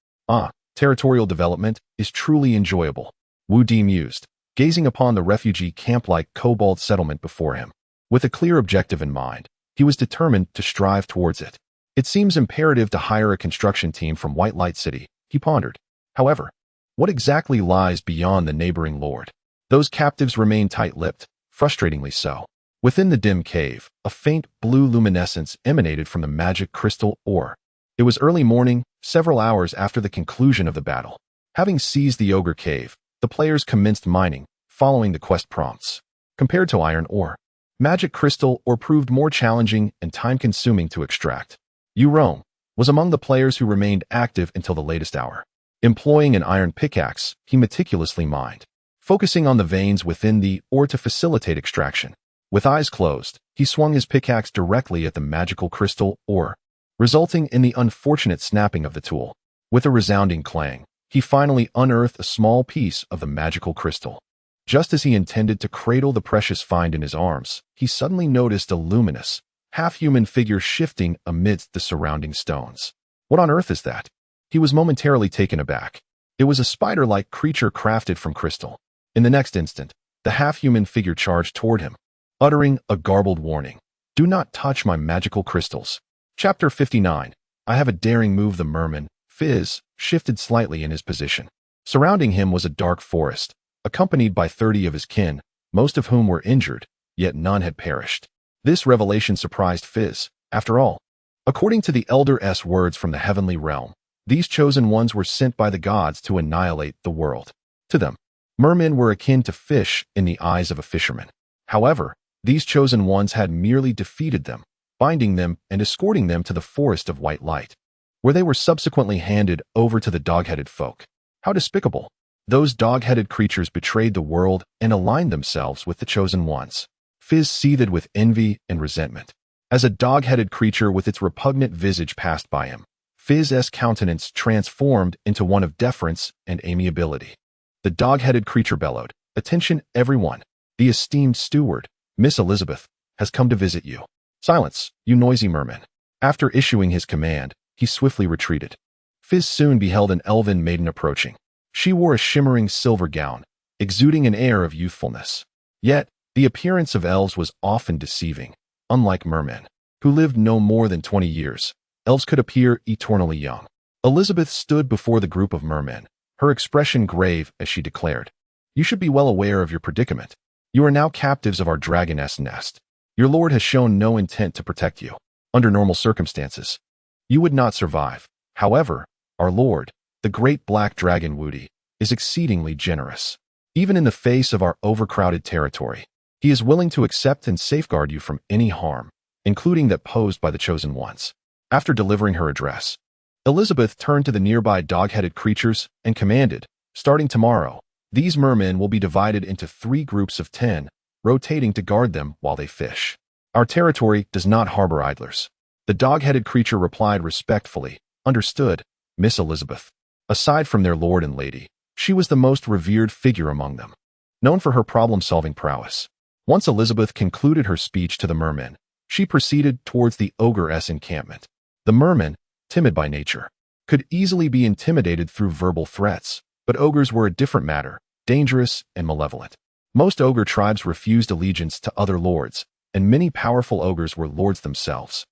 Territorial development is truly enjoyable, Wu Di mused, gazing upon the refugee camp-like kobold settlement before him. With a clear objective in mind, he was determined to strive towards it. It seems imperative to hire a construction team from White Light City, he pondered. However, what exactly lies beyond the neighboring lord? Those captives remain tight-lipped, frustratingly so. Within the dim cave, a faint blue luminescence emanated from the magic crystal ore. It was early morning, several hours after the conclusion of the battle. Having seized the ogre cave, the players commenced mining, following the quest prompts. Compared to iron ore, magic crystal ore proved more challenging and time-consuming to extract. Rome was among the players who remained active until the latest hour. Employing an iron pickaxe, he meticulously mined, focusing on the veins within the ore to facilitate extraction. With eyes closed, he swung his pickaxe directly at the magical crystal ore, resulting in the unfortunate snapping of the tool. With a resounding clang, he finally unearthed a small piece of the magical crystal. Just as he intended to cradle the precious find in his arms, he suddenly noticed a luminous, half-human figure shifting amidst the surrounding stones. What on earth is that? He was momentarily taken aback. It was a spider-like creature crafted from crystal. In the next instant, the half-human figure charged toward him, uttering a garbled warning. "Do not touch my magical crystals." Chapter 59. I have a daring move. The merman, Fizz, shifted slightly in his position. Surrounding him was a dark forest, accompanied by 30 of his kin, most of whom were injured, yet none had perished. This revelation surprised Fizz. After all, according to the Elder's words from the heavenly realm, these chosen ones were sent by the gods to annihilate the world. To them, mermen were akin to fish in the eyes of a fisherman. However, these chosen ones had merely defeated them, binding them and escorting them to the forest of white light, where they were subsequently handed over to the dog-headed folk. How despicable! Those dog-headed creatures betrayed the world and aligned themselves with the chosen ones. Fizz seethed with envy and resentment. As a dog-headed creature with its repugnant visage passed by him, Fizz's countenance transformed into one of deference and amiability. The dog-headed creature bellowed, "Attention, everyone! The esteemed steward, Miss Elizabeth, has come to visit you." "Silence, you noisy merman." After issuing his command, he swiftly retreated. Fizz soon beheld an elven maiden approaching. She wore a shimmering silver gown, exuding an air of youthfulness. Yet, the appearance of elves was often deceiving. Unlike mermen, who lived no more than 20 years, elves could appear eternally young. Elizabeth stood before the group of mermen, her expression grave as she declared, "You should be well aware of your predicament. You are now captives of our dragoness nest. Your lord has shown no intent to protect you. Under normal circumstances, you would not survive. However, our lord, the great black dragon Woody, is exceedingly generous. Even in the face of our overcrowded territory, he is willing to accept and safeguard you from any harm, including that posed by the chosen ones." After delivering her address, Elizabeth turned to the nearby dog-headed creatures and commanded, "Starting tomorrow, these mermen will be divided into 3 groups of 10, rotating to guard them while they fish. Our territory does not harbor idlers." The dog-headed creature replied respectfully, "Understood, Miss Elizabeth." Aside from their lord and lady, she was the most revered figure among them, known for her problem-solving prowess. Once Elizabeth concluded her speech to the mermen, she proceeded towards the ogre's encampment. The mermen, timid by nature, could easily be intimidated through verbal threats, but ogres were a different matter, dangerous and malevolent. Most ogre tribes refused allegiance to other lords, and many powerful ogres were lords themselves.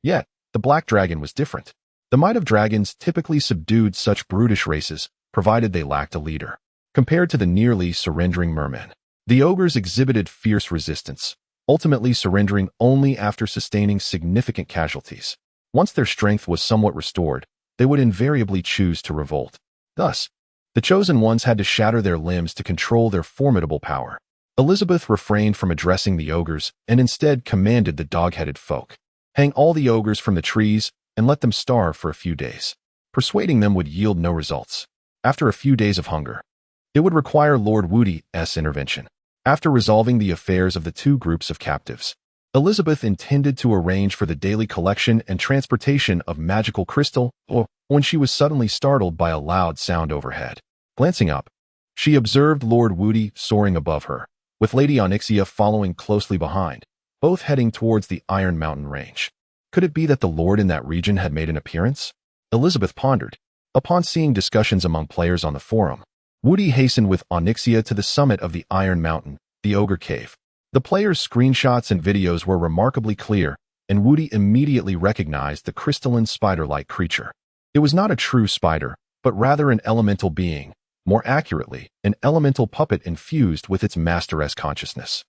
Yet, the black dragon was different. The might of dragons typically subdued such brutish races, provided they lacked a leader. Compared to the nearly surrendering mermen, the ogres exhibited fierce resistance, ultimately surrendering only after sustaining significant casualties. Once their strength was somewhat restored, they would invariably choose to revolt. Thus, the chosen ones had to shatter their limbs to control their formidable power. Elizabeth refrained from addressing the ogres and instead commanded the dog-headed folk, "Hang all the ogres from the trees and let them starve for a few days." Persuading them would yield no results. After a few days of hunger, it would require Lord Woody's intervention. After resolving the affairs of the 2 groups of captives, Elizabeth intended to arrange for the daily collection and transportation of magical crystal, when she was suddenly startled by a loud sound overhead. Glancing up, she observed Lord Woody soaring above her, with Lady Onyxia following closely behind, both heading towards the Iron Mountain range. Could it be that the lord in that region had made an appearance? Elizabeth pondered. Upon seeing discussions among players on the forum, Woody hastened with Onyxia to the summit of the Iron Mountain, the Ogre Cave. The players' screenshots and videos were remarkably clear, and Woody immediately recognized the crystalline spider-like creature. It was not a true spider, but rather an elemental being, more accurately, an elemental puppet infused with its master's consciousness.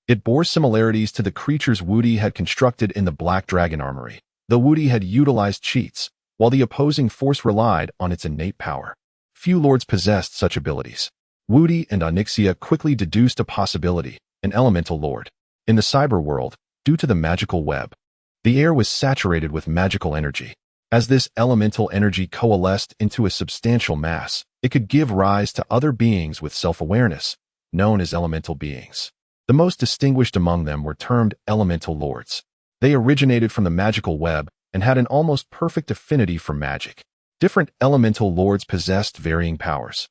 It bore similarities to the creatures Woody had constructed in the Black Dragon Armory, though Woody had utilized cheats, while the opposing force relied on its innate power. Few lords possessed such abilities. Woody and Onyxia quickly deduced a possibility, an elemental lord. In the cyber world, due to the magical web, the air was saturated with magical energy. As this elemental energy coalesced into a substantial mass, it could give rise to other beings with self-awareness, known as elemental beings. The most distinguished among them were termed elemental lords. They originated from the magical web and had an almost perfect affinity for magic. Different elemental lords possessed varying powers,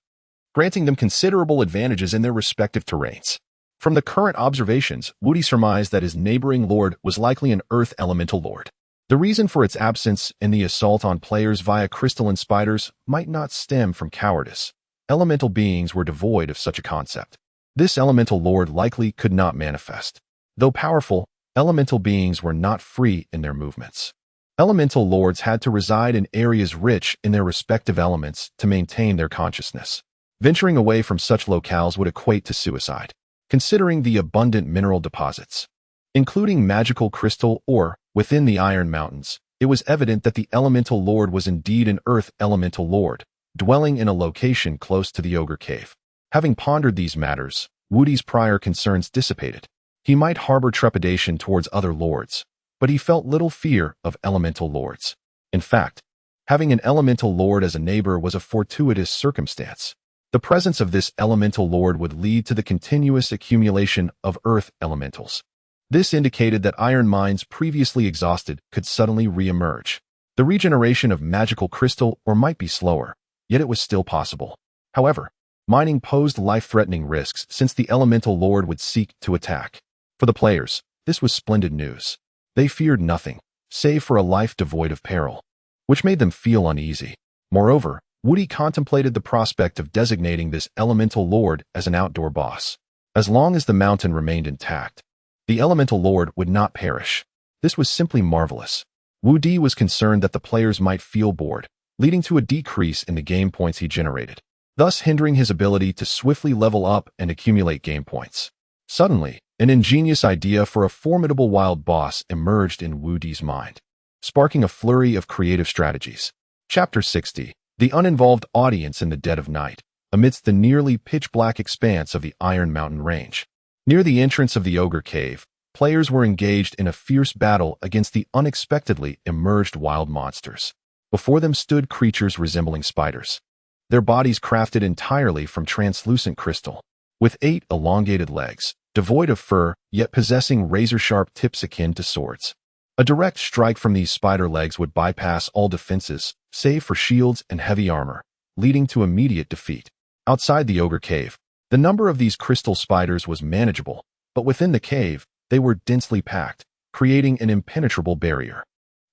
granting them considerable advantages in their respective terrains. From the current observations, Woody surmised that his neighboring lord was likely an earth elemental lord. The reason for its absence in the assault on players via crystalline spiders might not stem from cowardice. Elemental beings were devoid of such a concept. This elemental lord likely could not manifest. Though powerful, elemental beings were not free in their movements. Elemental lords had to reside in areas rich in their respective elements to maintain their consciousness. Venturing away from such locales would equate to suicide. Considering the abundant mineral deposits, including magical crystal ore, within the Iron Mountains, it was evident that the elemental lord was indeed an earth elemental lord, dwelling in a location close to the Ogre Cave. Having pondered these matters, Woody's prior concerns dissipated. He might harbor trepidation towards other lords, but he felt little fear of elemental lords. In fact, having an elemental lord as a neighbor was a fortuitous circumstance. The presence of this elemental lord would lead to the continuous accumulation of earth elementals. This indicated that iron mines previously exhausted could suddenly re-emerge. The regeneration of magical crystal ore might be slower, yet it was still possible. However, mining posed life-threatening risks since the elemental lord would seek to attack. For the players, this was splendid news. They feared nothing, save for a life devoid of peril, which made them feel uneasy. Moreover, Woody contemplated the prospect of designating this elemental lord as an outdoor boss. As long as the mountain remained intact, the elemental lord would not perish. This was simply marvelous. Woody was concerned that the players might feel bored, leading to a decrease in the game points he generated, thus hindering his ability to swiftly level up and accumulate game points. Suddenly, an ingenious idea for a formidable wild boss emerged in Woody's mind, sparking a flurry of creative strategies. Chapter 60. The uninvolved audience in the dead of night, amidst the nearly pitch-black expanse of the Iron Mountain Range. Near the entrance of the Ogre Cave, players were engaged in a fierce battle against the unexpectedly emerged wild monsters. Before them stood creatures resembling spiders, their bodies crafted entirely from translucent crystal, with 8 elongated legs, devoid of fur, yet possessing razor-sharp tips akin to swords. A direct strike from these spider legs would bypass all defenses, save for shields and heavy armor, leading to immediate defeat. Outside the Ogre Cave, the number of these crystal spiders was manageable, but within the cave, they were densely packed, creating an impenetrable barrier.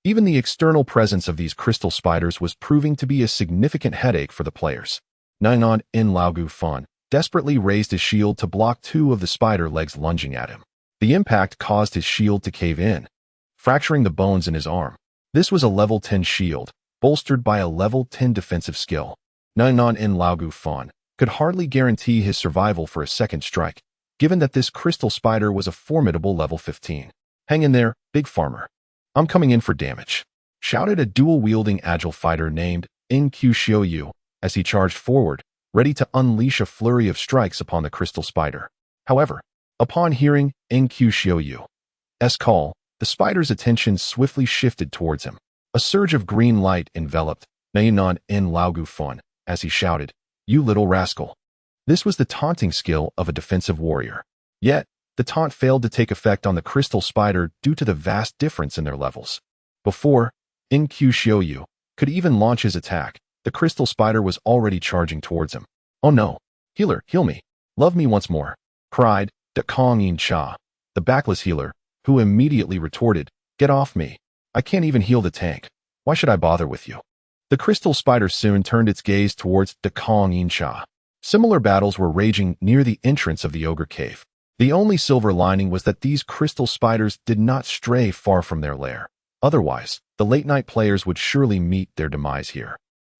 Even the external presence of these crystal spiders was proving to be a significant headache for the players. Nainon in Laugu Fun desperately raised his shield to block 2 of the spider legs lunging at him. The impact caused his shield to cave in, fracturing the bones in his arm. This was a level 10 shield, bolstered by a level 10 defensive skill. Nainon in Laugu Fun could hardly guarantee his survival for a second strike, given that this crystal spider was a formidable level 15. Hang in there, big farmer. I'm coming in for damage, shouted a dual-wielding agile fighter named NQ Xiaoyu as he charged forward, ready to unleash a flurry of strikes upon the crystal spider. However, upon hearing NQ Xiaoyu's call, the spider's attention swiftly shifted towards him. A surge of green light enveloped Nainon in Laugu Fun as he shouted, "You little rascal." This was the taunting skill of a defensive warrior. Yet, the taunt failed to take effect on the crystal spider due to the vast difference in their levels. Before NQ Xiaoyu could even launch his attack, the crystal spider was already charging towards him. "Oh no! Healer, heal me! Love me once more!" cried Dakong Yin Cha, the backless healer, who immediately retorted, "Get off me! I can't even heal the tank. Why should I bother with you?" The crystal spider soon turned its gaze towards Dakong Yin Cha. Similar battles were raging near the entrance of the Ogre Cave. The only silver lining was that these crystal spiders did not stray far from their lair. Otherwise, the late-night players would surely meet their demise here.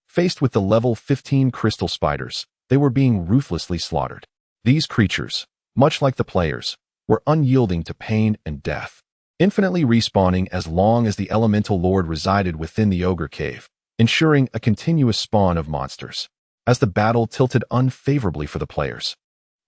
Faced with the level 15 crystal spiders, they were being ruthlessly slaughtered. These creatures, much like the players, were unyielding to pain and death, infinitely respawning as long as the elemental lord resided within the Ogre Cave, ensuring a continuous spawn of monsters. as the battle tilted unfavorably for the players.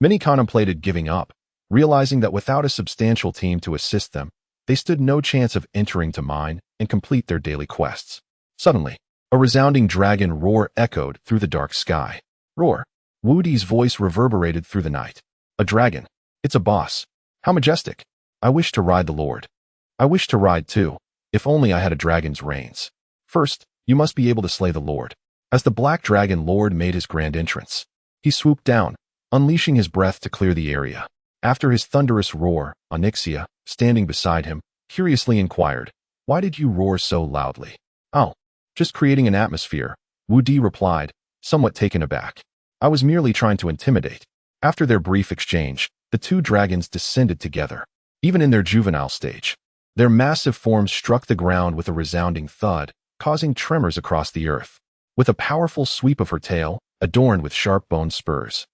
Many contemplated giving up, realizing that without a substantial team to assist them, they stood no chance of entering to mine and complete their daily quests. Suddenly, a resounding dragon roar echoed through the dark sky. Roar! Wu Di's voice reverberated through the night. A dragon. It's a boss. How majestic. I wish to ride the Lord. I wish to ride too, if only I had a dragon's reins. First, you must be able to slay the Lord. As the black dragon lord made his grand entrance, he swooped down, unleashing his breath to clear the area. After his thunderous roar, Onyxia, standing beside him, curiously inquired, "Why did you roar so loudly?" "Oh, just creating an atmosphere," Wu Di replied, somewhat taken aback. "I was merely trying to intimidate." After their brief exchange, the two dragons descended together. Even in their juvenile stage, their massive forms struck the ground with a resounding thud, causing tremors across the earth. With a powerful sweep of her tail, adorned with sharp-boned spurs,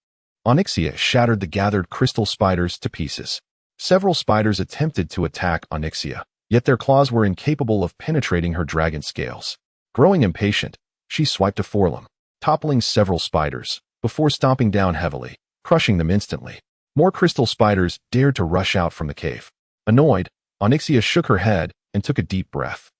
Onyxia shattered the gathered crystal spiders to pieces. Several spiders attempted to attack Onyxia, yet their claws were incapable of penetrating her dragon scales. Growing impatient, she swiped a forelimb, toppling several spiders, before stomping down heavily, crushing them instantly. More crystal spiders dared to rush out from the cave. Annoyed, Onyxia shook her head and took a deep breath.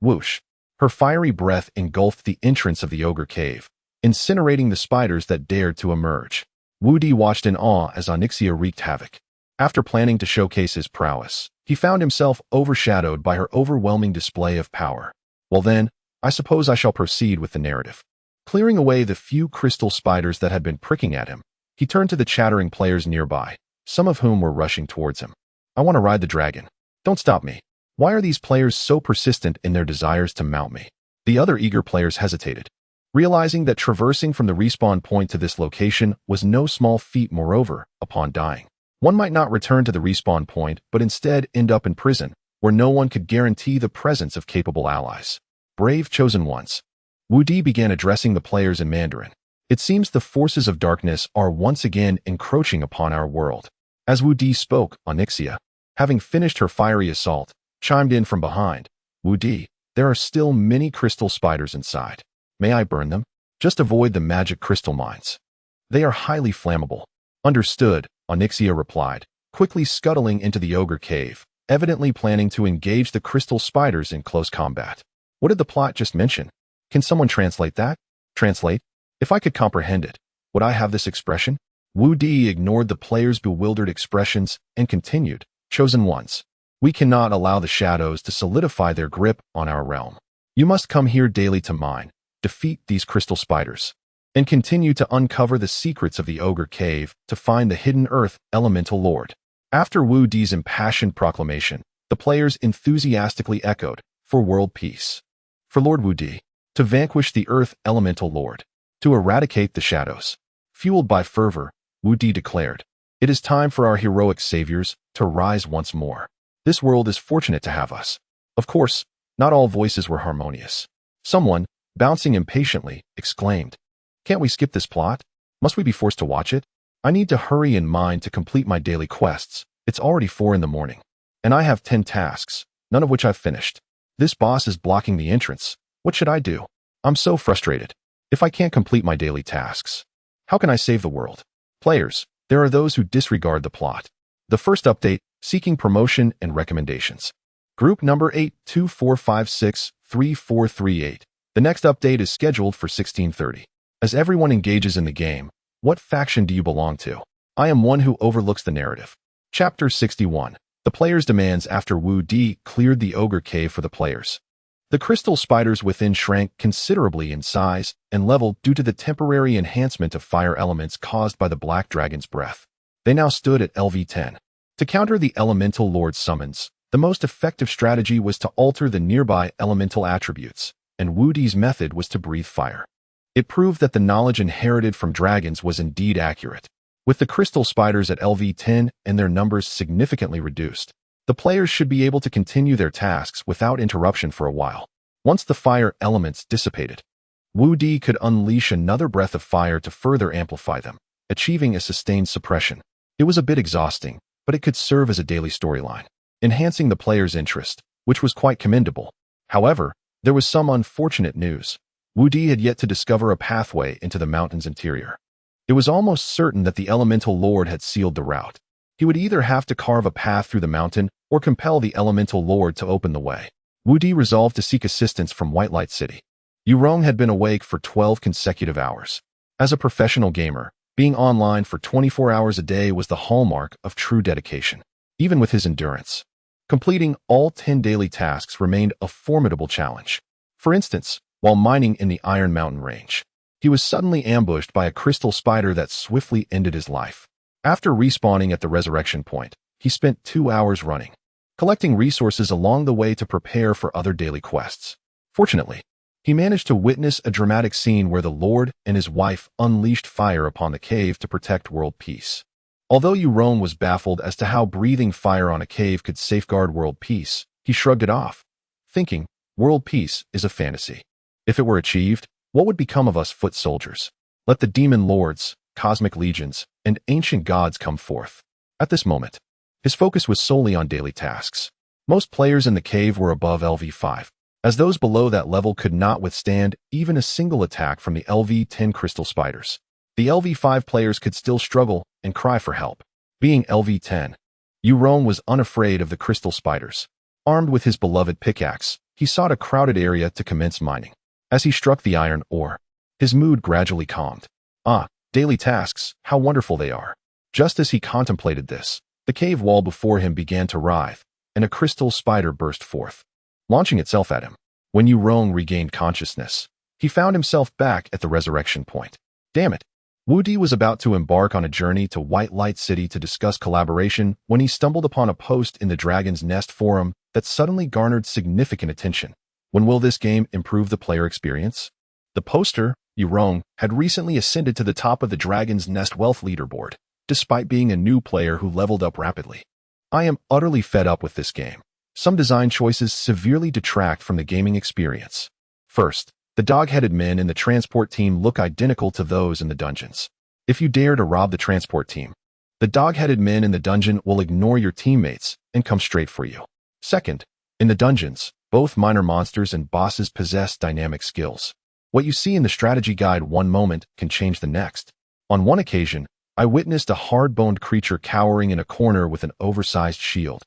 Whoosh! Her fiery breath engulfed the entrance of the ogre cave, incinerating the spiders that dared to emerge. Wu Di watched in awe as Onyxia wreaked havoc. After planning to showcase his prowess, he found himself overshadowed by her overwhelming display of power. Well then, I suppose I shall proceed with the narrative. Clearing away the few crystal spiders that had been pricking at him, he turned to the chattering players nearby, some of whom were rushing towards him. "I want to ride the dragon. Don't stop me. Why are these players so persistent in their desires to mount me?" The other eager players hesitated, realizing that traversing from the respawn point to this location was no small feat. Moreover, upon dying, one might not return to the respawn point but instead end up in prison, where no one could guarantee the presence of capable allies. "Brave chosen ones." Wu Di began addressing the players in Mandarin. "It seems the forces of darkness are once again encroaching upon our world." As Wu Di spoke, Onyxia, having finished her fiery assault, chimed in from behind. "Wu Di, there are still many crystal spiders inside. May I burn them? Just avoid the magic crystal mines. They are highly flammable." "Understood," Onyxia replied, quickly scuttling into the ogre cave, evidently planning to engage the crystal spiders in close combat. What did the plot just mention? Can someone translate that? Translate? If I could comprehend it, would I have this expression? Wu Di ignored the players' bewildered expressions and continued, "Chosen ones, we cannot allow the shadows to solidify their grip on our realm. You must come here daily to mine, defeat these crystal spiders, and continue to uncover the secrets of the ogre cave to find the hidden earth elemental lord." After Wu Di's impassioned proclamation, the players enthusiastically echoed, "For world peace. For Lord Wu Di. To vanquish the earth elemental lord. To eradicate the shadows." Fueled by fervor, Wu Di declared, "It is time for our heroic saviors to rise once more. This world is fortunate to have us." Of course, not all voices were harmonious. Someone, bouncing impatiently, exclaimed, "Can't we skip this plot? Must we be forced to watch it? I need to hurry in mind to complete my daily quests. It's already 4 in the morning. And I have 10 tasks, none of which I've finished. This boss is blocking the entrance. What should I do? I'm so frustrated. If I can't complete my daily tasks, how can I save the world?" Players, there are those who disregard the plot. The first update, seeking promotion and recommendations. Group number 824563438. The next update is scheduled for 1630. As everyone engages in the game, what faction do you belong to? I am one who overlooks the narrative. Chapter 61. The players' demands. After Wu Di cleared the ogre cave for the players, the crystal spiders within shrank considerably in size and level due to the temporary enhancement of fire elements caused by the black dragon's breath. They now stood at LV10. To counter the elemental lord's summons, the most effective strategy was to alter the nearby elemental attributes, and Wu Di's method was to breathe fire. It proved that the knowledge inherited from dragons was indeed accurate. With the crystal spiders at LV10 and their numbers significantly reduced, the players should be able to continue their tasks without interruption for a while. Once the fire elements dissipated, Wu Di could unleash another breath of fire to further amplify them, achieving a sustained suppression. It was a bit exhausting, but it could serve as a daily storyline, enhancing the players' interest, which was quite commendable. However, there was some unfortunate news. Wu Di had yet to discover a pathway into the mountain's interior. It was almost certain that the elemental lord had sealed the route. He would either have to carve a path through the mountain or compel the elemental lord to open the way. Wu Di resolved to seek assistance from White Light City. Yurong had been awake for 12 consecutive hours. As a professional gamer, being online for 24 hours a day was the hallmark of true dedication. Even with his endurance, completing all 10 daily tasks remained a formidable challenge. For instance, while mining in the Iron Mountain Range, he was suddenly ambushed by a crystal spider that swiftly ended his life. After respawning at the resurrection point, he spent 2 hours running, collecting resources along the way to prepare for other daily quests. Fortunately, he managed to witness a dramatic scene where the Lord and his wife unleashed fire upon the cave to protect world peace. Although Yurong was baffled as to how breathing fire on a cave could safeguard world peace, he shrugged it off, thinking, world peace is a fantasy. If it were achieved, what would become of us foot soldiers? Let the demon lords, cosmic legions, and ancient gods come forth. At this moment, his focus was solely on daily tasks. Most players in the cave were above LV5, as those below that level could not withstand even a single attack from the LV10 crystal spiders. The LV5 players could still struggle and cry for help. Being LV10, Yurong was unafraid of the crystal spiders. Armed with his beloved pickaxe, he sought a crowded area to commence mining. As he struck the iron ore, his mood gradually calmed. Ah, daily tasks, how wonderful they are. Just as he contemplated this, the cave wall before him began to writhe, and a crystal spider burst forth, launching itself at him. When Yurong regained consciousness, he found himself back at the resurrection point. Damn it! Wu Di was about to embark on a journey to White Light City to discuss collaboration when he stumbled upon a post in the Dragon's Nest forum that suddenly garnered significant attention. When will this game improve the player experience? The poster, Yurong, had recently ascended to the top of the Dragon's Nest wealth leaderboard, despite being a new player who leveled up rapidly. I am utterly fed up with this game. Some design choices severely detract from the gaming experience. First, the dog-headed men in the transport team look identical to those in the dungeons. If you dare to rob the transport team, the dog-headed men in the dungeon will ignore your teammates and come straight for you. Second, in the dungeons, both minor monsters and bosses possess dynamic skills. What you see in the strategy guide one moment can change the next. On one occasion, I witnessed a hard-boned creature cowering in a corner with an oversized shield,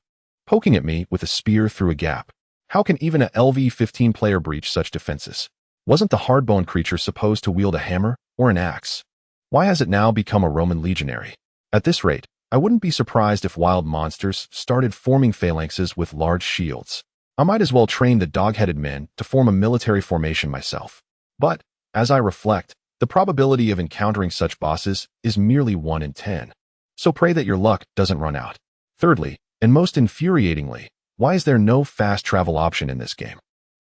poking at me with a spear through a gap. How can even a LV15 player breach such defenses? Wasn't the hard-boned creature supposed to wield a hammer or an axe? Why has it now become a Roman legionary? At this rate, I wouldn't be surprised if wild monsters started forming phalanxes with large shields. I might as well train the dog-headed men to form a military formation myself. But, as I reflect, the probability of encountering such bosses is merely 1 in 10. So pray that your luck doesn't run out. Thirdly, and most infuriatingly, why is there no fast travel option in this game?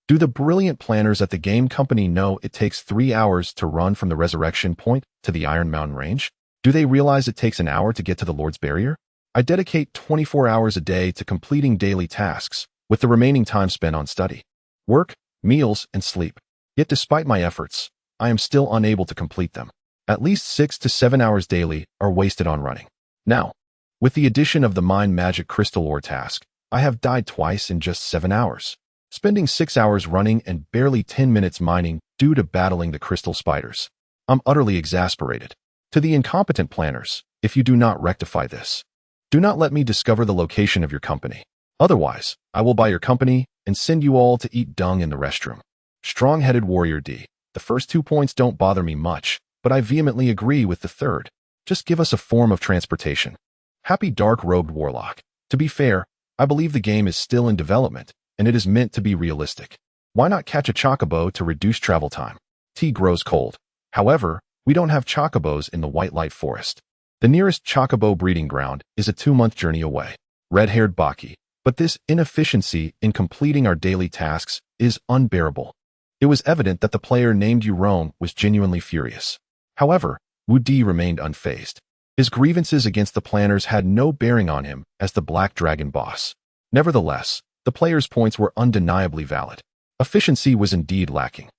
Do the brilliant planners at the game company know it takes 3 hours to run from the resurrection point to the Iron Mountain Range? Do they realize it takes an hour to get to the Lord's Barrier? I dedicate 24 hours a day to completing daily tasks, with the remaining time spent on study, work, meals, and sleep. Yet despite my efforts, I am still unable to complete them. At least 6 to 7 hours daily are wasted on running. Now, with the addition of the Mind Magic Crystal Ore task, I have died twice in just 7 hours, spending 6 hours running and barely 10 minutes mining due to battling the crystal spiders. I'm utterly exasperated. To the incompetent planners, if you do not rectify this, do not let me discover the location of your company. Otherwise, I will buy your company and send you all to eat dung in the restroom. Strong-headed Warrior D. The first 2 points don't bother me much, but I vehemently agree with the third. Just give us a form of transportation. Happy Dark-Robed Warlock. To be fair, I believe the game is still in development, and it is meant to be realistic. Why not catch a chocobo to reduce travel time? Tea grows cold. However, we don't have chocobos in the White Light Forest. The nearest chocobo breeding ground is a 2-month journey away. Red-haired Baki. But this inefficiency in completing our daily tasks is unbearable. It was evident that the player named Yurong was genuinely furious. However, Wu Di remained unfazed. His grievances against the planners had no bearing on him as the Black Dragon boss. Nevertheless, the player's points were undeniably valid. Efficiency was indeed lacking.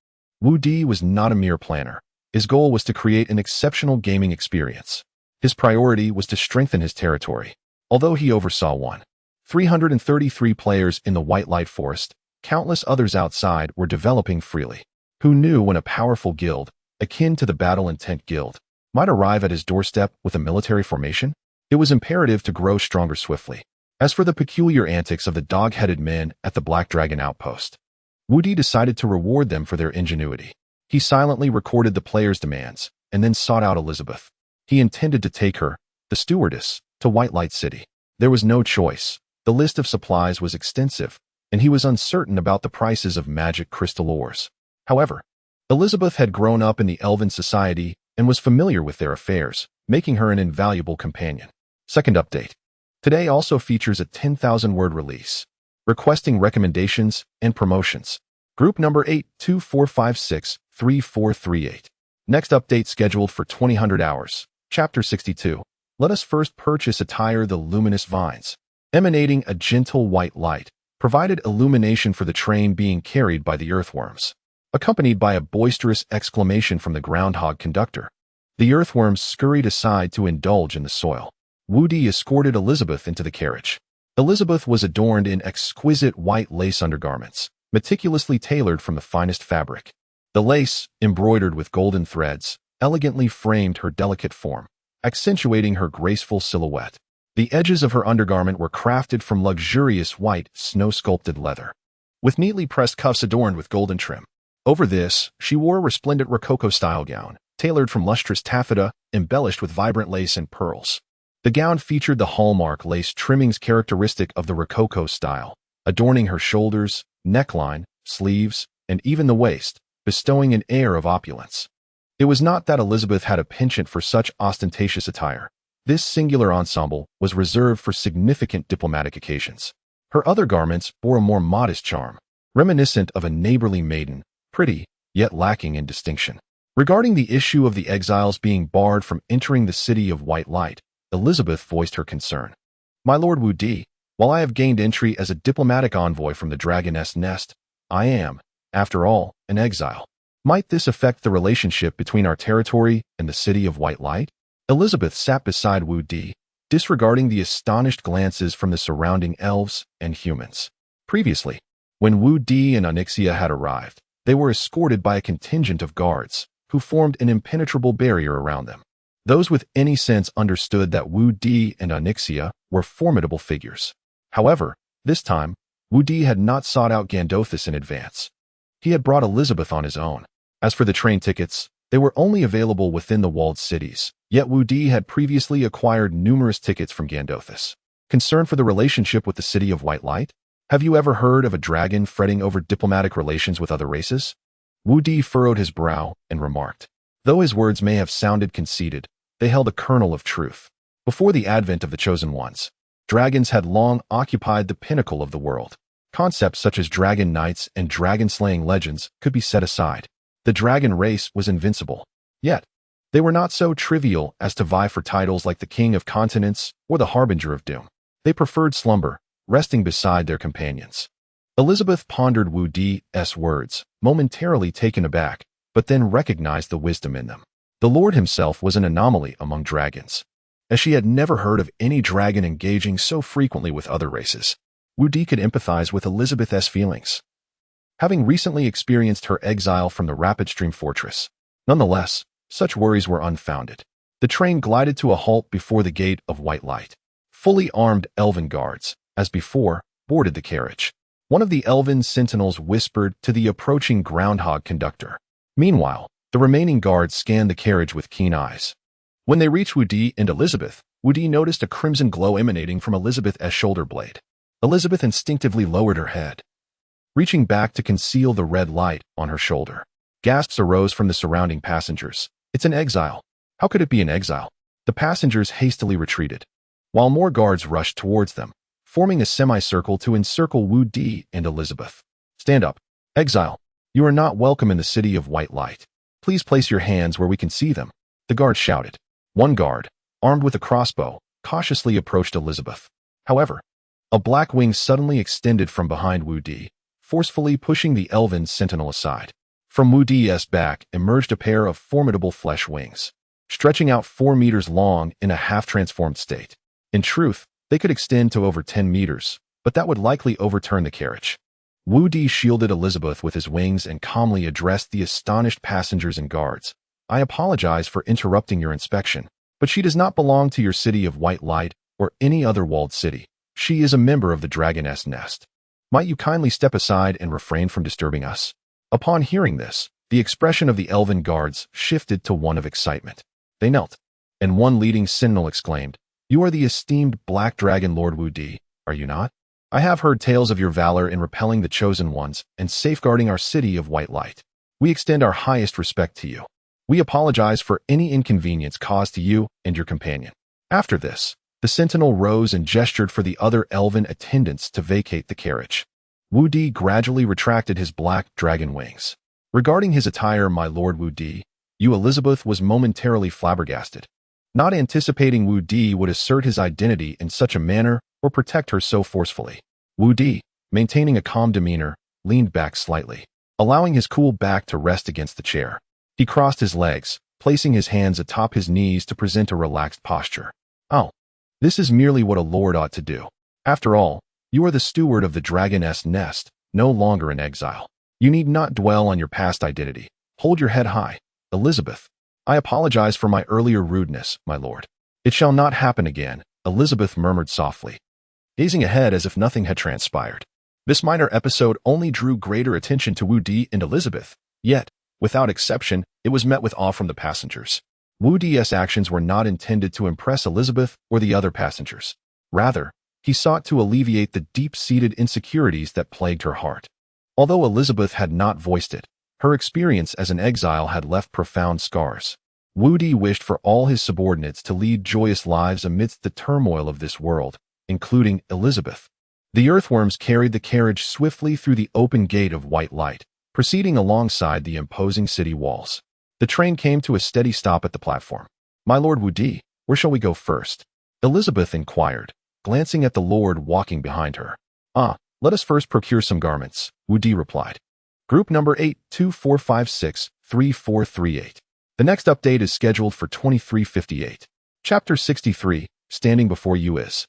Wu Di was not a mere planner. His goal was to create an exceptional gaming experience. His priority was to strengthen his territory. Although he oversaw 333 players in the White Light Forest, countless others outside were developing freely. Who knew when a powerful guild, akin to the Battle Intent Guild, might arrive at his doorstep with a military formation? It was imperative to grow stronger swiftly. As for the peculiar antics of the dog-headed men at the Black Dragon outpost, Wu Di decided to reward them for their ingenuity. He silently recorded the players' demands and then sought out Elizabeth. He intended to take her, the stewardess, to White Light City. There was no choice. The list of supplies was extensive, and he was uncertain about the prices of magic crystal ores. However, Elizabeth had grown up in the Elven society and was familiar with their affairs, making her an invaluable companion. Second update. Today also features a 10,000-word release, requesting recommendations and promotions. Group number 824563438. Next update scheduled for 2000 hours. Chapter 62. Let us first purchase attire. The luminous vines, emanating a gentle white light, provided illumination for the train being carried by the earthworms, accompanied by a boisterous exclamation from the groundhog conductor. The earthworms scurried aside to indulge in the soil. Wu Di escorted Elizabeth into the carriage. Elizabeth was adorned in exquisite white lace undergarments, meticulously tailored from the finest fabric. The lace, embroidered with golden threads, elegantly framed her delicate form, accentuating her graceful silhouette. The edges of her undergarment were crafted from luxurious white, snow-sculpted leather, with neatly pressed cuffs adorned with golden trim. Over this, she wore a resplendent Rococo-style gown, tailored from lustrous taffeta, embellished with vibrant lace and pearls. The gown featured the hallmark lace trimmings characteristic of the Rococo style, adorning her shoulders, neckline, sleeves, and even the waist, bestowing an air of opulence. It was not that Elizabeth had a penchant for such ostentatious attire. This singular ensemble was reserved for significant diplomatic occasions. Her other garments bore a more modest charm, reminiscent of a neighborly maiden, pretty, yet lacking in distinction. Regarding the issue of the exiles being barred from entering the city of White Light, Elizabeth voiced her concern. My Lord Wu Di, while I have gained entry as a diplomatic envoy from the Dragoness Nest, I am, after all, an exile. Might this affect the relationship between our territory and the city of White Light? Elizabeth sat beside Wu Di, disregarding the astonished glances from the surrounding elves and humans. Previously, when Wu Di and Onyxia had arrived, they were escorted by a contingent of guards, who formed an impenetrable barrier around them. Those with any sense understood that Wu Di and Onyxia were formidable figures. However, this time, Wu Di had not sought out Gandothus in advance. He had brought Elizabeth on his own. As for the train tickets, they were only available within the walled cities, yet Wu Di had previously acquired numerous tickets from Gandothus. Concerned for the relationship with the city of White Light? Have you ever heard of a dragon fretting over diplomatic relations with other races? Wu Di furrowed his brow and remarked. Though his words may have sounded conceited, they held a kernel of truth. Before the advent of the Chosen Ones, dragons had long occupied the pinnacle of the world. Concepts such as dragon knights and dragon-slaying legends could be set aside. The dragon race was invincible. Yet, they were not so trivial as to vie for titles like the King of Continents or the Harbinger of Doom. They preferred slumber, resting beside their companions. Elizabeth pondered Wu Di's words, momentarily taken aback, but then recognized the wisdom in them. The Lord himself was an anomaly among dragons, as she had never heard of any dragon engaging so frequently with other races. Wu Di could empathize with Elizabeth's feelings, having recently experienced her exile from the Rapid Stream Fortress. Nonetheless, such worries were unfounded. The train glided to a halt before the gate of White Light. Fully armed elven guards, as before, boarded the carriage. One of the elven sentinels whispered to the approaching groundhog conductor. Meanwhile, the remaining guards scanned the carriage with keen eyes. When they reached Wu Di and Elizabeth, Wu Di noticed a crimson glow emanating from Elizabeth's shoulder blade. Elizabeth instinctively lowered her head, reaching back to conceal the red light on her shoulder. Gasps arose from the surrounding passengers. It's an exile. How could it be an exile? The passengers hastily retreated, while more guards rushed towards them, forming a semicircle to encircle Wu Di and Elizabeth. Stand up. Exile. You are not welcome in the city of White Light. Please place your hands where we can see them, the guard shouted. One guard, armed with a crossbow, cautiously approached Elizabeth. However, a black wing suddenly extended from behind Wu Di, forcefully pushing the elven sentinel aside. From Wu Di's back emerged a pair of formidable flesh wings, stretching out 4 meters long in a half-transformed state. In truth, they could extend to over 10 meters, but that would likely overturn the carriage. Wu Di shielded Elizabeth with his wings and calmly addressed the astonished passengers and guards. I apologize for interrupting your inspection, but she does not belong to your city of white light or any other walled city. She is a member of the dragoness nest. Might you kindly step aside and refrain from disturbing us? Upon hearing this, the expression of the elven guards shifted to one of excitement. They knelt, and one leading sentinel exclaimed, "You are the esteemed Black Dragon Lord Wu Di, are you not? I have heard tales of your valor in repelling the Chosen Ones and safeguarding our city of white light. We extend our highest respect to you. We apologize for any inconvenience caused to you and your companion." After this, the sentinel rose and gestured for the other elven attendants to vacate the carriage. Wu Di gradually retracted his black dragon wings. Regarding his attire, my lord Wu Di, Elizabeth was momentarily flabbergasted. Not anticipating Wu Di would assert his identity in such a manner or protect her so forcefully. Wu Di, maintaining a calm demeanor, leaned back slightly, allowing his cool back to rest against the chair. He crossed his legs, placing his hands atop his knees to present a relaxed posture. Oh, this is merely what a lord ought to do. After all, you are the steward of the dragoness nest, no longer in exile. You need not dwell on your past identity. Hold your head high. Elizabeth, I apologize for my earlier rudeness, my lord. It shall not happen again, Elizabeth murmured softly, gazing ahead as if nothing had transpired. This minor episode only drew greater attention to Wu Di and Elizabeth, yet, without exception, it was met with awe from the passengers. Wu Di's actions were not intended to impress Elizabeth or the other passengers. Rather, he sought to alleviate the deep-seated insecurities that plagued her heart. Although Elizabeth had not voiced it, her experience as an exile had left profound scars. Wu Di wished for all his subordinates to lead joyous lives amidst the turmoil of this world, including Elizabeth. The earthworms carried the carriage swiftly through the open gate of white light, proceeding alongside the imposing city walls. The train came to a steady stop at the platform. My lord Wu Di, where shall we go first? Elizabeth inquired, glancing at the lord walking behind her. Let us first procure some garments, Wu Di replied. Group number 824563438. The next update is scheduled for 2358. Chapter 63, Standing Before You is.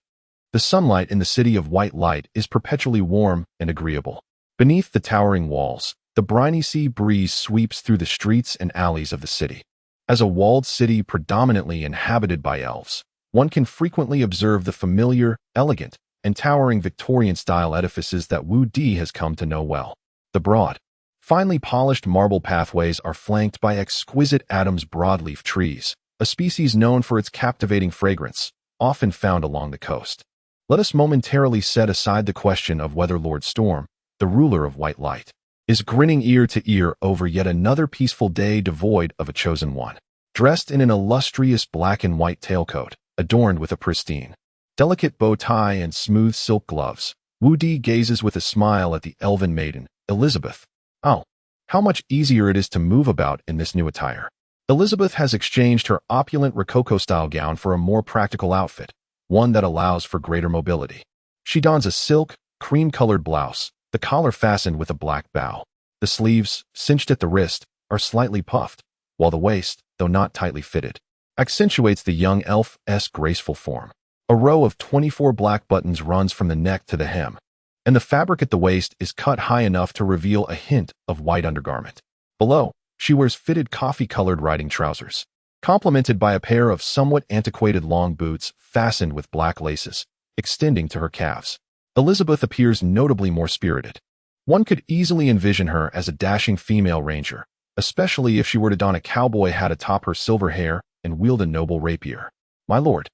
The sunlight in the city of white light is perpetually warm and agreeable. Beneath the towering walls, the briny sea breeze sweeps through the streets and alleys of the city. As a walled city predominantly inhabited by elves, one can frequently observe the familiar, elegant, and towering Victorian-style edifices that Wu Di has come to know well. The broad, finely polished marble pathways are flanked by exquisite Adam's broadleaf trees, a species known for its captivating fragrance, often found along the coast. Let us momentarily set aside the question of whether Lord Storm, the ruler of white light, is grinning ear to ear over yet another peaceful day devoid of a chosen one. Dressed in an illustrious black and white tailcoat, adorned with a pristine, delicate bow tie and smooth silk gloves, Wu Di gazes with a smile at the elven maiden, Elizabeth. Oh, how much easier it is to move about in this new attire. Elizabeth has exchanged her opulent Rococo-style gown for a more practical outfit, one that allows for greater mobility. She dons a silk, cream-colored blouse, the collar fastened with a black bow. The sleeves, cinched at the wrist, are slightly puffed, while the waist, though not tightly fitted, accentuates the young elf's graceful form. A row of 24 black buttons runs from the neck to the hem, and the fabric at the waist is cut high enough to reveal a hint of white undergarment. Below, she wears fitted coffee-colored riding trousers, complemented by a pair of somewhat antiquated long boots fastened with black laces, extending to her calves. Elizabeth appears notably more spirited. One could easily envision her as a dashing female ranger, especially if she were to don a cowboy hat atop her silver hair and wield a noble rapier. My lord,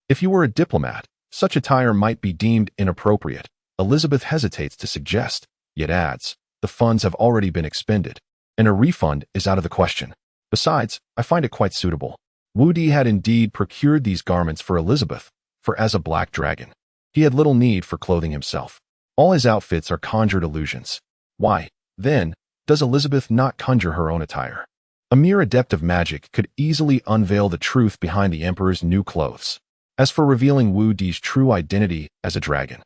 if you were a diplomat, such attire might be deemed inappropriate, Elizabeth hesitates to suggest, yet adds, the funds have already been expended, and a refund is out of the question. Besides, I find it quite suitable. Wu Di had indeed procured these garments for Elizabeth, for as a black dragon, he had little need for clothing himself. All his outfits are conjured illusions. Why, then, does Elizabeth not conjure her own attire? A mere adept of magic could easily unveil the truth behind the Emperor's new clothes. As for revealing Wu Di's true identity as a dragon,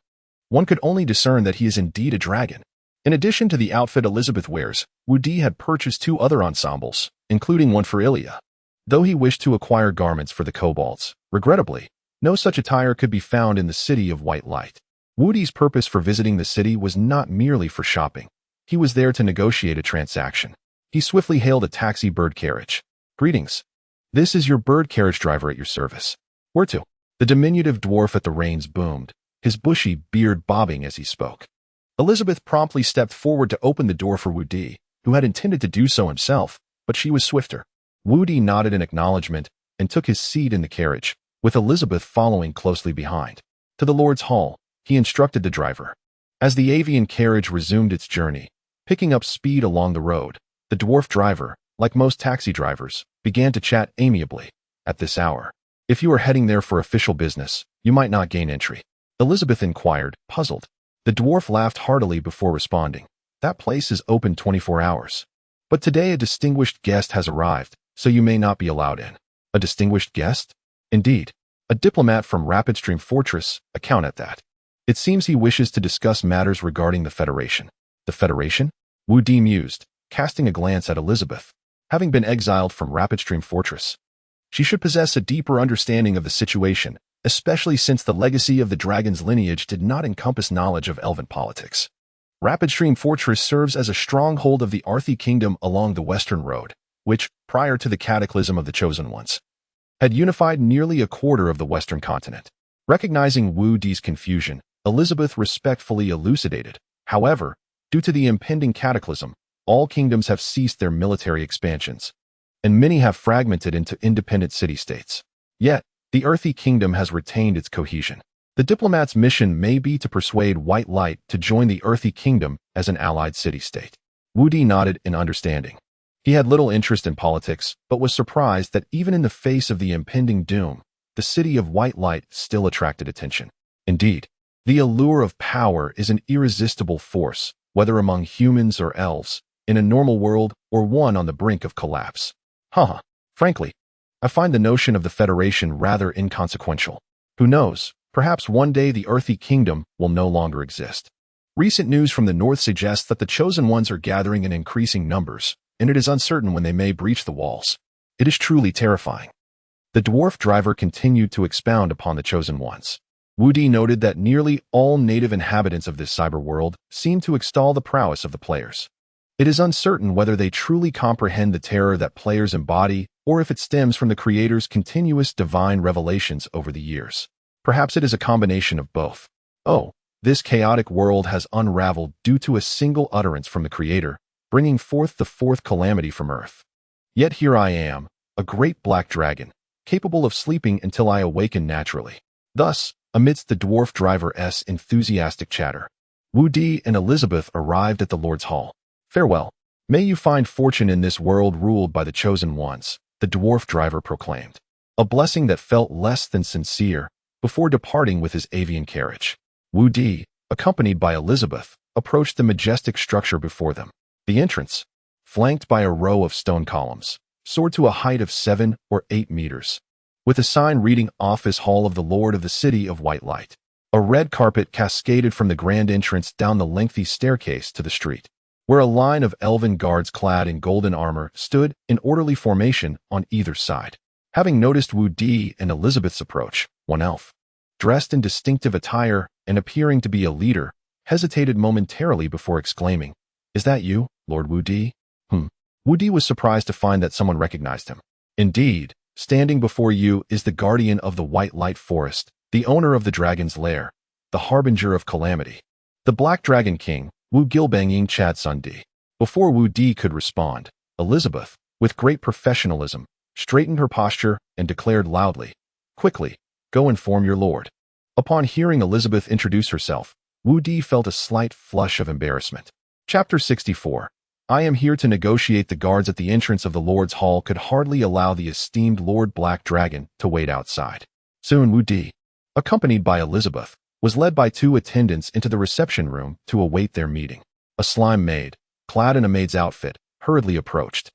one could only discern that he is indeed a dragon. In addition to the outfit Elizabeth wears, Wu Di had purchased 2 other ensembles, including one for Ilya. Though he wished to acquire garments for the kobolds, regrettably, no such attire could be found in the city of white light. Woody's purpose for visiting the city was not merely for shopping. He was there to negotiate a transaction. He swiftly hailed a taxi bird carriage. "Greetings. This is your bird carriage driver at your service. Where to?" The diminutive dwarf at the reins boomed, his bushy beard bobbing as he spoke. Elizabeth promptly stepped forward to open the door for Woody, who had intended to do so himself, but she was swifter. Woody nodded in acknowledgement and took his seat in the carriage, with Elizabeth following closely behind. "To the Lord's Hall," he instructed the driver. As the avian carriage resumed its journey, picking up speed along the road, the dwarf driver, like most taxi drivers, began to chat amiably. "At this hour, if you are heading there for official business, you might not gain entry," Elizabeth inquired, puzzled. The dwarf laughed heartily before responding. "That place is open 24 hours. But today a distinguished guest has arrived, so you may not be allowed in." "A distinguished guest?" "Indeed. A diplomat from Rapidstream Fortress, a count at that. It seems he wishes to discuss matters regarding the Federation." "The Federation?" Woody mused, casting a glance at Elizabeth. Having been exiled from Rapidstream Fortress, she should possess a deeper understanding of the situation, especially since the legacy of the dragon's lineage did not encompass knowledge of elven politics. Rapidstream Fortress serves as a stronghold of the Arthi Kingdom along the Western Road, which, prior to the cataclysm of the Chosen Ones, had unified nearly a quarter of the Western continent. Recognizing Woody's confusion, Elizabeth respectfully elucidated. "However, due to the impending cataclysm, all kingdoms have ceased their military expansions, and many have fragmented into independent city-states. Yet, the Earthy Kingdom has retained its cohesion. The diplomat's mission may be to persuade White Light to join the Earthy Kingdom as an allied city-state." Woody nodded in understanding. He had little interest in politics, but was surprised that even in the face of the impending doom, the city of White Light still attracted attention. Indeed, the allure of power is an irresistible force, whether among humans or elves, in a normal world or one on the brink of collapse. Frankly, I find the notion of the Federation rather inconsequential. Who knows, perhaps one day the Earthy Kingdom will no longer exist. Recent news from the north suggests that the Chosen Ones are gathering in increasing numbers, and it is uncertain when they may breach the walls. It is truly terrifying. The dwarf driver continued to expound upon the Chosen Ones. Woody noted that nearly all native inhabitants of this cyber world seem to extol the prowess of the players. It is uncertain whether they truly comprehend the terror that players embody or if it stems from the creator's continuous divine revelations over the years. Perhaps it is a combination of both. "Oh, this chaotic world has unraveled due to a single utterance from the creator, bringing forth the fourth calamity from Earth. Yet here I am, a great black dragon, capable of sleeping until I awaken naturally." Thus, amidst the dwarf driver's enthusiastic chatter, Woody and Elizabeth arrived at the Lord's Hall. "Farewell. May you find fortune in this world ruled by the Chosen Ones," the dwarf driver proclaimed, a blessing that felt less than sincere, before departing with his avian carriage. Woody, accompanied by Elizabeth, approached the majestic structure before them. The entrance, flanked by a row of stone columns, soared to a height of 7 or 8 meters, with a sign reading "Office Hall of the Lord of the City of White Light." A red carpet cascaded from the grand entrance down the lengthy staircase to the street, where a line of elven guards clad in golden armor stood in orderly formation on either side. Having noticed Woody and Elizabeth's approach, one elf, dressed in distinctive attire and appearing to be a leader, hesitated momentarily before exclaiming, "Is that you, Lord Woody?" Woody was surprised to find that someone recognized him. "Indeed, standing before you is the guardian of the White Light Forest, the owner of the Dragon's Lair, the harbinger of calamity, the Black Dragon King, Wu Gilbanging Chad Sundi." Before Woody could respond, Elizabeth, with great professionalism, straightened her posture and declared loudly, "Quickly, go inform your lord." Upon hearing Elizabeth introduce herself, Woody felt a slight flush of embarrassment. Chapter 64. "I am here to negotiate." The guards at the entrance of the Lord's Hall could hardly allow the esteemed Lord Black Dragon to wait outside. Soon Woody, accompanied by Elizabeth, was led by 2 attendants into the reception room to await their meeting. A slime maid, clad in a maid's outfit, hurriedly approached,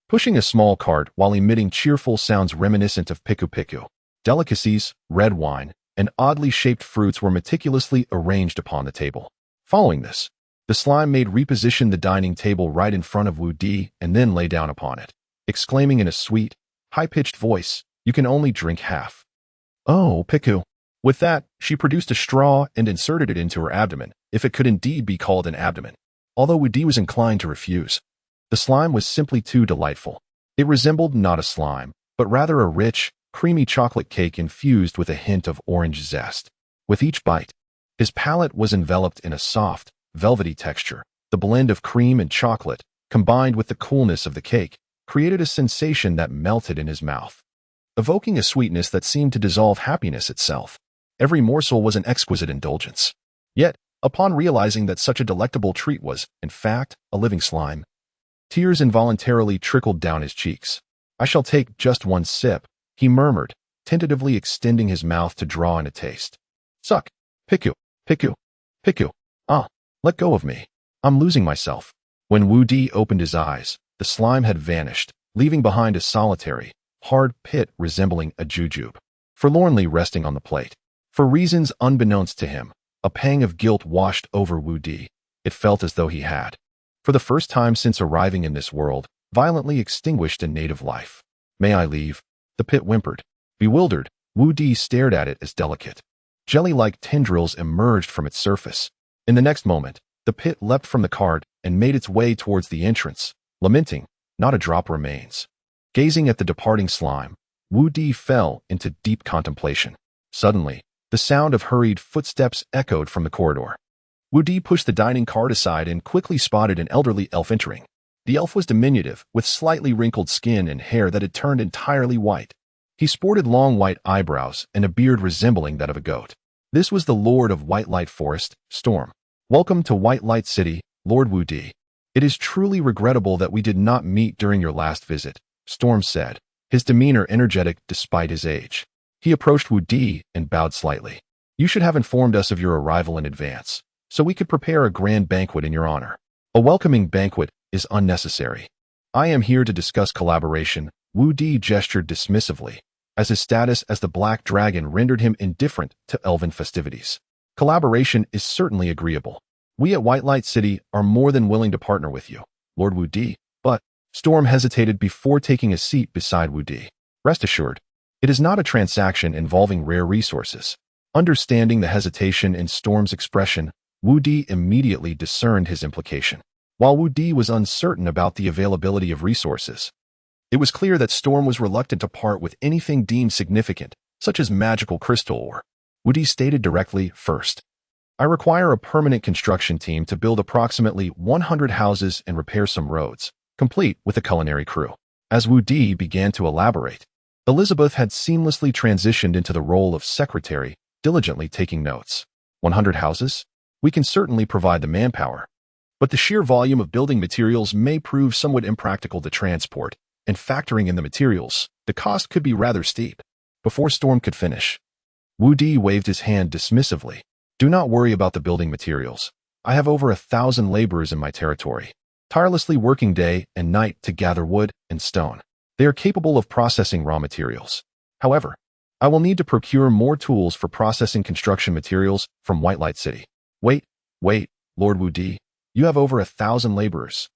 pushing a small cart while emitting cheerful sounds reminiscent of piku piku. Delicacies, red wine, and oddly shaped fruits were meticulously arranged upon the table. Following this, the slime maid repositioned the dining table right in front of Woody and then lay down upon it, exclaiming in a sweet, high-pitched voice, "You can only drink half." "Oh, Piku, With that, she produced a straw and inserted it into her abdomen, if it could indeed be called an abdomen. Although Woody was inclined to refuse. The slime was simply too delightful. It resembled not a slime, but rather a rich, creamy chocolate cake infused with a hint of orange zest. With each bite, his palate was enveloped in a soft, velvety texture. The blend of cream and chocolate, combined with the coolness of the cake, created a sensation that melted in his mouth, evoking a sweetness that seemed to dissolve happiness itself. Every morsel was an exquisite indulgence. Yet, upon realizing that such a delectable treat was, in fact, a living slime, tears involuntarily trickled down his cheeks. "I shall take just one sip," he murmured, tentatively extending his mouth to draw in a taste. "Suck. Piku, piku, piku. Ah, let go of me. I'm losing myself." When Woody opened his eyes, the slime had vanished, leaving behind a solitary, hard pit resembling a jujube, forlornly resting on the plate. For reasons unbeknownst to him, a pang of guilt washed over Woody. It felt as though he had, for the first time since arriving in this world, violently extinguished a native life. "May I leave?" the pit whimpered. Bewildered, Woody stared at it as delicate, jelly-like tendrils emerged from its surface. In the next moment, the pit leapt from the cart and made its way towards the entrance, lamenting, "Not a drop remains." Gazing at the departing slime, Woody fell into deep contemplation. Suddenly, the sound of hurried footsteps echoed from the corridor. Woody pushed the dining cart aside and quickly spotted an elderly elf entering. The elf was diminutive, with slightly wrinkled skin and hair that had turned entirely white. He sported long white eyebrows and a beard resembling that of a goat. This was the Lord of White Light Forest, Storm. "Welcome to White Light City, Lord Woody. It is truly regrettable that we did not meet during your last visit," Storm said, his demeanor energetic despite his age. He approached Woody and bowed slightly. "You should have informed us of your arrival in advance, so we could prepare a grand banquet in your honor." "A welcoming banquet is unnecessary. I am here to discuss collaboration." Woody gestured dismissively, as his status as the Black Dragon rendered him indifferent to elven festivities. "Collaboration is certainly agreeable. We at White Light City are more than willing to partner with you, Lord Woody." But Storm hesitated before taking a seat beside Woody. "Rest assured, it is not a transaction involving rare resources." Understanding the hesitation in Storm's expression, Woody immediately discerned his implication. While Woody was uncertain about the availability of resources, it was clear that Storm was reluctant to part with anything deemed significant, such as magical crystal ore. Woody stated directly, "First, I require a permanent construction team to build approximately 100 houses and repair some roads, complete with a culinary crew." As Woody began to elaborate, Elizabeth had seamlessly transitioned into the role of secretary, diligently taking notes. 100 houses? We can certainly provide the manpower, but the sheer volume of building materials may prove somewhat impractical to transport, and factoring in the materials, the cost could be rather steep. Before Storm could finish, Woody waved his hand dismissively. "Do not worry about the building materials. I have over 1,000 laborers in my territory, tirelessly working day and night to gather wood and stone. They are capable of processing raw materials. However, I will need to procure more tools for processing construction materials from White Light City." Wait, Lord Woody, you have over 1,000 laborers,"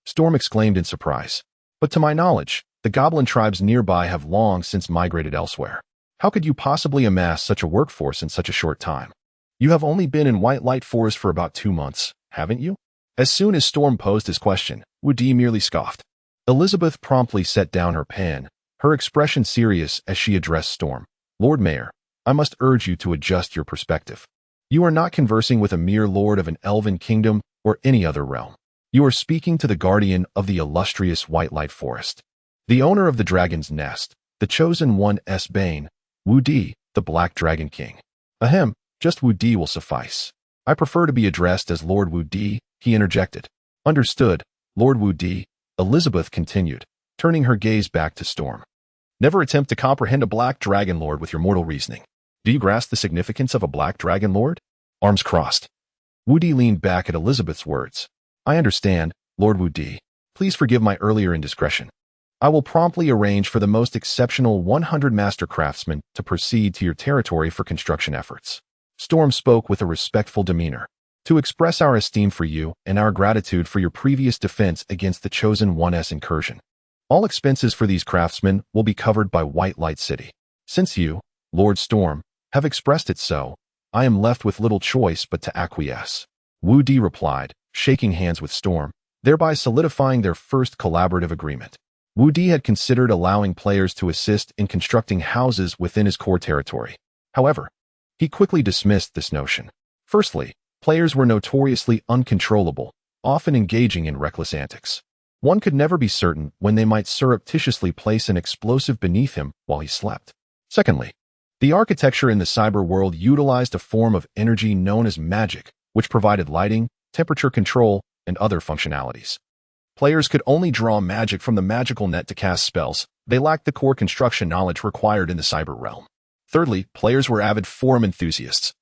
Storm exclaimed in surprise. "But to my knowledge, the goblin tribes nearby have long since migrated elsewhere. How could you possibly amass such a workforce in such a short time? You have only been in White Light Forest for about 2 months, haven't you?" As soon as Storm posed his question, Woody merely scoffed. Elizabeth promptly set down her pen, her expression serious as she addressed Storm. "Lord Mayor, I must urge you to adjust your perspective. You are not conversing with a mere lord of an elven kingdom or any other realm. You are speaking to the guardian of the illustrious White Light Forest, the owner of the Dragon's Nest, the Chosen One's Bane, Woody, the Black Dragon King." "Ahem, just Woody will suffice. I prefer to be addressed as Lord Woody," he interjected. "Understood, Lord Woody," Elizabeth continued, turning her gaze back to Storm. "Never attempt to comprehend a Black Dragon Lord with your mortal reasoning. Do you grasp the significance of a Black Dragon Lord?" Arms crossed, Woody leaned back at Elizabeth's words. "I understand, Lord Woody. Please forgive my earlier indiscretion. I will promptly arrange for the most exceptional 100 master craftsmen to proceed to your territory for construction efforts." Storm spoke with a respectful demeanor. "To express our esteem for you and our gratitude for your previous defense against the Chosen One's incursion. All expenses for these craftsmen will be covered by White Light City. Since you, Lord Storm, have expressed it so. I am left with little choice but to acquiesce. Wu Di replied, shaking hands with Storm, thereby solidifying their first collaborative agreement. Wu Di had considered allowing players to assist in constructing houses within his core territory. However, he quickly dismissed this notion. Firstly, players were notoriously uncontrollable, often engaging in reckless antics. One could never be certain when they might surreptitiously place an explosive beneath him while he slept. Secondly, the architecture in the cyber world utilized a form of energy known as magic, which provided lighting, temperature control, and other functionalities. Players could only draw magic from the magical net to cast spells. They lacked the core construction knowledge required in the cyber realm. Thirdly, players were avid forum enthusiasts.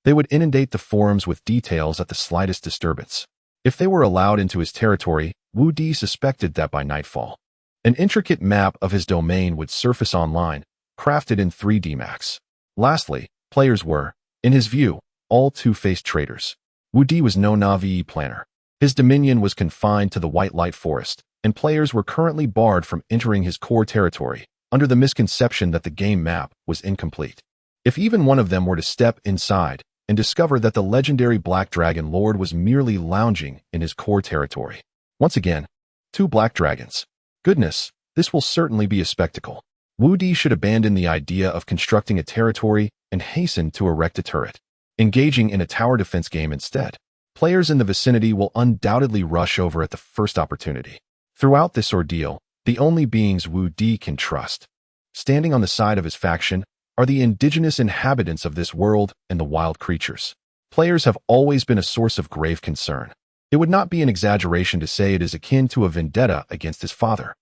They would inundate the forums with details at the slightest disturbance. If they were allowed into his territory, Wu Di suspected that by nightfall, an intricate map of his domain would surface online, crafted in 3D Max. Lastly, players were, in his view, all two-faced traitors. Wu Di was no Navi planner. His dominion was confined to the White Light Forest, and players were currently barred from entering his core territory, under the misconception that the game map was incomplete. If even one of them were to step inside and discover that the legendary Black Dragon Lord was merely lounging in his core territory. Once again, 2 Black Dragons. Goodness, this will certainly be a spectacle. Wu Di should abandon the idea of constructing a territory and hasten to erect a turret, engaging in a tower defense game instead. Players in the vicinity will undoubtedly rush over at the first opportunity. Throughout this ordeal, the only beings Wu Di can trust, standing on the side of his faction, are the indigenous inhabitants of this world and the wild creatures. Players have always been a source of grave concern. It would not be an exaggeration to say it is akin to a vendetta against his father.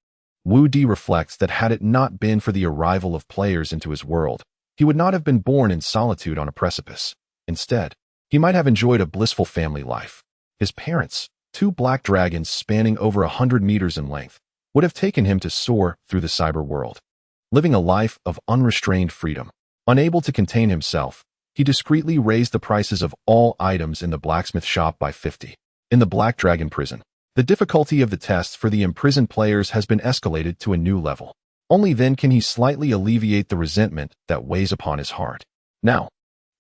Wu Di reflects that had it not been for the arrival of players into his world, he would not have been born in solitude on a precipice. Instead, he might have enjoyed a blissful family life. His parents, 2 black dragons spanning over 100 meters in length, would have taken him to soar through the cyber world, living a life of unrestrained freedom. Unable to contain himself, he discreetly raised the prices of all items in the blacksmith shop by 50. In the Black Dragon prison, the difficulty of the tests for the imprisoned players has been escalated to a new level. Only then can he slightly alleviate the resentment that weighs upon his heart. Now,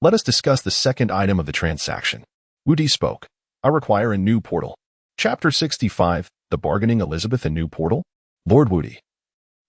let us discuss the second item of the transaction. Wu Di spoke. I require a new portal. Chapter 65, The Bargaining Elizabeth, a new portal? Lord Wu Di.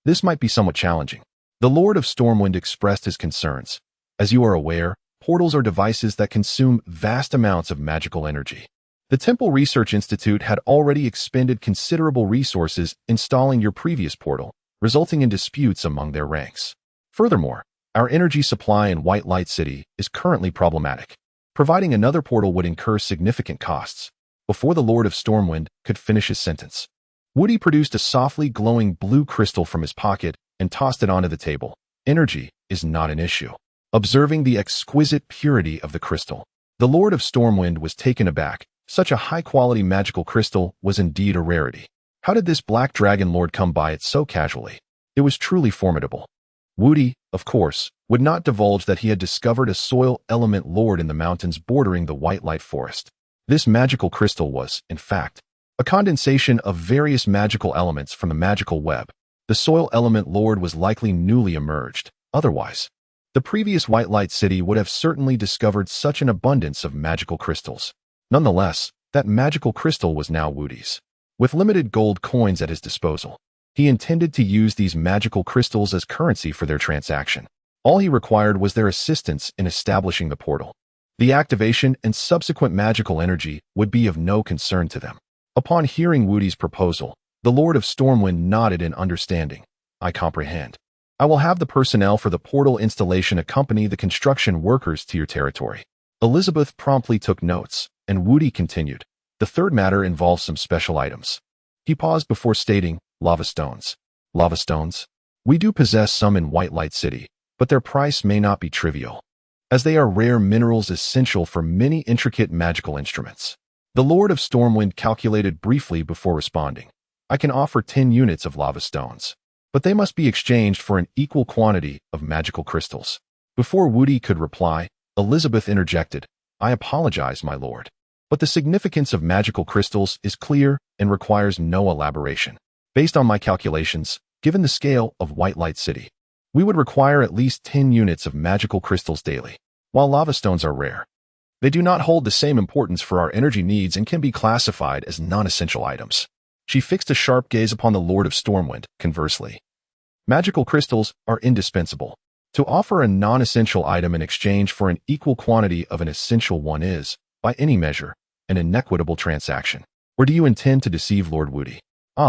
This might be somewhat challenging. The Lord of Stormwind expressed his concerns. As you are aware, portals are devices that consume vast amounts of magical energy. The Temple Research Institute had already expended considerable resources installing your previous portal, resulting in disputes among their ranks. Furthermore, our energy supply in White Light City is currently problematic. Providing another portal would incur significant costs. Before the Lord of Stormwind could finish his sentence, Wu Di produced a softly glowing blue crystal from his pocket and tossed it onto the table. Energy is not an issue. Observing the exquisite purity of the crystal, the Lord of Stormwind was taken aback. Such a high-quality magical crystal was indeed a rarity. How did this Black Dragon Lord come by it so casually? It was truly formidable. Wu Di, of course, would not divulge that he had discovered a soil element lord in the mountains bordering the White Light Forest. This magical crystal was, in fact, a condensation of various magical elements from the magical web. The soil element lord was likely newly emerged. Otherwise, the previous White Light City would have certainly discovered such an abundance of magical crystals. Nonetheless, that magical crystal was now Wu Di's. With limited gold coins at his disposal, he intended to use these magical crystals as currency for their transaction. All he required was their assistance in establishing the portal. The activation and subsequent magical energy would be of no concern to them. Upon hearing Wu Di's proposal, the Lord of Stormwind nodded in understanding. I comprehend. I will have the personnel for the portal installation accompany the construction workers to your territory. Elizabeth promptly took notes, and Wu Di continued. The third matter involves some special items. He paused before stating, lava stones. Lava stones? We do possess some in White Light City, but their price may not be trivial, as they are rare minerals essential for many intricate magical instruments. The Lord of Stormwind calculated briefly before responding. I can offer 10 units of lava stones, but they must be exchanged for an equal quantity of magical crystals. Before Wu Di could reply, Elizabeth interjected. I apologize, my lord, but the significance of magical crystals is clear and requires no elaboration. Based on my calculations, given the scale of White Light City, We would require at least 10 units of magical crystals daily. While lava stones are rare, they do not hold the same importance for our energy needs and can be classified as non-essential items. She fixed a sharp gaze upon the Lord of Stormwind. Conversely, magical crystals are indispensable. To offer a non-essential item in exchange for an equal quantity of an essential one is, by any measure, an inequitable transaction. Or do you intend to deceive Lord Woody?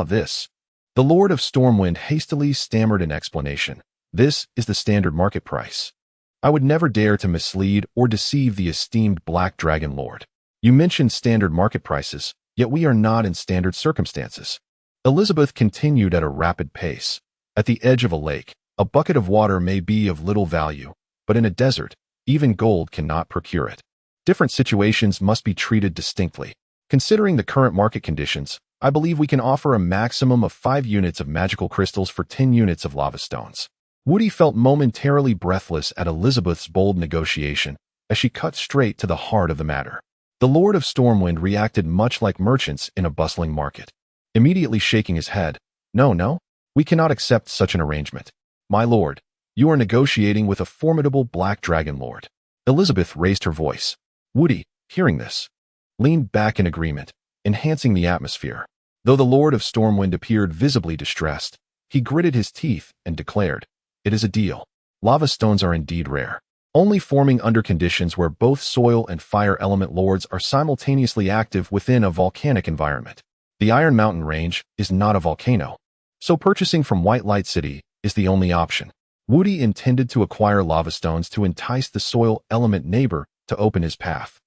This. The Lord of Stormwind hastily stammered an explanation. This is the standard market price. I would never dare to mislead or deceive the esteemed Black Dragon Lord. You mentioned standard market prices, yet we are not in standard circumstances. Elizabeth continued at a rapid pace. At the edge of a lake, a bucket of water may be of little value, but in a desert, even gold cannot procure it. Different situations must be treated distinctly. Considering the current market conditions, I believe we can offer a maximum of 5 units of magical crystals for 10 units of lava stones. Woody felt momentarily breathless at Elizabeth's bold negotiation as she cut straight to the heart of the matter. The Lord of Stormwind reacted much like merchants in a bustling market, immediately shaking his head. No, we cannot accept such an arrangement. My lord, you are negotiating with a formidable Black Dragon Lord. Elizabeth raised her voice. Woody, hearing this, leaned back in agreement, enhancing the atmosphere. Though the Lord of Stormwind appeared visibly distressed, he gritted his teeth and declared, "It is a deal. Lava stones are indeed rare, only forming under conditions where both soil and fire element lords are simultaneously active within a volcanic environment. The Iron Mountain Range is not a volcano, so purchasing from White Light City is the only option." Woody intended to acquire lava stones to entice the soil element neighbor to open his path.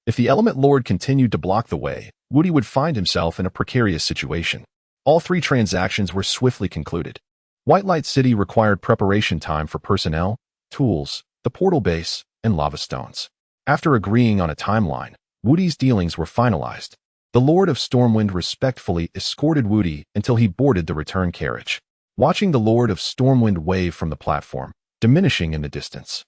If the element lord continued to block the way, Woody would find himself in a precarious situation. All 3 transactions were swiftly concluded. White Light City required preparation time for personnel, tools, the portal base, and lava stones. After agreeing on a timeline, Woody's dealings were finalized. The Lord of Stormwind respectfully escorted Woody until he boarded the return carriage. Watching the Lord of Stormwind wave from the platform, diminishing in the distance,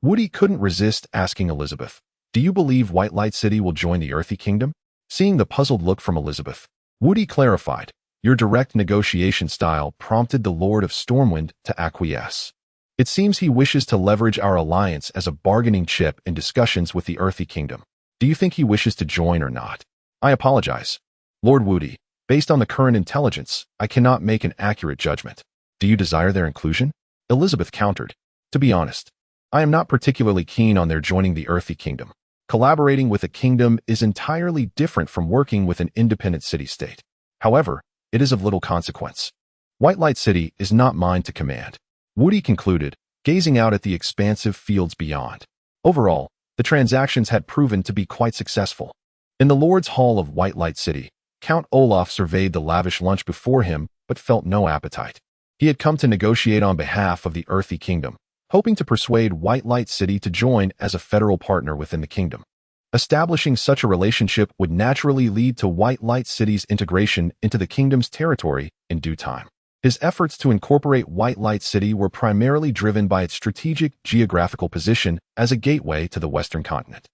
Woody couldn't resist asking Elizabeth, "Do you believe White Light City will join the Earthy Kingdom?" Seeing the puzzled look from Elizabeth, Woody clarified, "Your direct negotiation style prompted the Lord of Stormwind to acquiesce. It seems he wishes to leverage our alliance as a bargaining chip in discussions with the Earthy Kingdom. Do you think he wishes to join or not?" "I apologize, Lord Woody. Based on the current intelligence, I cannot make an accurate judgment." "Do you desire their inclusion?" Elizabeth countered. "To be honest, I am not particularly keen on their joining the Earthy Kingdom. Collaborating with a kingdom is entirely different from working with an independent city-state. However, it is of little consequence. White Light City is not mine to command," Woody concluded, gazing out at the expansive fields beyond. Overall, the transactions had proven to be quite successful. In the Lord's Hall of White Light City, Count Olaf surveyed the lavish lunch before him but felt no appetite. He had come to negotiate on behalf of the Earthy Kingdom, hoping to persuade White Light City to join as a federal partner within the kingdom. Establishing such a relationship would naturally lead to White Light City's integration into the kingdom's territory in due time. His efforts to incorporate White Light City were primarily driven by its strategic geographical position as a gateway to the Western continent.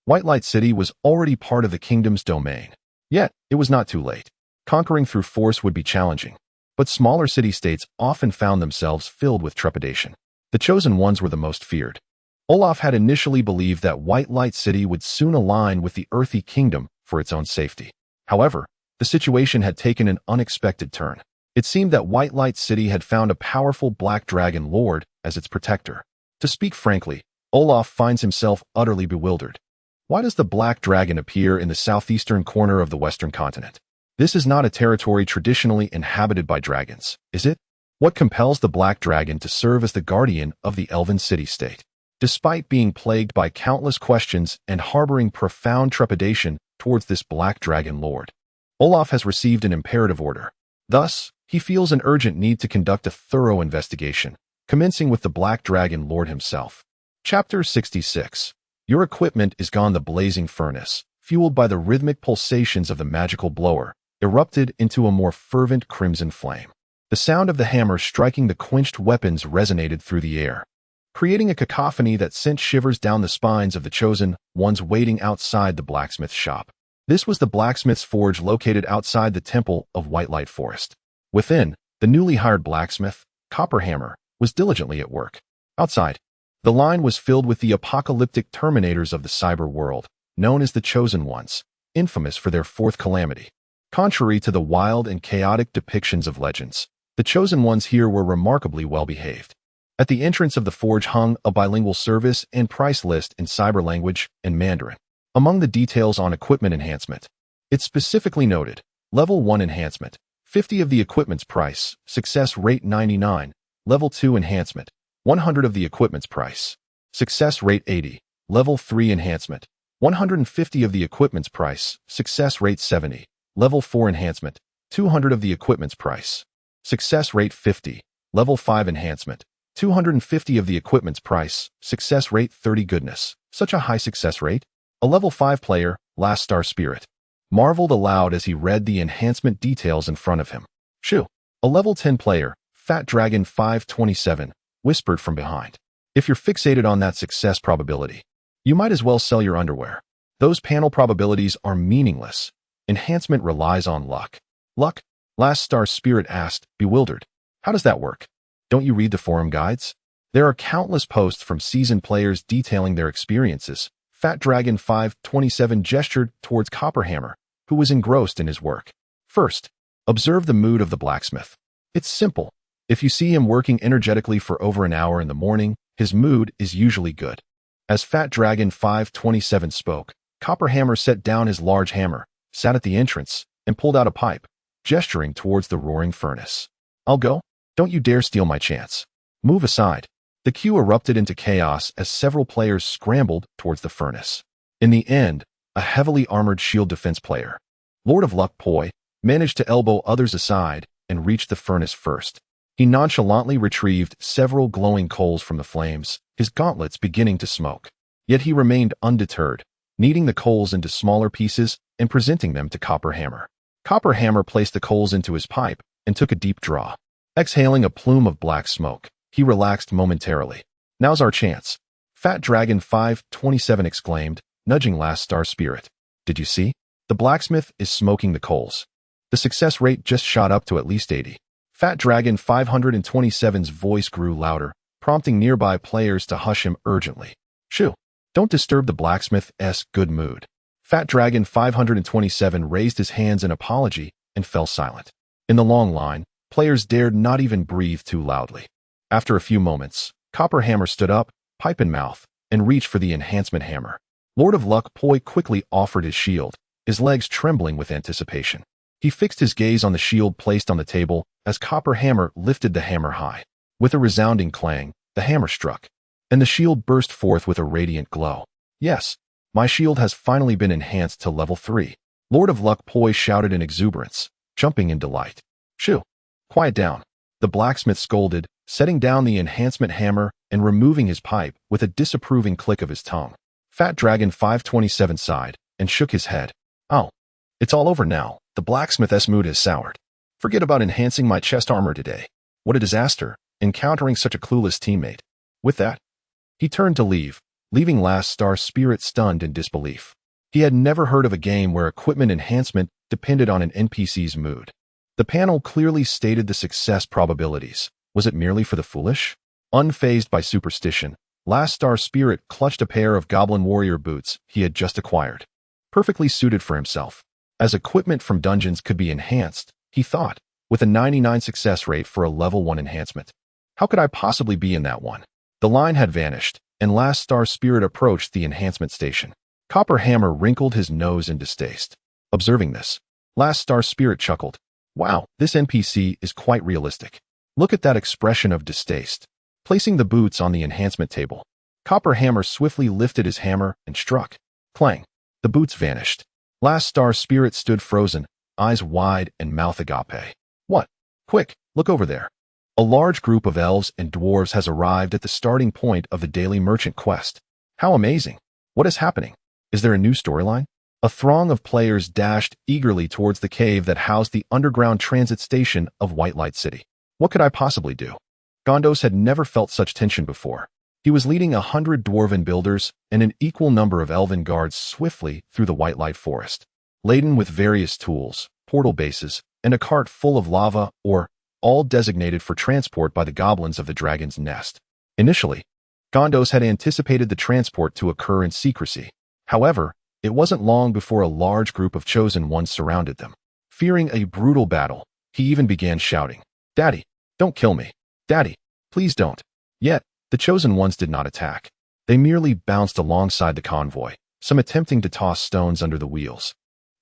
White Light City was already part of the kingdom's domain. Yet, it was not too late. Conquering through force would be challenging, but smaller city-states often found themselves filled with trepidation. The chosen ones were the most feared. Olaf had initially believed that White Light City would soon align with the Earthy Kingdom for its own safety. However, the situation had taken an unexpected turn. It seemed that White Light City had found a powerful Black Dragon Lord as its protector. To speak frankly, Olaf finds himself utterly bewildered. Why does the Black Dragon appear in the southeastern corner of the Western continent? This is not a territory traditionally inhabited by dragons, is it? What compels the Black Dragon to serve as the guardian of the Elven city-state? Despite being plagued by countless questions and harboring profound trepidation towards this Black Dragon Lord, Olaf has received an imperative order. Thus, he feels an urgent need to conduct a thorough investigation, commencing with the Black Dragon Lord himself. Chapter 66. Your equipment is gone. The blazing furnace, fueled by the rhythmic pulsations of the magical blower, erupted into a more fervent crimson flame. The sound of the hammer striking the quenched weapons resonated through the air, creating a cacophony that sent shivers down the spines of the chosen ones waiting outside the blacksmith's shop. This was the blacksmith's forge located outside the temple of White Light Forest. Within, the newly hired blacksmith, Copperhammer, was diligently at work. Outside, the line was filled with the apocalyptic terminators of the cyber world, known as the Chosen Ones, infamous for their fourth calamity. Contrary to the wild and chaotic depictions of legends, the Chosen Ones here were remarkably well-behaved. At the entrance of the forge hung a bilingual service and price list in cyber language and Mandarin. Among the details on equipment enhancement, it specifically noted, Level 1 enhancement, 50 of the equipment's price, success rate 99, Level 2 enhancement, 100 of the equipment's price, success rate 80, Level 3 enhancement, 150 of the equipment's price, success rate 70, Level 4 enhancement, 200 of the equipment's price, success rate 50, Level 5 enhancement, 250 of the equipment's price, success rate 30. Goodness, such a high success rate? A Level 5 player, Last Star Spirit, marveled aloud as he read the enhancement details in front of him. Shoo! A Level 10 player, Fat Dragon 527, whispered from behind. If you're fixated on that success probability, you might as well sell your underwear. Those panel probabilities are meaningless. Enhancement relies on luck. Luck? Last Star Spirit asked, bewildered. How does that work? Don't you read the forum guides? There are countless posts from seasoned players detailing their experiences. Fat Dragon 527 gestured towards Copperhammer, who was engrossed in his work. First, observe the mood of the blacksmith. It's simple. If you see him working energetically for over an hour in the morning, his mood is usually good. As Fat Dragon 527 spoke, Copperhammer set down his large hammer, sat at the entrance, and pulled out a pipe, gesturing towards the roaring furnace. I'll go. Don't you dare steal my chance. Move aside. The queue erupted into chaos as several players scrambled towards the furnace. In the end, a heavily armored shield defense player, Lord of Luck Poi, managed to elbow others aside and reach the furnace first. He nonchalantly retrieved several glowing coals from the flames, his gauntlets beginning to smoke. Yet he remained undeterred, kneading the coals into smaller pieces and presenting them to Copperhammer. Copperhammer placed the coals into his pipe and took a deep draw. Exhaling a plume of black smoke, he relaxed momentarily. Now's our chance. Fat Dragon 527 exclaimed, nudging Last Star Spirit. Did you see? The blacksmith is smoking the coals. The success rate just shot up to at least 80. Fat Dragon 527's voice grew louder, prompting nearby players to hush him urgently. Shoo! Don't disturb the blacksmith's good mood. Fat Dragon 527 raised his hands in apology and fell silent. In the long line, players dared not even breathe too loudly. After a few moments, Copperhammer stood up, pipe in mouth, and reached for the enhancement hammer. Lord of Luck Poi quickly offered his shield, his legs trembling with anticipation. He fixed his gaze on the shield placed on the table as Copperhammer lifted the hammer high. With a resounding clang, the hammer struck, and the shield burst forth with a radiant glow. Yes, my shield has finally been enhanced to level 3. Lord of Luck Poi shouted in exuberance, jumping in delight. Shoo! Quiet down. The blacksmith scolded, setting down the enhancement hammer and removing his pipe with a disapproving click of his tongue. Fat Dragon 527 sighed and shook his head. Oh, it's all over now. The blacksmith's mood has soured. Forget about enhancing my chest armor today. What a disaster, encountering such a clueless teammate. With that, he turned to leave, leaving Last Star Spirit stunned in disbelief. He had never heard of a game where equipment enhancement depended on an NPC's mood. The panel clearly stated the success probabilities. Was it merely for the foolish? Unfazed by superstition, Last Star Spirit clutched a pair of Goblin Warrior boots he had just acquired. Perfectly suited for himself. As equipment from dungeons could be enhanced, he thought, with a 99 success rate for a level 1 enhancement. How could I possibly be in that one? The line had vanished, and Last Star Spirit approached the enhancement station. Copperhammer wrinkled his nose in distaste. Observing this, Last Star Spirit chuckled. Wow, this NPC is quite realistic. Look at that expression of distaste. Placing the boots on the enhancement table, Copperhammer swiftly lifted his hammer and struck. Clang. The boots vanished. Last Star Spirit stood frozen, eyes wide and mouth agape. What? Quick, look over there. A large group of elves and dwarves has arrived at the starting point of the daily merchant quest. How amazing. What is happening? Is there a new storyline? A throng of players dashed eagerly towards the cave that housed the underground transit station of White Light City. What could I possibly do? Gondos had never felt such tension before. He was leading 100 dwarven builders and an equal number of elven guards swiftly through the White Light Forest, laden with various tools, portal bases, and a cart full of lava or all designated for transport by the goblins of the dragon's nest. Initially, Gondos had anticipated the transport to occur in secrecy. However, it wasn't long before a large group of chosen ones surrounded them. Fearing a brutal battle, he even began shouting, "Daddy, don't kill me. Daddy, please don't." Yet, the chosen ones did not attack. They merely bounced alongside the convoy, some attempting to toss stones under the wheels,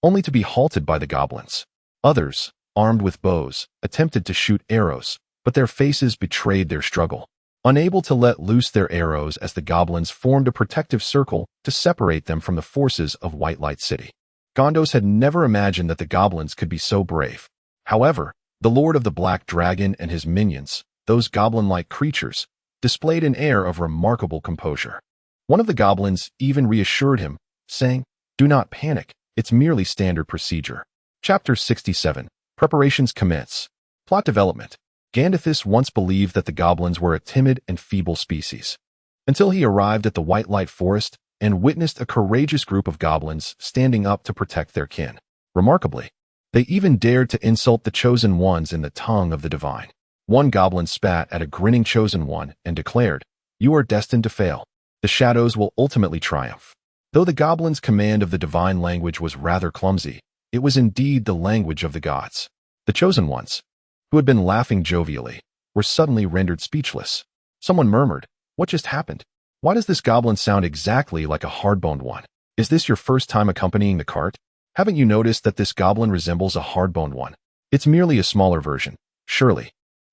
only to be halted by the goblins. Others, armed with bows, attempted to shoot arrows, but their faces betrayed their struggle. Unable to let loose their arrows as the goblins formed a protective circle to separate them from the forces of White Light City. Gondos had never imagined that the goblins could be so brave. However, the Lord of the Black Dragon and his minions, those goblin-like creatures, displayed an air of remarkable composure. One of the goblins even reassured him, saying, "Do not panic, it's merely standard procedure." Chapter 67. Preparations commence. Plot development. Gandithus once believed that the goblins were a timid and feeble species, until he arrived at the White Light Forest and witnessed a courageous group of goblins standing up to protect their kin. Remarkably, they even dared to insult the chosen ones in the tongue of the divine. One goblin spat at a grinning chosen one and declared, "You are destined to fail. The shadows will ultimately triumph." Though the goblin's command of the divine language was rather clumsy, it was indeed the language of the gods. The chosen ones, who had been laughing jovially, were suddenly rendered speechless. Someone murmured, "What just happened? Why does this goblin sound exactly like a hard-boned one? Is this your first time accompanying the cart? Haven't you noticed that this goblin resembles a hard-boned one? It's merely a smaller version, surely."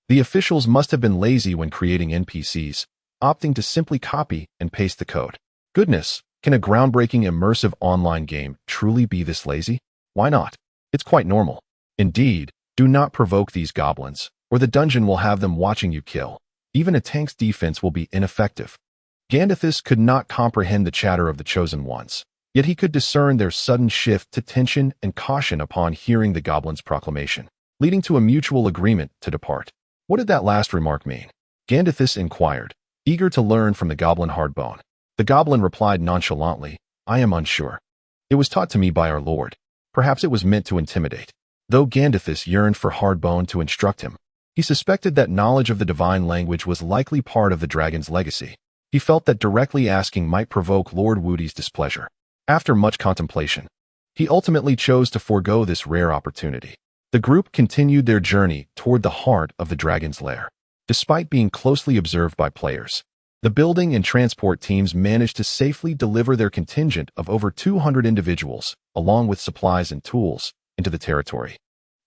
The officials must have been lazy when creating NPCs, opting to simply copy and paste the code. Goodness, can a groundbreaking immersive online game truly be this lazy? Why not? It's quite normal. Indeed, do not provoke these goblins, or the dungeon will have them watching you kill. Even a tank's defense will be ineffective. Gandithus could not comprehend the chatter of the chosen ones, yet he could discern their sudden shift to tension and caution upon hearing the goblin's proclamation, leading to a mutual agreement to depart. What did that last remark mean? Gandithus inquired, eager to learn from the goblin Hardbone. The goblin replied nonchalantly, "I am unsure. It was taught to me by our lord. Perhaps it was meant to intimidate." Though Gandithus yearned for Hardbone to instruct him, he suspected that knowledge of the divine language was likely part of the dragon's legacy. He felt that directly asking might provoke Lord Woody's displeasure. After much contemplation, he ultimately chose to forego this rare opportunity. The group continued their journey toward the heart of the dragon's lair. Despite being closely observed by players, the building and transport teams managed to safely deliver their contingent of over 200 individuals, along with supplies and tools, into the territory,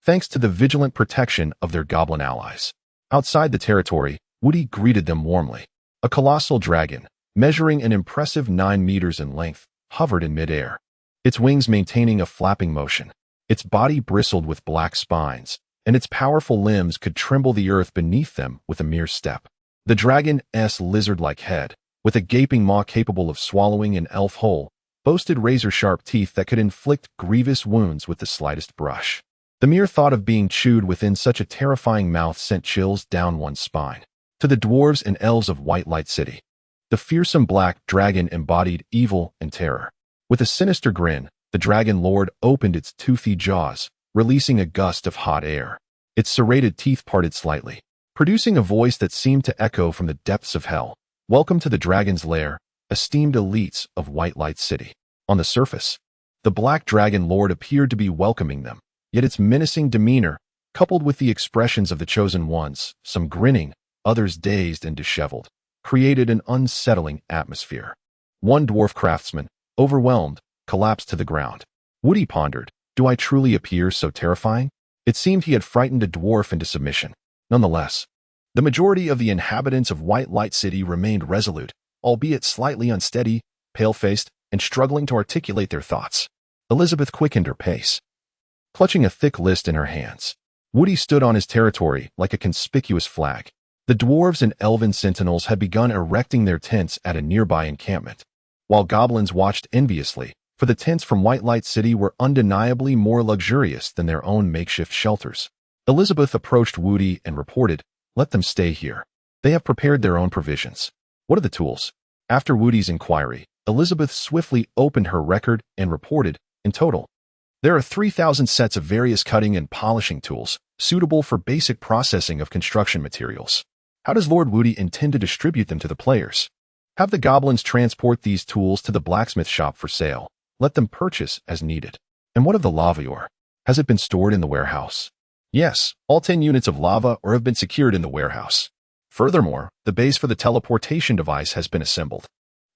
thanks to the vigilant protection of their goblin allies. Outside the territory, Woody greeted them warmly. A colossal dragon, measuring an impressive 9 meters in length, hovered in midair, its wings maintaining a flapping motion. Its body bristled with black spines, and its powerful limbs could tremble the earth beneath them with a mere step. The dragon's lizard-like head, with a gaping maw capable of swallowing an elf whole, boasted razor-sharp teeth that could inflict grievous wounds with the slightest brush. The mere thought of being chewed within such a terrifying mouth sent chills down one's spine. To the dwarves and elves of White Light City, the fearsome black dragon embodied evil and terror. With a sinister grin, the dragon lord opened its toothy jaws, releasing a gust of hot air. Its serrated teeth parted slightly, producing a voice that seemed to echo from the depths of hell. "Welcome to the dragon's lair, esteemed elites of White Light City." On the surface, the black dragon lord appeared to be welcoming them, yet its menacing demeanor, coupled with the expressions of the chosen ones, some grinning, others dazed and disheveled, created an unsettling atmosphere. One dwarf craftsman, overwhelmed, collapsed to the ground. Woody pondered, "Do I truly appear so terrifying?" It seemed he had frightened a dwarf into submission. Nonetheless, the majority of the inhabitants of White Light City remained resolute, albeit slightly unsteady, pale-faced, and struggling to articulate their thoughts. Elizabeth quickened her pace, clutching a thick list in her hands. Woody stood on his territory like a conspicuous flag. The dwarves and elven sentinels had begun erecting their tents at a nearby encampment, while goblins watched enviously, for the tents from White Light City were undeniably more luxurious than their own makeshift shelters. Elizabeth approached Woody and reported, "Let them stay here. They have prepared their own provisions." "What are the tools?" After Woody's inquiry, Elizabeth swiftly opened her record and reported, "In total, there are 3,000 sets of various cutting and polishing tools, suitable for basic processing of construction materials. How does Lord Woody intend to distribute them to the players? Have the goblins transport these tools to the blacksmith shop for sale. Let them purchase as needed. And what of the lava ore? Has it been stored in the warehouse? Yes, all 10 units of lava ore have been secured in the warehouse. Furthermore, the base for the teleportation device has been assembled.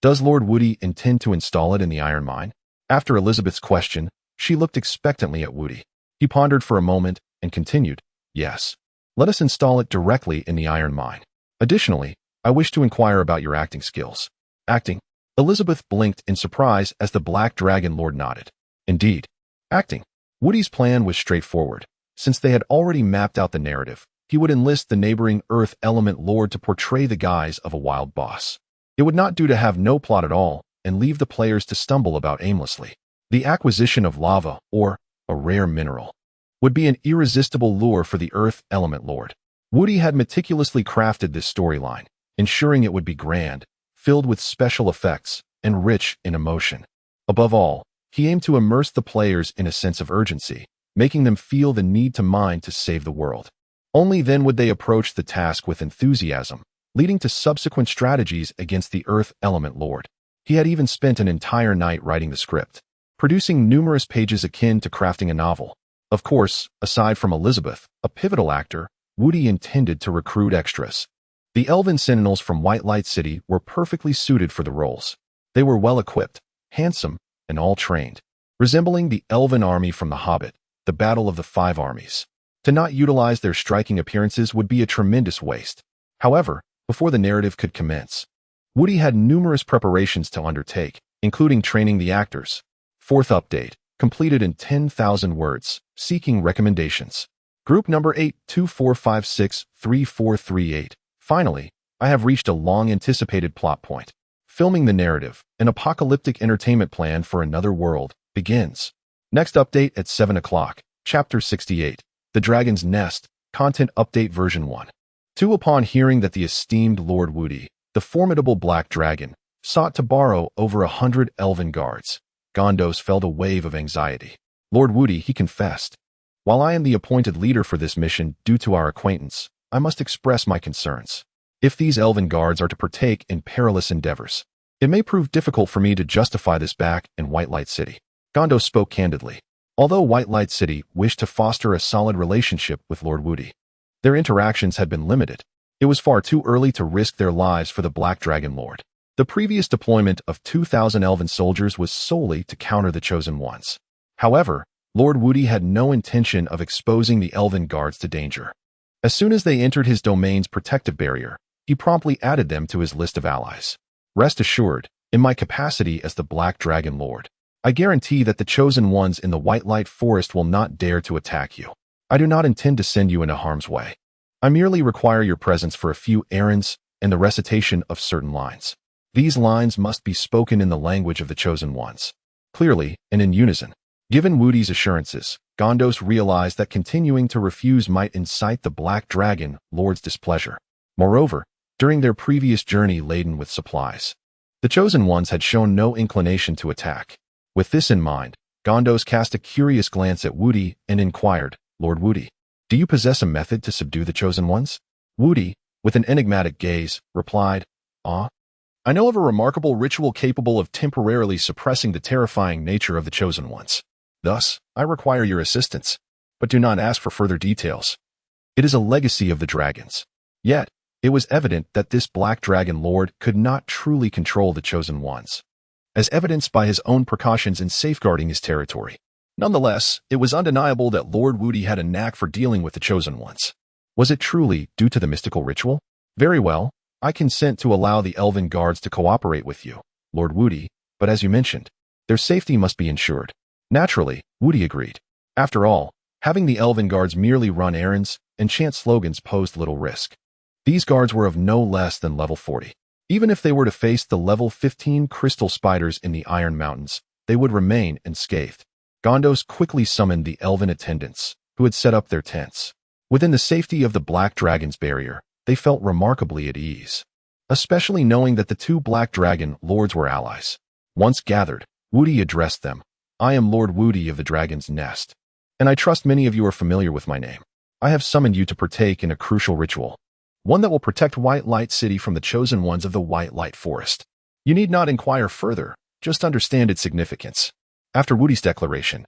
Does Lord Woody intend to install it in the iron mine? After Elizabeth's question, she looked expectantly at Woody. He pondered for a moment and continued, yes. Let us install it directly in the iron mine. Additionally, I wish to inquire about your acting skills. Acting? Elizabeth blinked in surprise as the Black Dragon Lord nodded. Indeed. Acting. Woody's plan was straightforward. Since they had already mapped out the narrative, he would enlist the neighboring Earth Element Lord to portray the guise of a wild boss. It would not do to have no plot at all and leave the players to stumble about aimlessly. The acquisition of lava, or a rare mineral, would be an irresistible lure for the Earth Element Lord. Woody had meticulously crafted this storyline, ensuring it would be grand, filled with special effects, and rich in emotion. Above all, he aimed to immerse the players in a sense of urgency, making them feel the need to mine to save the world. Only then would they approach the task with enthusiasm, leading to subsequent strategies against the Earth Element Lord. He had even spent an entire night writing the script, producing numerous pages akin to crafting a novel. Of course, aside from Elizabeth, a pivotal actor, Woody intended to recruit extras. The Elven Sentinels from White Light City were perfectly suited for the roles. They were well-equipped, handsome, and all-trained, resembling the Elven army from The Hobbit, the Battle of the Five Armies. To not utilize their striking appearances would be a tremendous waste. However, before the narrative could commence, Woody had numerous preparations to undertake, including training the actors. Fourth update, completed in 10,000 words, seeking recommendations. Group number 824563438. Finally, I have reached a long-anticipated plot point. Filming the narrative, an apocalyptic entertainment plan for another world, begins. Next update at 7 o'clock, Chapter 68, The Dragon's Nest, Content Update Version 1. 2. Upon hearing that the esteemed Lord Woody, the formidable Black Dragon, sought to borrow over 100 elven guards, Gondos felt a wave of anxiety. Lord Woody, he confessed, while I am the appointed leader for this mission due to our acquaintance, I must express my concerns. If these elven guards are to partake in perilous endeavors, it may prove difficult for me to justify this back in White Light City. Gondos spoke candidly. Although White Light City wished to foster a solid relationship with Lord Woody, their interactions had been limited. It was far too early to risk their lives for the Black Dragon Lord. The previous deployment of 2,000 elven soldiers was solely to counter the Chosen Ones. However, Lord Woody had no intention of exposing the elven guards to danger. As soon as they entered his domain's protective barrier, he promptly added them to his list of allies. Rest assured, in my capacity as the Black Dragon Lord, I guarantee that the Chosen Ones in the White Light Forest will not dare to attack you. I do not intend to send you into harm's way. I merely require your presence for a few errands and the recitation of certain lines. These lines must be spoken in the language of the Chosen Ones, clearly and in unison. Given Woody's assurances, Gondos realized that continuing to refuse might incite the Black Dragon Lord's displeasure. Moreover, during their previous journey laden with supplies, the Chosen Ones had shown no inclination to attack. With this in mind, Gondos cast a curious glance at Woody and inquired, Lord Woody, do you possess a method to subdue the Chosen Ones? Woody, with an enigmatic gaze, replied, I know of a remarkable ritual capable of temporarily suppressing the terrifying nature of the Chosen Ones. Thus, I require your assistance, but do not ask for further details. It is a legacy of the dragons. Yet, it was evident that this Black Dragon Lord could not truly control the Chosen Ones, as evidenced by his own precautions in safeguarding his territory. Nonetheless, it was undeniable that Lord Woody had a knack for dealing with the Chosen Ones. Was it truly due to the mystical ritual? Very well. I consent to allow the elven guards to cooperate with you, Lord Woody, but as you mentioned, their safety must be ensured. Naturally, Woody agreed. After all, having the elven guards merely run errands and chant slogans posed little risk. These guards were of no less than level 40. Even if they were to face the level 15 crystal spiders in the Iron Mountains, they would remain unscathed. Gondos quickly summoned the elven attendants, who had set up their tents. Within the safety of the Black Dragon's barrier, they felt remarkably at ease, especially knowing that the two Black Dragon Lords were allies. Once gathered, Woody addressed them. I am Lord Woody of the Dragon's Nest, and I trust many of you are familiar with my name. I have summoned you to partake in a crucial ritual, one that will protect White Light City from the chosen ones of the White Light Forest. You need not inquire further, just understand its significance." After Woody's declaration,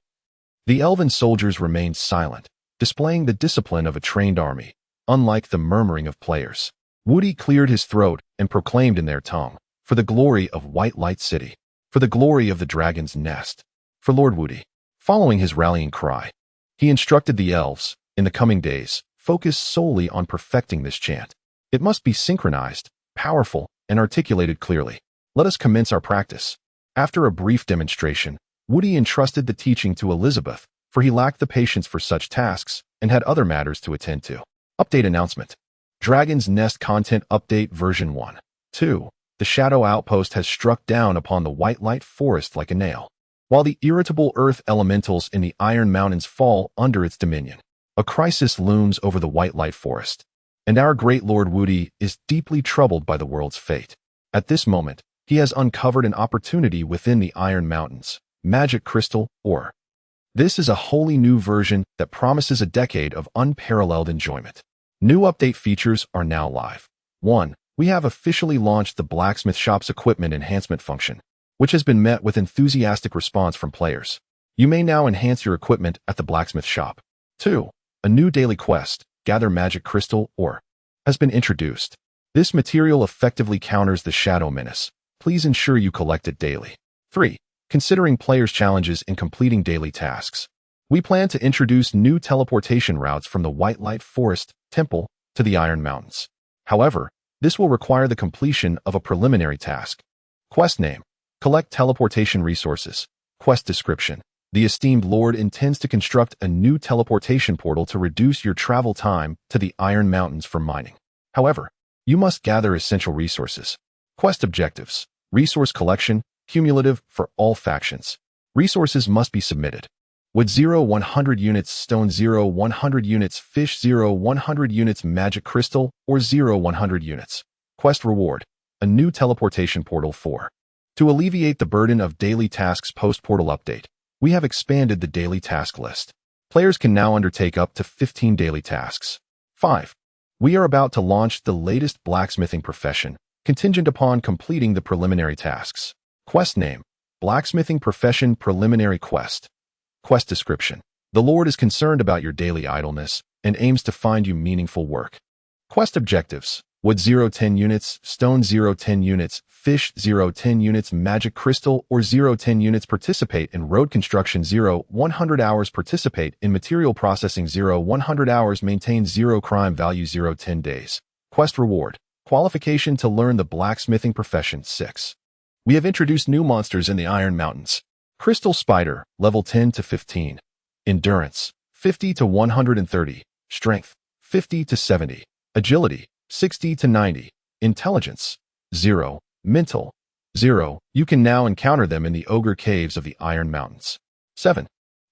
the elven soldiers remained silent, displaying the discipline of a trained army, unlike the murmuring of players. Woody cleared his throat and proclaimed in their tongue, "For the glory of White Light City, for the glory of the Dragon's Nest, for Lord Woody." Following his rallying cry, he instructed the elves, in the coming days, focus solely on perfecting this chant. It must be synchronized, powerful, and articulated clearly. Let us commence our practice. After a brief demonstration, Woody entrusted the teaching to Elizabeth, for he lacked the patience for such tasks and had other matters to attend to. Update announcement. Dragon's Nest Content Update version 1.2. The Shadow Outpost has struck down upon the White Light Forest like a nail, while the irritable earth elementals in the Iron Mountains fall under its dominion. A crisis looms over the White Light Forest, and our great Lord Woody is deeply troubled by the world's fate. At this moment, he has uncovered an opportunity within the Iron Mountains, magic crystal ore. This is a wholly new version that promises a decade of unparalleled enjoyment. New update features are now live. 1. We have officially launched the blacksmith shop's equipment enhancement function, which has been met with enthusiastic response from players. You may now enhance your equipment at the blacksmith shop. 2. A new daily quest, Gather Magic Crystal Ore, has been introduced. This material effectively counters the Shadow Menace. Please ensure you collect it daily. 3. Considering players' challenges in completing daily tasks, we plan to introduce new teleportation routes from the White Light Forest Temple to the Iron Mountains. However, this will require the completion of a preliminary task. Quest name: collect teleportation resources. Quest description: the esteemed Lord intends to construct a new teleportation portal to reduce your travel time to the Iron Mountains for mining. However, you must gather essential resources. Quest objectives: resource collection, cumulative for all factions. Resources must be submitted. Wood 0 100 units, stone 0 100 units, fish 0 100 units, magic crystal or 0 100 units. Quest reward: a new teleportation portal 4. To alleviate the burden of daily tasks post-portal update, we have expanded the daily task list. Players can now undertake up to 15 daily tasks. 5. We are about to launch the latest blacksmithing profession, contingent upon completing the preliminary tasks. Quest name: Blacksmithing Profession Preliminary Quest. Quest description: the Lord is concerned about your daily idleness and aims to find you meaningful work. Quest objectives: wood 0 10 units, stone 0 10 units, fish 0 10 units, magic crystal or 0 10 units. Participate in road construction 0 100 hours. Participate in material processing 0 100 hours. Maintain 0 crime value 0 10 days. Quest reward: qualification to learn the blacksmithing profession 6. We have introduced new monsters in the Iron Mountains. Crystal Spider, level 10 to 15. Endurance, 50 to 130. Strength, 50 to 70. Agility, 60 to 90. Intelligence, 0. Mental, 0. You can now encounter them in the Ogre Caves of the Iron Mountains. 7.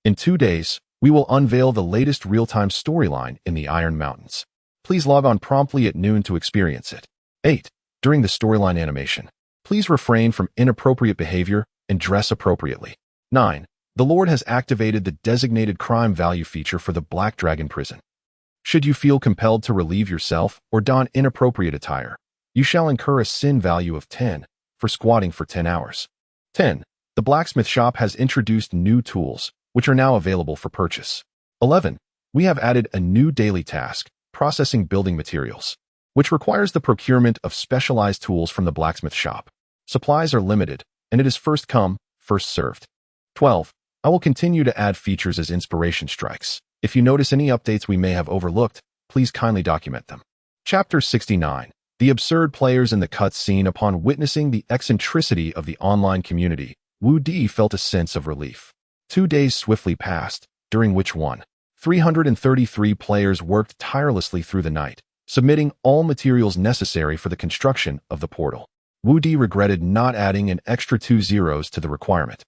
In 2 days, we will unveil the latest real-time storyline in the Iron Mountains. Please log on promptly at noon to experience it. 8. During the storyline animation, please refrain from inappropriate behavior and dress appropriately. 9. The Lord has activated the designated crime value feature for the Black Dragon Prison. Should you feel compelled to relieve yourself or don inappropriate attire, you shall incur a sin value of 10 for squatting for 10 hours. 10. The blacksmith shop has introduced new tools, which are now available for purchase. 11. We have added a new daily task, processing building materials, which requires the procurement of specialized tools from the blacksmith shop. Supplies are limited, and it is first come, first served. 12. I will continue to add features as inspiration strikes. If you notice any updates we may have overlooked, please kindly document them. Chapter 69. The absurd players in the cutscene. Upon witnessing the eccentricity of the online community, Wu Di felt a sense of relief. 2 days swiftly passed, during which 333 players worked tirelessly through the night, submitting all materials necessary for the construction of the portal. Wu Di regretted not adding an extra 2 zeros to the requirement.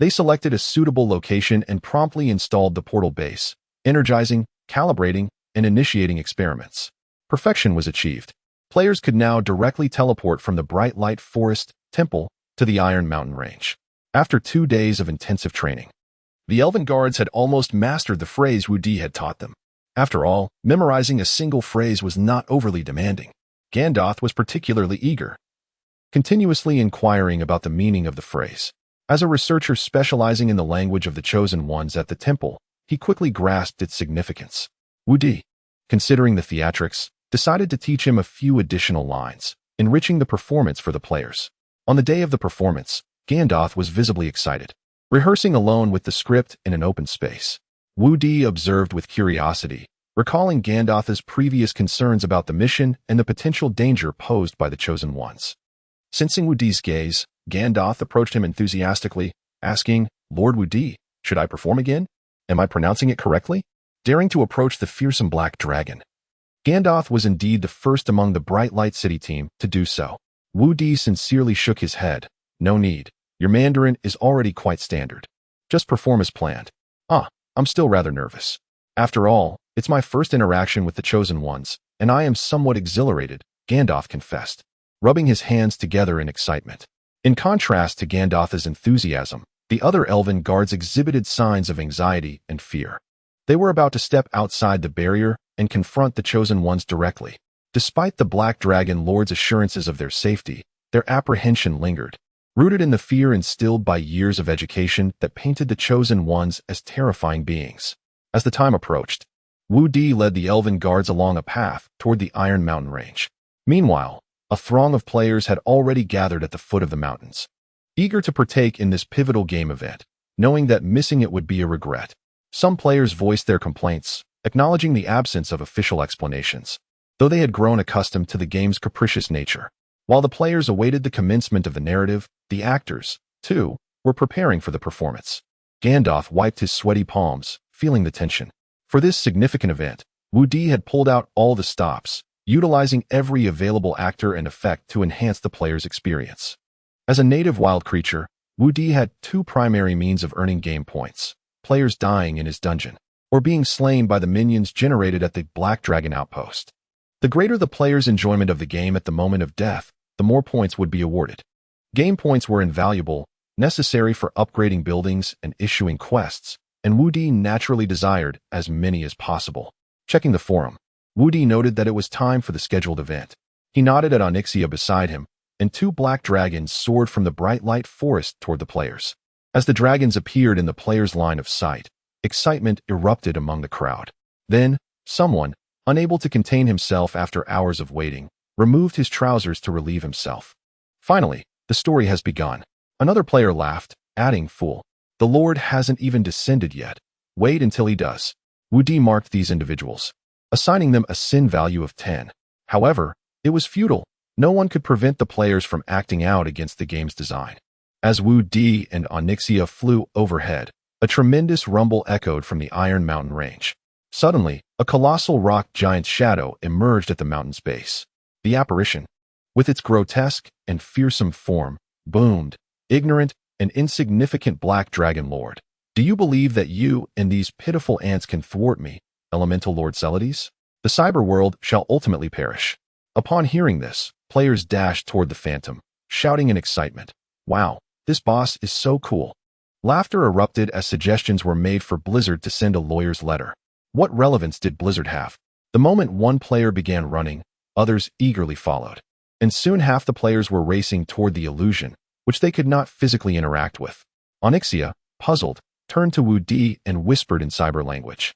They selected a suitable location and promptly installed the portal base, energizing, calibrating, and initiating experiments. Perfection was achieved. Players could now directly teleport from the Bright Light Forest Temple to the Iron Mountain Range. After 2 days of intensive training, the Elven Guards had almost mastered the phrase Wu Di had taught them. After all, memorizing a single phrase was not overly demanding. Gandalf was particularly eager, continuously inquiring about the meaning of the phrase. As a researcher specializing in the language of the Chosen Ones at the temple, he quickly grasped its significance. Wu Di, considering the theatrics, decided to teach him a few additional lines, enriching the performance for the players. On the day of the performance, Gandalf was visibly excited. Rehearsing alone with the script in an open space, Wu Di observed with curiosity, recalling Gandalf's previous concerns about the mission and the potential danger posed by the Chosen Ones. Sensing Wu Di's gaze, Gandalf approached him enthusiastically, asking, "Lord Wu Di, should I perform again? Am I pronouncing it correctly?" Daring to approach the fearsome black dragon, Gandalf was indeed the first among the Bright Light City team to do so. Wu Di sincerely shook his head. "No need. Your Mandarin is already quite standard. Just perform as planned." I'm still rather nervous. After all, it's my first interaction with the Chosen Ones, and I am somewhat exhilarated, Gandalf confessed, rubbing his hands together in excitement. In contrast to Gandalf's enthusiasm, the other elven guards exhibited signs of anxiety and fear. They were about to step outside the barrier and confront the Chosen Ones directly. Despite the Black Dragon Lord's assurances of their safety, their apprehension lingered, rooted in the fear instilled by years of education that painted the Chosen Ones as terrifying beings. As the time approached, Wu Di led the elven guards along a path toward the Iron Mountain range. Meanwhile, a throng of players had already gathered at the foot of the mountains, eager to partake in this pivotal game event, knowing that missing it would be a regret. Some players voiced their complaints, acknowledging the absence of official explanations, though they had grown accustomed to the game's capricious nature. While the players awaited the commencement of the narrative, the actors, too, were preparing for the performance. Gandalf wiped his sweaty palms, feeling the tension. For this significant event, Wu Di had pulled out all the stops, utilizing every available actor and effect to enhance the player's experience. As a native wild creature, Wu Di had two primary means of earning game points: players dying in his dungeon, or being slain by the minions generated at the Black Dragon outpost. The greater the player's enjoyment of the game at the moment of death, the more points would be awarded. Game points were invaluable, necessary for upgrading buildings and issuing quests, and Wu Di naturally desired as many as possible. Checking the forum, Wu Di noted that it was time for the scheduled event. He nodded at Onyxia beside him, and two black dragons soared from the bright light forest toward the players. As the dragons appeared in the players' line of sight, excitement erupted among the crowd. Then, someone, unable to contain himself after hours of waiting, removed his trousers to relieve himself. Finally, the story has begun. Another player laughed, adding, "Fool. The Lord hasn't even descended yet. Wait until he does." Wu Di marked these individuals, assigning them a sin value of 10. However, it was futile. No one could prevent the players from acting out against the game's design. As Wu Di and Onyxia flew overhead, a tremendous rumble echoed from the Iron Mountain range. Suddenly, a colossal rock giant's shadow emerged at the mountain's base. The apparition, with its grotesque and fearsome form, boomed, "Ignorant and insignificant Black Dragon Lord, do you believe that you and these pitiful ants can thwart me, Elemental Lord Celades? The cyber world shall ultimately perish." Upon hearing this, players dashed toward the phantom, shouting in excitement, "Wow, this boss is so cool." Laughter erupted as suggestions were made for Blizzard to send a lawyer's letter. What relevance did Blizzard have? The moment one player began running, others eagerly followed, and soon half the players were racing toward the illusion, which they could not physically interact with. Onyxia, puzzled, turned to Wu Di and whispered in cyber language.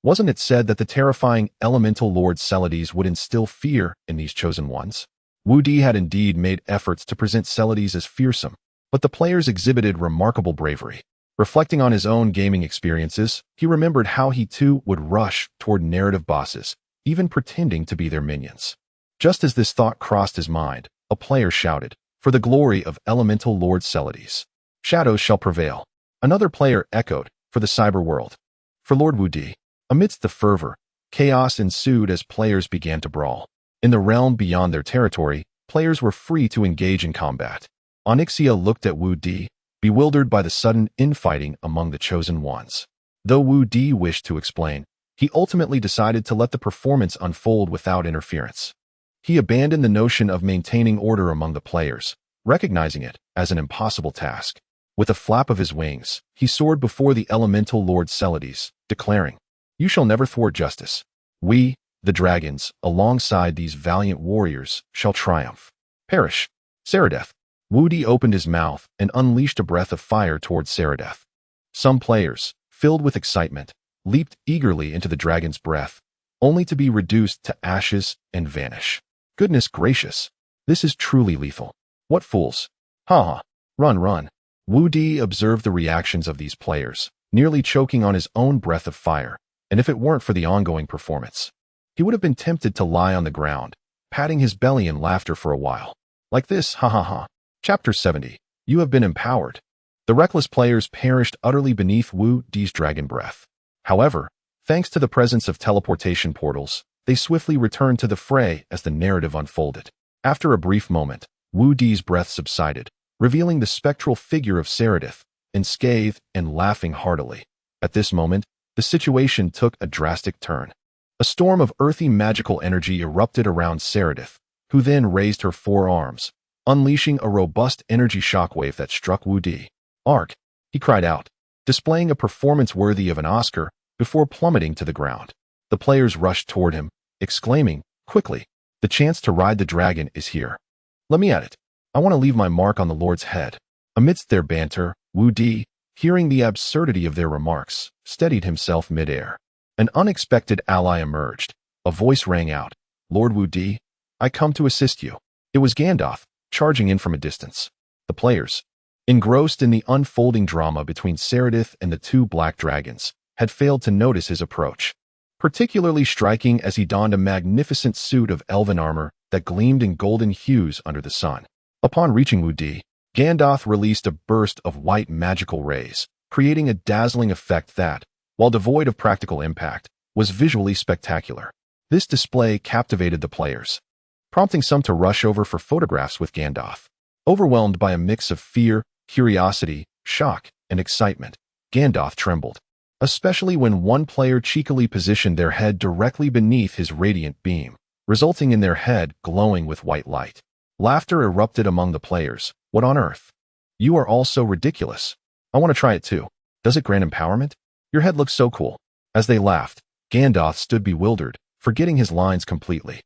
Wasn't it said that the terrifying Elemental Lord Celades would instill fear in these Chosen Ones? Wu Di had indeed made efforts to present Celades as fearsome, but the players exhibited remarkable bravery. Reflecting on his own gaming experiences, he remembered how he too would rush toward narrative bosses, even pretending to be their minions. Just as this thought crossed his mind, a player shouted, "For the glory of Elemental Lord Celades, shadows shall prevail." Another player echoed, "For the cyber world, for Lord Wu Di." Amidst the fervor, chaos ensued as players began to brawl. In the realm beyond their territory, players were free to engage in combat. Onyxia looked at Wu Di, bewildered by the sudden infighting among the Chosen Ones. Though Wu Di wished to explain, he ultimately decided to let the performance unfold without interference. He abandoned the notion of maintaining order among the players, recognizing it as an impossible task. With a flap of his wings, he soared before the Elemental Lord Celades, declaring, You shall never thwart justice. We, the dragons, alongside these valiant warriors, shall triumph. Perish. Saradeth. Woody opened his mouth and unleashed a breath of fire towards Saradeth. Some players, filled with excitement, leaped eagerly into the dragon's breath, only to be reduced to ashes and vanish. Goodness gracious. This is truly lethal. What fools. Ha ha. Run, run. Woody observed the reactions of these players, nearly choking on his own breath of fire, and if it weren't for the ongoing performance, he would have been tempted to lie on the ground, patting his belly in laughter for a while. Like this, ha ha ha. Chapter 70. You have been empowered. The reckless players perished utterly beneath Wu Di's dragon breath. However, thanks to the presence of teleportation portals, they swiftly returned to the fray as the narrative unfolded. After a brief moment, Wu Di's breath subsided, revealing the spectral figure of Saradeth, unscathed and laughing heartily. At this moment, the situation took a drastic turn. A storm of earthy magical energy erupted around Saradeth, who then raised her forearms, unleashing a robust energy shockwave that struck Wu Di. Arc, he cried out, displaying a performance worthy of an Oscar before plummeting to the ground. The players rushed toward him, exclaiming, quickly, the chance to ride the dragon is here. Let me at it. I want to leave my mark on the Lord's head. Amidst their banter, Wu Di, hearing the absurdity of their remarks, steadied himself mid-air. An unexpected ally emerged. A voice rang out, Lord Wu Di, I come to assist you. It was Gandalf, charging in from a distance. The players, engrossed in the unfolding drama between Saradeth and the two black dragons, had failed to notice his approach, particularly striking as he donned a magnificent suit of elven armor that gleamed in golden hues under the sun. Upon reaching Wu Di, Gandalf released a burst of white magical rays, creating a dazzling effect that, while devoid of practical impact, was visually spectacular. This display captivated the players, prompting some to rush over for photographs with Gandalf. Overwhelmed by a mix of fear, curiosity, shock, and excitement, Gandalf trembled, especially when one player cheekily positioned their head directly beneath his radiant beam, resulting in their head glowing with white light. Laughter erupted among the players. What on earth? You are all so ridiculous. I want to try it too. Does it grant empowerment? Your head looks so cool. As they laughed, Gandalf stood bewildered, forgetting his lines completely.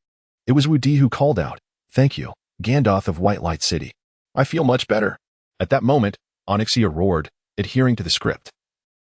It was Wu Di who called out, Thank you, Gandalf of White Light City. I feel much better. At that moment, Onyxia roared, adhering to the script,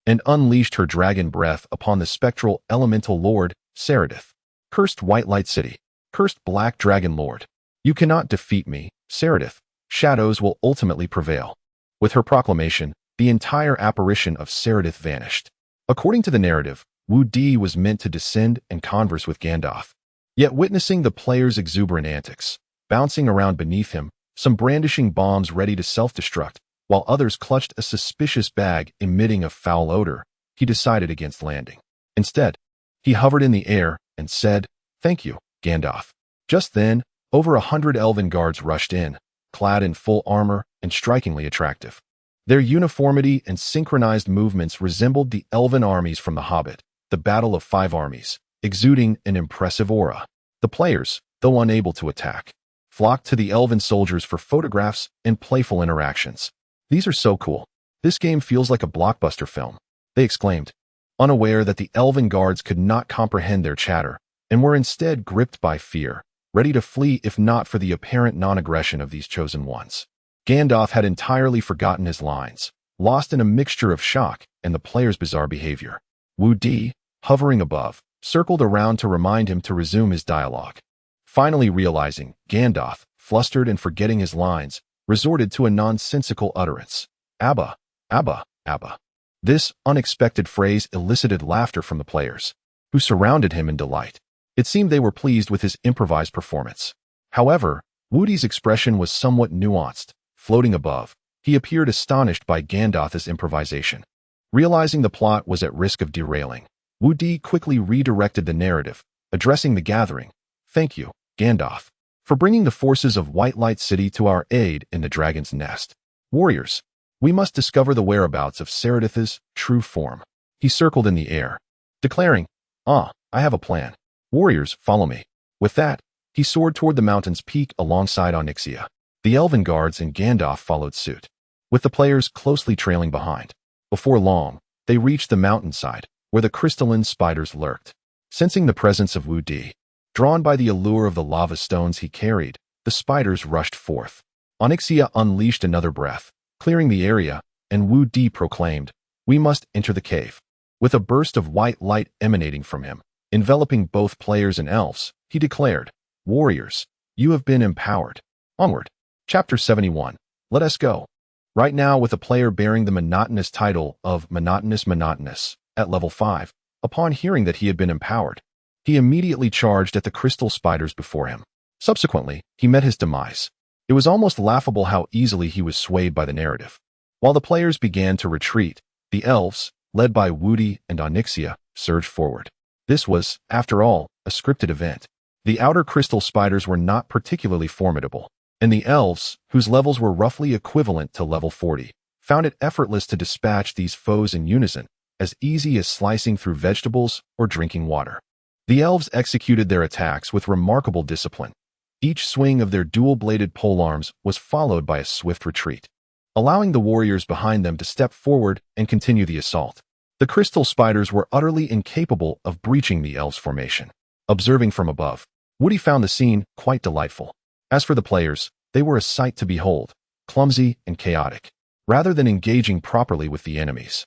and unleashed her dragon breath upon the spectral elemental lord, Saradeth. Cursed White Light City. Cursed Black Dragon Lord. You cannot defeat me, Saradeth. Shadows will ultimately prevail. With her proclamation, the entire apparition of Saradeth vanished. According to the narrative, Wu Di was meant to descend and converse with Gandalf. Yet witnessing the players' exuberant antics, bouncing around beneath him, some brandishing bombs ready to self-destruct, while others clutched a suspicious bag emitting a foul odor, he decided against landing. Instead, he hovered in the air and said, Thank you, Gandalf. Just then, over 100 elven guards rushed in, clad in full armor and strikingly attractive. Their uniformity and synchronized movements resembled the elven armies from The Hobbit, the Battle of Five Armies, exuding an impressive aura. The players, though unable to attack, flocked to the elven soldiers for photographs and playful interactions. These are so cool. This game feels like a blockbuster film, they exclaimed, unaware that the elven guards could not comprehend their chatter and were instead gripped by fear, ready to flee if not for the apparent non-aggression of these chosen ones. Gandalf had entirely forgotten his lines, lost in a mixture of shock and the players' bizarre behavior. Wu Di, hovering above, circled around to remind him to resume his dialogue. Finally realizing, Gandalf, flustered and forgetting his lines, resorted to a nonsensical utterance. Abba, Abba, Abba. This unexpected phrase elicited laughter from the players, who surrounded him in delight. It seemed they were pleased with his improvised performance. However, Wu Di's expression was somewhat nuanced. Floating above, he appeared astonished by Gandalf's improvisation. Realizing the plot was at risk of derailing, Wu Di quickly redirected the narrative, addressing the gathering. Thank you, Gandalf, for bringing the forces of White Light City to our aid in the Dragon's Nest. Warriors, we must discover the whereabouts of Saradeth's true form. He circled in the air, declaring, I have a plan. Warriors, follow me. With that, he soared toward the mountain's peak alongside Onyxia. The elven guards and Gandalf followed suit, with the players closely trailing behind. Before long, they reached the mountainside, where the crystalline spiders lurked. Sensing the presence of Wu Di, drawn by the allure of the lava stones he carried, the spiders rushed forth. Onyxia unleashed another breath, clearing the area, and Wu Di proclaimed, "We must enter the cave." With a burst of white light emanating from him, enveloping both players and elves, he declared, "Warriors, you have been empowered. Onward." Chapter 71. Let us go. Right now, with a player bearing the monotonous title of Monotonous at level 5, upon hearing that he had been empowered, he immediately charged at the crystal spiders before him. Subsequently, he met his demise. It was almost laughable how easily he was swayed by the narrative. While the players began to retreat, the elves, led by Woody and Onyxia, surged forward. This was, after all, a scripted event. The outer crystal spiders were not particularly formidable, and the elves, whose levels were roughly equivalent to level 40, found it effortless to dispatch these foes in unison, as easy as slicing through vegetables or drinking water. The elves executed their attacks with remarkable discipline. Each swing of their dual-bladed polearms was followed by a swift retreat, allowing the warriors behind them to step forward and continue the assault. The crystal spiders were utterly incapable of breaching the elves' formation. Observing from above, Woody found the scene quite delightful. As for the players, they were a sight to behold, clumsy and chaotic, rather than engaging properly with the enemies.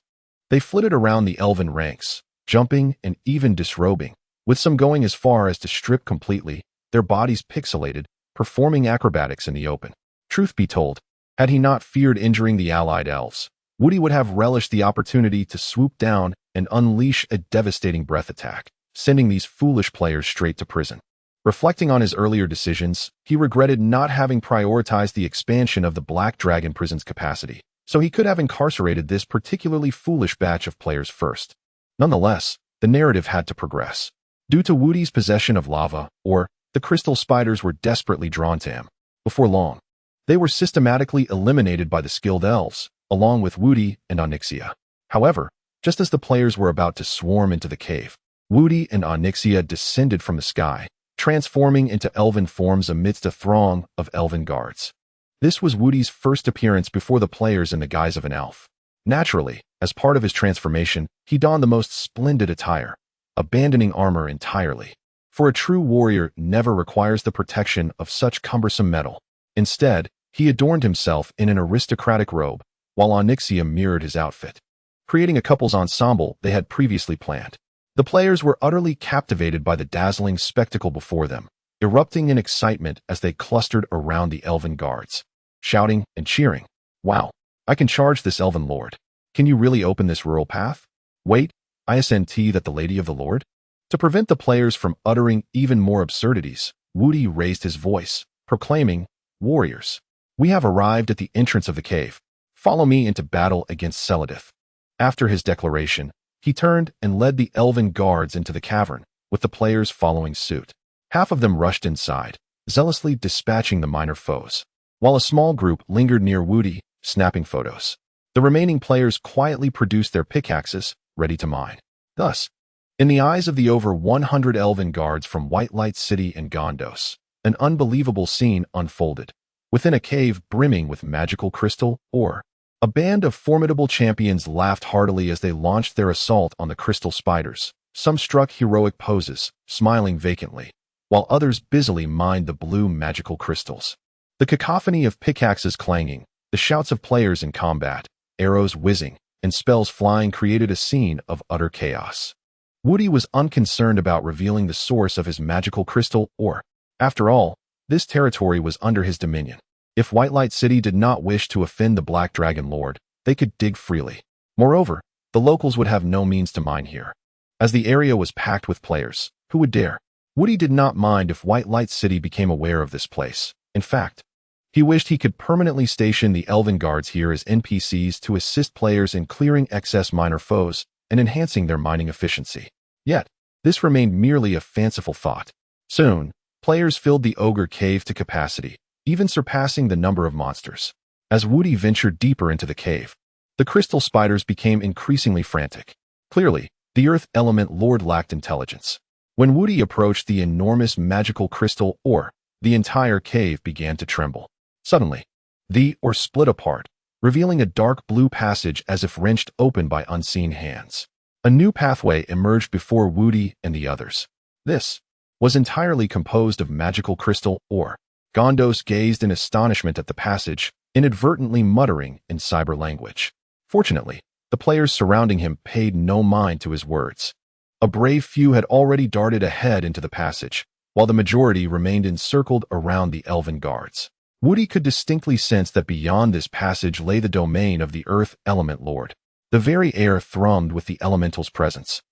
They flitted around the elven ranks, jumping and even disrobing, with some going as far as to strip completely, their bodies pixelated, performing acrobatics in the open. Truth be told, had he not feared injuring the allied elves, Woody would have relished the opportunity to swoop down and unleash a devastating breath attack, sending these foolish players straight to prison. Reflecting on his earlier decisions, he regretted not having prioritized the expansion of the Black Dragon prison's capacity, so he could have incarcerated this particularly foolish batch of players first. Nonetheless, the narrative had to progress. Due to Woody's possession of lava, the crystal spiders were desperately drawn to him. Before long, they were systematically eliminated by the skilled elves, along with Woody and Onyxia. However, just as the players were about to swarm into the cave, Woody and Onyxia descended from the sky, transforming into elven forms amidst a throng of elven guards. This was Woody's first appearance before the players in the guise of an elf. Naturally, as part of his transformation, he donned the most splendid attire, abandoning armor entirely. For a true warrior never requires the protection of such cumbersome metal. Instead, he adorned himself in an aristocratic robe, while Onyxia mirrored his outfit, creating a couple's ensemble they had previously planned. The players were utterly captivated by the dazzling spectacle before them, erupting in excitement as they clustered around the elven guards, shouting and cheering. "Wow, I can charge this elven lord. Can you really open this rural path? Wait, isn't that the Lady of the Lord?" To prevent the players from uttering even more absurdities, Woody raised his voice, proclaiming, "Warriors, we have arrived at the entrance of the cave. Follow me into battle against Celadith." After his declaration, he turned and led the elven guards into the cavern, with the players following suit. Half of them rushed inside, zealously dispatching the minor foes, while a small group lingered near Woody, snapping photos. The remaining players quietly produced their pickaxes, ready to mine. Thus, in the eyes of the over 100 elven guards from White Light City and Gondos, an unbelievable scene unfolded. Within a cave brimming with magical crystal ore, a band of formidable champions laughed heartily as they launched their assault on the crystal spiders. Some struck heroic poses, smiling vacantly, while others busily mined the blue magical crystals. The cacophony of pickaxes clanging, the shouts of players in combat, arrows whizzing, and spells flying created a scene of utter chaos. Woody was unconcerned about revealing the source of his magical crystal ore. After all, this territory was under his dominion. If White Light City did not wish to offend the Black Dragon Lord, they could dig freely. Moreover, the locals would have no means to mine here, as the area was packed with players. Who would dare? Woody did not mind if White Light City became aware of this place. In fact, he wished he could permanently station the elven guards here as NPCs to assist players in clearing excess minor foes and enhancing their mining efficiency. Yet, this remained merely a fanciful thought. Soon, players filled the ogre cave to capacity, even surpassing the number of monsters. As Woody ventured deeper into the cave, the crystal spiders became increasingly frantic. Clearly, the earth element lord lacked intelligence. When Woody approached the enormous magical crystal ore, the entire cave began to tremble. Suddenly, the ore split apart, revealing a dark blue passage as if wrenched open by unseen hands. A new pathway emerged before Woody and the others. This was entirely composed of magical crystal ore. Gondos gazed in astonishment at the passage, inadvertently muttering in cyber language. Fortunately, the players surrounding him paid no mind to his words. A brave few had already darted ahead into the passage, while the majority remained encircled around the elven guards. Woody could distinctly sense that beyond this passage lay the domain of the Earth Element Lord. The very air thrummed with the elemental's presence,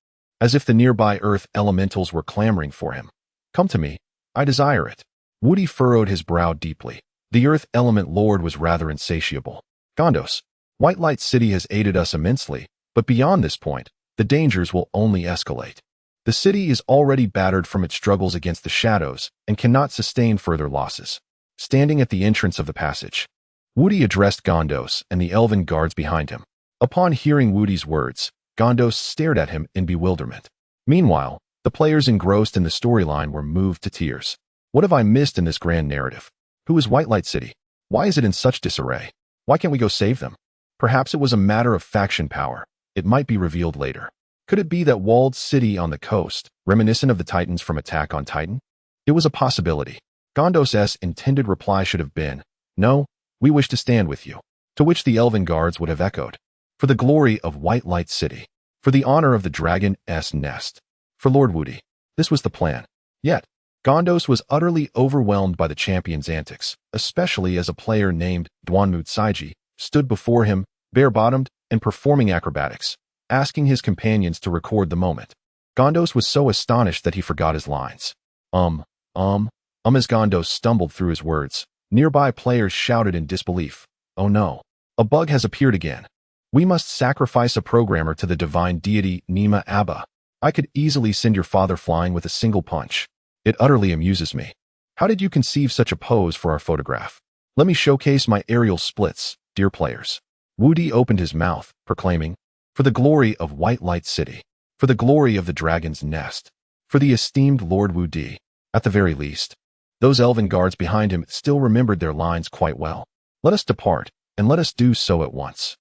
as if the nearby Earth elementals were clamoring for him. Come to me, I desire it. Woody furrowed his brow deeply. The Earth Element Lord was rather insatiable. Gondos, White Light City has aided us immensely, but beyond this point, the dangers will only escalate. The city is already battered from its struggles against the shadows and cannot sustain further losses. Standing at the entrance of the passage, Woody addressed Gondos and the elven guards behind him. Upon hearing Woody's words, Gondos stared at him in bewilderment. Meanwhile, the players engrossed in the storyline were moved to tears. What have I missed in this grand narrative? Who is White Light City? Why is it in such disarray? Why can't we go save them? Perhaps it was a matter of faction power. It might be revealed later. Could it be that walled city on the coast, reminiscent of the Titans from Attack on Titan? It was a possibility. Gondos' intended reply should have been, "No, we wish to stand with you." To which the elven guards would have echoed, "For the glory of White Light City. For the honor of the dragon's nest. For Lord Woody." This was the plan. Yet, Gondos was utterly overwhelmed by the champion's antics, especially as a player named Dwanmut Saiji stood before him, bare-bottomed and performing acrobatics, asking his companions to record the moment. Gondos was so astonished that he forgot his lines. As Gondos stumbled through his words, nearby players shouted in disbelief, "Oh no, a bug has appeared again. We must sacrifice a programmer to the divine deity Nima Abba. I could easily send your father flying with a single punch. It utterly amuses me. How did you conceive such a pose for our photograph? Let me showcase my aerial splits, dear players." Woody opened his mouth, proclaiming, "For the glory of White Light City. For the glory of the dragon's nest. For the esteemed Lord Woody." At the very least, those elven guards behind him still remembered their lines quite well. "Let us depart, and let us do so at once,"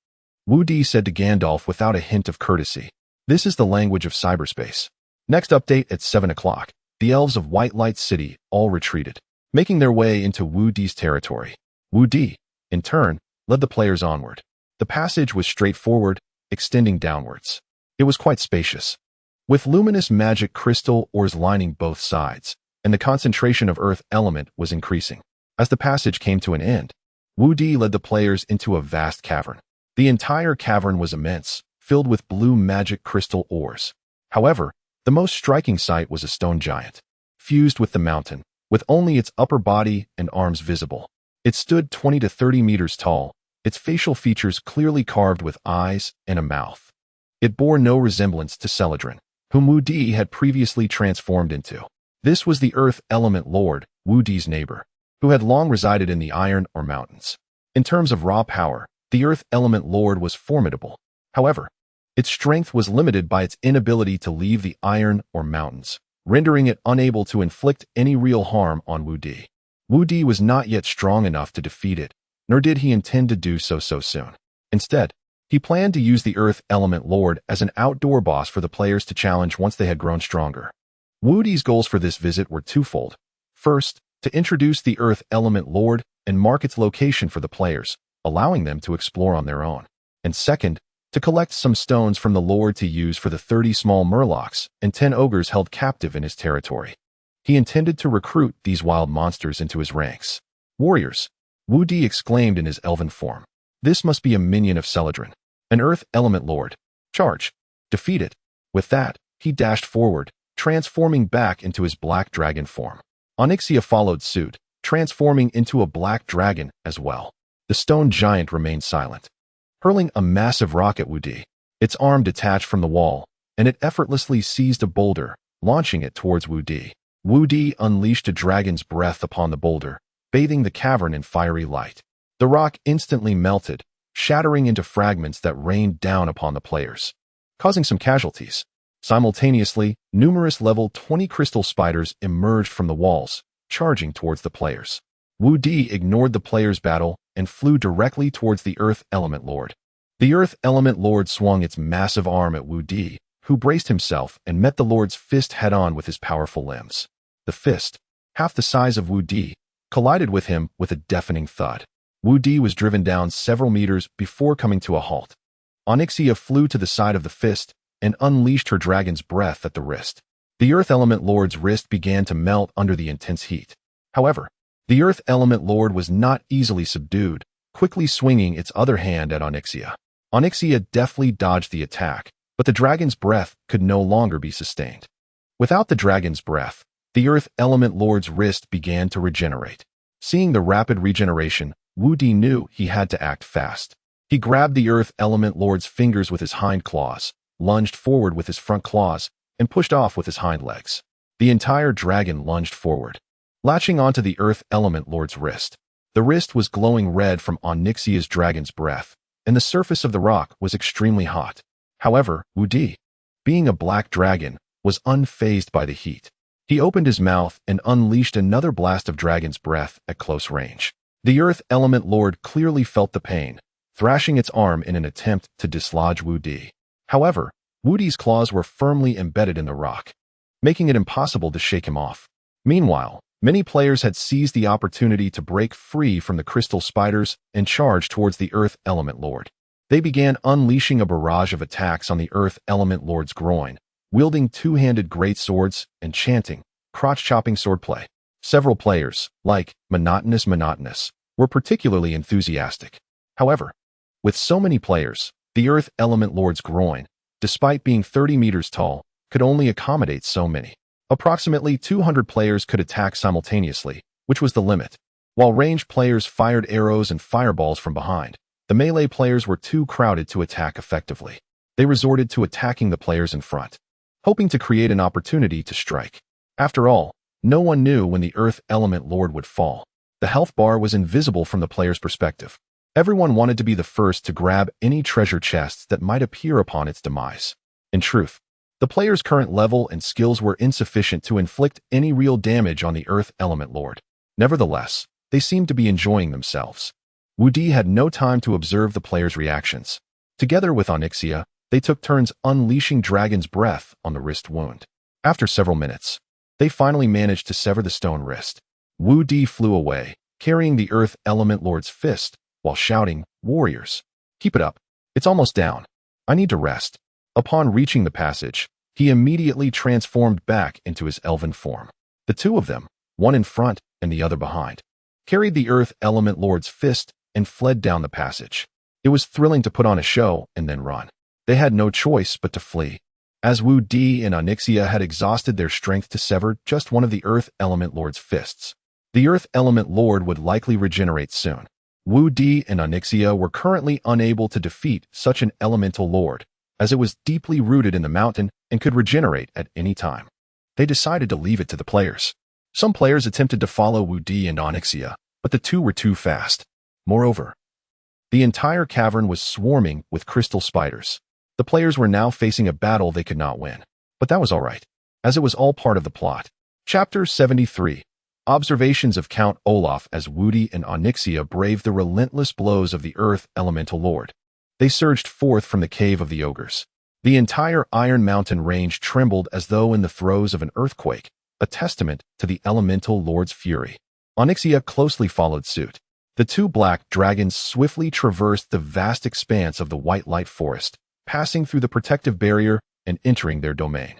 Woody said to Gandalf without a hint of courtesy. This is the language of cyberspace. Next update at 7 o'clock. The elves of White Light City all retreated, making their way into Woody's territory. Woody, in turn, led the players onward. The passage was straightforward, extending downwards. It was quite spacious, with luminous magic crystal ores lining both sides, and the concentration of earth element was increasing. As the passage came to an end, Woody led the players into a vast cavern. The entire cavern was immense, filled with blue magic crystal ores. However, the most striking sight was a stone giant, fused with the mountain, with only its upper body and arms visible. It stood 20 to 30 meters tall, its facial features clearly carved with eyes and a mouth. It bore no resemblance to Celadrin, whom Woody had previously transformed into. This was the Earth Element Lord, Woody's neighbor, who had long resided in the Iron or Mountains. In terms of raw power, the Earth Element Lord was formidable. However, its strength was limited by its inability to leave the Iron or Mountains, rendering it unable to inflict any real harm on Woody. Woody was not yet strong enough to defeat it, nor did he intend to do so soon. Instead, he planned to use the Earth Element Lord as an outdoor boss for the players to challenge once they had grown stronger. Woody's goals for this visit were twofold. First, to introduce the Earth Element Lord and mark its location for the players, allowing them to explore on their own. And second, to collect some stones from the Lord to use for the 30 small murlocs and 10 ogres held captive in his territory. He intended to recruit these wild monsters into his ranks. "Warriors," Woody exclaimed in his elven form. "This must be a minion of Celadrin, an Earth Element Lord. Charge! Defeat it!" With that, he dashed forward, transforming back into his black dragon form. Onyxia followed suit, transforming into a black dragon as well. The stone giant remained silent, hurling a massive rock at Woody. Its arm detached from the wall, and it effortlessly seized a boulder, launching it towards Woody. Woody unleashed a dragon's breath upon the boulder, bathing the cavern in fiery light. The rock instantly melted, shattering into fragments that rained down upon the players, causing some casualties. Simultaneously, numerous level 20 crystal spiders emerged from the walls, charging towards the players. Woody ignored the players' battle and flew directly towards the Earth Element Lord. The Earth Element Lord swung its massive arm at Woody, who braced himself and met the Lord's fist head-on with his powerful limbs. The fist, half the size of Wu Di, collided with him with a deafening thud. Wu Di was driven down several meters before coming to a halt. Onyxia flew to the side of the fist and unleashed her dragon's breath at the wrist. The Earth Element Lord's wrist began to melt under the intense heat. However, the Earth Element Lord was not easily subdued, quickly swinging its other hand at Onyxia. Onyxia deftly dodged the attack, but the dragon's breath could no longer be sustained. Without the dragon's breath, the Earth Element Lord's wrist began to regenerate. Seeing the rapid regeneration, Wu Di knew he had to act fast. He grabbed the Earth Element Lord's fingers with his hind claws, lunged forward with his front claws, and pushed off with his hind legs. The entire dragon lunged forward, latching onto the Earth Element Lord's wrist. The wrist was glowing red from Onyxia's dragon's breath, and the surface of the rock was extremely hot. However, Wu Di, being a black dragon, was unfazed by the heat. He opened his mouth and unleashed another blast of dragon's breath at close range. The Earth Element Lord clearly felt the pain, thrashing its arm in an attempt to dislodge Wu Di. However, Wu Di's claws were firmly embedded in the rock, making it impossible to shake him off. Meanwhile, many players had seized the opportunity to break free from the crystal spiders and charge towards the Earth Element Lord. They began unleashing a barrage of attacks on the Earth Element Lord's groin, wielding two-handed great swords and chanting, crotch-chopping swordplay. Several players, like Monotonous, were particularly enthusiastic. However, with so many players, the Earth Element Lord's groin, despite being 30 meters tall, could only accommodate so many. Approximately 200 players could attack simultaneously, which was the limit. While ranged players fired arrows and fireballs from behind, the melee players were too crowded to attack effectively. They resorted to attacking the players in front, hoping to create an opportunity to strike. After all, no one knew when the Earth Element Lord would fall. The health bar was invisible from the player's perspective. Everyone wanted to be the first to grab any treasure chests that might appear upon its demise. In truth, the player's current level and skills were insufficient to inflict any real damage on the Earth Element Lord. Nevertheless, they seemed to be enjoying themselves. Wu Di had no time to observe the players' reactions. Together with Onyxia, they took turns unleashing dragon's breath on the wrist wound. After several minutes, they finally managed to sever the stone wrist. Wu Di flew away, carrying the Earth Element Lord's fist, while shouting, "Warriors, keep it up. It's almost down. I need to rest." Upon reaching the passage, he immediately transformed back into his elven form. The two of them, one in front and the other behind, carried the Earth Element Lord's fist and fled down the passage. It was thrilling to put on a show and then run. They had no choice but to flee, as Wu Di and Onyxia had exhausted their strength to sever just one of the Earth Element Lord's fists. The Earth Element Lord would likely regenerate soon. Wu Di and Onyxia were currently unable to defeat such an elemental lord, as it was deeply rooted in the mountain and could regenerate at any time. They decided to leave it to the players. Some players attempted to follow Wu Di and Onyxia, but the two were too fast. Moreover, the entire cavern was swarming with crystal spiders. The players were now facing a battle they could not win. But that was all right, as it was all part of the plot. Chapter 73. Observations of Count Olaf as Wu Di and Onyxia braved the relentless blows of the Earth Elemental Lord. They surged forth from the cave of the ogres. The entire Iron Mountain range trembled as though in the throes of an earthquake, a testament to the Elemental Lord's fury. Onyxia closely followed suit. The two black dragons swiftly traversed the vast expanse of the White Light Forest, passing through the protective barrier and entering their domain.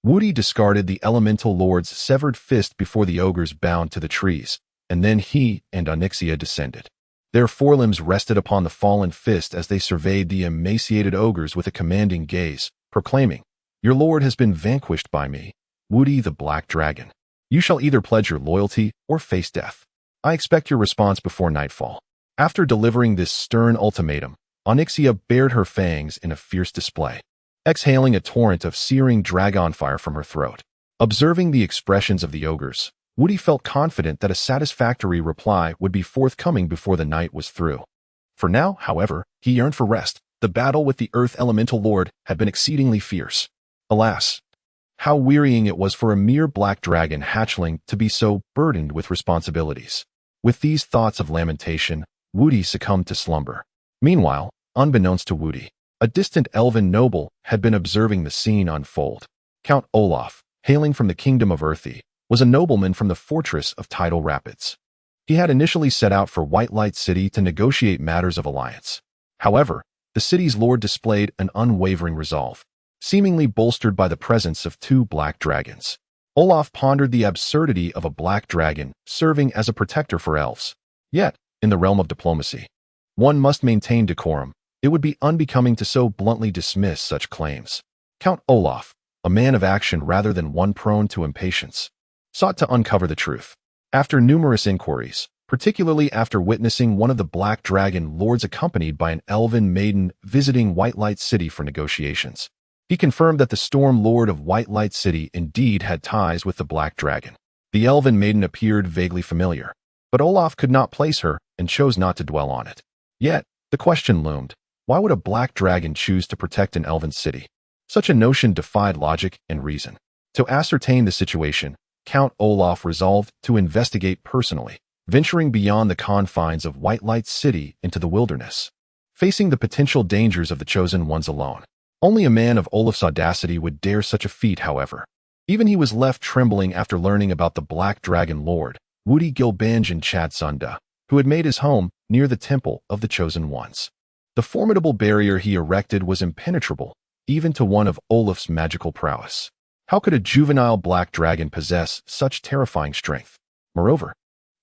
Wu Di discarded the Elemental Lord's severed fist before the ogres bound to the trees, and then he and Onyxia descended. Their forelimbs rested upon the fallen fist as they surveyed the emaciated ogres with a commanding gaze, proclaiming, "Your lord has been vanquished by me, Wu Di the Black Dragon. You shall either pledge your loyalty or face death. I expect your response before nightfall." After delivering this stern ultimatum, Onyxia bared her fangs in a fierce display, exhaling a torrent of searing dragon fire from her throat. Observing the expressions of the ogres, Wu Di felt confident that a satisfactory reply would be forthcoming before the night was through. For now, however, he yearned for rest. The battle with the Earth Elemental Lord had been exceedingly fierce. Alas, how wearying it was for a mere black dragon hatchling to be so burdened with responsibilities. With these thoughts of lamentation, Wu Di succumbed to slumber. Meanwhile, unbeknownst to Wu Di, A distant elven noble had been observing the scene unfold. Count Olaf, hailing from the kingdom of Earthy, was a nobleman from the fortress of Tidal Rapids. He had initially set out for White Light City to negotiate matters of alliance. However, the city's lord displayed an unwavering resolve, seemingly bolstered by the presence of two black dragons. Olaf pondered the absurdity of a black dragon serving as a protector for elves. Yet, in the realm of diplomacy, one must maintain decorum. It would be unbecoming to so bluntly dismiss such claims. Count Olaf, a man of action rather than one prone to impatience, sought to uncover the truth. After numerous inquiries, particularly after witnessing one of the Black Dragon Lords accompanied by an elven maiden visiting White Light City for negotiations, he confirmed that the Storm Lord of White Light City indeed had ties with the Black Dragon. The elven maiden appeared vaguely familiar, but Olaf could not place her and chose not to dwell on it. Yet, the question loomed. Why would a black dragon choose to protect an elven city? Such a notion defied logic and reason. To ascertain the situation, Count Olaf resolved to investigate personally, venturing beyond the confines of White Light City into the wilderness. Facing the potential dangers of the Chosen Ones alone, only a man of Olaf's audacity would dare such a feat, however. Even he was left trembling after learning about the Black Dragon Lord, Woody Gilbanjan Chadsunda, who had made his home near the Temple of the Chosen Ones. The formidable barrier he erected was impenetrable, even to one of Olaf's magical prowess. How could a juvenile black dragon possess such terrifying strength? Moreover,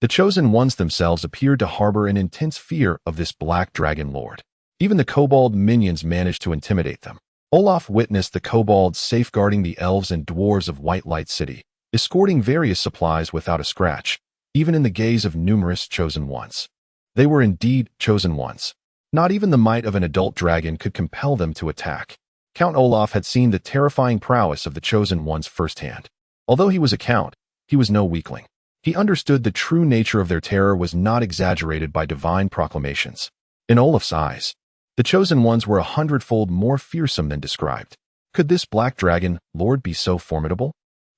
the Chosen Ones themselves appeared to harbor an intense fear of this black dragon lord. Even the kobold minions managed to intimidate them. Olaf witnessed the kobolds safeguarding the elves and dwarves of White Light City, escorting various supplies without a scratch, even in the gaze of numerous Chosen Ones. They were indeed Chosen Ones. Not even the might of an adult dragon could compel them to attack. Count Olaf had seen the terrifying prowess of the Chosen Ones firsthand. Although he was a count, he was no weakling. He understood the true nature of their terror was not exaggerated by divine proclamations. In Olaf's eyes, the Chosen Ones were 100-fold more fearsome than described. Could this black dragon lord be so formidable?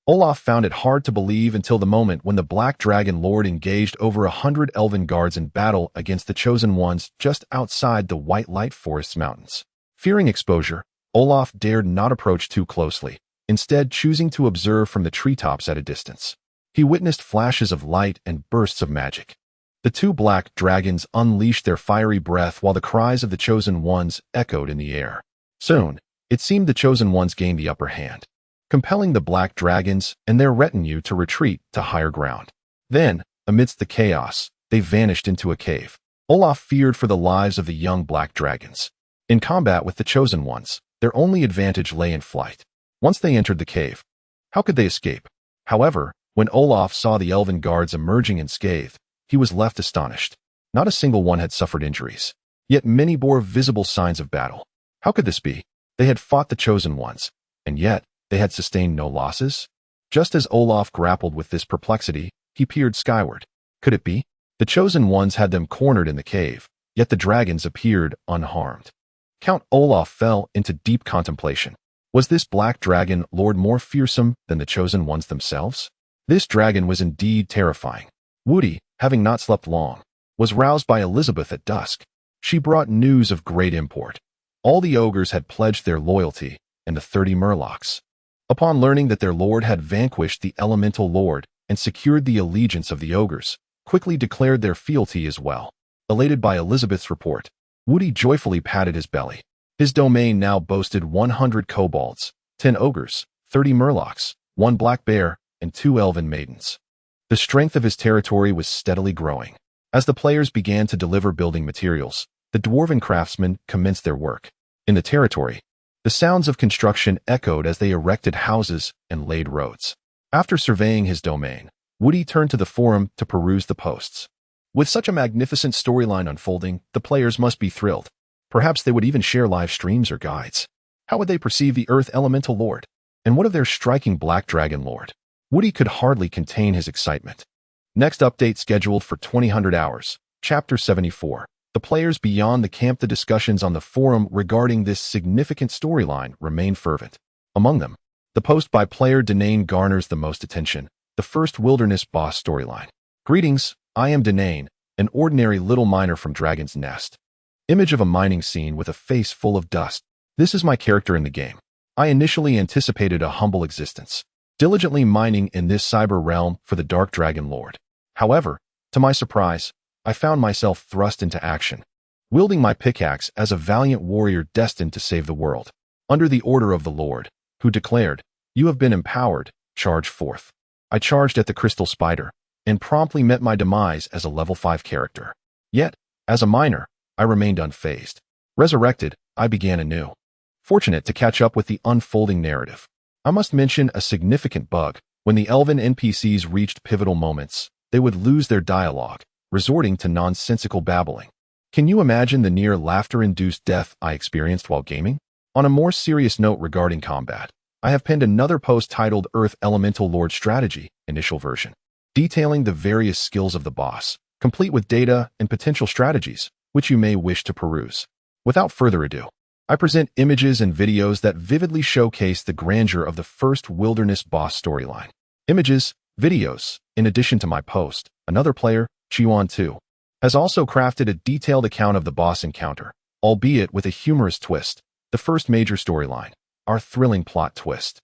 Olaf found it hard to believe until the moment when the Black Dragon Lord engaged over 100 elven guards in battle against the Chosen Ones just outside the White Light Forest's mountains. Fearing exposure, Olaf dared not approach too closely, instead choosing to observe from the treetops at a distance. He witnessed flashes of light and bursts of magic. The two black dragons unleashed their fiery breath while the cries of the Chosen Ones echoed in the air. Soon, it seemed the Chosen Ones gained the upper hand, compelling the black dragons and their retinue to retreat to higher ground. Then, amidst the chaos, they vanished into a cave. Olaf feared for the lives of the young black dragons. In combat with the Chosen Ones, their only advantage lay in flight. Once they entered the cave, how could they escape? However, when Olaf saw the elven guards emerging unscathed, he was left astonished. Not a single one had suffered injuries, yet many bore visible signs of battle. How could this be? They had fought the Chosen Ones, and yet they had sustained no losses? Just as Olaf grappled with this perplexity, he peered skyward. Could it be? The Chosen Ones had them cornered in the cave, yet the dragons appeared unharmed. Count Olaf fell into deep contemplation. Was this black dragon lord more fearsome than the Chosen Ones themselves? This dragon was indeed terrifying. Woody, having not slept long, was roused by Elizabeth at dusk. She brought news of great import. All the ogres had pledged their loyalty, and the 30 murlocs, upon learning that their lord had vanquished the elemental lord and secured the allegiance of the ogres, quickly declared their fealty as well. Elated by Elizabeth's report, Woody joyfully patted his belly. His domain now boasted 100 kobolds, 10 ogres, 30 murlocs, 1 black bear, and 2 elven maidens. The strength of his territory was steadily growing. As the players began to deliver building materials, the dwarven craftsmen commenced their work. In the territory, the sounds of construction echoed as they erected houses and laid roads. After surveying his domain, Woody turned to the forum to peruse the posts. With such a magnificent storyline unfolding, the players must be thrilled. Perhaps they would even share live streams or guides. How would they perceive the Earth Elemental Lord? And what of their striking Black Dragon Lord? Woody could hardly contain his excitement. Next update scheduled for 2000 hours, Chapter 74. The players beyond the camp. The discussions on the forum regarding this significant storyline remain fervent. Among them, the post by player Denane garners the most attention, the first wilderness boss storyline. Greetings, I am Denane, an ordinary little miner from Dragon's Nest. Image of a mining scene with a face full of dust, This is my character in the game. I initially anticipated a humble existence, diligently mining in this cyber realm for the Dark Dragon Lord. However, to my surprise, I found myself thrust into action, wielding my pickaxe as a valiant warrior destined to save the world. Under the order of the Lord, who declared, "You have been empowered, charge forth." I charged at the crystal spider, and promptly met my demise as a level 5 character. Yet, as a miner, I remained unfazed. Resurrected, I began anew, fortunate to catch up with the unfolding narrative. I must mention a significant bug. When the elven NPCs reached pivotal moments, they would lose their dialogue, resorting to nonsensical babbling. Can you imagine the near laughter-induced death I experienced while gaming? On a more serious note regarding combat, I have penned another post titled Earth Elemental Lord Strategy, Initial Version, detailing the various skills of the boss, complete with data and potential strategies, which you may wish to peruse. Without further ado, I present images and videos that vividly showcase the grandeur of the first wilderness boss storyline. Images, videos. In addition to my post, another player, Chiwan2, has also crafted a detailed account of the boss encounter, albeit with a humorous twist. The first major storyline, our thrilling plot twist.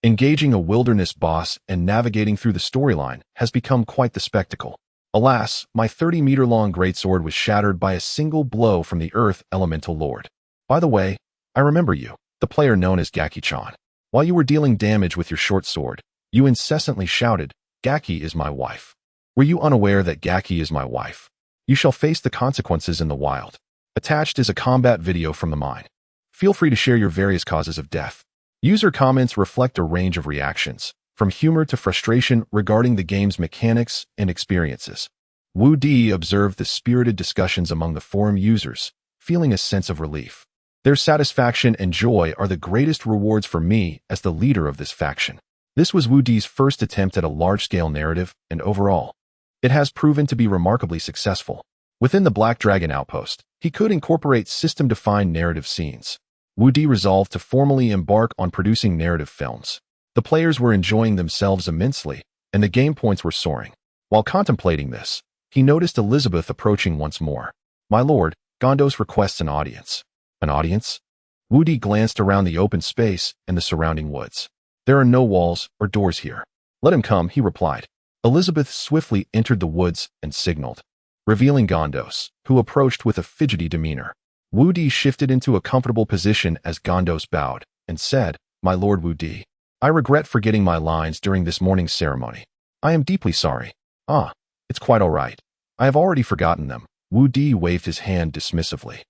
Engaging a wilderness boss and navigating through the storyline has become quite the spectacle. Alas, my 30-meter-long greatsword was shattered by a single blow from the Earth Elemental Lord. By the way, I remember you, the player known as Gaki-chan. While you were dealing damage with your short sword, you incessantly shouted, "Gaki is my wife." Were you unaware that Gaki is my wife? You shall face the consequences in the wild. Attached is a combat video from the mine. Feel free to share your various causes of death. User comments reflect a range of reactions, from humor to frustration regarding the game's mechanics and experiences. Wu Di observed the spirited discussions among the forum users, feeling a sense of relief. Their satisfaction and joy are the greatest rewards for me as the leader of this faction. This was Wu Di's first attempt at a large-scale narrative, and overall, it has proven to be remarkably successful. Within the Black Dragon Outpost, he could incorporate system-defined narrative scenes. Wu Di resolved to formally embark on producing narrative films. The players were enjoying themselves immensely, and the game points were soaring. While contemplating this, he noticed Elizabeth approaching once more. "My lord, Gondos requests an audience." "An audience?" Wu Di glanced around the open space and the surrounding woods. "There are no walls or doors here." "Let him come," he replied. Elizabeth swiftly entered the woods and signaled, revealing Gondos, who approached with a fidgety demeanor. Wu Di shifted into a comfortable position as Gondos bowed and said, "My lord Wu Di, I regret forgetting my lines during this morning's ceremony. I am deeply sorry." "Ah, it's quite all right. I have already forgotten them." Wu Di waved his hand dismissively.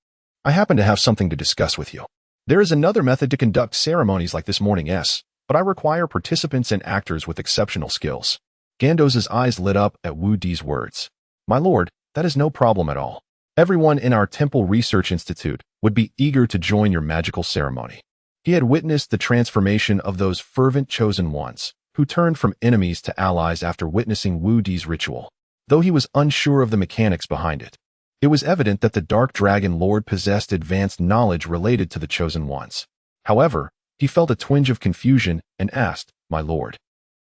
"I happen to have something to discuss with you. There is another method to conduct ceremonies like this morning's, but I require participants and actors with exceptional skills." Gandos's eyes lit up at Wu Di's words. "My lord, that is no problem at all. Everyone in our Temple Research Institute would be eager to join your magical ceremony." He had witnessed the transformation of those fervent chosen ones, who turned from enemies to allies after witnessing Wu Di's ritual. Though he was unsure of the mechanics behind it, it was evident that the Dark Dragon Lord possessed advanced knowledge related to the chosen ones. However, he felt a twinge of confusion and asked, "My lord,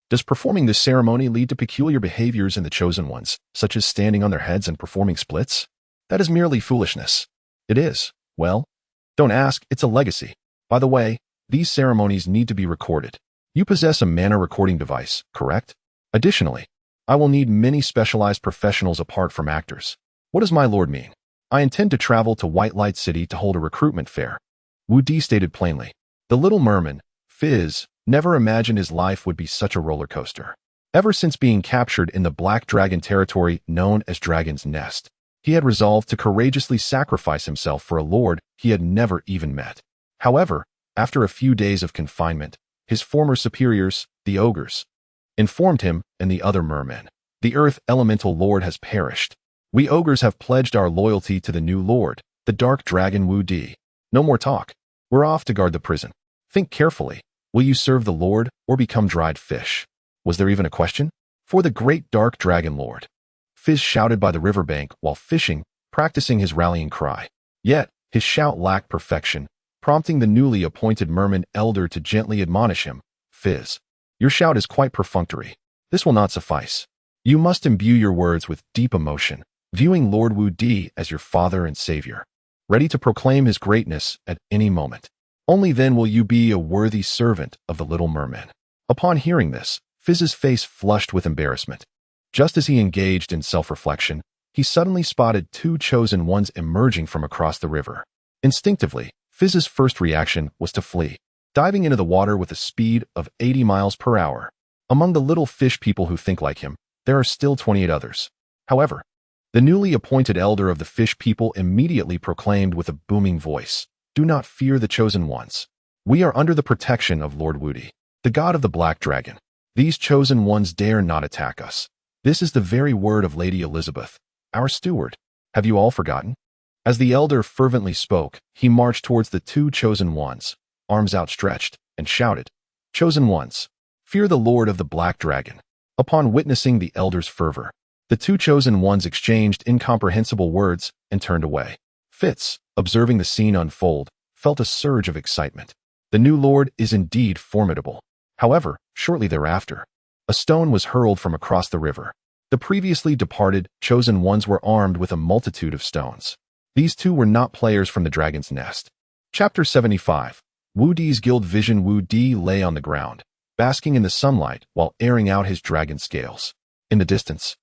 does performing this ceremony lead to peculiar behaviors in the chosen ones, such as standing on their heads and performing splits?" "That is merely foolishness." "It is. Well, don't ask, it's a legacy. By the way, these ceremonies need to be recorded. You possess a mana recording device, correct? Additionally, I will need many specialized professionals apart from actors." "What does my lord mean?" "I intend to travel to White Light City to hold a recruitment fair," Wu Di stated plainly. The little merman, Fizz, never imagined his life would be such a roller coaster. Ever since being captured in the Black Dragon territory known as Dragon's Nest, he had resolved to courageously sacrifice himself for a lord he had never even met. However, after a few days of confinement, his former superiors, the ogres, informed him and the other mermen, "The Earth Elemental Lord has perished. We ogres have pledged our loyalty to the new lord, the Dark Dragon Wu Di. No more talk. We're off to guard the prison. Think carefully. Will you serve the lord or become dried fish?" Was there even a question? "For the great Dark Dragon Lord," Fizz shouted by the riverbank while fishing, practicing his rallying cry. Yet, his shout lacked perfection, prompting the newly appointed merman elder to gently admonish him. "Fizz, your shout is quite perfunctory. This will not suffice. You must imbue your words with deep emotion, viewing Lord Wu Di as your father and savior, ready to proclaim his greatness at any moment." Only then will you be a worthy servant of the little merman." Upon hearing this, Fizz's face flushed with embarrassment. Just as he engaged in self-reflection, he suddenly spotted two chosen ones emerging from across the river. Instinctively, Fizz's first reaction was to flee, diving into the water with a speed of 80 miles per hour. Among the little fish people who think like him, there are still 28 others. However, the newly appointed elder of the fish people immediately proclaimed with a booming voice, "Do not fear the chosen ones. We are under the protection of Lord Woody, the god of the Black Dragon. These chosen ones dare not attack us. This is the very word of Lady Elizabeth, our steward. Have you all forgotten?" As the elder fervently spoke, he marched towards the two chosen ones, arms outstretched, and shouted, "Chosen ones, fear the Lord of the Black Dragon." Upon witnessing the elder's fervor, the two chosen ones exchanged incomprehensible words and turned away. Fitz, observing the scene unfold, felt a surge of excitement. The new lord is indeed formidable. However, shortly thereafter, a stone was hurled from across the river. The previously departed chosen ones were armed with a multitude of stones. These two were not players from the Dragon's Nest. Chapter 75. Wu Di's guild vision. Wu Di lay on the ground, basking in the sunlight while airing out his dragon scales. In the distance,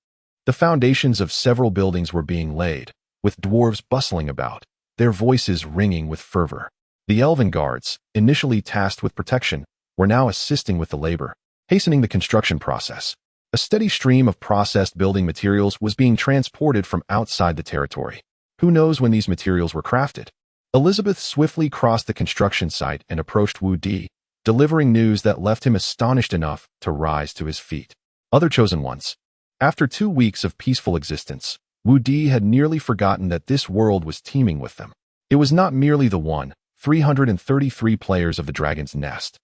the foundations of several buildings were being laid, with dwarves bustling about, their voices ringing with fervor. The elven guards, initially tasked with protection, were now assisting with the labor, hastening the construction process. A steady stream of processed building materials was being transported from outside the territory. Who knows when these materials were crafted? Elizabeth swiftly crossed the construction site and approached Wu Di, delivering news that left him astonished enough to rise to his feet. Other chosen ones. After 2 weeks of peaceful existence, Wu Di had nearly forgotten that this world was teeming with them. It was not merely the 333 players of the Dragon's Nest.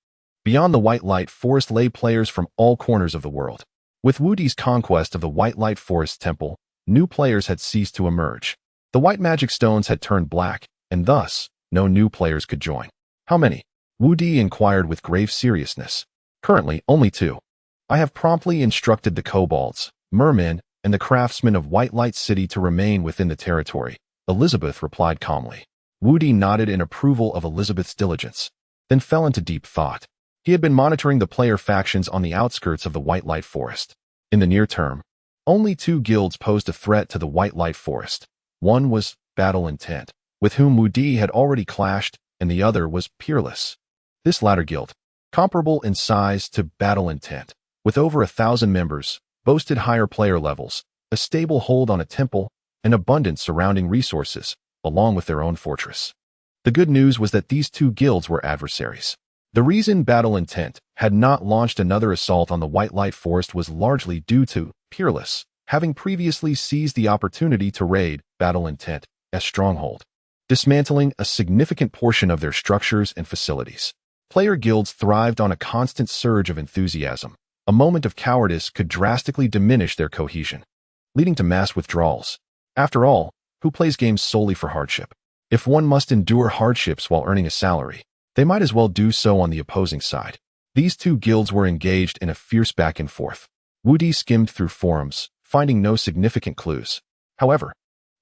Beyond the White Light Forest lay players from all corners of the world. With Wu Di's conquest of the White Light Forest Temple, new players had ceased to emerge. The white magic stones had turned black, and thus, no new players could join. How many? Wu Di inquired with grave seriousness. Currently, only 2. I have promptly instructed the kobolds, mermen, and the craftsmen of White Light City to remain within the territory, Elizabeth replied calmly. Wu Di nodded in approval of Elizabeth's diligence, then fell into deep thought. He had been monitoring the player factions on the outskirts of the White Light Forest. In the near term, only 2 guilds posed a threat to the White Light Forest. One was Battle Intent, with whom Wu Di had already clashed, and the other was Peerless. This latter guild, comparable in size to Battle Intent, with over 1,000 members, boasted higher player levels, a stable hold on a temple, and abundant surrounding resources, along with their own fortress. The good news was that these 2 guilds were adversaries. The reason Battle Intent had not launched another assault on the White Light Forest was largely due to Peerless, having previously seized the opportunity to raid Battle Intent as stronghold, dismantling a significant portion of their structures and facilities. Player guilds thrived on a constant surge of enthusiasm. A moment of cowardice could drastically diminish their cohesion, leading to mass withdrawals. After all, who plays games solely for hardship? If one must endure hardships while earning a salary, they might as well do so on the opposing side. These 2 guilds were engaged in a fierce back and forth. Wu Di skimmed through forums, finding no significant clues. However,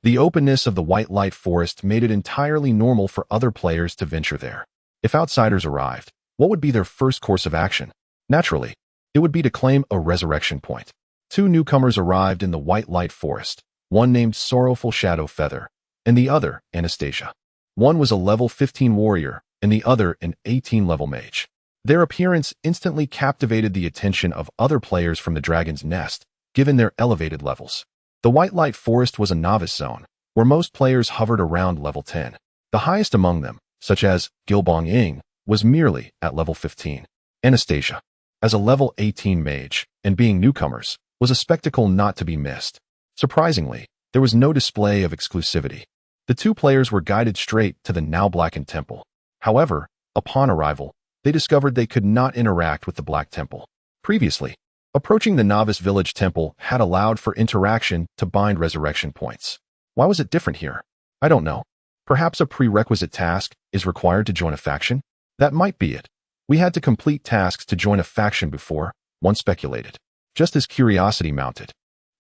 the openness of the White Light Forest made it entirely normal for other players to venture there. If outsiders arrived, what would be their first course of action? Naturally, it would be to claim a resurrection point. 2 newcomers arrived in the White Light Forest, one named Sorrowful Shadow Feather, and the other Anastasia. One was a level 15 warrior, and the other an 18-level mage. Their appearance instantly captivated the attention of other players from the Dragon's Nest, given their elevated levels. The White Light Forest was a novice zone, where most players hovered around level 10. The highest among them, such as Gilbong Ying, was merely at level 15. Anastasia, as a level 18 mage, and being newcomers, was a spectacle not to be missed. Surprisingly, there was no display of exclusivity. The 2 players were guided straight to the now blackened temple. However, upon arrival, they discovered they could not interact with the Black Temple. Previously, approaching the Novice Village Temple had allowed for interaction to bind resurrection points. Why was it different here? I don't know. Perhaps a prerequisite task is required to join a faction? That might be it. We had to complete tasks to join a faction before, one speculated. Just as curiosity mounted,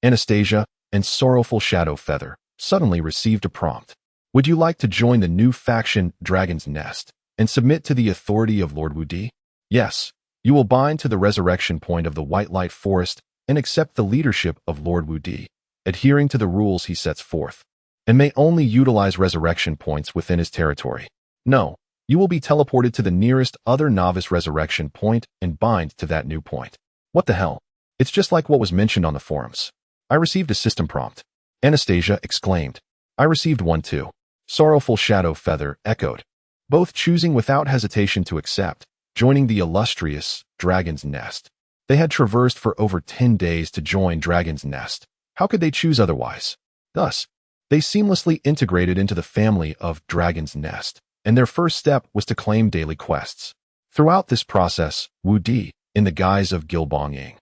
Anastasia and Sorrowful Shadow Feather suddenly received a prompt. Would you like to join the new faction Dragon's Nest? and submit to the authority of Lord Wudi? Yes, you will bind to the resurrection point of the White Light Forest and accept the leadership of Lord Wudi, adhering to the rules he sets forth, and may only utilize resurrection points within his territory. No, you will be teleported to the nearest other novice resurrection point and bind to that new point. What the hell? It's just like what was mentioned on the forums. I received a system prompt. Anastasia exclaimed. I received one too. Sorrowful Shadow Feather echoed, both choosing without hesitation to accept, joining the illustrious Dragon's Nest. They had traversed for over 10 days to join Dragon's Nest. How could they choose otherwise? Thus, they seamlessly integrated into the family of Dragon's Nest, and their first step was to claim daily quests. Throughout this process, Wudi, in the guise of Gilbong,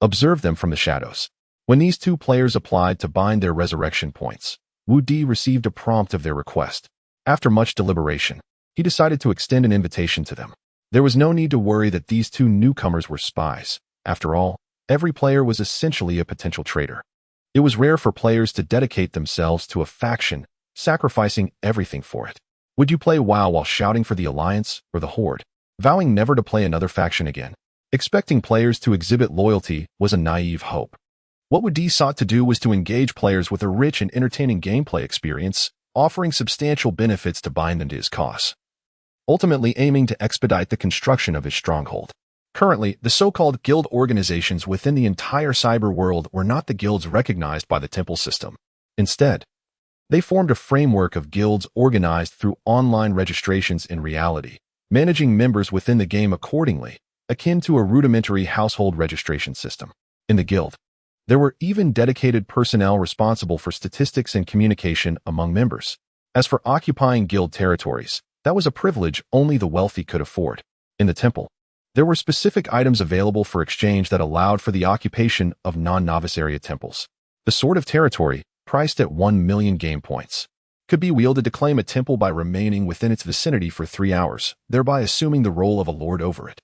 observed them from the shadows. When these two players applied to bind their resurrection points, Wudi received a prompt of their request. After much deliberation, he decided to extend an invitation to them. There was no need to worry that these two newcomers were spies. After all, every player was essentially a potential traitor. It was rare for players to dedicate themselves to a faction, sacrificing everything for it. Would you play WoW while shouting for the Alliance or the Horde, vowing never to play another faction again? Expecting players to exhibit loyalty was a naive hope. What Wudi sought to do was to engage players with a rich and entertaining gameplay experience, offering substantial benefits to bind them to his cause, ultimately aiming to expedite the construction of his stronghold. Currently, the so-called guild organizations within the entire cyber world were not the guilds recognized by the temple system. Instead, they formed a framework of guilds organized through online registrations in reality, managing members within the game accordingly, akin to a rudimentary household registration system. In the guild, there were even dedicated personnel responsible for statistics and communication among members. As for occupying guild territories, that was a privilege only the wealthy could afford. In the temple, there were specific items available for exchange that allowed for the occupation of non-novice area temples. The Sword of Territory, priced at 1 million game points, could be wielded to claim a temple by remaining within its vicinity for 3 hours, thereby assuming the role of a lord over it.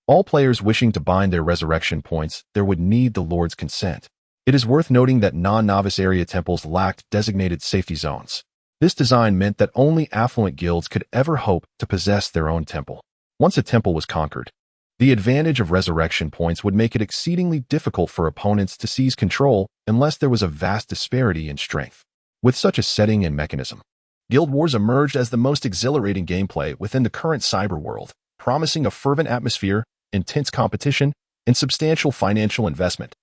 All players wishing to bind their resurrection points there would need the lord's consent. It is worth noting that non-novice area temples lacked designated safety zones. This design meant that only affluent guilds could ever hope to possess their own temple. Once a temple was conquered, the advantage of resurrection points would make it exceedingly difficult for opponents to seize control unless there was a vast disparity in strength. With such a setting and mechanism, Guild Wars emerged as the most exhilarating gameplay within the current cyber world, promising a fervent atmosphere, intense competition, and substantial financial investment.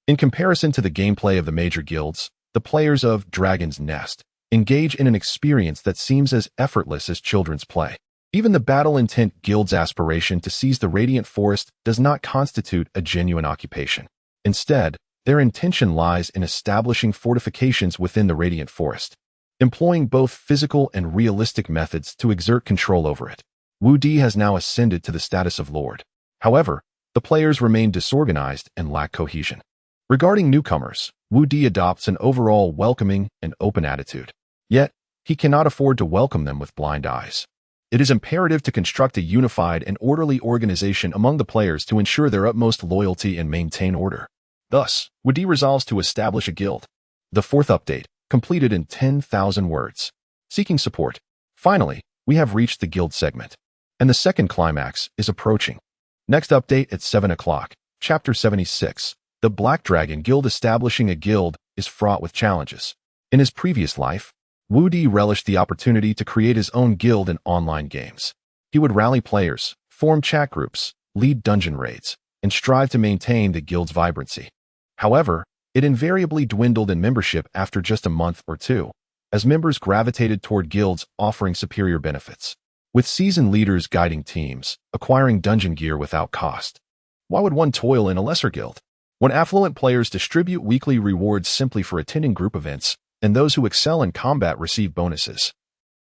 In comparison to the gameplay of the major guilds, the players of Dragon's Nest engage in an experience that seems as effortless as children's play. Even the battle-intent guild's aspiration to seize the Radiant Forest does not constitute a genuine occupation. Instead, their intention lies in establishing fortifications within the Radiant Forest, employing both physical and realistic methods to exert control over it. Wudi has now ascended to the status of Lord. However, the players remain disorganized and lack cohesion. Regarding newcomers, Wudi adopts an overall welcoming and open attitude. Yet, he cannot afford to welcome them with blind eyes. It is imperative to construct a unified and orderly organization among the players to ensure their utmost loyalty and maintain order. Thus, Wudi resolves to establish a guild. The fourth update, completed in 10,000 words. Seeking support. Finally, we have reached the guild segment, and the second climax is approaching. Next update at 7 o'clock, Chapter 76. The Black Dragon Guild. Establishing a guild is fraught with challenges. In his previous life, Wudi relished the opportunity to create his own guild in online games. He would rally players, form chat groups, lead dungeon raids, and strive to maintain the guild's vibrancy. However, it invariably dwindled in membership after just a month or two, as members gravitated toward guilds offering superior benefits, with seasoned leaders guiding teams, acquiring dungeon gear without cost. Why would one toil in a lesser guild, when affluent players distribute weekly rewards simply for attending group events, and those who excel in combat receive bonuses?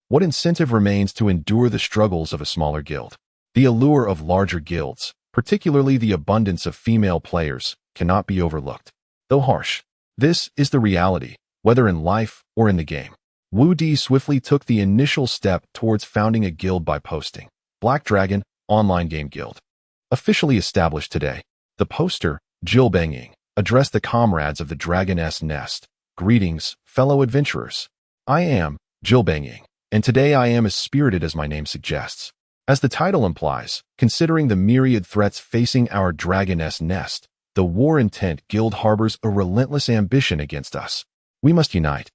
What incentive remains to endure the struggles of a smaller guild? The allure of larger guilds, particularly the abundance of female players, cannot be overlooked. Though harsh, this is the reality, whether in life or in the game. Wudi swiftly took the initial step towards founding a guild by posting Black Dragon Online Game Guild. Officially established today, the poster, Jill Banging, addressed the comrades of the Dragon's Nest. Greetings, fellow adventurers. I am Jill Banging, and today I am as spirited as my name suggests. As the title implies, considering the myriad threats facing our dragoness nest, the war-intent guild harbors a relentless ambition against us. We must unite.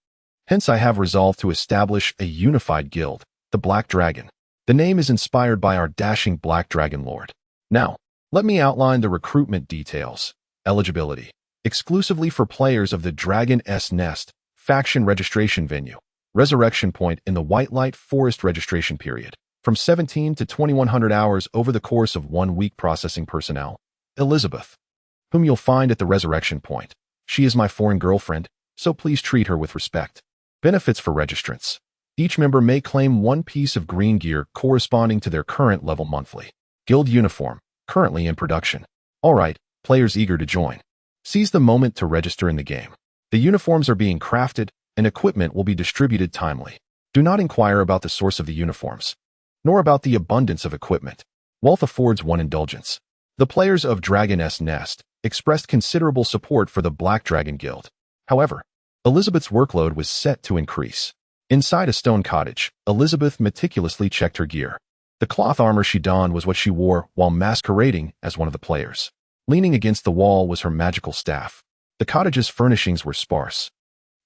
Hence I have resolved to establish a unified guild, the Black Dragon. The name is inspired by our dashing Black Dragon Lord. Now, let me outline the recruitment details. Eligibility. Exclusively for players of the Dragon's Nest, faction registration venue. Resurrection point in the White Light Forest registration period. From 17 to 2100 hours over the course of 1 week. Processing personnel. Elizabeth, whom you'll find at the resurrection point. She is my foreign girlfriend, so please treat her with respect. Benefits for registrants. Each member may claim 1 piece of green gear corresponding to their current level monthly. Guild uniform, currently in production. Alright, players eager to join. Seize the moment to register in the game. The uniforms are being crafted, and equipment will be distributed timely. Do not inquire about the source of the uniforms, nor about the abundance of equipment. Wealth affords one indulgence. The players of Dragon's Nest expressed considerable support for the Black Dragon Guild. However, Elizabeth's workload was set to increase. Inside a stone cottage, Elizabeth meticulously checked her gear. The cloth armor she donned was what she wore while masquerading as one of the players. Leaning against the wall was her magical staff. The cottage's furnishings were sparse,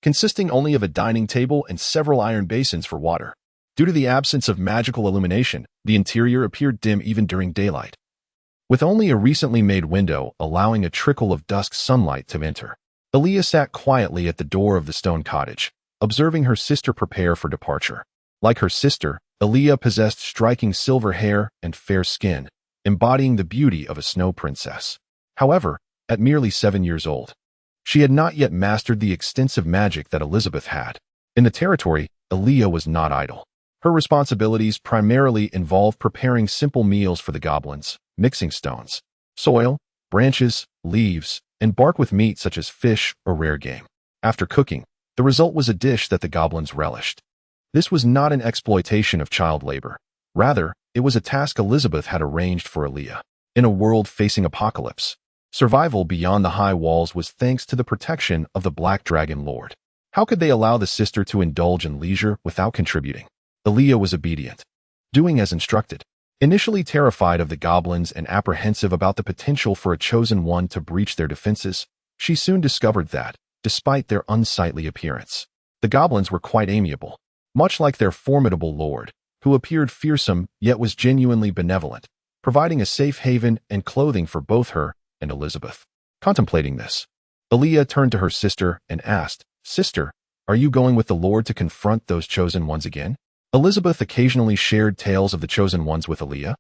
consisting only of a dining table and several iron basins for water. Due to the absence of magical illumination, the interior appeared dim even during daylight, with only a recently made window allowing a trickle of dusk sunlight to enter. Aaliyah sat quietly at the door of the stone cottage, observing her sister prepare for departure. Like her sister, Aaliyah possessed striking silver hair and fair skin, embodying the beauty of a snow princess. However, at merely 7 years old, she had not yet mastered the extensive magic that Elizabeth had. In the territory, Aaliyah was not idle. Her responsibilities primarily involved preparing simple meals for the goblins, mixing stones, soil, branches, leaves, and bark with meat such as fish or rare game. After cooking, the result was a dish that the goblins relished. This was not an exploitation of child labor. Rather, it was a task Elizabeth had arranged for Aaliyah. In a world facing apocalypse, survival beyond the high walls was thanks to the protection of the Black Dragon Lord. How could they allow the sister to indulge in leisure without contributing? Aaliyah was obedient, doing as instructed. Initially terrified of the goblins and apprehensive about the potential for a chosen one to breach their defenses, she soon discovered that, despite their unsightly appearance, the goblins were quite amiable, much like their formidable lord, who appeared fearsome yet was genuinely benevolent, providing a safe haven and clothing for both her and Elizabeth. Contemplating this, Aaliyah turned to her sister and asked, "Sister, are you going with the Lord to confront those chosen ones again?" Elizabeth occasionally shared tales of the chosen ones with Aaliyah,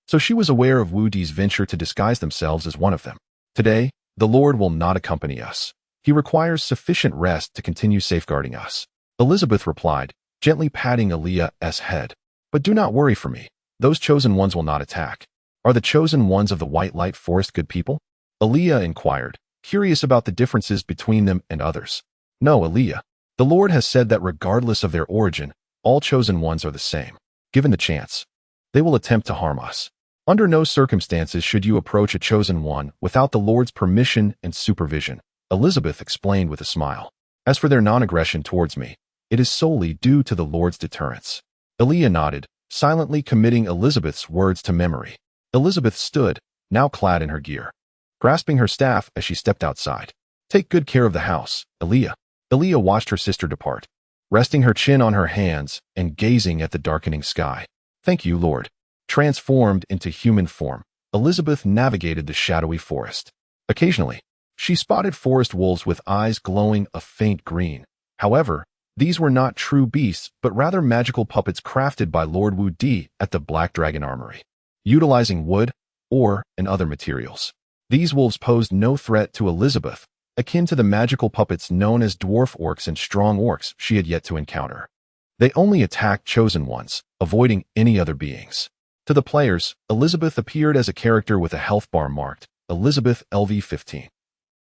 so she was aware of Wu Di's venture to disguise themselves as one of them. Today, the Lord will not accompany us. He requires sufficient rest to continue safeguarding us. Elizabeth replied, gently patting Aaliyah's head. But do not worry for me. Those chosen ones will not attack. Are the chosen ones of the White Light Forest good people? Aaliyah inquired, curious about the differences between them and others. No, Aaliyah. The Lord has said that regardless of their origin, all chosen ones are the same. Given the chance, they will attempt to harm us. Under no circumstances should you approach a chosen one without the Lord's permission and supervision, Elizabeth explained with a smile. As for their non-aggression towards me, it is solely due to the Lord's deterrence. Aaliyah nodded, silently committing Elizabeth's words to memory. Elizabeth stood, now clad in her gear, grasping her staff as she stepped outside. Take good care of the house, Aaliyah. Aaliyah watched her sister depart, resting her chin on her hands and gazing at the darkening sky. Thank you, Lord. Transformed into human form, Elizabeth navigated the shadowy forest. Occasionally, she spotted forest wolves with eyes glowing a faint green. However, these were not true beasts, but rather magical puppets crafted by Lord Wu Di at the Black Dragon Armory, utilizing wood, ore, and other materials. These wolves posed no threat to Elizabeth, akin to the magical puppets known as dwarf orcs and strong orcs she had yet to encounter. They only attacked chosen ones, avoiding any other beings. To the players, Elizabeth appeared as a character with a health bar marked Elizabeth LV15.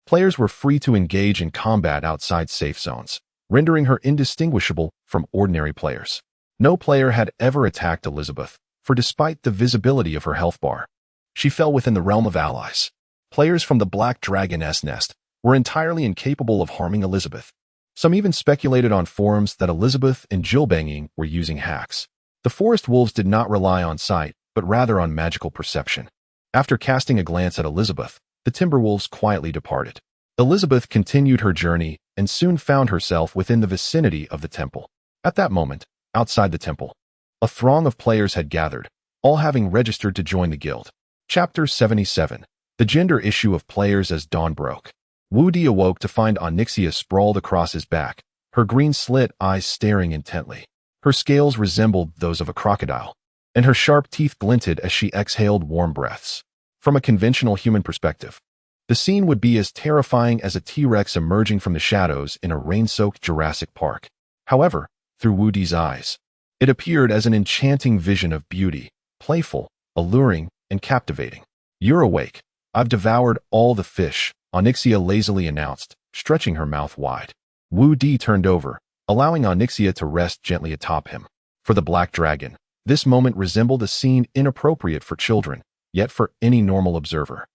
Players were free to engage in combat outside safe zones, rendering her indistinguishable from ordinary players. No player had ever attacked Elizabeth, for despite the visibility of her health bar, she fell within the realm of allies. Players from the Black Dragon's Nest were entirely incapable of harming Elizabeth. Some even speculated on forums that Elizabeth and Jill Banging were using hacks. The forest wolves did not rely on sight, but rather on magical perception. After casting a glance at Elizabeth, the Timberwolves quietly departed. Elizabeth continued her journey and soon found herself within the vicinity of the temple. At that moment, outside the temple, a throng of players had gathered, all having registered to join the guild. Chapter 77. The gender issue of players as dawn broke. Wu Di awoke to find Onyxia sprawled across his back, her green slit eyes staring intently. Her scales resembled those of a crocodile, and her sharp teeth glinted as she exhaled warm breaths. From a conventional human perspective, the scene would be as terrifying as a T-Rex emerging from the shadows in a rain-soaked Jurassic Park. However, through Wu Di's eyes, it appeared as an enchanting vision of beauty, playful, alluring, and captivating. "You're awake. I've devoured all the fish," Onyxia lazily announced, stretching her mouth wide. Wu Di turned over, allowing Onyxia to rest gently atop him. For the Black Dragon, this moment resembled a scene inappropriate for children, yet for any normal observer,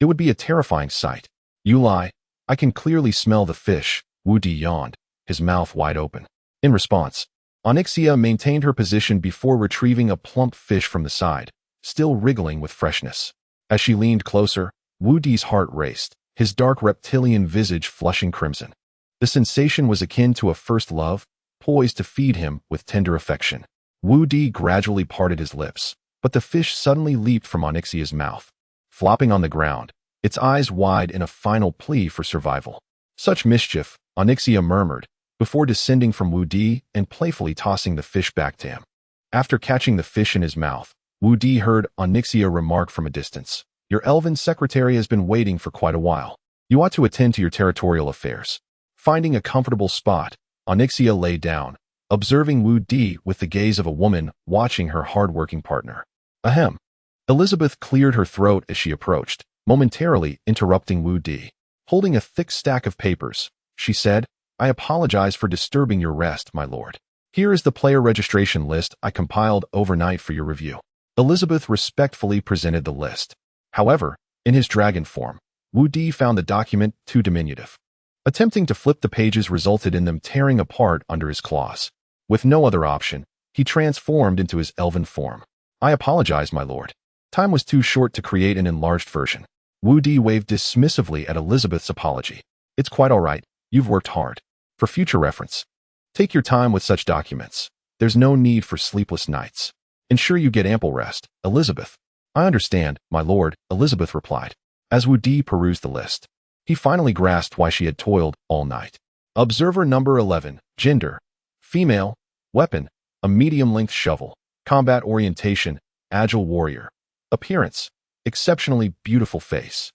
it would be a terrifying sight. "You lie. I can clearly smell the fish," Wu Di yawned, his mouth wide open. In response, Onyxia maintained her position before retrieving a plump fish from the side, still wriggling with freshness. As she leaned closer, Wu Di's heart raced, his dark reptilian visage flushing crimson. The sensation was akin to a first love, poised to feed him with tender affection. Wu Di gradually parted his lips, but the fish suddenly leaped from Onyxia's mouth, flopping on the ground, its eyes wide in a final plea for survival. "Such mischief," Onyxia murmured, before descending from Wu Di and playfully tossing the fish back to him. After catching the fish in his mouth, Wu Di heard Onyxia remark from a distance, "Your elven secretary has been waiting for quite a while. You ought to attend to your territorial affairs." Finding a comfortable spot, Onyxia lay down, observing Wu Di with the gaze of a woman watching her hard-working partner. Ahem. Elizabeth cleared her throat as she approached, momentarily interrupting Wu Di. Holding a thick stack of papers, she said, "I apologize for disturbing your rest, my lord. Here is the player registration list I compiled overnight for your review." Elizabeth respectfully presented the list. However, in his dragon form, Wu Di found the document too diminutive. Attempting to flip the pages resulted in them tearing apart under his claws. With no other option, he transformed into his elven form. "I apologize, my lord. Time was too short to create an enlarged version." Wu Di waved dismissively at Elizabeth's apology. "It's quite all right. You've worked hard. For future reference, take your time with such documents. There's no need for sleepless nights. Ensure you get ample rest, Elizabeth." "I understand, my lord," Elizabeth replied. As Wu Di perused the list, he finally grasped why she had toiled all night. Observer number 11, gender, female, weapon, a medium-length shovel, combat orientation, agile warrior, appearance, exceptionally beautiful face,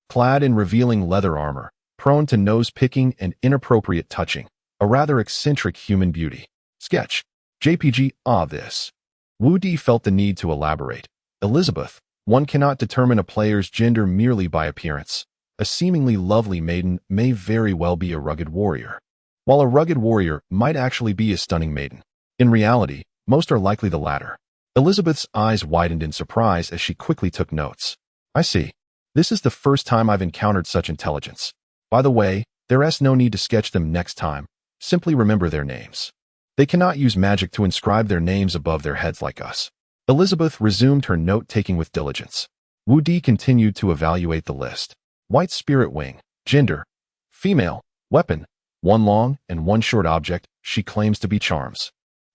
clad in revealing leather armor, prone to nose-picking and inappropriate touching, a rather eccentric human beauty. Sketch. JPG. This. Wu Di felt the need to elaborate. "Elizabeth, one cannot determine a player's gender merely by appearance. A seemingly lovely maiden may very well be a rugged warrior, while a rugged warrior might actually be a stunning maiden. In reality, most are likely the latter." Elizabeth's eyes widened in surprise as she quickly took notes. "I see. This is the first time I've encountered such intelligence. By the way, there's no need to sketch them next time. Simply remember their names. They cannot use magic to inscribe their names above their heads like us." Elizabeth resumed her note-taking with diligence. Wu Di continued to evaluate the list. White spirit wing, gender, female, weapon, one long and one short object, she claims to be charms.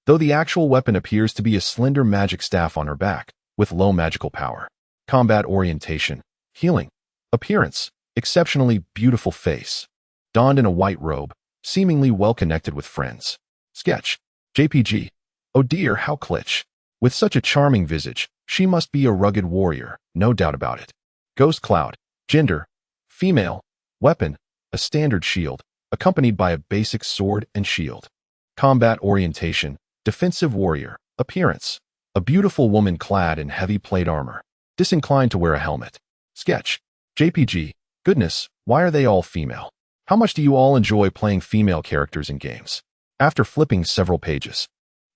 Though the actual weapon appears to be a slender magic staff on her back, with low magical power. Combat orientation, healing, appearance, exceptionally beautiful face. Donned in a white robe, seemingly well connected with friends. Sketch. JPG. Oh dear, how glitch. With such a charming visage, she must be a rugged warrior, no doubt about it. Ghost cloud, gender, female, weapon, a standard shield, accompanied by a basic sword and shield. Combat orientation, defensive warrior, appearance, a beautiful woman clad in heavy plate armor, disinclined to wear a helmet. Sketch. JPG. Goodness, why are they all female? How much do you all enjoy playing female characters in games? After flipping several pages,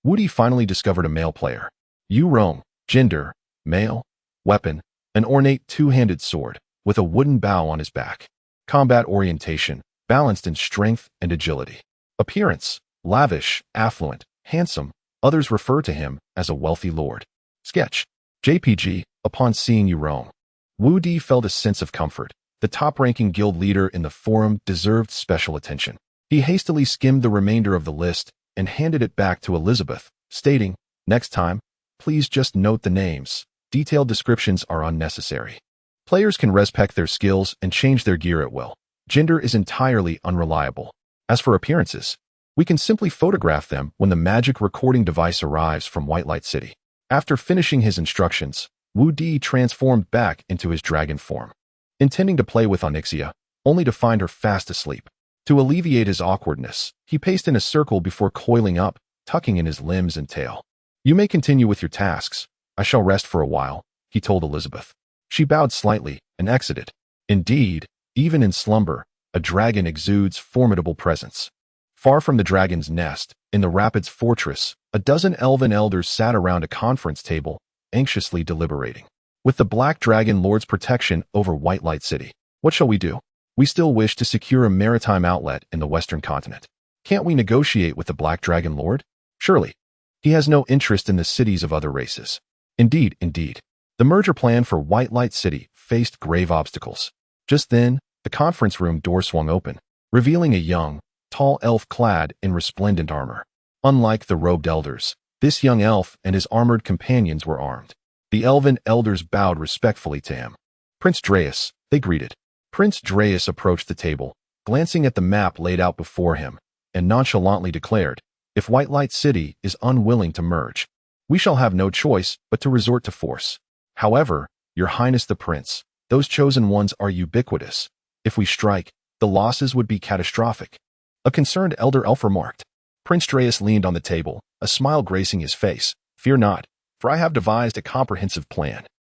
Wu Di finally discovered a male player. Yu Rong, gender, male, weapon, an ornate two-handed sword, with a wooden bow on his back. Combat orientation, balanced in strength and agility. Appearance, lavish, affluent, handsome. Others refer to him as a wealthy lord. Sketch. JPG, upon seeing you roam. Wu Di felt a sense of comfort. The top-ranking guild leader in the forum deserved special attention. He hastily skimmed the remainder of the list and handed it back to Elizabeth, stating, "Next time, please just note the names. Detailed descriptions are unnecessary. Players can respec their skills and change their gear at will. Gender is entirely unreliable. As for appearances, we can simply photograph them when the magic recording device arrives from White Light City." After finishing his instructions, Wu Di transformed back into his dragon form, intending to play with Onyxia, only to find her fast asleep. To alleviate his awkwardness, he paced in a circle before coiling up, tucking in his limbs and tail. "You may continue with your tasks. I shall rest for a while," he told Elizabeth. She bowed slightly and exited. Indeed, even in slumber, a dragon exudes formidable presence. Far from the dragon's nest, in the Rapids fortress, a dozen elven elders sat around a conference table, anxiously deliberating. "With the Black Dragon Lord's protection over White Light City, what shall we do? We still wish to secure a maritime outlet in the Western continent. Can't we negotiate with the Black Dragon Lord? Surely. He has no interest in the cities of other races." Indeed. The merger plan for White Light City faced grave obstacles. Just then, the conference room door swung open, revealing a young, tall elf clad in resplendent armor. Unlike the robed elders, this young elf and his armored companions were armed. The elven elders bowed respectfully to him. "Prince Dreas," they greeted. Prince Dreas approached the table, glancing at the map laid out before him, and nonchalantly declared, "If White Light City is unwilling to merge, we shall have no choice but to resort to force. However, Your Highness the Prince, those chosen ones are ubiquitous. If we strike, the losses would be catastrophic." A concerned elder elf remarked. Prince Dreas leaned on the table, a smile gracing his face. "Fear not, for I have devised a comprehensive plan.